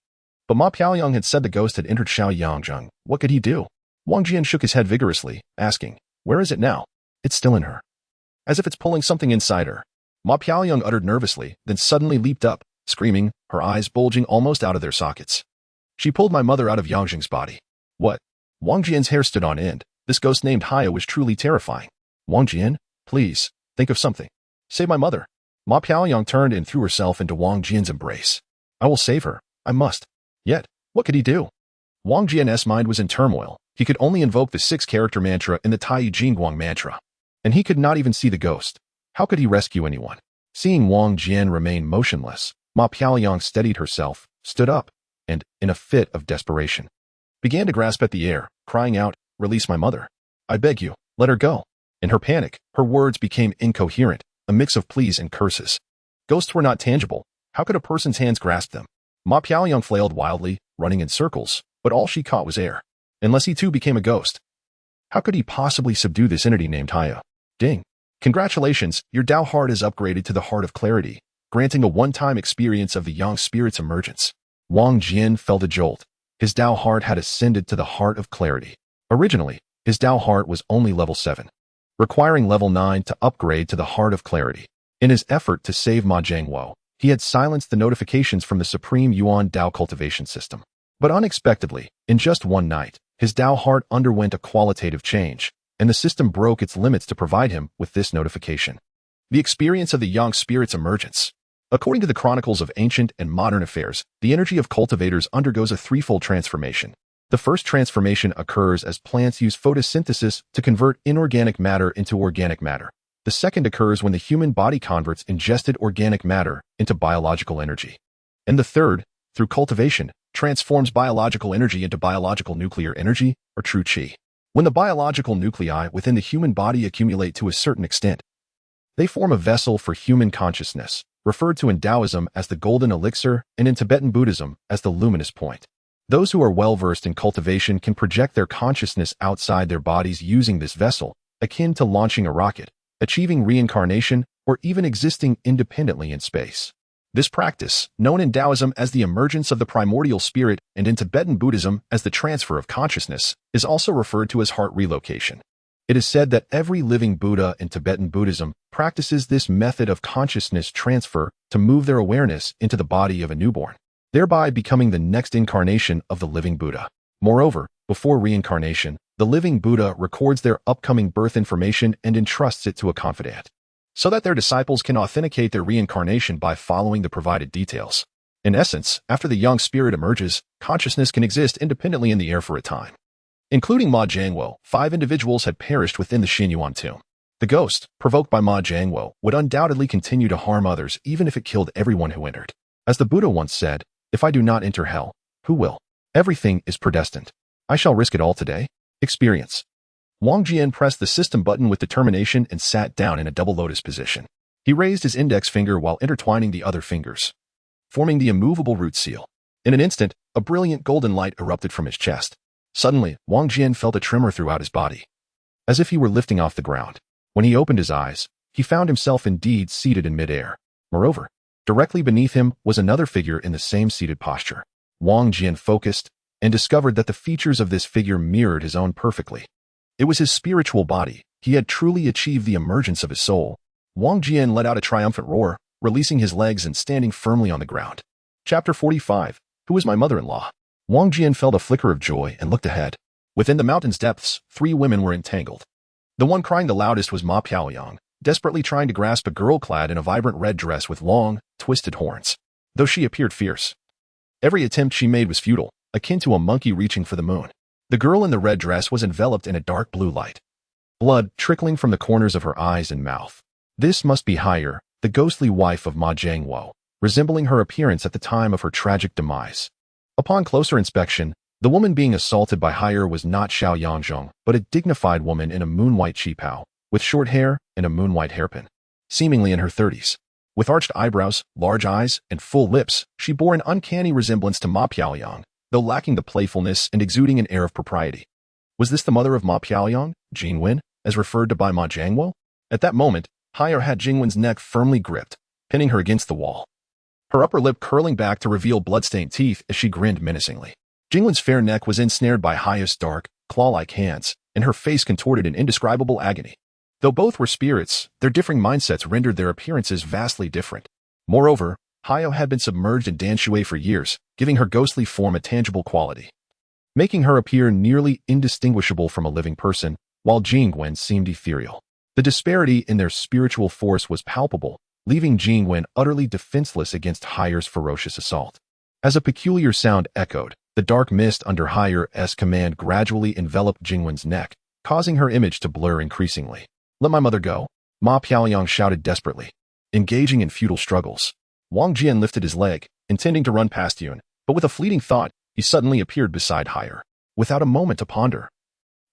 But Ma Piaoyong had said the ghost had entered xianxia. What could he do? Wang Jian shook his head vigorously, asking, "Where is it now?" "It's still in her." As if it's pulling something inside her. Ma Piaoyong uttered nervously, then suddenly leaped up, screaming, her eyes bulging almost out of their sockets. "She pulled my mother out of Yangxing's body." "What?" Wang Jian's hair stood on end. This ghost named Haya was truly terrifying. "Wang Jian, please, think of something. Save my mother." Ma Piaoyong turned and threw herself into Wang Jian's embrace. "I will save her. I must." Yet, what could he do? Wang Jian's mind was in turmoil. He could only invoke the 6-character mantra in the Tai Jingguang mantra. and he could not even see the ghost. How could he rescue anyone? Seeing Wang Jian remain motionless, Ma Piaoyang steadied herself, stood up, and, in a fit of desperation, began to grasp at the air, crying out, "Release my mother. I beg you, let her go." In her panic, her words became incoherent, a mix of pleas and curses. Ghosts were not tangible. How could a person's hands grasp them? Ma Piaoyang flailed wildly, running in circles, but all she caught was air. Unless he too became a ghost. How could he possibly subdue this entity named Haya? Ding. Congratulations, your Tao heart is upgraded to the Heart of Clarity, granting a one-time experience of the Yang Spirit's emergence. Wang Jian felt a jolt. His Tao heart had ascended to the Heart of Clarity. Originally, his Tao heart was only level 7, requiring level 9 to upgrade to the Heart of Clarity. In his effort to save Ma Jiangwo, he had silenced the notifications from the Supreme Yuan Tao Cultivation System. But unexpectedly, in just one night, his Tao heart underwent a qualitative change, and the system broke its limits to provide him with this notification. The experience of the Yang Spirit's emergence. According to the chronicles of ancient and modern affairs, the energy of cultivators undergoes a threefold transformation. The first transformation occurs as plants use photosynthesis to convert inorganic matter into organic matter. The second occurs when the human body converts ingested organic matter into biological energy. And the third, through cultivation, transforms biological energy into biological nuclear energy, or true qi. When the biological nuclei within the human body accumulate to a certain extent, they form a vessel for human consciousness, referred to in Taoism as the golden elixir and in Tibetan Buddhism as the luminous point. Those who are well-versed in cultivation can project their consciousness outside their bodies using this vessel, akin to launching a rocket, achieving reincarnation, or even existing independently in space. This practice, known in Taoism as the emergence of the primordial spirit and in Tibetan Buddhism as the transfer of consciousness, is also referred to as heart relocation. It is said that every living Buddha in Tibetan Buddhism practices this method of consciousness transfer to move their awareness into the body of a newborn, thereby becoming the next incarnation of the living Buddha. Moreover, before reincarnation, the living Buddha records their upcoming birth information and entrusts it to a confidant, so that their disciples can authenticate their reincarnation by following the provided details. In essence, after the Yang Spirit emerges, consciousness can exist independently in the air for a time. Including Ma Jiangwo, 5 individuals had perished within the Xinyuan tomb. The ghost, provoked by Ma Jiangwo, would undoubtedly continue to harm others even if it killed everyone who entered. As the Buddha once said, "If I do not enter hell, who will? Everything is predestined. I shall risk it all today." Experience. Wang Jian pressed the system button with determination and sat down in a double lotus position. He raised his index finger while intertwining the other fingers, forming the immovable root seal. In an instant, a brilliant golden light erupted from his chest. Suddenly, Wang Jian felt a tremor throughout his body, as if he were lifting off the ground. When he opened his eyes, he found himself indeed seated in midair. Moreover, directly beneath him was another figure in the same seated posture. Wang Jian focused and discovered that the features of this figure mirrored his own perfectly. It was his spiritual body. He had truly achieved the emergence of his soul. Wang Jian let out a triumphant roar, releasing his legs and standing firmly on the ground. Chapter 45. Who is my mother-in-law? Wang Jian felt a flicker of joy and looked ahead. Within the mountain's depths, 3 women were entangled. The one crying the loudest was Ma Piaoyang, desperately trying to grasp a girl clad in a vibrant red dress with long, twisted horns. Though she appeared fierce, every attempt she made was futile, akin to a monkey reaching for the moon. The girl in the red dress was enveloped in a dark blue light, blood trickling from the corners of her eyes and mouth. This must be Haya, the ghostly wife of Ma Jiangwo, resembling her appearance at the time of her tragic demise. Upon closer inspection, the woman being assaulted by Haya was not xianxia, but a dignified woman in a moon-white qipao, with short hair and a moon-white hairpin, seemingly in her 30s. With arched eyebrows, large eyes, and full lips, she bore an uncanny resemblance to Ma Piaoyang, though lacking the playfulness and exuding an air of propriety. Was this the mother of Ma Piaoyang, Jingwen, as referred to by Ma Jiangwo? At that moment, Haya had Jingwen's neck firmly gripped, pinning her against the wall, her upper lip curling back to reveal blood-stained teeth as she grinned menacingly. Jingwen's fair neck was ensnared by Haya's dark, claw-like hands, and her face contorted in indescribable agony. Though both were spirits, their differing mindsets rendered their appearances vastly different. Moreover, Haya had been submerged in danshui for years, giving her ghostly form a tangible quality, making her appear nearly indistinguishable from a living person, while Jingwen seemed ethereal. The disparity in their spiritual force was palpable, leaving Jingwen utterly defenseless against Haya's ferocious assault. As a peculiar sound echoed, the dark mist under Haya's command gradually enveloped Jingwen's neck, causing her image to blur increasingly. Let my mother go, Ma Piaoyang shouted desperately. Engaging in futile struggles, Wang Jian lifted his leg, intending to run past Yun, but with a fleeting thought, he suddenly appeared beside Higher. Without a moment to ponder,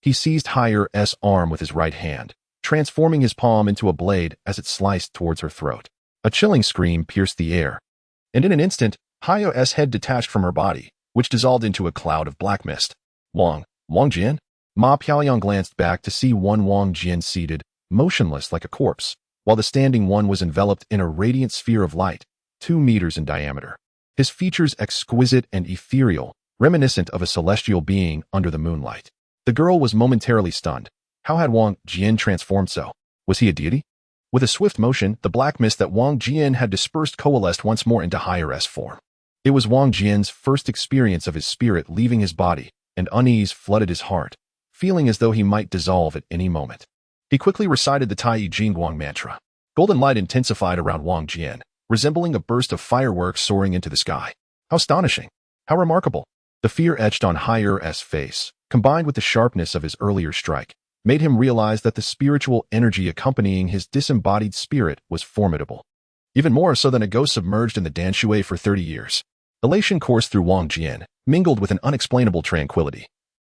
he seized Higher's arm with his right hand, transforming his palm into a blade as it sliced towards her throat. A chilling scream pierced the air, and in an instant, Higher's head detached from her body, which dissolved into a cloud of black mist. Wang Jian? Ma Piaoyang glanced back to see Wang Jian seated, motionless like a corpse, while the standing one was enveloped in a radiant sphere of light, 2 meters in diameter. His features exquisite and ethereal, reminiscent of a celestial being under the moonlight. The girl was momentarily stunned. How had Wang Jian transformed so? Was he a deity? With a swift motion, the black mist that Wang Jian had dispersed coalesced once more into Higher's form. It was Wang Jian's first experience of his spirit leaving his body, and unease flooded his heart, feeling as though he might dissolve at any moment. He quickly recited the Tai Jingguang mantra. Golden light intensified around Wang Jian, resembling a burst of fireworks soaring into the sky. How astonishing! How remarkable! The fear etched on Higher's face, combined with the sharpness of his earlier strike, made him realize that the spiritual energy accompanying his disembodied spirit was formidable. Even more so than a ghost submerged in the Danshui for 30 years. Elation coursed through Wang Jian, mingled with an unexplainable tranquility.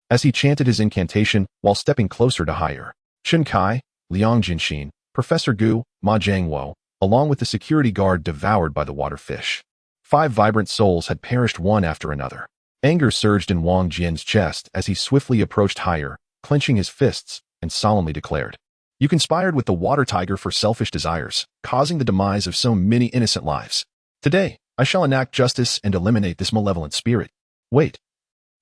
As he chanted his incantation while stepping closer to Higher, Shen Kai, Liang Jinxin, Professor Gu, Ma Jiangwo, along with the security guard devoured by the water fish. 5 vibrant souls had perished one after another. Anger surged in Wang Jian's chest as he swiftly approached Higher, clenching his fists, and solemnly declared, "You conspired with the water tiger for selfish desires, causing the demise of so many innocent lives. Today, I shall enact justice and eliminate this malevolent spirit." Wait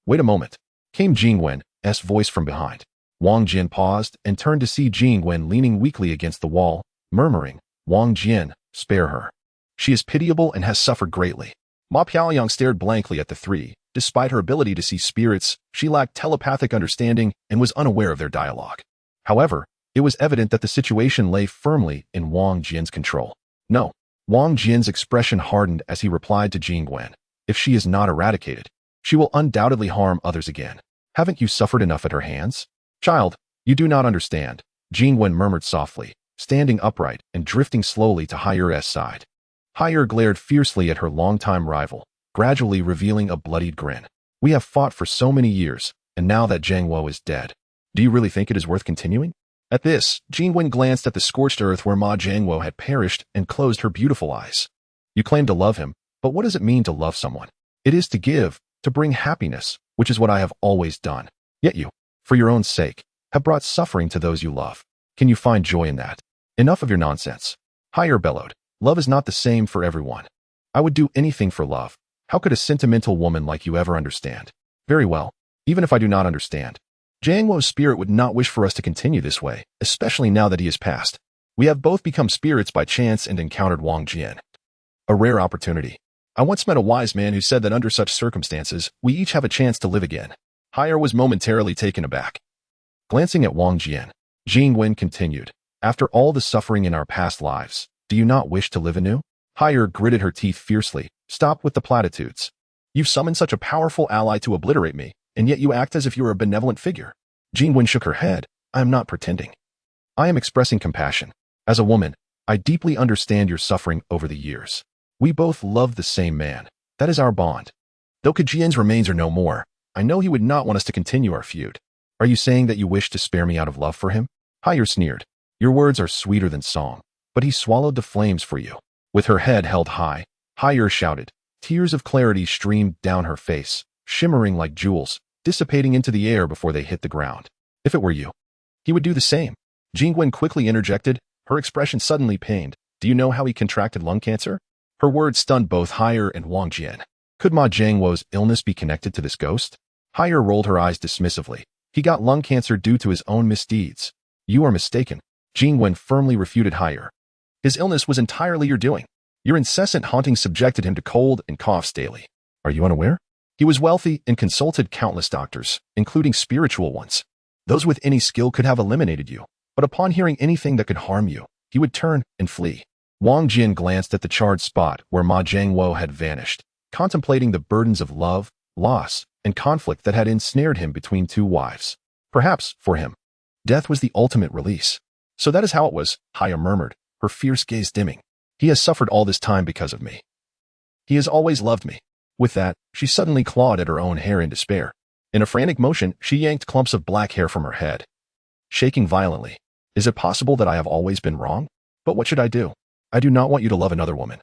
a moment, came Jingwen's voice from behind. Wang Jian paused and turned to see Jingwen leaning weakly against the wall, murmuring, "Wang Jian, spare her. She is pitiable and has suffered greatly." Ma Piaoyang stared blankly at the three. Despite her ability to see spirits, she lacked telepathic understanding and was unaware of their dialogue. However, it was evident that the situation lay firmly in Wang Jian's control. No. Wang Jian's expression hardened as he replied to Jingwen, "If she is not eradicated, she will undoubtedly harm others again. Haven't you suffered enough at her hands? Child, you do not understand," Jingwen murmured softly, standing upright and drifting slowly to Higher's side. Higher glared fiercely at her longtime rival, gradually revealing a bloodied grin. "We have fought for so many years, and now that Jiangwo is dead, do you really think it is worth continuing?" At this, Jingwen glanced at the scorched earth where Ma Jiangwo had perished and closed her beautiful eyes. "You claim to love him, but what does it mean to love someone? It is to give, to bring happiness, which is what I have always done. Yet you, for your own sake, have brought suffering to those you love. Can you find joy in that? Enough of your nonsense." Higher bellowed, "Love is not the same for everyone. I would do anything for love. How could a sentimental woman like you ever understand?" "Very well, even if I do not understand. Jiangwo's spirit would not wish for us to continue this way, especially now that he is passed. We have both become spirits by chance and encountered Wang Jian. A rare opportunity. I once met a wise man who said that under such circumstances, we each have a chance to live again." Higher was momentarily taken aback. Glancing at Wang Jian, Jingwen continued, "After all the suffering in our past lives, do you not wish to live anew?" Higher gritted her teeth fiercely. "Stop with the platitudes. You've summoned such a powerful ally to obliterate me, and yet you act as if you were a benevolent figure." Jingwen shook her head. "I am not pretending. I am expressing compassion. As a woman, I deeply understand your suffering over the years. We both love the same man. That is our bond. Though Kajian's remains are no more, I know he would not want us to continue our feud. Are you saying that you wish to spare me out of love for him?" Higher sneered. "Your words are sweeter than song, but he swallowed the flames for you." With her head held high, Higher shouted. Tears of clarity streamed down her face, shimmering like jewels, dissipating into the air before they hit the ground. "If it were you, he would do the same." Jingwen quickly interjected, her expression suddenly pained. "Do you know how he contracted lung cancer?" Her words stunned both Higher and Wang Jian. Could Ma Jiangwo's illness be connected to this ghost? Higher rolled her eyes dismissively. "He got lung cancer due to his own misdeeds." "You are mistaken." Jingwen firmly refuted Higher. "His illness was entirely your doing. Your incessant haunting subjected him to cold and coughs daily. Are you unaware? He was wealthy and consulted countless doctors, including spiritual ones. Those with any skill could have eliminated you, but upon hearing anything that could harm you, he would turn and flee." Wang Jian glanced at the charred spot where Ma Jiangwo had vanished, contemplating the burdens of love, loss, and conflict that had ensnared him between 2 wives. Perhaps, for him, death was the ultimate release. So that is how it was, Haya murmured, her fierce gaze dimming. He has suffered all this time because of me. He has always loved me. With that, she suddenly clawed at her own hair in despair. In a frantic motion, she yanked clumps of black hair from her head. Shaking violently. Is it possible that I have always been wrong? But what should I do? I do not want you to love another woman.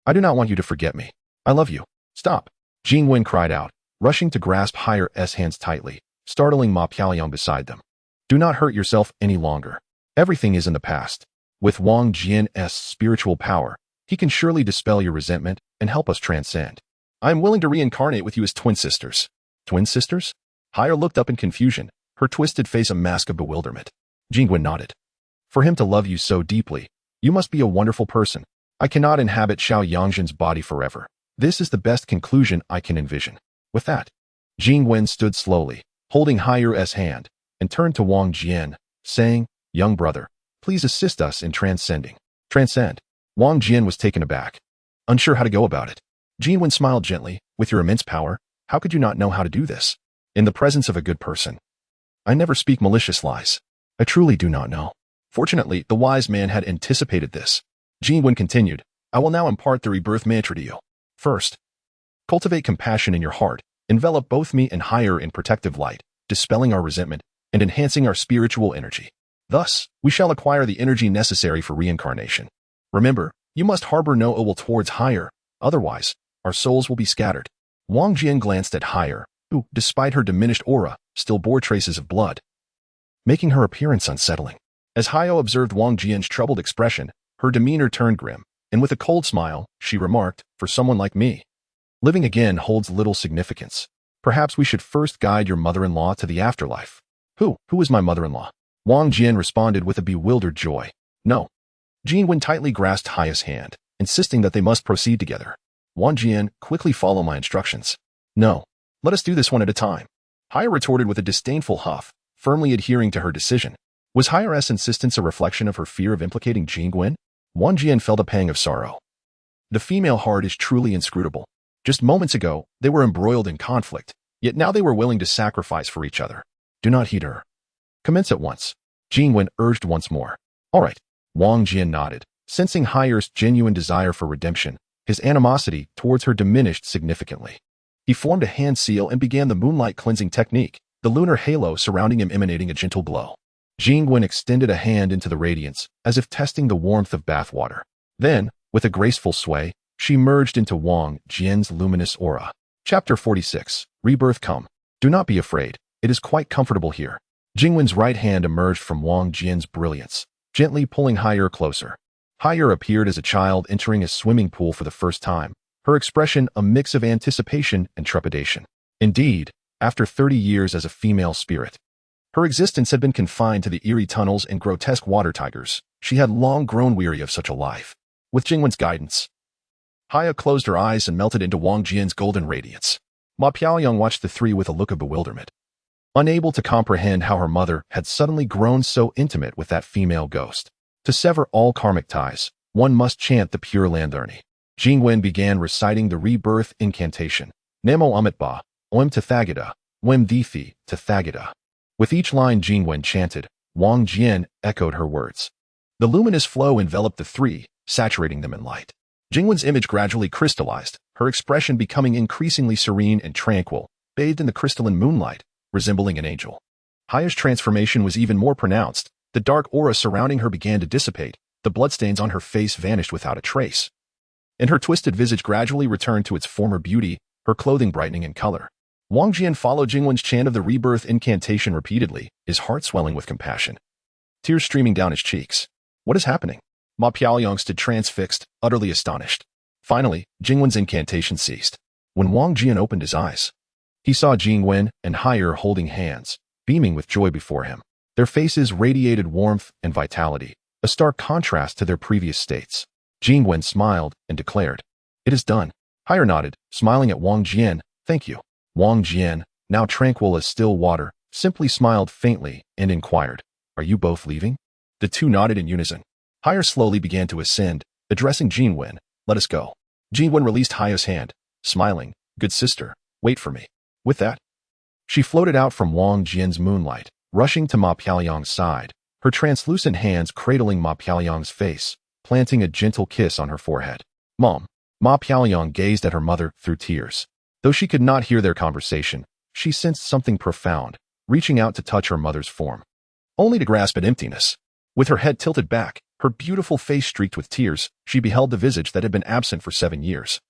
I do not want you to forget me. I love you. Stop. Jingwen cried out, rushing to grasp Haire's hands tightly, startling Ma Piaoyang beside them. Do not hurt yourself any longer. Everything is in the past. With Wang Jian's spiritual power, he can surely dispel your resentment and help us transcend. I am willing to reincarnate with you as twin sisters. Twin sisters? Haire looked up in confusion, her twisted face a mask of bewilderment. Jingwen nodded. For him to love you so deeply, you must be a wonderful person. I cannot inhabit xianxia's body forever. This is the best conclusion I can envision. With that, Jingwen stood slowly, holding Haire's hand, and turned to Wang Jian, saying, Young brother, please assist us in transcending. Transcend. Wang Jian was taken aback, unsure how to go about it. Jingwen smiled gently. With your immense power, how could you not know how to do this? In the presence of a good person. I never speak malicious lies. I truly do not know. Fortunately, the wise man had anticipated this. Jingwen continued, I will now impart the rebirth mantra to you. First, cultivate compassion in your heart, envelop both me and Haire in protective light, dispelling our resentment and enhancing our spiritual energy. Thus, we shall acquire the energy necessary for reincarnation. Remember, you must harbor no ill will towards Haire, otherwise, our souls will be scattered. Wang Jian glanced at Haire, who, despite her diminished aura, still bore traces of blood, making her appearance unsettling. As Haio observed Wang Jian's troubled expression, her demeanor turned grim, and with a cold smile, she remarked, for someone like me, living again holds little significance. Perhaps we should first guide your mother-in-law to the afterlife. Who is my mother-in-law? Wang Jian responded with a bewildered joy. No. Jingwen tightly grasped Haire's hand, insisting that they must proceed together. Wang Jian, quickly follow my instructions. No. Let us do this one at a time. Haire retorted with a disdainful huff, firmly adhering to her decision. Was Haire's insistence a reflection of her fear of implicating Jingwen? Wang Jian felt a pang of sorrow. The female heart is truly inscrutable. Just moments ago, they were embroiled in conflict, yet now they were willing to sacrifice for each other. Do not heed her. Commence at once. Jingwen urged once more. All right. Wang Jian nodded, sensing Haire's genuine desire for redemption. His animosity towards her diminished significantly. He formed a hand seal and began the moonlight cleansing technique, the lunar halo surrounding him emanating a gentle glow. Jingwen extended a hand into the radiance, as if testing the warmth of bath water. Then, with a graceful sway, she merged into Wang Jian's luminous aura. Chapter 46. Rebirth Come. Do not be afraid. It is quite comfortable here. Jingwen's right hand emerged from Wang Jian's brilliance, gently pulling Haire closer. Haire appeared as a child entering a swimming pool for the first time, her expression a mix of anticipation and trepidation. Indeed, after 30 years as a female spirit, her existence had been confined to the eerie tunnels and grotesque water tigers. She had long grown weary of such a life. With Jingwen's guidance, Haire closed her eyes and melted into Wang Jian's golden radiance. Ma Piaoyang watched the three with a look of bewilderment, unable to comprehend how her mother had suddenly grown so intimate with that female ghost. To sever all karmic ties, one must chant the Pure Land Learning. Jingwen began reciting the rebirth incantation. Namo Amitba, Oem Tathagata, Oem Dithi, Tathagata. With each line Jingwen chanted, Wang Jian echoed her words. The luminous flow enveloped the three, saturating them in light. Jingwen's image gradually crystallized, her expression becoming increasingly serene and tranquil, bathed in the crystalline moonlight, resembling an angel. Haire's transformation was even more pronounced. The dark aura surrounding her began to dissipate, the bloodstains on her face vanished without a trace, and her twisted visage gradually returned to its former beauty, her clothing brightening in color. Wang Jian followed Jingwen's chant of the rebirth incantation repeatedly, his heart swelling with compassion, tears streaming down his cheeks. What is happening? Ma Piaoyang stood transfixed, utterly astonished. Finally, Jingwen's incantation ceased. When Wang Jian opened his eyes, he saw Jingwen and Haire holding hands, beaming with joy before him. Their faces radiated warmth and vitality, a stark contrast to their previous states. Jingwen smiled and declared, It is done. Haire nodded, smiling at Wang Jian. Thank you. Wang Jian, now tranquil as still water, simply smiled faintly and inquired, Are you both leaving? The two nodded in unison. Haire slowly began to ascend, addressing Jingwen. Let us go. Jingwen released Haire's hand, smiling, Good sister, wait for me. With that, she floated out from Wang Jian's moonlight, rushing to Ma Piaoyang's side, her translucent hands cradling Ma Piaoyang's face, planting a gentle kiss on her forehead. Mom. Ma Piaoyang gazed at her mother through tears. Though she could not hear their conversation, she sensed something profound, reaching out to touch her mother's form, only to grasp at emptiness. With her head tilted back, her beautiful face streaked with tears, she beheld the visage that had been absent for 7 years,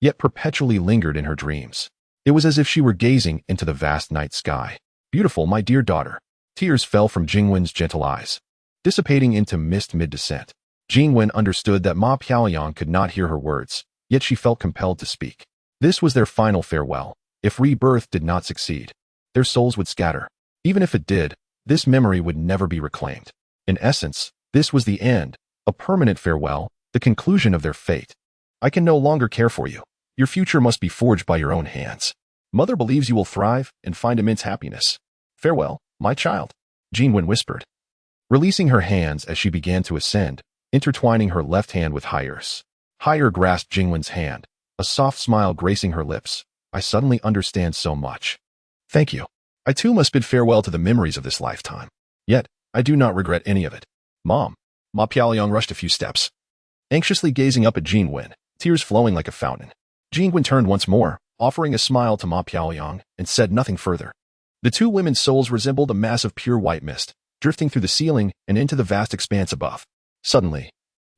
yet perpetually lingered in her dreams. It was as if she were gazing into the vast night sky. Beautiful, my dear daughter. Tears fell from Jingwen's gentle eyes, dissipating into mist mid-descent. Jingwen understood that Ma Piaoyang could not hear her words, yet she felt compelled to speak. This was their final farewell. If rebirth did not succeed, their souls would scatter. Even if it did, this memory would never be reclaimed. In essence, this was the end, a permanent farewell, the conclusion of their fate. I can no longer care for you. Your future must be forged by your own hands. Mother believes you will thrive and find immense happiness. Farewell, my child, Jingwen whispered, releasing her hands as she began to ascend, intertwining her left hand with Haire's. Haire grasped Jingwen's hand, a soft smile gracing her lips. I suddenly understand so much. Thank you. I too must bid farewell to the memories of this lifetime. Yet, I do not regret any of it. Mom. Ma Piaoyang rushed a few steps, anxiously gazing up at Jingwen, tears flowing like a fountain. Jingwen turned once more, offering a smile to Ma Piaoyang, and said nothing further. The two women's souls resembled a mass of pure white mist, drifting through the ceiling and into the vast expanse above. Suddenly,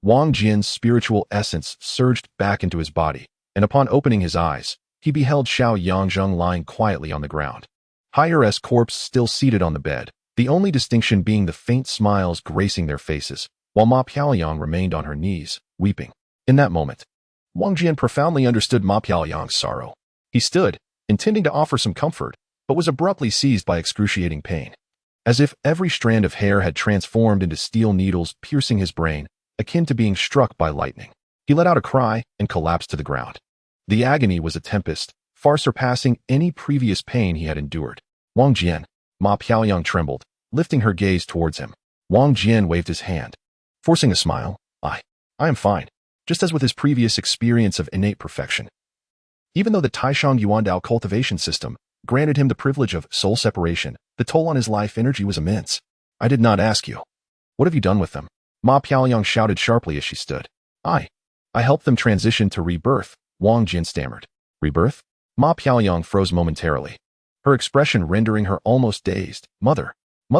Wang Jian's spiritual essence surged back into his body, and upon opening his eyes, he beheld xianxia lying quietly on the ground. Haire's corpse still seated on the bed, the only distinction being the faint smiles gracing their faces, while Ma Piaoyang remained on her knees, weeping. In that moment, Wang Jian profoundly understood Ma Piaoyang's sorrow. He stood, intending to offer some comfort, but was abruptly seized by excruciating pain. As if every strand of hair had transformed into steel needles piercing his brain, akin to being struck by lightning. He let out a cry and collapsed to the ground. The agony was a tempest, far surpassing any previous pain he had endured. Wang Jian. Ma Piaoyang trembled, lifting her gaze towards him. Wang Jian waved his hand, forcing a smile. I am fine, just as with his previous experience of innate perfection. Even though the Taishang Yuandao cultivation system granted him the privilege of soul separation, the toll on his life energy was immense. I did not ask you. What have you done with them? Ma Piaoyang shouted sharply as she stood. I helped them transition to rebirth, Wang Jian stammered. Rebirth? Ma Piaoyang froze momentarily, her expression rendering her almost dazed. Mother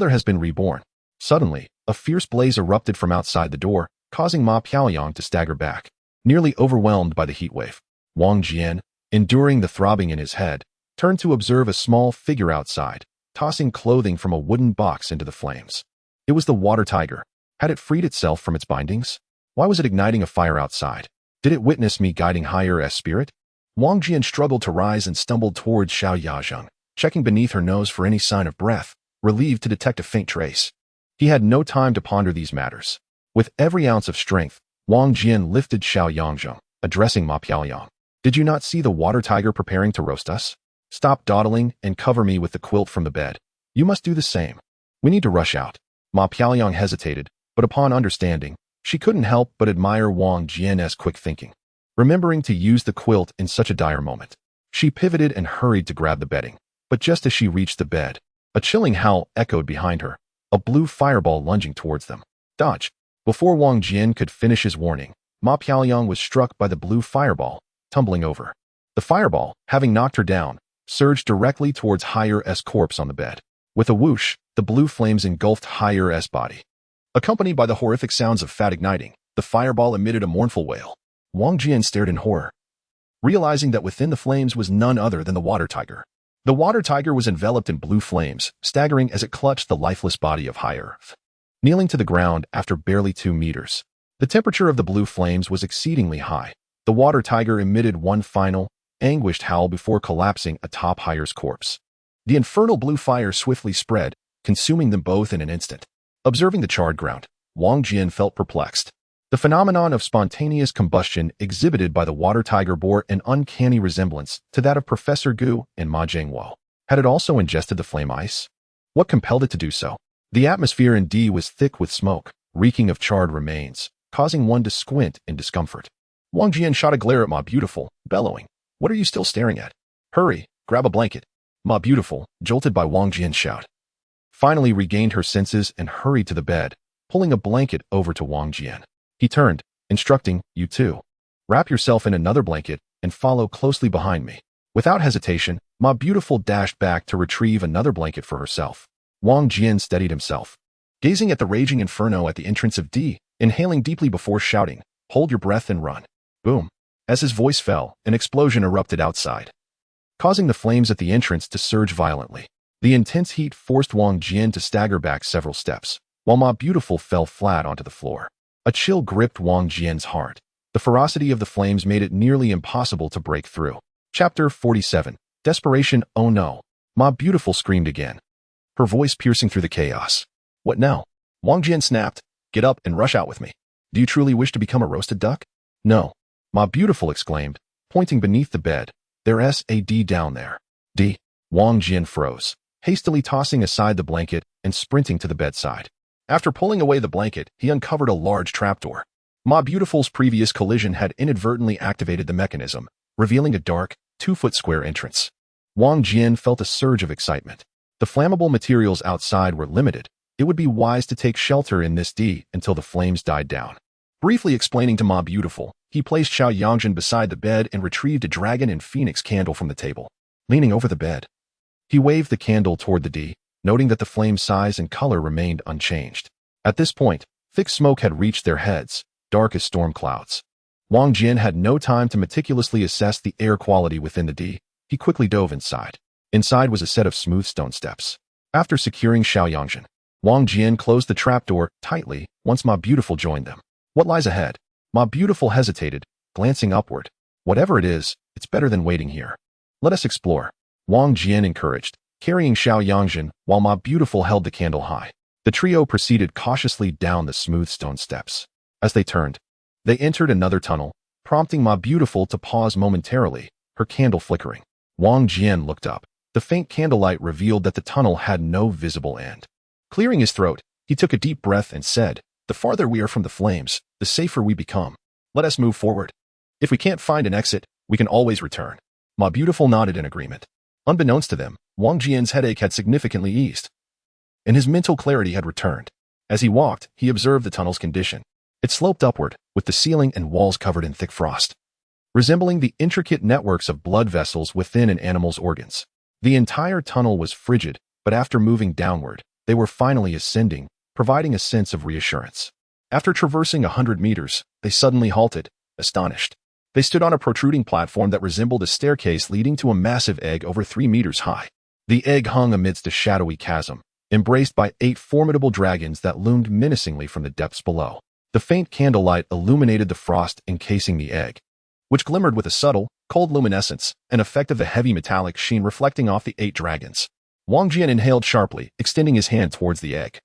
has been reborn. Suddenly, a fierce blaze erupted from outside the door, causing Ma Piaoyang to stagger back, nearly overwhelmed by the heat wave. Wang Jian, enduring the throbbing in his head, turned to observe a small figure outside, tossing clothing from a wooden box into the flames. It was the water tiger. Had it freed itself from its bindings? Why was it igniting a fire outside? Did it witness me guiding Haire's spirit? Wang Jian struggled to rise and stumbled towards Xiaoyazheng, checking beneath her nose for any sign of breath, relieved to detect a faint trace. He had no time to ponder these matters. With every ounce of strength, Wang Jian lifted Xiaoyazheng, addressing Ma Piaoyang. Did you not see the water tiger preparing to roast us? Stop dawdling and cover me with the quilt from the bed. You must do the same. We need to rush out. Ma Piaoyang hesitated, but upon understanding, she couldn't help but admire Wang Jian's quick thinking. Remembering to use the quilt in such a dire moment, she pivoted and hurried to grab the bedding. But just as she reached the bed, a chilling howl echoed behind her, a blue fireball lunging towards them. Dodge! Before Wang Jian could finish his warning, Ma Piaoyang was struck by the blue fireball, tumbling over. The fireball, having knocked her down, surged directly towards Haire's corpse on the bed. With a whoosh, the blue flames engulfed Haire's body. Accompanied by the horrific sounds of fat igniting, the fireball emitted a mournful wail. Wang Jian stared in horror, realizing that within the flames was none other than the water tiger. The water tiger was enveloped in blue flames, staggering as it clutched the lifeless body of Haire. Kneeling to the ground after barely 2 meters. The temperature of the blue flames was exceedingly high. The water tiger emitted one final, anguished howl before collapsing atop Haire's corpse. The infernal blue fire swiftly spread, consuming them both in an instant. Observing the charred ground, Wang Jian felt perplexed. The phenomenon of spontaneous combustion exhibited by the water tiger bore an uncanny resemblance to that of Professor Gu and Ma Zhengguo. Had it also ingested the flame ice? What compelled it to do so? The atmosphere in D was thick with smoke, reeking of charred remains, causing one to squint in discomfort. Wang Jian shot a glare at Ma Beautiful, bellowing, "What are you still staring at? Hurry, grab a blanket." Ma Beautiful, jolted by Wang Jian's shout, finally regained her senses and hurried to the bed, pulling a blanket over to Wang Jian. He turned, instructing, "You too. Wrap yourself in another blanket and follow closely behind me." Without hesitation, Ma Beautiful dashed back to retrieve another blanket for herself. Wang Jian steadied himself, gazing at the raging inferno at the entrance of D, inhaling deeply before shouting, "Hold your breath and run." Boom. As his voice fell, an explosion erupted outside, causing the flames at the entrance to surge violently. The intense heat forced Wang Jian to stagger back several steps, while Ma Beautiful fell flat onto the floor. A chill gripped Wang Jian's heart. The ferocity of the flames made it nearly impossible to break through. Chapter 47. Desperation. Oh no. Ma Beautiful screamed again, her voice piercing through the chaos. "What now?" Wang Jian snapped. "Get up and rush out with me. Do you truly wish to become a roasted duck?" "No," Ma Beautiful exclaimed, pointing beneath the bed. "There's a D down there." "D?" Wang Jian froze, hastily tossing aside the blanket and sprinting to the bedside. After pulling away the blanket, he uncovered a large trapdoor. Ma Beautiful's previous collision had inadvertently activated the mechanism, revealing a dark, 2-foot square entrance. Wang Jian felt a surge of excitement. The flammable materials outside were limited. It would be wise to take shelter in this D until the flames died down. Briefly explaining to Ma Beautiful, he placed xianxia beside the bed and retrieved a dragon and phoenix candle from the table. Leaning over the bed, he waved the candle toward the D, noting that the flame size and color remained unchanged. At this point, thick smoke had reached their heads, dark as storm clouds. Wang Jian had no time to meticulously assess the air quality within the D. He quickly dove inside. Inside was a set of smooth stone steps. After securing xianxia, Wang Jian closed the trapdoor tightly once Ma Beautiful joined them. "What lies ahead?" Ma Beautiful hesitated, glancing upward. "Whatever it is, it's better than waiting here. Let us explore," Wang Jian encouraged, carrying xianxia while Ma Beautiful held the candle high. The trio proceeded cautiously down the smooth stone steps. As they turned, they entered another tunnel, prompting Ma Beautiful to pause momentarily, her candle flickering. Wang Jian looked up. The faint candlelight revealed that the tunnel had no visible end. Clearing his throat, he took a deep breath and said, "The farther we are from the flames, the safer we become. Let us move forward. If we can't find an exit, we can always return." Ma Beautiful nodded in agreement. Unbeknownst to them, Wang Jian's headache had significantly eased, and his mental clarity had returned. As he walked, he observed the tunnel's condition. It sloped upward, with the ceiling and walls covered in thick frost, resembling the intricate networks of blood vessels within an animal's organs. The entire tunnel was frigid, but after moving downward, they were finally ascending, providing a sense of reassurance. After traversing 100 meters, they suddenly halted, astonished. They stood on a protruding platform that resembled a staircase leading to a massive egg over 3 meters high. The egg hung amidst a shadowy chasm, embraced by 8 formidable dragons that loomed menacingly from the depths below. The faint candlelight illuminated the frost encasing the egg, which glimmered with a subtle, cold luminescence, an effect of the heavy metallic sheen reflecting off the 8 dragons. Wang Jian inhaled sharply, extending his hand towards the egg,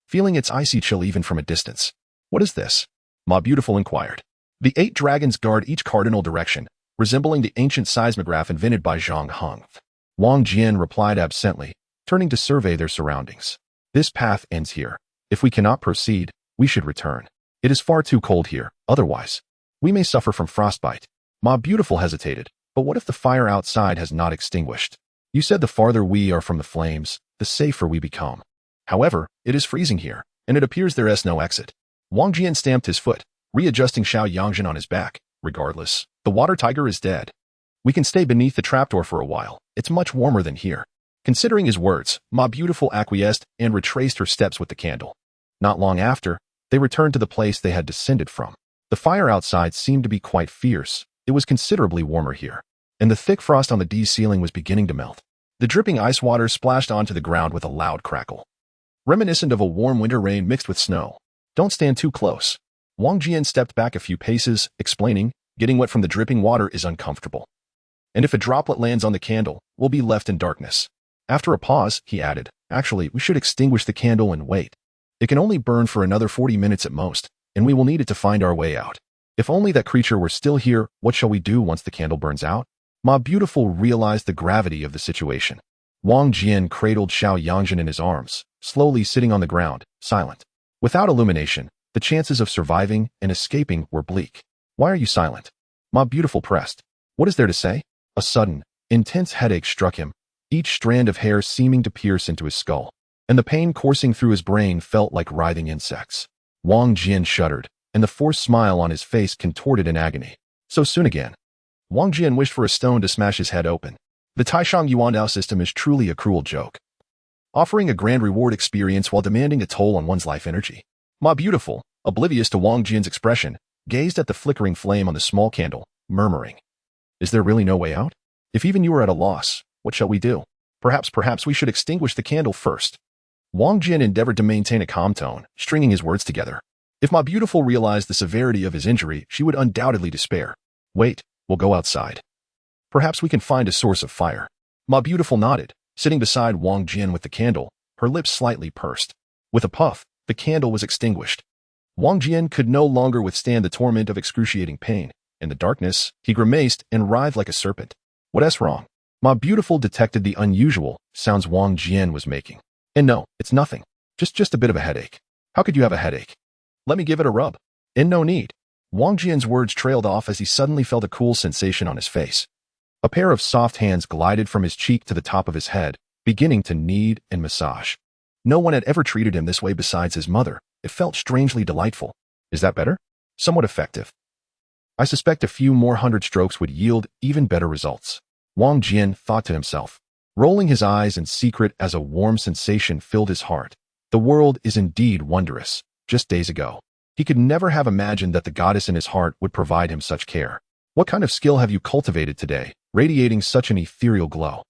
feeling its icy chill even from a distance. "What is this?" Ma Beautiful inquired. The 8 dragons guard each cardinal direction, resembling the ancient seismograph invented by Zhang Heng. Wang Jian replied absently, turning to survey their surroundings. "This path ends here. If we cannot proceed, we should return. It is far too cold here, otherwise we may suffer from frostbite." Ma Beautiful hesitated, "But what if the fire outside has not extinguished? You said the farther we are from the flames, the safer we become. However, it is freezing here, and it appears there is no exit." Wang Jian stamped his foot, readjusting xianxia on his back. "Regardless, the water tiger is dead. We can stay beneath the trapdoor for a while. It's much warmer than here." Considering his words, Ma Beautiful acquiesced and retraced her steps with the candle. Not long after, they returned to the place they had descended from. The fire outside seemed to be quite fierce. It was considerably warmer here, and the thick frost on the D ceiling was beginning to melt. The dripping ice water splashed onto the ground with a loud crackle, reminiscent of a warm winter rain mixed with snow. "Don't stand too close." Wang Jian stepped back a few paces, explaining, "Getting wet from the dripping water is uncomfortable. And if a droplet lands on the candle, we'll be left in darkness." After a pause, he added, "Actually, we should extinguish the candle and wait. It can only burn for another 40 minutes at most, and we will need it to find our way out. If only that creature were still here, what shall we do once the candle burns out?" Ma Beautiful realized the gravity of the situation. Wang Jian cradled xianxia in his arms, slowly sitting on the ground, silent. Without illumination, the chances of surviving and escaping were bleak. "Why are you silent?" Ma Beautiful pressed. "What is there to say?" A sudden, intense headache struck him, each strand of hair seeming to pierce into his skull. and the pain coursing through his brain felt like writhing insects. Wang Jian shuddered, and the forced smile on his face contorted in agony. So soon again. Wang Jian wished for a stone to smash his head open. The Taishang Yuandao system is truly a cruel joke, offering a grand reward experience while demanding a toll on one's life energy. Ma Beautiful, oblivious to Wang Jian's expression, gazed at the flickering flame on the small candle, murmuring, "Is there really no way out? If even you are at a loss, what shall we do? Perhaps we should extinguish the candle first." Wang Jian endeavored to maintain a calm tone, stringing his words together. If Ma Beautiful realized the severity of his injury, she would undoubtedly despair. "Wait, we'll go outside. Perhaps we can find a source of fire." Ma Beautiful nodded, sitting beside Wang Jian with the candle, her lips slightly pursed. With a puff, the candle was extinguished. Wang Jian could no longer withstand the torment of excruciating pain. In the darkness, he grimaced and writhed like a serpent. "What's wrong?" Ma Beautiful detected the unusual sounds Wang Jian was making. "And no, it's nothing. Just a bit of a headache." "How could you have a headache?" "Let me give it a rub." "And no need." Wang Jian's words trailed off as he suddenly felt a cool sensation on his face. A pair of soft hands glided from his cheek to the top of his head, beginning to knead and massage. No one had ever treated him this way besides his mother. It felt strangely delightful. "Is that better?" "Somewhat effective. I suspect a few more hundred strokes would yield even better results." Wang Jian thought to himself, rolling his eyes in secret as a warm sensation filled his heart. The world is indeed wondrous. Just days ago, he could never have imagined that the goddess in his heart would provide him such care. "What kind of skill have you cultivated today, radiating such an ethereal glow?"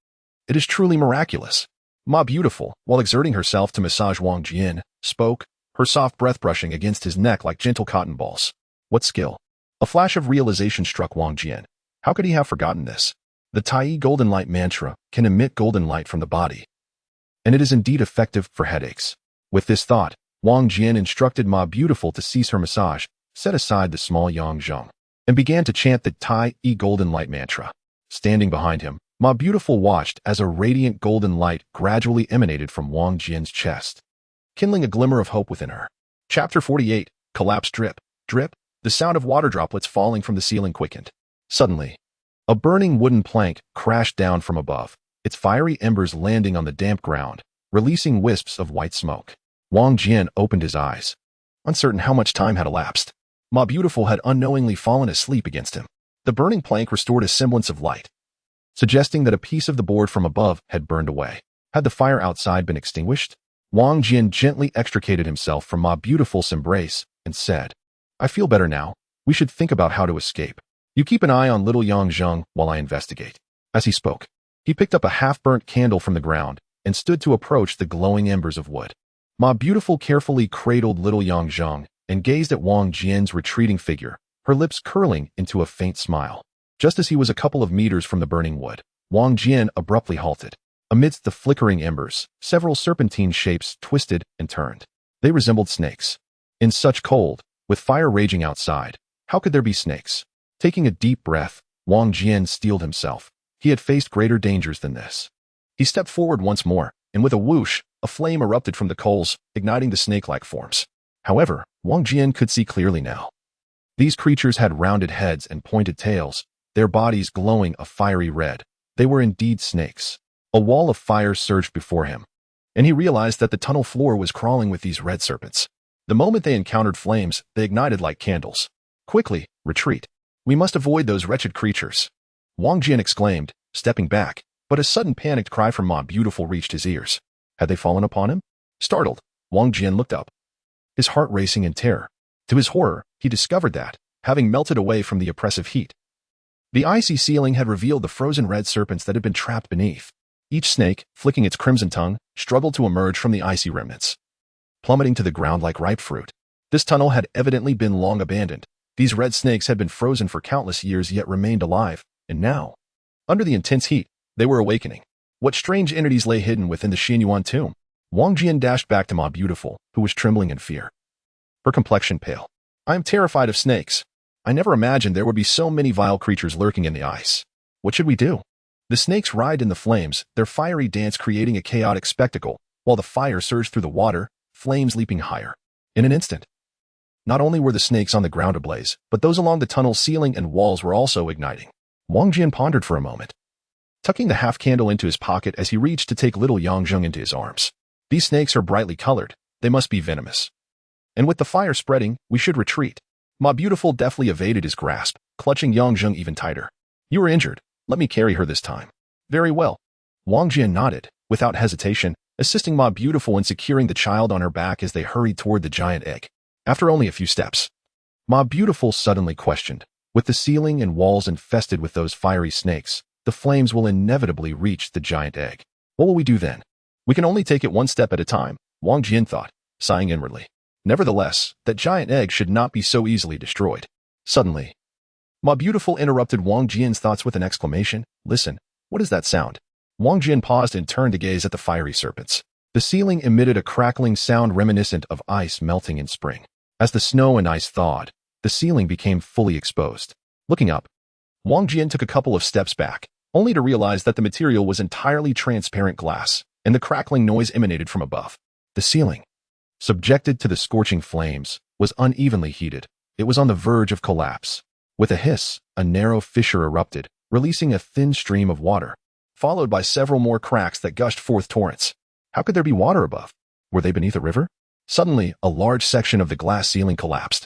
"It is truly miraculous." Ma Beautiful, while exerting herself to massage Wang Jian, spoke, her soft breath brushing against his neck like gentle cotton balls. "What skill?" A flash of realization struck Wang Jian. How could he have forgotten this? The Tai Golden Light mantra can emit golden light from the body, and it is indeed effective for headaches. With this thought, Wang Jian instructed Ma Beautiful to cease her massage, set aside the small xianxia, and began to chant the Tai Golden Light mantra. Standing behind him, Ma Beautiful watched as a radiant golden light gradually emanated from Wang Jian's chest, kindling a glimmer of hope within her. Chapter 48, Collapse. Drip, drip, the sound of water droplets falling from the ceiling quickened. Suddenly, a burning wooden plank crashed down from above, its fiery embers landing on the damp ground, releasing wisps of white smoke. Wang Jian opened his eyes, uncertain how much time had elapsed. Ma Beautiful had unknowingly fallen asleep against him. The burning plank restored a semblance of light, suggesting that a piece of the board from above had burned away. Had the fire outside been extinguished? Wang Jian gently extricated himself from Ma Beautiful's embrace and said, "I feel better now. We should think about how to escape. You keep an eye on little Yang Zheng while I investigate." As he spoke, he picked up a half-burnt candle from the ground and stood to approach the glowing embers of wood. Ma Beautiful carefully cradled little Yang Zheng and gazed at Wang Jian's retreating figure, her lips curling into a faint smile. Just as he was a couple of meters from the burning wood, Wang Jian abruptly halted. Amidst the flickering embers, several serpentine shapes twisted and turned. They resembled snakes. In such cold, with fire raging outside, how could there be snakes? Taking a deep breath, Wang Jian steeled himself. He had faced greater dangers than this. He stepped forward once more, and with a whoosh, a flame erupted from the coals, igniting the snake-like forms. However, Wang Jian could see clearly now. These creatures had rounded heads and pointed tails, their bodies glowing a fiery red. They were indeed snakes. A wall of fire surged before him, and he realized that the tunnel floor was crawling with these red serpents. The moment they encountered flames, they ignited like candles. "Quickly, retreat. We must avoid those wretched creatures," Wang Jian exclaimed, stepping back, but a sudden panicked cry from Ma Beautiful reached his ears. Had they fallen upon him? Startled, Wang Jian looked up, his heart racing in terror. To his horror, he discovered that, having melted away from the oppressive heat, the icy ceiling had revealed the frozen red serpents that had been trapped beneath. Each snake, flicking its crimson tongue, struggled to emerge from the icy remnants, plummeting to the ground like ripe fruit. This tunnel had evidently been long abandoned. These red snakes had been frozen for countless years yet remained alive, and now, under the intense heat, they were awakening. What strange entities lay hidden within the Xianyuan tomb? Wang Jian dashed back to Ma Beautiful, who was trembling in fear, her complexion pale. "I am terrified of snakes. I never imagined there would be so many vile creatures lurking in the ice. What should we do?" The snakes writhed in the flames, their fiery dance creating a chaotic spectacle, while the fire surged through the water, flames leaping higher. In an instant, not only were the snakes on the ground ablaze, but those along the tunnel ceiling and walls were also igniting. Wang Jian pondered for a moment, tucking the half-candle into his pocket as he reached to take little Yang Zheng into his arms. These snakes are brightly colored. They must be venomous. And with the fire spreading, we should retreat. Ma Beautiful deftly evaded his grasp, clutching Yang even tighter. You are injured. Let me carry her this time. Very well. Wang Jian nodded, without hesitation, assisting Ma Beautiful in securing the child on her back as they hurried toward the giant egg. After only a few steps, Ma Beautiful suddenly questioned. With the ceiling and walls infested with those fiery snakes, the flames will inevitably reach the giant egg. What will we do then? We can only take it one step at a time, Wang Jian thought, sighing inwardly. Nevertheless, that giant egg should not be so easily destroyed. Suddenly, Ma Beautiful interrupted Wang Jian's thoughts with an exclamation. Listen, what is that sound? Wang Jian paused and turned to gaze at the fiery serpents. The ceiling emitted a crackling sound reminiscent of ice melting in spring. As the snow and ice thawed, the ceiling became fully exposed. Looking up, Wang Jian took a couple of steps back, only to realize that the material was entirely transparent glass, and the crackling noise emanated from above. The ceiling, subjected to the scorching flames, was unevenly heated. It was on the verge of collapse. With a hiss, a narrow fissure erupted, releasing a thin stream of water, followed by several more cracks that gushed forth torrents. How could there be water above? Were they beneath a river? Suddenly, a large section of the glass ceiling collapsed,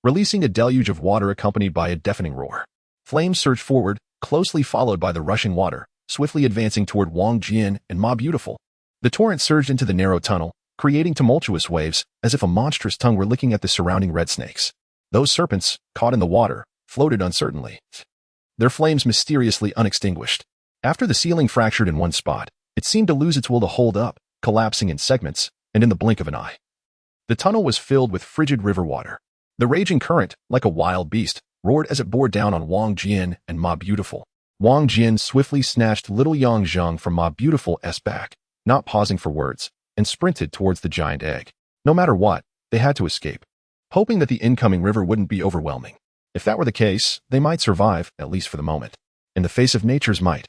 releasing a deluge of water accompanied by a deafening roar. Flames surged forward, closely followed by the rushing water, swiftly advancing toward Wang Jian and Ma Beautiful. The torrent surged into the narrow tunnel, creating tumultuous waves, as if a monstrous tongue were licking at the surrounding red snakes. Those serpents, caught in the water, floated uncertainly, their flames mysteriously unextinguished. After the ceiling fractured in one spot, it seemed to lose its will to hold up, collapsing in segments, and in the blink of an eye. The tunnel was filled with frigid river water. The raging current, like a wild beast, roared as it bore down on Wang Jian and Ma Beautiful. Wang Jian swiftly snatched little Yang from Ma Beautiful's back, not pausing for words, and sprinted towards the giant egg. No matter what, they had to escape, hoping that the incoming river wouldn't be overwhelming. If that were the case, they might survive, at least for the moment, in the face of nature's might.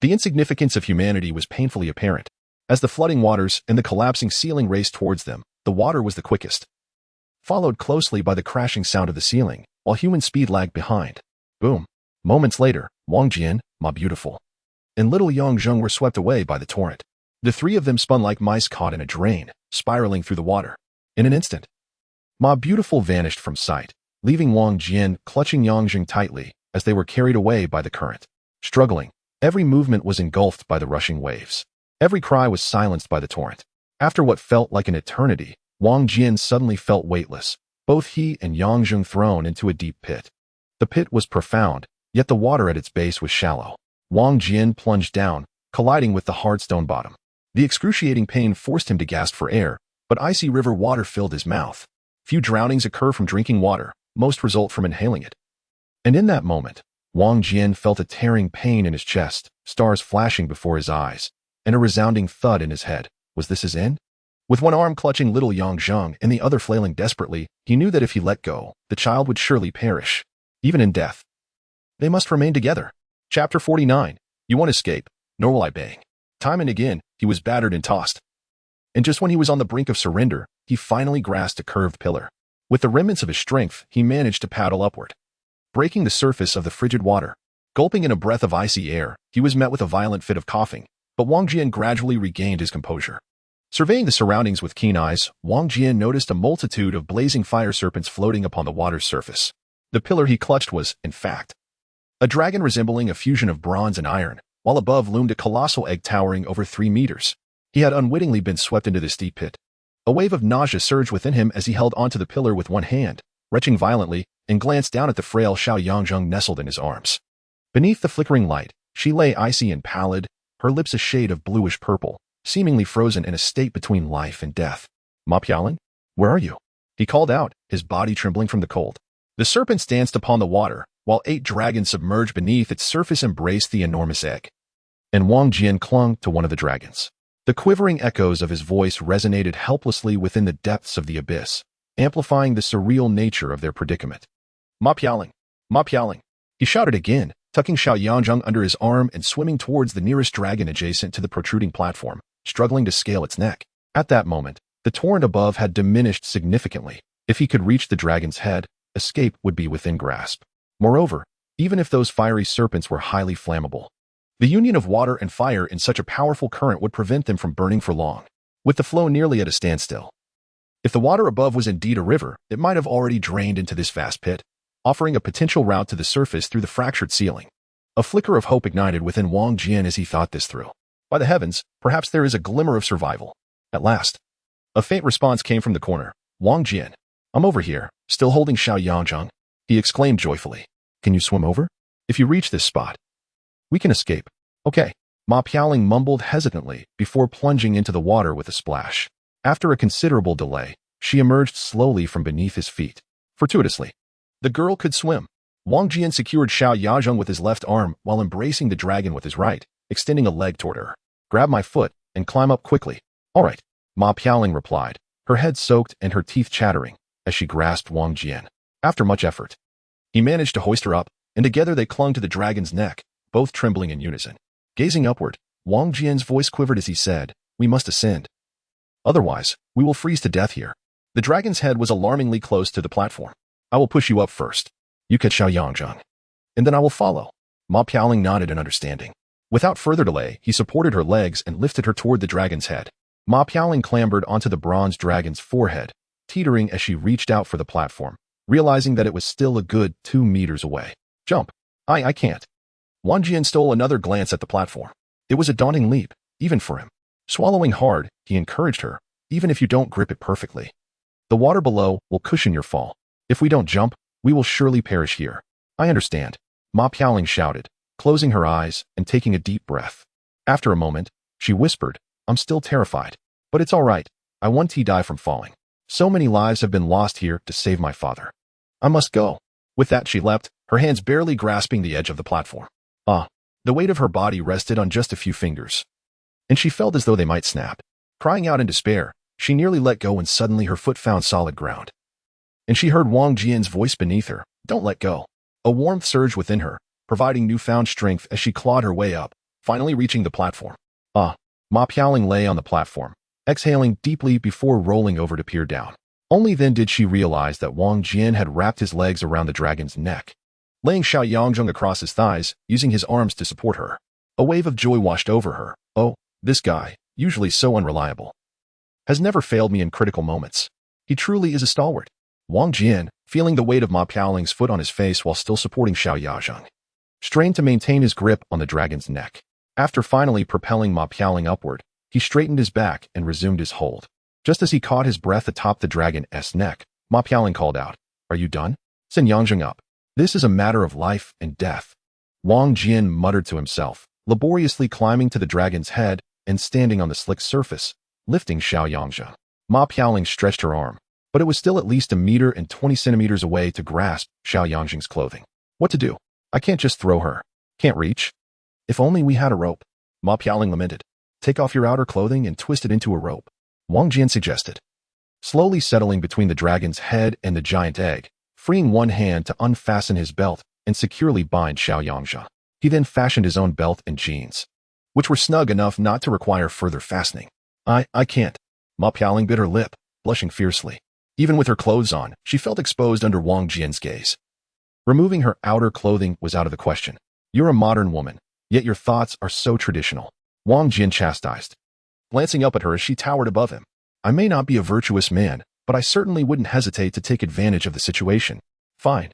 The insignificance of humanity was painfully apparent. As the flooding waters and the collapsing ceiling raced towards them, the water was the quickest, followed closely by the crashing sound of the ceiling, while human speed lagged behind. Boom. Moments later, Wang Jian, Ma Beautiful, and little Yang were swept away by the torrent. The three of them spun like mice caught in a drain, spiraling through the water. In an instant, Ma Beautiful vanished from sight, leaving Wang Jian clutching Yang tightly as they were carried away by the current. Struggling, every movement was engulfed by the rushing waves. Every cry was silenced by the torrent. After what felt like an eternity, Wang Jian suddenly felt weightless, both he and Yang thrown into a deep pit. The pit was profound, yet the water at its base was shallow. Wang Jian plunged down, colliding with the hard stone bottom. The excruciating pain forced him to gasp for air, but icy river water filled his mouth. Few drownings occur from drinking water, most result from inhaling it. And in that moment, Wang Jian felt a tearing pain in his chest, stars flashing before his eyes, and a resounding thud in his head. Was this his end? With one arm clutching little Yang and the other flailing desperately, he knew that if he let go, the child would surely perish. Even in death, they must remain together. Chapter 49. You won't escape, nor will I bang. Time and again, he was battered and tossed. And just when he was on the brink of surrender, he finally grasped a curved pillar. With the remnants of his strength, he managed to paddle upward, breaking the surface of the frigid water. Gulping in a breath of icy air, he was met with a violent fit of coughing, but Wang Jian gradually regained his composure. Surveying the surroundings with keen eyes, Wang Jian noticed a multitude of blazing fire serpents floating upon the water's surface. The pillar he clutched was, in fact, a dragon resembling a fusion of bronze and iron, while above loomed a colossal egg towering over 3 meters. He had unwittingly been swept into this deep pit. A wave of nausea surged within him as he held onto the pillar with one hand, retching violently, and glanced down at the frail Xianxia nestled in his arms. Beneath the flickering light, she lay icy and pallid, her lips a shade of bluish purple, seemingly frozen in a state between life and death. Ma Piaoling? Where are you? He called out, his body trembling from the cold. The serpents danced upon the water, while 8 dragons submerged beneath its surface embraced the enormous egg. And Wang Jian clung to one of the dragons. The quivering echoes of his voice resonated helplessly within the depths of the abyss, amplifying the surreal nature of their predicament. Ma Piaoling! Ma Piaoling! He shouted again, tucking Xiaoyanzhang under his arm and swimming towards the nearest dragon adjacent to the protruding platform, struggling to scale its neck. At that moment, the torrent above had diminished significantly. If he could reach the dragon's head, escape would be within grasp. Moreover, even if those fiery serpents were highly flammable, the union of water and fire in such a powerful current would prevent them from burning for long. with the flow nearly at a standstill. If the water above was indeed a river, it might have already drained into this vast pit, offering a potential route to the surface through the fractured ceiling. A flicker of hope ignited within Wang Jian as he thought this through. By the heavens, perhaps there is a glimmer of survival. At last. A faint response came from the corner. Wang Jian. I'm over here, still holding xianxia, he exclaimed joyfully. Can you swim over? If you reach this spot, we can escape. Okay. Ma Piaoling mumbled hesitantly before plunging into the water with a splash. After a considerable delay, she emerged slowly from beneath his feet. Fortuitously, the girl could swim. Wang Jian secured xianxia with his left arm while embracing the dragon with his right, extending a leg toward her. Grab my foot and climb up quickly. All right, Ma Piaoling replied, her head soaked and her teeth chattering, as she grasped Wang Jian. After much effort, he managed to hoist her up, and together they clung to the dragon's neck, both trembling in unison. Gazing upward, Wang Jian's voice quivered as he said, we must ascend. Otherwise, we will freeze to death here. The dragon's head was alarmingly close to the platform. I will push you up first. You catch xianxia, and then I will follow. Ma Piaoling nodded in understanding. Without further delay, he supported her legs and lifted her toward the dragon's head. Ma Piaoling clambered onto the bronze dragon's forehead, teetering as she reached out for the platform, realizing that it was still a good 2 meters away. Jump. I can't. Wang Jian stole another glance at the platform. It was a daunting leap, even for him. Swallowing hard, he encouraged her, even if you don't grip it perfectly. The water below will cushion your fall. If we don't jump, we will surely perish here. I understand. Ma Piaoling shouted, closing her eyes and taking a deep breath. After a moment, she whispered, I'm still terrified. But it's all right. I won't die from falling. So many lives have been lost here to save my father. I must go. With that she leapt, her hands barely grasping the edge of the platform. The weight of her body rested on just a few fingers, and she felt as though they might snap. Crying out in despair, she nearly let go when suddenly her foot found solid ground. And she heard Wang Jian's voice beneath her, don't let go. A warmth surged within her, providing newfound strength as she clawed her way up, finally reaching the platform. Ma Piaoling lay on the platform, exhaling deeply before rolling over to peer down. Only then did she realize that Wang Jian had wrapped his legs around the dragon's neck, laying xianxia across his thighs, using his arms to support her. A wave of joy washed over her. Oh, this guy, usually so unreliable, has never failed me in critical moments. He truly is a stalwart. Wang Jian, feeling the weight of Ma Piaoling's foot on his face while still supporting xianxia, strained to maintain his grip on the dragon's neck. After finally propelling Ma Piaoling upward, he straightened his back and resumed his hold. Just as he caught his breath atop the dragon's neck, Ma Piaoling called out, Are you done? Send Xianxia up. This is a matter of life and death. Wang Jian muttered to himself, laboriously climbing to the dragon's head and standing on the slick surface, lifting xianxia. Ma Piaoling stretched her arm, but it was still at least 1 meter and 20 centimeters away to grasp xianxia's clothing. What to do? I can't just throw her. Can't reach. If only we had a rope. Ma Piaoling lamented. Take off your outer clothing and twist it into a rope, Wang Jian suggested. Slowly settling between the dragon's head and the giant egg, freeing one hand to unfasten his belt and securely bind xianxia. He then fashioned his own belt and jeans, which were snug enough not to require further fastening. I can't. Ma Piaoling bit her lip, blushing fiercely. Even with her clothes on, she felt exposed under Wang Jian's gaze. Removing her outer clothing was out of the question. You're a modern woman, yet your thoughts are so traditional, Wang Jian chastised, glancing up at her as she towered above him. I may not be a virtuous man, but I certainly wouldn't hesitate to take advantage of the situation. Fine.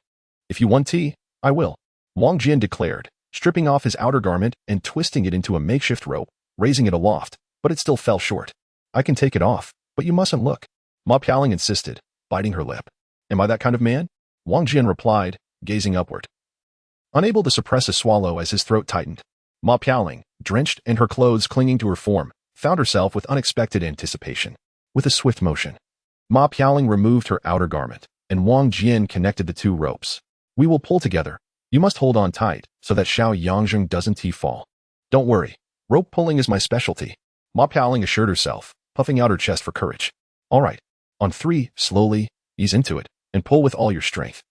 If you want tea, I will, Wang Jian declared, stripping off his outer garment and twisting it into a makeshift rope, raising it aloft, but it still fell short. I can take it off, but you mustn't look, Ma Piaoling insisted, biting her lip. Am I that kind of man? Wang Jian replied, gazing upward, unable to suppress a swallow as his throat tightened. Ma Piaoling, drenched and her clothes clinging to her form, found herself with unexpected anticipation. With a swift motion, Ma Piaoling removed her outer garment, and Wang Jian connected the 2 ropes. We will pull together. You must hold on tight, so that xianxia doesn't fall. Don't worry. Rope pulling is my specialty, Ma Piaoling assured herself, puffing out her chest for courage. All right. On 3, slowly, ease into it, and pull with all your strength.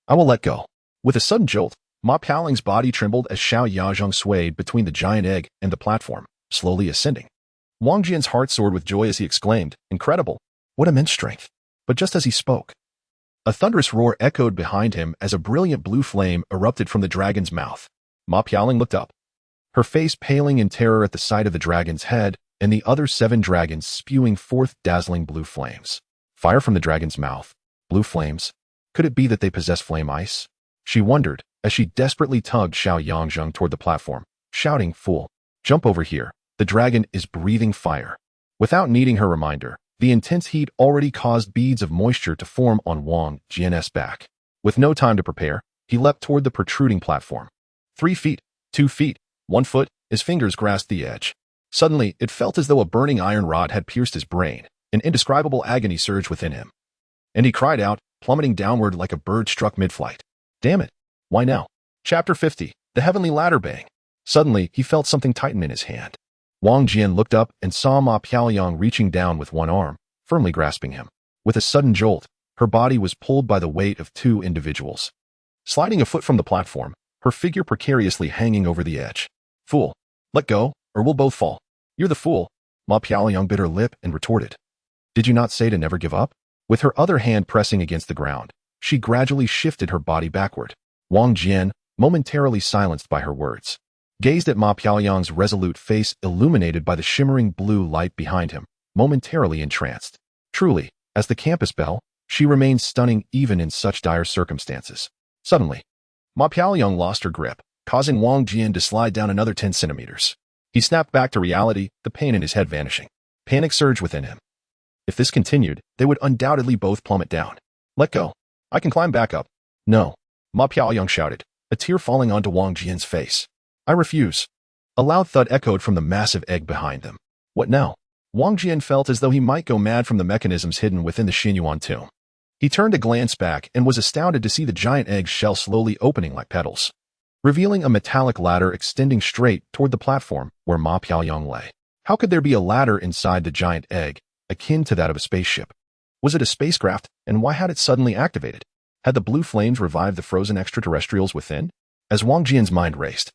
I will let go. With a sudden jolt, Ma Piaoling's body trembled as xianxia swayed between the giant egg and the platform, slowly ascending. Wang Jian's heart soared with joy as he exclaimed, Incredible! What immense strength! But just as he spoke, a thunderous roar echoed behind him as a brilliant blue flame erupted from the dragon's mouth. Ma Piaoling looked up, her face paling in terror at the sight of the dragon's head and the other 7 dragons spewing forth dazzling blue flames. Fire from the dragon's mouth. Blue flames. Could it be that they possess flame ice? She wondered as she desperately tugged xianxia toward the platform, shouting, "Fool, jump over here. The dragon is breathing fire." Without needing her reminder, the intense heat already caused beads of moisture to form on Wang Jian's back. With no time to prepare, he leapt toward the protruding platform. 3 feet, 2 feet, 1 foot, his fingers grasped the edge. Suddenly, it felt as though a burning iron rod had pierced his brain. An indescribable agony surged within him. And he cried out, plummeting downward like a bird struck mid-flight. Damn it. Why now? Chapter 50. The Heavenly Ladder Bang. Suddenly, he felt something tighten in his hand. Wang Jian looked up and saw Ma Piaoyang reaching down with one arm, firmly grasping him. With a sudden jolt, her body was pulled by the weight of 2 individuals. Sliding a foot from the platform, her figure precariously hanging over the edge. Fool. Let go, or we'll both fall. You're the fool. Ma Piaoyang bit her lip and retorted. Did you not say to never give up? With her other hand pressing against the ground, she gradually shifted her body backward. Wang Jian, momentarily silenced by her words, gazed at Ma Piaoyang's resolute face illuminated by the shimmering blue light behind him, momentarily entranced. Truly, as the campus belle, she remained stunning even in such dire circumstances. Suddenly, Ma Piaoyang lost her grip, causing Wang Jian to slide down another 10 centimeters. He snapped back to reality, the pain in his head vanishing. Panic surged within him. If this continued, they would undoubtedly both plummet down. Let go. I can climb back up. No. Ma Piaoyang shouted, a tear falling onto Wang Jian's face. I refuse. A loud thud echoed from the massive egg behind them. What now? Wang Jian felt as though he might go mad from the mechanisms hidden within the Xinyuan tomb. He turned to glance back and was astounded to see the giant egg shell slowly opening like petals, revealing a metallic ladder extending straight toward the platform where Ma Piaoyang lay. How could there be a ladder inside the giant egg, akin to that of a spaceship? Was it a spacecraft, and why had it suddenly activated? Had the blue flames revived the frozen extraterrestrials within? As Wang Jian's mind raced,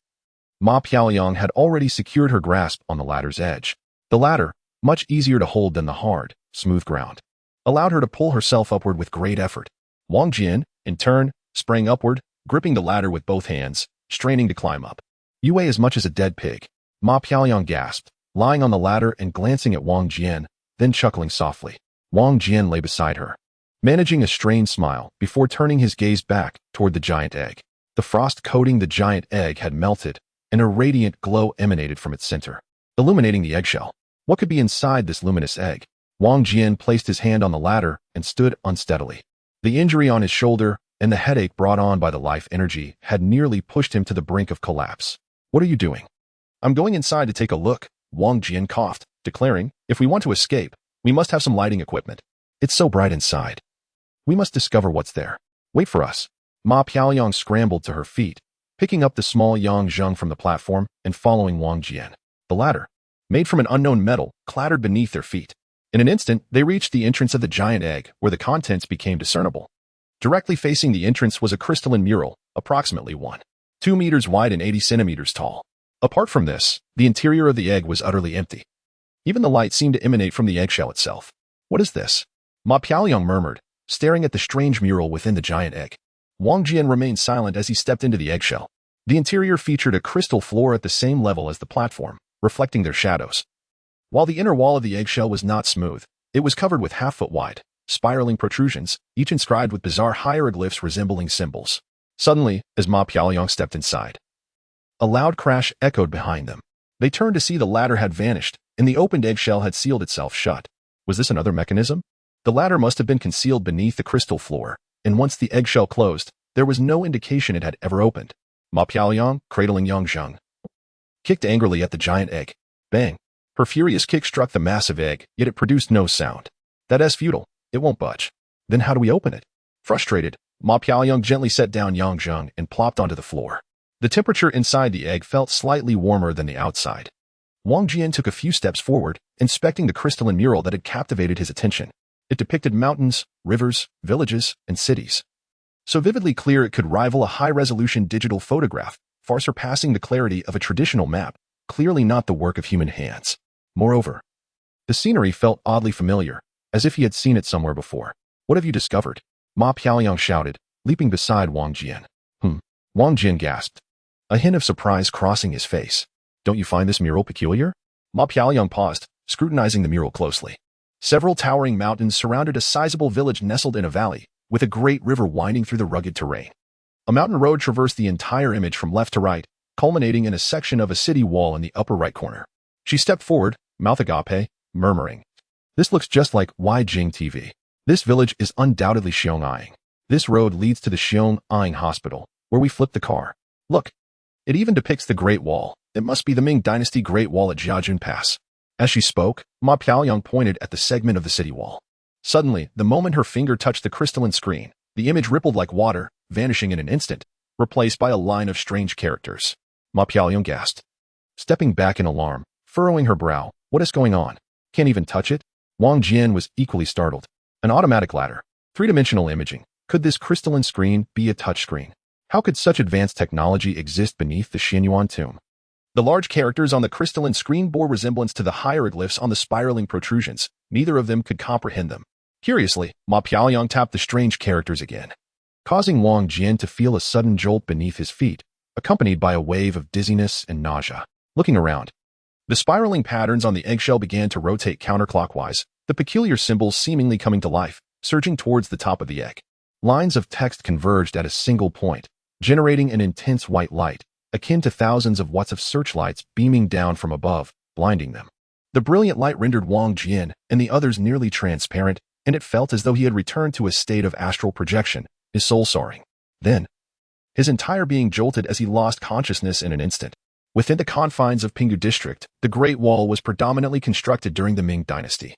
Ma Piaoyang had already secured her grasp on the ladder's edge. The ladder, much easier to hold than the hard, smooth ground, allowed her to pull herself upward with great effort. Wang Jian, in turn, sprang upward, gripping the ladder with both hands, straining to climb up. You weigh as much as a dead pig, Ma Piaoyang gasped, lying on the ladder and glancing at Wang Jian, then chuckling softly. Wang Jian lay beside her, managing a strained smile before turning his gaze back toward the giant egg. The frost coating the giant egg had melted, and a radiant glow emanated from its center, illuminating the eggshell. What could be inside this luminous egg? Wang Jian placed his hand on the ladder and stood unsteadily. The injury on his shoulder and the headache brought on by the life energy had nearly pushed him to the brink of collapse. What are you doing? I'm going inside to take a look, Wang Jian coughed, declaring, if we want to escape, we must have some lighting equipment. It's so bright inside. We must discover what's there. Wait for us. Ma Piaoyang scrambled to her feet, picking up the small xianxia from the platform and following Wang Jian. The ladder, made from an unknown metal, clattered beneath their feet. In an instant, they reached the entrance of the giant egg, where the contents became discernible. Directly facing the entrance was a crystalline mural, approximately 2 meters wide and 80 centimeters tall. Apart from this, the interior of the egg was utterly empty. Even the light seemed to emanate from the eggshell itself. What is this? Ma Piaoyang murmured, staring at the strange mural within the giant egg. Wang Jian remained silent as he stepped into the eggshell. The interior featured a crystal floor at the same level as the platform, reflecting their shadows. While the inner wall of the eggshell was not smooth, it was covered with half-foot wide, spiraling protrusions, each inscribed with bizarre hieroglyphs resembling symbols. Suddenly, as Ma Piaoyang stepped inside, a loud crash echoed behind them. They turned to see the ladder had vanished, and the opened eggshell had sealed itself shut. Was this another mechanism? The ladder must have been concealed beneath the crystal floor, and once the eggshell closed, there was no indication it had ever opened. Ma Piaoyang, cradling Yangzheng, kicked angrily at the giant egg. Bang! Her furious kick struck the massive egg, yet it produced no sound. That is futile. It won't budge. Then how do we open it? Frustrated, Ma Piaoyang gently set down Yangzheng and plopped onto the floor. The temperature inside the egg felt slightly warmer than the outside. Wang Jian took a few steps forward, inspecting the crystalline mural that had captivated his attention. It depicted mountains, rivers, villages, and cities. So vividly clear it could rival a high-resolution digital photograph, far surpassing the clarity of a traditional map, clearly not the work of human hands. Moreover, the scenery felt oddly familiar, as if he had seen it somewhere before. What have you discovered? Ma Piaoyang shouted, leaping beside Wang Jian. Wang Jian gasped, a hint of surprise crossing his face. Don't you find this mural peculiar? Ma Piaoyang paused, scrutinizing the mural closely. Several towering mountains surrounded a sizable village nestled in a valley, with a great river winding through the rugged terrain. A mountain road traversed the entire image from left to right, culminating in a section of a city wall in the upper right corner. She stepped forward, mouth agape, murmuring, "This looks just like Jing TV. This village is undoubtedly xianxia. This road leads to the xianxia hospital, where we flipped the car. Look, it even depicts the Great Wall. It must be the Ming Dynasty Great Wall at Jiajun Pass." As she spoke, Ma Piaoyang pointed at the segment of the city wall. Suddenly, the moment her finger touched the crystalline screen, the image rippled like water, vanishing in an instant, replaced by a line of strange characters. Ma Piaoyang gasped. Stepping back in alarm, furrowing her brow, "What is going on? Can't even touch it?" Wang Jian was equally startled. An automatic ladder. Three-dimensional imaging. Could this crystalline screen be a touchscreen? How could such advanced technology exist beneath the Xianyuan tomb? The large characters on the crystalline screen bore resemblance to the hieroglyphs on the spiraling protrusions. Neither of them could comprehend them. Curiously, Ma Piaoyang tapped the strange characters again, causing Wang Jian to feel a sudden jolt beneath his feet, accompanied by a wave of dizziness and nausea. Looking around, the spiraling patterns on the eggshell began to rotate counterclockwise, the peculiar symbols seemingly coming to life, surging towards the top of the egg. Lines of text converged at a single point, generating an intense white light, akin to thousands of watts of searchlights beaming down from above, blinding them. The brilliant light rendered Wang Jian and the others nearly transparent, and it felt as though he had returned to a state of astral projection, his soul soaring. Then, his entire being jolted as he lost consciousness in an instant. Within the confines of Pinggu District, the Great Wall was predominantly constructed during the Ming Dynasty,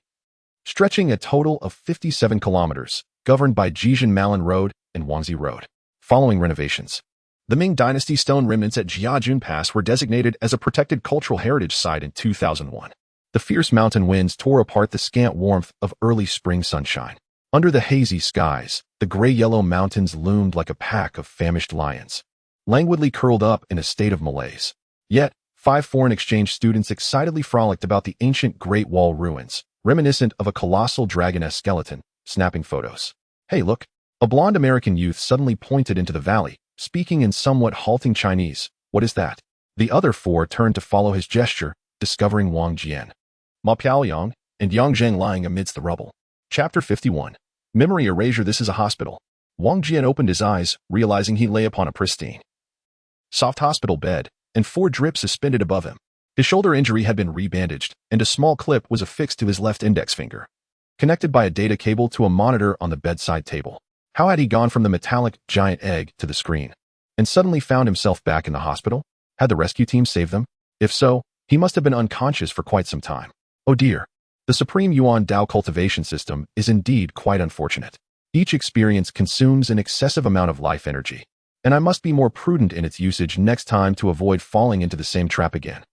stretching a total of 57 kilometers, governed by Jijin Malin Road and Wangzi Road. Following renovations, the Ming Dynasty stone remnants at Jiajun Pass were designated as a protected cultural heritage site in 2001. The fierce mountain winds tore apart the scant warmth of early spring sunshine. Under the hazy skies, the gray-yellow mountains loomed like a pack of famished lions, languidly curled up in a state of malaise. Yet, 5 foreign exchange students excitedly frolicked about the ancient Great Wall ruins, reminiscent of a colossal dragon-esque skeleton, snapping photos. "Hey, look!" A blonde American youth suddenly pointed into the valley, speaking in somewhat halting Chinese. "What is that?" The other 4 turned to follow his gesture, discovering Wang Jian, Ma Piaoyang, and Yang Zheng lying amidst the rubble. Chapter 51. Memory erasure. This is a hospital. Wang Jian opened his eyes, realizing he lay upon a pristine, soft hospital bed, and 4 drips suspended above him. His shoulder injury had been rebandaged, and a small clip was affixed to his left index finger, connected by a data cable to a monitor on the bedside table. How had he gone from the metallic giant egg to the screen, and suddenly found himself back in the hospital? Had the rescue team saved them? If so, he must have been unconscious for quite some time. Oh dear. The Supreme Yuan Dao cultivation system is indeed quite unfortunate. Each experience consumes an excessive amount of life energy, and I must be more prudent in its usage next time to avoid falling into the same trap again.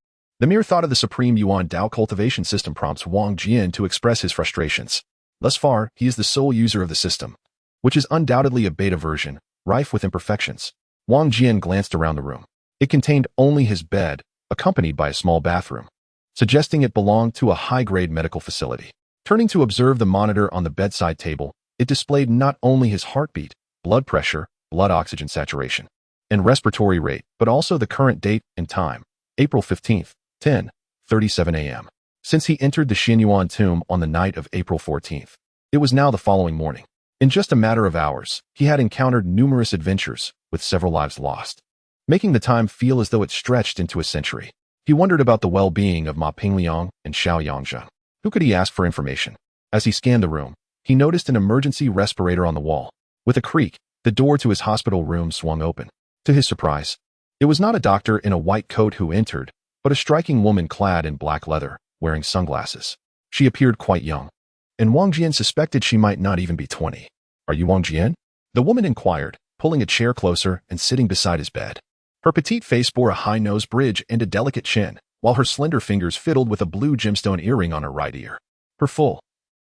The mere thought of the Supreme Yuan Dao cultivation system prompts Wang Jian to express his frustrations. Thus far, he is the sole user of the system, which is undoubtedly a beta version, rife with imperfections. Wang Jian glanced around the room. It contained only his bed, accompanied by a small bathroom, suggesting it belonged to a high-grade medical facility. Turning to observe the monitor on the bedside table, it displayed not only his heartbeat, blood pressure, blood oxygen saturation, and respiratory rate, but also the current date and time, April 15th, 10:37 a.m. Since he entered the Xianyuan tomb on the night of April 14th, it was now the following morning. In just a matter of hours, he had encountered numerous adventures, with several lives lost, making the time feel as though it stretched into a century. He wondered about the well-being of Ma Pingliang and xianxia. Who could he ask for information? As he scanned the room, he noticed an emergency respirator on the wall. With a creak, the door to his hospital room swung open. To his surprise, it was not a doctor in a white coat who entered, but a striking woman clad in black leather, wearing sunglasses. She appeared quite young, and Wang Jian suspected she might not even be 20. "Are you Wang Jian?" the woman inquired, pulling a chair closer and sitting beside his bed. Her petite face bore a high nose bridge and a delicate chin, while her slender fingers fiddled with a blue gemstone earring on her right ear. Her full,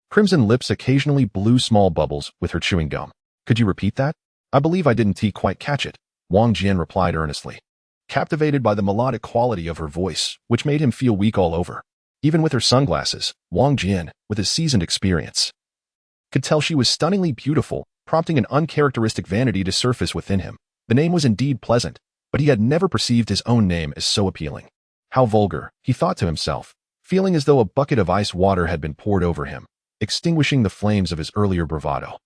crimson lips occasionally blew small bubbles with her chewing gum. "Could you repeat that? I believe I didn't quite catch it," Wang Jian replied earnestly, captivated by the melodic quality of her voice, which made him feel weak all over. Even with her sunglasses, Wang Jian, with his seasoned experience, could tell she was stunningly beautiful, prompting an uncharacteristic vanity to surface within him. The name was indeed pleasant, but he had never perceived his own name as so appealing. How vulgar, he thought to himself, feeling as though a bucket of ice water had been poured over him, extinguishing the flames of his earlier bravado.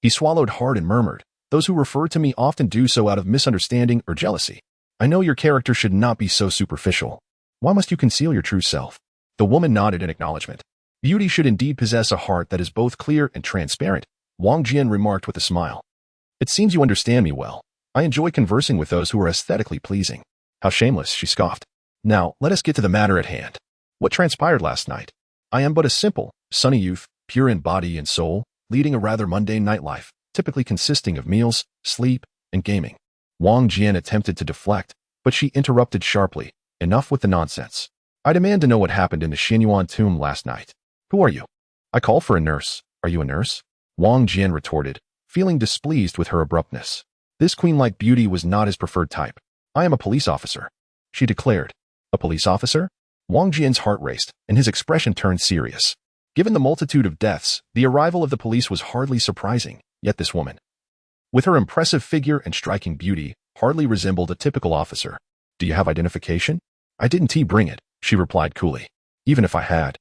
He swallowed hard and murmured, "Those who refer to me often do so out of misunderstanding or jealousy. I know your character should not be so superficial. Why must you conceal your true self?" The woman nodded in acknowledgement. "Beauty should indeed possess a heart that is both clear and transparent," Wang Jian remarked with a smile. "It seems you understand me well. I enjoy conversing with those who are aesthetically pleasing." "How shameless," she scoffed. "Now, let us get to the matter at hand. What transpired last night? I am but a simple, sunny youth, pure in body and soul, leading a rather mundane nightlife, typically consisting of meals, sleep, and gaming." Wang Jian attempted to deflect, but she interrupted sharply. "Enough with the nonsense. I demand to know what happened in the Xianyuan tomb last night. Who are you?" "I call for a nurse. Are you a nurse?" Wang Jian retorted, feeling displeased with her abruptness. This queen-like beauty was not his preferred type. "I am a police officer," she declared. "A police officer?" Wang Jian's heart raced, and his expression turned serious. Given the multitude of deaths, the arrival of the police was hardly surprising, yet this woman, with her impressive figure and striking beauty, hardly resembled a typical officer. "Do you have identification?" "I didn't bring it," she replied coolly. "Even if I had,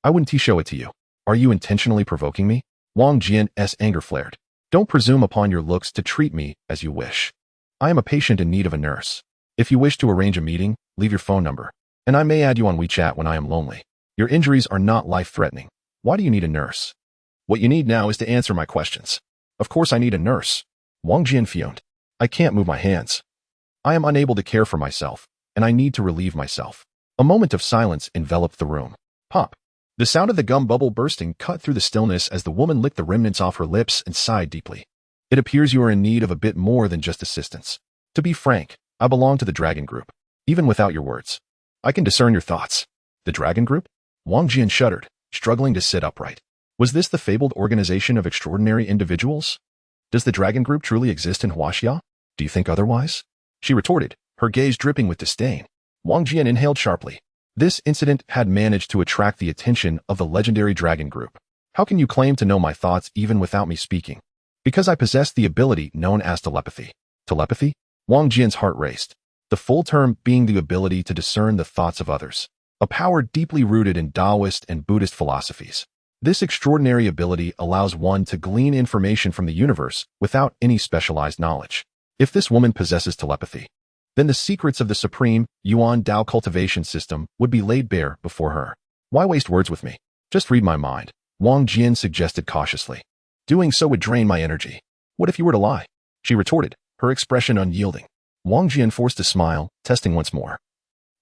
I wouldn't show it to you." "Are you intentionally provoking me?" Wang Jian's anger flared. "Don't presume upon your looks to treat me as you wish. I am a patient in need of a nurse. If you wish to arrange a meeting, leave your phone number, and I may add you on WeChat when I am lonely. Your injuries are not life-threatening. Why do you need a nurse?" "What you need now is to answer my questions." "Of course I need a nurse." Wang Jian fumed. "I can't move my hands. I am unable to care for myself, and I need to relieve myself." A moment of silence enveloped the room. Pop. The sound of the gum bubble bursting cut through the stillness as the woman licked the remnants off her lips and sighed deeply. "It appears you are in need of a bit more than just assistance. To be frank, I belong to the Dragon Group. Even without your words, I can discern your thoughts." "The Dragon Group?" Wang Jian shuddered, struggling to sit upright. Was this the fabled organization of extraordinary individuals? Does the Dragon Group truly exist in Huaxia? Do you think otherwise? She retorted, her gaze dripping with disdain. Wang Jian inhaled sharply. This incident had managed to attract the attention of the legendary Dragon Group. "How can you claim to know my thoughts even without me speaking?" "Because I possess the ability known as telepathy." "Telepathy?" Wang Jian's heart raced. The full term being the ability to discern the thoughts of others. A power deeply rooted in Taoist and Buddhist philosophies. This extraordinary ability allows one to glean information from the universe without any specialized knowledge. If this woman possesses telepathy, then the secrets of the supreme Yuan Dao cultivation system would be laid bare before her. "Why waste words with me? Just read my mind," Wang Jian suggested cautiously. "Doing so would drain my energy." "What if you were to lie?" she retorted, her expression unyielding. Wang Jian forced a smile, testing once more.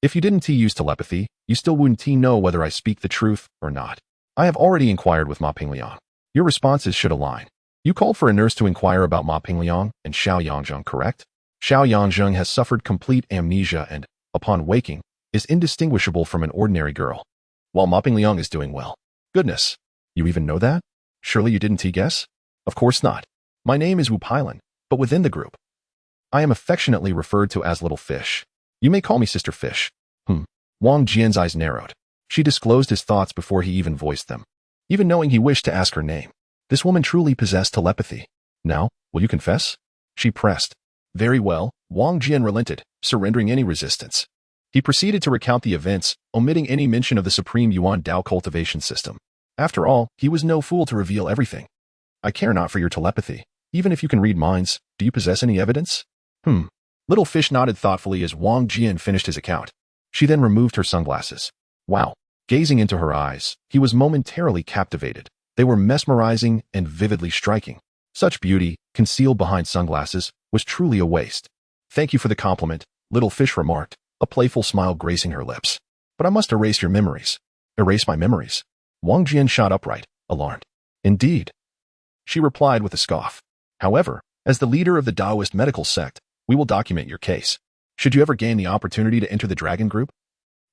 "If you didn't use telepathy, you still wouldn't know whether I speak the truth or not. I have already inquired with Ma Pingliang. Your responses should align. You called for a nurse to inquire about Ma Pingliang and Xianxia, correct? Xianxia has suffered complete amnesia and, upon waking, is indistinguishable from an ordinary girl, while Ma Pingliang is doing well." "Goodness, you even know that? Surely you didn't guess?" "Of course not. My name is Wu Pailan, but within the group, I am affectionately referred to as Little Fish. You may call me Sister Fish." Wang Jian's eyes narrowed. She disclosed his thoughts before he even voiced them. Even knowing he wished to ask her name, this woman truly possessed telepathy. "Now, will you confess?" she pressed. "Very well." Wang Jian relented, surrendering any resistance. He proceeded to recount the events, omitting any mention of the supreme Yuan Dao cultivation system. After all, he was no fool to reveal everything. "I care not for your telepathy. Even if you can read minds, do you possess any evidence?" Little Fish nodded thoughtfully as Wang Jian finished his account. She then removed her sunglasses. Wow. Gazing into her eyes, he was momentarily captivated. They were mesmerizing and vividly striking. Such beauty, concealed behind sunglasses, was truly a waste. "Thank you for the compliment," Little Fish remarked, a playful smile gracing her lips. "But I must erase your memories." "Erase my memories?" Wang Jian shot upright, alarmed. "Indeed," she replied with a scoff. "However, as the leader of the Taoist medical sect, we will document your case. Should you ever gain the opportunity to enter the Dragon Group,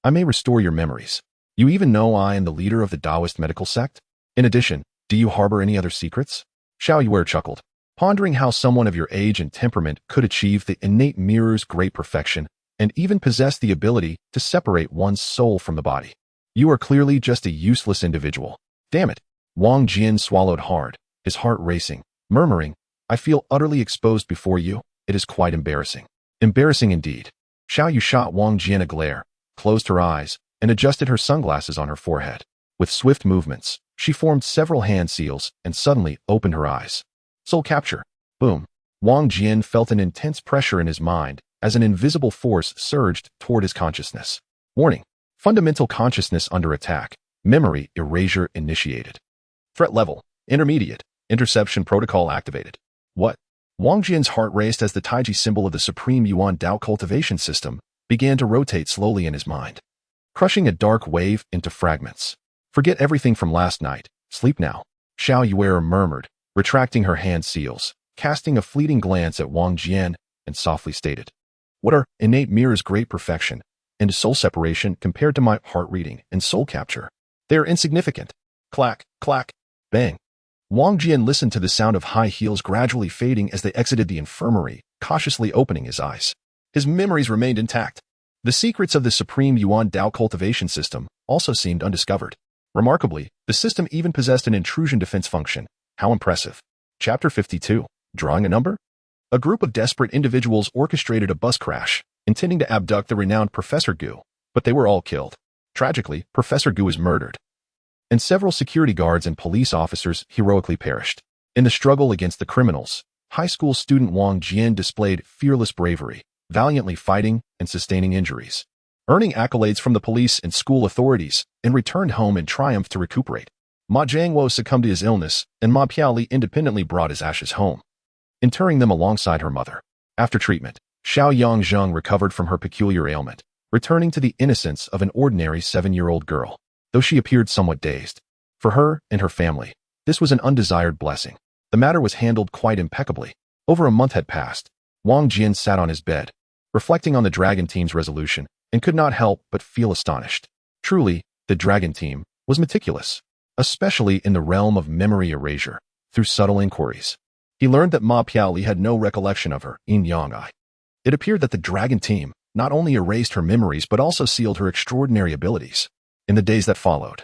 I may restore your memories. You even know I am the leader of the Taoist medical sect? In addition, do you harbor any other secrets?" Xiao Yuer chuckled, pondering how someone of your age and temperament could achieve the innate mirror's great perfection and even possess the ability to separate one's soul from the body. "You are clearly just a useless individual. Damn it." Wang Jian swallowed hard, his heart racing, murmuring, "I feel utterly exposed before you. It is quite embarrassing." "Embarrassing indeed." Xiao Yu shot Wang Jian a glare, closed her eyes, and adjusted her sunglasses on her forehead. With swift movements, she formed several hand seals and suddenly opened her eyes. Soul capture. Boom. Wang Jian felt an intense pressure in his mind as an invisible force surged toward his consciousness. Warning. Fundamental consciousness under attack. Memory erasure initiated. Threat level. Intermediate. Interception protocol activated. What? Wang Jian's heart raced as the Taiji symbol of the Supreme Yuan Dao cultivation system began to rotate slowly in his mind, crushing a dark wave into fragments. Forget everything from last night. Sleep now. Xiaoyue murmured, retracting her hand seals, casting a fleeting glance at Wang Jian, and softly stated, "What are innate mirrors' great perfection and soul separation compared to my heart reading and soul capture? They are insignificant." Clack, clack, bang. Wang Jian listened to the sound of high heels gradually fading as they exited the infirmary, cautiously opening his eyes. His memories remained intact. The secrets of the Supreme Yuan Dao cultivation system also seemed undiscovered. Remarkably, the system even possessed an intrusion defense function. How impressive. Chapter 52. Drawing a number? A group of desperate individuals orchestrated a bus crash, intending to abduct the renowned Professor Gu, but they were all killed. Tragically, Professor Gu was murdered, and several security guards and police officers heroically perished. In the struggle against the criminals, high school student Wang Jian displayed fearless bravery, valiantly fighting and sustaining injuries, earning accolades from the police and school authorities, and returned home in triumph to recuperate. Ma Jiangwo succumbed to his illness, and Ma Piaoli independently brought his ashes home, interring them alongside her mother. After treatment, Xiao Yangzheng recovered from her peculiar ailment, returning to the innocence of an ordinary 7-year-old girl, though she appeared somewhat dazed. For her and her family, this was an undesired blessing. The matter was handled quite impeccably. Over a month had passed. Wang Jian sat on his bed, reflecting on the Dragon Team's resolution, and could not help but feel astonished. Truly, the Dragon Team was meticulous, especially in the realm of memory erasure. Through subtle inquiries, he learned that Ma Piaoli had no recollection of her yin-yang. It appeared that the Dragon Team not only erased her memories but also sealed her extraordinary abilities. In the days that followed,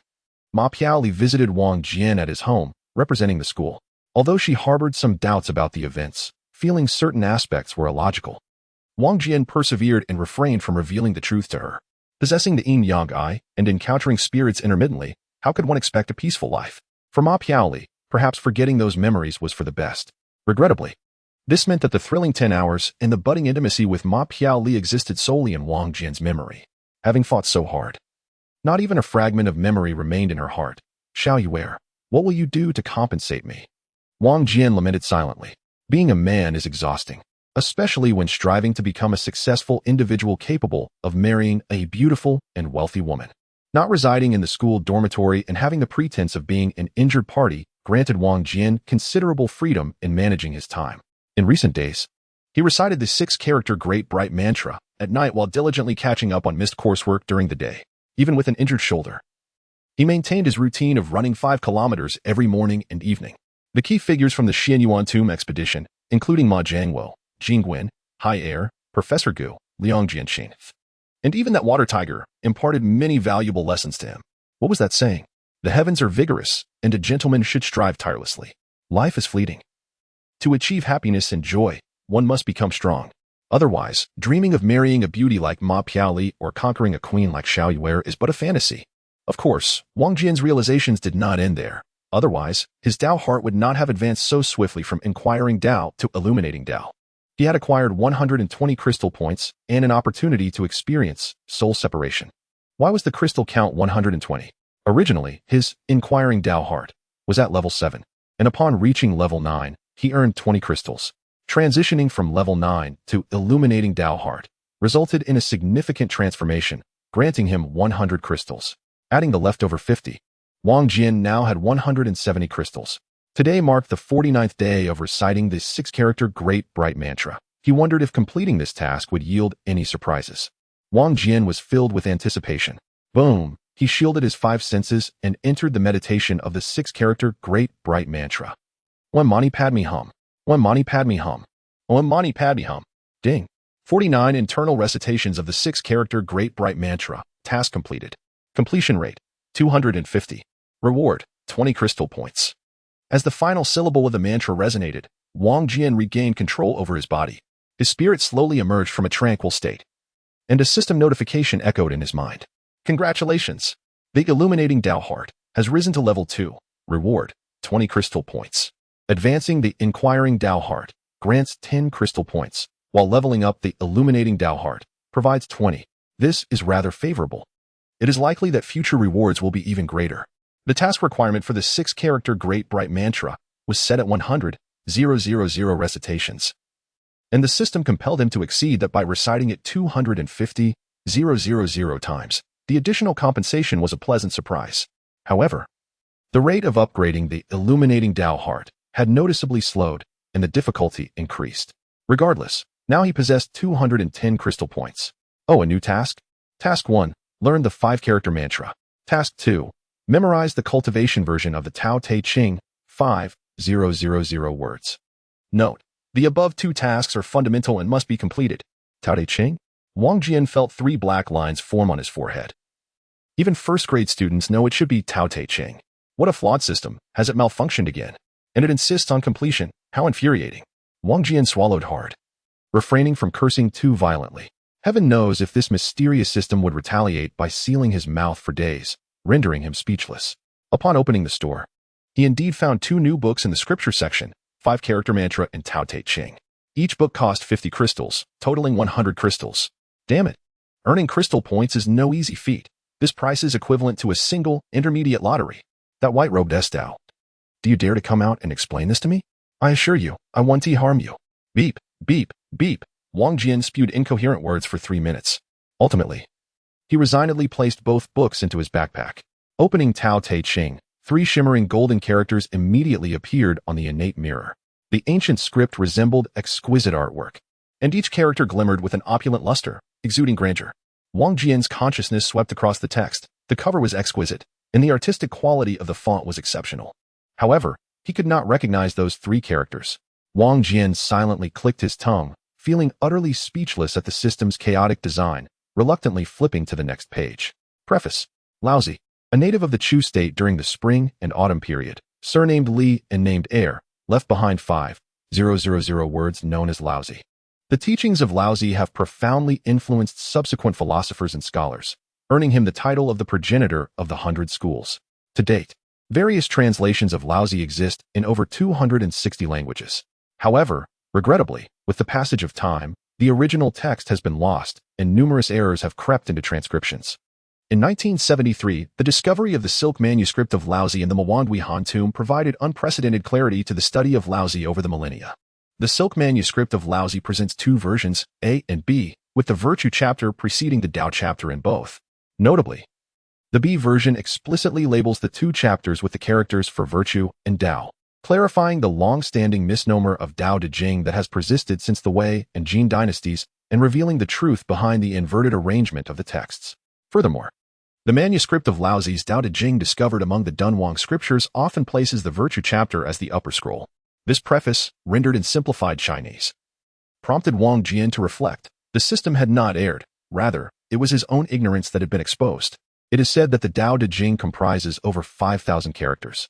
Ma Piaoli visited Wang Jian at his home, representing the school. Although she harbored some doubts about the events, feeling certain aspects were illogical, Wang Jian persevered and refrained from revealing the truth to her. Possessing the yin-yang eye and encountering spirits intermittently, how could one expect a peaceful life? For Ma Piaoli, perhaps forgetting those memories was for the best. Regrettably, this meant that the thrilling 10 hours and the budding intimacy with Ma Piaoli existed solely in Wang Jian's memory. Having fought so hard, not even a fragment of memory remained in her heart. Xiaoyue, what will you do to compensate me? Wang Jian lamented silently. Being a man is exhausting, especially when striving to become a successful individual capable of marrying a beautiful and wealthy woman. Not residing in the school dormitory and having the pretense of being an injured party granted Wang Jian considerable freedom in managing his time. In recent days, he recited the 6-character Great Bright Mantra at night while diligently catching up on missed coursework during the day. Even with an injured shoulder, he maintained his routine of running 5 kilometers every morning and evening. The key figures from the Xianyuan Tomb expedition, including Ma Jiangwo, Jingguan, Hai Air, Professor Gu, Liang Jianxin, and even that water tiger, imparted many valuable lessons to him. What was that saying? The heavens are vigorous, and a gentleman should strive tirelessly. Life is fleeting. To achieve happiness and joy, one must become strong. Otherwise, dreaming of marrying a beauty like Ma Piaoli or conquering a queen like Xiaoyue is but a fantasy. Of course, Wang Jian's realizations did not end there. Otherwise, his Dao heart would not have advanced so swiftly from inquiring Dao to illuminating Dao. He had acquired 120 crystal points and an opportunity to experience soul separation. Why was the crystal count 120? Originally, his inquiring Dao heart was at level 7, and upon reaching level 9, he earned 20 crystals. Transitioning from level 9 to illuminating Dao heart resulted in a significant transformation, granting him 100 crystals. Adding the leftover 50, Wang Jian now had 170 crystals. Today marked the 49th day of reciting this 6-character Great Bright Mantra. He wondered if completing this task would yield any surprises. Wang Jian was filled with anticipation. Boom! He shielded his 5 senses and entered the meditation of the 6-character Great Bright Mantra. Om Mani Padme Hum. Om Mani Padme Hum. Om Mani Padme Hum. Ding. 49 internal recitations of the 6-character Great Bright Mantra. Task completed. Completion rate, 250. Reward, 20 crystal points. As the final syllable of the mantra resonated, Wang Jian regained control over his body. His spirit slowly emerged from a tranquil state, and a system notification echoed in his mind. Congratulations! The Illuminating Tao Heart has risen to level 2. Reward, 20 crystal points. Advancing the Inquiring Tao Heart grants 10 crystal points, while leveling up the Illuminating Tao Heart provides 20. This is rather favorable. It is likely that future rewards will be even greater. The task requirement for the 6-character Great Bright Mantra was set at 100,000 recitations, and the system compelled him to exceed that by reciting it 250,000 times. The additional compensation was a pleasant surprise. However, the rate of upgrading the Illuminating Tao Heart had noticeably slowed, and the difficulty increased. Regardless, now he possessed 210 crystal points. Oh, a new task? Task 1. Learn the 5-character mantra. Task 2. Memorize the cultivation version of the Tao Te Ching, 5,000 words. Note: the above 2 tasks are fundamental and must be completed. Tao Te Ching? Wang Jian felt 3 black lines form on his forehead. Even first-grade students know it should be Tao Te Ching. What a flawed system. Has it malfunctioned again? And it insists on completion. How infuriating. Wang Jian swallowed hard, refraining from cursing too violently. Heaven knows if this mysterious system would retaliate by sealing his mouth for days, rendering him speechless. Upon opening the store, he indeed found 2 new books in the scripture section, 5-character mantra and Tao Te Ching. Each book cost 50 crystals, totaling 100 crystals. Damn it. Earning crystal points is no easy feat. This price is equivalent to a single intermediate lottery. That white-robed Estao. Do you dare to come out and explain this to me? I assure you, I won't harm you. Beep, beep, beep. Wang Jian spewed incoherent words for 3 minutes. Ultimately, he resignedly placed both books into his backpack. Opening Tao Te Ching, 3 shimmering golden characters immediately appeared on the innate mirror. The ancient script resembled exquisite artwork, and each character glimmered with an opulent luster, exuding grandeur. Wang Jian's consciousness swept across the text. The cover was exquisite, and the artistic quality of the font was exceptional. However, he could not recognize those 3 characters. Wang Jian silently clicked his tongue, feeling utterly speechless at the system's chaotic design, reluctantly flipping to the next page. Preface. Laozi, a native of the Chu state during the spring and autumn period, surnamed Li and named heir, left behind 5,000 words known as Laozi. The teachings of Laozi have profoundly influenced subsequent philosophers and scholars, earning him the title of the progenitor of the 100 schools. To date, various translations of Laozi exist in over 260 languages. However, regrettably, with the passage of time, the original text has been lost, and numerous errors have crept into transcriptions. In 1973, the discovery of the silk manuscript of Laozi in the Mwandui Han tomb provided unprecedented clarity to the study of Laozi over the millennia. The silk manuscript of Laozi presents 2 versions, A and B, with the virtue chapter preceding the Tao chapter in both. Notably, the B version explicitly labels the 2 chapters with the characters for virtue and Tao, clarifying the long-standing misnomer of Tao Te Ching that has persisted since the Wei and Jin dynasties and revealing the truth behind the inverted arrangement of the texts. Furthermore, the manuscript of Laozi's Tao Te Ching discovered among the Dunhuang scriptures often places the virtue chapter as the upper scroll. This preface, rendered in simplified Chinese, prompted Wang Jian to reflect. The system had not erred. Rather, it was his own ignorance that had been exposed. It is said that the Tao Te Ching comprises over 5,000 characters.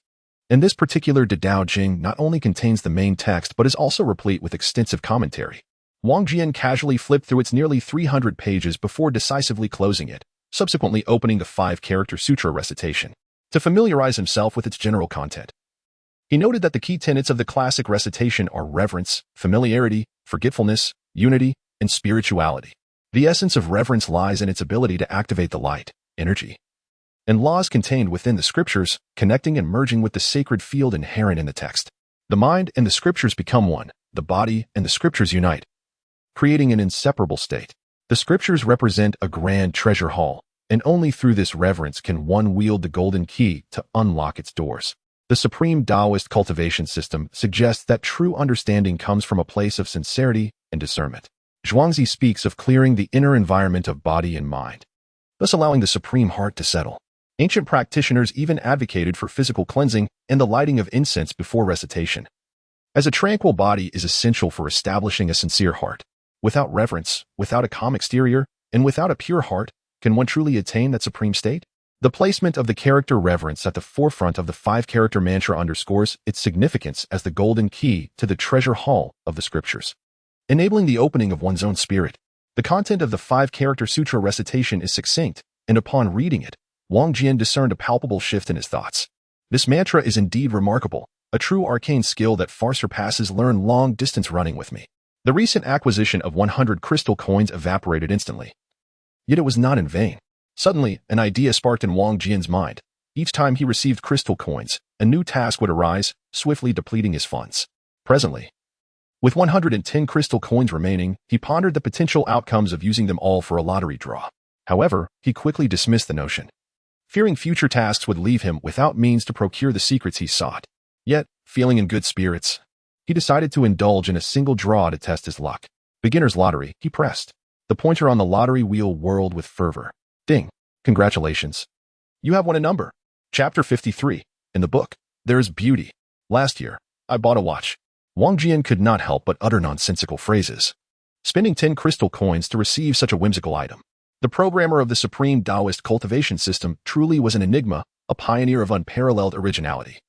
And this particular Tao Te Ching not only contains the main text but is also replete with extensive commentary. Wang Jian casually flipped through its nearly 300 pages before decisively closing it, subsequently opening the 5-character sutra recitation to familiarize himself with its general content. He noted that the key tenets of the classic recitation are reverence, familiarity, forgetfulness, unity, and spirituality. The essence of reverence lies in its ability to activate the light, energy, and laws contained within the scriptures, connecting and merging with the sacred field inherent in the text. The mind and the scriptures become one, the body and the scriptures unite, creating an inseparable state. The scriptures represent a grand treasure hall, and only through this reverence can one wield the golden key to unlock its doors. The supreme Taoist cultivation system suggests that true understanding comes from a place of sincerity and discernment. Zhuangzi speaks of clearing the inner environment of body and mind, thus allowing the supreme heart to settle. Ancient practitioners even advocated for physical cleansing and the lighting of incense before recitation, as a tranquil body is essential for establishing a sincere heart. Without reverence, without a calm exterior, and without a pure heart, can one truly attain that supreme state? The placement of the character reverence at the forefront of the 5-character mantra underscores its significance as the golden key to the treasure hall of the scriptures, enabling the opening of one's own spirit. The content of the 5-character sutra recitation is succinct, and upon reading it, Wang Jian discerned a palpable shift in his thoughts. This mantra is indeed remarkable, a true arcane skill that far surpasses learn long-distance running with me. The recent acquisition of 100 crystal coins evaporated instantly. Yet it was not in vain. Suddenly, an idea sparked in Wang Jian's mind. Each time he received crystal coins, a new task would arise, swiftly depleting his funds. Presently, with 110 crystal coins remaining, he pondered the potential outcomes of using them all for a lottery draw. However, he quickly dismissed the notion, fearing future tasks would leave him without means to procure the secrets he sought. Yet, feeling in good spirits, he decided to indulge in a single draw to test his luck. Beginner's lottery, he pressed. The pointer on the lottery wheel whirled with fervor. Ding! Congratulations. You have won a number. Chapter 53. In the book, there is beauty. Last year, I bought a watch. Wang Jian could not help but utter nonsensical phrases. Spending 10 crystal coins to receive such a whimsical item. The programmer of the supreme Taoist cultivation system truly was an enigma, a pioneer of unparalleled originality.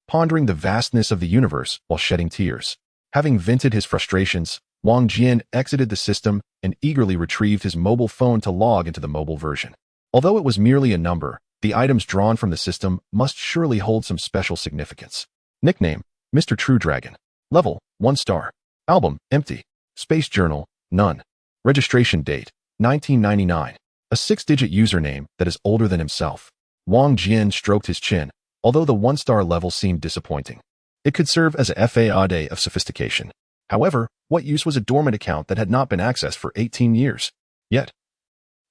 Pondering the vastness of the universe while shedding tears. Having vented his frustrations, Wang Jian exited the system and eagerly retrieved his mobile phone to log into the mobile version. Although it was merely a number, the items drawn from the system must surely hold some special significance. Nickname, Mr. True Dragon. Level, 1 star. Album, empty. Space journal, none. Registration date, 1999. A 6-digit username that is older than himself. Wang Jian stroked his chin, although the 1-star level seemed disappointing. It could serve as a facade of sophistication. However, what use was a dormant account that had not been accessed for 18 years? Yet,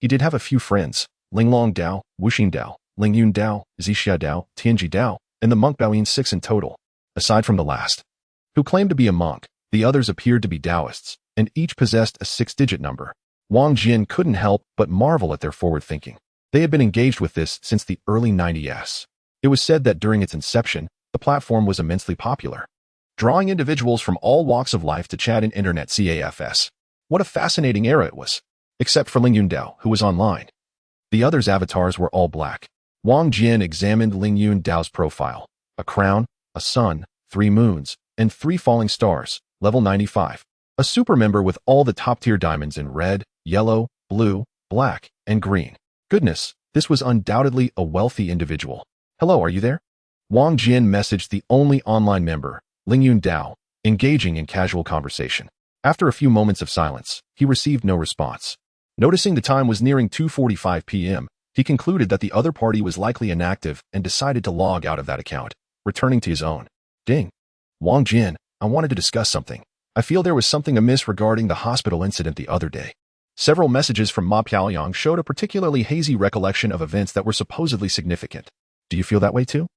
he did have a few friends, Linglong Dao, Wuxing Dao, Lingyun Dao, Zixia Dao, Tianji Dao, and the monk Baoyin 6 in total. Aside from the last, who claimed to be a monk, the others appeared to be Taoists, and each possessed a 6-digit number. Wang Jian couldn't help but marvel at their forward thinking. They had been engaged with this since the early 90s. It was said that during its inception, the platform was immensely popular, drawing individuals from all walks of life to chat in internet CAFS. What a fascinating era it was. Except for Lingyun Dao, who was online. The others' avatars were all black. Wang Jian examined Lingyun Dao's profile. A crown, a sun, 3 moons, and 3 falling stars, level 95. A super member with all the top-tier diamonds in red, yellow, blue, black, and green. Goodness, this was undoubtedly a wealthy individual. Hello, are you there? Wang Jian messaged the only online member, Lingyun Dao, engaging in casual conversation. After a few moments of silence, he received no response. Noticing the time was nearing 2:45 p.m., he concluded that the other party was likely inactive and decided to log out of that account, returning to his own. Ding. Wang Jian, I wanted to discuss something. I feel there was something amiss regarding the hospital incident the other day. Several messages from Ma Piaoyang showed a particularly hazy recollection of events that were supposedly significant. Do you feel that way too?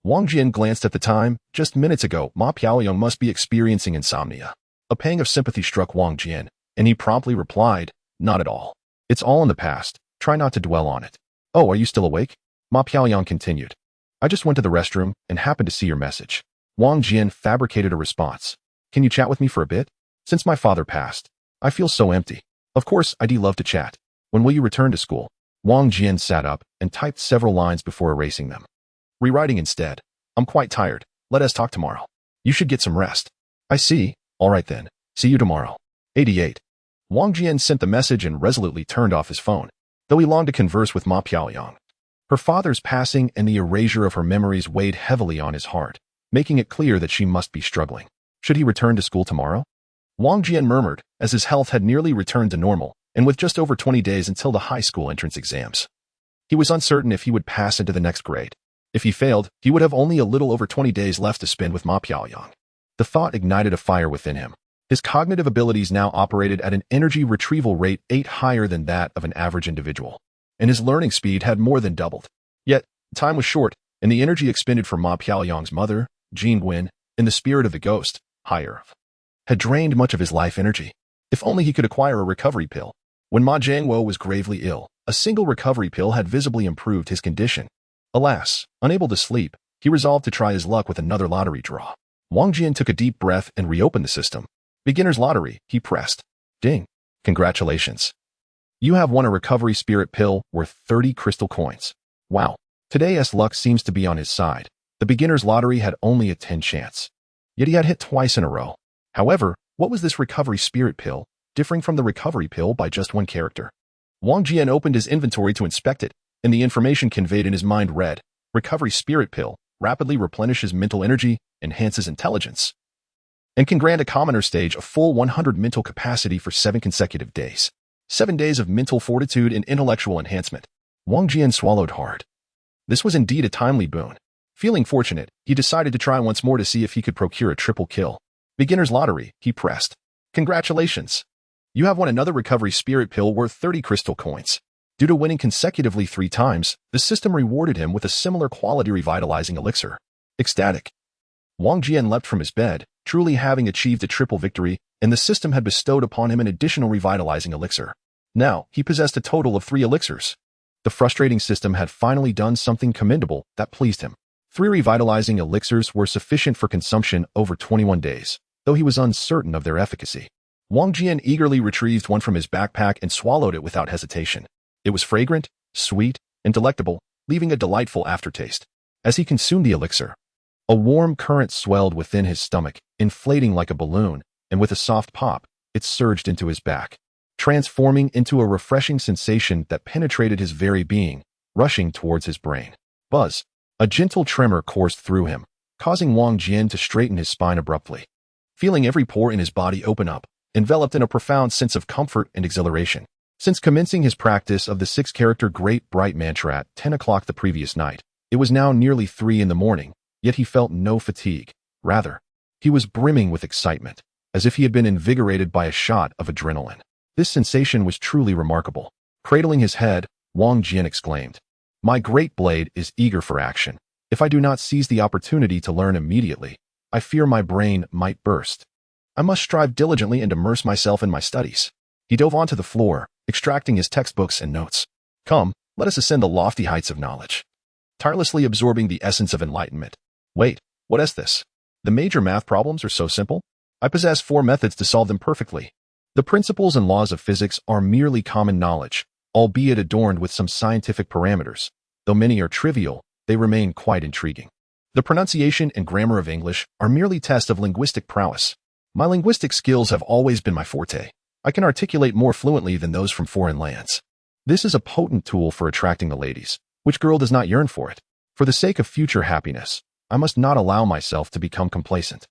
Wang Jian glanced at the time. Just minutes ago, Ma Piaoyang must be experiencing insomnia. A pang of sympathy struck Wang Jian, and he promptly replied, not at all. It's all in the past. Try not to dwell on it. Oh, are you still awake? Ma Piaoyang continued. I just went to the restroom and happened to see your message. Wang Jian fabricated a response. Can you chat with me for a bit? Since my father passed, I feel so empty. Of course, I'd love to chat. When will you return to school? Wang Jian sat up and typed several lines before erasing them. Rewriting instead. I'm quite tired. Let us talk tomorrow. You should get some rest. I see. All right then. See you tomorrow. 88. Wang Jian sent the message and resolutely turned off his phone, though he longed to converse with Ma Piaoyang. Her father's passing and the erasure of her memories weighed heavily on his heart, making it clear that she must be struggling. Should he return to school tomorrow? Wang Jian murmured, as his health had nearly returned to normal, and with just over 20 days until the high school entrance exams. He was uncertain if he would pass into the next grade. If he failed, he would have only a little over 20 days left to spend with Ma Piaoyang. The thought ignited a fire within him. His cognitive abilities now operated at an energy retrieval rate 8 higher than that of an average individual, and his learning speed had more than doubled. Yet, time was short, and the energy expended for Ma Piaoyang's mother, Jean Guin, in the spirit of the ghost, higher, had drained much of his life energy. If only he could acquire a recovery pill. When Ma Jiangwo was gravely ill, a single recovery pill had visibly improved his condition. Alas, unable to sleep, he resolved to try his luck with another lottery draw. Wang Jian took a deep breath and reopened the system. Beginner's lottery, he pressed. Ding. Congratulations. You have won a recovery spirit pill worth 30 crystal coins. Wow. Today's luck seems to be on his side. The beginner's lottery had only a 10 chance. Yet he had hit twice in a row. However, what was this recovery spirit pill, differing from the recovery pill by just one character? Wang Jian opened his inventory to inspect it, and the information conveyed in his mind read, Recovery Spirit Pill, rapidly replenishes mental energy, enhances intelligence, and can grant a commoner stage a full 100 mental capacity for 7 consecutive days. 7 days of mental fortitude and intellectual enhancement. Wang Jian swallowed hard. This was indeed a timely boon. Feeling fortunate, he decided to try once more to see if he could procure a triple kill. Beginner's lottery, he pressed. Congratulations! You have won another recovery spirit pill worth 30 crystal coins. Due to winning consecutively 3 times, the system rewarded him with a similar quality revitalizing elixir. Ecstatic. Wang Jian leapt from his bed, truly having achieved a triple victory, and the system had bestowed upon him an additional revitalizing elixir. Now, he possessed a total of 3 elixirs. The frustrating system had finally done something commendable that pleased him. 3 revitalizing elixirs were sufficient for consumption over 21 days, though he was uncertain of their efficacy. Wang Jian eagerly retrieved one from his backpack and swallowed it without hesitation. It was fragrant, sweet, and delectable, leaving a delightful aftertaste. As he consumed the elixir, a warm current swelled within his stomach, inflating like a balloon, and with a soft pop, it surged into his back, transforming into a refreshing sensation that penetrated his very being, rushing towards his brain. Buzz. A gentle tremor coursed through him, causing Wang Jian to straighten his spine abruptly. Feeling every pore in his body open up, enveloped in a profound sense of comfort and exhilaration. Since commencing his practice of the 6-character Great Bright Mantra at 10 o'clock the previous night, it was now nearly 3 in the morning, yet he felt no fatigue. Rather, he was brimming with excitement, as if he had been invigorated by a shot of adrenaline. This sensation was truly remarkable. Cradling his head, Wang Jian exclaimed, My great blade is eager for action. If I do not seize the opportunity to learn immediately, I fear my brain might burst. I must strive diligently and immerse myself in my studies. He dove onto the floor, extracting his textbooks and notes. Come, let us ascend the lofty heights of knowledge. Tirelessly absorbing the essence of enlightenment. Wait, what is this? The major math problems are so simple? I possess 4 methods to solve them perfectly. The principles and laws of physics are merely common knowledge, albeit adorned with some scientific parameters. Though many are trivial, they remain quite intriguing. The pronunciation and grammar of English are merely tests of linguistic prowess. My linguistic skills have always been my forte. I can articulate more fluently than those from foreign lands. This is a potent tool for attracting the ladies. Which girl does not yearn for it? For the sake of future happiness, I must not allow myself to become complacent.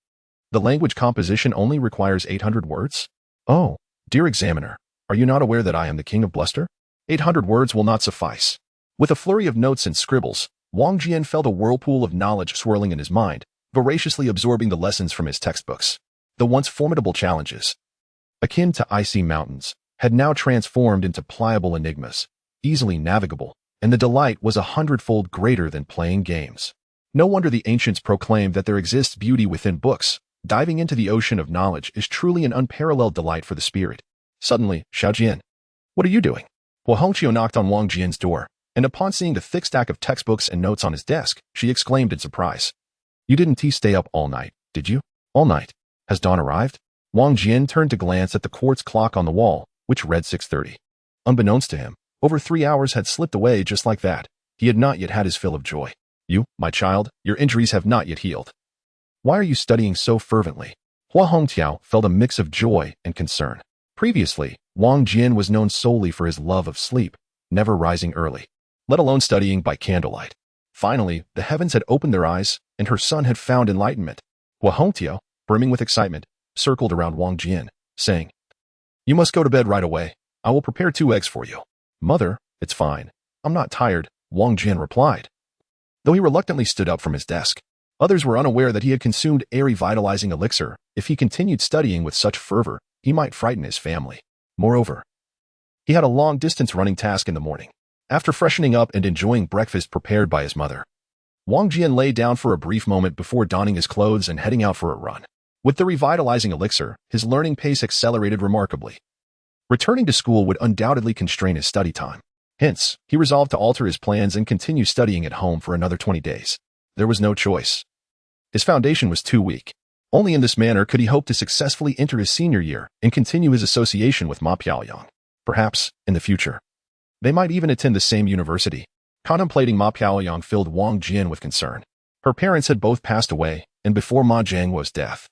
The language composition only requires 800 words? Oh, dear examiner, are you not aware that I am the king of bluster? 800 words will not suffice. With a flurry of notes and scribbles, Wang Jian felt a whirlpool of knowledge swirling in his mind, voraciously absorbing the lessons from his textbooks. The once formidable challenges, akin to icy mountains, had now transformed into pliable enigmas, easily navigable, and the delight was 100-fold greater than playing games. No wonder the ancients proclaimed that there exists beauty within books. Diving into the ocean of knowledge is truly an unparalleled delight for the spirit. Suddenly, Xiao, what are you doing? Hua Hongqiu knocked on Wang Jian's door, and upon seeing the thick stack of textbooks and notes on his desk, she exclaimed in surprise. You didn't stay up all night, did you? All night. Has dawn arrived? Wang Jian turned to glance at the quartz clock on the wall, which read 6:30. Unbeknownst to him, over 3 hours had slipped away just like that. He had not yet had his fill of joy. You, my child, your injuries have not yet healed. Why are you studying so fervently? Hua Hongqiu felt a mix of joy and concern. Previously, Wang Jian was known solely for his love of sleep, never rising early, let alone studying by candlelight. Finally, the heavens had opened their eyes, and her son had found enlightenment. Hua Hongqiu, brimming with excitement, circled around Wang Jian, saying, You must go to bed right away. I will prepare 2 eggs for you. Mother, it's fine. I'm not tired, Wang Jian replied. Though he reluctantly stood up from his desk, others were unaware that he had consumed a revitalizing elixir. If he continued studying with such fervor, he might frighten his family. Moreover, he had a long-distance running task in the morning. After freshening up and enjoying breakfast prepared by his mother, Wang Jian lay down for a brief moment before donning his clothes and heading out for a run. With the revitalizing elixir, his learning pace accelerated remarkably. Returning to school would undoubtedly constrain his study time. Hence, he resolved to alter his plans and continue studying at home for another 20 days. There was no choice. His foundation was too weak. Only in this manner could he hope to successfully enter his senior year and continue his association with Ma Piaoyang. Perhaps, in the future, they might even attend the same university. Contemplating Ma Piaoyang filled Wang Jian with concern. Her parents had both passed away, and before Ma Jiang's death,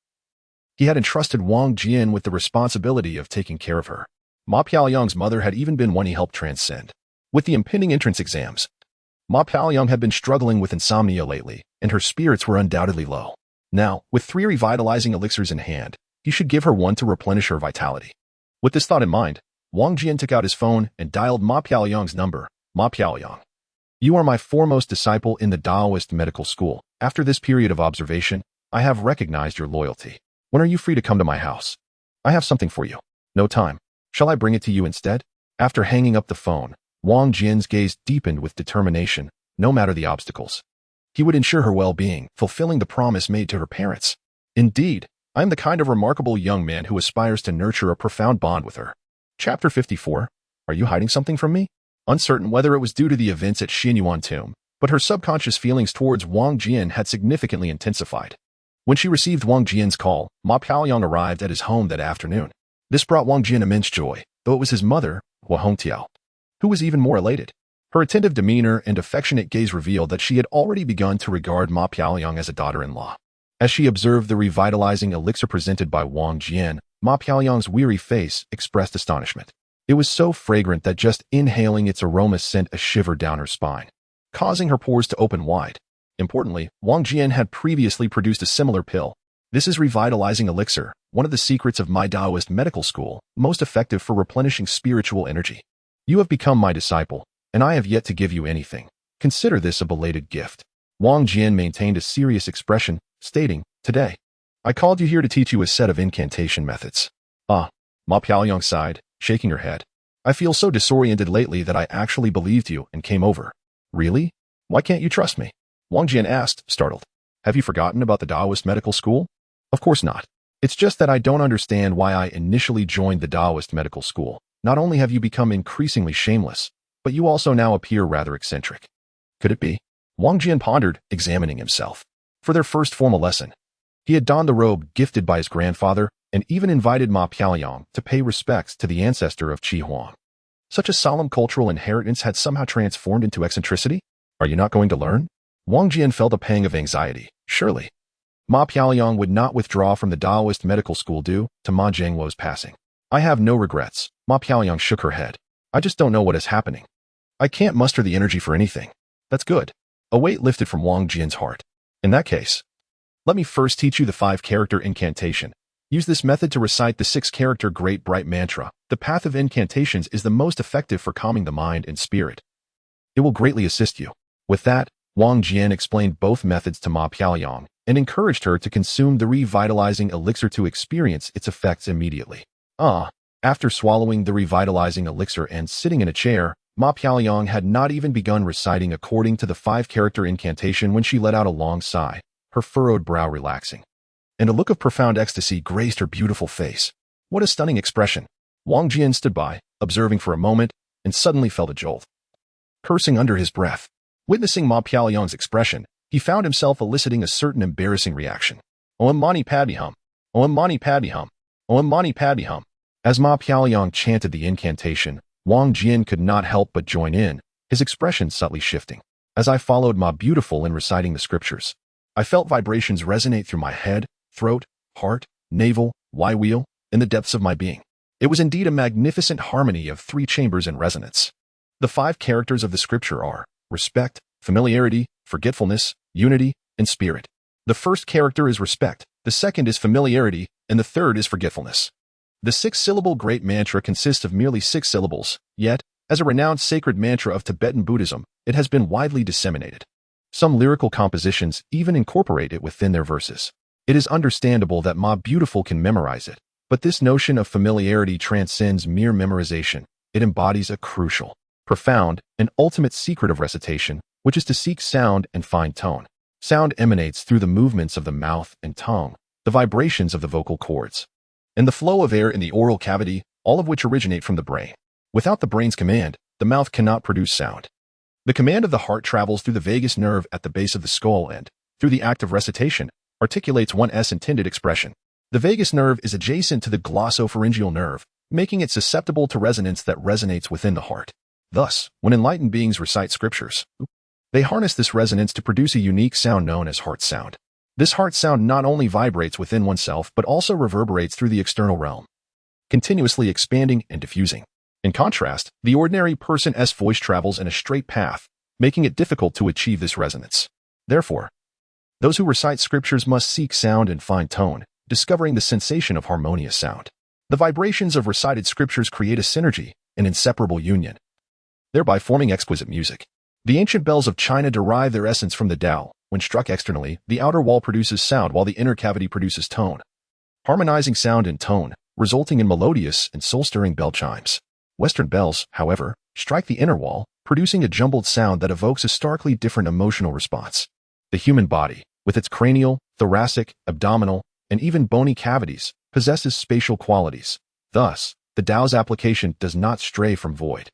he had entrusted Wang Jian with the responsibility of taking care of her. Ma Piaoyang's mother had even been one he helped transcend. With the impending entrance exams, Ma Piaoyang had been struggling with insomnia lately, and her spirits were undoubtedly low. Now, with 3 revitalizing elixirs in hand, he should give her one to replenish her vitality. With this thought in mind, Wang Jian took out his phone and dialed Ma Piaoyang's number. Ma Piaoyang, you are my foremost disciple in the Taoist medical school. After this period of observation, I have recognized your loyalty. When are you free to come to my house? I have something for you. No time. Shall I bring it to you instead? After hanging up the phone, Wang Jian's gaze deepened with determination, no matter the obstacles. He would ensure her well-being, fulfilling the promise made to her parents. Indeed, I am the kind of remarkable young man who aspires to nurture a profound bond with her. Chapter 54. Are you hiding something from me? Uncertain whether it was due to the events at Xianyuan Tomb, but her subconscious feelings towards Wang Jian had significantly intensified. When she received Wang Jian's call, Ma Piaoyang arrived at his home that afternoon. This brought Wang Jian immense joy, though it was his mother, Hua Hongtiao, who was even more elated. Her attentive demeanor and affectionate gaze revealed that she had already begun to regard Ma Piaoyang as a daughter-in-law. As she observed the revitalizing elixir presented by Wang Jian, Ma Piaoyang's weary face expressed astonishment. It was so fragrant that just inhaling its aroma sent a shiver down her spine, causing her pores to open wide. Importantly, Wang Jian had previously produced a similar pill. This is revitalizing elixir, one of the secrets of my Taoist medical school, most effective for replenishing spiritual energy. You have become my disciple, and I have yet to give you anything. Consider this a belated gift. Wang Jian maintained a serious expression, stating, Today, I called you here to teach you a set of incantation methods. Ah, Ma Piaoyang sighed, shaking her head. I feel so disoriented lately that I actually believed you and came over. Really? Why can't you trust me? Wang Jian asked, startled. Have you forgotten about the Taoist medical school? Of course not. It's just that I don't understand why I initially joined the Taoist medical school. Not only have you become increasingly shameless, but you also now appear rather eccentric. Could it be? Wang Jian pondered, examining himself. For their first formal lesson, he had donned the robe gifted by his grandfather and even invited Ma Piaoyang to pay respects to the ancestor of Qi Huang. Such a solemn cultural inheritance had somehow transformed into eccentricity? Are you not going to learn? Wang Jian felt a pang of anxiety. Surely, Ma Piaoyang would not withdraw from the Taoist medical school due to Ma Zhengluo's passing. I have no regrets. Ma Piaoyang shook her head. I just don't know what is happening. I can't muster the energy for anything. That's good. A weight lifted from Wang Jian's heart. In that case, let me first teach you the 5-character incantation. Use this method to recite the 6-character Great Bright Mantra. The path of incantations is the most effective for calming the mind and spirit. It will greatly assist you. With that, Wang Jian explained both methods to Ma Piaoyang and encouraged her to consume the revitalizing elixir to experience its effects immediately. After swallowing the revitalizing elixir and sitting in a chair, Ma Piaoyang had not even begun reciting according to the 5-character incantation when she let out a long sigh, her furrowed brow relaxing. And a look of profound ecstasy graced her beautiful face. What a stunning expression. Wang Jian stood by, observing for a moment, and suddenly felt a jolt. Cursing under his breath. Witnessing Ma Piaoyang's expression, he found himself eliciting a certain embarrassing reaction. Om Mani Padme Hum. Om Mani Padme Hum. Om Mani Padme Hum. As Ma Piaoyang chanted the incantation, Wang Jian could not help but join in, his expression subtly shifting. As I followed Ma Beautiful in reciting the scriptures, I felt vibrations resonate through my head, throat, heart, navel, wheel, and the depths of my being. It was indeed a magnificent harmony of 3 chambers in resonance. The 5 characters of the scripture are respect, familiarity, forgetfulness, unity, and spirit. The first character is respect, the second is familiarity, and the third is forgetfulness. The 6-syllable great mantra consists of merely 6 syllables, yet, as a renowned sacred mantra of Tibetan Buddhism, it has been widely disseminated. Some lyrical compositions even incorporate it within their verses. It is understandable that Ma Beautiful can memorize it, but this notion of familiarity transcends mere memorization. It embodies a crucial, profound, and ultimate secret of recitation, which is to seek sound and find tone. Sound emanates through the movements of the mouth and tongue, the vibrations of the vocal cords, and the flow of air in the oral cavity, all of which originate from the brain. Without the brain's command, the mouth cannot produce sound. The command of the heart travels through the vagus nerve at the base of the skull and, through the act of recitation, articulates one's intended expression. The vagus nerve is adjacent to the glossopharyngeal nerve, making it susceptible to resonance that resonates within the heart. Thus, when enlightened beings recite scriptures, they harness this resonance to produce a unique sound known as heart sound. This heart sound not only vibrates within oneself but also reverberates through the external realm, continuously expanding and diffusing. In contrast, the ordinary person's voice travels in a straight path, making it difficult to achieve this resonance. Therefore, those who recite scriptures must seek sound and find tone, discovering the sensation of harmonious sound. The vibrations of recited scriptures create a synergy, an inseparable union, thereby forming exquisite music. The ancient bells of China derive their essence from the Tao. When struck externally, the outer wall produces sound while the inner cavity produces tone, harmonizing sound and tone, resulting in melodious and soul-stirring bell chimes. Western bells, however, strike the inner wall, producing a jumbled sound that evokes a starkly different emotional response. The human body, with its cranial, thoracic, abdominal, and even bony cavities, possesses spatial qualities. Thus, the Tao's application does not stray from void.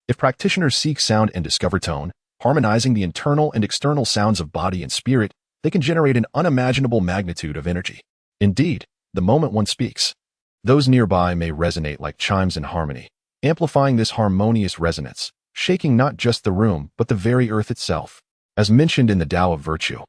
If practitioners seek sound and discover tone, harmonizing the internal and external sounds of body and spirit, they can generate an unimaginable magnitude of energy. Indeed, the moment one speaks, those nearby may resonate like chimes in harmony, amplifying this harmonious resonance, shaking not just the room but the very earth itself. As mentioned in the Tao of Virtue,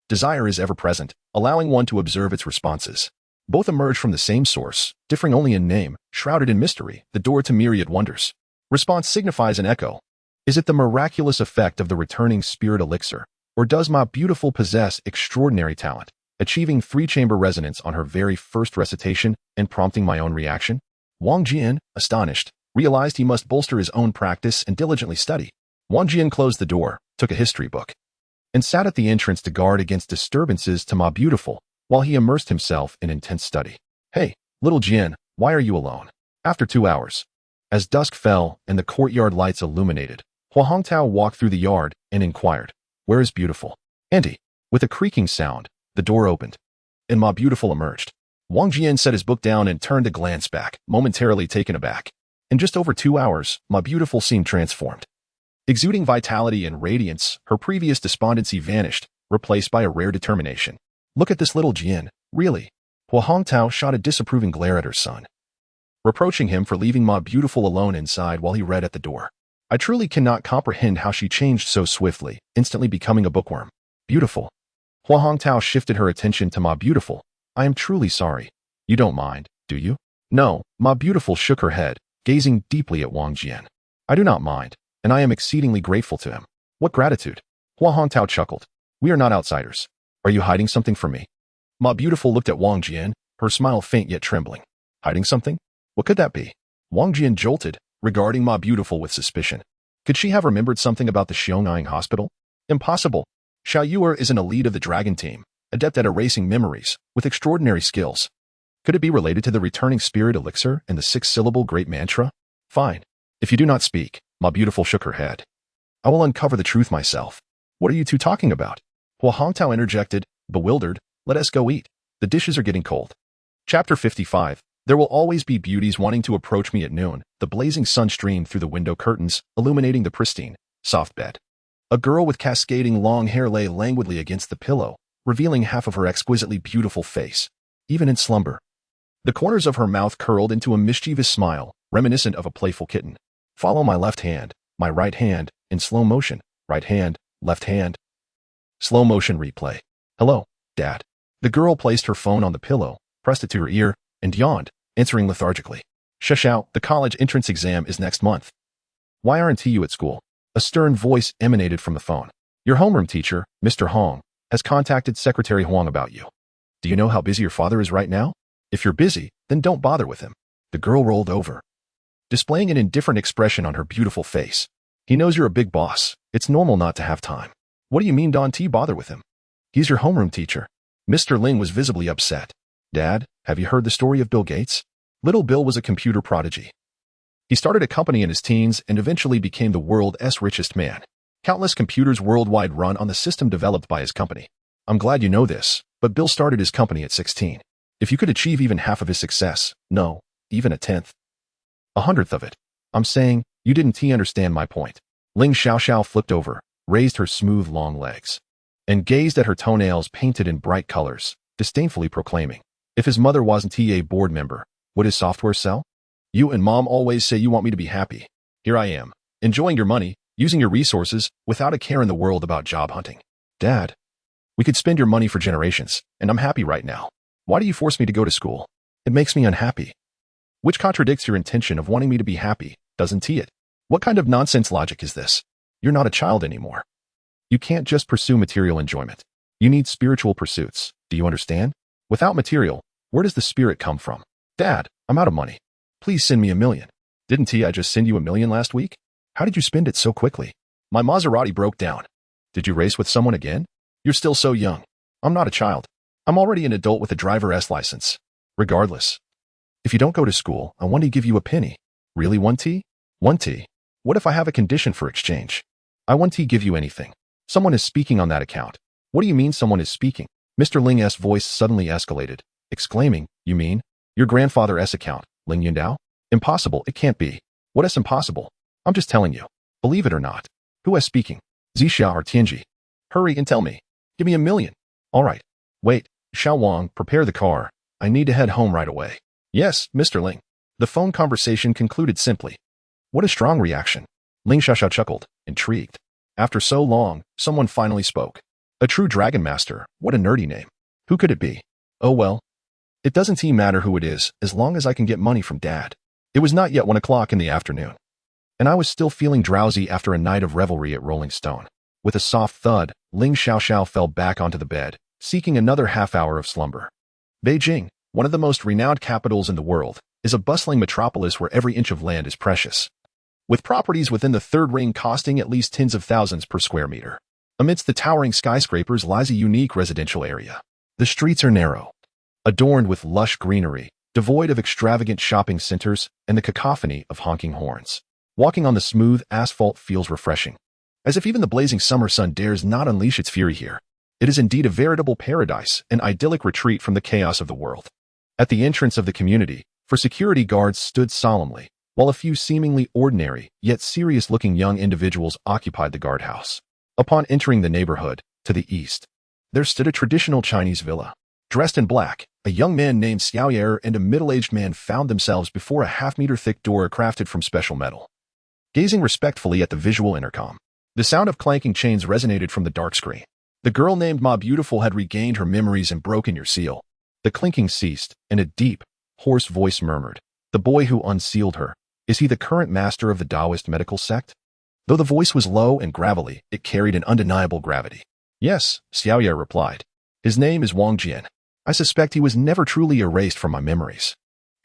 desire is ever present, allowing one to observe its responses. Both emerge from the same source, differing only in name, shrouded in mystery, the door to myriad wonders. Response signifies an echo. Is it the miraculous effect of the returning spirit elixir, or does my beautiful possess extraordinary talent, achieving three-chamber resonance on her very first recitation and prompting my own reaction? Wang Jian, astonished, realized he must bolster his own practice and diligently study. Wang Jian closed the door, took a history book, and sat at the entrance to guard against disturbances to Ma Beautiful while he immersed himself in intense study. Hey, little Jian, why are you alone? After 2 hours, as dusk fell and the courtyard lights illuminated, Hua Hongtao walked through the yard and inquired, "Where is Beautiful?" Auntie. With a creaking sound, the door opened, and Ma Beautiful emerged. Wang Jian set his book down and turned to glance back, momentarily taken aback. In just over 2 hours, Ma Beautiful seemed transformed. Exuding vitality and radiance, her previous despondency vanished, replaced by a rare determination. Look at this little Jian, really. Hua Hongtao shot a disapproving glare at her son, reproaching him for leaving Ma Beautiful alone inside while he read at the door. I truly cannot comprehend how she changed so swiftly, instantly becoming a bookworm. Beautiful. Hua Hongtao shifted her attention to Ma Beautiful. I am truly sorry. You don't mind, do you? No, Ma Beautiful shook her head, gazing deeply at Wang Jian. I do not mind, and I am exceedingly grateful to him. What gratitude? Hua Hongtao chuckled. We are not outsiders. Are you hiding something from me? Ma Beautiful looked at Wang Jian, her smile faint yet trembling. Hiding something? What could that be? Wang Jian jolted, regarding Ma Beautiful with suspicion. Could she have remembered something about the Xianxia hospital? Impossible. Xiao Yuer is an elite of the dragon team, adept at erasing memories, with extraordinary skills. Could it be related to the returning spirit elixir and the 6-syllable great mantra? Fine. If you do not speak, Ma Beautiful shook her head. I will uncover the truth myself. What are you two talking about? Hua Hongtao interjected, bewildered. Let us go eat. The dishes are getting cold. Chapter 55. There will always be beauties wanting to approach me at noon. The blazing sun streamed through the window curtains, illuminating the pristine, soft bed. A girl with cascading long hair lay languidly against the pillow, revealing half of her exquisitely beautiful face, even in slumber. The corners of her mouth curled into a mischievous smile, reminiscent of a playful kitten. Follow my left hand, my right hand, in slow motion, right hand, left hand. Slow motion replay. Hello, Dad. The girl placed her phone on the pillow, pressed it to her ear, and yawned, answering lethargically. Shishao, the college entrance exam is next month. Why aren't you at school? A stern voice emanated from the phone. Your homeroom teacher, Mr. Hong, has contacted Secretary Huang about you. Do you know how busy your father is right now? If you're busy, then don't bother with him. The girl rolled over, displaying an indifferent expression on her beautiful face. He knows you're a big boss. It's normal not to have time. What do you mean don't bother with him? He's your homeroom teacher. Mr. Ling was visibly upset. Dad, have you heard the story of Bill Gates? Little Bill was a computer prodigy. He started a company in his teens and eventually became the world's richest man. Countless computers worldwide run on the system developed by his company. I'm glad you know this, but Bill started his company at 16. If you could achieve even half of his success, no, even a 10th, a 100th of it, I'm saying, you didn't understand my point. Ling Xiaoxiao flipped over, raised her smooth long legs, and gazed at her toenails painted in bright colors, disdainfully proclaiming, if his mother wasn't a board member, would his software sell? You and Mom always say you want me to be happy. Here I am, enjoying your money, using your resources, without a care in the world about job hunting. Dad, we could spend your money for generations, and I'm happy right now. Why do you force me to go to school? It makes me unhappy. which contradicts your intention of wanting me to be happy, doesn't it? What kind of nonsense logic is this? You're not a child anymore. You can't just pursue material enjoyment. You need spiritual pursuits. Do you understand? Without material, where does the spirit come from? Dad, I'm out of money. Please send me $1 million. Didn't I just send you $1 million last week? How did you spend it so quickly? My Maserati broke down. Did you race with someone again? You're still so young. I'm not a child. I'm already an adult with a driver's license. Regardless. If you don't go to school, I want to give you a penny. Really, 1T? 1T. What if I have a condition for exchange? I 1T give you anything. Someone is speaking on that account. What do you mean someone is speaking? Mr. Ling's voice suddenly escalated, exclaiming, you mean? Your grandfather's account, Ling Yundao? Impossible, it can't be. What is impossible? I'm just telling you. Believe it or not. Who is speaking? Zixia or Tianji? Hurry and tell me. Give me $1 million. All right. Wait, Xiao Wang, prepare the car. I need to head home right away. Yes, Mr. Ling. The phone conversation concluded simply. What a strong reaction. Ling Xiaoxiao chuckled, intrigued. After so long, someone finally spoke. A true dragon master, what a nerdy name. Who could it be? Oh well. It doesn't matter who it is, as long as I can get money from Dad. It was not yet 1 o'clock in the afternoon. And I was still feeling drowsy after a night of revelry at Rolling Stone. With a soft thud, Ling Xiaoxiao fell back onto the bed, seeking another half-hour of slumber. Beijing, one of the most renowned capitals in the world, is a bustling metropolis where every inch of land is precious. With properties within the third ring costing at least tens of thousands per square meter. Amidst the towering skyscrapers lies a unique residential area. The streets are narrow, adorned with lush greenery, devoid of extravagant shopping centers and the cacophony of honking horns. Walking on the smooth asphalt feels refreshing, as if even the blazing summer sun dares not unleash its fury here. It is indeed a veritable paradise, an idyllic retreat from the chaos of the world. At the entrance of the community, for security guards stood solemnly, while a few seemingly ordinary, yet serious-looking young individuals occupied the guardhouse. Upon entering the neighborhood, to the east, there stood a traditional Chinese villa. Dressed in black, a young man named Xiaoyer and a middle-aged man found themselves before a half-meter-thick door crafted from special metal. Gazing respectfully at the visual intercom, the sound of clanking chains resonated from the dark screen. The girl named Ma Beautiful had regained her memories and broken your seal. The clinking ceased, and a deep, hoarse voice murmured, "The boy who unsealed her, is he the current master of the Taoist medical sect?" Though the voice was low and gravelly, it carried an undeniable gravity. "Yes," Xiaoye replied. "His name is Wang Jian. I suspect he was never truly erased from my memories."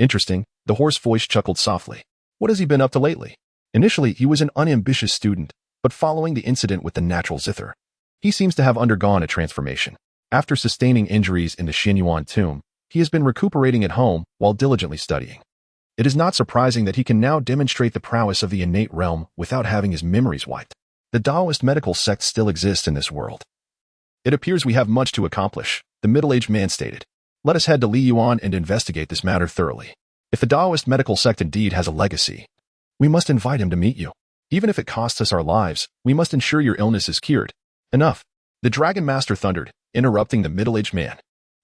"Interesting," the hoarse voice chuckled softly. "What has he been up to lately?" Initially, he was an unambitious student, but following the incident with the natural zither, he seems to have undergone a transformation. After sustaining injuries in the Xianyuan tomb, he has been recuperating at home while diligently studying. It is not surprising that he can now demonstrate the prowess of the innate realm without having his memories wiped. The Taoist medical sect still exists in this world. "It appears we have much to accomplish," the middle-aged man stated. "Let us head to Li Yuan and investigate this matter thoroughly. If the Taoist medical sect indeed has a legacy, we must invite him to meet you. Even if it costs us our lives, we must ensure your illness is cured." "Enough," the Dragon Master thundered, interrupting the middle-aged man.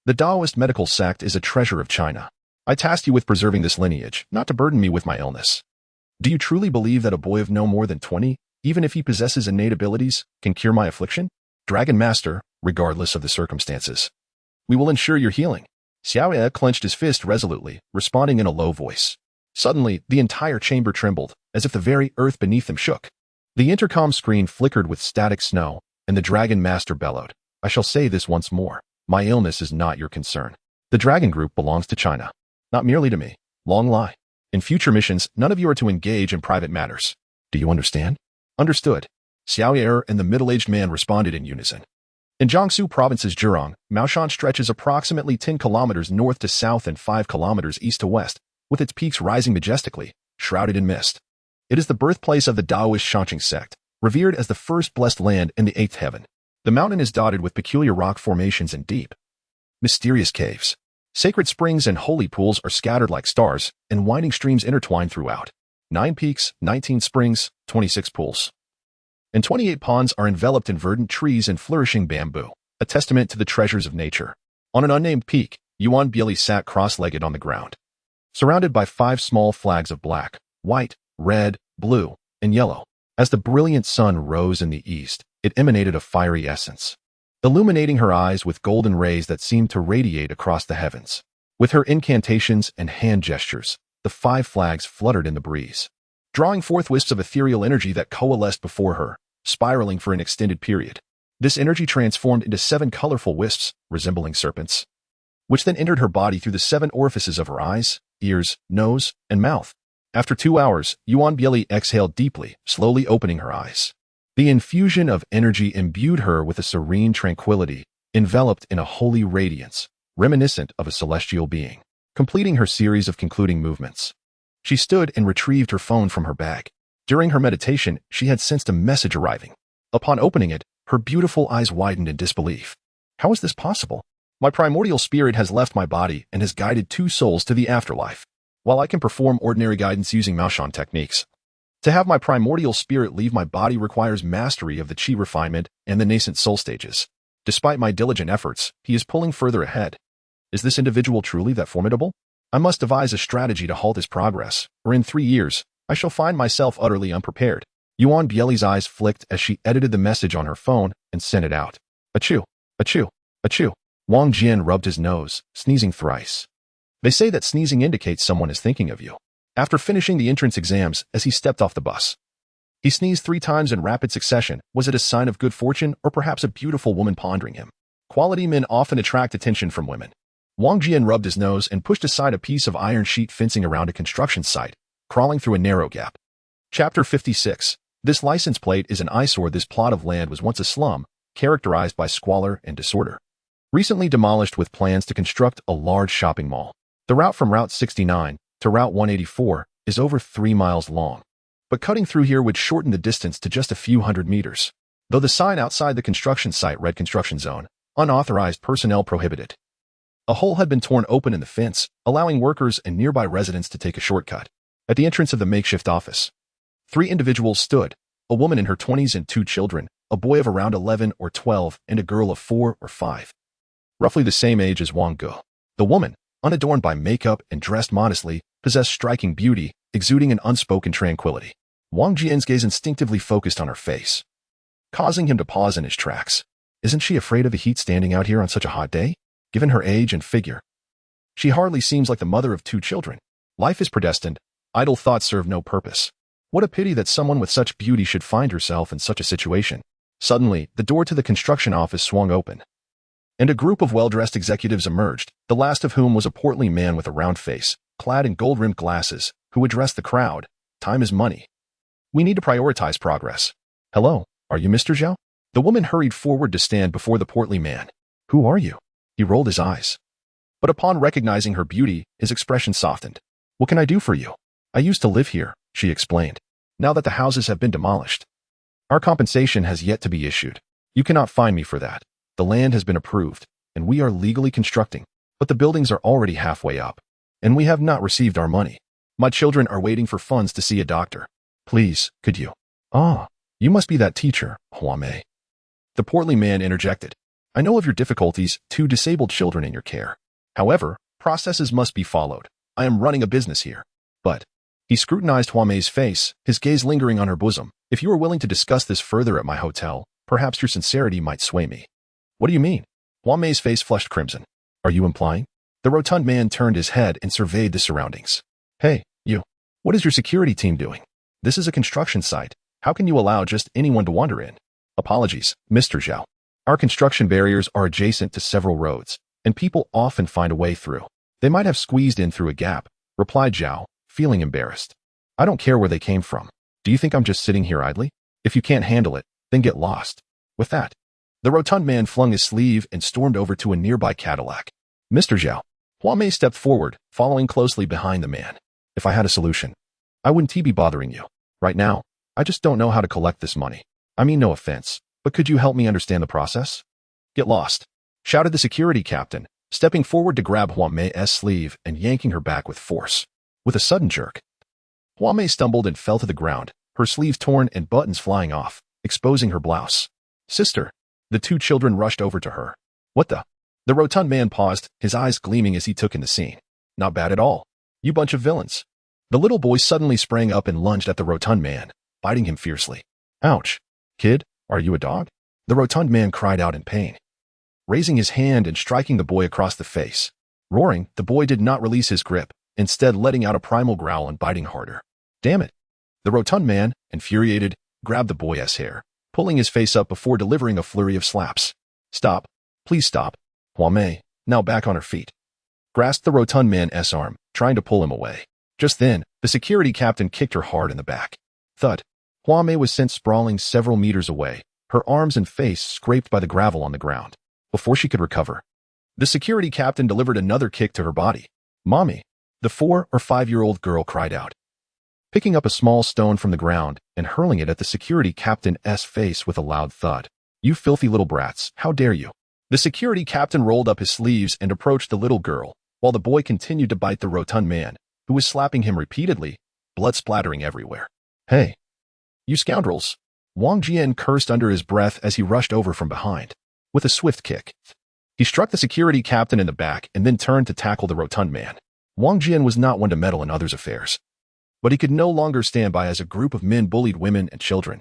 "The Taoist medical sect is a treasure of China. I tasked you with preserving this lineage, not to burden me with my illness. Do you truly believe that a boy of no more than 20, even if he possesses innate abilities, can cure my affliction?" "Dragon Master, regardless of the circumstances, we will ensure your healing." Xiaoye clenched his fist resolutely, responding in a low voice. Suddenly, the entire chamber trembled, as if the very earth beneath them shook. The intercom screen flickered with static snow, and the Dragon Master bellowed, "I shall say this once more. My illness is not your concern. The Dragon Group belongs to China. Not merely to me. Long lie. In future missions, none of you are to engage in private matters. Do you understand?" "Understood." Xiaoyer and the middle-aged man responded in unison. In Jiangsu Province's Zhejiang, Maoshan stretches approximately 10 kilometers north to south and 5 kilometers east to west, with its peaks rising majestically, shrouded in mist. It is the birthplace of the Taoist Xianxia sect, revered as the first blessed land in the eighth heaven. The mountain is dotted with peculiar rock formations and deep, mysterious caves. Sacred springs and holy pools are scattered like stars, and winding streams intertwine throughout. 9 peaks, 19 springs, 26 pools, and 28 ponds are enveloped in verdant trees and flourishing bamboo, a testament to the treasures of nature. On an unnamed peak, Yuan Bieli sat cross-legged on the ground, surrounded by 5 small flags of black, white, red, blue, and yellow. As the brilliant sun rose in the east, it emanated a fiery essence, illuminating her eyes with golden rays that seemed to radiate across the heavens. With her incantations and hand gestures, the 5 flags fluttered in the breeze, drawing forth wisps of ethereal energy that coalesced before her, spiraling for an extended period. This energy transformed into 7 colorful wisps, resembling serpents, which then entered her body through the 7 orifices of her eyes, ears, nose, and mouth. After 2 hours, Yuan Bieli exhaled deeply, slowly opening her eyes. The infusion of energy imbued her with a serene tranquility, enveloped in a holy radiance, reminiscent of a celestial being. Completing her series of concluding movements, she stood and retrieved her phone from her bag. During her meditation, she had sensed a message arriving. Upon opening it, her beautiful eyes widened in disbelief. How is this possible? My primordial spirit has left my body and has guided 2 souls to the afterlife. While I can perform ordinary guidance using Maoshan techniques, to have my primordial spirit leave my body requires mastery of the chi refinement and the nascent soul stages. Despite my diligent efforts, he is pulling further ahead. Is this individual truly that formidable? I must devise a strategy to halt his progress, or in 3 years, I shall find myself utterly unprepared. Yuan Bieli's eyes flicked as she edited the message on her phone and sent it out. Achoo, achoo, achoo. Wang Jian rubbed his nose, sneezing thrice. They say that sneezing indicates someone is thinking of you. After finishing the entrance exams, as he stepped off the bus, he sneezed 3 times in rapid succession. Was it a sign of good fortune or perhaps a beautiful woman pondering him? Quality men often attract attention from women. Wang Jian rubbed his nose and pushed aside a piece of iron sheet fencing around a construction site, crawling through a narrow gap. Chapter 56. This license plate is an eyesore. This plot of land was once a slum, characterized by squalor and disorder. Recently demolished with plans to construct a large shopping mall. The route from Route 69 to Route 184 is over 3 miles long, but cutting through here would shorten the distance to just a few hundred meters. Though the sign outside the construction site read construction zone, unauthorized personnel prohibited. A hole had been torn open in the fence, allowing workers and nearby residents to take a shortcut. At the entrance of the makeshift office, 3 individuals stood, a woman in her 20s and 2 children, a boy of around 11 or 12, and a girl of 4 or 5. Roughly the same age as Wang Ge. The woman, unadorned by makeup and dressed modestly, possessed striking beauty, exuding an unspoken tranquility. Wang Jian's gaze instinctively focused on her face, causing him to pause in his tracks. Isn't she afraid of the heat standing out here on such a hot day? Given her age and figure, she hardly seems like the mother of 2 children. Life is predestined. Idle thoughts serve no purpose. What a pity that someone with such beauty should find herself in such a situation. Suddenly, the door to the construction office swung open, and a group of well-dressed executives emerged, the last of whom was a portly man with a round face, clad in gold-rimmed glasses, who addressed the crowd. Time is money. We need to prioritize progress. Hello, are you Mr. Zhao? The woman hurried forward to stand before the portly man. Who are you? He rolled his eyes, but upon recognizing her beauty, his expression softened. What can I do for you? I used to live here, she explained. Now that the houses have been demolished, our compensation has yet to be issued. You cannot fine me for that. The land has been approved, and we are legally constructing, but the buildings are already halfway up, and we have not received our money. My children are waiting for funds to see a doctor. Please, could you? Ah, you must be that teacher, Huamei. The portly man interjected. I know of your difficulties, 2 disabled children in your care. However, processes must be followed. I am running a business here. But, he scrutinized Huamei's face, his gaze lingering on her bosom. If you are willing to discuss this further at my hotel, perhaps your sincerity might sway me. What do you mean? Huamei's face flushed crimson. Are you implying? The rotund man turned his head and surveyed the surroundings. Hey, you. What is your security team doing? This is a construction site. How can you allow just anyone to wander in? Apologies, Mr. Zhao. Our construction barriers are adjacent to several roads, and people often find a way through. They might have squeezed in through a gap, replied Zhao, feeling embarrassed. I don't care where they came from. Do you think I'm just sitting here idly? If you can't handle it, then get lost. With that, the rotund man flung his sleeve and stormed over to a nearby Cadillac. Mr. Zhao. Huamei stepped forward, following closely behind the man. If I had a solution, I wouldn't be bothering you. Right now, I just don't know how to collect this money. I mean no offense, but could you help me understand the process? Get lost, shouted the security captain, stepping forward to grab Huamei's sleeve and yanking her back with force. With a sudden jerk, Huamei stumbled and fell to the ground, her sleeve torn and buttons flying off, exposing her blouse. Sister. The 2 children rushed over to her. What the? The rotund man paused, his eyes gleaming as he took in the scene. Not bad at all. You bunch of villains. The little boy suddenly sprang up and lunged at the rotund man, biting him fiercely. Ouch. Kid, are you a dog? The rotund man cried out in pain, raising his hand and striking the boy across the face. Roaring, the boy did not release his grip, instead letting out a primal growl and biting harder. Damn it. The rotund man, infuriated, grabbed the boy's hair, pulling his face up before delivering a flurry of slaps. Stop. Please stop. Huamei, now back on her feet, grasped the rotund man's arm, trying to pull him away. Just then, the security captain kicked her hard in the back. Thud. Huamei was sent sprawling several meters away, her arms and face scraped by the gravel on the ground. Before she could recover, the security captain delivered another kick to her body. Mommy, the 4 or 5-year-old girl cried out, picking up a small stone from the ground and hurling it at the security captain's face with a loud thud. You filthy little brats, how dare you? The security captain rolled up his sleeves and approached the little girl, while the boy continued to bite the rotund man, who was slapping him repeatedly, blood splattering everywhere. Hey, you scoundrels! Wang Jian cursed under his breath as he rushed over from behind. With a swift kick, he struck the security captain in the back and then turned to tackle the rotund man. Wang Jian was not one to meddle in others' affairs, but he could no longer stand by as a group of men bullied women and children.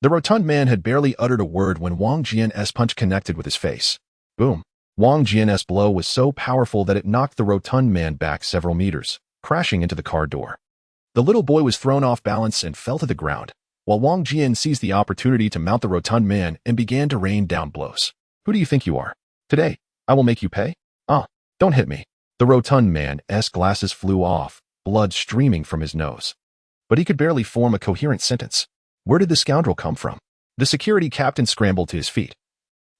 The rotund man had barely uttered a word when Wang Jian's punch connected with his face. Boom! Wang Jian's blow was so powerful that it knocked the rotund man back several meters, crashing into the car door. The little boy was thrown off balance and fell to the ground, while Wang Jian seized the opportunity to mount the rotund man and began to rain down blows. Who do you think you are? Today, I will make you pay? Don't hit me. The rotund man's glasses flew off, blood streaming from his nose. But he could barely form a coherent sentence. Where did the scoundrel come from? The security captain scrambled to his feet.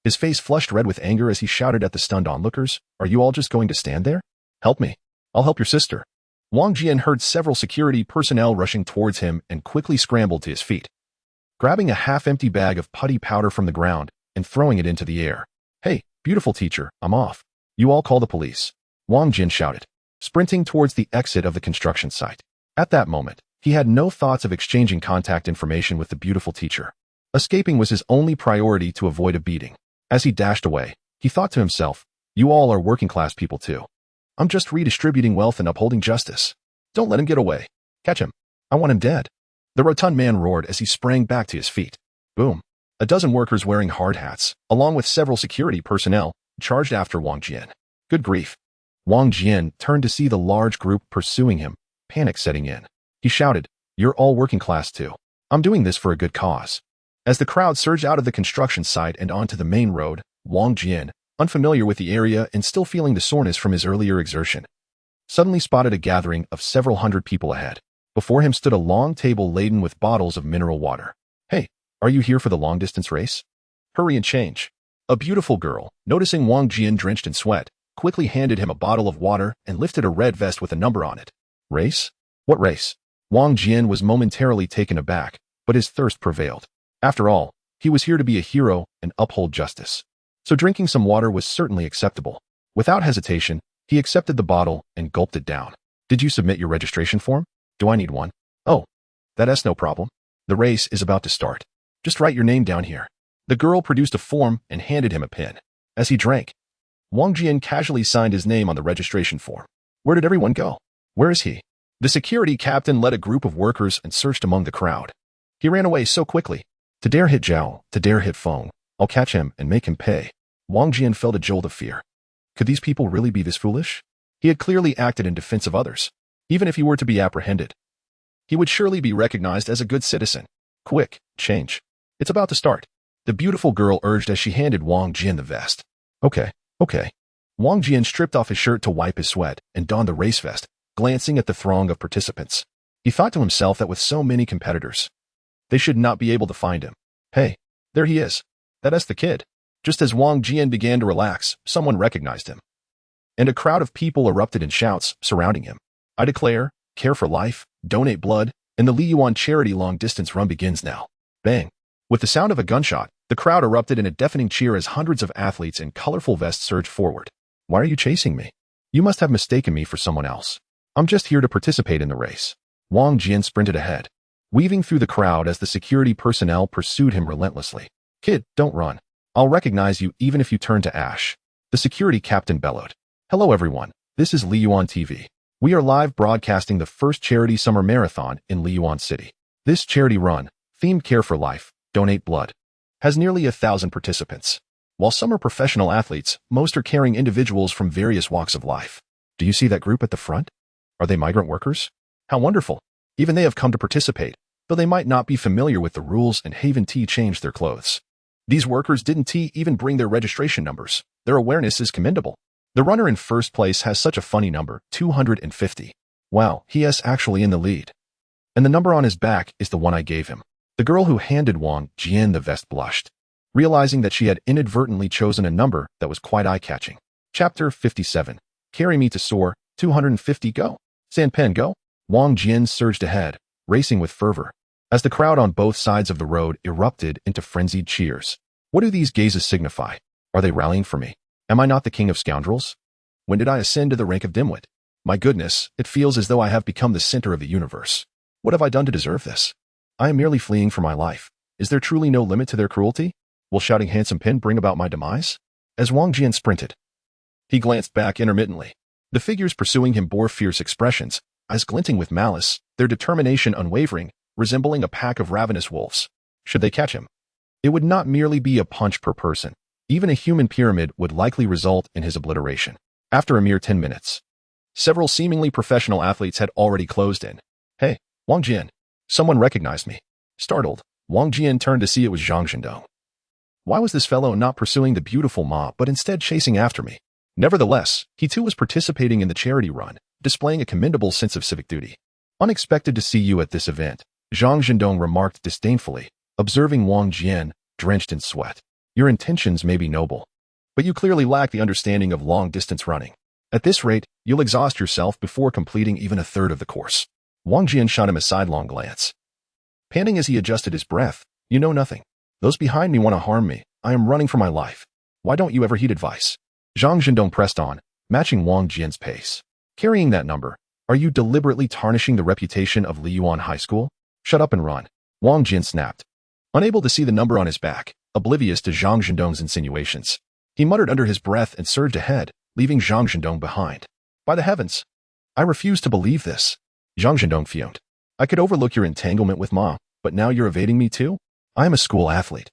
His face flushed red with anger as he shouted at the stunned onlookers, Are you all just going to stand there? Help me. I'll help your sister. Wang Jian heard several security personnel rushing towards him and quickly scrambled to his feet, grabbing a half-empty bag of putty powder from the ground and throwing it into the air. Hey, beautiful teacher, I'm off. You all call the police. Wang Jian shouted, sprinting towards the exit of the construction site. At that moment, he had no thoughts of exchanging contact information with the beautiful teacher. Escaping was his only priority to avoid a beating. As he dashed away, he thought to himself, You all are working-class people too. I'm just redistributing wealth and upholding justice. Don't let him get away. Catch him. I want him dead. The rotund man roared as he sprang back to his feet. Boom. A dozen workers wearing hard hats, along with several security personnel, charged after Wang Jian. Good grief. Wang Jian turned to see the large group pursuing him, panic setting in. He shouted, You're all working class too. I'm doing this for a good cause. As the crowd surged out of the construction site and onto the main road, Wang Jian, unfamiliar with the area and still feeling the soreness from his earlier exertion, suddenly spotted a gathering of several hundred people ahead. Before him stood a long table laden with bottles of mineral water. Hey, are you here for the long-distance race? Hurry and change. A beautiful girl, noticing Wang Jian drenched in sweat, quickly handed him a bottle of water and lifted a red vest with a number on it. Race? What race? Wang Jian was momentarily taken aback, but his thirst prevailed. After all, he was here to be a hero and uphold justice. So drinking some water was certainly acceptable. Without hesitation, he accepted the bottle and gulped it down. Did you submit your registration form? Do I need one? Oh, that's no problem. The race is about to start. Just write your name down here. The girl produced a form and handed him a pen. As he drank, Wang Jian casually signed his name on the registration form. Where did everyone go? Where is he? The security captain led a group of workers and searched among the crowd. He ran away so quickly. To dare hit Zhao, to dare hit Feng. I'll catch him and make him pay. Wang Jian felt a jolt of fear. Could these people really be this foolish? He had clearly acted in defense of others. Even if he were to be apprehended, he would surely be recognized as a good citizen. Quick, change. It's about to start. The beautiful girl urged as she handed Wang Jian the vest. Okay. Wang Jian stripped off his shirt to wipe his sweat and donned the race vest, glancing at the throng of participants. He thought to himself that with so many competitors, they should not be able to find him. Hey, there he is. That's the kid. Just as Wang Jian began to relax, someone recognized him, and a crowd of people erupted in shouts surrounding him. I declare, care for life, donate blood, and the Liyuan charity long-distance run begins now. Bang. With the sound of a gunshot, the crowd erupted in a deafening cheer as hundreds of athletes in colorful vests surged forward. Why are you chasing me? You must have mistaken me for someone else. I'm just here to participate in the race. Wang Jian sprinted ahead, weaving through the crowd as the security personnel pursued him relentlessly. Kid, don't run. I'll recognize you even if you turn to ash. The security captain bellowed. Hello everyone, this is Liyuan TV. We are live broadcasting the first charity summer marathon in Liyuan City. This charity run, themed Care for Life, Donate Blood, has nearly 1,000 participants. While some are professional athletes, most are caring individuals from various walks of life. Do you see that group at the front? Are they migrant workers? How wonderful. Even they have come to participate, though they might not be familiar with the rules and haven't changed their clothes. These workers didn't even bring their registration numbers. Their awareness is commendable. The runner in first place has such a funny number, 250. Wow, he is actually in the lead. And the number on his back is the one I gave him. The girl who handed Wang Jian the vest blushed, realizing that she had inadvertently chosen a number that was quite eye-catching. Chapter 57. Carry me to soar, 250 go. Sanpen go. Wang Jian surged ahead, racing with fervor, as the crowd on both sides of the road erupted into frenzied cheers. What do these gazes signify? Are they rallying for me? Am I not the king of scoundrels? When did I ascend to the rank of dimwit? My goodness, it feels as though I have become the center of the universe. What have I done to deserve this? I am merely fleeing for my life. Is there truly no limit to their cruelty? Will shouting handsome pin bring about my demise? As Wang Jian sprinted, he glanced back intermittently. The figures pursuing him bore fierce expressions, eyes glinting with malice, their determination unwavering, resembling a pack of ravenous wolves. Should they catch him, it would not merely be a punch per person. Even a human pyramid would likely result in his obliteration. After a mere 10 minutes, several seemingly professional athletes had already closed in. Hey, Wang Jian. Someone recognized me. Startled, Wang Jian turned to see it was Zhang Zhendong. Why was this fellow not pursuing the beautiful Ma but instead chasing after me? Nevertheless, he too was participating in the charity run, displaying a commendable sense of civic duty. Unexpected to see you at this event, Zhang Zhendong remarked disdainfully, observing Wang Jian, drenched in sweat. Your intentions may be noble, but you clearly lack the understanding of long-distance running. At this rate, you'll exhaust yourself before completing even a third of the course. Wang Jian shot him a sidelong glance. Panting as he adjusted his breath, you know nothing. Those behind me want to harm me. I am running for my life. Why don't you ever heed advice? Zhang Zhendong pressed on, matching Wang Jian's pace. Carrying that number, are you deliberately tarnishing the reputation of Liyuan High School? Shut up and run. Wang Jian snapped, unable to see the number on his back, oblivious to Zhang Zhendong's insinuations. He muttered under his breath and surged ahead, leaving Zhang Zhendong behind. By the heavens! I refuse to believe this. Zhang Zhendong fumed. I could overlook your entanglement with Ma, but now you're evading me too? I am a school athlete.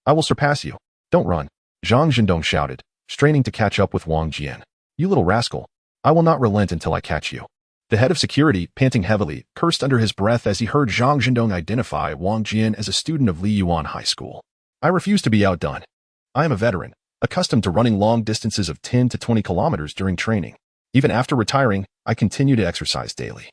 I will surpass you. Don't run. Zhang Zhendong shouted, straining to catch up with Wang Jian. You little rascal. I will not relent until I catch you. The head of security, panting heavily, cursed under his breath as he heard Zhang Zhendong identify Wang Jian as a student of Liyuan High School. I refuse to be outdone. I am a veteran, accustomed to running long distances of 10 to 20 kilometers during training. Even after retiring, I continue to exercise daily.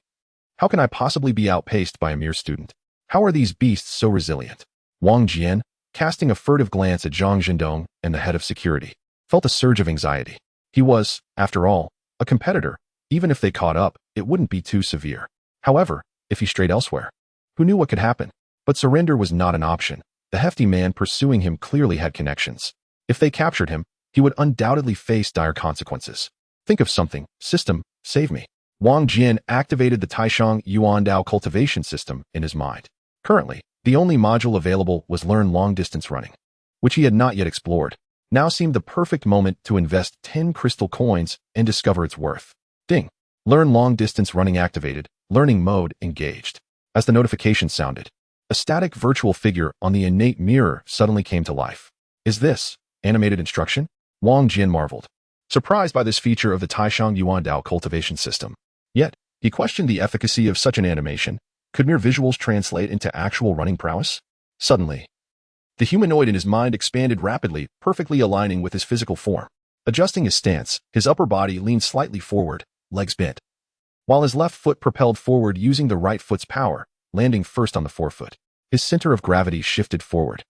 How can I possibly be outpaced by a mere student? How are these beasts so resilient? Wang Jian, casting a furtive glance at Zhang Zhendong and the head of security, felt a surge of anxiety. He was, after all, a competitor. Even if they caught up, it wouldn't be too severe. However, if he strayed elsewhere, who knew what could happen? But surrender was not an option. The hefty man pursuing him clearly had connections. If they captured him, he would undoubtedly face dire consequences. Think of something. System, save me. Wang Jian activated the Taishang Yuandao Cultivation System in his mind. Currently, the only module available was Learn Long-Distance Running, which he had not yet explored. Now seemed the perfect moment to invest 10 crystal coins and discover its worth. Ding. Learn Long-Distance Running activated. Learning mode engaged. As the notification sounded, a static virtual figure on the innate mirror suddenly came to life. Is this animated instruction? Wang Jian marveled, surprised by this feature of the Taishang Yuandao Cultivation System. Yet, he questioned the efficacy of such an animation. Could mere visuals translate into actual running prowess? Suddenly, the humanoid in his mind expanded rapidly, perfectly aligning with his physical form. Adjusting his stance, his upper body leaned slightly forward, legs bent, while his left foot propelled forward using the right foot's power, landing first on the forefoot. His center of gravity shifted forward,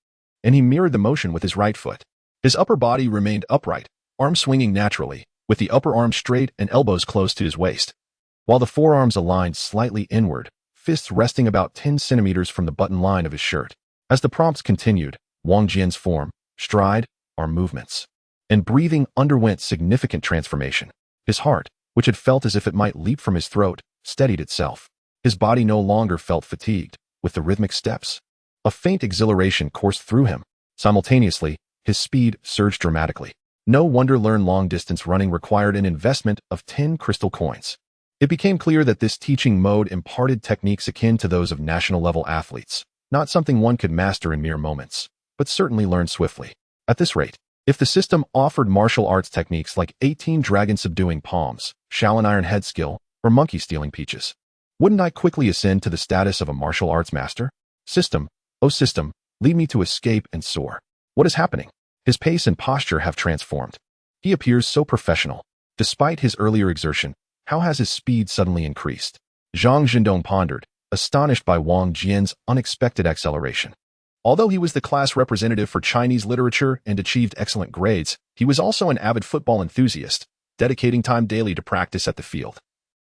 and he mirrored the motion with his right foot. His upper body remained upright, arms swinging naturally, with the upper arm straight and elbows close to his waist, while the forearms aligned slightly inward, fists resting about 10 centimeters from the button line of his shirt. As the prompts continued, Wang Jian's form, stride, arm movements, and breathing underwent significant transformation. His heart, which had felt as if it might leap from his throat, steadied itself. His body no longer felt fatigued with the rhythmic steps. A faint exhilaration coursed through him. Simultaneously, his speed surged dramatically. No wonder Learn Long-Distance Running required an investment of 10 crystal coins. It became clear that this teaching mode imparted techniques akin to those of national-level athletes, not something one could master in mere moments, but certainly learn swiftly. At this rate, if the system offered martial arts techniques like 18 dragon subduing palms, Shaolin iron head skill, or monkey stealing peaches? Wouldn't I quickly ascend to the status of a martial arts master? System, oh system, lead me to escape and soar. What is happening? His pace and posture have transformed. He appears so professional. Despite his earlier exertion, how has his speed suddenly increased? Zhang Zhendong pondered, astonished by Wang Jian's unexpected acceleration. Although he was the class representative for Chinese literature and achieved excellent grades, he was also an avid football enthusiast, dedicating time daily to practice at the field,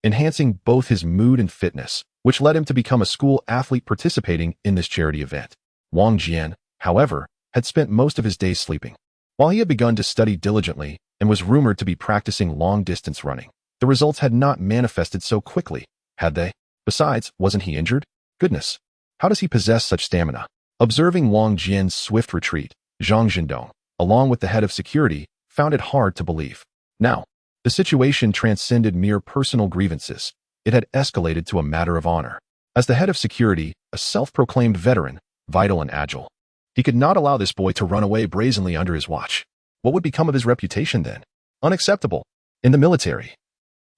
enhancing both his mood and fitness, which led him to become a school athlete participating in this charity event. Wang Jian, however, had spent most of his days sleeping. While he had begun to study diligently and was rumored to be practicing long-distance running, the results had not manifested so quickly, had they? Besides, wasn't he injured? Goodness, how does he possess such stamina? Observing Wang Jian's swift retreat, Zhang Zhendong, along with the head of security, found it hard to believe. Now, the situation transcended mere personal grievances. It had escalated to a matter of honor. As the head of security, a self-proclaimed veteran, vital and agile, he could not allow this boy to run away brazenly under his watch. What would become of his reputation then? Unacceptable. In the military,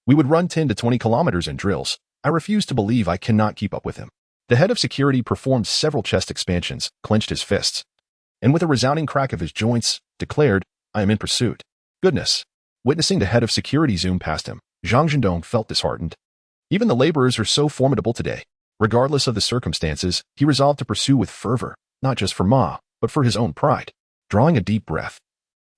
we would run 10 to 20 kilometers in drills. I refuse to believe I cannot keep up with him. The head of security performed several chest expansions, clenched his fists, and with a resounding crack of his joints, declared, I am in pursuit. Goodness. Witnessing the head of security zoom past him, Zhang Zhendong felt disheartened. Even the laborers are so formidable today. Regardless of the circumstances, he resolved to pursue with fervor, not just for Ma, but for his own pride. Drawing a deep breath,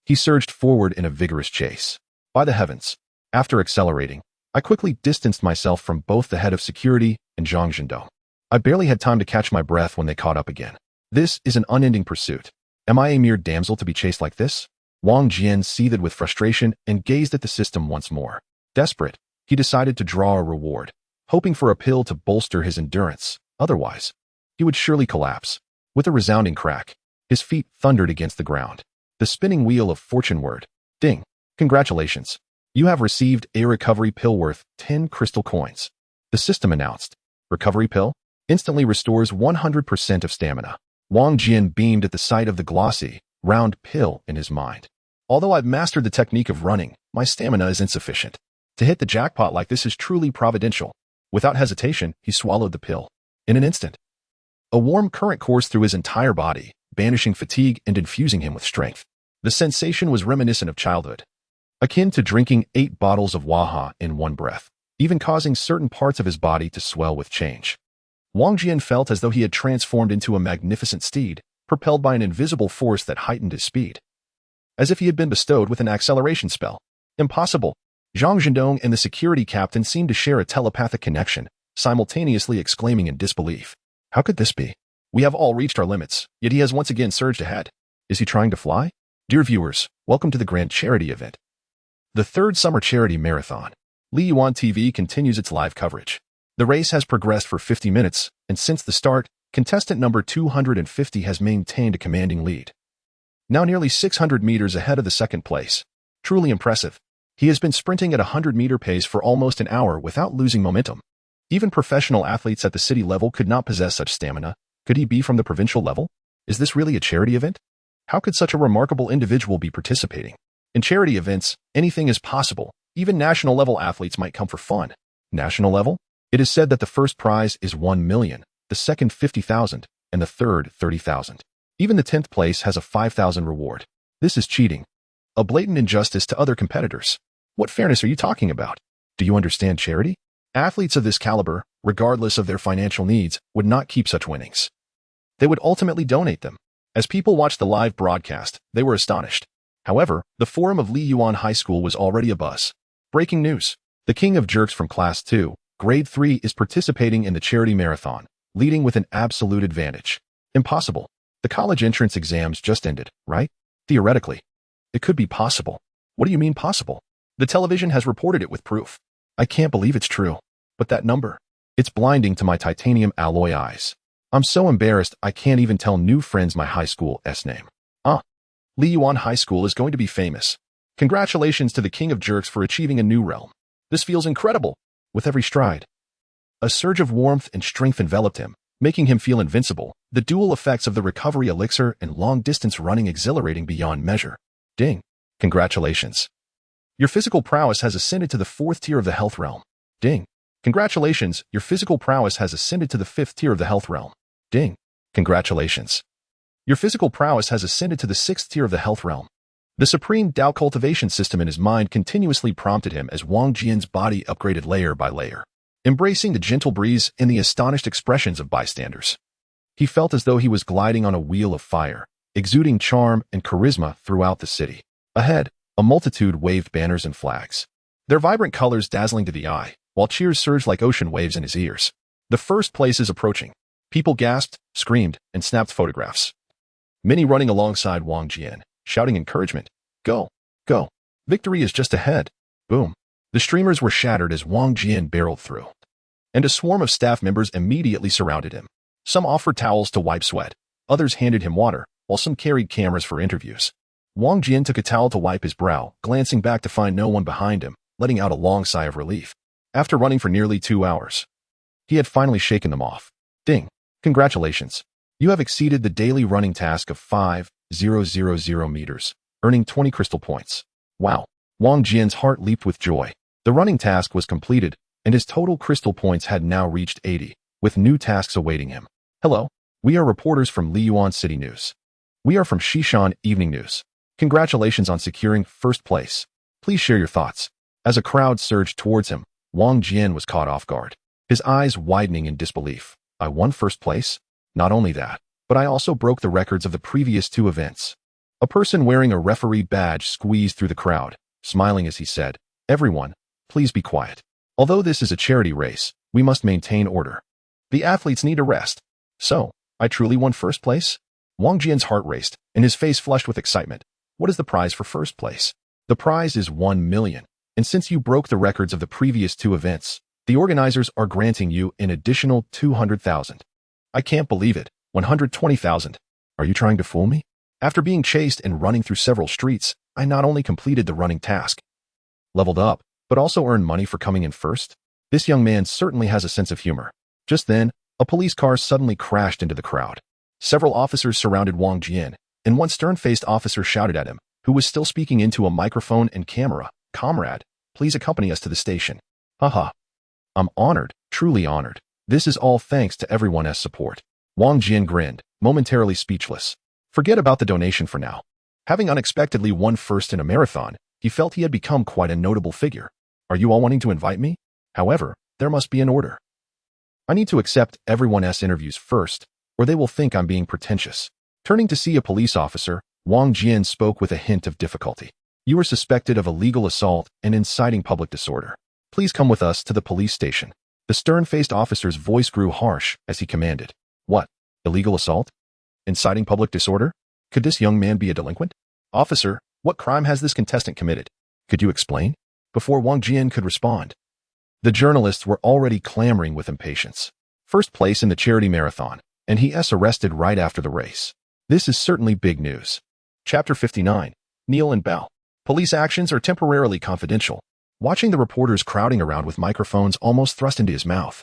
he surged forward in a vigorous chase. By the heavens, after accelerating, I quickly distanced myself from both the head of security and Zhang Zhendong. I barely had time to catch my breath when they caught up again. This is an unending pursuit. Am I a mere damsel to be chased like this? Wang Jian seethed with frustration and gazed at the system once more. Desperate, he decided to draw a reward, hoping for a pill to bolster his endurance. Otherwise, he would surely collapse. With a resounding crack, his feet thundered against the ground. The spinning wheel of fortune whirred. Ding! Congratulations. You have received a recovery pill worth 10 crystal coins. The system announced. Recovery pill? Instantly restores 100% of stamina. Wang Jian beamed at the sight of the glossy, round pill in his mind. Although I've mastered the technique of running, my stamina is insufficient. To hit the jackpot like this is truly providential. Without hesitation, he swallowed the pill. In an instant, a warm current coursed through his entire body, banishing fatigue and infusing him with strength. The sensation was reminiscent of childhood, akin to drinking 8 bottles of Waha in one breath, even causing certain parts of his body to swell with change. Wang Jian felt as though he had transformed into a magnificent steed, propelled by an invisible force that heightened his speed. As if he had been bestowed with an acceleration spell. Impossible. Zhang Zhendong and the security captain seemed to share a telepathic connection, simultaneously exclaiming in disbelief. How could this be? We have all reached our limits, yet he has once again surged ahead. Is he trying to fly? Dear viewers, welcome to the grand charity event. The third summer charity marathon. Li Yuan TV continues its live coverage. The race has progressed for 50 minutes, and since the start, contestant number 250 has maintained a commanding lead. Now nearly 600 meters ahead of the second place. Truly impressive. He has been sprinting at a 100-meter pace for almost an hour without losing momentum. Even professional athletes at the city level could not possess such stamina. Could he be from the provincial level? Is this really a charity event? How could such a remarkable individual be participating? In charity events, anything is possible. Even national-level athletes might come for fun. National level? It is said that the first prize is 1 million, the second 50,000, and the third 30,000. Even the 10th place has a 5,000 reward. This is cheating. A blatant injustice to other competitors. What fairness are you talking about? Do you understand charity? Athletes of this caliber, regardless of their financial needs, would not keep such winnings. They would ultimately donate them. As people watched the live broadcast, they were astonished. However, the forum of Li Yuan High School was already abuzz. Breaking news. The king of jerks from Class 2, Grade 3 is participating in the charity marathon, leading with an absolute advantage. Impossible. The college entrance exams just ended, right? Theoretically. It could be possible. What do you mean possible? The television has reported it with proof. I can't believe it's true. But that number, it's blinding to my titanium alloy eyes. I'm so embarrassed I can't even tell new friends my high school's name. Li Yuan High School is going to be famous. Congratulations to the king of jerks for achieving a new realm. This feels incredible. With every stride, a surge of warmth and strength enveloped him, making him feel invincible, the dual effects of the recovery elixir and long-distance running exhilarating beyond measure. Ding. Congratulations. Your physical prowess has ascended to the 4th tier of the health realm. Ding. Congratulations, your physical prowess has ascended to the 5th tier of the health realm. Ding. Congratulations. Your physical prowess has ascended to the 6th tier of the health realm. The supreme Tao cultivation system in his mind continuously prompted him as Wang Jian's body upgraded layer by layer, embracing the gentle breeze and the astonished expressions of bystanders. He felt as though he was gliding on a wheel of fire, exuding charm and charisma throughout the city. Ahead, a multitude waved banners and flags, their vibrant colors dazzling to the eye, while cheers surged like ocean waves in his ears. The first place is approaching. People gasped, screamed, and snapped photographs. Many running alongside Wang Jian, shouting encouragement. Go, go. Victory is just ahead. Boom. The streamers were shattered as Wang Jian barreled through, and a swarm of staff members immediately surrounded him. Some offered towels to wipe sweat. Others handed him water, while some carried cameras for interviews. Wang Jian took a towel to wipe his brow, glancing back to find no one behind him, letting out a long sigh of relief. After running for nearly 2 hours, he had finally shaken them off. Ding. Congratulations. You have exceeded the daily running task of 5,000 meters, earning 20 crystal points. Wow. Wang Jian's heart leaped with joy. The running task was completed, and his total crystal points had now reached 80, with new tasks awaiting him. Hello. We are reporters from Liyuan City News. We are from Xishan Evening News. Congratulations on securing first place. Please share your thoughts. As a crowd surged towards him, Wang Jian was caught off guard, his eyes widening in disbelief. I won first place? Not only that, but I also broke the records of the previous 2 events. A person wearing a referee badge squeezed through the crowd, smiling as he said, Everyone, please be quiet. Although this is a charity race, we must maintain order. The athletes need a rest. So, I truly won first place? Wang Jian's heart raced, and his face flushed with excitement. What is the prize for first place? The prize is 1 million, and since you broke the records of the previous 2 events, the organizers are granting you an additional 200,000. I can't believe it. 120,000. Are you trying to fool me? After being chased and running through several streets, I not only completed the running task, leveled up, but also earned money for coming in first. This young man certainly has a sense of humor. Just then, a police car suddenly crashed into the crowd. Several officers surrounded Wang Jian, and one stern-faced officer shouted at him, who was still speaking into a microphone and camera, Comrade, please accompany us to the station. Haha. I'm honored, truly honored. This is all thanks to everyone's support. Wang Jian grinned, momentarily speechless. Forget about the donation for now. Having unexpectedly won first in a marathon, he felt he had become quite a notable figure. Are you all wanting to invite me? However, there must be an order. I need to accept everyone's interviews first, or they will think I'm being pretentious. Turning to see a police officer, Wang Jian spoke with a hint of difficulty. You are suspected of illegal assault and inciting public disorder. Please come with us to the police station. The stern-faced officer's voice grew harsh as he commanded. What? Illegal assault? Inciting public disorder? Could this young man be a delinquent? Officer, what crime has this contestant committed? Could you explain? Before Wang Jian could respond, the journalists were already clamoring with impatience. First place in the charity marathon, and he's arrested right after the race. This is certainly big news. Chapter 59. Kneel and bow. Police actions are temporarily confidential. Watching the reporters crowding around with microphones almost thrust into his mouth,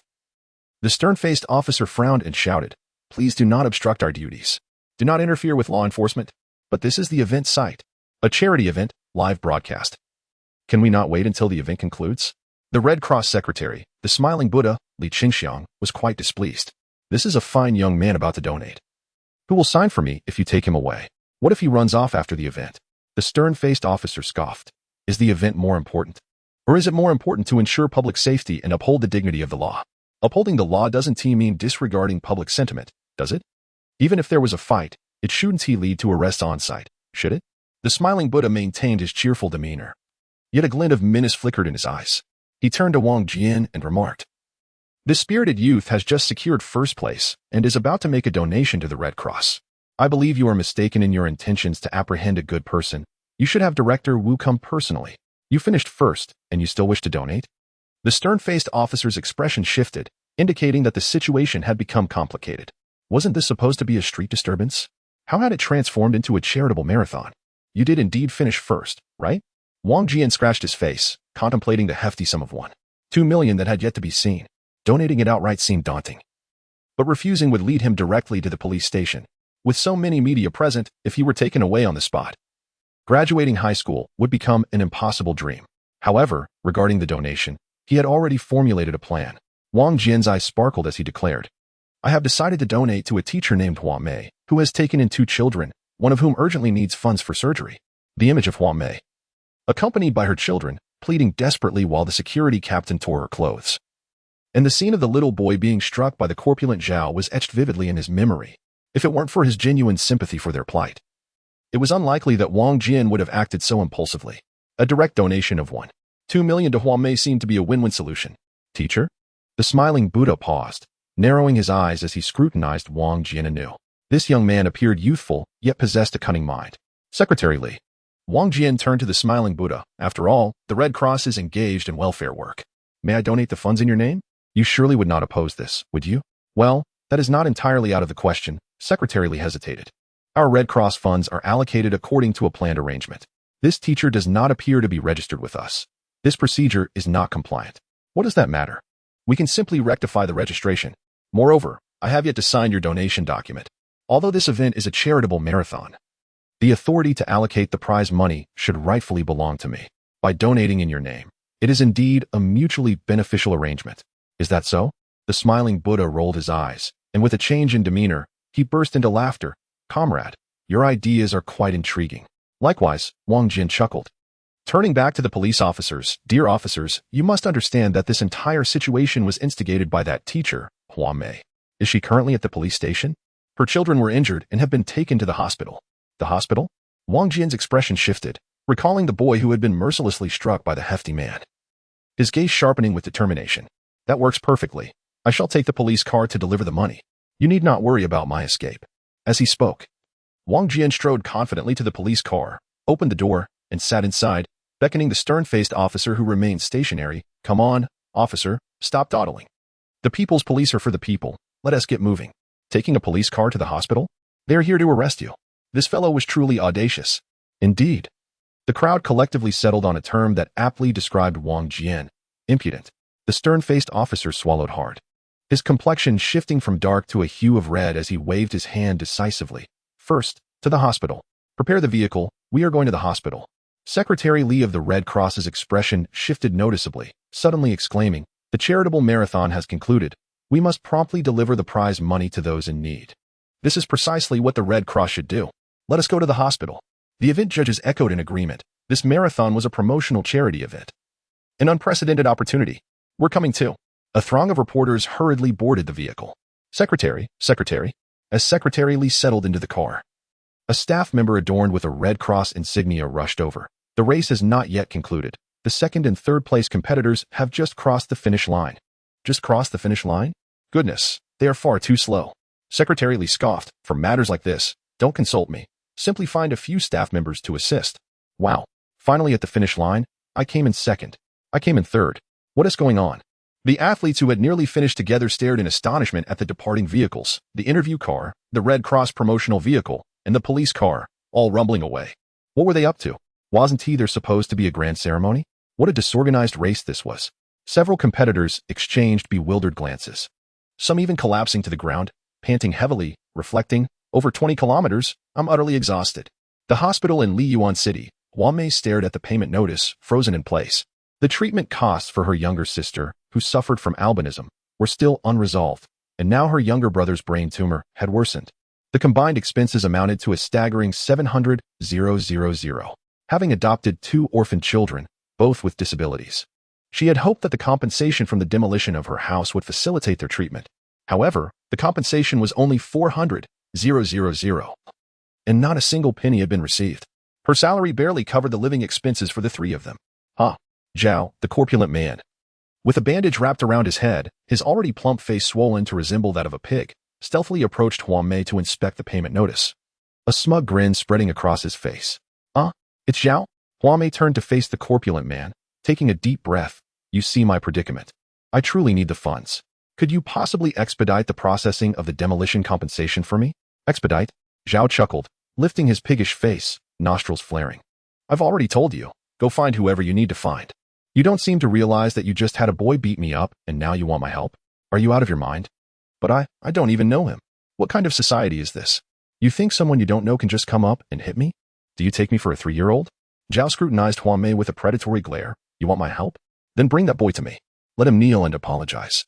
the stern-faced officer frowned and shouted, Please do not obstruct our duties. Do not interfere with law enforcement. But this is the event site. A charity event, live broadcast. Can we not wait until the event concludes? The Red Cross secretary, the smiling Buddha, xianxia, was quite displeased. This is a fine young man about to donate. Who will sign for me if you take him away? What if he runs off after the event? The stern-faced officer scoffed. Is the event more important? Or is it more important to ensure public safety and uphold the dignity of the law? Upholding the law doesn't mean disregarding public sentiment, does it? Even if there was a fight, it shouldn't lead to arrests on site, should it? The smiling Buddha maintained his cheerful demeanor. Yet a glint of menace flickered in his eyes. He turned to Wang Jian and remarked, This spirited youth has just secured first place and is about to make a donation to the Red Cross. I believe you are mistaken in your intentions to apprehend a good person. You should have Director Wu come personally. You finished first, and you still wish to donate? The stern-faced officer's expression shifted, indicating that the situation had become complicated. Wasn't this supposed to be a street disturbance? How had it transformed into a charitable marathon? You did indeed finish first, right? Wang Jian scratched his face, contemplating the hefty sum of 1.2 million that had yet to be seen. Donating it outright seemed daunting. But refusing would lead him directly to the police station. With so many media present, if he were taken away on the spot, graduating high school would become an impossible dream. However, regarding the donation, He had already formulated a plan. Wang Jian's eyes sparkled as he declared, I have decided to donate to a teacher named Huang Mei, who has taken in 2 children, one of whom urgently needs funds for surgery. The image of Huang Mei, accompanied by her children, pleading desperately while the security captain tore her clothes. And the scene of the little boy being struck by the corpulent Zhao was etched vividly in his memory, if it weren't for his genuine sympathy for their plight. It was unlikely that Wang Jian would have acted so impulsively. A direct donation of 1.2 million to Huang Mei seemed to be a win-win solution. Teacher? The smiling Buddha paused, narrowing his eyes as he scrutinized Wang Jian anew. This young man appeared youthful, yet possessed a cunning mind. Secretary Li. Wang Jian turned to the smiling Buddha. After all, the Red Cross is engaged in welfare work. May I donate the funds in your name? You surely would not oppose this, would you? Well, that is not entirely out of the question. Secretary Li hesitated. Our Red Cross funds are allocated according to a planned arrangement. This teacher does not appear to be registered with us. This procedure is not compliant. What does that matter? We can simply rectify the registration. Moreover, I have yet to sign your donation document. Although this event is a charitable marathon, the authority to allocate the prize money should rightfully belong to me. By donating in your name, it is indeed a mutually beneficial arrangement. Is that so? The smiling Buddha rolled his eyes, and with a change in demeanor, he burst into laughter. Comrade, your ideas are quite intriguing. Likewise, Wang Jian chuckled. Turning back to the police officers, dear officers, you must understand that this entire situation was instigated by that teacher, Huang Mei. Is she currently at the police station? Her children were injured and have been taken to the hospital. The hospital? Wang Jian's expression shifted, recalling the boy who had been mercilessly struck by the hefty man. His gaze sharpening with determination. That works perfectly. I shall take the police car to deliver the money. You need not worry about my escape. As he spoke, Wang Jian strode confidently to the police car, opened the door, and sat inside, beckoning the stern-faced officer who remained stationary. Come on, officer, stop dawdling. The people's police are for the people. Let us get moving. Taking a police car to the hospital? They are here to arrest you. This fellow was truly audacious. Indeed. The crowd collectively settled on a term that aptly described Wang Jian. Impudent. The stern-faced officer swallowed hard, his complexion shifting from dark to a hue of red as he waved his hand decisively. First, to the hospital. Prepare the vehicle. We are going to the hospital. Secretary Li of the Red Cross's expression shifted noticeably, suddenly exclaiming, the charitable marathon has concluded. We must promptly deliver the prize money to those in need. This is precisely what the Red Cross should do. Let us go to the hospital. The event judges echoed in agreement. This marathon was a promotional charity event. An unprecedented opportunity. We're coming too. A throng of reporters hurriedly boarded the vehicle. Secretary. As Secretary Li settled into the car, a staff member adorned with a Red Cross insignia rushed over. The race has not yet concluded. The second and third place competitors have just crossed the finish line. Just crossed the finish line? Goodness, they are far too slow. Secretary Li scoffed. For matters like this, don't consult me. Simply find a few staff members to assist. Wow. Finally at the finish line, I came in second. I came in third. What is going on? The athletes who had nearly finished together stared in astonishment at the departing vehicles, the interview car, the Red Cross promotional vehicle, and the police car, all rumbling away. What were they up to? Wasn't there supposed to be a grand ceremony? What a disorganized race this was. Several competitors exchanged bewildered glances, some even collapsing to the ground, panting heavily, reflecting, over 20 kilometers, I'm utterly exhausted. The hospital in Liyuan City, Huang Mei stared at the payment notice, frozen in place. The treatment costs for her younger sister, who suffered from albinism, were still unresolved, and now her younger brother's brain tumor had worsened. The combined expenses amounted to a staggering 700,000. Having adopted 2 orphan children, both with disabilities, she had hoped that the compensation from the demolition of her house would facilitate their treatment. However, the compensation was only 400,000, and not a single penny had been received. Her salary barely covered the living expenses for the 3 of them. Zhao, the corpulent man, with a bandage wrapped around his head, his already plump face swollen to resemble that of a pig, stealthily approached Huang Mei to inspect the payment notice, a smug grin spreading across his face. It's Zhao? Huang Mei turned to face the corpulent man, taking a deep breath. You see my predicament. I truly need the funds. Could you possibly expedite the processing of the demolition compensation for me? Expedite? Zhao chuckled, lifting his piggish face, nostrils flaring. I've already told you. Go find whoever you need to find. You don't seem to realize that you just had a boy beat me up and now you want my help? Are you out of your mind? But I don't even know him. What kind of society is this? You think someone you don't know can just come up and hit me? Do you take me for a 3-year-old? Zhao scrutinized Huang Mei with a predatory glare. You want my help? Then bring that boy to me. let him kneel and apologize.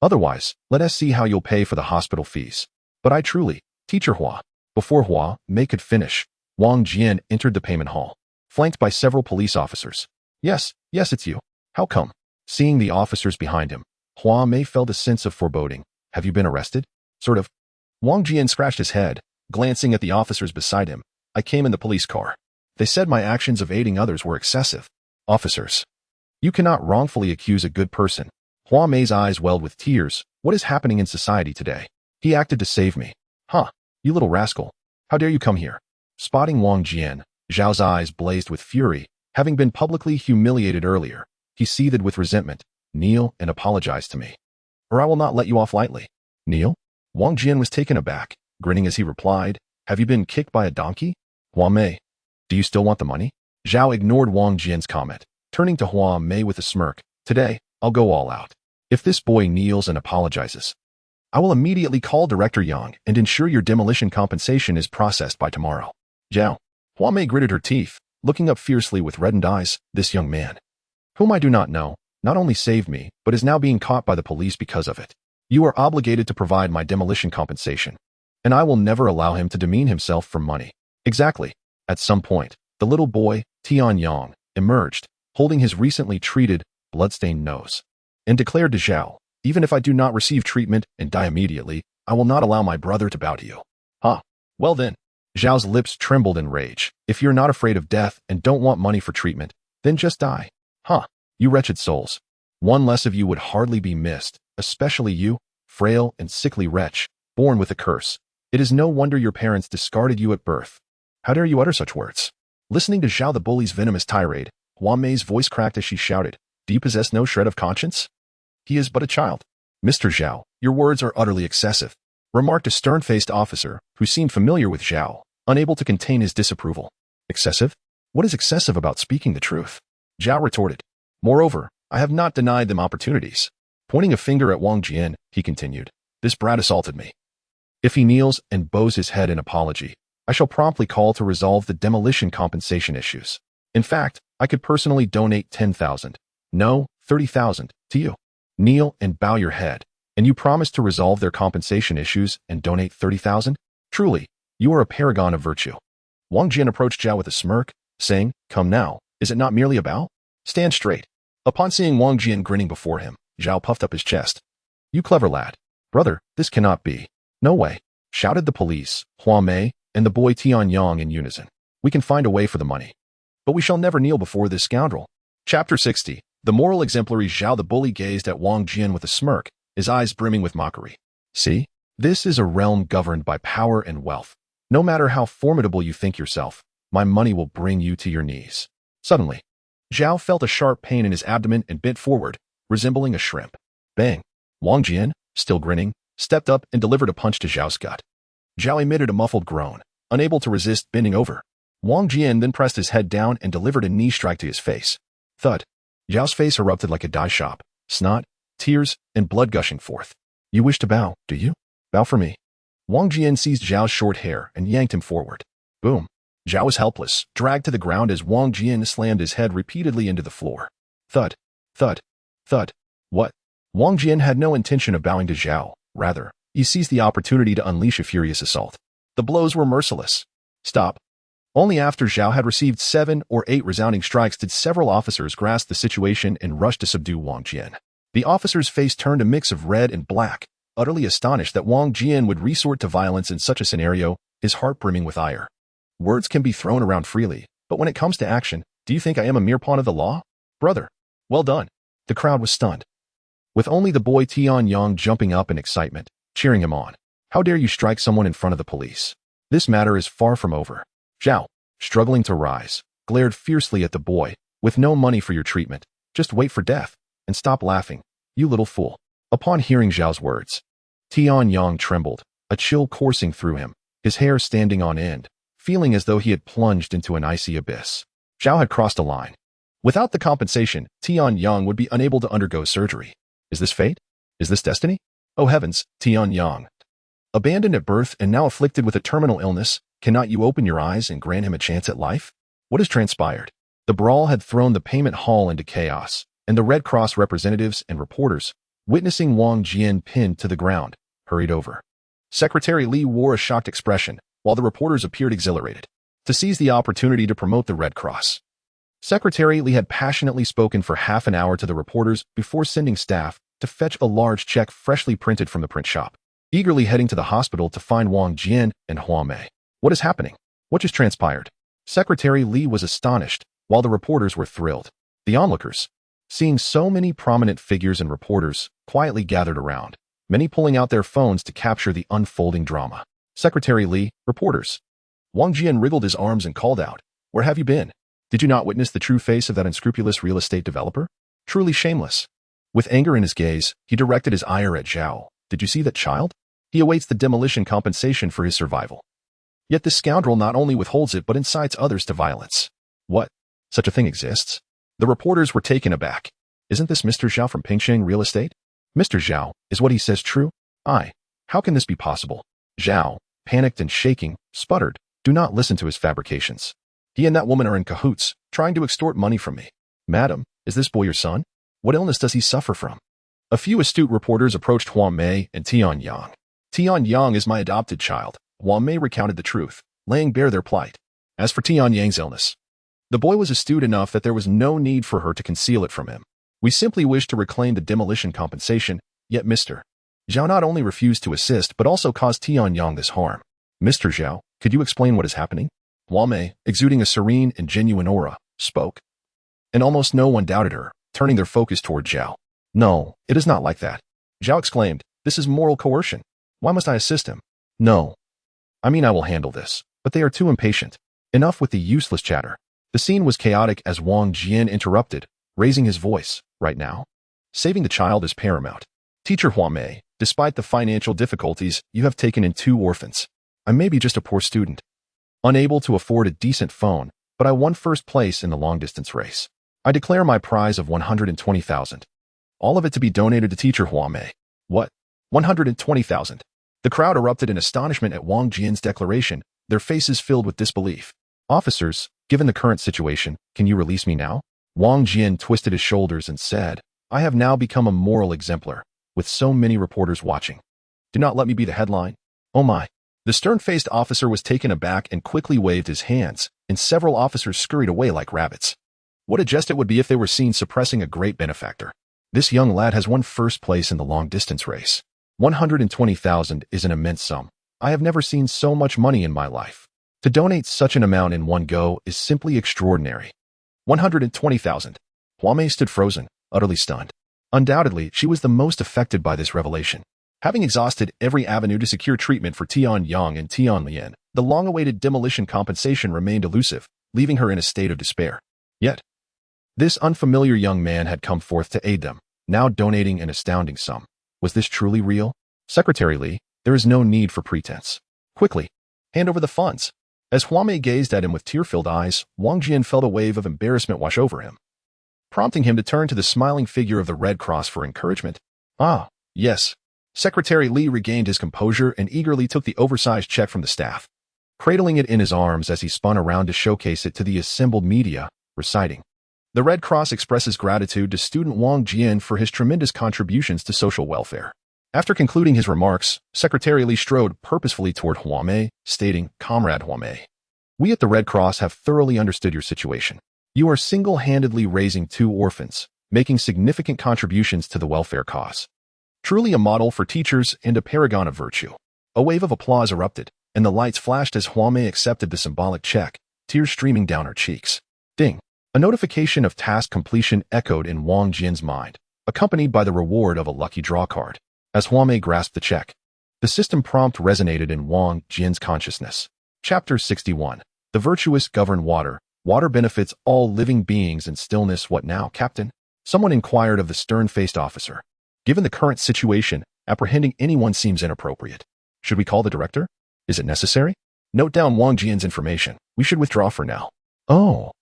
Otherwise, let us see how you'll pay for the hospital fees. But I truly, Teacher Hua. Before Hua Mei could finish, Wang Jian entered the payment hall, flanked by several police officers. Yes, it's you. How come? Seeing the officers behind him, Hua Mei felt a sense of foreboding. Have you been arrested? Sort of. Wang Jian scratched his head, glancing at the officers beside him. I came in the police car. They said my actions of aiding others were excessive. Officers. You cannot wrongfully accuse a good person. Hua Mei's eyes welled with tears. What is happening in society today? He acted to save me. Huh, you little rascal. How dare you come here? Spotting Wang Jian, Zhao's eyes blazed with fury. Having been publicly humiliated earlier, he seethed with resentment. Kneel and apologize to me, or I will not let you off lightly. Kneel? Wang Jian was taken aback, grinning as he replied, have you been kicked by a donkey? Hua Mei, do you still want the money? Zhao ignored Wang Jian's comment, turning to Hua Mei with a smirk. Today, I'll go all out. If this boy kneels and apologizes, I will immediately call Director Yang and ensure your demolition compensation is processed by tomorrow. Zhao. Hua Mei gritted her teeth, looking up fiercely with reddened eyes. This young man, whom I do not know, not only saved me, but is now being caught by the police because of it. You are obligated to provide my demolition compensation, and I will never allow him to demean himself for money. Exactly. At some point, the little boy, Tianyang, emerged, holding his recently treated, bloodstained nose, and declared to Zhao, even if I do not receive treatment and die immediately, I will not allow my brother to bow to you. Huh. Well then. Zhao's lips trembled in rage. If you're not afraid of death and don't want money for treatment, then just die. Huh. You wretched souls. One less of you would hardly be missed, especially you, frail and sickly wretch, born with a curse. It is no wonder your parents discarded you at birth. How dare you utter such words? Listening to Zhao the bully's venomous tirade, Hua Mei's voice cracked as she shouted, do you possess no shred of conscience? He is but a child. Mr. Zhao, your words are utterly excessive, remarked a stern-faced officer who seemed familiar with Zhao, unable to contain his disapproval. Excessive? What is excessive about speaking the truth? Zhao retorted. Moreover, I have not denied them opportunities. Pointing a finger at Wang Jian, he continued, this brat assaulted me. If he kneels and bows his head in apology, I shall promptly call to resolve the demolition compensation issues. In fact, I could personally donate 10,000, no, 30,000, to you. Kneel and bow your head, and you promise to resolve their compensation issues and donate 30,000? Truly, you are a paragon of virtue. Wang Jian approached Zhao with a smirk, saying, come now, is it not merely a bow? Stand straight. Upon seeing Wang Jian grinning before him, Zhao puffed up his chest. You clever lad. Brother, this cannot be. No way, shouted the police, Hua Mei, and the boy Tianyang in unison. We can find a way for the money, but we shall never kneel before this scoundrel. Chapter 60. The moral exemplary Zhao the bully gazed at Wang Jian with a smirk, his eyes brimming with mockery. See, this is a realm governed by power and wealth. No matter how formidable you think yourself, my money will bring you to your knees. Suddenly, Zhao felt a sharp pain in his abdomen and bent forward, resembling a shrimp. Bang! Wang Jian, still grinning, stepped up and delivered a punch to Zhao's gut. Zhao emitted a muffled groan, unable to resist bending over. Wang Jian then pressed his head down and delivered a knee strike to his face. Thud. Zhao's face erupted like a dye shop, snot, tears, and blood gushing forth. You wish to bow, do you? Bow for me. Wang Jian seized Zhao's short hair and yanked him forward. Boom. Zhao was helpless, dragged to the ground as Wang Jian slammed his head repeatedly into the floor. Thud. Thud. Thud. What? Wang Jian had no intention of bowing to Zhao. Rather, he seized the opportunity to unleash a furious assault. The blows were merciless. Stop. Only after Zhao had received 7 or 8 resounding strikes did several officers grasp the situation and rush to subdue Wang Jian. The officer's face turned a mix of red and black, utterly astonished that Wang Jian would resort to violence in such a scenario, his heart brimming with ire. Words can be thrown around freely, but when it comes to action, do you think I am a mere pawn of the law? Brother, well done. The crowd was stunned, with only the boy Tianyang jumping up in excitement, cheering him on. How dare you strike someone in front of the police? This matter is far from over. Zhao, struggling to rise, glared fiercely at the boy. With no money for your treatment, just wait for death, and stop laughing, you little fool. Upon hearing Zhao's words, Tianyang trembled, a chill coursing through him, his hair standing on end, feeling as though he had plunged into an icy abyss. Zhao had crossed a line. Without the compensation, Tianyang would be unable to undergo surgery. Is this fate? Is this destiny? Oh heavens, Tianyang. Abandoned at birth and now afflicted with a terminal illness, cannot you open your eyes and grant him a chance at life? What has transpired? The brawl had thrown the payment hall into chaos, and the Red Cross representatives and reporters, witnessing Wang Jian pinned to the ground, hurried over. Secretary Li wore a shocked expression, while the reporters appeared exhilarated to seize the opportunity to promote the Red Cross. Secretary Li had passionately spoken for half an hour to the reporters before sending staff to fetch a large check freshly printed from the print shop, eagerly heading to the hospital to find Wang Jian and Hua Mei. What is happening? What just transpired? Secretary Li was astonished, while the reporters were thrilled. The onlookers, seeing so many prominent figures and reporters, quietly gathered around, many pulling out their phones to capture the unfolding drama. Secretary Li, reporters. Wang Jian wriggled his arms and called out, "Where have you been? Did you not witness the true face of that unscrupulous real estate developer? Truly shameless." With anger in his gaze, he directed his ire at Zhao. "Did you see that child? He awaits the demolition compensation for his survival. Yet this scoundrel not only withholds it but incites others to violence." "What? Such a thing exists?" The reporters were taken aback. "Isn't this Mr. Zhao from Pingsheng Real Estate?" "Mr. Zhao, is what he says true?" "Aye. How can this be possible?" Zhao, panicked and shaking, sputtered, "Do not listen to his fabrications. He and that woman are in cahoots, trying to extort money from me." "Madam, is this boy your son? What illness does he suffer from?" A few astute reporters approached Hua Mei and Tianyang. "Tianyang is my adopted child." Hua Mei recounted the truth, laying bare their plight. As for Tianyang's illness, the boy was astute enough that there was no need for her to conceal it from him. "We simply wish to reclaim the demolition compensation, yet Mr. Zhao not only refused to assist but also caused Tianyang this harm." "Mr. Zhao, could you explain what is happening?" Hua Mei, exuding a serene and genuine aura, spoke. And almost no one doubted her, turning their focus toward Zhao. "No, it is not like that." Zhao exclaimed, "This is moral coercion. Why must I assist him?" "No. I mean, I will handle this, but they are too impatient. Enough with the useless chatter." The scene was chaotic as Wang Jian interrupted, raising his voice. "Right now, saving the child is paramount. Teacher Hua Mei, despite the financial difficulties, you have taken in 2 orphans. I may be just a poor student, unable to afford a decent phone, but I won first place in the long-distance race. I declare my prize of 120,000. All of it to be donated to teacher Hua Mei." "What? 120,000? The crowd erupted in astonishment at Wang Jian's declaration, their faces filled with disbelief. "Officers, given the current situation, can you release me now?" Wang Jian twisted his shoulders and said, "I have now become a moral exemplar, with so many reporters watching. Do not let me be the headline." "Oh my." The stern-faced officer was taken aback and quickly waved his hands, and several officers scurried away like rabbits. What a jest it would be if they were seen suppressing a great benefactor. This young lad has won first place in the long-distance race. 120,000 is an immense sum. I have never seen so much money in my life. To donate such an amount in one go is simply extraordinary. 120,000. Hua Mei stood frozen, utterly stunned. Undoubtedly, she was the most affected by this revelation. Having exhausted every avenue to secure treatment for Tianyang and Tianlian, the long-awaited demolition compensation remained elusive, leaving her in a state of despair. Yet, this unfamiliar young man had come forth to aid them, now donating an astounding sum. Was this truly real? "Secretary Li, there is no need for pretense. Quickly, hand over the funds." As Hua Mei gazed at him with tear-filled eyes, Wang Jian felt a wave of embarrassment wash over him, prompting him to turn to the smiling figure of the Red Cross for encouragement. "Ah, yes." Secretary Li regained his composure and eagerly took the oversized check from the staff, cradling it in his arms as he spun around to showcase it to the assembled media, reciting, "The Red Cross expresses gratitude to student Wang Jian for his tremendous contributions to social welfare." After concluding his remarks, Secretary Li strode purposefully toward Hua Mei, stating, "Comrade Hua Mei, we at the Red Cross have thoroughly understood your situation. You are single-handedly raising 2 orphans, making significant contributions to the welfare cause. Truly a model for teachers and a paragon of virtue." A wave of applause erupted, and the lights flashed as Hua Mei accepted the symbolic check, tears streaming down her cheeks. Ding! A notification of task completion echoed in Wang Jian's mind, accompanied by the reward of a lucky draw card. As Hua Mei grasped the check, the system prompt resonated in Wang Jian's consciousness. Chapter 61. The virtuous govern water. Water benefits all living beings in stillness. "What now, Captain?" someone inquired of the stern-faced officer. "Given the current situation, apprehending anyone seems inappropriate. Should we call the director? Is it necessary? Note down Wang Jian's information. We should withdraw for now." "Oh."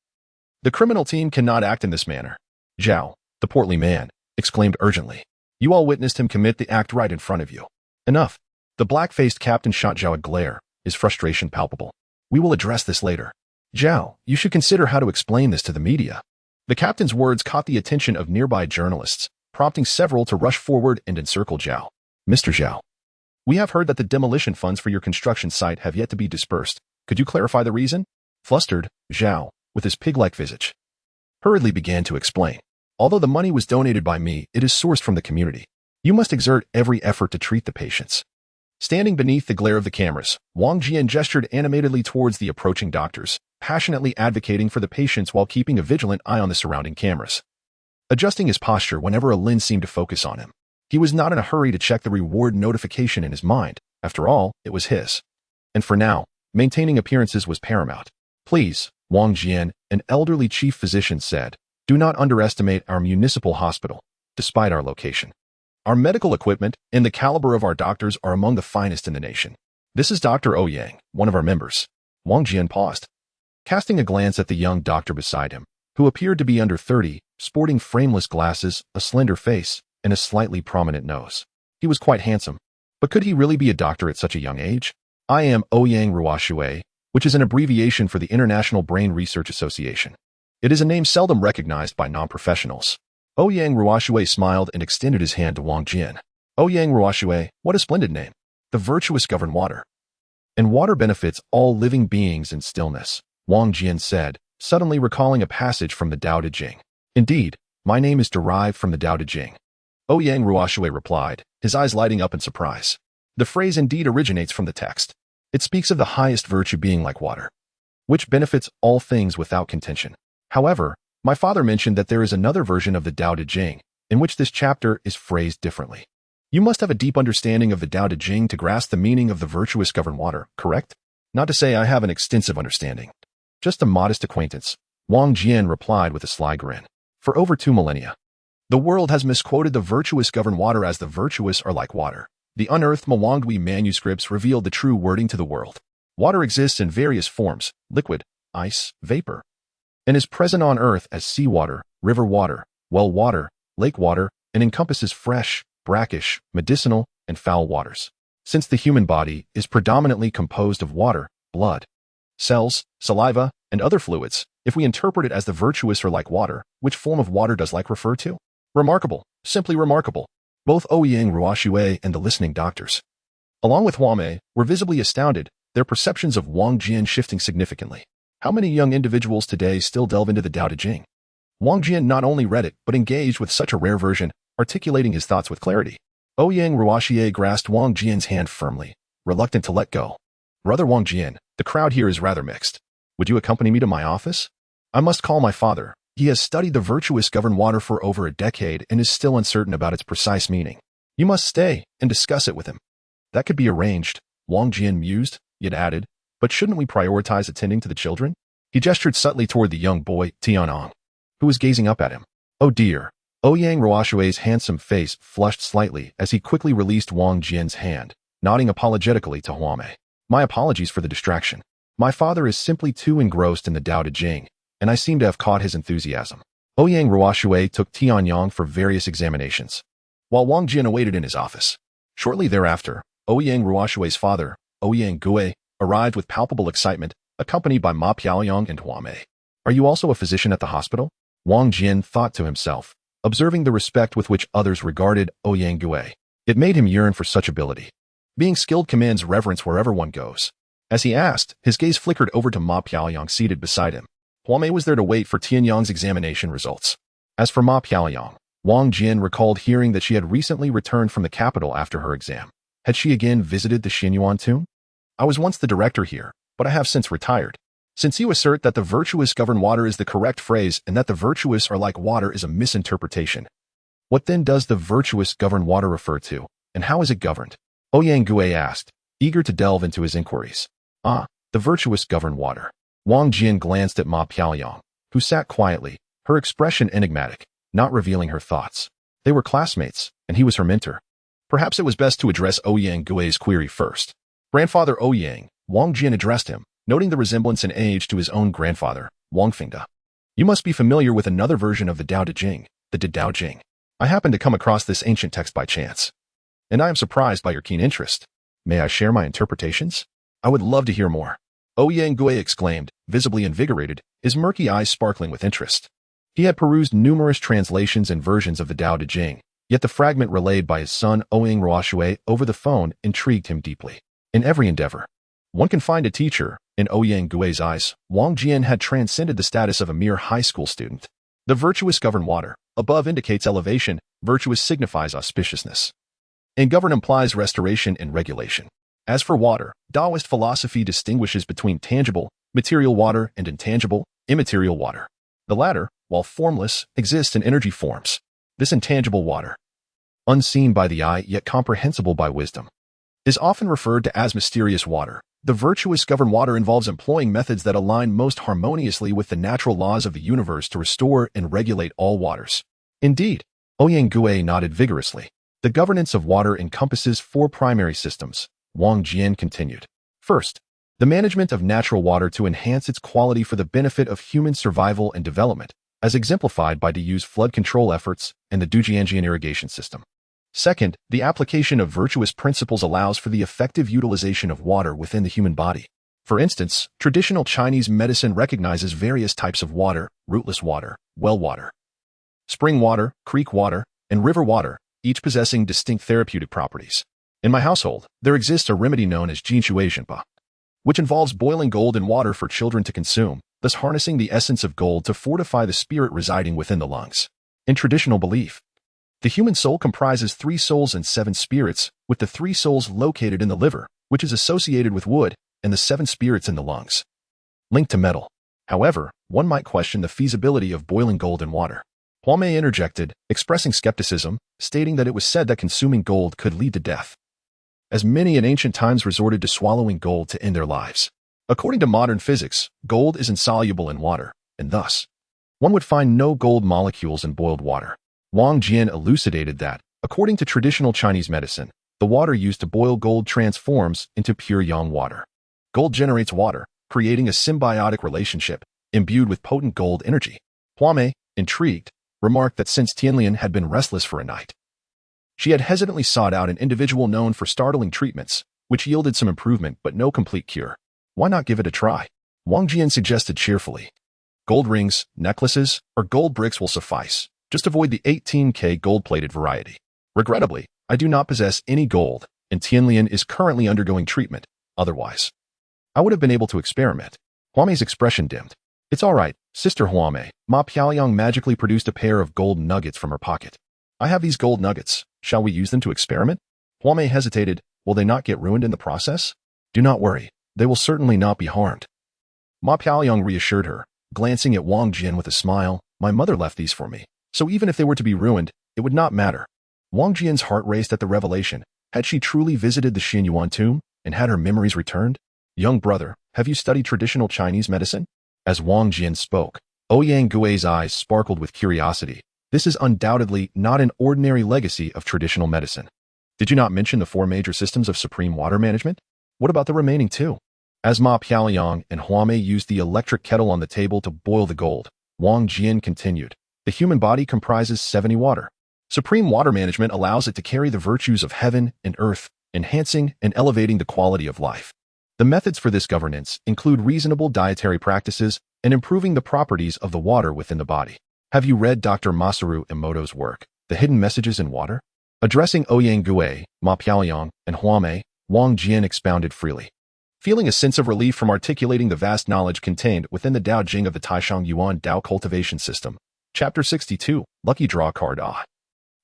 "The criminal team cannot act in this manner." Zhao, the portly man, exclaimed urgently. "You all witnessed him commit the act right in front of you." "Enough." The black-faced captain shot Zhao a glare, his frustration palpable. "We will address this later." "Zhao, you should consider how to explain this to the media." The captain's words caught the attention of nearby journalists, prompting several to rush forward and encircle Zhao. Mr. Zhao, we have heard that the demolition funds for your construction site have yet to be dispersed. Could you clarify the reason? Flustered, Zhao, with his pig-like visage, hurriedly began to explain. Although the money was donated by me, it is sourced from the community. You must exert every effort to treat the patients. Standing beneath the glare of the cameras, Wang Jian gestured animatedly towards the approaching doctors, passionately advocating for the patients while keeping a vigilant eye on the surrounding cameras. Adjusting his posture whenever a lens seemed to focus on him. He was not in a hurry to check the reward notification in his mind. After all, it was his. And for now, maintaining appearances was paramount. Please, Wang Jian, an elderly chief physician said, do not underestimate our municipal hospital, despite our location. Our medical equipment and the caliber of our doctors are among the finest in the nation. This is Dr. Yang, one of our members. Wang Jian paused, casting a glance at the young doctor beside him, who appeared to be under 30, sporting frameless glasses, a slender face, and a slightly prominent nose. He was quite handsome. But could he really be a doctor at such a young age? I am Ouyang Ruoshui, which is an abbreviation for the International Brain Research Association. It is a name seldom recognized by non-professionals. Ouyang Ruoshui smiled and extended his hand to Wang Jian. Ouyang Ruoshui, what a splendid name. The virtuous govern water. And water benefits all living beings in stillness, Wang Jian said, suddenly recalling a passage from the Tao Te Ching. Indeed, my name is derived from the Tao Te Ching. Ouyang Ruoshui replied, his eyes lighting up in surprise. The phrase indeed originates from the text. It speaks of the highest virtue being like water, which benefits all things without contention. However, my father mentioned that there is another version of the Tao Te Ching, in which this chapter is phrased differently. You must have a deep understanding of the Tao Te Ching to grasp the meaning of the virtuous govern water, correct? Not to say I have an extensive understanding. Just a modest acquaintance, Wang Jian replied with a sly grin. For over 2 millennia, the world has misquoted the virtuous govern water as the virtuous are like water. The unearthed Mwangdui manuscripts revealed the true wording to the world. Water exists in various forms, liquid, ice, vapor, and is present on earth as seawater, river water, well water, lake water, and encompasses fresh, brackish, medicinal, and foul waters. Since the human body is predominantly composed of water, blood, cells, saliva, and other fluids, if we interpret it as the virtuous are like water, which form of water does like refer to? Remarkable, simply remarkable. Both Ouyang Ruoshui and the listening doctors, along with Huame, were visibly astounded, their perceptions of Wang Jian shifting significantly. How many young individuals today still delve into the Tao Te Ching? Wang Jian not only read it, but engaged with such a rare version, articulating his thoughts with clarity. Ouyang Ruoshui grasped Wang Jian's hand firmly, reluctant to let go. Brother Wang Jian, the crowd here is rather mixed. Would you accompany me to my office? I must call my father. He has studied the virtuous govern water for over a decade and is still uncertain about its precise meaning. You must stay and discuss it with him. That could be arranged, Wang Jian mused, yet added, but shouldn't we prioritize attending to the children? He gestured subtly toward the young boy, Tianong, who was gazing up at him. Oh dear. Ouyang Ruoshui's handsome face flushed slightly as he quickly released Wang Jian's hand, nodding apologetically to Huame. My apologies for the distraction. My father is simply too engrossed in the Tao Te Ching, and I seem to have caught his enthusiasm. Ouyang Ruoshui took Tianyang for various examinations, while Wang Jian awaited in his office. Shortly thereafter, Ouyang Ruoshui's father, Ouyang Gue, arrived with palpable excitement, accompanied by Ma Piaoyang and Huame. Are you also a physician at the hospital? Wang Jian thought to himself, observing the respect with which others regarded Ouyang Gue. It made him yearn for such ability. Being skilled commands reverence wherever one goes. As he asked, his gaze flickered over to Ma Piaoyang seated beside him. Huame was there to wait for Tianyang's examination results. As for Ma Piaoyang, Wang Jian recalled hearing that she had recently returned from the capital after her exam. Had she again visited the Xinyuan tomb? I was once the director here, but I have since retired. Since you assert that the virtuous govern water is the correct phrase and that the virtuous are like water is a misinterpretation, what then does the virtuous govern water refer to, and how is it governed? Ouyang Gue asked, eager to delve into his inquiries. Ah, the virtuous govern water. Wang Jian glanced at Ma Piaoyang, who sat quietly, her expression enigmatic, not revealing her thoughts. They were classmates, and he was her mentor. Perhaps it was best to address Ouyang Gue's query first. Grandfather Ouyang, Wang Jian addressed him, noting the resemblance in age to his own grandfather, Wang Fingda. You must be familiar with another version of the Tao Te Ching, the Tao Ching. I happened to come across this ancient text by chance, and I am surprised by your keen interest. May I share my interpretations? I would love to hear more. Ouyang Gue exclaimed, visibly invigorated, his murky eyes sparkling with interest. He had perused numerous translations and versions of the Tao Te Ching, yet the fragment relayed by his son Ouyang Ruoshui over the phone intrigued him deeply. In every endeavor, one can find a teacher. In Ouyang Gui's eyes, Wang Jian had transcended the status of a mere high school student. The virtuous govern water. Above indicates elevation, virtuous signifies auspiciousness. And govern implies restoration and regulation. As for water, Taoist philosophy distinguishes between tangible, material water and intangible, immaterial water. The latter, while formless, exists in energy forms. This intangible water, unseen by the eye yet comprehensible by wisdom, is often referred to as mysterious water. The virtuous govern water involves employing methods that align most harmoniously with the natural laws of the universe to restore and regulate all waters. Indeed, Ouyang Gui nodded vigorously. The governance of water encompasses 4 primary systems, Wang Jian continued. First, the management of natural water to enhance its quality for the benefit of human survival and development, as exemplified by the use flood control efforts and the Dujianjian irrigation system. Second, the application of virtuous principles allows for the effective utilization of water within the human body. For instance, traditional Chinese medicine recognizes various types of water: rootless water, well water, spring water, creek water, and river water, each possessing distinct therapeutic properties. In my household, there exists a remedy known as xianxia, which involves boiling gold in water for children to consume, thus harnessing the essence of gold to fortify the spirit residing within the lungs. In traditional belief, the human soul comprises 3 souls and 7 spirits, with the 3 souls located in the liver, which is associated with wood, and the 7 spirits in the lungs, linked to metal. However, one might question the feasibility of boiling gold in water. Huame interjected, expressing skepticism, stating that it was said that consuming gold could lead to death, as many in ancient times resorted to swallowing gold to end their lives. According to modern physics, gold is insoluble in water, and thus, one would find no gold molecules in boiled water. Wang Jian elucidated that, according to traditional Chinese medicine, the water used to boil gold transforms into pure yang water. Gold generates water, creating a symbiotic relationship, imbued with potent gold energy. Huame, intrigued, remarked that since Tianlian had been restless for a night, she had hesitantly sought out an individual known for startling treatments, which yielded some improvement but no complete cure. Why not give it a try? Wang Jian suggested cheerfully. Gold rings, necklaces, or gold bricks will suffice. Just avoid the 18K gold-plated variety. Regrettably, I do not possess any gold, and Tianlian is currently undergoing treatment. Otherwise, I would have been able to experiment. Huame's expression dimmed. It's all right, Sister Huame. Ma Piaoyang magically produced a pair of gold nuggets from her pocket. I have these gold nuggets. Shall we use them to experiment? Huame hesitated. Will they not get ruined in the process? Do not worry. They will certainly not be harmed. Ma Piaoyang reassured her, glancing at Wang Jian with a smile. My mother left these for me, so even if they were to be ruined, it would not matter. Wang Jian's heart raced at the revelation. Had she truly visited the Xianyuan tomb and had her memories returned? Young brother, have you studied traditional Chinese medicine? As Wang Jian spoke, Ouyang Gui's eyes sparkled with curiosity. This is undoubtedly not an ordinary legacy of traditional medicine. Did you not mention the 4 major systems of supreme water management? What about the remaining 2? As Ma Piaoyang and Huame used the electric kettle on the table to boil the gold, Wang Jian continued. The human body comprises 70 water. Supreme water management allows it to carry the virtues of heaven and earth, enhancing and elevating the quality of life. The methods for this governance include reasonable dietary practices and improving the properties of the water within the body. Have you read Dr. Masaru Emoto's work, The Hidden Messages in Water? Addressing Ouyang Gui, Ma Piaoyang, and Huame, Wang Jian expounded freely, feeling a sense of relief from articulating the vast knowledge contained within the Tao Jing of the Taishang Yuan Tao Cultivation System. Chapter 62, Lucky Draw Card Ah.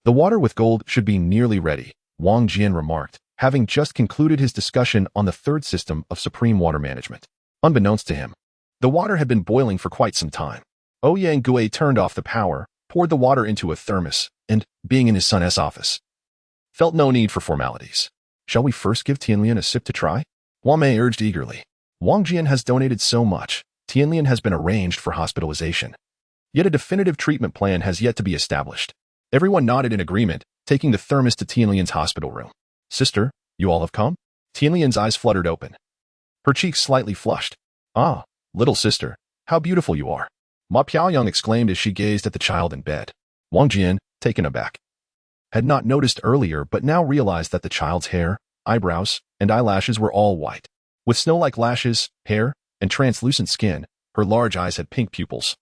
The water with gold should be nearly ready, Wang Jian remarked, having just concluded his discussion on the 3rd system of supreme water management. Unbeknownst to him, the water had been boiling for quite some time. Ouyang Gui turned off the power, poured the water into a thermos, and, being in his son's office, felt no need for formalities. Shall we first give Tianlian a sip to try? Huame urged eagerly. Wang Jian has donated so much, Tianlian has been arranged for hospitalization. Yet a definitive treatment plan has yet to be established. Everyone nodded in agreement, taking the thermos to Tianlian's hospital room. Sister, you all have come? Tianlian's eyes fluttered open, her cheeks slightly flushed. Ah, little sister, how beautiful you are. Ma Piaoyang exclaimed as she gazed at the child in bed. Wang Jian, taken aback, had not noticed earlier but now realized that the child's hair, eyebrows, and eyelashes were all white. With snow-like lashes, hair, and translucent skin, her large eyes had pink pupils,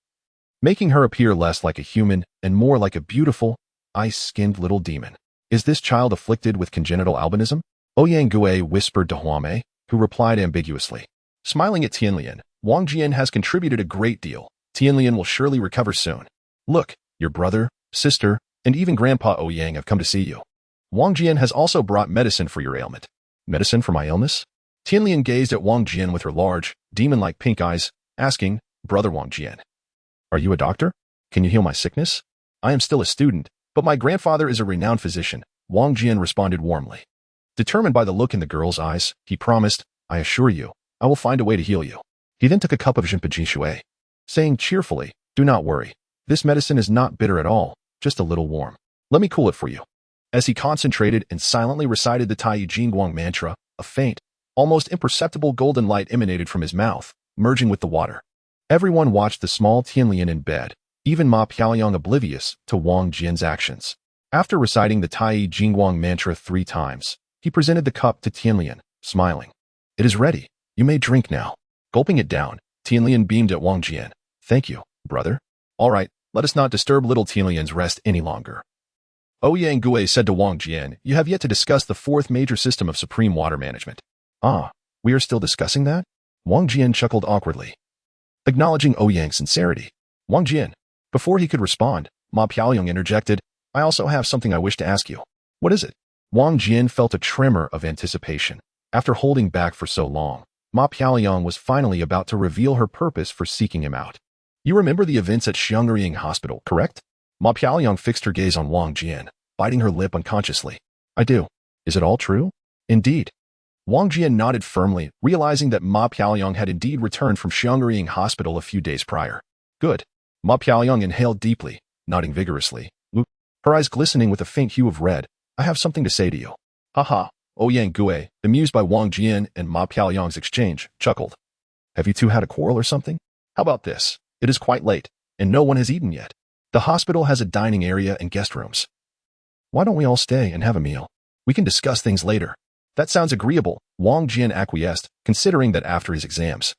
making her appear less like a human and more like a beautiful, ice-skinned little demon. Is this child afflicted with congenital albinism? Ouyang Gue whispered to Huame, who replied ambiguously. Smiling at Tianlian, Wang Jian has contributed a great deal. Tianlian will surely recover soon. Look, your brother, sister, and even Grandpa Ouyang have come to see you. Wang Jian has also brought medicine for your ailment. Medicine for my illness? Tianlian gazed at Wang Jian with her large, demon-like pink eyes, asking, Brother Wang Jian, are you a doctor? Can you heal my sickness? I am still a student, but my grandfather is a renowned physician, Wang Jian responded warmly. Determined by the look in the girl's eyes, he promised, I assure you, I will find a way to heal you. He then took a cup of Jinpaji Shui, saying cheerfully, do not worry. This medicine is not bitter at all, just a little warm. Let me cool it for you. As he concentrated and silently recited the Tai Jingguang mantra, a faint, almost imperceptible golden light emanated from his mouth, merging with the water. Everyone watched the small Tianlian in bed, even Ma Piaoyang oblivious to Wang Jian's actions. After reciting the Tai Jingguang mantra 3 times, he presented the cup to Tianlian, smiling. It is ready. You may drink now. Gulping it down, Tianlian beamed at Wang Jian. Thank you, brother. All right, let us not disturb little Tianlian's rest any longer. Ouyang Gue said to Wang Jian, you have yet to discuss the 4th major system of supreme water management. Ah, we are still discussing that? Wang Jian chuckled awkwardly. Acknowledging Ouyang's sincerity, Wang Jian, before he could respond, Ma Piaoyang interjected, I also have something I wish to ask you. What is it? Wang Jian felt a tremor of anticipation. After holding back for so long, Ma Piaoyang was finally about to reveal her purpose for seeking him out. You remember the events at Xianxia Hospital, correct? Ma Piaoyang fixed her gaze on Wang Jian, biting her lip unconsciously. I do. Is it all true? Indeed. Wang Jian nodded firmly, realizing that Ma Piaoyang had indeed returned from Xianxia Hospital a few days prior. Good. Ma Piaoyang inhaled deeply, nodding vigorously. Her eyes glistening with a faint hue of red. I have something to say to you. Haha. Ouyang Gue, amused by Wang Jian and Ma Piaoyang's exchange, chuckled. Have you two had a quarrel or something? How about this? It is quite late, and no one has eaten yet. The hospital has a dining area and guest rooms. Why don't we all stay and have a meal? We can discuss things later. That sounds agreeable, Wang Jian acquiesced, considering that after his exams,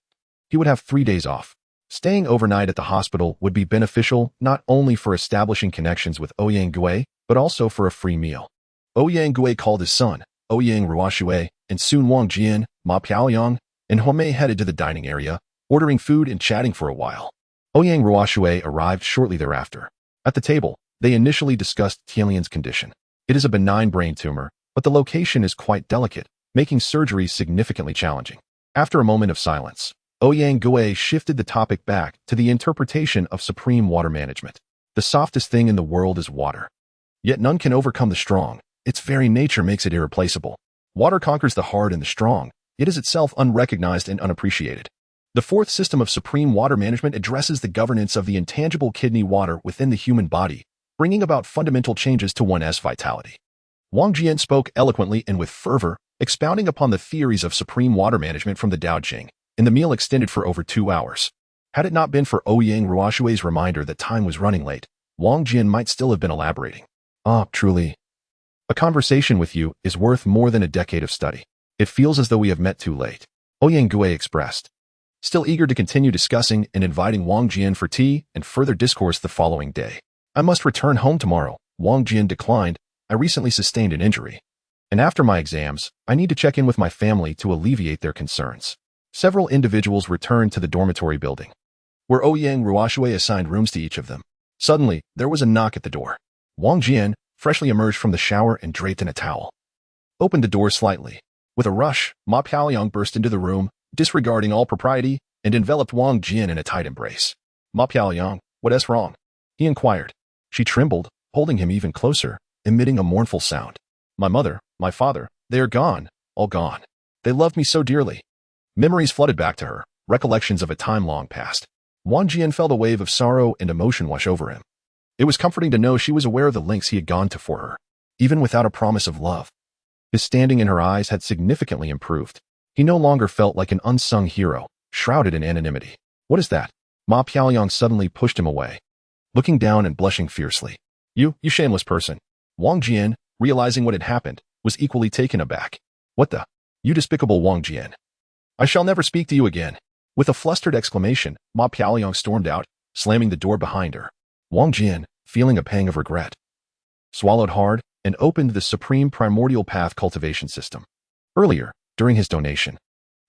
he would have 3 days off. Staying overnight at the hospital would be beneficial not only for establishing connections with Ouyang Gue, but also for a free meal. Ouyang Gue called his son, Ouyang Ruoxue, and soon Wang Jian, Ma Piaoyang, and Huame headed to the dining area, ordering food and chatting for a while. Ouyang Ruoxue arrived shortly thereafter. At the table, they initially discussed Tianlian's condition. It is a benign brain tumor, but the location is quite delicate, making surgery significantly challenging. After a moment of silence, Ouyang Gue shifted the topic back to the interpretation of supreme water management. The softest thing in the world is water. Yet none can overcome the strong. Its very nature makes it irreplaceable. Water conquers the hard and the strong. It is itself unrecognized and unappreciated. The 4th system of supreme water management addresses the governance of the intangible kidney water within the human body, bringing about fundamental changes to one's vitality. Wang Jian spoke eloquently and with fervor, expounding upon the theories of supreme water management from the Tao Jing, and the meal extended for over 2 hours. Had it not been for Ouyang Ruoxue's reminder that time was running late, Wang Jian might still have been elaborating. Ah, truly. A conversation with you is worth more than a decade of study. It feels as though we have met too late, Ouyang Gue expressed. Still eager to continue discussing and inviting Wang Jian for tea and further discourse the following day. I must return home tomorrow, Wang Jian declined. I recently sustained an injury. And after my exams, I need to check in with my family to alleviate their concerns. Several individuals returned to the dormitory building, where Ouyang Ruoxue assigned rooms to each of them. Suddenly, there was a knock at the door. Wang Jian, freshly emerged from the shower and draped in a towel, opened the door slightly. With a rush, Ma Piaoyang burst into the room, disregarding all propriety, and enveloped Wang Jian in a tight embrace. Ma Piaoyang, what is wrong? He inquired. She trembled, holding him even closer, emitting a mournful sound. My mother, my father, they are gone, all gone. They loved me so dearly. Memories flooded back to her, recollections of a time long past. Wang Jian felt a wave of sorrow and emotion wash over him. It was comforting to know she was aware of the lengths he had gone to for her, even without a promise of love. His standing in her eyes had significantly improved. He no longer felt like an unsung hero, shrouded in anonymity. What is that? Ma Piaoyang suddenly pushed him away, looking down and blushing fiercely. You shameless person. Wang Jian, realizing what had happened, was equally taken aback. What the? You despicable Wang Jian. I shall never speak to you again. With a flustered exclamation, Ma Piaoyang stormed out, slamming the door behind her. Wang Jian, feeling a pang of regret, swallowed hard and opened the supreme primordial path cultivation system. Earlier, during his donation,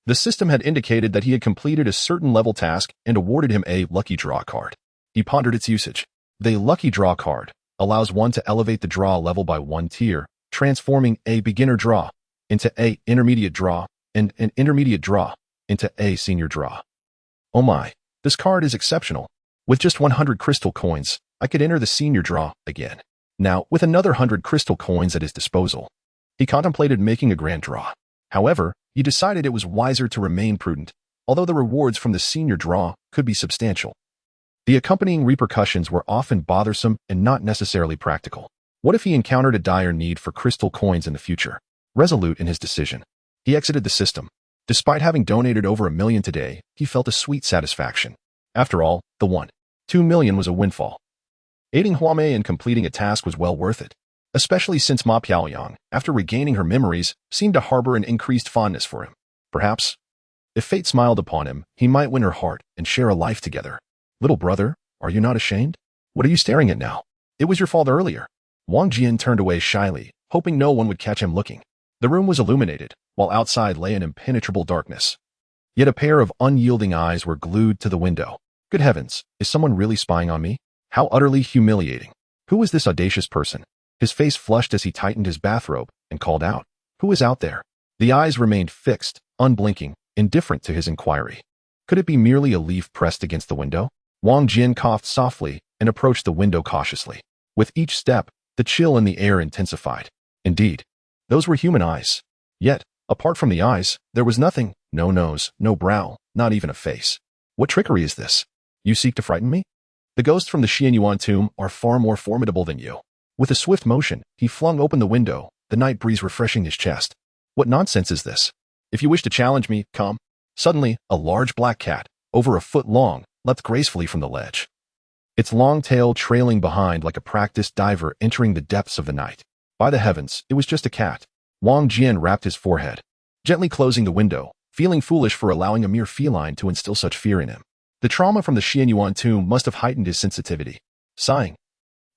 the system had indicated that he had completed a certain level task and awarded him a lucky draw card. He pondered its usage. The lucky draw card allows one to elevate the draw level by one tier, transforming a beginner draw into a intermediate draw and an intermediate draw into a senior draw. Oh my, this card is exceptional. With just 100 crystal coins, I could enter the senior draw again. Now, with another 100 crystal coins at his disposal, he contemplated making a grand draw. However, he decided it was wiser to remain prudent, although the rewards from the senior draw could be substantial. The accompanying repercussions were often bothersome and not necessarily practical. What if he encountered a dire need for crystal coins in the future? Resolute in his decision, he exited the system. Despite having donated over 1 million today, he felt a sweet satisfaction. After all, the 1.2 million was a windfall. Aiding Huamei in completing a task was well worth it, especially since Ma Piaoyang, after regaining her memories, seemed to harbor an increased fondness for him. Perhaps, if fate smiled upon him, he might win her heart and share a life together. Little brother, are you not ashamed? What are you staring at now? It was your fault earlier. Wang Jian turned away shyly, hoping no one would catch him looking. The room was illuminated, while outside lay an impenetrable darkness. Yet a pair of unyielding eyes were glued to the window. Good heavens, is someone really spying on me? How utterly humiliating. Who is this audacious person? His face flushed as he tightened his bathrobe and called out, "Who is out there?" The eyes remained fixed, unblinking, indifferent to his inquiry. Could it be merely a leaf pressed against the window? Wang Jian coughed softly and approached the window cautiously. With each step, the chill in the air intensified. Indeed, those were human eyes. Yet, apart from the eyes, there was nothing, no nose, no brow, not even a face. What trickery is this? You seek to frighten me? The ghosts from the Xianxia tomb are far more formidable than you. With a swift motion, he flung open the window, the night breeze refreshing his chest. What nonsense is this? If you wish to challenge me, come. Suddenly, a large black cat, over 1 foot long, leapt gracefully from the ledge, its long tail trailing behind like a practiced diver entering the depths of the night. By the heavens, it was just a cat. Wang Jian rapped his forehead, gently closing the window, feeling foolish for allowing a mere feline to instill such fear in him. The trauma from the Xianxia tomb must have heightened his sensitivity. Sighing,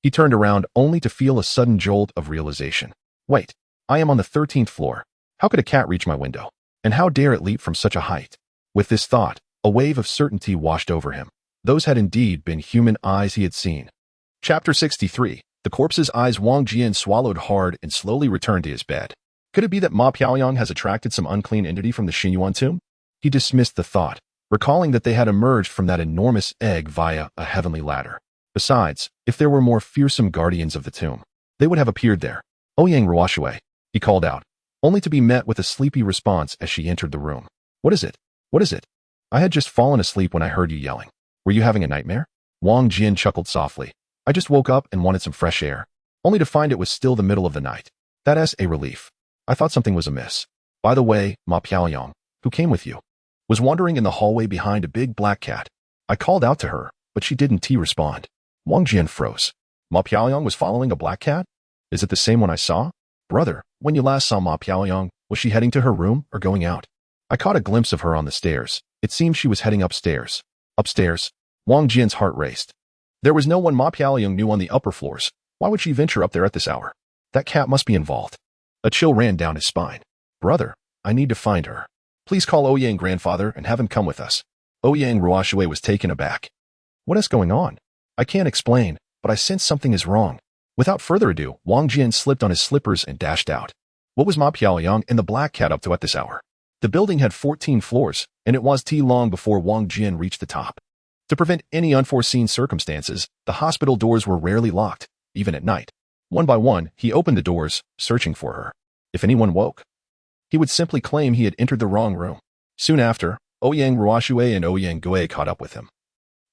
he turned around only to feel a sudden jolt of realization. Wait, I am on the 13th floor. How could a cat reach my window? And how dare it leap from such a height? With this thought, a wave of certainty washed over him. Those had indeed been human eyes he had seen. Chapter 63. The corpse's eyes. Wang Jian swallowed hard and slowly returned to his bed. Could it be that Ma Piaoyang has attracted some unclean entity from the Xianxia tomb? He dismissed the thought, recalling that they had emerged from that enormous egg via a heavenly ladder. Besides, if there were more fearsome guardians of the tomb, they would have appeared there. Ouyang Ruoshui, he called out, only to be met with a sleepy response as she entered the room. What is it? What is it? I had just fallen asleep when I heard you yelling. Were you having a nightmare? Wang Jian chuckled softly. I just woke up and wanted some fresh air, only to find it was still the middle of the night. That's a relief. I thought something was amiss. By the way, Ma Piaoyang, who came with you, was wandering in the hallway behind a big black cat. I called out to her, but she didn't respond. Wang Jian froze. Ma Piaoyang was following a black cat? Is it the same one I saw? Brother, when you last saw Ma Piaoyang, was she heading to her room or going out? I caught a glimpse of her on the stairs. It seemed she was heading upstairs. Upstairs? Wang Jian's heart raced. There was no one Ma Piaoyang knew on the upper floors. Why would she venture up there at this hour? That cat must be involved. A chill ran down his spine. Brother, I need to find her. Please call Ouyang grandfather and have him come with us. Ouyang Ruoshui was taken aback. What is going on? I can't explain, but I sense something is wrong. Without further ado, Wang Jian slipped on his slippers and dashed out. What was Ma Piaoyang and the black cat up to at this hour? The building had 14 floors, and it was long before Wang Jian reached the top. To prevent any unforeseen circumstances, the hospital doors were rarely locked, even at night. One by one, he opened the doors, searching for her. If anyone woke, he would simply claim he had entered the wrong room. Soon after, Ouyang Ruoshui and Ouyang Gui caught up with him,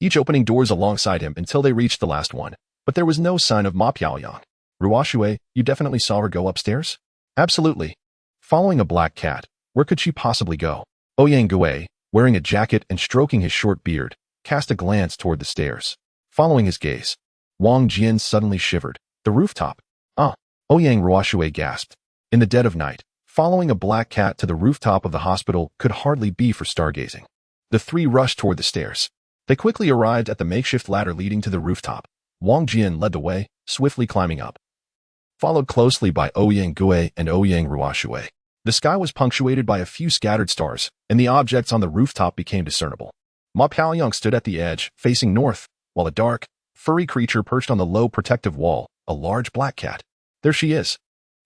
each opening doors alongside him until they reached the last one. But there was no sign of Ma Piaoyang. Ruoshui, you definitely saw her go upstairs? Absolutely. Following a black cat, where could she possibly go? Ouyang Gui, wearing a jacket and stroking his short beard, cast a glance toward the stairs. Following his gaze, Wang Jian suddenly shivered. The rooftop. Ouyang Ruoshui gasped. In the dead of night, following a black cat to the rooftop of the hospital could hardly be for stargazing. The three rushed toward the stairs. They quickly arrived at the makeshift ladder leading to the rooftop. Wang Jian led the way, swiftly climbing up, followed closely by Ouyang Gui and Ouyang Ruoshui. The sky was punctuated by a few scattered stars, and the objects on the rooftop became discernible. Ma Piaoyang stood at the edge, facing north, while a dark, furry creature perched on the low protective wall, a large black cat. There she is.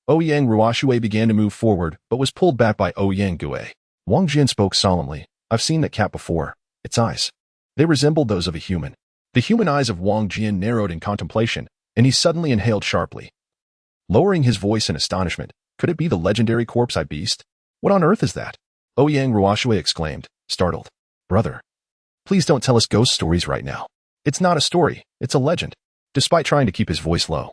Ouyang Ruoshui began to move forward, but was pulled back by Ouyang Gui. Wang Jian spoke solemnly. I've seen that cat before. Its eyes. They resembled those of a human. The human eyes of Wang Jian narrowed in contemplation, and he suddenly inhaled sharply. Lowering his voice in astonishment, could it be the legendary corpse-eye beast? What on earth is that? Ouyang Ruoshui exclaimed, startled. Brother, please don't tell us ghost stories right now. It's not a story, it's a legend. Despite trying to keep his voice low,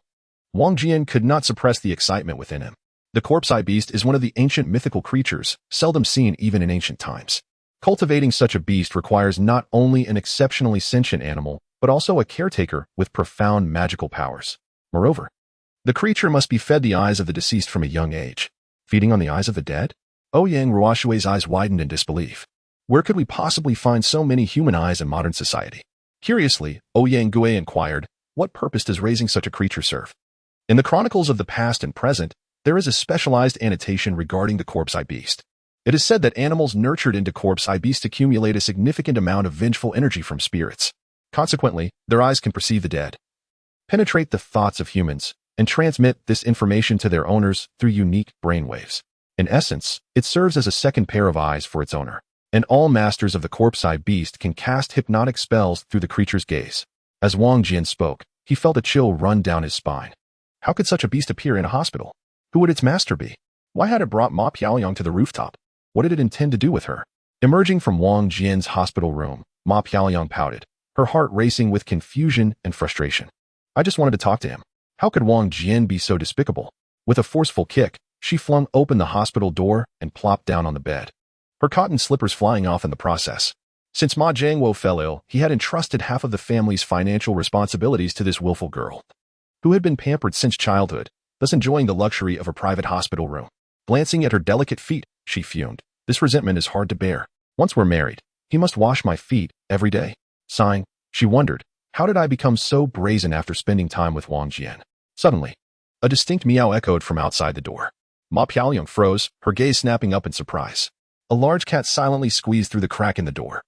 Wang Jian could not suppress the excitement within him. The corpse-eye beast is one of the ancient mythical creatures, seldom seen even in ancient times. Cultivating such a beast requires not only an exceptionally sentient animal, but also a caretaker with profound magical powers. Moreover, the creature must be fed the eyes of the deceased from a young age. Feeding on the eyes of the dead? Ouyang Ruoshui's eyes widened in disbelief. Where could we possibly find so many human eyes in modern society? Curiously, Ouyang Gui inquired, what purpose does raising such a creature serve? In the chronicles of the past and present, there is a specialized annotation regarding the corpse-eye beast. It is said that animals nurtured into corpse-eye beasts accumulate a significant amount of vengeful energy from spirits. Consequently, their eyes can perceive the dead, penetrate the thoughts of humans, and transmit this information to their owners through unique brainwaves. In essence, it serves as a second pair of eyes for its owner, and all masters of the corpse-eye beast can cast hypnotic spells through the creature's gaze. As Wang Jian spoke, he felt a chill run down his spine. How could such a beast appear in a hospital? Who would its master be? Why had it brought Ma Piaoyang to the rooftop? What did it intend to do with her? Emerging from Wang Jian's hospital room, Ma Piaoyang pouted, her heart racing with confusion and frustration. I just wanted to talk to him. How could Wang Jian be so despicable? With a forceful kick, she flung open the hospital door and plopped down on the bed, her cotton slippers flying off in the process. Since Ma Jiangwo fell ill, he had entrusted half of the family's financial responsibilities to this willful girl, who had been pampered since childhood, thus enjoying the luxury of a private hospital room. Glancing at her delicate feet, she fumed. This resentment is hard to bear. Once we're married, he must wash my feet every day. Sighing, she wondered, how did I become so brazen after spending time with Wang Jian? Suddenly, a distinct meow echoed from outside the door. Ma Piaoyang froze, her gaze snapping up in surprise. A large cat silently squeezed through the crack in the door,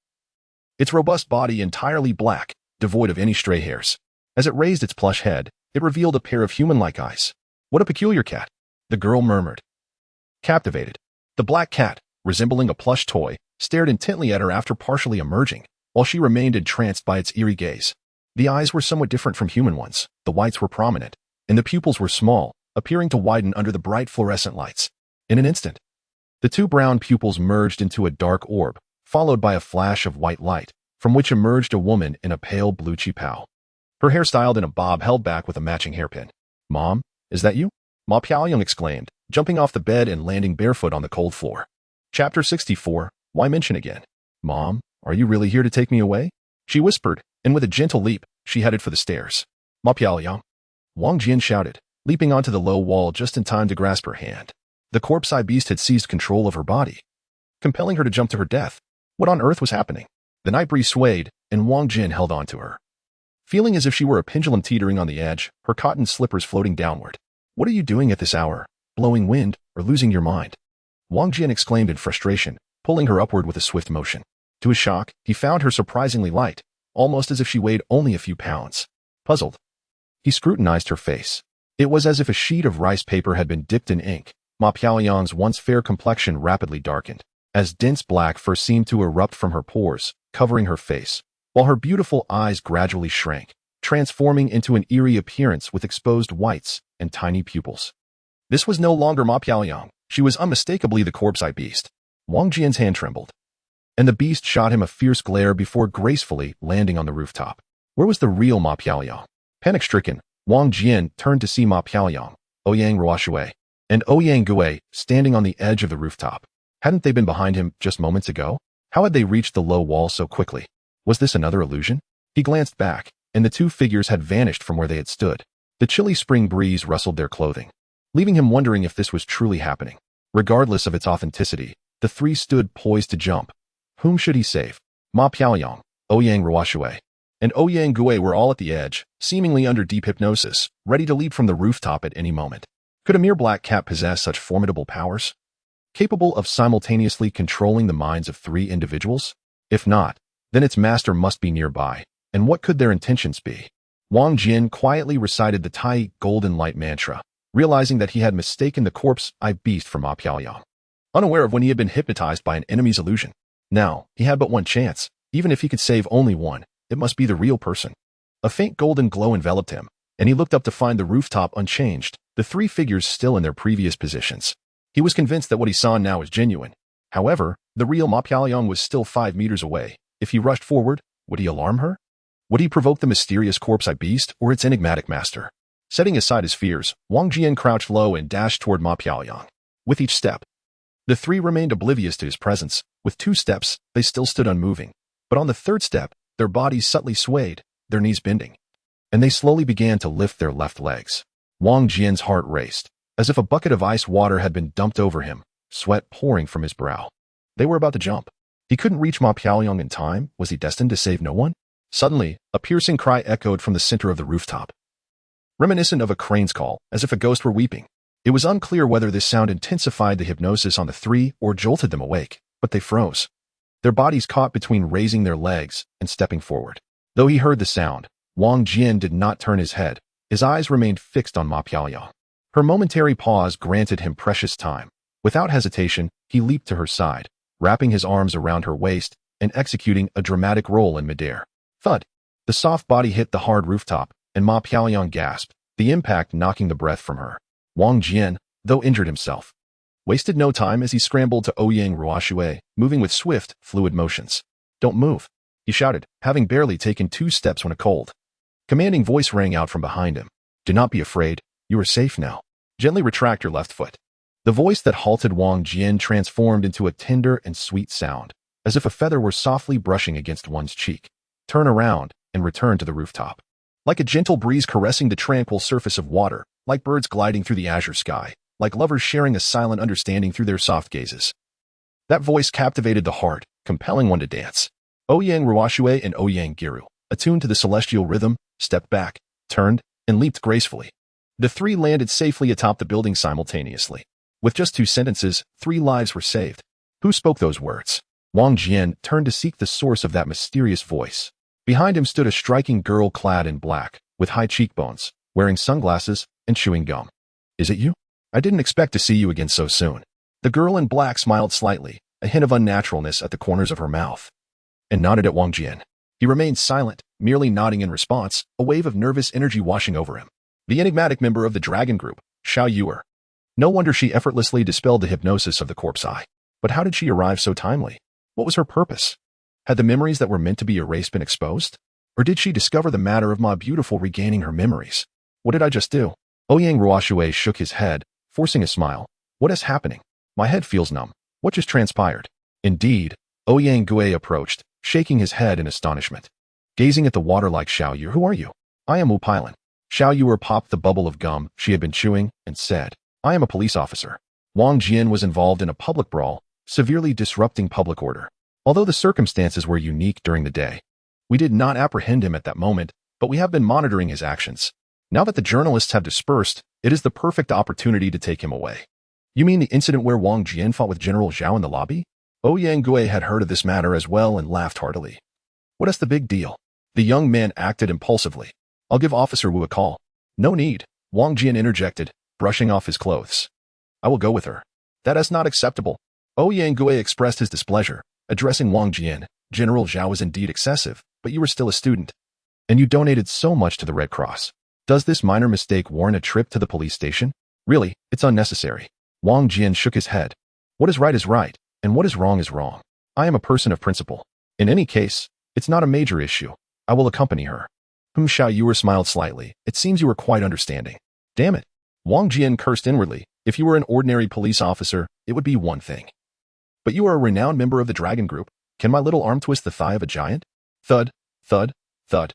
its robust body entirely black, devoid of any stray hairs. As it raised its plush head, it revealed a pair of human-like eyes. What a peculiar cat, the girl murmured. Captivated, the black cat, resembling a plush toy, stared intently at her after partially emerging, while she remained entranced by its eerie gaze. The eyes were somewhat different from human ones. The whites were prominent, and the pupils were small, appearing to widen under the bright fluorescent lights. In an instant, the two brown pupils merged into a dark orb, followed by a flash of white light, from which emerged a woman in a pale blue qipao. Her hair styled in a bob held back with a matching hairpin. Mom, is that you? Ma Piaoyang exclaimed, jumping off the bed and landing barefoot on the cold floor. Chapter 64, Why mention again? Mom, are you really here to take me away? She whispered, and with a gentle leap, she headed for the stairs. Ma Piaoyang. Wang Jian shouted, leaping onto the low wall just in time to grasp her hand. The corpse-eye beast had seized control of her body, compelling her to jump to her death. What on earth was happening? The night breeze swayed, and Wang Jian held on to her, feeling as if she were a pendulum teetering on the edge, her cotton slippers floating downward. What are you doing at this hour? Blowing wind or losing your mind? Wang Jian exclaimed in frustration, pulling her upward with a swift motion. To his shock, he found her surprisingly light, almost as if she weighed only a few pounds. Puzzled, he scrutinized her face. It was as if a sheet of rice paper had been dipped in ink. Ma Piaoyang's once fair complexion rapidly darkened, as dense black fur seemed to erupt from her pores, covering her face, while her beautiful eyes gradually shrank, transforming into an eerie appearance with exposed whites and tiny pupils. This was no longer Ma Piaoyang. She was unmistakably the corpse-eye beast. Wang Jian's hand trembled, and the beast shot him a fierce glare before gracefully landing on the rooftop. Where was the real Ma Piaoyang? Panic-stricken, Wang Jian turned to see Ma Piaoyang, Ouyang Ruoshui, and Ouyang Gui standing on the edge of the rooftop. Hadn't they been behind him just moments ago? How had they reached the low wall so quickly? Was this another illusion? He glanced back, and the two figures had vanished from where they had stood. The chilly spring breeze rustled their clothing, leaving him wondering if this was truly happening. Regardless of its authenticity, the three stood poised to jump. Whom should he save? Ma Piaoyang, Ouyang Ruoshui, and Ouyang Gue were all at the edge, seemingly under deep hypnosis, ready to leap from the rooftop at any moment. Could a mere black cat possess such formidable powers? Capable of simultaneously controlling the minds of 3 individuals? If not, then its master must be nearby. And what could their intentions be? Wang Jian quietly recited the Tai Golden Light mantra, realizing that he had mistaken the corpse-eye beast for Ma Piaoyang. Unaware of when he had been hypnotized by an enemy's illusion. Now, he had but one chance. Even if he could save only one, it must be the real person. A faint golden glow enveloped him, and he looked up to find the rooftop unchanged, the 3 figures still in their previous positions. He was convinced that what he saw now was genuine. However, the real Ma Piaoyang was still 5 meters away. If he rushed forward, would he alarm her? Would he provoke the mysterious corpse-eye beast or its enigmatic master? Setting aside his fears, Wang Jian crouched low and dashed toward Ma Piaoyang. With each step, the 3 remained oblivious to his presence. With 2 steps, they still stood unmoving. But on the 3rd step, their bodies subtly swayed, their knees bending. And they slowly began to lift their left legs. Wang Jian's heart raced, as if a bucket of ice water had been dumped over him, sweat pouring from his brow. They were about to jump. He couldn't reach Ma Piaoyang in time. Was he destined to save no one? Suddenly, a piercing cry echoed from the center of the rooftop. Reminiscent of a crane's call, as if a ghost were weeping. It was unclear whether this sound intensified the hypnosis on the 3 or jolted them awake, but they froze. Their bodies caught between raising their legs and stepping forward. Though he heard the sound, Wang Jian did not turn his head. His eyes remained fixed on Ma Piaoyang. Her momentary pause granted him precious time. Without hesitation, he leaped to her side, wrapping his arms around her waist and executing a dramatic roll in midair. Thud! The soft body hit the hard rooftop, and Ma Piaoyang gasped, the impact knocking the breath from her. Wang Jian, though injured himself, wasted no time as he scrambled to Ouyang Ruoshui, moving with swift, fluid motions. Don't move, he shouted, having barely taken 2 steps when a cold, commanding voice rang out from behind him. Do not be afraid, you are safe now. Gently retract your left foot. The voice that halted Wang Jian transformed into a tender and sweet sound, as if a feather were softly brushing against one's cheek. Turn around and return to the rooftop. Like a gentle breeze caressing the tranquil surface of water, like birds gliding through the azure sky, like lovers sharing a silent understanding through their soft gazes. That voice captivated the heart, compelling one to dance. Ouyang Ruoshui and Ouyang Giru, attuned to the celestial rhythm, stepped back, turned, and leaped gracefully. The 3 landed safely atop the building simultaneously. With just 2 sentences, 3 lives were saved. Who spoke those words? Wang Jian turned to seek the source of that mysterious voice. Behind him stood a striking girl clad in black, with high cheekbones, wearing sunglasses and chewing gum. Is it you? I didn't expect to see you again so soon. The girl in black smiled slightly, a hint of unnaturalness at the corners of her mouth, and nodded at Wang Jian. He remained silent, merely nodding in response, a wave of nervous energy washing over him. The enigmatic member of the dragon group, Xiaoyu. No wonder she effortlessly dispelled the hypnosis of the corpse-eye. But how did she arrive so timely? What was her purpose? Had the memories that were meant to be erased been exposed? Or did she discover the matter of Ma Beautiful regaining her memories? What did I just do? Ouyang Ruoshui shook his head, forcing a smile. What is happening? My head feels numb. What just transpired? Indeed, Ouyang Gue approached, shaking his head in astonishment. Gazing at the water like Xiaoyu, who are you? I am Wu Pailan. Xiaoyu popped the bubble of gum she had been chewing and said, I am a police officer. Wang Jian was involved in a public brawl, severely disrupting public order. Although the circumstances were unique during the day, we did not apprehend him at that moment, but we have been monitoring his actions. Now that the journalists have dispersed, it is the perfect opportunity to take him away. You mean the incident where Wang Jian fought with General Zhao in the lobby? Ouyang Gue had heard of this matter as well and laughed heartily. What is the big deal? The young man acted impulsively. I'll give Officer Wu a call. No need, Wang Jian interjected, brushing off his clothes. I will go with her. That is not acceptable. Ouyang Gue expressed his displeasure, addressing Wang Jian. General Zhao is indeed excessive, but you were still a student. And you donated so much to the Red Cross. Does this minor mistake warrant a trip to the police station? Really, it's unnecessary. Wang Jian shook his head. What is right, and what is wrong. I am a person of principle. In any case, it's not a major issue. I will accompany her. Xiaoyu smiled slightly. It seems you are quite understanding. Damn it. Wang Jian cursed inwardly. If you were an ordinary police officer, it would be one thing. But you are a renowned member of the dragon group. Can my little arm twist the thigh of a giant? Thud, thud, thud.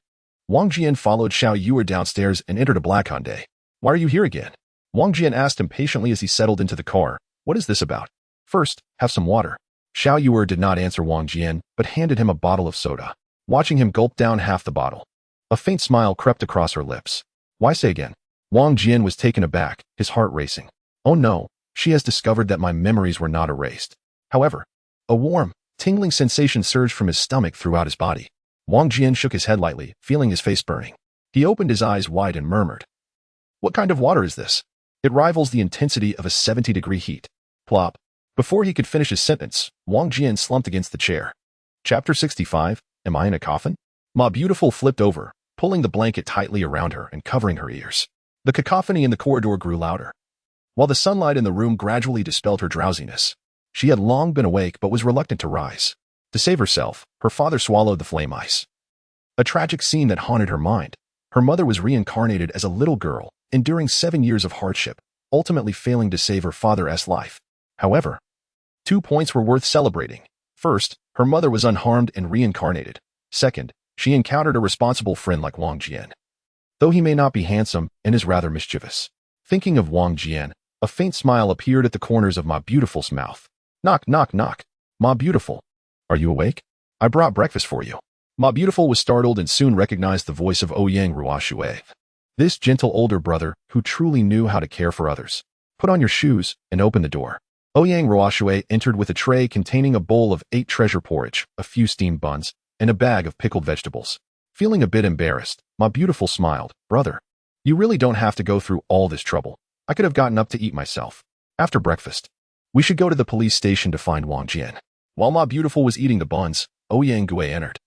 Wang Jian followed Xiaoyu downstairs and entered a black Hyundai. Why are you here again? Wang Jian asked impatiently as he settled into the car. What is this about? First, have some water. Xiaoyu did not answer Wang Jian, but handed him a bottle of soda. watching him gulp down half the bottle. A faint smile crept across her lips. Why say again? Wang Jian was taken aback, his heart racing. Oh no, she has discovered that my memories were not erased. However, a warm, tingling sensation surged from his stomach throughout his body. Wang Jian shook his head lightly, feeling his face burning. He opened his eyes wide and murmured, "What kind of water is this? It rivals the intensity of a 70-degree heat." Plop. Before he could finish his sentence, Wang Jian slumped against the chair. Chapter 65, Am I in a coffin? Ma Beautiful flipped over, pulling the blanket tightly around her and covering her ears. The cacophony in the corridor grew louder. While the sunlight in the room gradually dispelled her drowsiness, she had long been awake but was reluctant to rise. To save herself, her father swallowed the flame ice. A tragic scene that haunted her mind. Her mother was reincarnated as a little girl, enduring 7 years of hardship, ultimately failing to save her father's life. However, 2 points were worth celebrating. First, her mother was unharmed and reincarnated. Second, she encountered a responsible friend like Wang Jian. Though he may not be handsome and is rather mischievous. Thinking of Wang Jian, a faint smile appeared at the corners of Ma Beautiful's mouth. Knock, knock, knock. Ma Beautiful. Are you awake? I brought breakfast for you. Ma Beautiful was startled and soon recognized the voice of Ouyang Ruoshui. This gentle older brother, who truly knew how to care for others. Put on your shoes and open the door. Ouyang Ruoshui entered with a tray containing a bowl of 8 treasure porridge, a few steamed buns, and a bag of pickled vegetables. Feeling a bit embarrassed, Ma Beautiful smiled. Brother, you really don't have to go through all this trouble. I could have gotten up to eat myself. After breakfast, we should go to the police station to find Wang Jian. While Ma Beautiful was eating the buns, Ouyang Gui entered.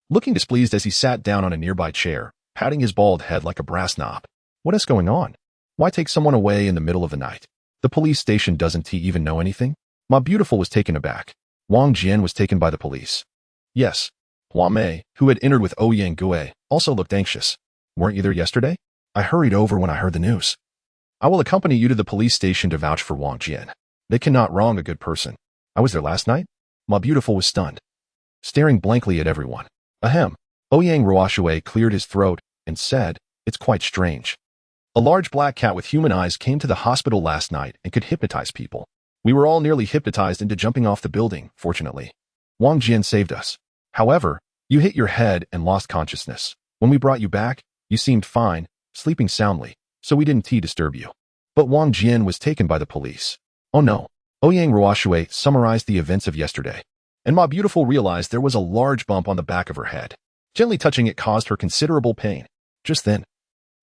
Looking displeased as he sat down on a nearby chair, patting his bald head like a brass knob. What is going on? Why take someone away in the middle of the night? The police station doesn't he even know anything? Ma Beautiful was taken aback. Wang Jian was taken by the police. Yes. Hua Mei, who had entered with Ouyang Gui, also looked anxious. Weren't you there yesterday? I hurried over when I heard the news. I will accompany you to the police station to vouch for Wang Jian. They cannot wrong a good person. I was there last night? Ma Beautiful was stunned, staring blankly at everyone. Ahem. Ouyang Ruoshui cleared his throat and said, It's quite strange. A large black cat with human eyes came to the hospital last night and could hypnotize people. We were all nearly hypnotized into jumping off the building, fortunately. Wang Jian saved us. However, you hit your head and lost consciousness. When we brought you back, you seemed fine, sleeping soundly, so we didn't disturb you. But Wang Jian was taken by the police. Oh no. Ouyang Ruoshui summarized the events of yesterday, and Ma Beautiful realized there was a large bump on the back of her head. Gently touching it caused her considerable pain. Just then,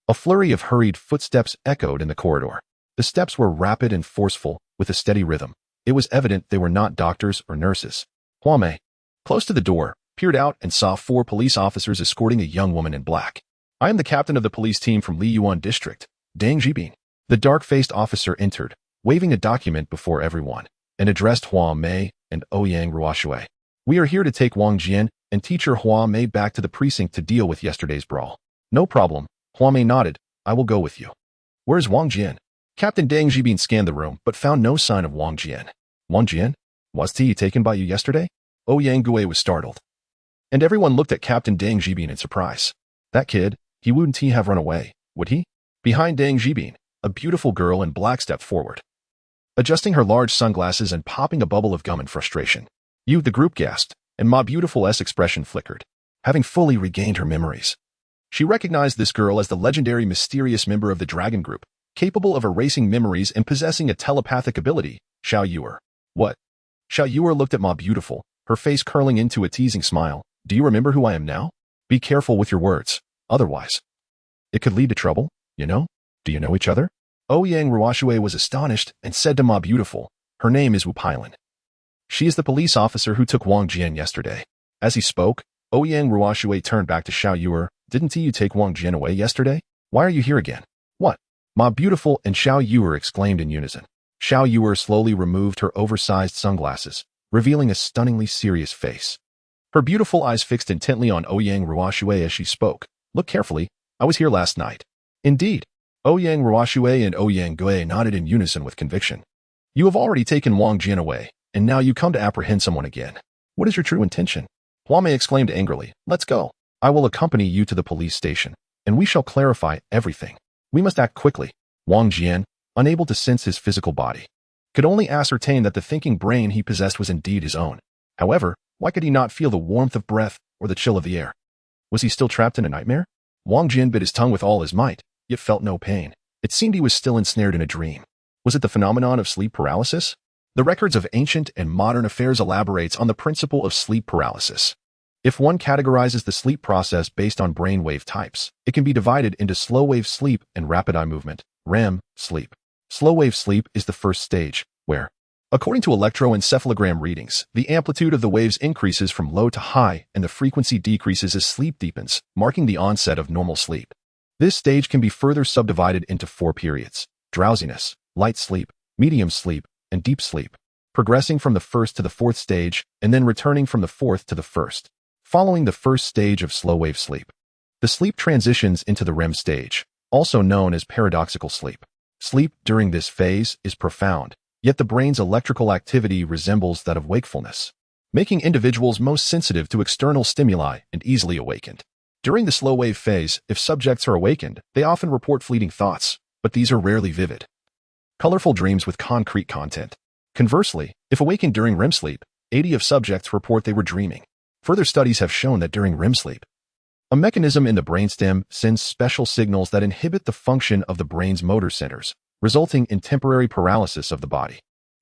a flurry of hurried footsteps echoed in the corridor. The steps were rapid and forceful, with a steady rhythm. It was evident they were not doctors or nurses. Hua Mei, close to the door, peered out and saw 4 police officers escorting a young woman in black. I am the captain of the police team from Liyuan District, Dang Jibin. The dark-faced officer entered, waving a document before everyone, and addressed Hua Mei and Ouyang Ruoshui. We are here to take Wang Jian and teacher Hua Mei back to the precinct to deal with yesterday's brawl. No problem. Hua Mei nodded. I will go with you. Where's Wang Jian? Captain Dang Jibin scanned the room, but found no sign of Wang Jian. Wang Jian? Was he taken by you yesterday? Ouyang Gui was startled. And everyone looked at Captain Dang Jibin in surprise. That kid, he wouldn't he have run away, would he? Behind Dang Jibin, a beautiful girl in black stepped forward, adjusting her large sunglasses and popping a bubble of gum in frustration. You, the group gasped, and Ma Beautiful's expression flickered, having fully regained her memories. She recognized this girl as the legendary mysterious member of the Dragon Group, capable of erasing memories and possessing a telepathic ability, Xiao Yuer. What? Xiao Yuer looked at Ma Beautiful, her face curling into a teasing smile. Do you remember who I am now? Be careful with your words, otherwise it could lead to trouble, you know? Do you know each other? Ouyang Ruoshui was astonished and said to Ma Beautiful, her name is Wu Pailan. She is the police officer who took Wang Jian yesterday. As he spoke, Ouyang Ruoshui turned back to Xiao Yuer. Didn't you take Wang Jian away yesterday? Why are you here again? What? Ma Beautiful and Xiao Yuer exclaimed in unison. Xiao Yuer slowly removed her oversized sunglasses, revealing a stunningly serious face. Her beautiful eyes fixed intently on Ouyang Ruoshui as she spoke. Look carefully. I was here last night. Indeed. Ouyang Ruoshui and Ouyang Gui nodded in unison with conviction. You have already taken Wang Jian away, and now you come to apprehend someone again. What is your true intention? Hua Mei exclaimed angrily. Let's go. I will accompany you to the police station, and we shall clarify everything. We must act quickly. Wang Jian, unable to sense his physical body, could only ascertain that the thinking brain he possessed was indeed his own. However, why could he not feel the warmth of breath, or the chill of the air? Was he still trapped in a nightmare? Wang Jian bit his tongue with all his might, yet felt no pain. It seemed he was still ensnared in a dream. Was it the phenomenon of sleep paralysis? The records of ancient and modern affairs elaborates on the principle of sleep paralysis. If one categorizes the sleep process based on brainwave types, it can be divided into slow-wave sleep and rapid eye movement, REM, sleep. Slow-wave sleep is the first stage, where, according to electroencephalogram readings, the amplitude of the waves increases from low to high and the frequency decreases as sleep deepens, marking the onset of normal sleep. This stage can be further subdivided into 4 periods: drowsiness, light sleep, medium sleep, and deep sleep, progressing from the first to the 4th stage and then returning from the 4th to the 1st. Following the first stage of slow-wave sleep, the sleep transitions into the REM stage, also known as paradoxical sleep. Sleep during this phase is profound, yet the brain's electrical activity resembles that of wakefulness, making individuals most sensitive to external stimuli and easily awakened. During the slow-wave phase, if subjects are awakened, they often report fleeting thoughts, but these are rarely vivid, colorful dreams with concrete content. Conversely, if awakened during REM sleep, 80% of subjects report they were dreaming. Further studies have shown that during REM sleep, a mechanism in the brainstem sends special signals that inhibit the function of the brain's motor centers, resulting in temporary paralysis of the body.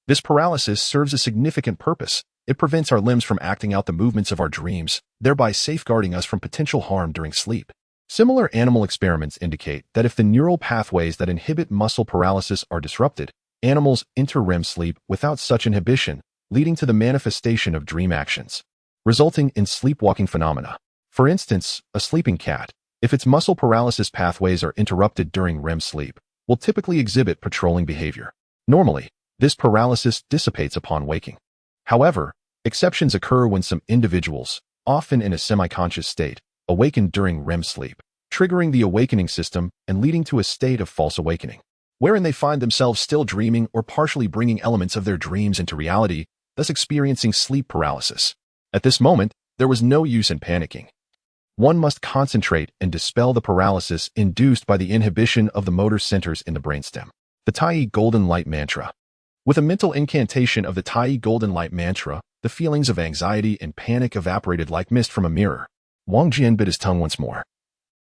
This paralysis serves a significant purpose. It prevents our limbs from acting out the movements of our dreams, thereby safeguarding us from potential harm during sleep. Similar animal experiments indicate that if the neural pathways that inhibit muscle paralysis are disrupted, animals enter REM sleep without such inhibition, leading to the manifestation of dream actions, resulting in sleepwalking phenomena. For instance, a sleeping cat, if its muscle paralysis pathways are interrupted during REM sleep, will typically exhibit patrolling behavior. Normally, this paralysis dissipates upon waking. However, exceptions occur when some individuals, often in a semi-conscious state, awaken during REM sleep, triggering the awakening system and leading to a state of false awakening, wherein they find themselves still dreaming or partially bringing elements of their dreams into reality, thus experiencing sleep paralysis. At this moment, there was no use in panicking. One must concentrate and dispel the paralysis induced by the inhibition of the motor centers in the brainstem. The Tai Golden Light Mantra. With a mental incantation of the Tai Golden Light Mantra, the feelings of anxiety and panic evaporated like mist from a mirror. Wang Jian bit his tongue once more,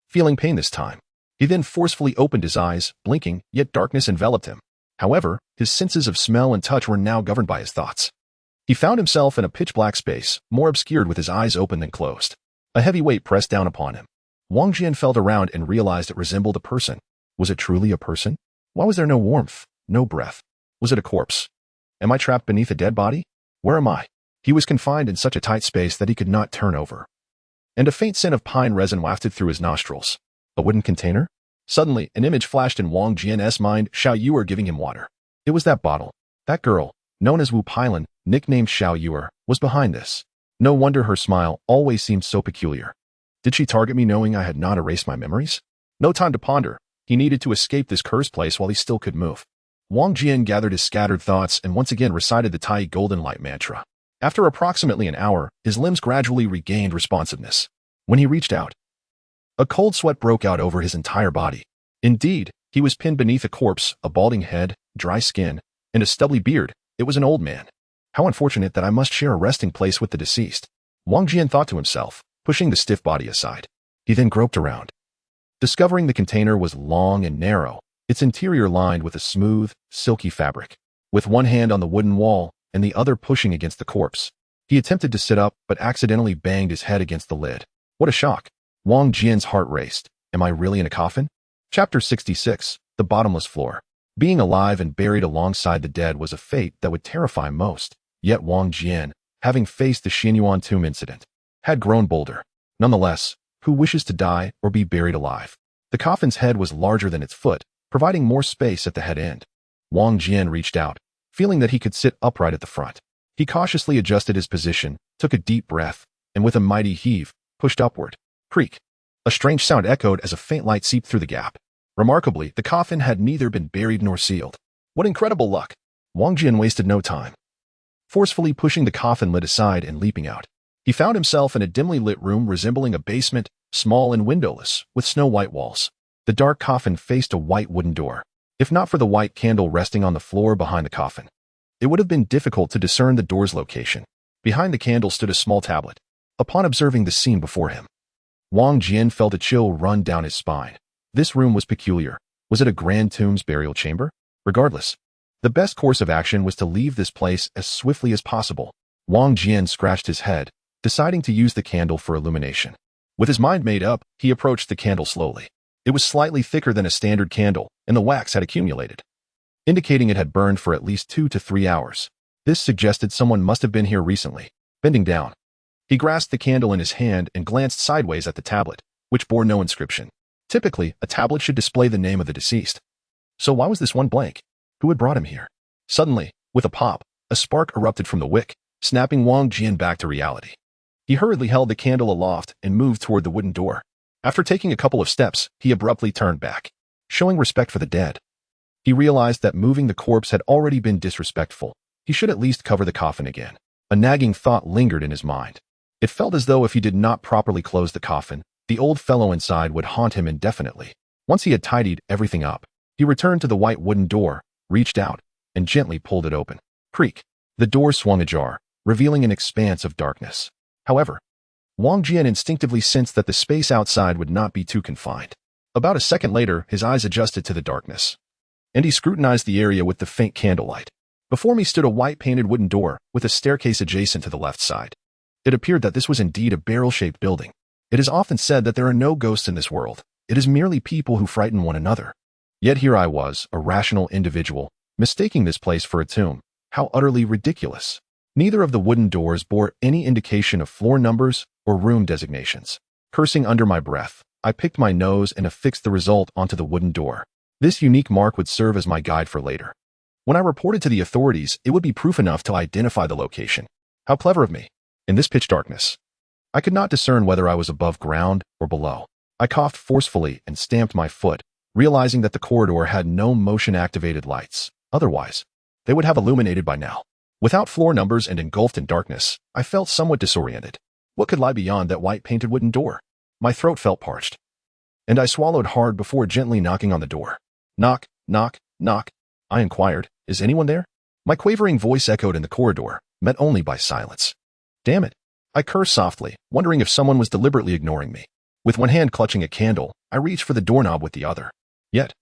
feeling pain this time. He then forcefully opened his eyes, blinking, yet darkness enveloped him. However, his senses of smell and touch were now governed by his thoughts. He found himself in a pitch-black space, more obscured with his eyes open than closed. A heavy weight pressed down upon him. Wang Jian felt around and realized it resembled a person. Was it truly a person? Why was there no warmth, no breath? Was it a corpse? Am I trapped beneath a dead body? Where am I? He was confined in such a tight space that he could not turn over. And a faint scent of pine resin wafted through his nostrils. A wooden container? Suddenly, an image flashed in Wang Jian's mind, Xiao Yuer giving him water. It was that bottle. That girl, known as Wu Pailan, nicknamed Xiao Yuer, was behind this. No wonder her smile always seemed so peculiar. Did she target me knowing I had not erased my memories? No time to ponder. He needed to escape this cursed place while he still could move. Wang Jian gathered his scattered thoughts and once again recited the Tai Golden Light Mantra. After approximately an hour, his limbs gradually regained responsiveness. When he reached out, a cold sweat broke out over his entire body. Indeed, he was pinned beneath a corpse, a balding head, dry skin, and a stubbly beard. It was an old man. How unfortunate that I must share a resting place with the deceased. Wang Jian thought to himself, pushing the stiff body aside. He then groped around, discovering the container was long and narrow, its interior lined with a smooth, silky fabric. With one hand on the wooden wall and the other pushing against the corpse, he attempted to sit up but accidentally banged his head against the lid. What a shock! Wang Jian's heart raced. Am I really in a coffin? Chapter 66, The Bottomless Floor. Being alive and buried alongside the dead was a fate that would terrify most. Yet Wang Jian, having faced the Xianyuan tomb incident, had grown bolder. Nonetheless, who wishes to die or be buried alive? The coffin's head was larger than its foot, providing more space at the head end. Wang Jian reached out, feeling that he could sit upright at the front. He cautiously adjusted his position, took a deep breath, and with a mighty heave, pushed upward. Creak! A strange sound echoed as a faint light seeped through the gap. Remarkably, the coffin had neither been buried nor sealed. What incredible luck! Wang Jian wasted no time, forcefully pushing the coffin lid aside and leaping out. He found himself in a dimly lit room resembling a basement, small and windowless, with snow-white walls. The dark coffin faced a white wooden door. If not for the white candle resting on the floor behind the coffin, it would have been difficult to discern the door's location. Behind the candle stood a small tablet. Upon observing the scene before him, Wang Jian felt a chill run down his spine. This room was peculiar. Was it a grand tomb's burial chamber? Regardless, the best course of action was to leave this place as swiftly as possible. Wang Jian scratched his head, deciding to use the candle for illumination. With his mind made up, he approached the candle slowly. It was slightly thicker than a standard candle, and the wax had accumulated, indicating it had burned for at least 2 to 3 hours. This suggested someone must have been here recently. Bending down, he grasped the candle in his hand and glanced sideways at the tablet, which bore no inscription. Typically, a tablet should display the name of the deceased. So why was this one blank? Who had brought him here? Suddenly, with a pop, a spark erupted from the wick, snapping Wang Jian back to reality. He hurriedly held the candle aloft and moved toward the wooden door. After taking a couple of steps, he abruptly turned back, showing respect for the dead. He realized that moving the corpse had already been disrespectful. He should at least cover the coffin again. A nagging thought lingered in his mind. It felt as though if he did not properly close the coffin, the old fellow inside would haunt him indefinitely. Once he had tidied everything up, he returned to the white wooden door, reached out, and gently pulled it open. Creak. The door swung ajar, revealing an expanse of darkness. However, Wang Jian instinctively sensed that the space outside would not be too confined. About a second later, his eyes adjusted to the darkness, and he scrutinized the area with the faint candlelight. Before me stood a white-painted wooden door with a staircase adjacent to the left side. It appeared that this was indeed a barrel-shaped building. It is often said that there are no ghosts in this world. It is merely people who frighten one another. Yet here I was, a rational individual, mistaking this place for a tomb. How utterly ridiculous. Neither of the wooden doors bore any indication of floor numbers or room designations. Cursing under my breath, I picked my nose and affixed the result onto the wooden door. This unique mark would serve as my guide for later. When I reported to the authorities, it would be proof enough to identify the location. How clever of me. In this pitch darkness, I could not discern whether I was above ground or below. I coughed forcefully and stamped my foot, realizing that the corridor had no motion-activated lights. Otherwise, they would have illuminated by now. Without floor numbers and engulfed in darkness, I felt somewhat disoriented. What could lie beyond that white-painted wooden door? My throat felt parched, and I swallowed hard before gently knocking on the door. Knock, knock, knock, I inquired. Is anyone there? My quavering voice echoed in the corridor, met only by silence. Damn it. I cursed softly, wondering if someone was deliberately ignoring me. With one hand clutching a candle, I reached for the doorknob with the other. Yet,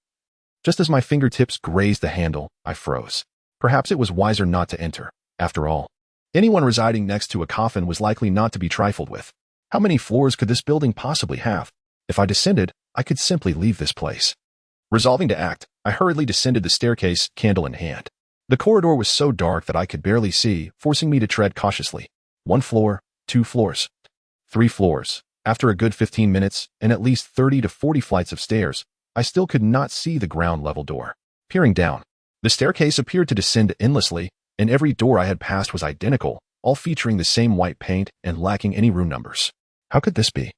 just as my fingertips grazed the handle, I froze. Perhaps it was wiser not to enter. After all, anyone residing next to a coffin was likely not to be trifled with. How many floors could this building possibly have? If I descended, I could simply leave this place. Resolving to act, I hurriedly descended the staircase, candle in hand. The corridor was so dark that I could barely see, forcing me to tread cautiously. 1 floor, 2 floors, 3 floors. After a good 15 minutes and at least 30 to 40 flights of stairs, I still could not see the ground-level door. Peering down, the staircase appeared to descend endlessly, and every door I had passed was identical, all featuring the same white paint and lacking any room numbers. How could this be?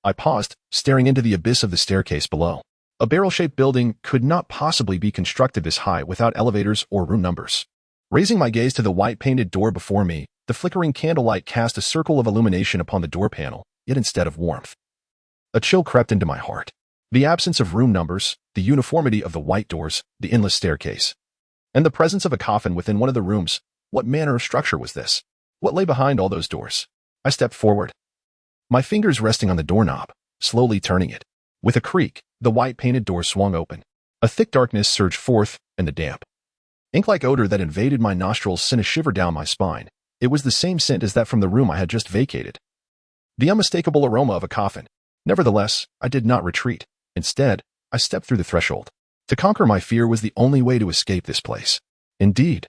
I paused, staring into the abyss of the staircase below. A barrel-shaped building could not possibly be constructed this high without elevators or room numbers. Raising my gaze to the white-painted door before me, the flickering candlelight cast a circle of illumination upon the door panel, yet instead of warmth, a chill crept into my heart. The absence of room numbers, the uniformity of the white doors, the endless staircase, and the presence of a coffin within one of the rooms. What manner of structure was this? What lay behind all those doors? I stepped forward, my fingers resting on the doorknob, slowly turning it. With a creak, the white-painted door swung open. A thick darkness surged forth, and the damp, ink-like odor that invaded my nostrils sent a shiver down my spine. It was the same scent as that from the room I had just vacated. The unmistakable aroma of a coffin. Nevertheless, I did not retreat. Instead, I stepped through the threshold. To conquer my fear was the only way to escape this place. Indeed,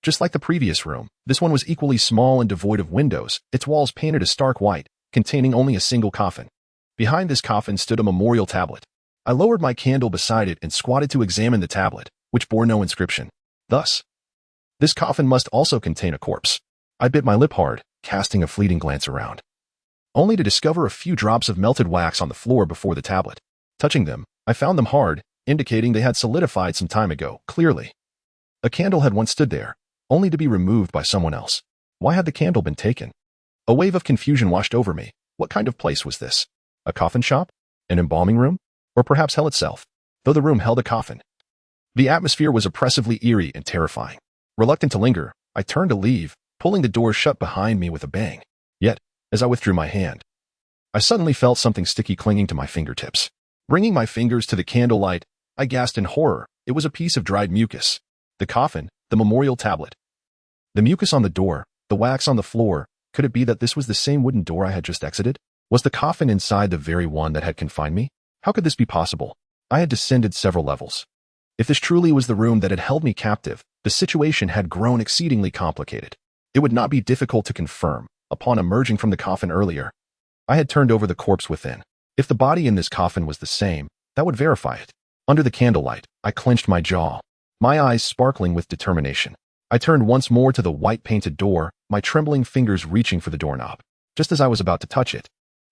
just like the previous room, this one was equally small and devoid of windows, its walls painted a stark white, containing only a single coffin. Behind this coffin stood a memorial tablet. I lowered my candle beside it and squatted to examine the tablet, which bore no inscription. Thus, this coffin must also contain a corpse. I bit my lip hard, casting a fleeting glance around, only to discover a few drops of melted wax on the floor before the tablet. Touching them, I found them hard, indicating they had solidified some time ago. Clearly, a candle had once stood there, only to be removed by someone else. Why had the candle been taken? A wave of confusion washed over me. What kind of place was this? A coffin shop? An embalming room? Or perhaps hell itself, though the room held a coffin. The atmosphere was oppressively eerie and terrifying. Reluctant to linger, I turned to leave, pulling the door shut behind me with a bang. Yet, As I withdrew my hand, I suddenly felt something sticky clinging to my fingertips. Bringing my fingers to the candlelight, I gasped in horror. It was a piece of dried mucus. The coffin, the memorial tablet. The mucus on the door, the wax on the floor. Could it be that this was the same wooden door I had just exited? Was the coffin inside the very one that had confined me? How could this be possible? I had descended several levels. If this truly was the room that had held me captive, the situation had grown exceedingly complicated. It would not be difficult to confirm, upon emerging from the coffin earlier. I had turned over the corpse within. If the body in this coffin was the same, that would verify it. Under the candlelight, I clenched my jaw, my eyes sparkling with determination. I turned once more to the white-painted door, my trembling fingers reaching for the doorknob. Just as I was about to touch it,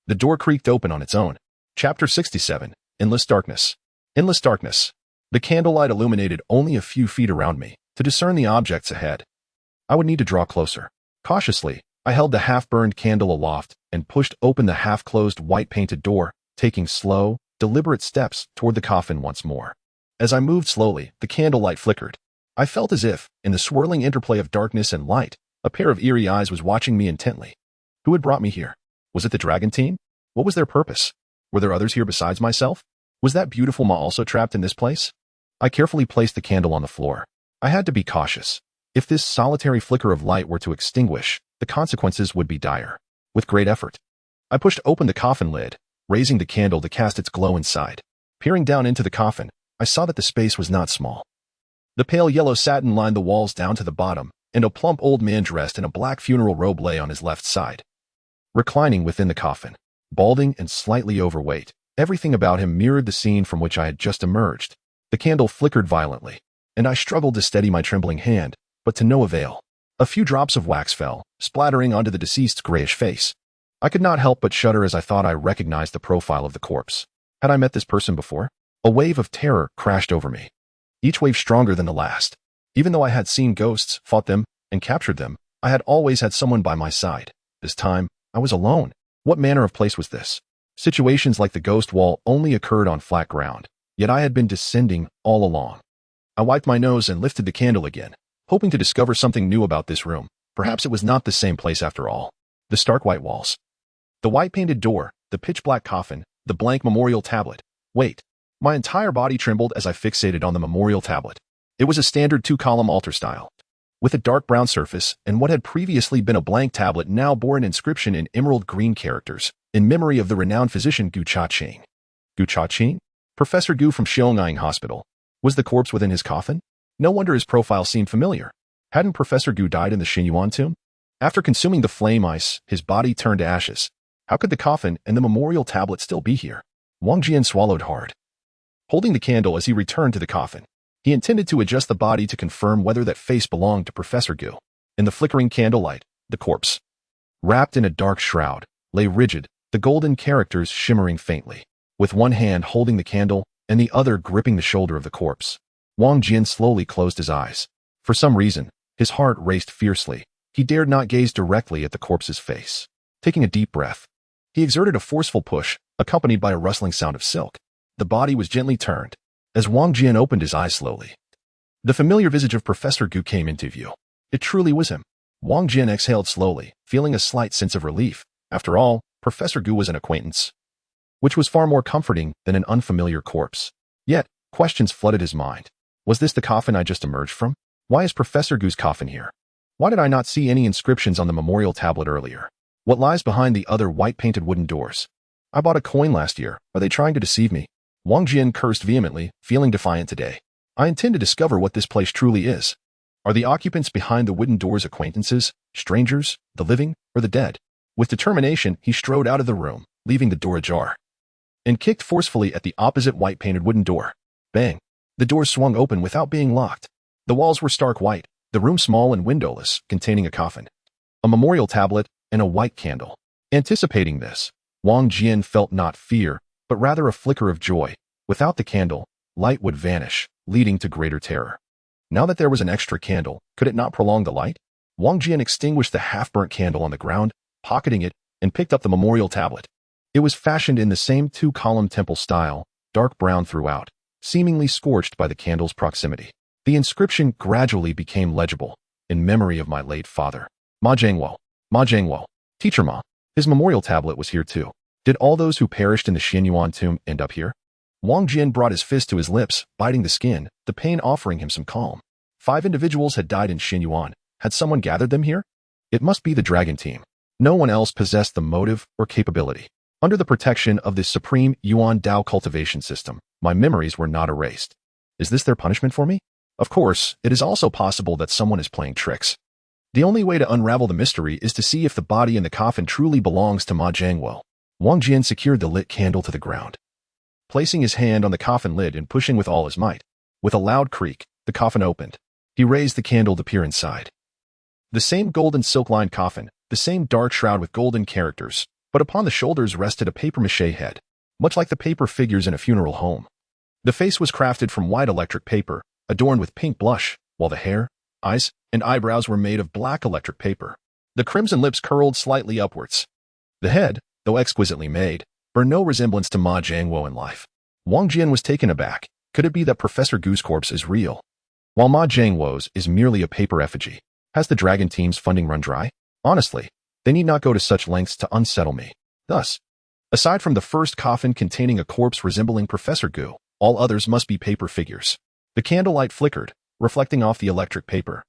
the door creaked open on its own. Chapter 67, Endless Darkness. Endless darkness. The candlelight illuminated only a few feet around me. To discern the objects ahead, I would need to draw closer. Cautiously, I held the half-burned candle aloft and pushed open the half-closed white-painted door, taking slow, deliberate steps toward the coffin once more. As I moved slowly, the candlelight flickered. I felt as if, in the swirling interplay of darkness and light, a pair of eerie eyes was watching me intently. Who had brought me here? Was it the dragon team? What was their purpose? Were there others here besides myself? Was that beautiful Ma also trapped in this place? I carefully placed the candle on the floor. I had to be cautious. If this solitary flicker of light were to extinguish, the consequences would be dire. With great effort, I pushed open the coffin lid, raising the candle to cast its glow inside. Peering down into the coffin, I saw that the space was not small. The pale yellow satin lined the walls down to the bottom, and a plump old man dressed in a black funeral robe lay on his left side. Reclining within the coffin, balding and slightly overweight, everything about him mirrored the scene from which I had just emerged. The candle flickered violently, and I struggled to steady my trembling hand, but to no avail. A few drops of wax fell, splattering onto the deceased's grayish face. I could not help but shudder as I thought I recognized the profile of the corpse. Had I met this person before? A wave of terror crashed over me, each wave stronger than the last. Even though I had seen ghosts, fought them, and captured them, I had always had someone by my side. This time, I was alone. What manner of place was this? Situations like the ghost wall only occurred on flat ground, yet I had been descending all along. I wiped my nose and lifted the candle again, hoping to discover something new about this room. Perhaps it was not the same place after all. The stark white walls, the white-painted door, the pitch-black coffin, the blank memorial tablet. Wait. My entire body trembled as I fixated on the memorial tablet. It was a standard 2-column altar style, with a dark brown surface, and what had previously been a blank tablet now bore an inscription in emerald green characters, in memory of the renowned physician Gu Cha-ching. Gu Cha-ching? Professor Gu from Xianxia Hospital. Was the corpse within his coffin? No wonder his profile seemed familiar. Hadn't Professor Gu died in the Xinyuan tomb? After consuming the flame ice, his body turned to ashes. How could the coffin and the memorial tablet still be here? Wang Jian swallowed hard, holding the candle as he returned to the coffin. He intended to adjust the body to confirm whether that face belonged to Professor Gu. In the flickering candlelight, the corpse, wrapped in a dark shroud, lay rigid, the golden characters shimmering faintly. With one hand holding the candle and the other gripping the shoulder of the corpse, Wang Jian slowly closed his eyes. For some reason, his heart raced fiercely. He dared not gaze directly at the corpse's face. Taking a deep breath, he exerted a forceful push, accompanied by a rustling sound of silk. The body was gently turned, as Wang Jian opened his eyes slowly. The familiar visage of Professor Gu came into view. It truly was him. Wang Jian exhaled slowly, feeling a slight sense of relief. After all, Professor Gu was an acquaintance, which was far more comforting than an unfamiliar corpse. Yet, questions flooded his mind. Was this the coffin I just emerged from? Why is Professor Gu's coffin here? Why did I not see any inscriptions on the memorial tablet earlier? What lies behind the other white-painted wooden doors? I bought a coin last year. Are they trying to deceive me? Wang Jian cursed vehemently, feeling defiant today. I intend to discover what this place truly is. Are the occupants behind the wooden doors acquaintances, strangers, the living, or the dead? With determination, he strode out of the room, leaving the door ajar, and kicked forcefully at the opposite white-painted wooden door. Bang! The door swung open without being locked. The walls were stark white, the room small and windowless, containing a coffin, a memorial tablet, and a white candle. Anticipating this, Wang Jian felt not fear, but rather a flicker of joy. Without the candle, light would vanish, leading to greater terror. Now that there was an extra candle, could it not prolong the light? Wang Jian extinguished the half-burnt candle on the ground, pocketing it, and picked up the memorial tablet. It was fashioned in the same 2-column temple style, dark brown throughout, seemingly scorched by the candle's proximity. The inscription gradually became legible, in memory of my late father. Ma Jiangwo, Teacher Ma. His memorial tablet was here too. Did all those who perished in the Xianyuan tomb end up here? Wang Jian brought his fist to his lips, biting the skin, the pain offering him some calm. 5 individuals had died in Xianyuan. Had someone gathered them here? It must be the dragon team. No one else possessed the motive or capability. Under the protection of this supreme Yuan Dao cultivation system, my memories were not erased. Is this their punishment for me? Of course, it is also possible that someone is playing tricks. The only way to unravel the mystery is to see if the body in the coffin truly belongs to Ma Jiangwo. Wang Jian secured the lit candle to the ground. Placing his hand on the coffin lid and pushing with all his might. With a loud creak, the coffin opened. He raised the candle to peer inside. The same golden silk-lined coffin, the same dark shroud with golden characters, but upon the shoulders rested a papier-mâché head, much like the paper figures in a funeral home. The face was crafted from white electric paper, adorned with pink blush, while the hair, eyes, and eyebrows were made of black electric paper. The crimson lips curled slightly upwards. The head, though exquisitely made, bore no resemblance to Ma Jiangwo in life. Wang Jian was taken aback. Could it be that Professor Gu's corpse is real, while Ma Jiangwo's is merely a paper effigy? Has the dragon team's funding run dry? Honestly, they need not go to such lengths to unsettle me. Thus, aside from the first coffin containing a corpse resembling Professor Gu, all others must be paper figures. The candlelight flickered, reflecting off the electric paper.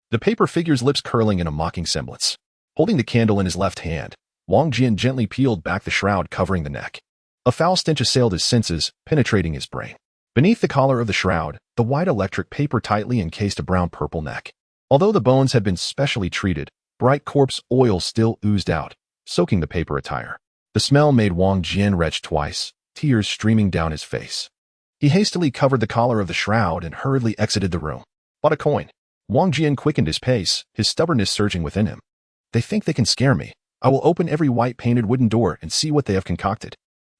The paper figure's lips curling in a mocking semblance. Holding the candle in his left hand, Wang Jian gently peeled back the shroud covering the neck. A foul stench assailed his senses, penetrating his brain. Beneath the collar of the shroud, the white electric paper tightly encased a brown-purple neck. Although the bones had been specially treated, bright corpse oil still oozed out, soaking the paper attire. The smell made Wang Jian retch twice, tears streaming down his face. He hastily covered the collar of the shroud and hurriedly exited the room. But a coin. Wang Jian quickened his pace, his stubbornness surging within him. They think they can scare me. I will open every white-painted wooden door and see what they have concocted.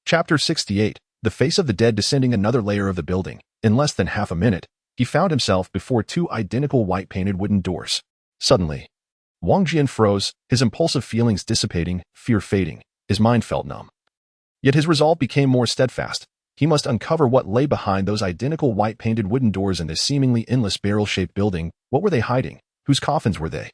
Chapter 68. The face of the dead descending another layer of the building. In less than half a minute, he found himself before 2 identical white-painted wooden doors. Suddenly, Wang Jian froze, his impulsive feelings dissipating, fear fading. His mind felt numb. Yet his resolve became more steadfast. He must uncover what lay behind those identical white-painted wooden doors in this seemingly endless barrel-shaped building. What were they hiding? Whose coffins were they?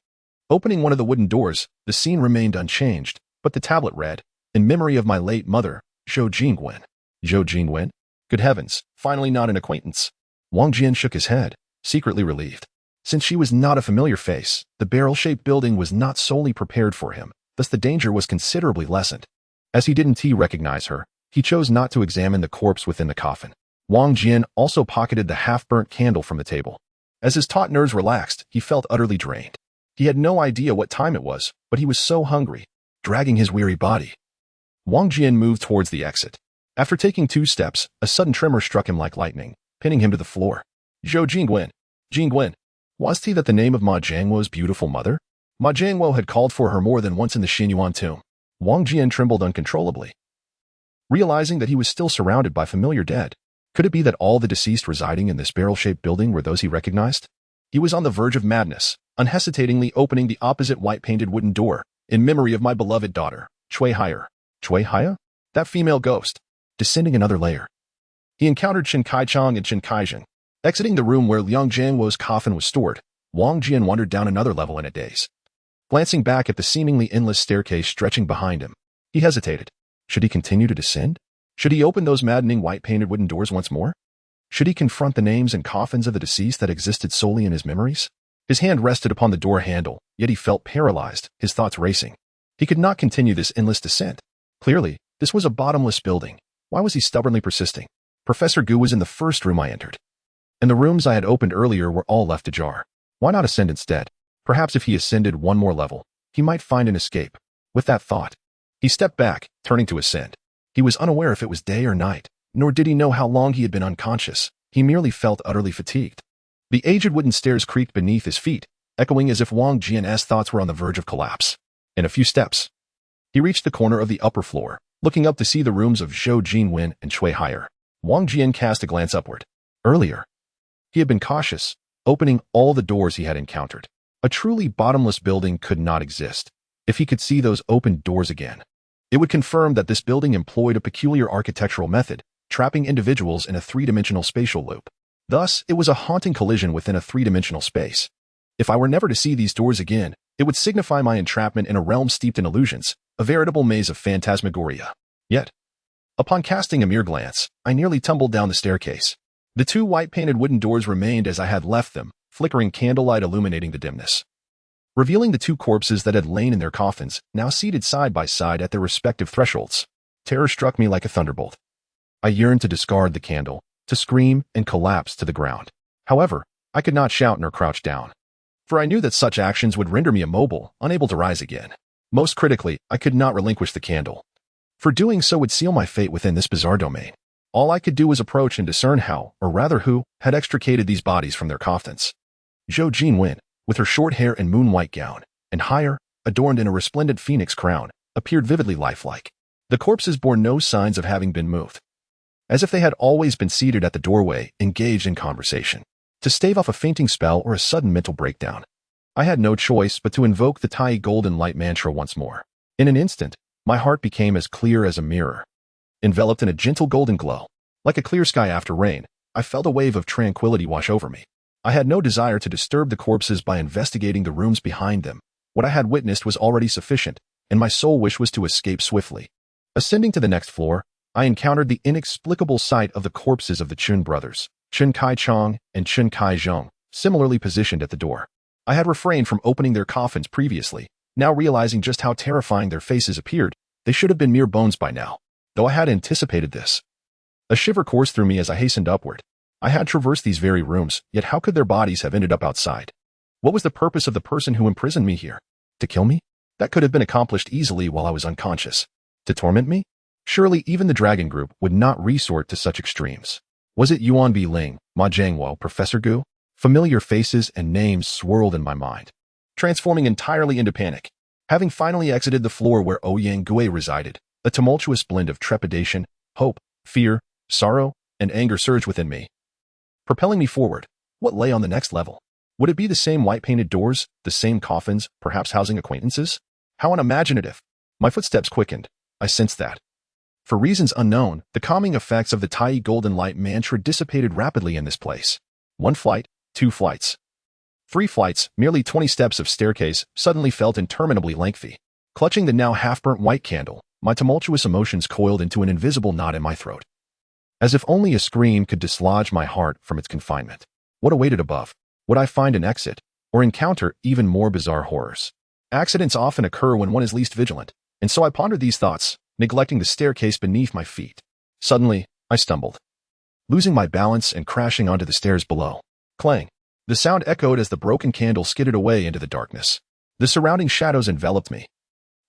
Opening one of the wooden doors, the scene remained unchanged, but the tablet read, "In memory of my late mother, Zhou Jingwen." Zhou Jingwen? Good heavens, finally not an acquaintance. Wang Jian shook his head, secretly relieved. Since she was not a familiar face, the barrel-shaped building was not solely prepared for him, thus the danger was considerably lessened. As he didn't recognize her, he chose not to examine the corpse within the coffin. Wang Jian also pocketed the half-burnt candle from the table. As his taut nerves relaxed, he felt utterly drained. He had no idea what time it was, but he was so hungry, dragging his weary body. Wang Jian moved towards the exit. After taking 2 steps, a sudden tremor struck him like lightning, pinning him to the floor. Zhou Jingwen. Jingwen. Was he that the name of Ma Jiangwo's beautiful mother? Ma Jiangwo had called for her more than once in the Xianyuan tomb. Wang Jian trembled uncontrollably, realizing that he was still surrounded by familiar dead. Could it be that all the deceased residing in this barrel-shaped building were those he recognized? He was on the verge of madness, unhesitatingly opening the opposite white-painted wooden door, in memory of my beloved daughter, Cui Haier. Cui Haier? That female ghost. Descending another layer. He encountered Chen Kaichang and Chen Kaizheng. Exiting the room where Liang Jianwo's coffin was stored, Wang Jian wandered down another level in a daze. Glancing back at the seemingly endless staircase stretching behind him, he hesitated. Should he continue to descend? Should he open those maddening white-painted wooden doors once more? Should he confront the names and coffins of the deceased that existed solely in his memories? His hand rested upon the door handle, yet he felt paralyzed, his thoughts racing. He could not continue this endless descent. Clearly, this was a bottomless building. Why was he stubbornly persisting? Professor Gu was in the first room I entered, and the rooms I had opened earlier were all left ajar. Why not ascend instead? Perhaps if he ascended one more level, he might find an escape. With that thought, he stepped back, turning to ascend. He was unaware if it was day or night, nor did he know how long he had been unconscious. He merely felt utterly fatigued. The aged wooden stairs creaked beneath his feet, echoing as if Wang Jian's thoughts were on the verge of collapse. In a few steps, he reached the corner of the upper floor, looking up to see the rooms of Zhou Jingwen and Cui Haier. Wang Jian cast a glance upward. Earlier, he had been cautious, opening all the doors he had encountered. A truly bottomless building could not exist. If he could see those open doors again, it would confirm that this building employed a peculiar architectural method, trapping individuals in a 3-dimensional spatial loop. Thus, it was a haunting collision within a 3-dimensional space. If I were never to see these doors again, it would signify my entrapment in a realm steeped in illusions, a veritable maze of phantasmagoria. Yet, upon casting a mere glance, I nearly tumbled down the staircase. The two white-painted wooden doors remained as I had left them, flickering candlelight illuminating the dimness, revealing the two corpses that had lain in their coffins, now seated side by side at their respective thresholds. Terror struck me like a thunderbolt. I yearned to discard the candle, to scream and collapse to the ground. However, I could not shout nor crouch down, for I knew that such actions would render me immobile, unable to rise again. Most critically, I could not relinquish the candle, for doing so would seal my fate within this bizarre domain. All I could do was approach and discern how, or rather who, had extricated these bodies from their coffins. Zhou Jinwen, with her short hair and moon-white gown, and higher, adorned in a resplendent phoenix crown, appeared vividly lifelike. The corpses bore no signs of having been moved, as if they had always been seated at the doorway, engaged in conversation. To stave off a fainting spell or a sudden mental breakdown, I had no choice but to invoke the Tai Golden Light mantra once more. In an instant, my heart became as clear as a mirror. Enveloped in a gentle golden glow, like a clear sky after rain, I felt a wave of tranquility wash over me. I had no desire to disturb the corpses by investigating the rooms behind them. What I had witnessed was already sufficient, and my sole wish was to escape swiftly. Ascending to the next floor, I encountered the inexplicable sight of the corpses of the Chun brothers, Chun Kai-chong and Chun Kai-zhong, similarly positioned at the door. I had refrained from opening their coffins previously, now realizing just how terrifying their faces appeared. They should have been mere bones by now, though I had anticipated this. A shiver coursed through me as I hastened upward. I had traversed these very rooms, yet how could their bodies have ended up outside? What was the purpose of the person who imprisoned me here? To kill me? That could have been accomplished easily while I was unconscious. To torment me? Surely even the dragon group would not resort to such extremes. Was it Yuan Bi Ling, Ma Jiangwo, Professor Gu? Familiar faces and names swirled in my mind, transforming entirely into panic. Having finally exited the floor where Ouyang Gui resided, a tumultuous blend of trepidation, hope, fear, sorrow, and anger surged within me, propelling me forward. What lay on the next level? Would it be the same white-painted doors, the same coffins, perhaps housing acquaintances? How unimaginative! My footsteps quickened. I sensed that, for reasons unknown, the calming effects of the Tai Golden Light mantra dissipated rapidly in this place. 1 flight, 2 flights, 3 flights, merely 20 steps of staircase suddenly felt interminably lengthy. Clutching the now half-burnt white candle, my tumultuous emotions coiled into an invisible knot in my throat, as if only a scream could dislodge my heart from its confinement. What awaited above? Would I find an exit, or encounter even more bizarre horrors? Accidents often occur when one is least vigilant, and so I pondered these thoughts, neglecting the staircase beneath my feet. Suddenly, I stumbled, losing my balance and crashing onto the stairs below. Clang! The sound echoed as the broken candle skidded away into the darkness. The surrounding shadows enveloped me.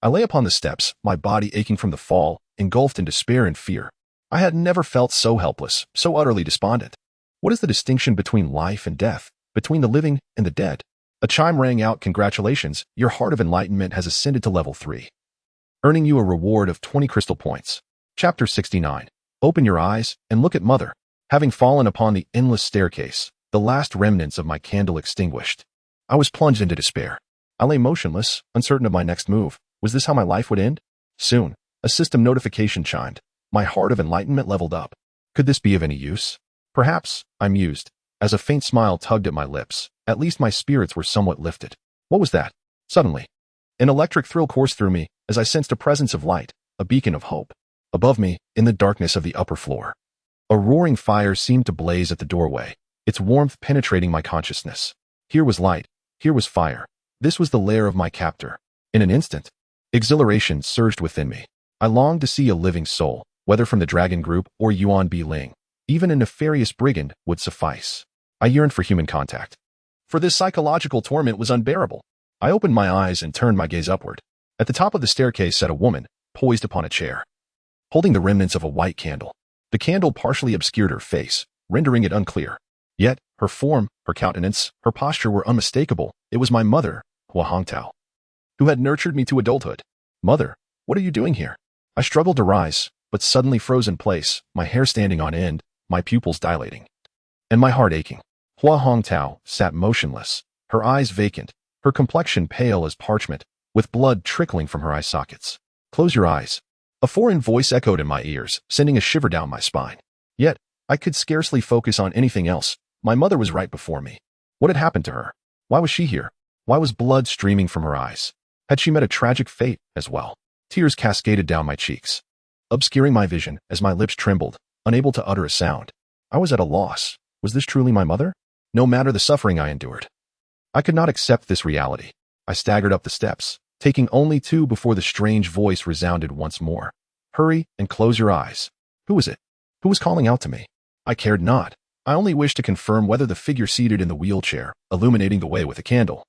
I lay upon the steps, my body aching from the fall, engulfed in despair and fear. I had never felt so helpless, so utterly despondent. What is the distinction between life and death, between the living and the dead? A chime rang out, "Congratulations, your heart of enlightenment has ascended to level 3. Earning you a reward of 20 crystal points." Chapter 69. Open your eyes and look at Mother. Having fallen upon the endless staircase, the last remnants of my candle extinguished, I was plunged into despair. I lay motionless, uncertain of my next move. Was this how my life would end? Soon, a system notification chimed. My heart of enlightenment leveled up. Could this be of any use? Perhaps, I mused, as a faint smile tugged at my lips. At least my spirits were somewhat lifted. What was that? Suddenly, an electric thrill coursed through me as I sensed a presence of light, a beacon of hope. Above me, in the darkness of the upper floor, a roaring fire seemed to blaze at the doorway, its warmth penetrating my consciousness. Here was light, here was fire. This was the lair of my captor. In an instant, exhilaration surged within me. I longed to see a living soul, whether from the dragon group or Yuan Bi Ling. Even a nefarious brigand would suffice. I yearned for human contact, for this psychological torment was unbearable. I opened my eyes and turned my gaze upward. At the top of the staircase sat a woman, poised upon a chair, holding the remnants of a white candle. The candle partially obscured her face, rendering it unclear. Yet, her form, her countenance, her posture were unmistakable. It was my mother, Hua Hongtao, who had nurtured me to adulthood. Mother, what are you doing here? I struggled to rise, but suddenly froze in place, my hair standing on end, my pupils dilating, and my heart aching. Hua Hongtao sat motionless, her eyes vacant, her complexion pale as parchment, with blood trickling from her eye sockets. Close your eyes. A foreign voice echoed in my ears, sending a shiver down my spine. Yet, I could scarcely focus on anything else. My mother was right before me. What had happened to her? Why was she here? Why was blood streaming from her eyes? Had she met a tragic fate as well? Tears cascaded down my cheeks, obscuring my vision as my lips trembled, unable to utter a sound. I was at a loss. Was this truly my mother? No matter the suffering I endured, I could not accept this reality. I staggered up the steps, taking only 2 before the strange voice resounded once more. Hurry and close your eyes. Who was it? Who was calling out to me? I cared not. I only wished to confirm whether the figure seated in the wheelchair, illuminating the way with a candle,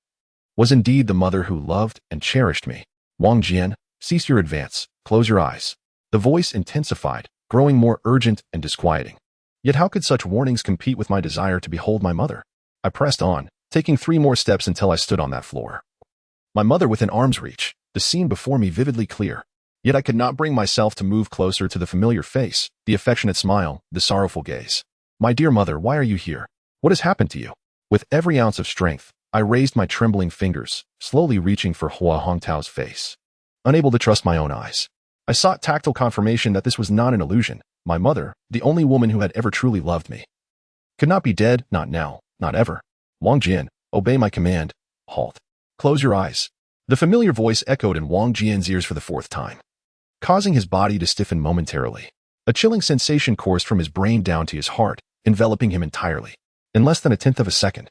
was indeed the mother who loved and cherished me. Wang Jian, cease your advance. Close your eyes. The voice intensified, growing more urgent and disquieting. Yet how could such warnings compete with my desire to behold my mother? I pressed on, taking 3 more steps until I stood on that floor. My mother within arm's reach, the scene before me vividly clear. Yet I could not bring myself to move closer to the familiar face, the affectionate smile, the sorrowful gaze. My dear mother, why are you here? What has happened to you? With every ounce of strength, I raised my trembling fingers, slowly reaching for Hua Hongtao's face. Unable to trust my own eyes, I sought tactile confirmation that this was not an illusion. My mother, the only woman who had ever truly loved me, could not be dead, not now, not ever. Wang Jian, obey my command. Halt. Close your eyes. The familiar voice echoed in Wang Jian's ears for the 4th time, causing his body to stiffen momentarily. A chilling sensation coursed from his brain down to his heart, enveloping him entirely. In less than a 1/10 of a second,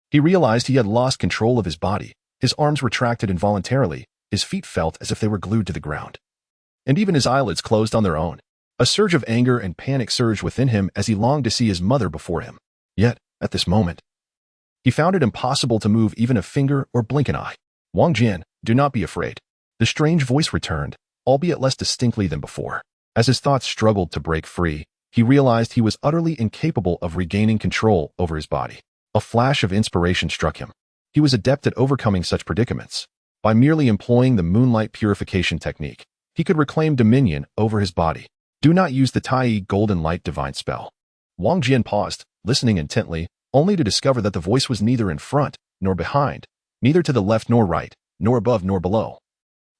he realized he had lost control of his body. His arms retracted involuntarily, his feet felt as if they were glued to the ground, and even his eyelids closed on their own. A surge of anger and panic surged within him as he longed to see his mother before him. Yet, at this moment, he found it impossible to move even a finger or blink an eye. Wang Jian, do not be afraid. The strange voice returned, albeit less distinctly than before. As his thoughts struggled to break free, he realized he was utterly incapable of regaining control over his body. A flash of inspiration struck him. He was adept at overcoming such predicaments. By merely employing the moonlight purification technique, he could reclaim dominion over his body. Do not use the Tai Golden Light Divine spell. Wang Jian paused, listening intently, only to discover that the voice was neither in front nor behind, neither to the left nor right, nor above nor below.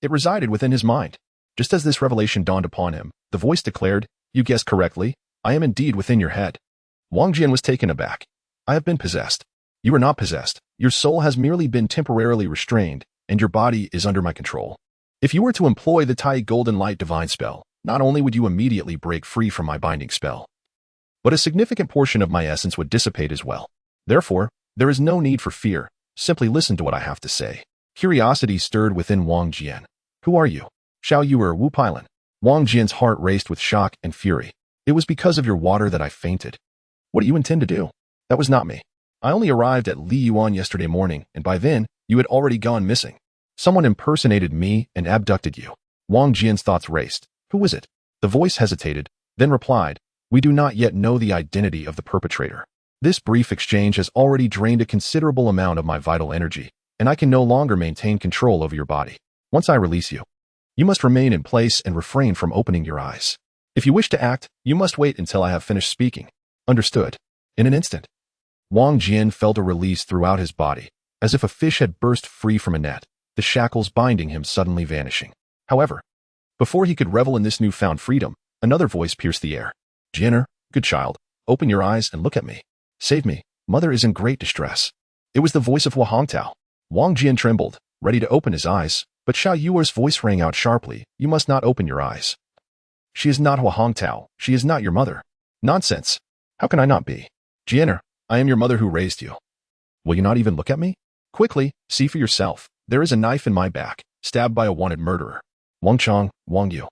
It resided within his mind. Just as this revelation dawned upon him, the voice declared, "You guessed correctly, I am indeed within your head." Wang Jian was taken aback. "I have been possessed." "You are not possessed. Your soul has merely been temporarily restrained, and your body is under my control. If you were to employ the Tai Golden Light Divine spell, not only would you immediately break free from my binding spell, but a significant portion of my essence would dissipate as well. Therefore, there is no need for fear. Simply listen to what I have to say." Curiosity stirred within Wang Jian. "Who are you? Xiao Yu or Wu Pailan?" Wang Jian's heart raced with shock and fury. "It was because of your water that I fainted." "What do you intend to do?" "That was not me. I only arrived at Li Yuan yesterday morning, and by then, you had already gone missing. Someone impersonated me and abducted you." Wang Jian's thoughts raced. "Who was it?" The voice hesitated, then replied, "We do not yet know the identity of the perpetrator. This brief exchange has already drained a considerable amount of my vital energy, and I can no longer maintain control over your body. Once I release you, you must remain in place and refrain from opening your eyes. If you wish to act, you must wait until I have finished speaking." "Understood." In an instant, Wang Jian felt a release throughout his body, as if a fish had burst free from a net, the shackles binding him suddenly vanishing. However, before he could revel in this newfound freedom, another voice pierced the air. "Jianer, good child, open your eyes and look at me. Save me, mother is in great distress." It was the voice of Hua Hongtao. Wang Jian trembled, ready to open his eyes, but Xiao Yuer's voice rang out sharply, "You must not open your eyes. She is not Hua Hongtao, she is not your mother." "Nonsense. How can I not be? Jianer, I am your mother who raised you. Will you not even look at me? Quickly, see for yourself. There is a knife in my back, stabbed by a wanted murderer. Wang Chong, Wang Yu,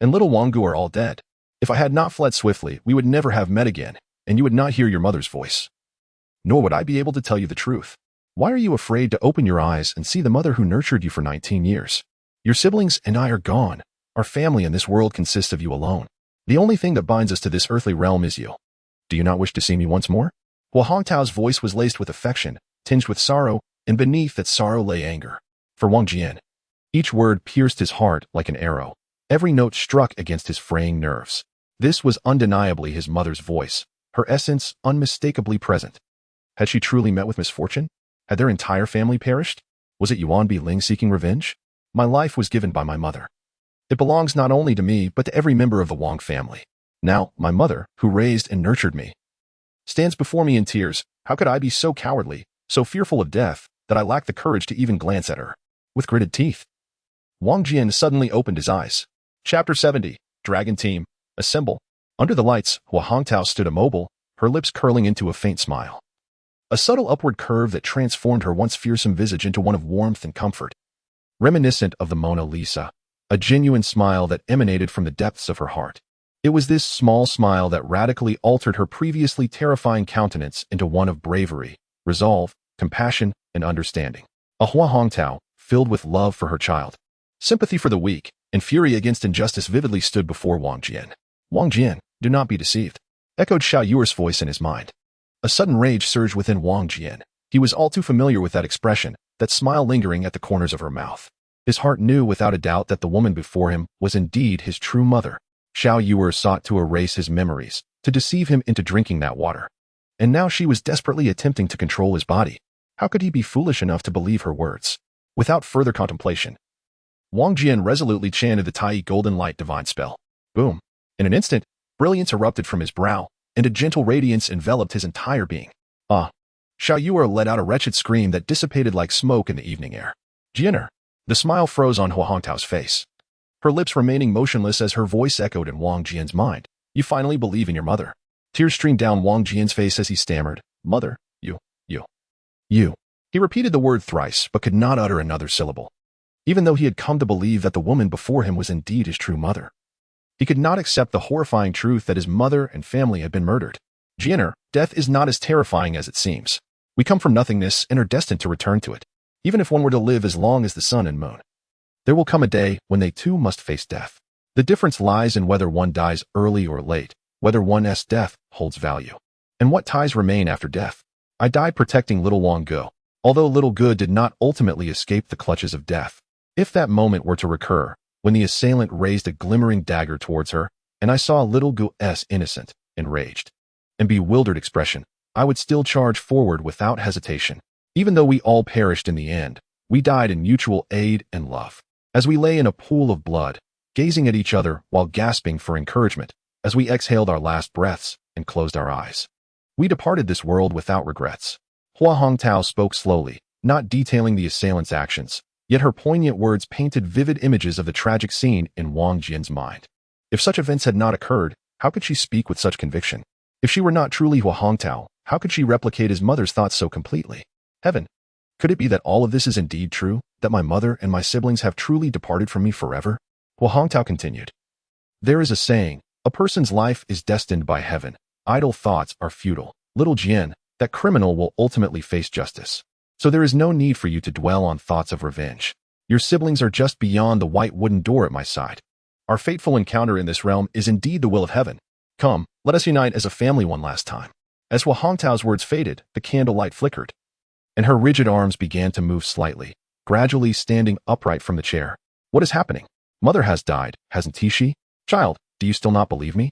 and little Wang Gu are all dead. If I had not fled swiftly, we would never have met again, and you would not hear your mother's voice. Nor would I be able to tell you the truth. Why are you afraid to open your eyes and see the mother who nurtured you for 19 years? Your siblings and I are gone. Our family in this world consists of you alone. The only thing that binds us to this earthly realm is you. Do you not wish to see me once more?" Hua Hongtao's voice was laced with affection, tinged with sorrow, and beneath that sorrow lay anger. For Wang Jian, each word pierced his heart like an arrow. Every note struck against his fraying nerves. This was undeniably his mother's voice, her essence unmistakably present. Had she truly met with misfortune? Had their entire family perished? Was it Yuan Biling seeking revenge? My life was given by my mother. It belongs not only to me, but to every member of the Wang family. Now, my mother, who raised and nurtured me, stands before me in tears. How could I be so cowardly, so fearful of death, that I lack the courage to even glance at her? With gritted teeth, Wang Jian suddenly opened his eyes. Chapter 70, Dragon Team, Assemble. Under the lights, Hua Hongtao stood immobile, her lips curling into a faint smile. A subtle upward curve that transformed her once fearsome visage into one of warmth and comfort. Reminiscent of the Mona Lisa, a genuine smile that emanated from the depths of her heart. It was this small smile that radically altered her previously terrifying countenance into one of bravery, resolve, compassion, and understanding. A Hua Hongtao, filled with love for her child. Sympathy for the weak, and fury against injustice vividly stood before Wang Jian. Wang Jian, do not be deceived, echoed Xiao Yuer's voice in his mind. A sudden rage surged within Wang Jian. He was all too familiar with that expression, that smile lingering at the corners of her mouth. His heart knew without a doubt that the woman before him was indeed his true mother. Xiao Yuer sought to erase his memories, to deceive him into drinking that water. And now she was desperately attempting to control his body. How could he be foolish enough to believe her words? Without further contemplation, Wang Jian resolutely chanted the Tai Golden Light divine spell. Boom. In an instant, brilliance erupted from his brow, and a gentle radiance enveloped his entire being. Ah! Xiao Yuer let out a wretched scream that dissipated like smoke in the evening air. Jianer! The smile froze on Hua Hongtao's face, her lips remaining motionless as her voice echoed in Wang Jian's mind. You finally believe in your mother. Tears streamed down Wang Jian's face as he stammered. Mother, you. He repeated the word thrice, but could not utter another syllable. Even though he had come to believe that the woman before him was indeed his true mother, he could not accept the horrifying truth that his mother and family had been murdered. Jianer, death is not as terrifying as it seems. We come from nothingness and are destined to return to it. Even if one were to live as long as the sun and moon, there will come a day when they too must face death. The difference lies in whether one dies early or late, whether one's death holds value, and what ties remain after death. I died protecting little Wang Go, although little Good did not ultimately escape the clutches of death. If that moment were to recur, when the assailant raised a glimmering dagger towards her, and I saw little Gu's innocent, enraged, and bewildered expression, I would still charge forward without hesitation. Even though we all perished in the end, we died in mutual aid and love. As we lay in a pool of blood, gazing at each other while gasping for encouragement, as we exhaled our last breaths and closed our eyes, we departed this world without regrets. Hua Hongtao spoke slowly, not detailing the assailant's actions, yet her poignant words painted vivid images of the tragic scene in Wang Jian's mind. If such events had not occurred, how could she speak with such conviction? If she were not truly Hua Hongtao, how could she replicate his mother's thoughts so completely? Heaven! Could it be that all of this is indeed true, that my mother and my siblings have truly departed from me forever? Hua Hongtao continued. There is a saying, a person's life is destined by heaven. Idle thoughts are futile. Little Jian, that criminal will ultimately face justice. So there is no need for you to dwell on thoughts of revenge. Your siblings are just beyond the white wooden door at my side. Our fateful encounter in this realm is indeed the will of heaven. Come, let us unite as a family one last time. As Hua Hongtao's words faded, the candlelight flickered, and her rigid arms began to move slightly, gradually standing upright from the chair. What is happening? Mother has died, hasn't she? Child, do you still not believe me?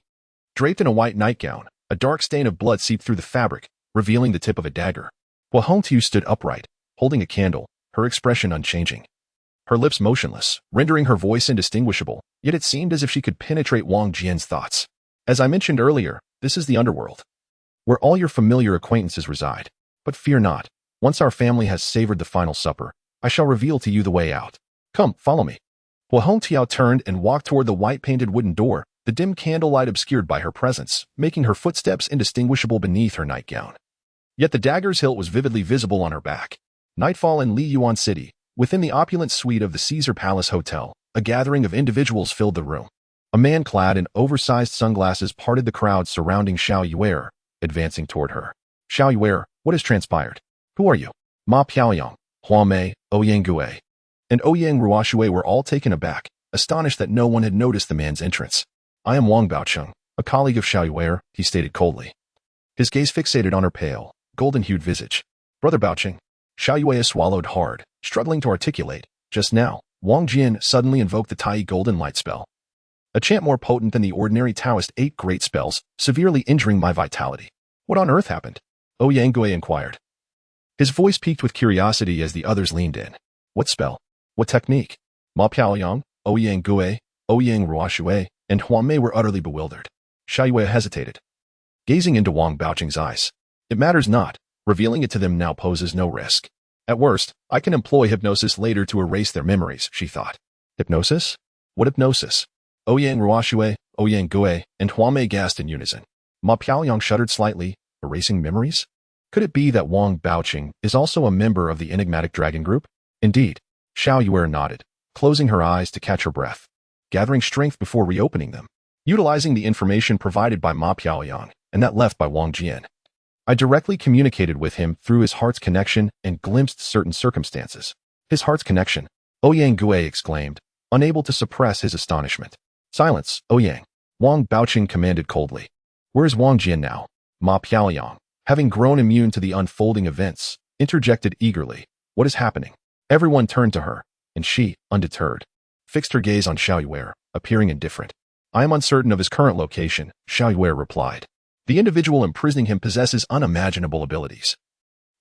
Draped in a white nightgown, a dark stain of blood seeped through the fabric, revealing the tip of a dagger. Hua Hongtao stood upright, holding a candle, her expression unchanging, her lips motionless, rendering her voice indistinguishable, yet it seemed as if she could penetrate Wang Jian's thoughts. As I mentioned earlier, this is the underworld, where all your familiar acquaintances reside. But fear not, once our family has savored the final supper, I shall reveal to you the way out. Come, follow me. Hua Hongtao turned and walked toward the white-painted wooden door, the dim candlelight obscured by her presence, making her footsteps indistinguishable beneath her nightgown. Yet the dagger's hilt was vividly visible on her back. Nightfall in Li Yuan City, within the opulent suite of the Caesar Palace Hotel, a gathering of individuals filled the room. A man clad in oversized sunglasses parted the crowd surrounding Xiao Yuer, advancing toward her. Xiao Yuer, what has transpired? Who are you? Ma Piaoyang, Huang Mei, Ouyang Gue, and Ouyang Ruoxue were all taken aback, astonished that no one had noticed the man's entrance. I am Wang Baocheng, a colleague of Xiao Yuer, he stated coldly, his gaze fixated on her pale, golden-hued visage. Brother Baocheng. Xiao Yuer swallowed hard, struggling to articulate. Just now, Wang Jian suddenly invoked the Tai Golden Light spell, a chant more potent than the ordinary Taoist 8 great spells, severely injuring my vitality. What on earth happened? Ouyang Gue inquired. His voice piqued with curiosity as the others leaned in. What spell? What technique? Ma Piaoyang, Ouyang Gue, Ouyang Ruoxue, and Huang Mei were utterly bewildered. Xiao Yuer hesitated, gazing into Wang Baocheng's eyes. It matters not. Revealing it to them now poses no risk. At worst, I can employ hypnosis later to erase their memories, she thought. Hypnosis? What hypnosis? Ouyang Ruoxue, Ouyang Gue, and Huamei gasped in unison. Ma Piaoyang shuddered slightly, erasing memories. Could it be that Wang Baoqing is also a member of the enigmatic dragon group? Indeed. Xiao Yuer nodded, closing her eyes to catch her breath, gathering strength before reopening them, utilizing the information provided by Ma Piaoyang and that left by Wang Jian. I directly communicated with him through his heart's connection and glimpsed certain circumstances. His heart's connection, Ouyang Gue exclaimed, unable to suppress his astonishment. Silence, Ouyang. Wang Baoqing commanded coldly. Where is Wang Jian now? Ma Piaoyang, having grown immune to the unfolding events, interjected eagerly. What is happening? Everyone turned to her, and she, undeterred, fixed her gaze on Xiao Yuer, appearing indifferent. I am uncertain of his current location, Xiao Yuer replied. The individual imprisoning him possesses unimaginable abilities,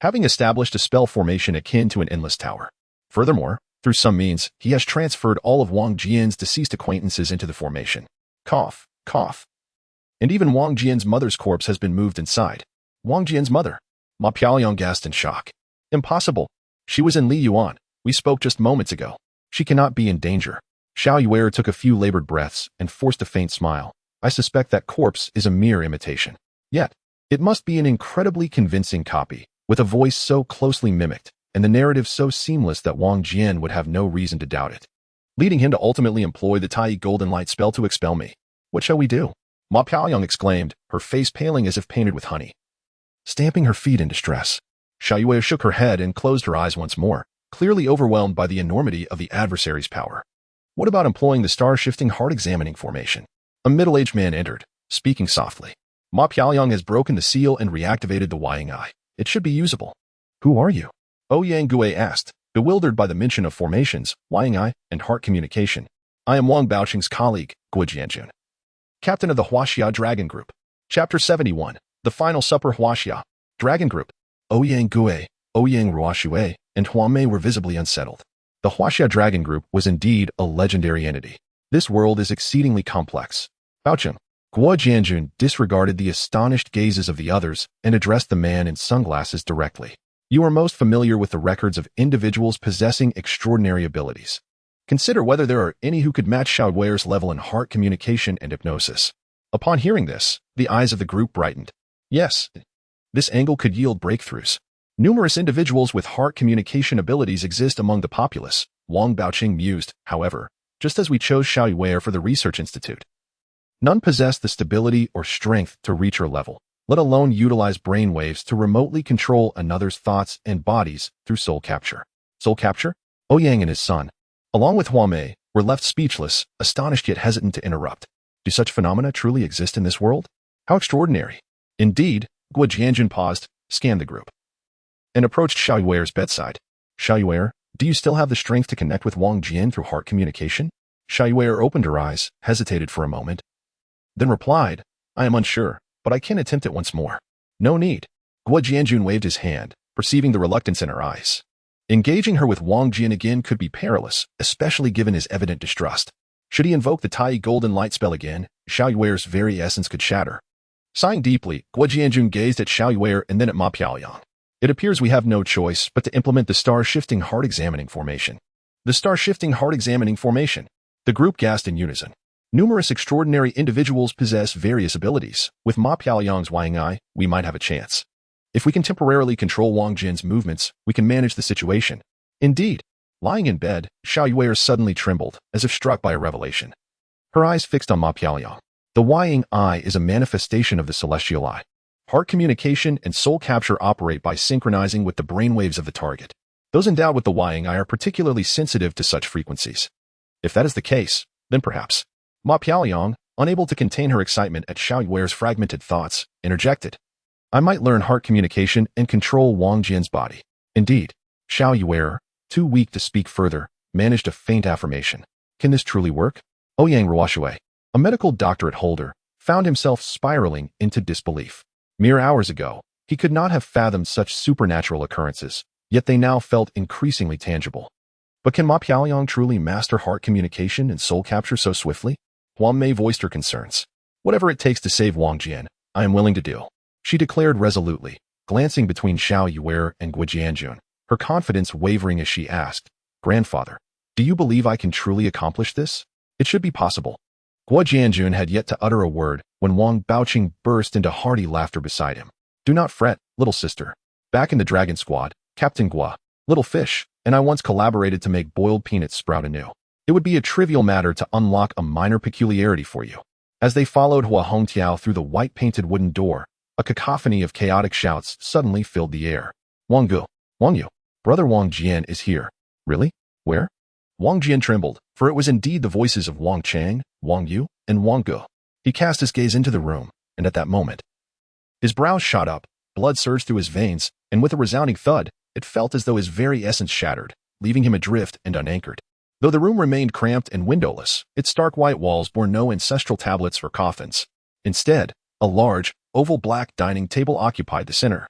having established a spell formation akin to an endless tower. Furthermore, through some means, he has transferred all of Wang Jian's deceased acquaintances into the formation. Cough, cough. And even Wang Jian's mother's corpse has been moved inside. Wang Jian's mother? Ma Piaoyang gasped in shock. Impossible. She was in Li Yuan. We spoke just moments ago. She cannot be in danger. Xiao Yuer took a few labored breaths and forced a faint smile. I suspect that corpse is a mere imitation. Yet, it must be an incredibly convincing copy, with a voice so closely mimicked, and the narrative so seamless that Wang Jian would have no reason to doubt it, leading him to ultimately employ the Tai Golden Light spell to expel me. What shall we do? Ma Piaoyang exclaimed, her face paling as if painted with honey, stamping her feet in distress. Xiao Yuer shook her head and closed her eyes once more, clearly overwhelmed by the enormity of the adversary's power. What about employing the star-shifting heart-examining formation? A middle-aged man entered, speaking softly. Ma Piaoyang has broken the seal and reactivated the Wying Eye. It should be usable. Who are you? Ouyang Gue asked, bewildered by the mention of formations, Wying Eye, and heart communication. I am Wang Baoqing's colleague, Gue Jianjun, captain of the Huaxia Dragon Group. Chapter 71, The Final Supper. Huaxia Dragon Group. Ouyang Gue, Ouyang Ruoxue, and Huamei were visibly unsettled. The Huaxia Dragon Group was indeed a legendary entity. This world is exceedingly complex. Baoqing, Gue Jianjun disregarded the astonished gazes of the others and addressed the man in sunglasses directly. You are most familiar with the records of individuals possessing extraordinary abilities. Consider whether there are any who could match Xiao Yuer's level in heart communication and hypnosis. Upon hearing this, the eyes of the group brightened. Yes, this angle could yield breakthroughs. Numerous individuals with heart communication abilities exist among the populace, Wang Baoqing mused. However, just as we chose Xiao Yuer for the research institute, none possess the stability or strength to reach her level, let alone utilize brain waves to remotely control another's thoughts and bodies through soul capture. Soul capture? Ouyang and his son, along with Huamei, were left speechless, astonished yet hesitant to interrupt. Do such phenomena truly exist in this world? How extraordinary. Indeed, Gue Jianjun paused, scanned the group, and approached Xiao Yuer's bedside. Xiao Yuer, do you still have the strength to connect with Wang Jian through heart communication? Xiao Yuer opened her eyes, hesitated for a moment, then replied, I am unsure, but I can attempt it once more. No need. Gue Jianjun waved his hand, perceiving the reluctance in her eyes. Engaging her with Wang Jian again could be perilous, especially given his evident distrust. Should he invoke the Tai Golden Light spell again, Xiao Yuer's very essence could shatter. Sighing deeply, Gue Jianjun gazed at Xiao Yuer and then at Ma Piaoyang. It appears we have no choice but to implement the star-shifting heart-examining formation. The star-shifting heart-examining formation. The group gasped in unison. Numerous extraordinary individuals possess various abilities. With Ma Piaoyang's Wying Eye, we might have a chance. If we can temporarily control Wang Jian's movements, we can manage the situation. Indeed. Lying in bed, Xiao Yuer suddenly trembled, as if struck by a revelation. Her eyes fixed on Ma Piaoyang. The Wying Eye is a manifestation of the celestial eye. Heart communication and soul capture operate by synchronizing with the brainwaves of the target. Those endowed with the Wying Eye are particularly sensitive to such frequencies. If that is the case, then perhaps. Ma Piaoyang, unable to contain her excitement at Xiao Yuer's fragmented thoughts, interjected. I might learn heart communication and control Wang Jian's body. Indeed, Xiao Yuer, too weak to speak further, managed a faint affirmation. Can this truly work? Ouyang Ruoxue, a medical doctorate holder, found himself spiraling into disbelief. Mere hours ago, he could not have fathomed such supernatural occurrences, yet they now felt increasingly tangible. But can Ma Piaoyang truly master heart communication and soul capture so swiftly? Huamei voiced her concerns. Whatever it takes to save Wang Jian, I am willing to do, she declared resolutely, glancing between Xiao Yuer and Gue Jianjun, her confidence wavering as she asked, Grandfather, Do you believe I can truly accomplish this? It should be possible. Guo Jianjun had yet to utter a word when Wang Baoqing burst into hearty laughter beside him. Do not fret, little sister. Back in the Dragon Squad, Captain Guo, Little Fish, and I once collaborated to make boiled peanuts sprout anew. It would be a trivial matter to unlock a minor peculiarity for you. As they followed Hua Hongtiao through the white-painted wooden door, a cacophony of chaotic shouts suddenly filled the air. Wang Gu, Wang Yu, brother Wang Jian is here. Really? Where? Wang Jian trembled, for it was indeed the voices of Wang Chang, Wang Yu, and Wang Gu. He cast his gaze into the room, and at that moment, his brows shot up, blood surged through his veins, and with a resounding thud, it felt as though his very essence shattered, leaving him adrift and unanchored. Though the room remained cramped and windowless, its stark white walls bore no ancestral tablets or coffins. Instead, a large, oval black dining table occupied the center,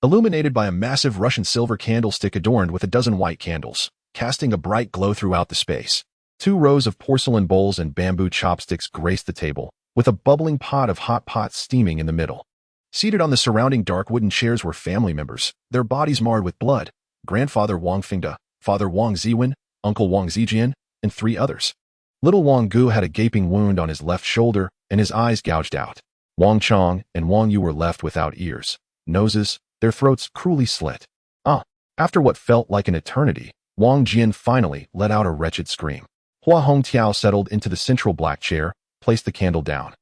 illuminated by a massive Russian silver candlestick adorned with a dozen white candles, casting a bright glow throughout the space. 2 rows of porcelain bowls and bamboo chopsticks graced the table, with a bubbling pot of hot pot steaming in the middle. Seated on the surrounding dark wooden chairs were family members, their bodies marred with blood: grandfather Wang Fingda, father Wang Ziwen, uncle Wang Zijian, and 3 others. Little Wang Gu had a gaping wound on his left shoulder, and his eyes gouged out. Wang Chong and Wang Yu were left without ears, noses, their throats cruelly slit. After what felt like an eternity, Wang Jian finally let out a wretched scream. Hua Hongtiao settled into the central black chair, placed the candle down,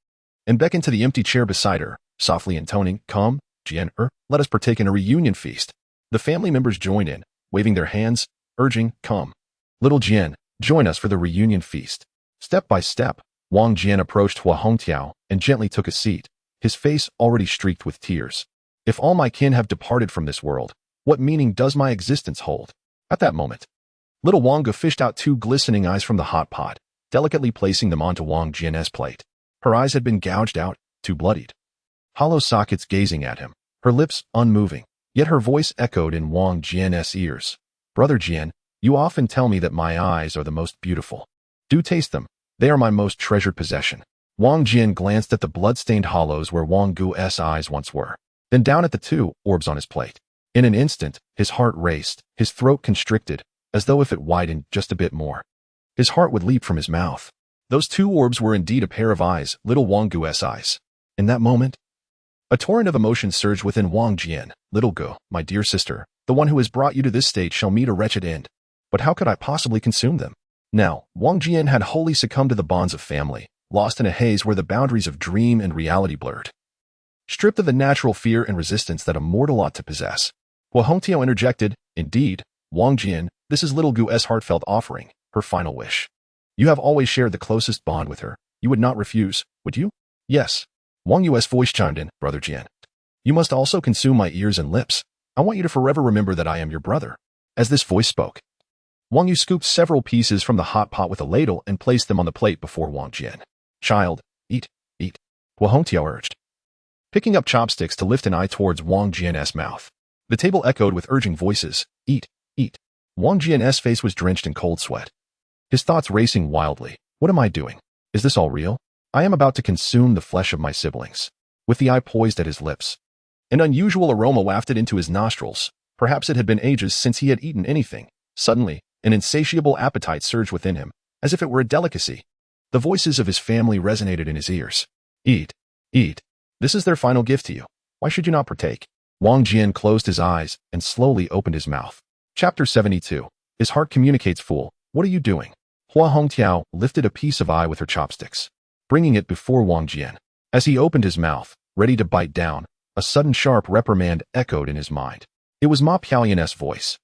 and beckoned to the empty chair beside her, softly intoning, "Come, Jian, let us partake in a reunion feast." The family members joined in, waving their hands, urging, "Come, little Jian, join us for the reunion feast." Step by step, Wang Jian approached Hua Hongtiao and gently took a seat, his face already streaked with tears. If all my kin have departed from this world, what meaning does my existence hold? At that moment, little Wanga fished out 2 glistening eyes from the hot pot, delicately placing them onto Wang Jian's plate. Her eyes had been gouged out, 2 bloodied, hollow sockets gazing at him, her lips unmoving, yet her voice echoed in Wang Jian's ears. "Brother Jian, you often tell me that my eyes are the most beautiful. Do taste them. They are my most treasured possession." Wang Jian glanced at the blood-stained hollows where Wang Gu's eyes once were, then down at the 2 orbs on his plate. In an instant, his heart raced, his throat constricted, as though if it widened just a bit more, his heart would leap from his mouth. Those 2 orbs were indeed a pair of eyes, little Wang Gu's eyes. In that moment, a torrent of emotion surged within Wang Jian. "Little Gu, my dear sister, the one who has brought you to this state shall meet a wretched end. But how could I possibly consume them?" Now, Wang Jian had wholly succumbed to the bonds of family, lost in a haze where the boundaries of dream and reality blurred. Stripped of the natural fear and resistance that a mortal ought to possess, Hua Hongtiao interjected, "Indeed, Wang Jian, this is little Gu's heartfelt offering, her final wish. You have always shared the closest bond with her. You would not refuse, would you?" "Yes." Wang Yu's voice chimed in, "Brother Jian, you must also consume my ears and lips. I want you to forever remember that I am your brother." As this voice spoke, Wang Yu scooped several pieces from the hot pot with a ladle and placed them on the plate before Wang Jian. "Child, eat, eat," Hua Hongtiao urged, picking up chopsticks to lift an eye towards Wang Jian's mouth. The table echoed with urging voices, "Eat, eat." Wang Jian's face was drenched in cold sweat, his thoughts racing wildly. "What am I doing? Is this all real? I am about to consume the flesh of my siblings." With the eye poised at his lips, an unusual aroma wafted into his nostrils. Perhaps it had been ages since he had eaten anything. Suddenly, an insatiable appetite surged within him, as if it were a delicacy. The voices of his family resonated in his ears. "Eat, eat. This is their final gift to you. Why should you not partake?" Wang Jian closed his eyes and slowly opened his mouth. Chapter 72. His heart communicates fool. "What are you doing?" Hua Hongtiao lifted a piece of eye with her chopsticks, bringing it before Wang Jian. As he opened his mouth, ready to bite down, a sudden sharp reprimand echoed in his mind. It was Ma Piaoyan's voice.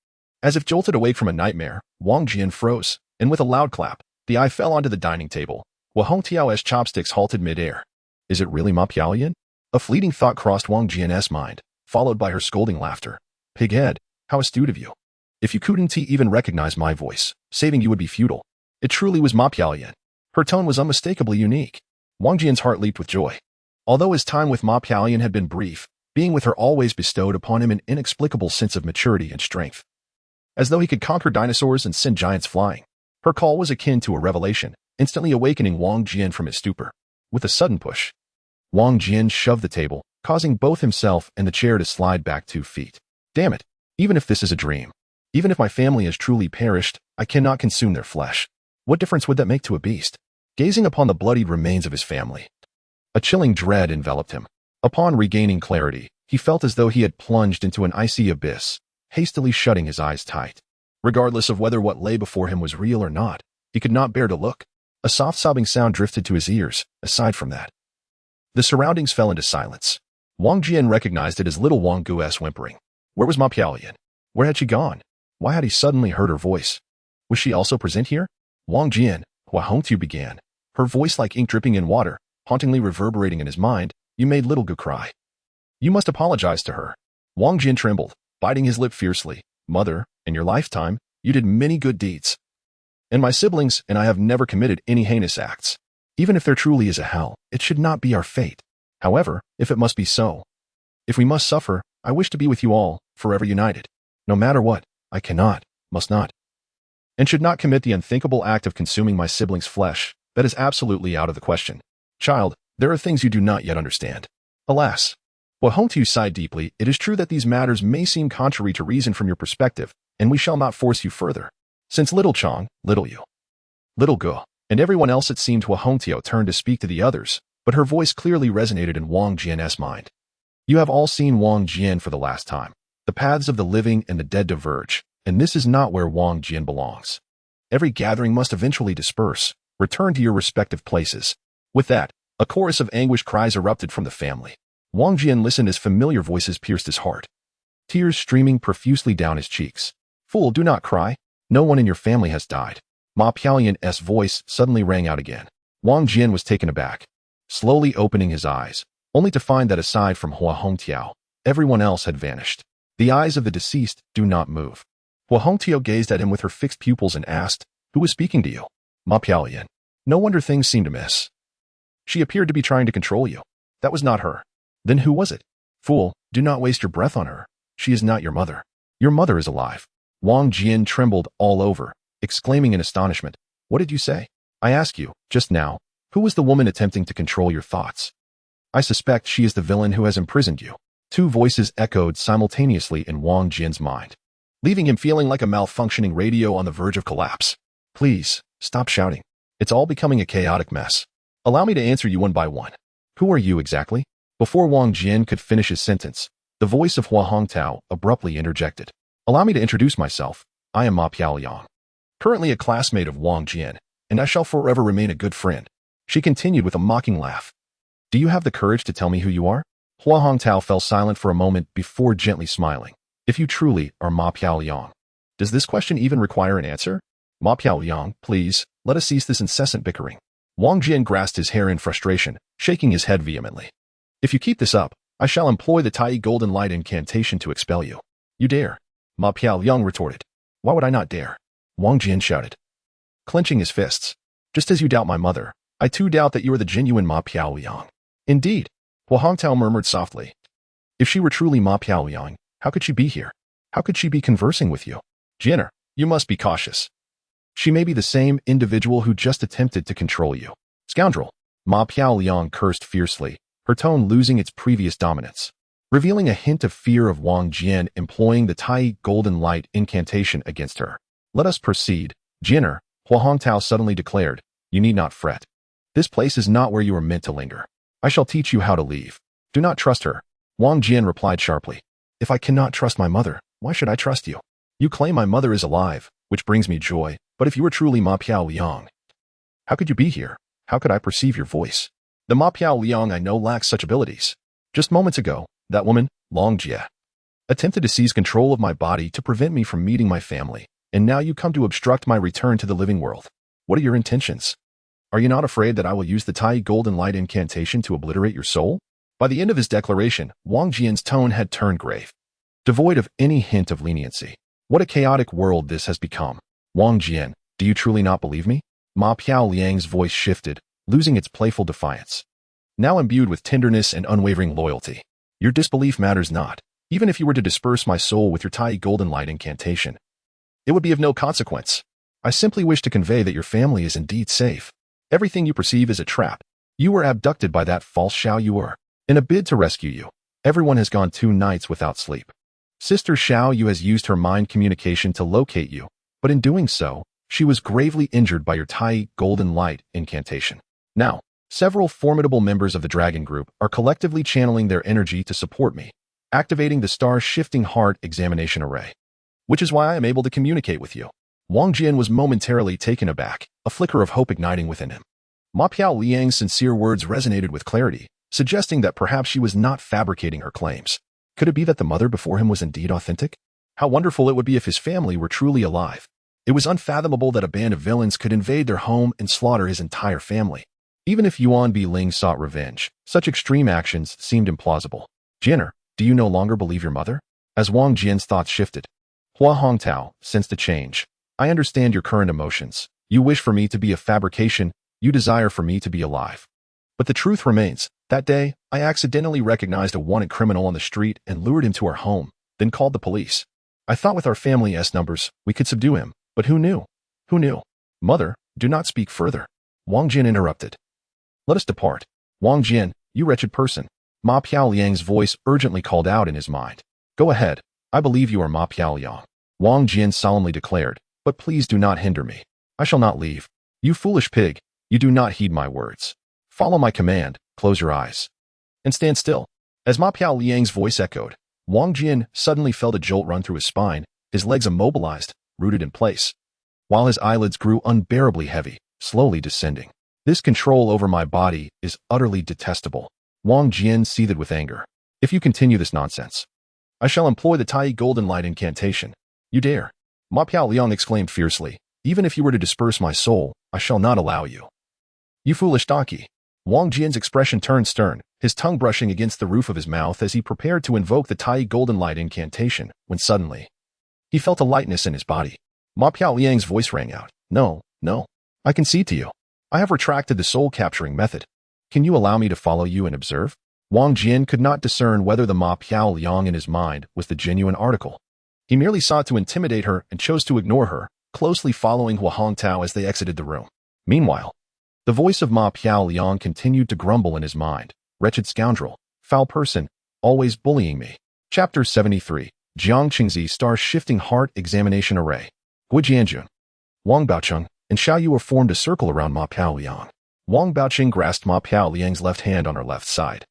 As if jolted awake from a nightmare, Wang Jian froze, and with a loud clap, the eye fell onto the dining table. Hua Hongtiao's chopsticks halted mid-air. Is it really Ma Piaoyan? A fleeting thought crossed Wang Jian's mind, followed by her scolding laughter. "Pighead, how astute of you. If you couldn't even recognize my voice, saving you would be futile." It truly was Ma Piaoyan. Her tone was unmistakably unique. Wang Jian's heart leaped with joy. Although his time with Ma Piaoyan had been brief, being with her always bestowed upon him an inexplicable sense of maturity and strength. As though he could conquer dinosaurs and send giants flying. Her call was akin to a revelation, instantly awakening Wang Jian from his stupor. With a sudden push, Wang Jian shoved the table, causing both himself and the chair to slide back 2 feet. "Damn it, even if this is a dream, Even if my family has truly perished, I cannot consume their flesh. What difference would that make to a beast? Gazing upon the bloodied remains of his family, a chilling dread enveloped him. Upon regaining clarity, he felt as though he had plunged into an icy abyss, hastily shutting his eyes tight. Regardless of whether what lay before him was real or not, he could not bear to look. A soft sobbing sound drifted to his ears. Aside from that, the surroundings fell into silence. Wang Jian recognized it as little Wang Gu's whimpering. Where was Ma Piaoyan? Where had she gone? Why had he suddenly heard her voice? Was she also present here? Wang Jian, Hua Hongtu began, her voice like ink dripping in water, hauntingly reverberating in his mind. You made little Gu cry. You must apologize to her. Wang Jian trembled, biting his lip fiercely. Mother, in your lifetime, you did many good deeds. And my siblings and I have never committed any heinous acts. Even if there truly is a hell, it should not be our fate. However, if it must be so, if we must suffer, I wish to be with you all, forever united. No matter what, I cannot, must not, and should not commit the unthinkable act of consuming my siblings' flesh. That is absolutely out of the question. Child, there are things you do not yet understand. Alas. Hua Hongtu sighed deeply. It is true that these matters may seem contrary to reason from your perspective, and we shall not force you further. Since little Chong, little you, little Gu, and everyone else, it seemed Hua Hongtu turned to speak to the others, but her voice clearly resonated in Wang Jian's mind. You have all seen Wang Jian for the last time. The paths of the living and the dead diverge, and this is not where Wang Jian belongs. Every gathering must eventually disperse. Return to your respective places. With that, a chorus of anguish cries erupted from the family. Wang Jian listened as familiar voices pierced his heart, tears streaming profusely down his cheeks. Fool, do not cry. No one in your family has died. Ma Piaoyan's voice suddenly rang out again. Wang Jian was taken aback, slowly opening his eyes, only to find that aside from Hua Hongtu, everyone else had vanished. The eyes of the deceased do not move. Hua Hongtu gazed at him with her fixed pupils and asked, Who was speaking to you? Ma Piaoyan. No wonder things seemed amiss. She appeared to be trying to control you. That was not her. Then who was it? Fool, do not waste your breath on her. She is not your mother. Your mother is alive. Wang Jian trembled all over, exclaiming in astonishment. What did you say? I ask you, just now, who was the woman attempting to control your thoughts? I suspect she is the villain who has imprisoned you. Two voices echoed simultaneously in Wang Jian's mind, leaving him feeling like a malfunctioning radio on the verge of collapse. Please, stop shouting. It's all becoming a chaotic mess. Allow me to answer you one by one. Who are you exactly? Before Wang Jian could finish his sentence, the voice of Hua Hongtu abruptly interjected. Allow me to introduce myself. I am Ma Piaoyan, currently a classmate of Wang Jian, and I shall forever remain a good friend. She continued with a mocking laugh. Do you have the courage to tell me who you are? Hua Hongtu fell silent for a moment before gently smiling. If you truly are Ma Piaoyan, does this question even require an answer? Ma Piaoyan, please, let us cease this incessant bickering. Wang Jian grasped his hair in frustration, shaking his head vehemently. If you keep this up, I shall employ the Tai Golden Light incantation to expel you. You dare? Ma Piaoyan retorted. Why would I not dare? Wang Jian shouted, clenching his fists. Just as you doubt my mother, I too doubt that you are the genuine Ma Piaoyan. Indeed, Hua Hongtu murmured softly. If she were truly Ma Piaoyan, how could she be here? How could she be conversing with you? Jianer, you must be cautious. She may be the same individual who just attempted to control you. Scoundrel! Ma Piaoyan cursed fiercely, her tone losing its previous dominance, revealing a hint of fear of Wang Jian employing the Tai Golden Light incantation against her. Let us proceed. Jianer, Hua Hongtu suddenly declared, you need not fret. This place is not where you are meant to linger. I shall teach you how to leave. Do not trust her. Wang Jian replied sharply. If I cannot trust my mother, why should I trust you? You claim my mother is alive, which brings me joy, but if you were truly Ma Piaoyan, how could you be here? How could I perceive your voice? The Ma Piaoyan I know lacks such abilities. Just moments ago, that woman, Wang Jian, attempted to seize control of my body to prevent me from meeting my family, and now you come to obstruct my return to the living world. What are your intentions? Are you not afraid that I will use the Tai Golden Light incantation to obliterate your soul? By the end of his declaration, Wang Jian's tone had turned grave, devoid of any hint of leniency. What a chaotic world this has become. Wang Jian, do you truly not believe me? Ma Piaoyan's voice shifted, losing its playful defiance, now imbued with tenderness and unwavering loyalty. Your disbelief matters not. Even if you were to disperse my soul with your Tai Golden Light incantation, it would be of no consequence. I simply wish to convey that your family is indeed safe. Everything you perceive is a trap. You were abducted by that false Xiao Yuer. In a bid to rescue you, everyone has gone 2 nights without sleep. Sister Xiao Yu has used her mind communication to locate you, but in doing so, she was gravely injured by your Tai Golden Light incantation. Now, several formidable members of the Dragon Group are collectively channeling their energy to support me, activating the star-shifting heart examination array. Which is why I am able to communicate with you. Wang Jian was momentarily taken aback, a flicker of hope igniting within him. Ma Piao Liang's sincere words resonated with clarity, suggesting that perhaps she was not fabricating her claims. Could it be that the mother before him was indeed authentic? How wonderful it would be if his family were truly alive. It was unfathomable that a band of villains could invade their home and slaughter his entire family. Even if Yuan Bi Ling sought revenge, such extreme actions seemed implausible. Jianer, do you no longer believe your mother? As Wang Jian's thoughts shifted, Hua Hongtao sensed a change. I understand your current emotions. You wish for me to be a fabrication. You desire for me to be alive. But the truth remains. That day, I accidentally recognized a wanted criminal on the street and lured him to our home, then called the police. I thought with our family's numbers, we could subdue him. But who knew? Who knew? Mother, do not speak further. Wang Jian interrupted. Let us depart. Wang Jian, you wretched person. Ma Piao Liang's voice urgently called out in his mind. Go ahead. I believe you are Ma Piao Liang. Wang Jian solemnly declared, but please do not hinder me. I shall not leave. You foolish pig, you do not heed my words. Follow my command, close your eyes. And stand still. As Ma Piao Liang's voice echoed, Wang Jian suddenly felt a jolt run through his spine, his legs immobilized, rooted in place, while his eyelids grew unbearably heavy, slowly descending. This control over my body is utterly detestable. Wang Jian seethed with anger. If you continue this nonsense, I shall employ the Tai Golden Light incantation. You dare? Ma Piao Liang exclaimed fiercely. Even if you were to disperse my soul, I shall not allow you. You foolish donkey. Wang Jian's expression turned stern, his tongue brushing against the roof of his mouth as he prepared to invoke the Tai Golden Light incantation, when suddenly, he felt a lightness in his body. Ma Piao Liang's voice rang out. No, no. I concede to you. I have retracted the soul-capturing method. Can you allow me to follow you and observe? Wang Jian could not discern whether the Ma Piao Liang in his mind was the genuine article. He merely sought to intimidate her and chose to ignore her, closely following Hua Hongtao as they exited the room. Meanwhile, the voice of Ma Piao Liang continued to grumble in his mind. Wretched scoundrel, foul person, always bullying me. Chapter 73. Jiangqingzi Star-Shifting Heart Examination Array. Gui Jianjun, Wang Baocheng, and Xiao Yu formed a circle around Ma Piao Liang. Wang Baocheng grasped Ma Piao Liang's left hand on her left side,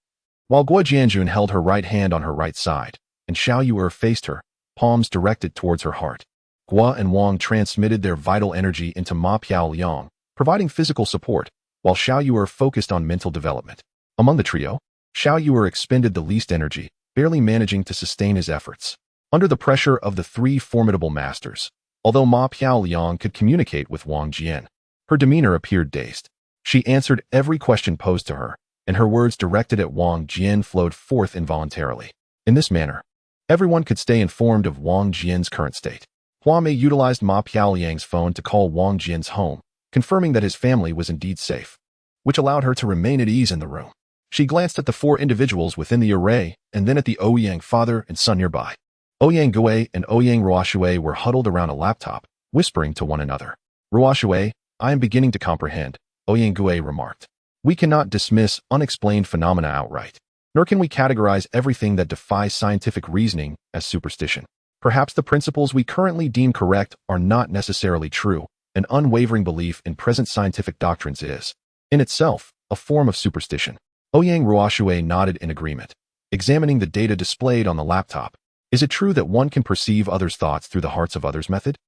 while Gui Jianjun held her right hand on her right side, and Xiao Yu faced her, palms directed towards her heart. Gua and Wang transmitted their vital energy into Ma Piao Liang, providing physical support, while Xiao Yu focused on mental development. Among the trio, Xiao Yu expended the least energy, barely managing to sustain his efforts. Under the pressure of the three formidable masters, although Ma Piao Liang could communicate with Wang Jian, her demeanor appeared dazed. She answered every question posed to her, and her words directed at Wang Jian flowed forth involuntarily. In this manner, everyone could stay informed of Wang Jian's current state. Hua Mei utilized Ma Piao Liang's phone to call Wang Jian's home, confirming that his family was indeed safe, which allowed her to remain at ease in the room. She glanced at the four individuals within the array and then at the Ouyang father and son nearby. Ouyang Gui and Ouyang Ruoshui were huddled around a laptop, whispering to one another. Ruoshui, I am beginning to comprehend, Ouyang Gui remarked. We cannot dismiss unexplained phenomena outright, nor can we categorize everything that defies scientific reasoning as superstition. Perhaps the principles we currently deem correct are not necessarily true. An unwavering belief in present scientific doctrines is, in itself, a form of superstition. Ouyang Ruoshui nodded in agreement, examining the data displayed on the laptop. Is it true that one can perceive others' thoughts through the hearts of others method?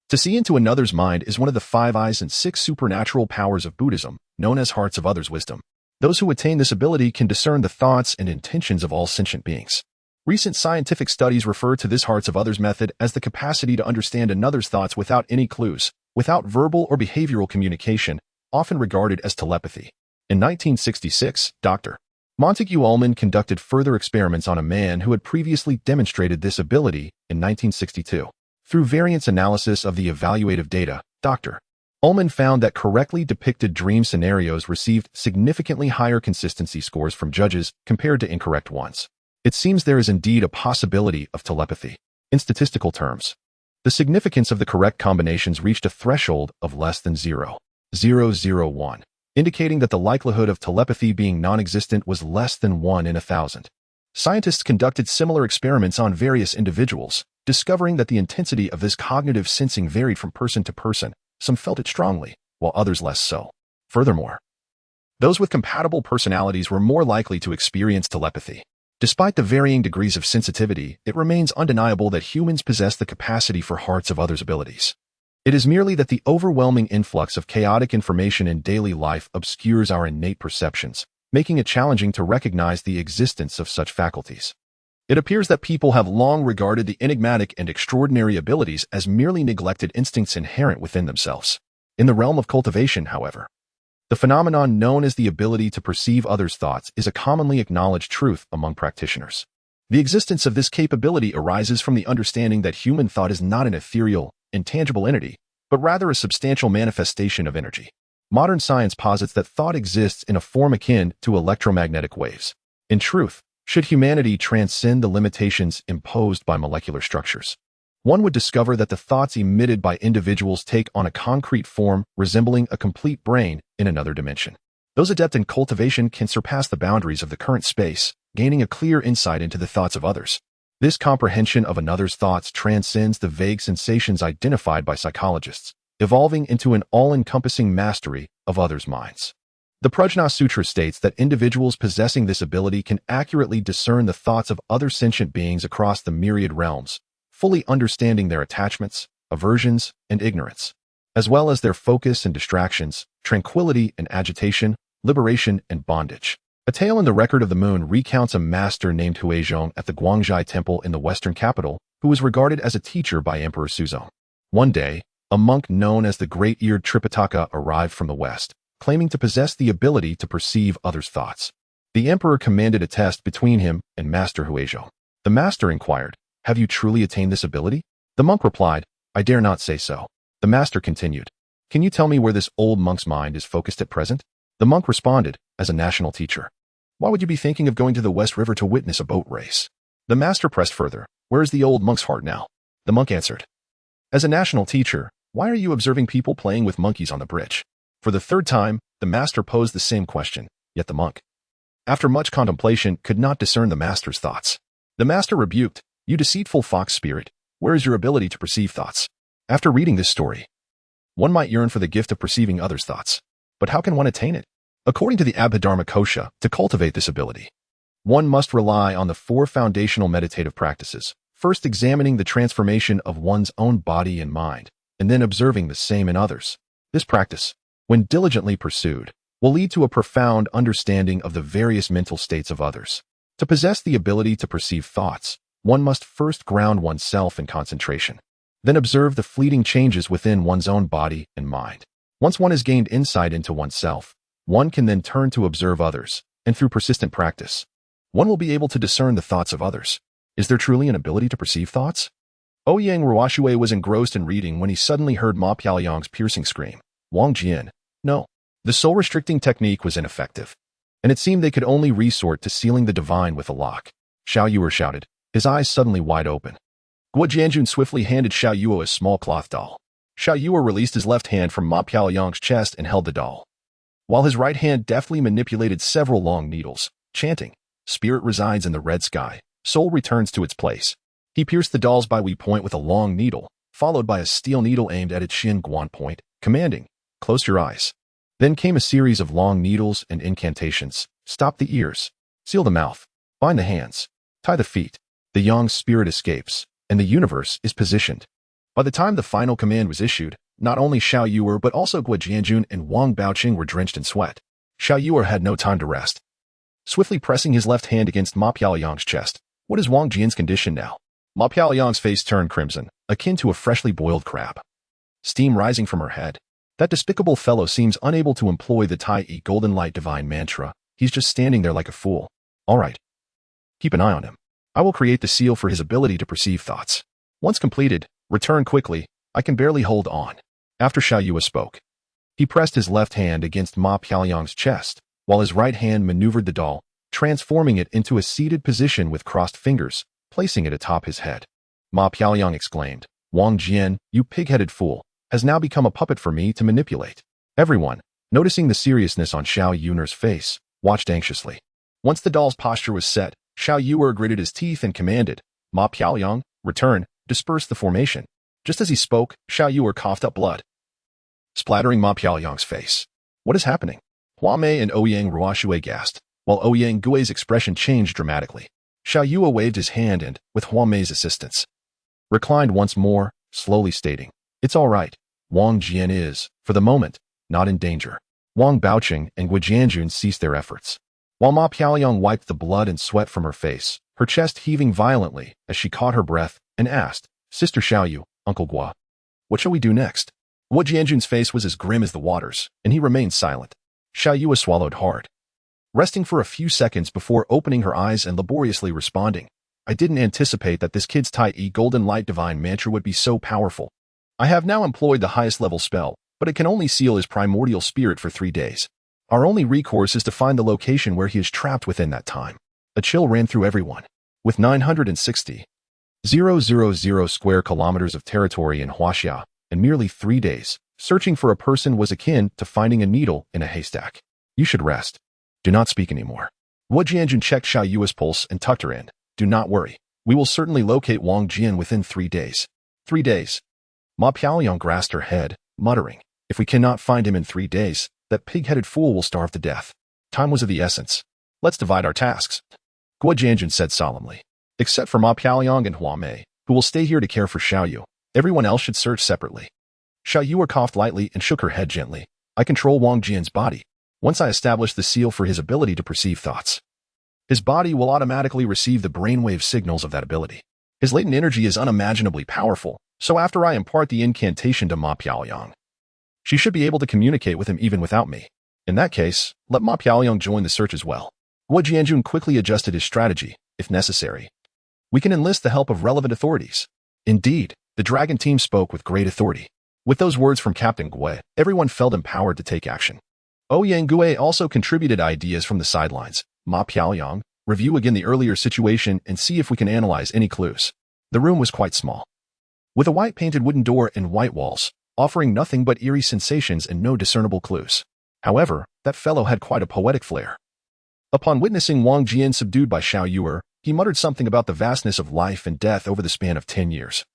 To see into another's mind is one of the 5 eyes and 6 supernatural powers of Buddhism, known as hearts of others' wisdom. Those who attain this ability can discern the thoughts and intentions of all sentient beings. Recent scientific studies refer to this hearts of others method as the capacity to understand another's thoughts without any clues, without verbal or behavioral communication, often regarded as telepathy. In 1966, Dr. Montague Ullman conducted further experiments on a man who had previously demonstrated this ability in 1962. Through variance analysis of the evaluative data, Dr. Ullman found that correctly depicted dream scenarios received significantly higher consistency scores from judges compared to incorrect ones. It seems there is indeed a possibility of telepathy. In statistical terms, the significance of the correct combinations reached a threshold of less than 0.001, indicating that the likelihood of telepathy being non-existent was less than 1 in 1,000. Scientists conducted similar experiments on various individuals, discovering that the intensity of this cognitive sensing varied from person to person. Some felt it strongly, while others less so. Furthermore, those with compatible personalities were more likely to experience telepathy. Despite the varying degrees of sensitivity, it remains undeniable that humans possess the capacity for hearts of others' abilities. It is merely that the overwhelming influx of chaotic information in daily life obscures our innate perceptions, making it challenging to recognize the existence of such faculties. It appears that people have long regarded the enigmatic and extraordinary abilities as merely neglected instincts inherent within themselves. In the realm of cultivation, however, the phenomenon known as the ability to perceive others' thoughts is a commonly acknowledged truth among practitioners. The existence of this capability arises from the understanding that human thought is not an ethereal, intangible entity, but rather a substantial manifestation of energy. Modern science posits that thought exists in a form akin to electromagnetic waves. In truth, should humanity transcend the limitations imposed by molecular structures, one would discover that the thoughts emitted by individuals take on a concrete form resembling a complete brain in another dimension. Those adept in cultivation can surpass the boundaries of the current space, gaining a clear insight into the thoughts of others. This comprehension of another's thoughts transcends the vague sensations identified by psychologists, evolving into an all-encompassing mastery of others' minds. The Prajna Sutra states that individuals possessing this ability can accurately discern the thoughts of other sentient beings across the myriad realms, fully understanding their attachments, aversions, and ignorance, as well as their focus and distractions, tranquility and agitation, liberation and bondage. A tale in the Record of the Moon recounts a master named Huizhong at the Guangzhai Temple in the western capital, who was regarded as a teacher by Emperor Suzong. One day, a monk known as the Great-Eared Tripitaka arrived from the west, claiming to possess the ability to perceive others' thoughts. The emperor commanded a test between him and Master Huizhong. The master inquired, "Have you truly attained this ability?" The monk replied, "I dare not say so." The master continued, "Can you tell me where this old monk's mind is focused at present?" The monk responded, "As a national teacher. Why would you be thinking of going to the West River to witness a boat race?" The master pressed further, "Where is the old monk's heart now?" The monk answered, "As a national teacher, why are you observing people playing with monkeys on the bridge?" For the third time, the master posed the same question, yet the monk, after much contemplation, could not discern the master's thoughts. The master rebuked, "You deceitful fox spirit, where is your ability to perceive thoughts?" After reading this story, one might yearn for the gift of perceiving others' thoughts. But how can one attain it? According to the Abhidharma Kosha, to cultivate this ability, one must rely on the 4 foundational meditative practices, first examining the transformation of one's own body and mind, and then observing the same in others. This practice, when diligently pursued, will lead to a profound understanding of the various mental states of others. To possess the ability to perceive thoughts, one must first ground oneself in concentration, then observe the fleeting changes within one's own body and mind. Once one has gained insight into oneself, one can then turn to observe others, and through persistent practice, one will be able to discern the thoughts of others. Is there truly an ability to perceive thoughts? Ouyang Ruoshui was engrossed in reading when he suddenly heard Ma Piaoyang's piercing scream, "Wang Jian, no." The soul-restricting technique was ineffective, and it seemed they could only resort to sealing the divine with a lock. Xiao Yuer shouted, his eyes suddenly wide open. Guo Jianjun swiftly handed Xiao Yuo a small cloth doll. Xiao Yuer released his left hand from Ma Piaoyang's chest and held the doll, while his right hand deftly manipulated several long needles, chanting, "Spirit resides in the red sky, soul returns to its place." He pierced the doll's Bai point with a long needle, followed by a steel needle aimed at its Xin Guan point, commanding, "Close your eyes." Then came a series of long needles and incantations. Stop the ears, seal the mouth, bind the hands, tie the feet. The Yang's spirit escapes, and the universe is positioned. By the time the final command was issued, not only Xiao Yuer but also Guo Jianjun and Wang Baoqing were drenched in sweat. Xiao Yuer had no time to rest. Swiftly pressing his left hand against Ma Piaoyang's chest, "What is Wang Jian's condition now?" Ma Piaoyang's face turned crimson, akin to a freshly boiled crab. Steam rising from her head. That despicable fellow seems unable to employ the Tai E Golden Light Divine Mantra. He's just standing there like a fool. All right. Keep an eye on him. I will create the seal for his ability to perceive thoughts. Once completed, return quickly. I can barely hold on. After Xiao Yuo spoke, he pressed his left hand against Ma Piaoyang's chest, while his right hand maneuvered the doll, transforming it into a seated position with crossed fingers, placing it atop his head. Ma Piaoyang exclaimed, "Wang Jian, you pig-headed fool, has now become a puppet for me to manipulate." Everyone, noticing the seriousness on Xiao Yuner's face, watched anxiously. Once the doll's posture was set, Xiao Yuer gritted his teeth and commanded, "Ma Piaoyang, return, disperse the formation." Just as he spoke, Xiao Yuer coughed up blood, splattering Ma Piaoyang's face. "What is happening?" Hua Mei and Ouyang Ruoshui gasped, while Ouyang Gui's expression changed dramatically. Xiao Yuer waved his hand and, with Hua Mei's assistance, reclined once more, slowly stating, "It's all right. Wang Jian is, for the moment, not in danger." Wang Baoqing and Gui Jianjun ceased their efforts, while Ma Piaoyang wiped the blood and sweat from her face, her chest heaving violently as she caught her breath and asked, "Sister Xiaoyu, Uncle Gua, what shall we do next?" Gui Jianjun's face was as grim as the waters, and he remained silent. Xiaoyu swallowed hard, resting for a few seconds before opening her eyes and laboriously responding, "I didn't anticipate that this kid's Tai Golden Light Divine Mantra would be so powerful. I have now employed the highest level spell, but it can only seal his primordial spirit for 3 days. Our only recourse is to find the location where he is trapped within that time." A chill ran through everyone. With 960,000 square kilometers of territory in Huaxia, and merely 3 days, searching for a person was akin to finding a needle in a haystack. "You should rest. Do not speak anymore." Gui Jianjun checked Xiao Yu's pulse and tucked her in. "Do not worry. We will certainly locate Wang Jian within 3 days. 3 days. Ma Piaoyang grasped her head, muttering, "If we cannot find him in 3 days, that pig-headed fool will starve to death." Time was of the essence. "Let's divide our tasks," Gui Jianjun said solemnly. "Except for Ma Piaoyang and Hua Mei, who will stay here to care for Xiao Yu. Everyone else should search separately." Xiao Yuer coughed lightly and shook her head gently. "I control Wang Jian's body. Once I establish the seal for his ability to perceive thoughts, his body will automatically receive the brainwave signals of that ability. His latent energy is unimaginably powerful, so after I impart the incantation to Ma Piaoyang, she should be able to communicate with him even without me. In that case, let Ma Piaoyang join the search as well." Gui Jianjun quickly adjusted his strategy, if necessary. "We can enlist the help of relevant authorities." Indeed, the dragon team spoke with great authority. With those words from Captain Gui, everyone felt empowered to take action. Ouyang Gui also contributed ideas from the sidelines. "Ma Piaoyang, review again the earlier situation and see if we can analyze any clues." The room was quite small, with a white-painted wooden door and white walls, offering nothing but eerie sensations and no discernible clues. However, that fellow had quite a poetic flair. Upon witnessing Wang Jian subdued by Xiao Yuer, he muttered something about the vastness of life and death over the span of 10 years,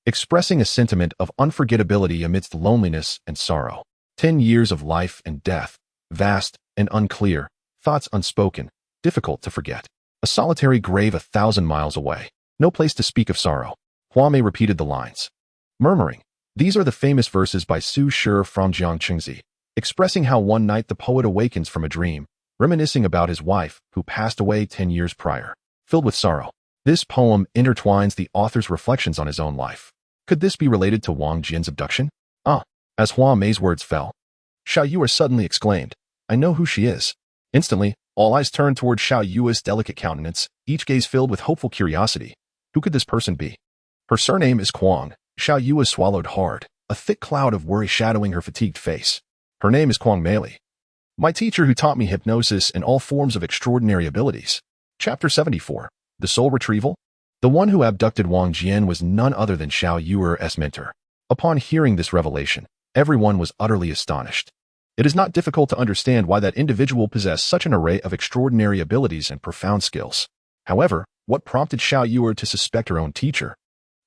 expressing a sentiment of unforgettability amidst loneliness and sorrow. 10 years of life and death, vast and unclear, thoughts unspoken, difficult to forget. A solitary grave 1,000 miles away, no place to speak of sorrow. Hua Mei repeated the lines, murmuring, "These are the famous verses by Su Shi from Jiangqingzi, expressing how one night the poet awakens from a dream, reminiscing about his wife, who passed away 10 years prior, filled with sorrow." This poem intertwines the author's reflections on his own life. Could this be related to Wang Jian's abduction? As Hua Mei's words fell, Xiao Yuer suddenly exclaimed, "I know who she is." Instantly, all eyes turned toward Xiao Yuer's delicate countenance, each gaze filled with hopeful curiosity. Who could this person be? Her surname is Kuang. Xiao Yuer swallowed hard, a thick cloud of worry shadowing her fatigued face. "Her name is Kuang Mei, my teacher who taught me hypnosis and all forms of extraordinary abilities." Chapter 74. The Soul Retrieval? The one who abducted Wang Jian was none other than Xiao Yuer's mentor. Upon hearing this revelation, everyone was utterly astonished. It is not difficult to understand why that individual possessed such an array of extraordinary abilities and profound skills. However, what prompted Xiao Yuer to suspect her own teacher?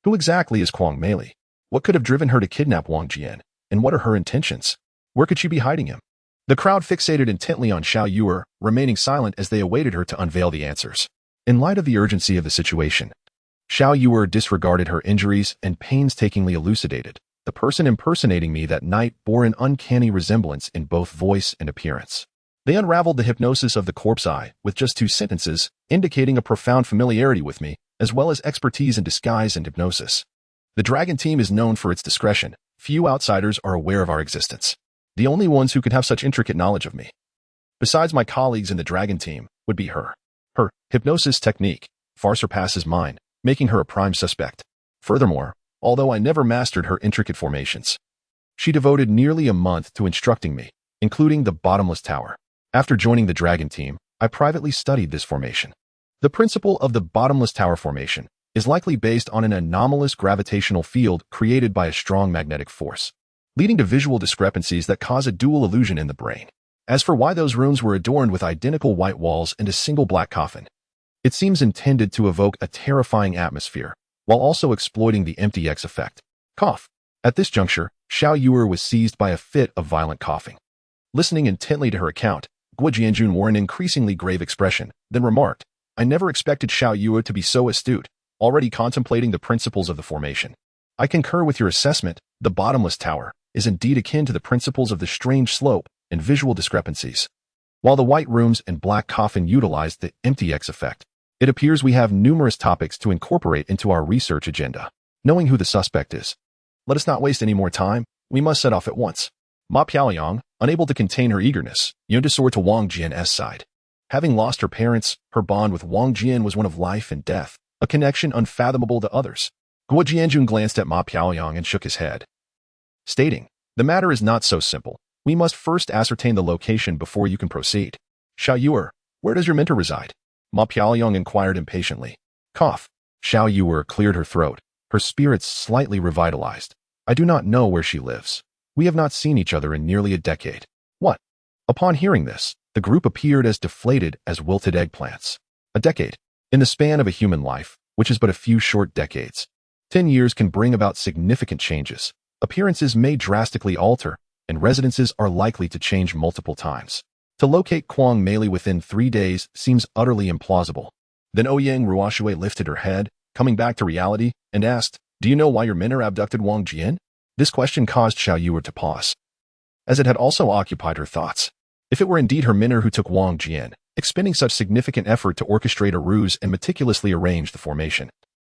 Who exactly is Kuang Mei? What could have driven her to kidnap Wang Jian? And what are her intentions? Where could she be hiding him? The crowd fixated intently on Xiao Yuer, remaining silent as they awaited her to unveil the answers. In light of the urgency of the situation, Xiao Yuer disregarded her injuries and painstakingly elucidated. "The person impersonating me that night bore an uncanny resemblance in both voice and appearance." They unraveled the hypnosis of the corpse eye with just 2 sentences, indicating a profound familiarity with me, as well as expertise in disguise and hypnosis. The Dragon team is known for its discretion. Few outsiders are aware of our existence. The only ones who could have such intricate knowledge of me, besides my colleagues in the Dragon team, would be her. Her hypnosis technique far surpasses mine, making her a prime suspect. Furthermore, although I never mastered her intricate formations, she devoted nearly a month to instructing me, including the bottomless tower. After joining the Dragon team, I privately studied this formation. The principle of the bottomless tower formation is likely based on an anomalous gravitational field created by a strong magnetic force, leading to visual discrepancies that cause a dual illusion in the brain. As for why those rooms were adorned with identical white walls and a single black coffin, It seems intended to evoke a terrifying atmosphere, while also exploiting the empty X effect. Cough. At this juncture, Xiao Yuer was seized by a fit of violent coughing. Listening intently to her account, Guo Jianjun wore an increasingly grave expression, then remarked, I never expected Xiao Yuer to be so astute, already contemplating the principles of the formation. I concur with your assessment, the bottomless tower is indeed akin to the principles of the strange slope and visual discrepancies. While the white rooms and black coffin utilized the empty X effect, it appears we have numerous topics to incorporate into our research agenda. Knowing who the suspect is, let us not waste any more time, we must set off at once. Ma Piaoyang, unable to contain her eagerness, yearned to soar to Wang Jian's side. Having lost her parents, her bond with Wang Jian was one of life and death, a connection unfathomable to others. Guo Jianjun glanced at Ma Piaoyang and shook his head, stating, the matter is not so simple. We must first ascertain the location before you can proceed. Xiao Yuer, where does your mentor reside? Ma Piaoyang inquired impatiently. Cough. Xiao Yuer cleared her throat, her spirits slightly revitalized. I do not know where she lives. We have not seen each other in nearly a decade. What? Upon hearing this, the group appeared as deflated as wilted eggplants. A decade. In the span of a human life, which is but a few short decades. 10 years can bring about significant changes. Appearances may drastically alter, and residences are likely to change multiple times. To locate Kwang Meili within 3 days seems utterly implausible. Then Ouyang Ruoshui lifted her head, coming back to reality, and asked, do you know why your mentor abducted Wang Jian? This question caused Xiao Yuer to pause, as it had also occupied her thoughts. If it were indeed her mentor who took Wang Jian, expending such significant effort to orchestrate a ruse and meticulously arrange the formation,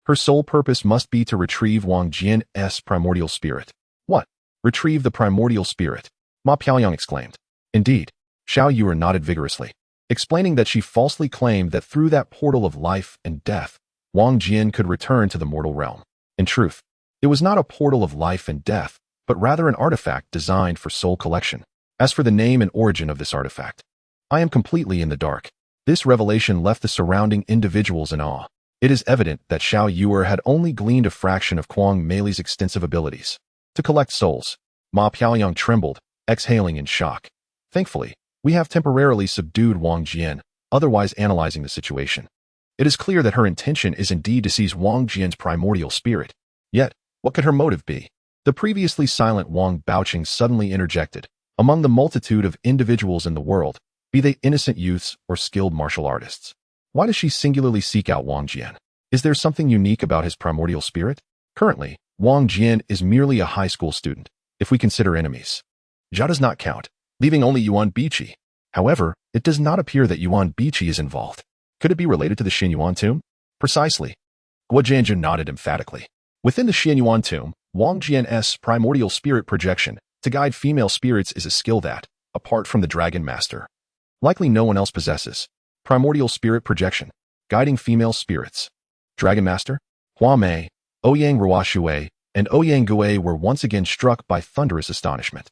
her sole purpose must be to retrieve Wang Jian's primordial spirit. What? Retrieve the primordial spirit? Ma Piaoyang exclaimed. Indeed. Xiao Yuer nodded vigorously, explaining that she falsely claimed that through that portal of life and death, Wang Jian could return to the mortal realm. In truth, it was not a portal of life and death, but rather an artifact designed for soul collection. As for the name and origin of this artifact, I am completely in the dark. This revelation left the surrounding individuals in awe. It is evident that Xiao Yuer had only gleaned a fraction of Kwang Meili's extensive abilities to collect souls. Ma Piaoyang trembled, exhaling in shock. Thankfully, we have temporarily subdued Wang Jian, otherwise analyzing the situation. It is clear that her intention is indeed to seize Wang Jian's primordial spirit. Yet, what could her motive be? The previously silent Wang Baoqing suddenly interjected. Among the multitude of individuals in the world, be they innocent youths or skilled martial artists, why does she singularly seek out Wang Jian? Is there something unique about his primordial spirit? Currently, Wang Jian is merely a high school student, if we consider enemies. Jia does not count, leaving only Yuan Biqi. However, it does not appear that Yuan Biqi is involved. Could it be related to the Xianyuan tomb? Precisely. Guo Jianjun nodded emphatically. Within the Xianyuan tomb, Wang Jian's primordial spirit projection to guide female spirits is a skill that, apart from the Dragon Master, likely no one else possesses. Primordial spirit projection, guiding female spirits. Dragon Master, Hua Mei, Ouyang Ruoshui, and Ouyang Gui were once again struck by thunderous astonishment.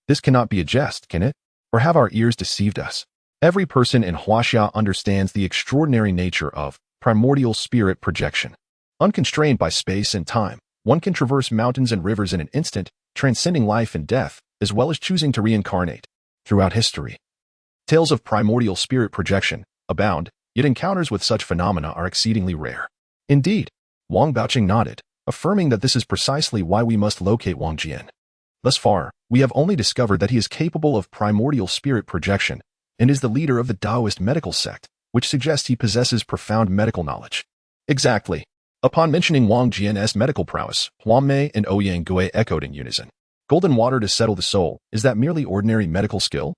This cannot be a jest, can it? Or have our ears deceived us? Every person in Huaxia understands the extraordinary nature of primordial spirit projection. Unconstrained by space and time, one can traverse mountains and rivers in an instant, transcending life and death, as well as choosing to reincarnate. Throughout history, tales of primordial spirit projection abound, yet encounters with such phenomena are exceedingly rare. Indeed, Wang Baoqing nodded, affirming that this is precisely why we must locate Wang Jian. Thus far, we have only discovered that he is capable of primordial spirit projection and is the leader of the Taoist medical sect, which suggests he possesses profound medical knowledge. Exactly. Upon mentioning Wang Jian's medical prowess, Hua Mei and Ouyang Gui echoed in unison. Golden water to settle the soul, is that merely ordinary medical skill?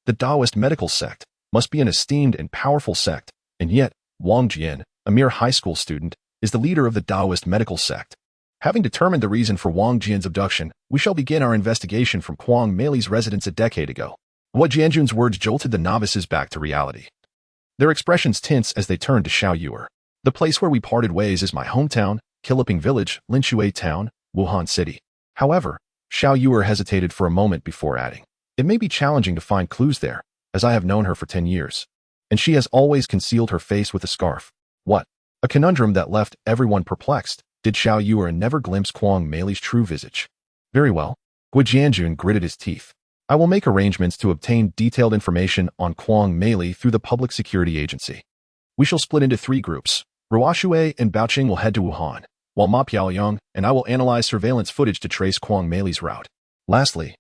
The Taoist medical sect must be an esteemed and powerful sect, and yet, Wang Jian, a mere high school student, is the leader of the Taoist medical sect. Having determined the reason for Wang Jian's abduction, we shall begin our investigation from Kwang Meili's residence a decade ago. Guo Jianjun's words jolted the novices back to reality. Their expressions tense as they turned to Xiao Yuer. The place where we parted ways is my hometown, Kiliping Village, Linshui Town, Wuhan City. However, Xiao Yuer hesitated for a moment before adding, it may be challenging to find clues there, as I have known her for 10 years. And she has always concealed her face with a scarf. What? A conundrum that left everyone perplexed. Did Xiao Yuer never glimpse Kwang Meili's true visage? Very well. Guo Jianjun gritted his teeth. I will make arrangements to obtain detailed information on Kwang Meili through the Public Security Agency. We shall split into 3 groups. Ruoshui and Baoqing will head to Wuhan, while Ma Piaoyang and I will analyze surveillance footage to trace Kwang Meili's route. Lastly,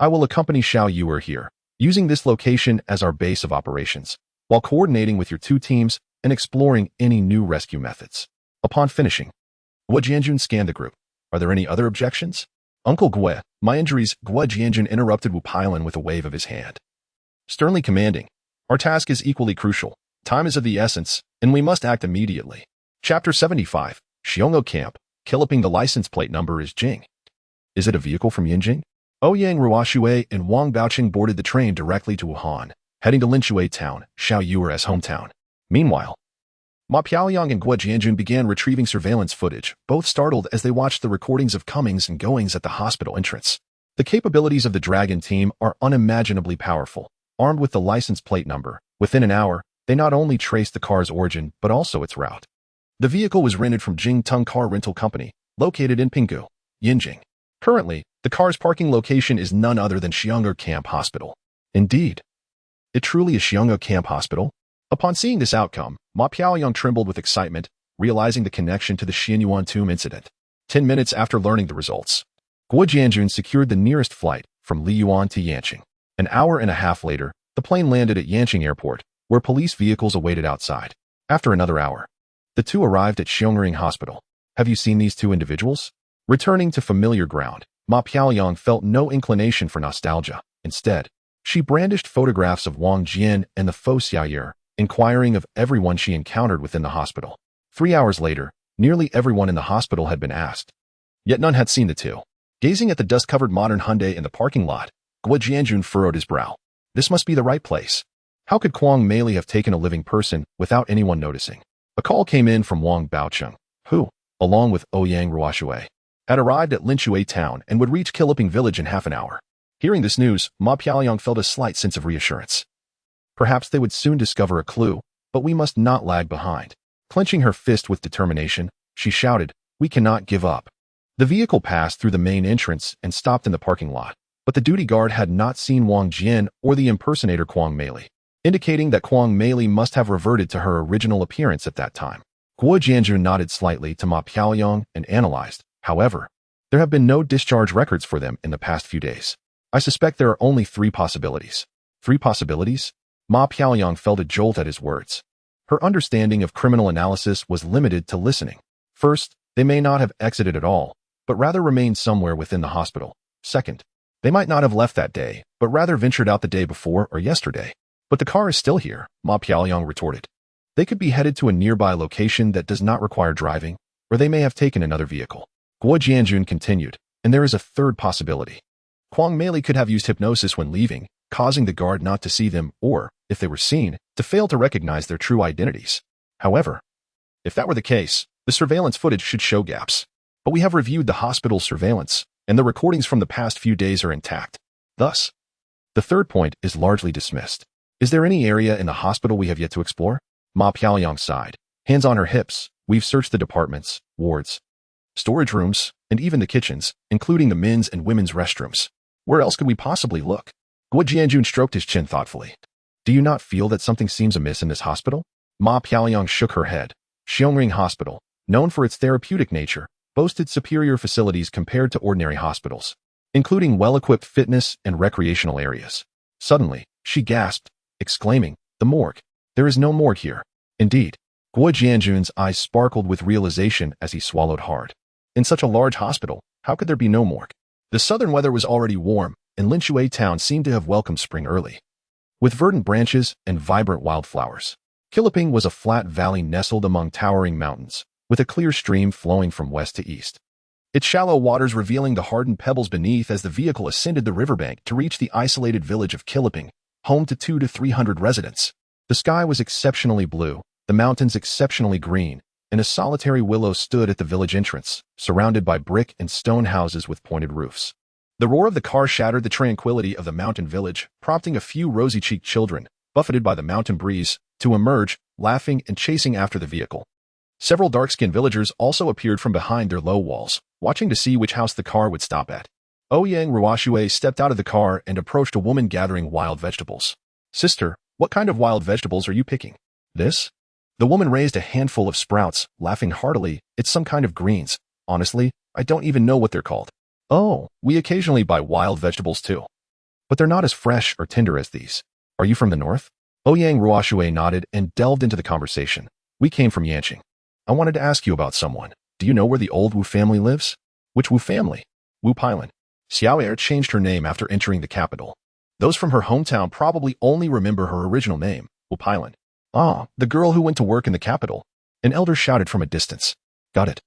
I will accompany Xiao Yuer here, using this location as our base of operations, while coordinating with your 2 teams and exploring any new rescue methods. Upon finishing, Guo Jianjun scanned the group. Are there any other objections? Uncle Gue, my injuries, Guo Jianjun interrupted Wu Pailan with a wave of his hand. Sternly commanding, our task is equally crucial. Time is of the essence, and we must act immediately. Chapter 75, Xiong'o Camp, Kiliping. The license plate number is Jing. Is it a vehicle from Yinjing? Ouyang Ruoshui and Wang Baoqing boarded the train directly to Wuhan, heading to Linshui town, Xiao Yuer's hometown. Meanwhile, Ma Piaoyang and Guo Jianjun began retrieving surveillance footage, both startled as they watched the recordings of comings and goings at the hospital entrance. The capabilities of the Dragon team are unimaginably powerful. Armed with the license plate number, within an hour, they not only traced the car's origin, but also its route. The vehicle was rented from Jingtung Car Rental Company, located in Pinggu, Yinjing. Currently, the car's parking location is none other than Xiong'o Camp Hospital. Indeed, it truly is Xiong'o Camp Hospital? Upon seeing this outcome, Ma Piaoyang trembled with excitement, realizing the connection to the Xianyuan tomb incident. 10 minutes after learning the results, Guo Jianjun secured the nearest flight from Liyuan to Yanqing. An hour and a half later, the plane landed at Yanqing Airport, where police vehicles awaited outside. After another hour, the 2 arrived at Xiong'ering Hospital. Have you seen these 2 individuals? Returning to familiar ground, Ma Piaoyang felt no inclination for nostalgia. Instead, she brandished photographs of Wang Jian and the faux Xiaoyu, inquiring of everyone she encountered within the hospital. 3 hours later, nearly everyone in the hospital had been asked. Yet none had seen the 2. Gazing at the dust-covered modern Hyundai in the parking lot, Guo Jianjun furrowed his brow. This must be the right place. How could Kwang Meili have taken a living person without anyone noticing? A call came in from Wang Baoqing, who, along with Ouyang Ruoshui, had arrived at Linshui town and would reach Kiliping village in half an hour. Hearing this news, Ma Piaoyang felt a slight sense of reassurance. Perhaps they would soon discover a clue, but we must not lag behind. Clenching her fist with determination, she shouted, "We cannot give up." The vehicle passed through the main entrance and stopped in the parking lot, but the duty guard had not seen Wang Jian or the impersonator Kwang Meili, indicating that Kwang Meili must have reverted to her original appearance at that time. Guo Jianjun nodded slightly to Ma Piaoyang and analyzed. However, there have been no discharge records for them in the past few days. I suspect there are only 3 possibilities. 3 possibilities? Ma Piaoyang felt a jolt at his words. Her understanding of criminal analysis was limited to listening. First, they may not have exited at all, but rather remained somewhere within the hospital. Second, they might not have left that day, but rather ventured out the day before or yesterday. But the car is still here, Ma Piaoyang retorted. They could be headed to a nearby location that does not require driving, or they may have taken another vehicle. Guo Jianjun continued, and there is a third possibility. Kwang Meili could have used hypnosis when leaving, causing the guard not to see them or, if they were seen, to fail to recognize their true identities. However, if that were the case, the surveillance footage should show gaps. But we have reviewed the hospital's surveillance, and the recordings from the past few days are intact. Thus, the third point is largely dismissed. Is there any area in the hospital we have yet to explore? Ma Piaoyang sighed. Hands on her hips, we've searched the departments, wards, storage rooms, and even the kitchens, including the men's and women's restrooms. Where else could we possibly look? Guo Jianjun stroked his chin thoughtfully. Do you not feel that something seems amiss in this hospital? Ma Piaoyang shook her head. Xiong'ering Hospital, known for its therapeutic nature, boasted superior facilities compared to ordinary hospitals, including well-equipped fitness and recreational areas. Suddenly, she gasped, exclaiming, "The morgue. There is no morgue here." Indeed, Guo Jianjun's eyes sparkled with realization as he swallowed hard. In such a large hospital, how could there be no morgue? The southern weather was already warm, and Linshui town seemed to have welcomed spring early, with verdant branches and vibrant wildflowers. Kiliping was a flat valley nestled among towering mountains, with a clear stream flowing from west to east, its shallow waters revealing the hardened pebbles beneath as the vehicle ascended the riverbank to reach the isolated village of Kiliping, home to 200 to 300 residents. The sky was exceptionally blue, the mountains exceptionally green, and a solitary willow stood at the village entrance, surrounded by brick and stone houses with pointed roofs. The roar of the car shattered the tranquility of the mountain village, prompting a few rosy-cheeked children, buffeted by the mountain breeze, to emerge, laughing and chasing after the vehicle. Several dark-skinned villagers also appeared from behind their low walls, watching to see which house the car would stop at. Ouyang Ruoshui stepped out of the car and approached a woman gathering wild vegetables. "Sister, what kind of wild vegetables are you picking?" "This?" The woman raised a handful of sprouts, laughing heartily. It's some kind of greens. Honestly, I don't even know what they're called. Oh, we occasionally buy wild vegetables too. But they're not as fresh or tender as these. Are you from the north? Ouyang Ruoshui nodded and delved into the conversation. We came from Yanqing. I wanted to ask you about someone. Do you know where the old Wu family lives? Which Wu family? Wu Pailan. Xiao'er changed her name after entering the capital. Those from her hometown probably only remember her original name, Wu Pailan. Ah, the girl who went to work in the capital. An elder shouted from a distance. Got it.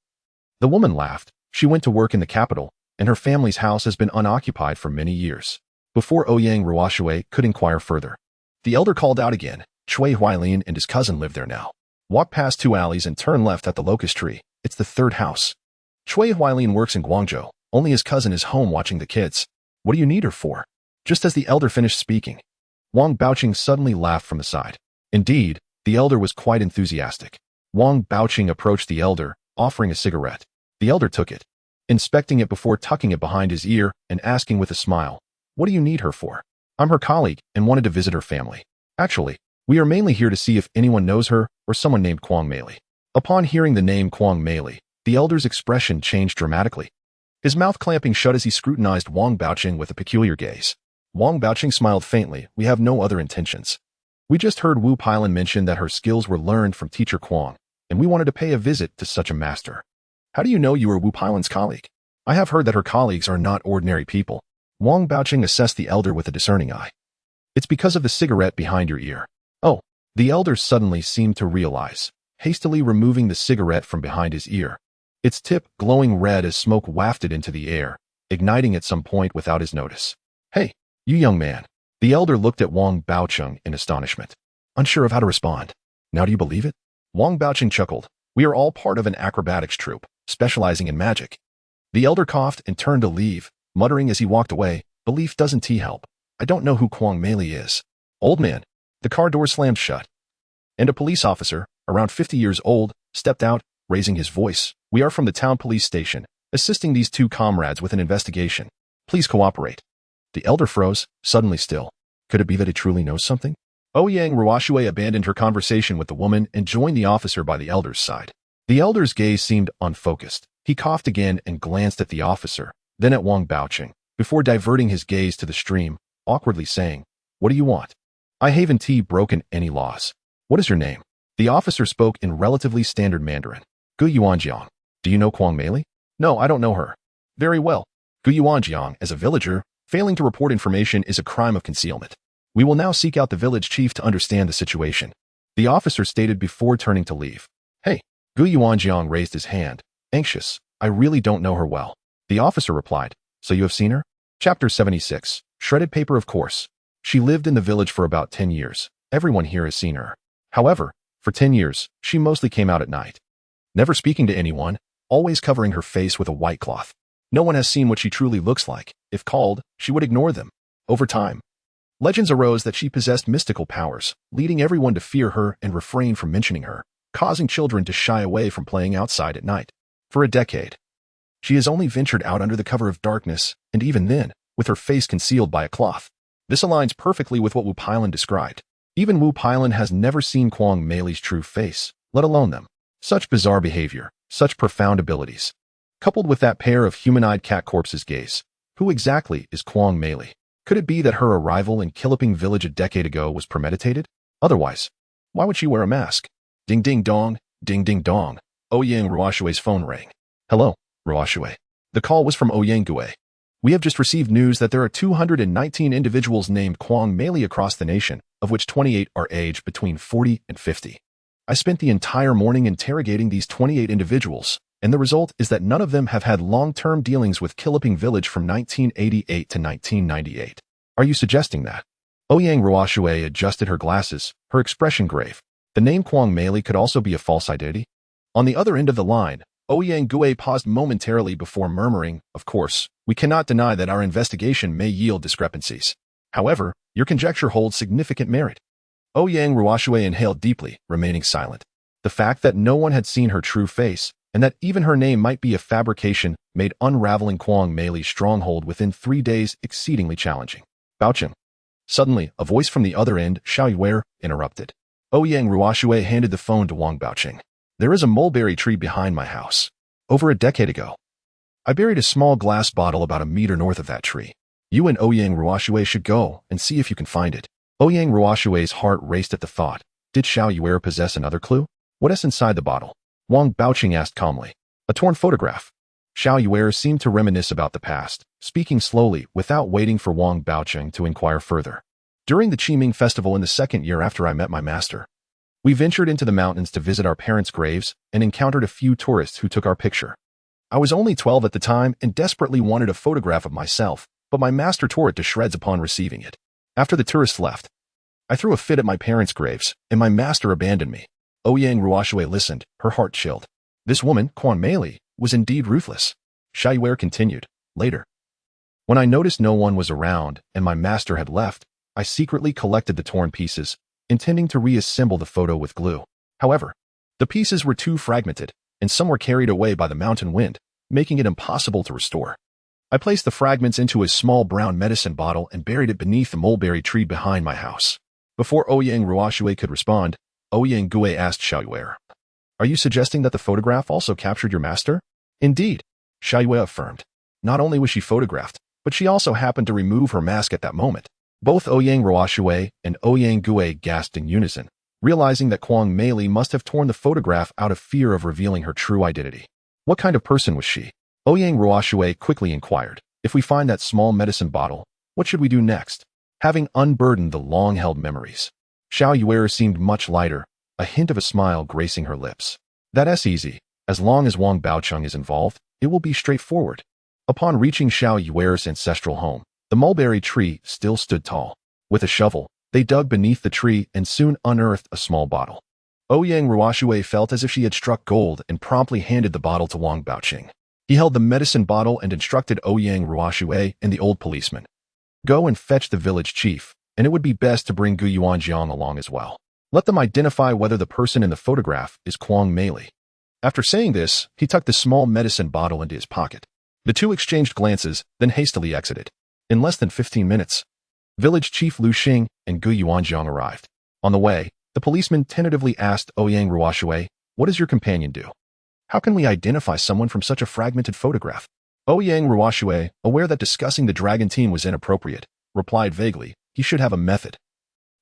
The woman laughed. She went to work in the capital, and her family's house has been unoccupied for many years. Before Ouyang Ruoshui could inquire further, the elder called out again. Chui Huailin and his cousin live there now. Walk past 2 alleys and turn left at the locust tree. It's the 3rd house. Chui Huailin works in Guangzhou. Only his cousin is home watching the kids. What do you need her for? Just as the elder finished speaking, Wang Baoqing suddenly laughed from the side. Indeed, the elder was quite enthusiastic. Wang Baoqing approached the elder, offering a cigarette. The elder took it, inspecting it before tucking it behind his ear and asking with a smile, what do you need her for? I'm her colleague and wanted to visit her family. Actually, we are mainly here to see if anyone knows her or someone named Kwang Meili. Upon hearing the name Kwang Meili, the elder's expression changed dramatically. His mouth clamping shut as he scrutinized Wang Baoqing with a peculiar gaze. Wang Baoqing smiled faintly. We have no other intentions. We just heard Wu Pailan mention that her skills were learned from teacher Kwang, and we wanted to pay a visit to such a master. How do you know you are Wu Pailan's colleague? I have heard that her colleagues are not ordinary people. Wang Baoqing assessed the elder with a discerning eye. It's because of the cigarette behind your ear. Oh, the elder suddenly seemed to realize, hastily removing the cigarette from behind his ear. Its tip glowing red as smoke wafted into the air, igniting at some point without his notice. Hey, you young man. The elder looked at Wang Baoqing in astonishment, unsure of how to respond. Now do you believe it? Wang Baoqing chuckled. We are all part of an acrobatics troupe, specializing in magic. The elder coughed and turned to leave, muttering as he walked away, belief doesn't help. I don't know who Kwang Meili is. Old man. The car door slammed shut. And a police officer, around 50 years old, stepped out, raising his voice. We are from the town police station, assisting these 2 comrades with an investigation. Please cooperate. The elder froze, suddenly still. Could it be that he truly knows something? Ouyang Ruoshui abandoned her conversation with the woman and joined the officer by the elder's side. The elder's gaze seemed unfocused. He coughed again and glanced at the officer, then at Wang Baoqing, before diverting his gaze to the stream, awkwardly saying, What do you want? I haven't broken any laws. What is your name? The officer spoke in relatively standard Mandarin. Gu Yuanjiang. Do you know Kwang Meili? No, I don't know her. Very well. Gu Yuanjiang, as a villager, failing to report information is a crime of concealment. We will now seek out the village chief to understand the situation. The officer stated before turning to leave. Hey, Gu Yuanjiang raised his hand, anxious. I really don't know her well. The officer replied, So you have seen her? Chapter 76. Shredded paper, of course. She lived in the village for about 10 years. Everyone here has seen her. However, for 10 years, she mostly came out at night. Never speaking to anyone, always covering her face with a white cloth. No one has seen what she truly looks like. If called, she would ignore them. Over time, legends arose that she possessed mystical powers, leading everyone to fear her and refrain from mentioning her, causing children to shy away from playing outside at night. For a decade, she has only ventured out under the cover of darkness, and even then, with her face concealed by a cloth. This aligns perfectly with what Wu Pailan described. Even Wu Pailan has never seen Kwang Meili's true face, let alone them. Such bizarre behavior, such profound abilities. Coupled with that pair of human-eyed cat corpses gaze. Who exactly is Kwang Meili? Could it be that her arrival in Kiliping village a decade ago was premeditated? Otherwise, why would she wear a mask? Ding ding dong, ding ding dong. Ouyang Ruoshui's phone rang. Hello, Ruoshui. The call was from Ouyang Gue. We have just received news that there are 219 individuals named Kwang Meili across the nation, of which 28 are aged between 40 and 50. I spent the entire morning interrogating these 28 individuals, and the result is that none of them have had long-term dealings with Kiliping village from 1988 to 1998. Are you suggesting that? Ouyang Ruoshui adjusted her glasses, her expression grave. The name Kwang Meili could also be a false identity? On the other end of the line, Ouyang Gue paused momentarily before murmuring, Of course, we cannot deny that our investigation may yield discrepancies. However, your conjecture holds significant merit. Ouyang Ruoshui inhaled deeply, remaining silent. The fact that no one had seen her true face, and that even her name might be a fabrication, made unraveling Kwang Meili's stronghold within 3 days exceedingly challenging. Baoqing. Suddenly, a voice from the other end, Xiaoyu interrupted. Ouyang Ruoxue handed the phone to Wang Baoqing. There is a mulberry tree behind my house. Over a decade ago, I buried a small glass bottle about a meter north of that tree. You and Ouyang Ruoxue should go and see if you can find it. Ouyang Ruoxue's heart raced at the thought. Did Xiaoyue possess another clue? What is inside the bottle? Wang Baoqing asked calmly. A torn photograph. Xiaoyue seemed to reminisce about the past, speaking slowly without waiting for Wang Baoqing to inquire further. During the Qiming festival in the second year after I met my master, we ventured into the mountains to visit our parents' graves and encountered a few tourists who took our picture. I was only 12 at the time and desperately wanted a photograph of myself, but my master tore it to shreds upon receiving it. After the tourists left, I threw a fit at my parents' graves, and my master abandoned me. Ouyang Ruoxue listened, her heart chilled. This woman, Quan Meili, was indeed ruthless. Xiaoyue continued. Later, when I noticed no one was around and my master had left, I secretly collected the torn pieces, intending to reassemble the photo with glue. However, the pieces were too fragmented, and some were carried away by the mountain wind, making it impossible to restore. I placed the fragments into a small brown medicine bottle and buried it beneath the mulberry tree behind my house. Before Ouyang Ruoxue could respond, Ouyang Gue asked Xiaoyue, "Are you suggesting that the photograph also captured your master?" "Indeed," Xiaoyue affirmed. Not only was she photographed, but she also happened to remove her mask at that moment. Both Ouyang Ruoxue and Ouyang Gue gasped in unison, realizing that Quan Meili must have torn the photograph out of fear of revealing her true identity. What kind of person was she? Ouyang Ruoxue quickly inquired. If we find that small medicine bottle, what should we do next? Having unburdened the long-held memories, Xiaoyue seemed much lighter, a hint of a smile gracing her lips. That's easy. As long as Wang Baoqing is involved, it will be straightforward. Upon reaching Xiaoyue's ancestral home, the mulberry tree still stood tall. With a shovel, they dug beneath the tree and soon unearthed a small bottle. Ouyang Ruoxue felt as if she had struck gold and promptly handed the bottle to Wang Baoqing. He held the medicine bottle and instructed Ouyang Ruoxue and the old policeman. Go and fetch the village chief, and it would be best to bring Gu Yuanjiang along as well. Let them identify whether the person in the photograph is Quan Meili. After saying this, he tucked the small medicine bottle into his pocket. The two exchanged glances, then hastily exited. In less than 15 minutes, village chief Lu Xing and Gu Yuanjiang arrived. On the way, the policeman tentatively asked Ouyang Ruoxue, "What does your companion do? How can we identify someone from such a fragmented photograph?" Ouyang Ruoxue, aware that discussing the dragon team was inappropriate, replied vaguely, "He should have a method."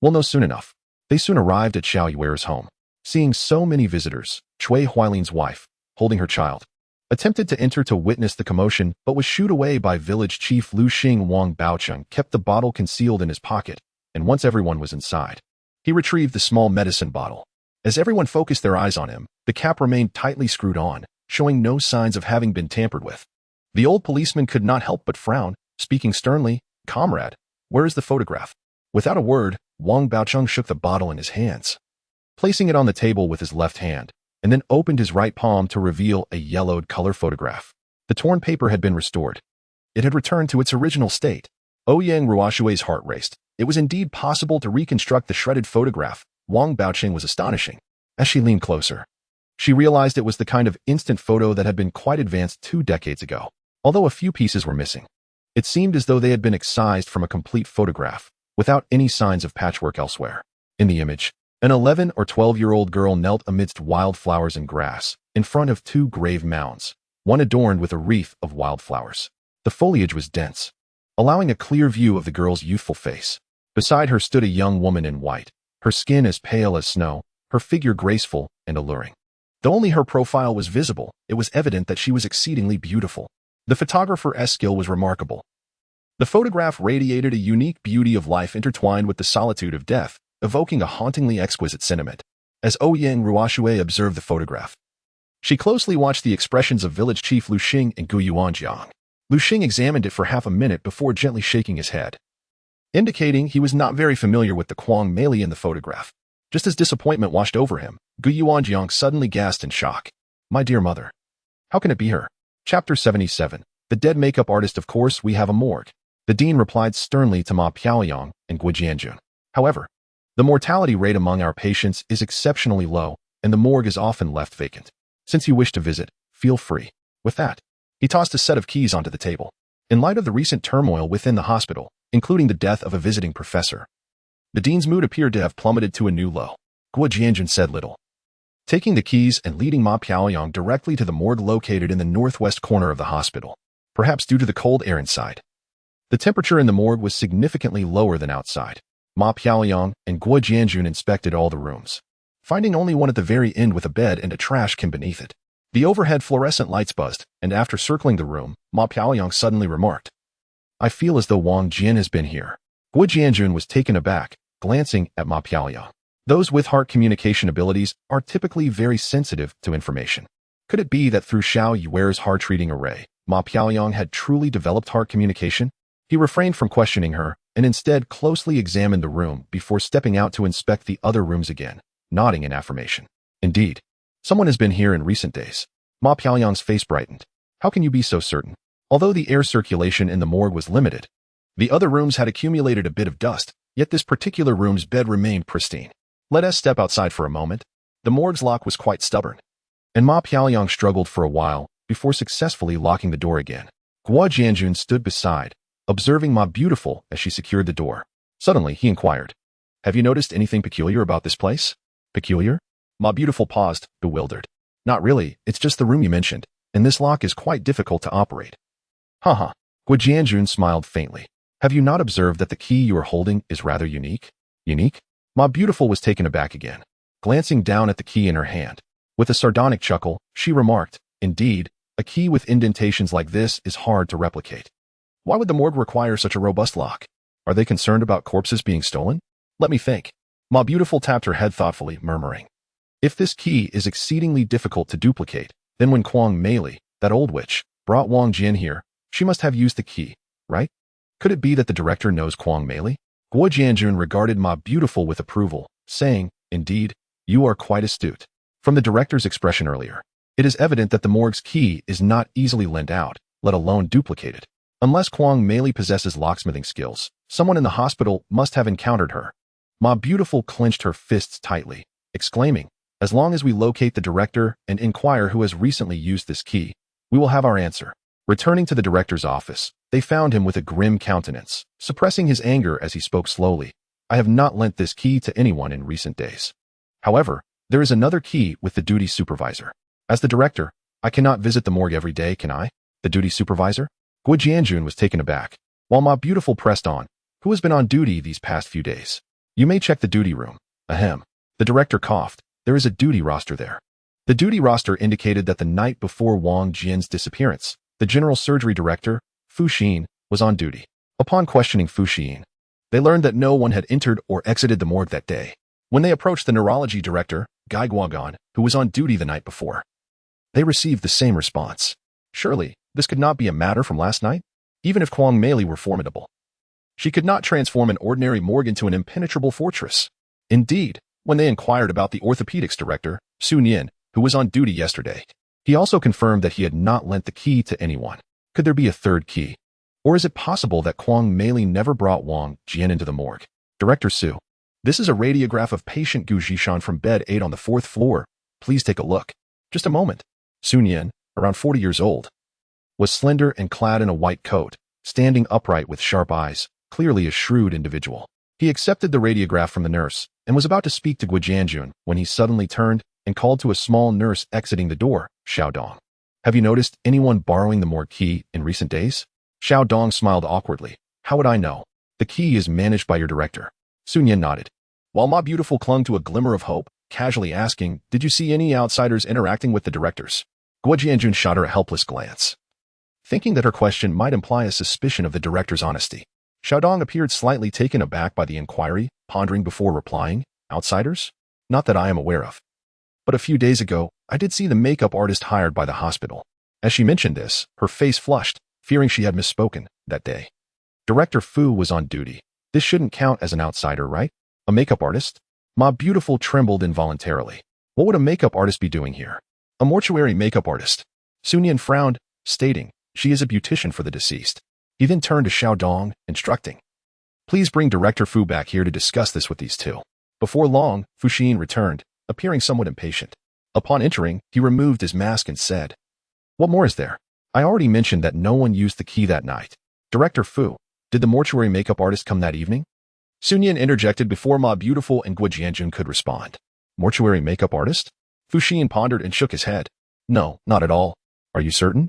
"We'll know soon enough." They soon arrived at Xiaoyue's home. Seeing so many visitors, Cui Huailin's wife, holding her child, attempted to enter to witness the commotion but was shooed away by village chief Lu Xing. Wang Baoqing kept the bottle concealed in his pocket, and once everyone was inside, he retrieved the small medicine bottle. As everyone focused their eyes on him, the cap remained tightly screwed on, showing no signs of having been tampered with. The old policeman could not help but frown, speaking sternly, "Comrade, where is the photograph?" Without a word, Wang Baoqing shook the bottle in his hands, placing it on the table with his left hand, and then opened his right palm to reveal a yellowed color photograph. The torn paper had been restored. It had returned to its original state. Ouyang Ruoxue's heart raced. It was indeed possible to reconstruct the shredded photograph. Wang Baoqing was astonishing. As she leaned closer, she realized it was the kind of instant photo that had been quite advanced 2 decades ago. Although a few pieces were missing, it seemed as though they had been excised from a complete photograph, without any signs of patchwork elsewhere. In the image, an 11 or 12-year-old girl knelt amidst wildflowers and grass, in front of 2 grave mounds, one adorned with a wreath of wildflowers. The foliage was dense, allowing a clear view of the girl's youthful face. Beside her stood a young woman in white, her skin as pale as snow, her figure graceful and alluring. Though only her profile was visible, it was evident that she was exceedingly beautiful. The photographer's skill was remarkable. The photograph radiated a unique beauty of life intertwined with the solitude of death, evoking a hauntingly exquisite sentiment. As Ouyang Ruoxue observed the photograph, she closely watched the expressions of village chief Lu Xing and Gu Yuanjiang. Lu Xing examined it for half a minute before gently shaking his head, indicating he was not very familiar with the Quan Meili in the photograph. Just as disappointment washed over him, Gu Yuanjiang suddenly gasped in shock. "My dear mother, how can it be her?" Chapter 77. The dead makeup artist. Of course, we have a morgue. The dean replied sternly to Ma Piaoyang and Gui Jianjun. However, the mortality rate among our patients is exceptionally low, and the morgue is often left vacant. Since you wish to visit, feel free. With that, he tossed a set of keys onto the table. In light of the recent turmoil within the hospital, including the death of a visiting professor, the dean's mood appeared to have plummeted to a new low. Guo Jianjun said little, taking the keys and leading Ma Piaoyang directly to the morgue located in the northwest corner of the hospital, perhaps due to the cold air inside. The temperature in the morgue was significantly lower than outside. Ma Piaoyang and Guo Jianjun inspected all the rooms, finding only one at the very end with a bed and a trash can beneath it. The overhead fluorescent lights buzzed, and after circling the room, Ma Piaoyang suddenly remarked, "I feel as though Wang Jian has been here." Guo Jianjun was taken aback, glancing at Ma Piaoyang. Those with heart communication abilities are typically very sensitive to information. Could it be that through Xiao Yuer's heart-reading array, Ma Piaoyang had truly developed heart communication? He refrained from questioning her and instead closely examined the room before stepping out to inspect the other rooms again, nodding in affirmation. "Indeed, someone has been here in recent days." Ma Piaoyang's face brightened. "How can you be so certain?" Although the air circulation in the morgue was limited, the other rooms had accumulated a bit of dust, yet this particular room's bed remained pristine. "Let us step outside for a moment." The morgue's lock was quite stubborn, and Ma Piaoyang struggled for a while before successfully locking the door again. Guo Jianjun stood beside, observing Ma Beautiful as she secured the door. Suddenly, he inquired, "Have you noticed anything peculiar about this place?" "Peculiar?" Ma Beautiful paused, bewildered. "Not really, it's just the room you mentioned, and this lock is quite difficult to operate." Haha. Guo Jianjun smiled faintly. "Have you not observed that the key you are holding is rather unique?" "Unique?" Ma Beautiful was taken aback again, glancing down at the key in her hand. With a sardonic chuckle, she remarked, "Indeed, a key with indentations like this is hard to replicate. Why would the morgue require such a robust lock? Are they concerned about corpses being stolen? Let me think." Ma Beautiful tapped her head thoughtfully, murmuring, "If this key is exceedingly difficult to duplicate, then when Kwang Meili, that old witch, brought Wang Jian here, she must have used the key, right? Could it be that the director knows Kwang Meili?" Guo Jianjun regarded Ma Beautiful with approval, saying, "Indeed, you are quite astute." From the director's expression earlier, it is evident that the morgue's key is not easily lent out, let alone duplicated. Unless Kwang Meili possesses locksmithing skills, someone in the hospital must have encountered her. Ma Beautiful clenched her fists tightly, exclaiming, "As long as we locate the director and inquire who has recently used this key, we will have our answer." Returning to the director's office, they found him with a grim countenance, suppressing his anger as he spoke slowly. "I have not lent this key to anyone in recent days. However, there is another key with the duty supervisor. As the director, I cannot visit the morgue every day, can I?" "The duty supervisor?" Guo Jianjun was taken aback, while Ma Beautiful pressed on, "Who has been on duty these past few days?" "You may check the duty room." Ahem. The director coughed. "There is a duty roster there." The duty roster indicated that the night before Wang Jian's disappearance, the general surgery director, Fu Xin, was on duty. Upon questioning Fu Xin, they learned that no one had entered or exited the morgue that day. When they approached the neurology director, Gai Guogan, who was on duty the night before, they received the same response. Surely, this could not be a matter from last night? Even if Kwang Meili were formidable, she could not transform an ordinary morgue into an impenetrable fortress. Indeed, when they inquired about the orthopedics director, Sun Yin, who was on duty yesterday, he also confirmed that he had not lent the key to anyone. Could there be a third key? Or is it possible that Kwang Meili never brought Wang Jian into the morgue? "Director Su, this is a radiograph of patient Gu Zhishan from bed 8 on the 4th floor. Please take a look." "Just a moment." Sun Yin, around 40 years old, was slender and clad in a white coat, standing upright with sharp eyes, clearly a shrewd individual. He accepted the radiograph from the nurse and was about to speak to Guo Jianjun when he suddenly turned and called to a small nurse exiting the door, "Xiao Dong. Have you noticed anyone borrowing the morgue key in recent days?" Xiao Dong smiled awkwardly. "How would I know? The key is managed by your director." Sun Yin nodded, while Ma Beautiful clung to a glimmer of hope, casually asking, "Did you see any outsiders interacting with the directors?" Guo Jianjun shot her a helpless glance, thinking that her question might imply a suspicion of the director's honesty. Xiao Dong appeared slightly taken aback by the inquiry, pondering before replying, "Outsiders? Not that I am aware of. But a few days ago, I did see the makeup artist hired by the hospital." As she mentioned this, her face flushed, fearing she had misspoken that day. Director Fu was on duty. This shouldn't count as an outsider, right? A makeup artist? Ma Beautiful trembled involuntarily. What would a makeup artist be doing here? A mortuary makeup artist. Sun Yin frowned, stating, "She is a beautician for the deceased." He then turned to Xiao Dong, instructing, "Please bring Director Fu back here to discuss this with these two." Before long, Fu Xin returned, appearing somewhat impatient. Upon entering, he removed his mask and said, "What more is there? I already mentioned that no one used the key that night. Director Fu, did the mortuary makeup artist come that evening?" Sun Yin interjected before Ma Beautiful and Guo Jianjun could respond. Mortuary makeup artist? Fu Xian pondered and shook his head. No, not at all. Are you certain?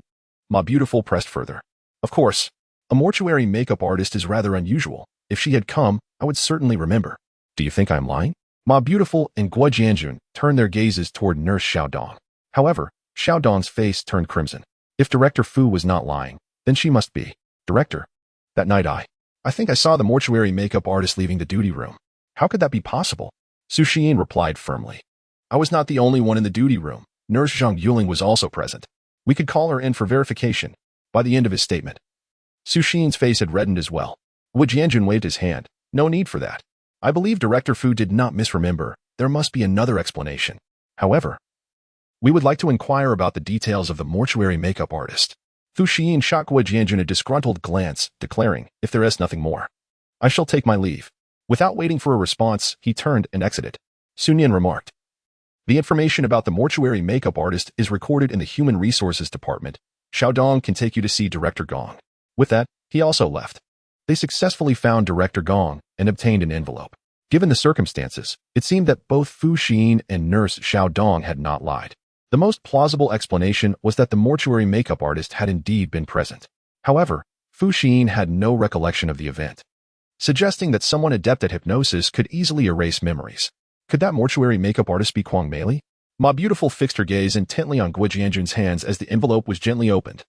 Ma Beautiful pressed further. Of course. A mortuary makeup artist is rather unusual. If she had come, I would certainly remember. Do you think I am lying? Ma Beautiful and Guo Jianjun turned their gazes toward Nurse Xiaodong. However, Xiaodong's face turned crimson. If Director Fu was not lying, then she must be. Director. That night I think I saw the mortuary makeup artist leaving the duty room. How could that be possible? Su Xian replied firmly. I was not the only one in the duty room. Nurse Zhang Yuling was also present. We could call her in for verification. By the end of his statement, Su Xian's face had reddened as well. Wu Jianjun waved his hand. No need for that. I believe Director Fu did not misremember. There must be another explanation. However, we would like to inquire about the details of the mortuary makeup artist. Fu Xian shot Guo Jianjun a disgruntled glance, declaring, if there is nothing more, I shall take my leave. Without waiting for a response, he turned and exited. Sun Yan remarked, the information about the mortuary makeup artist is recorded in the Human Resources Department. Xiaodong can take you to see Director Gong. With that, he also left. They successfully found Director Gong and obtained an envelope. Given the circumstances, it seemed that both Fu Xian and Nurse Xiaodong had not lied. The most plausible explanation was that the mortuary makeup artist had indeed been present. However, Fu Xian had no recollection of the event, suggesting that someone adept at hypnosis could easily erase memories. Could that mortuary makeup artist be Kwang Meili? Ma Beautiful fixed her gaze intently on Guo Jianjun's hands as the envelope was gently opened.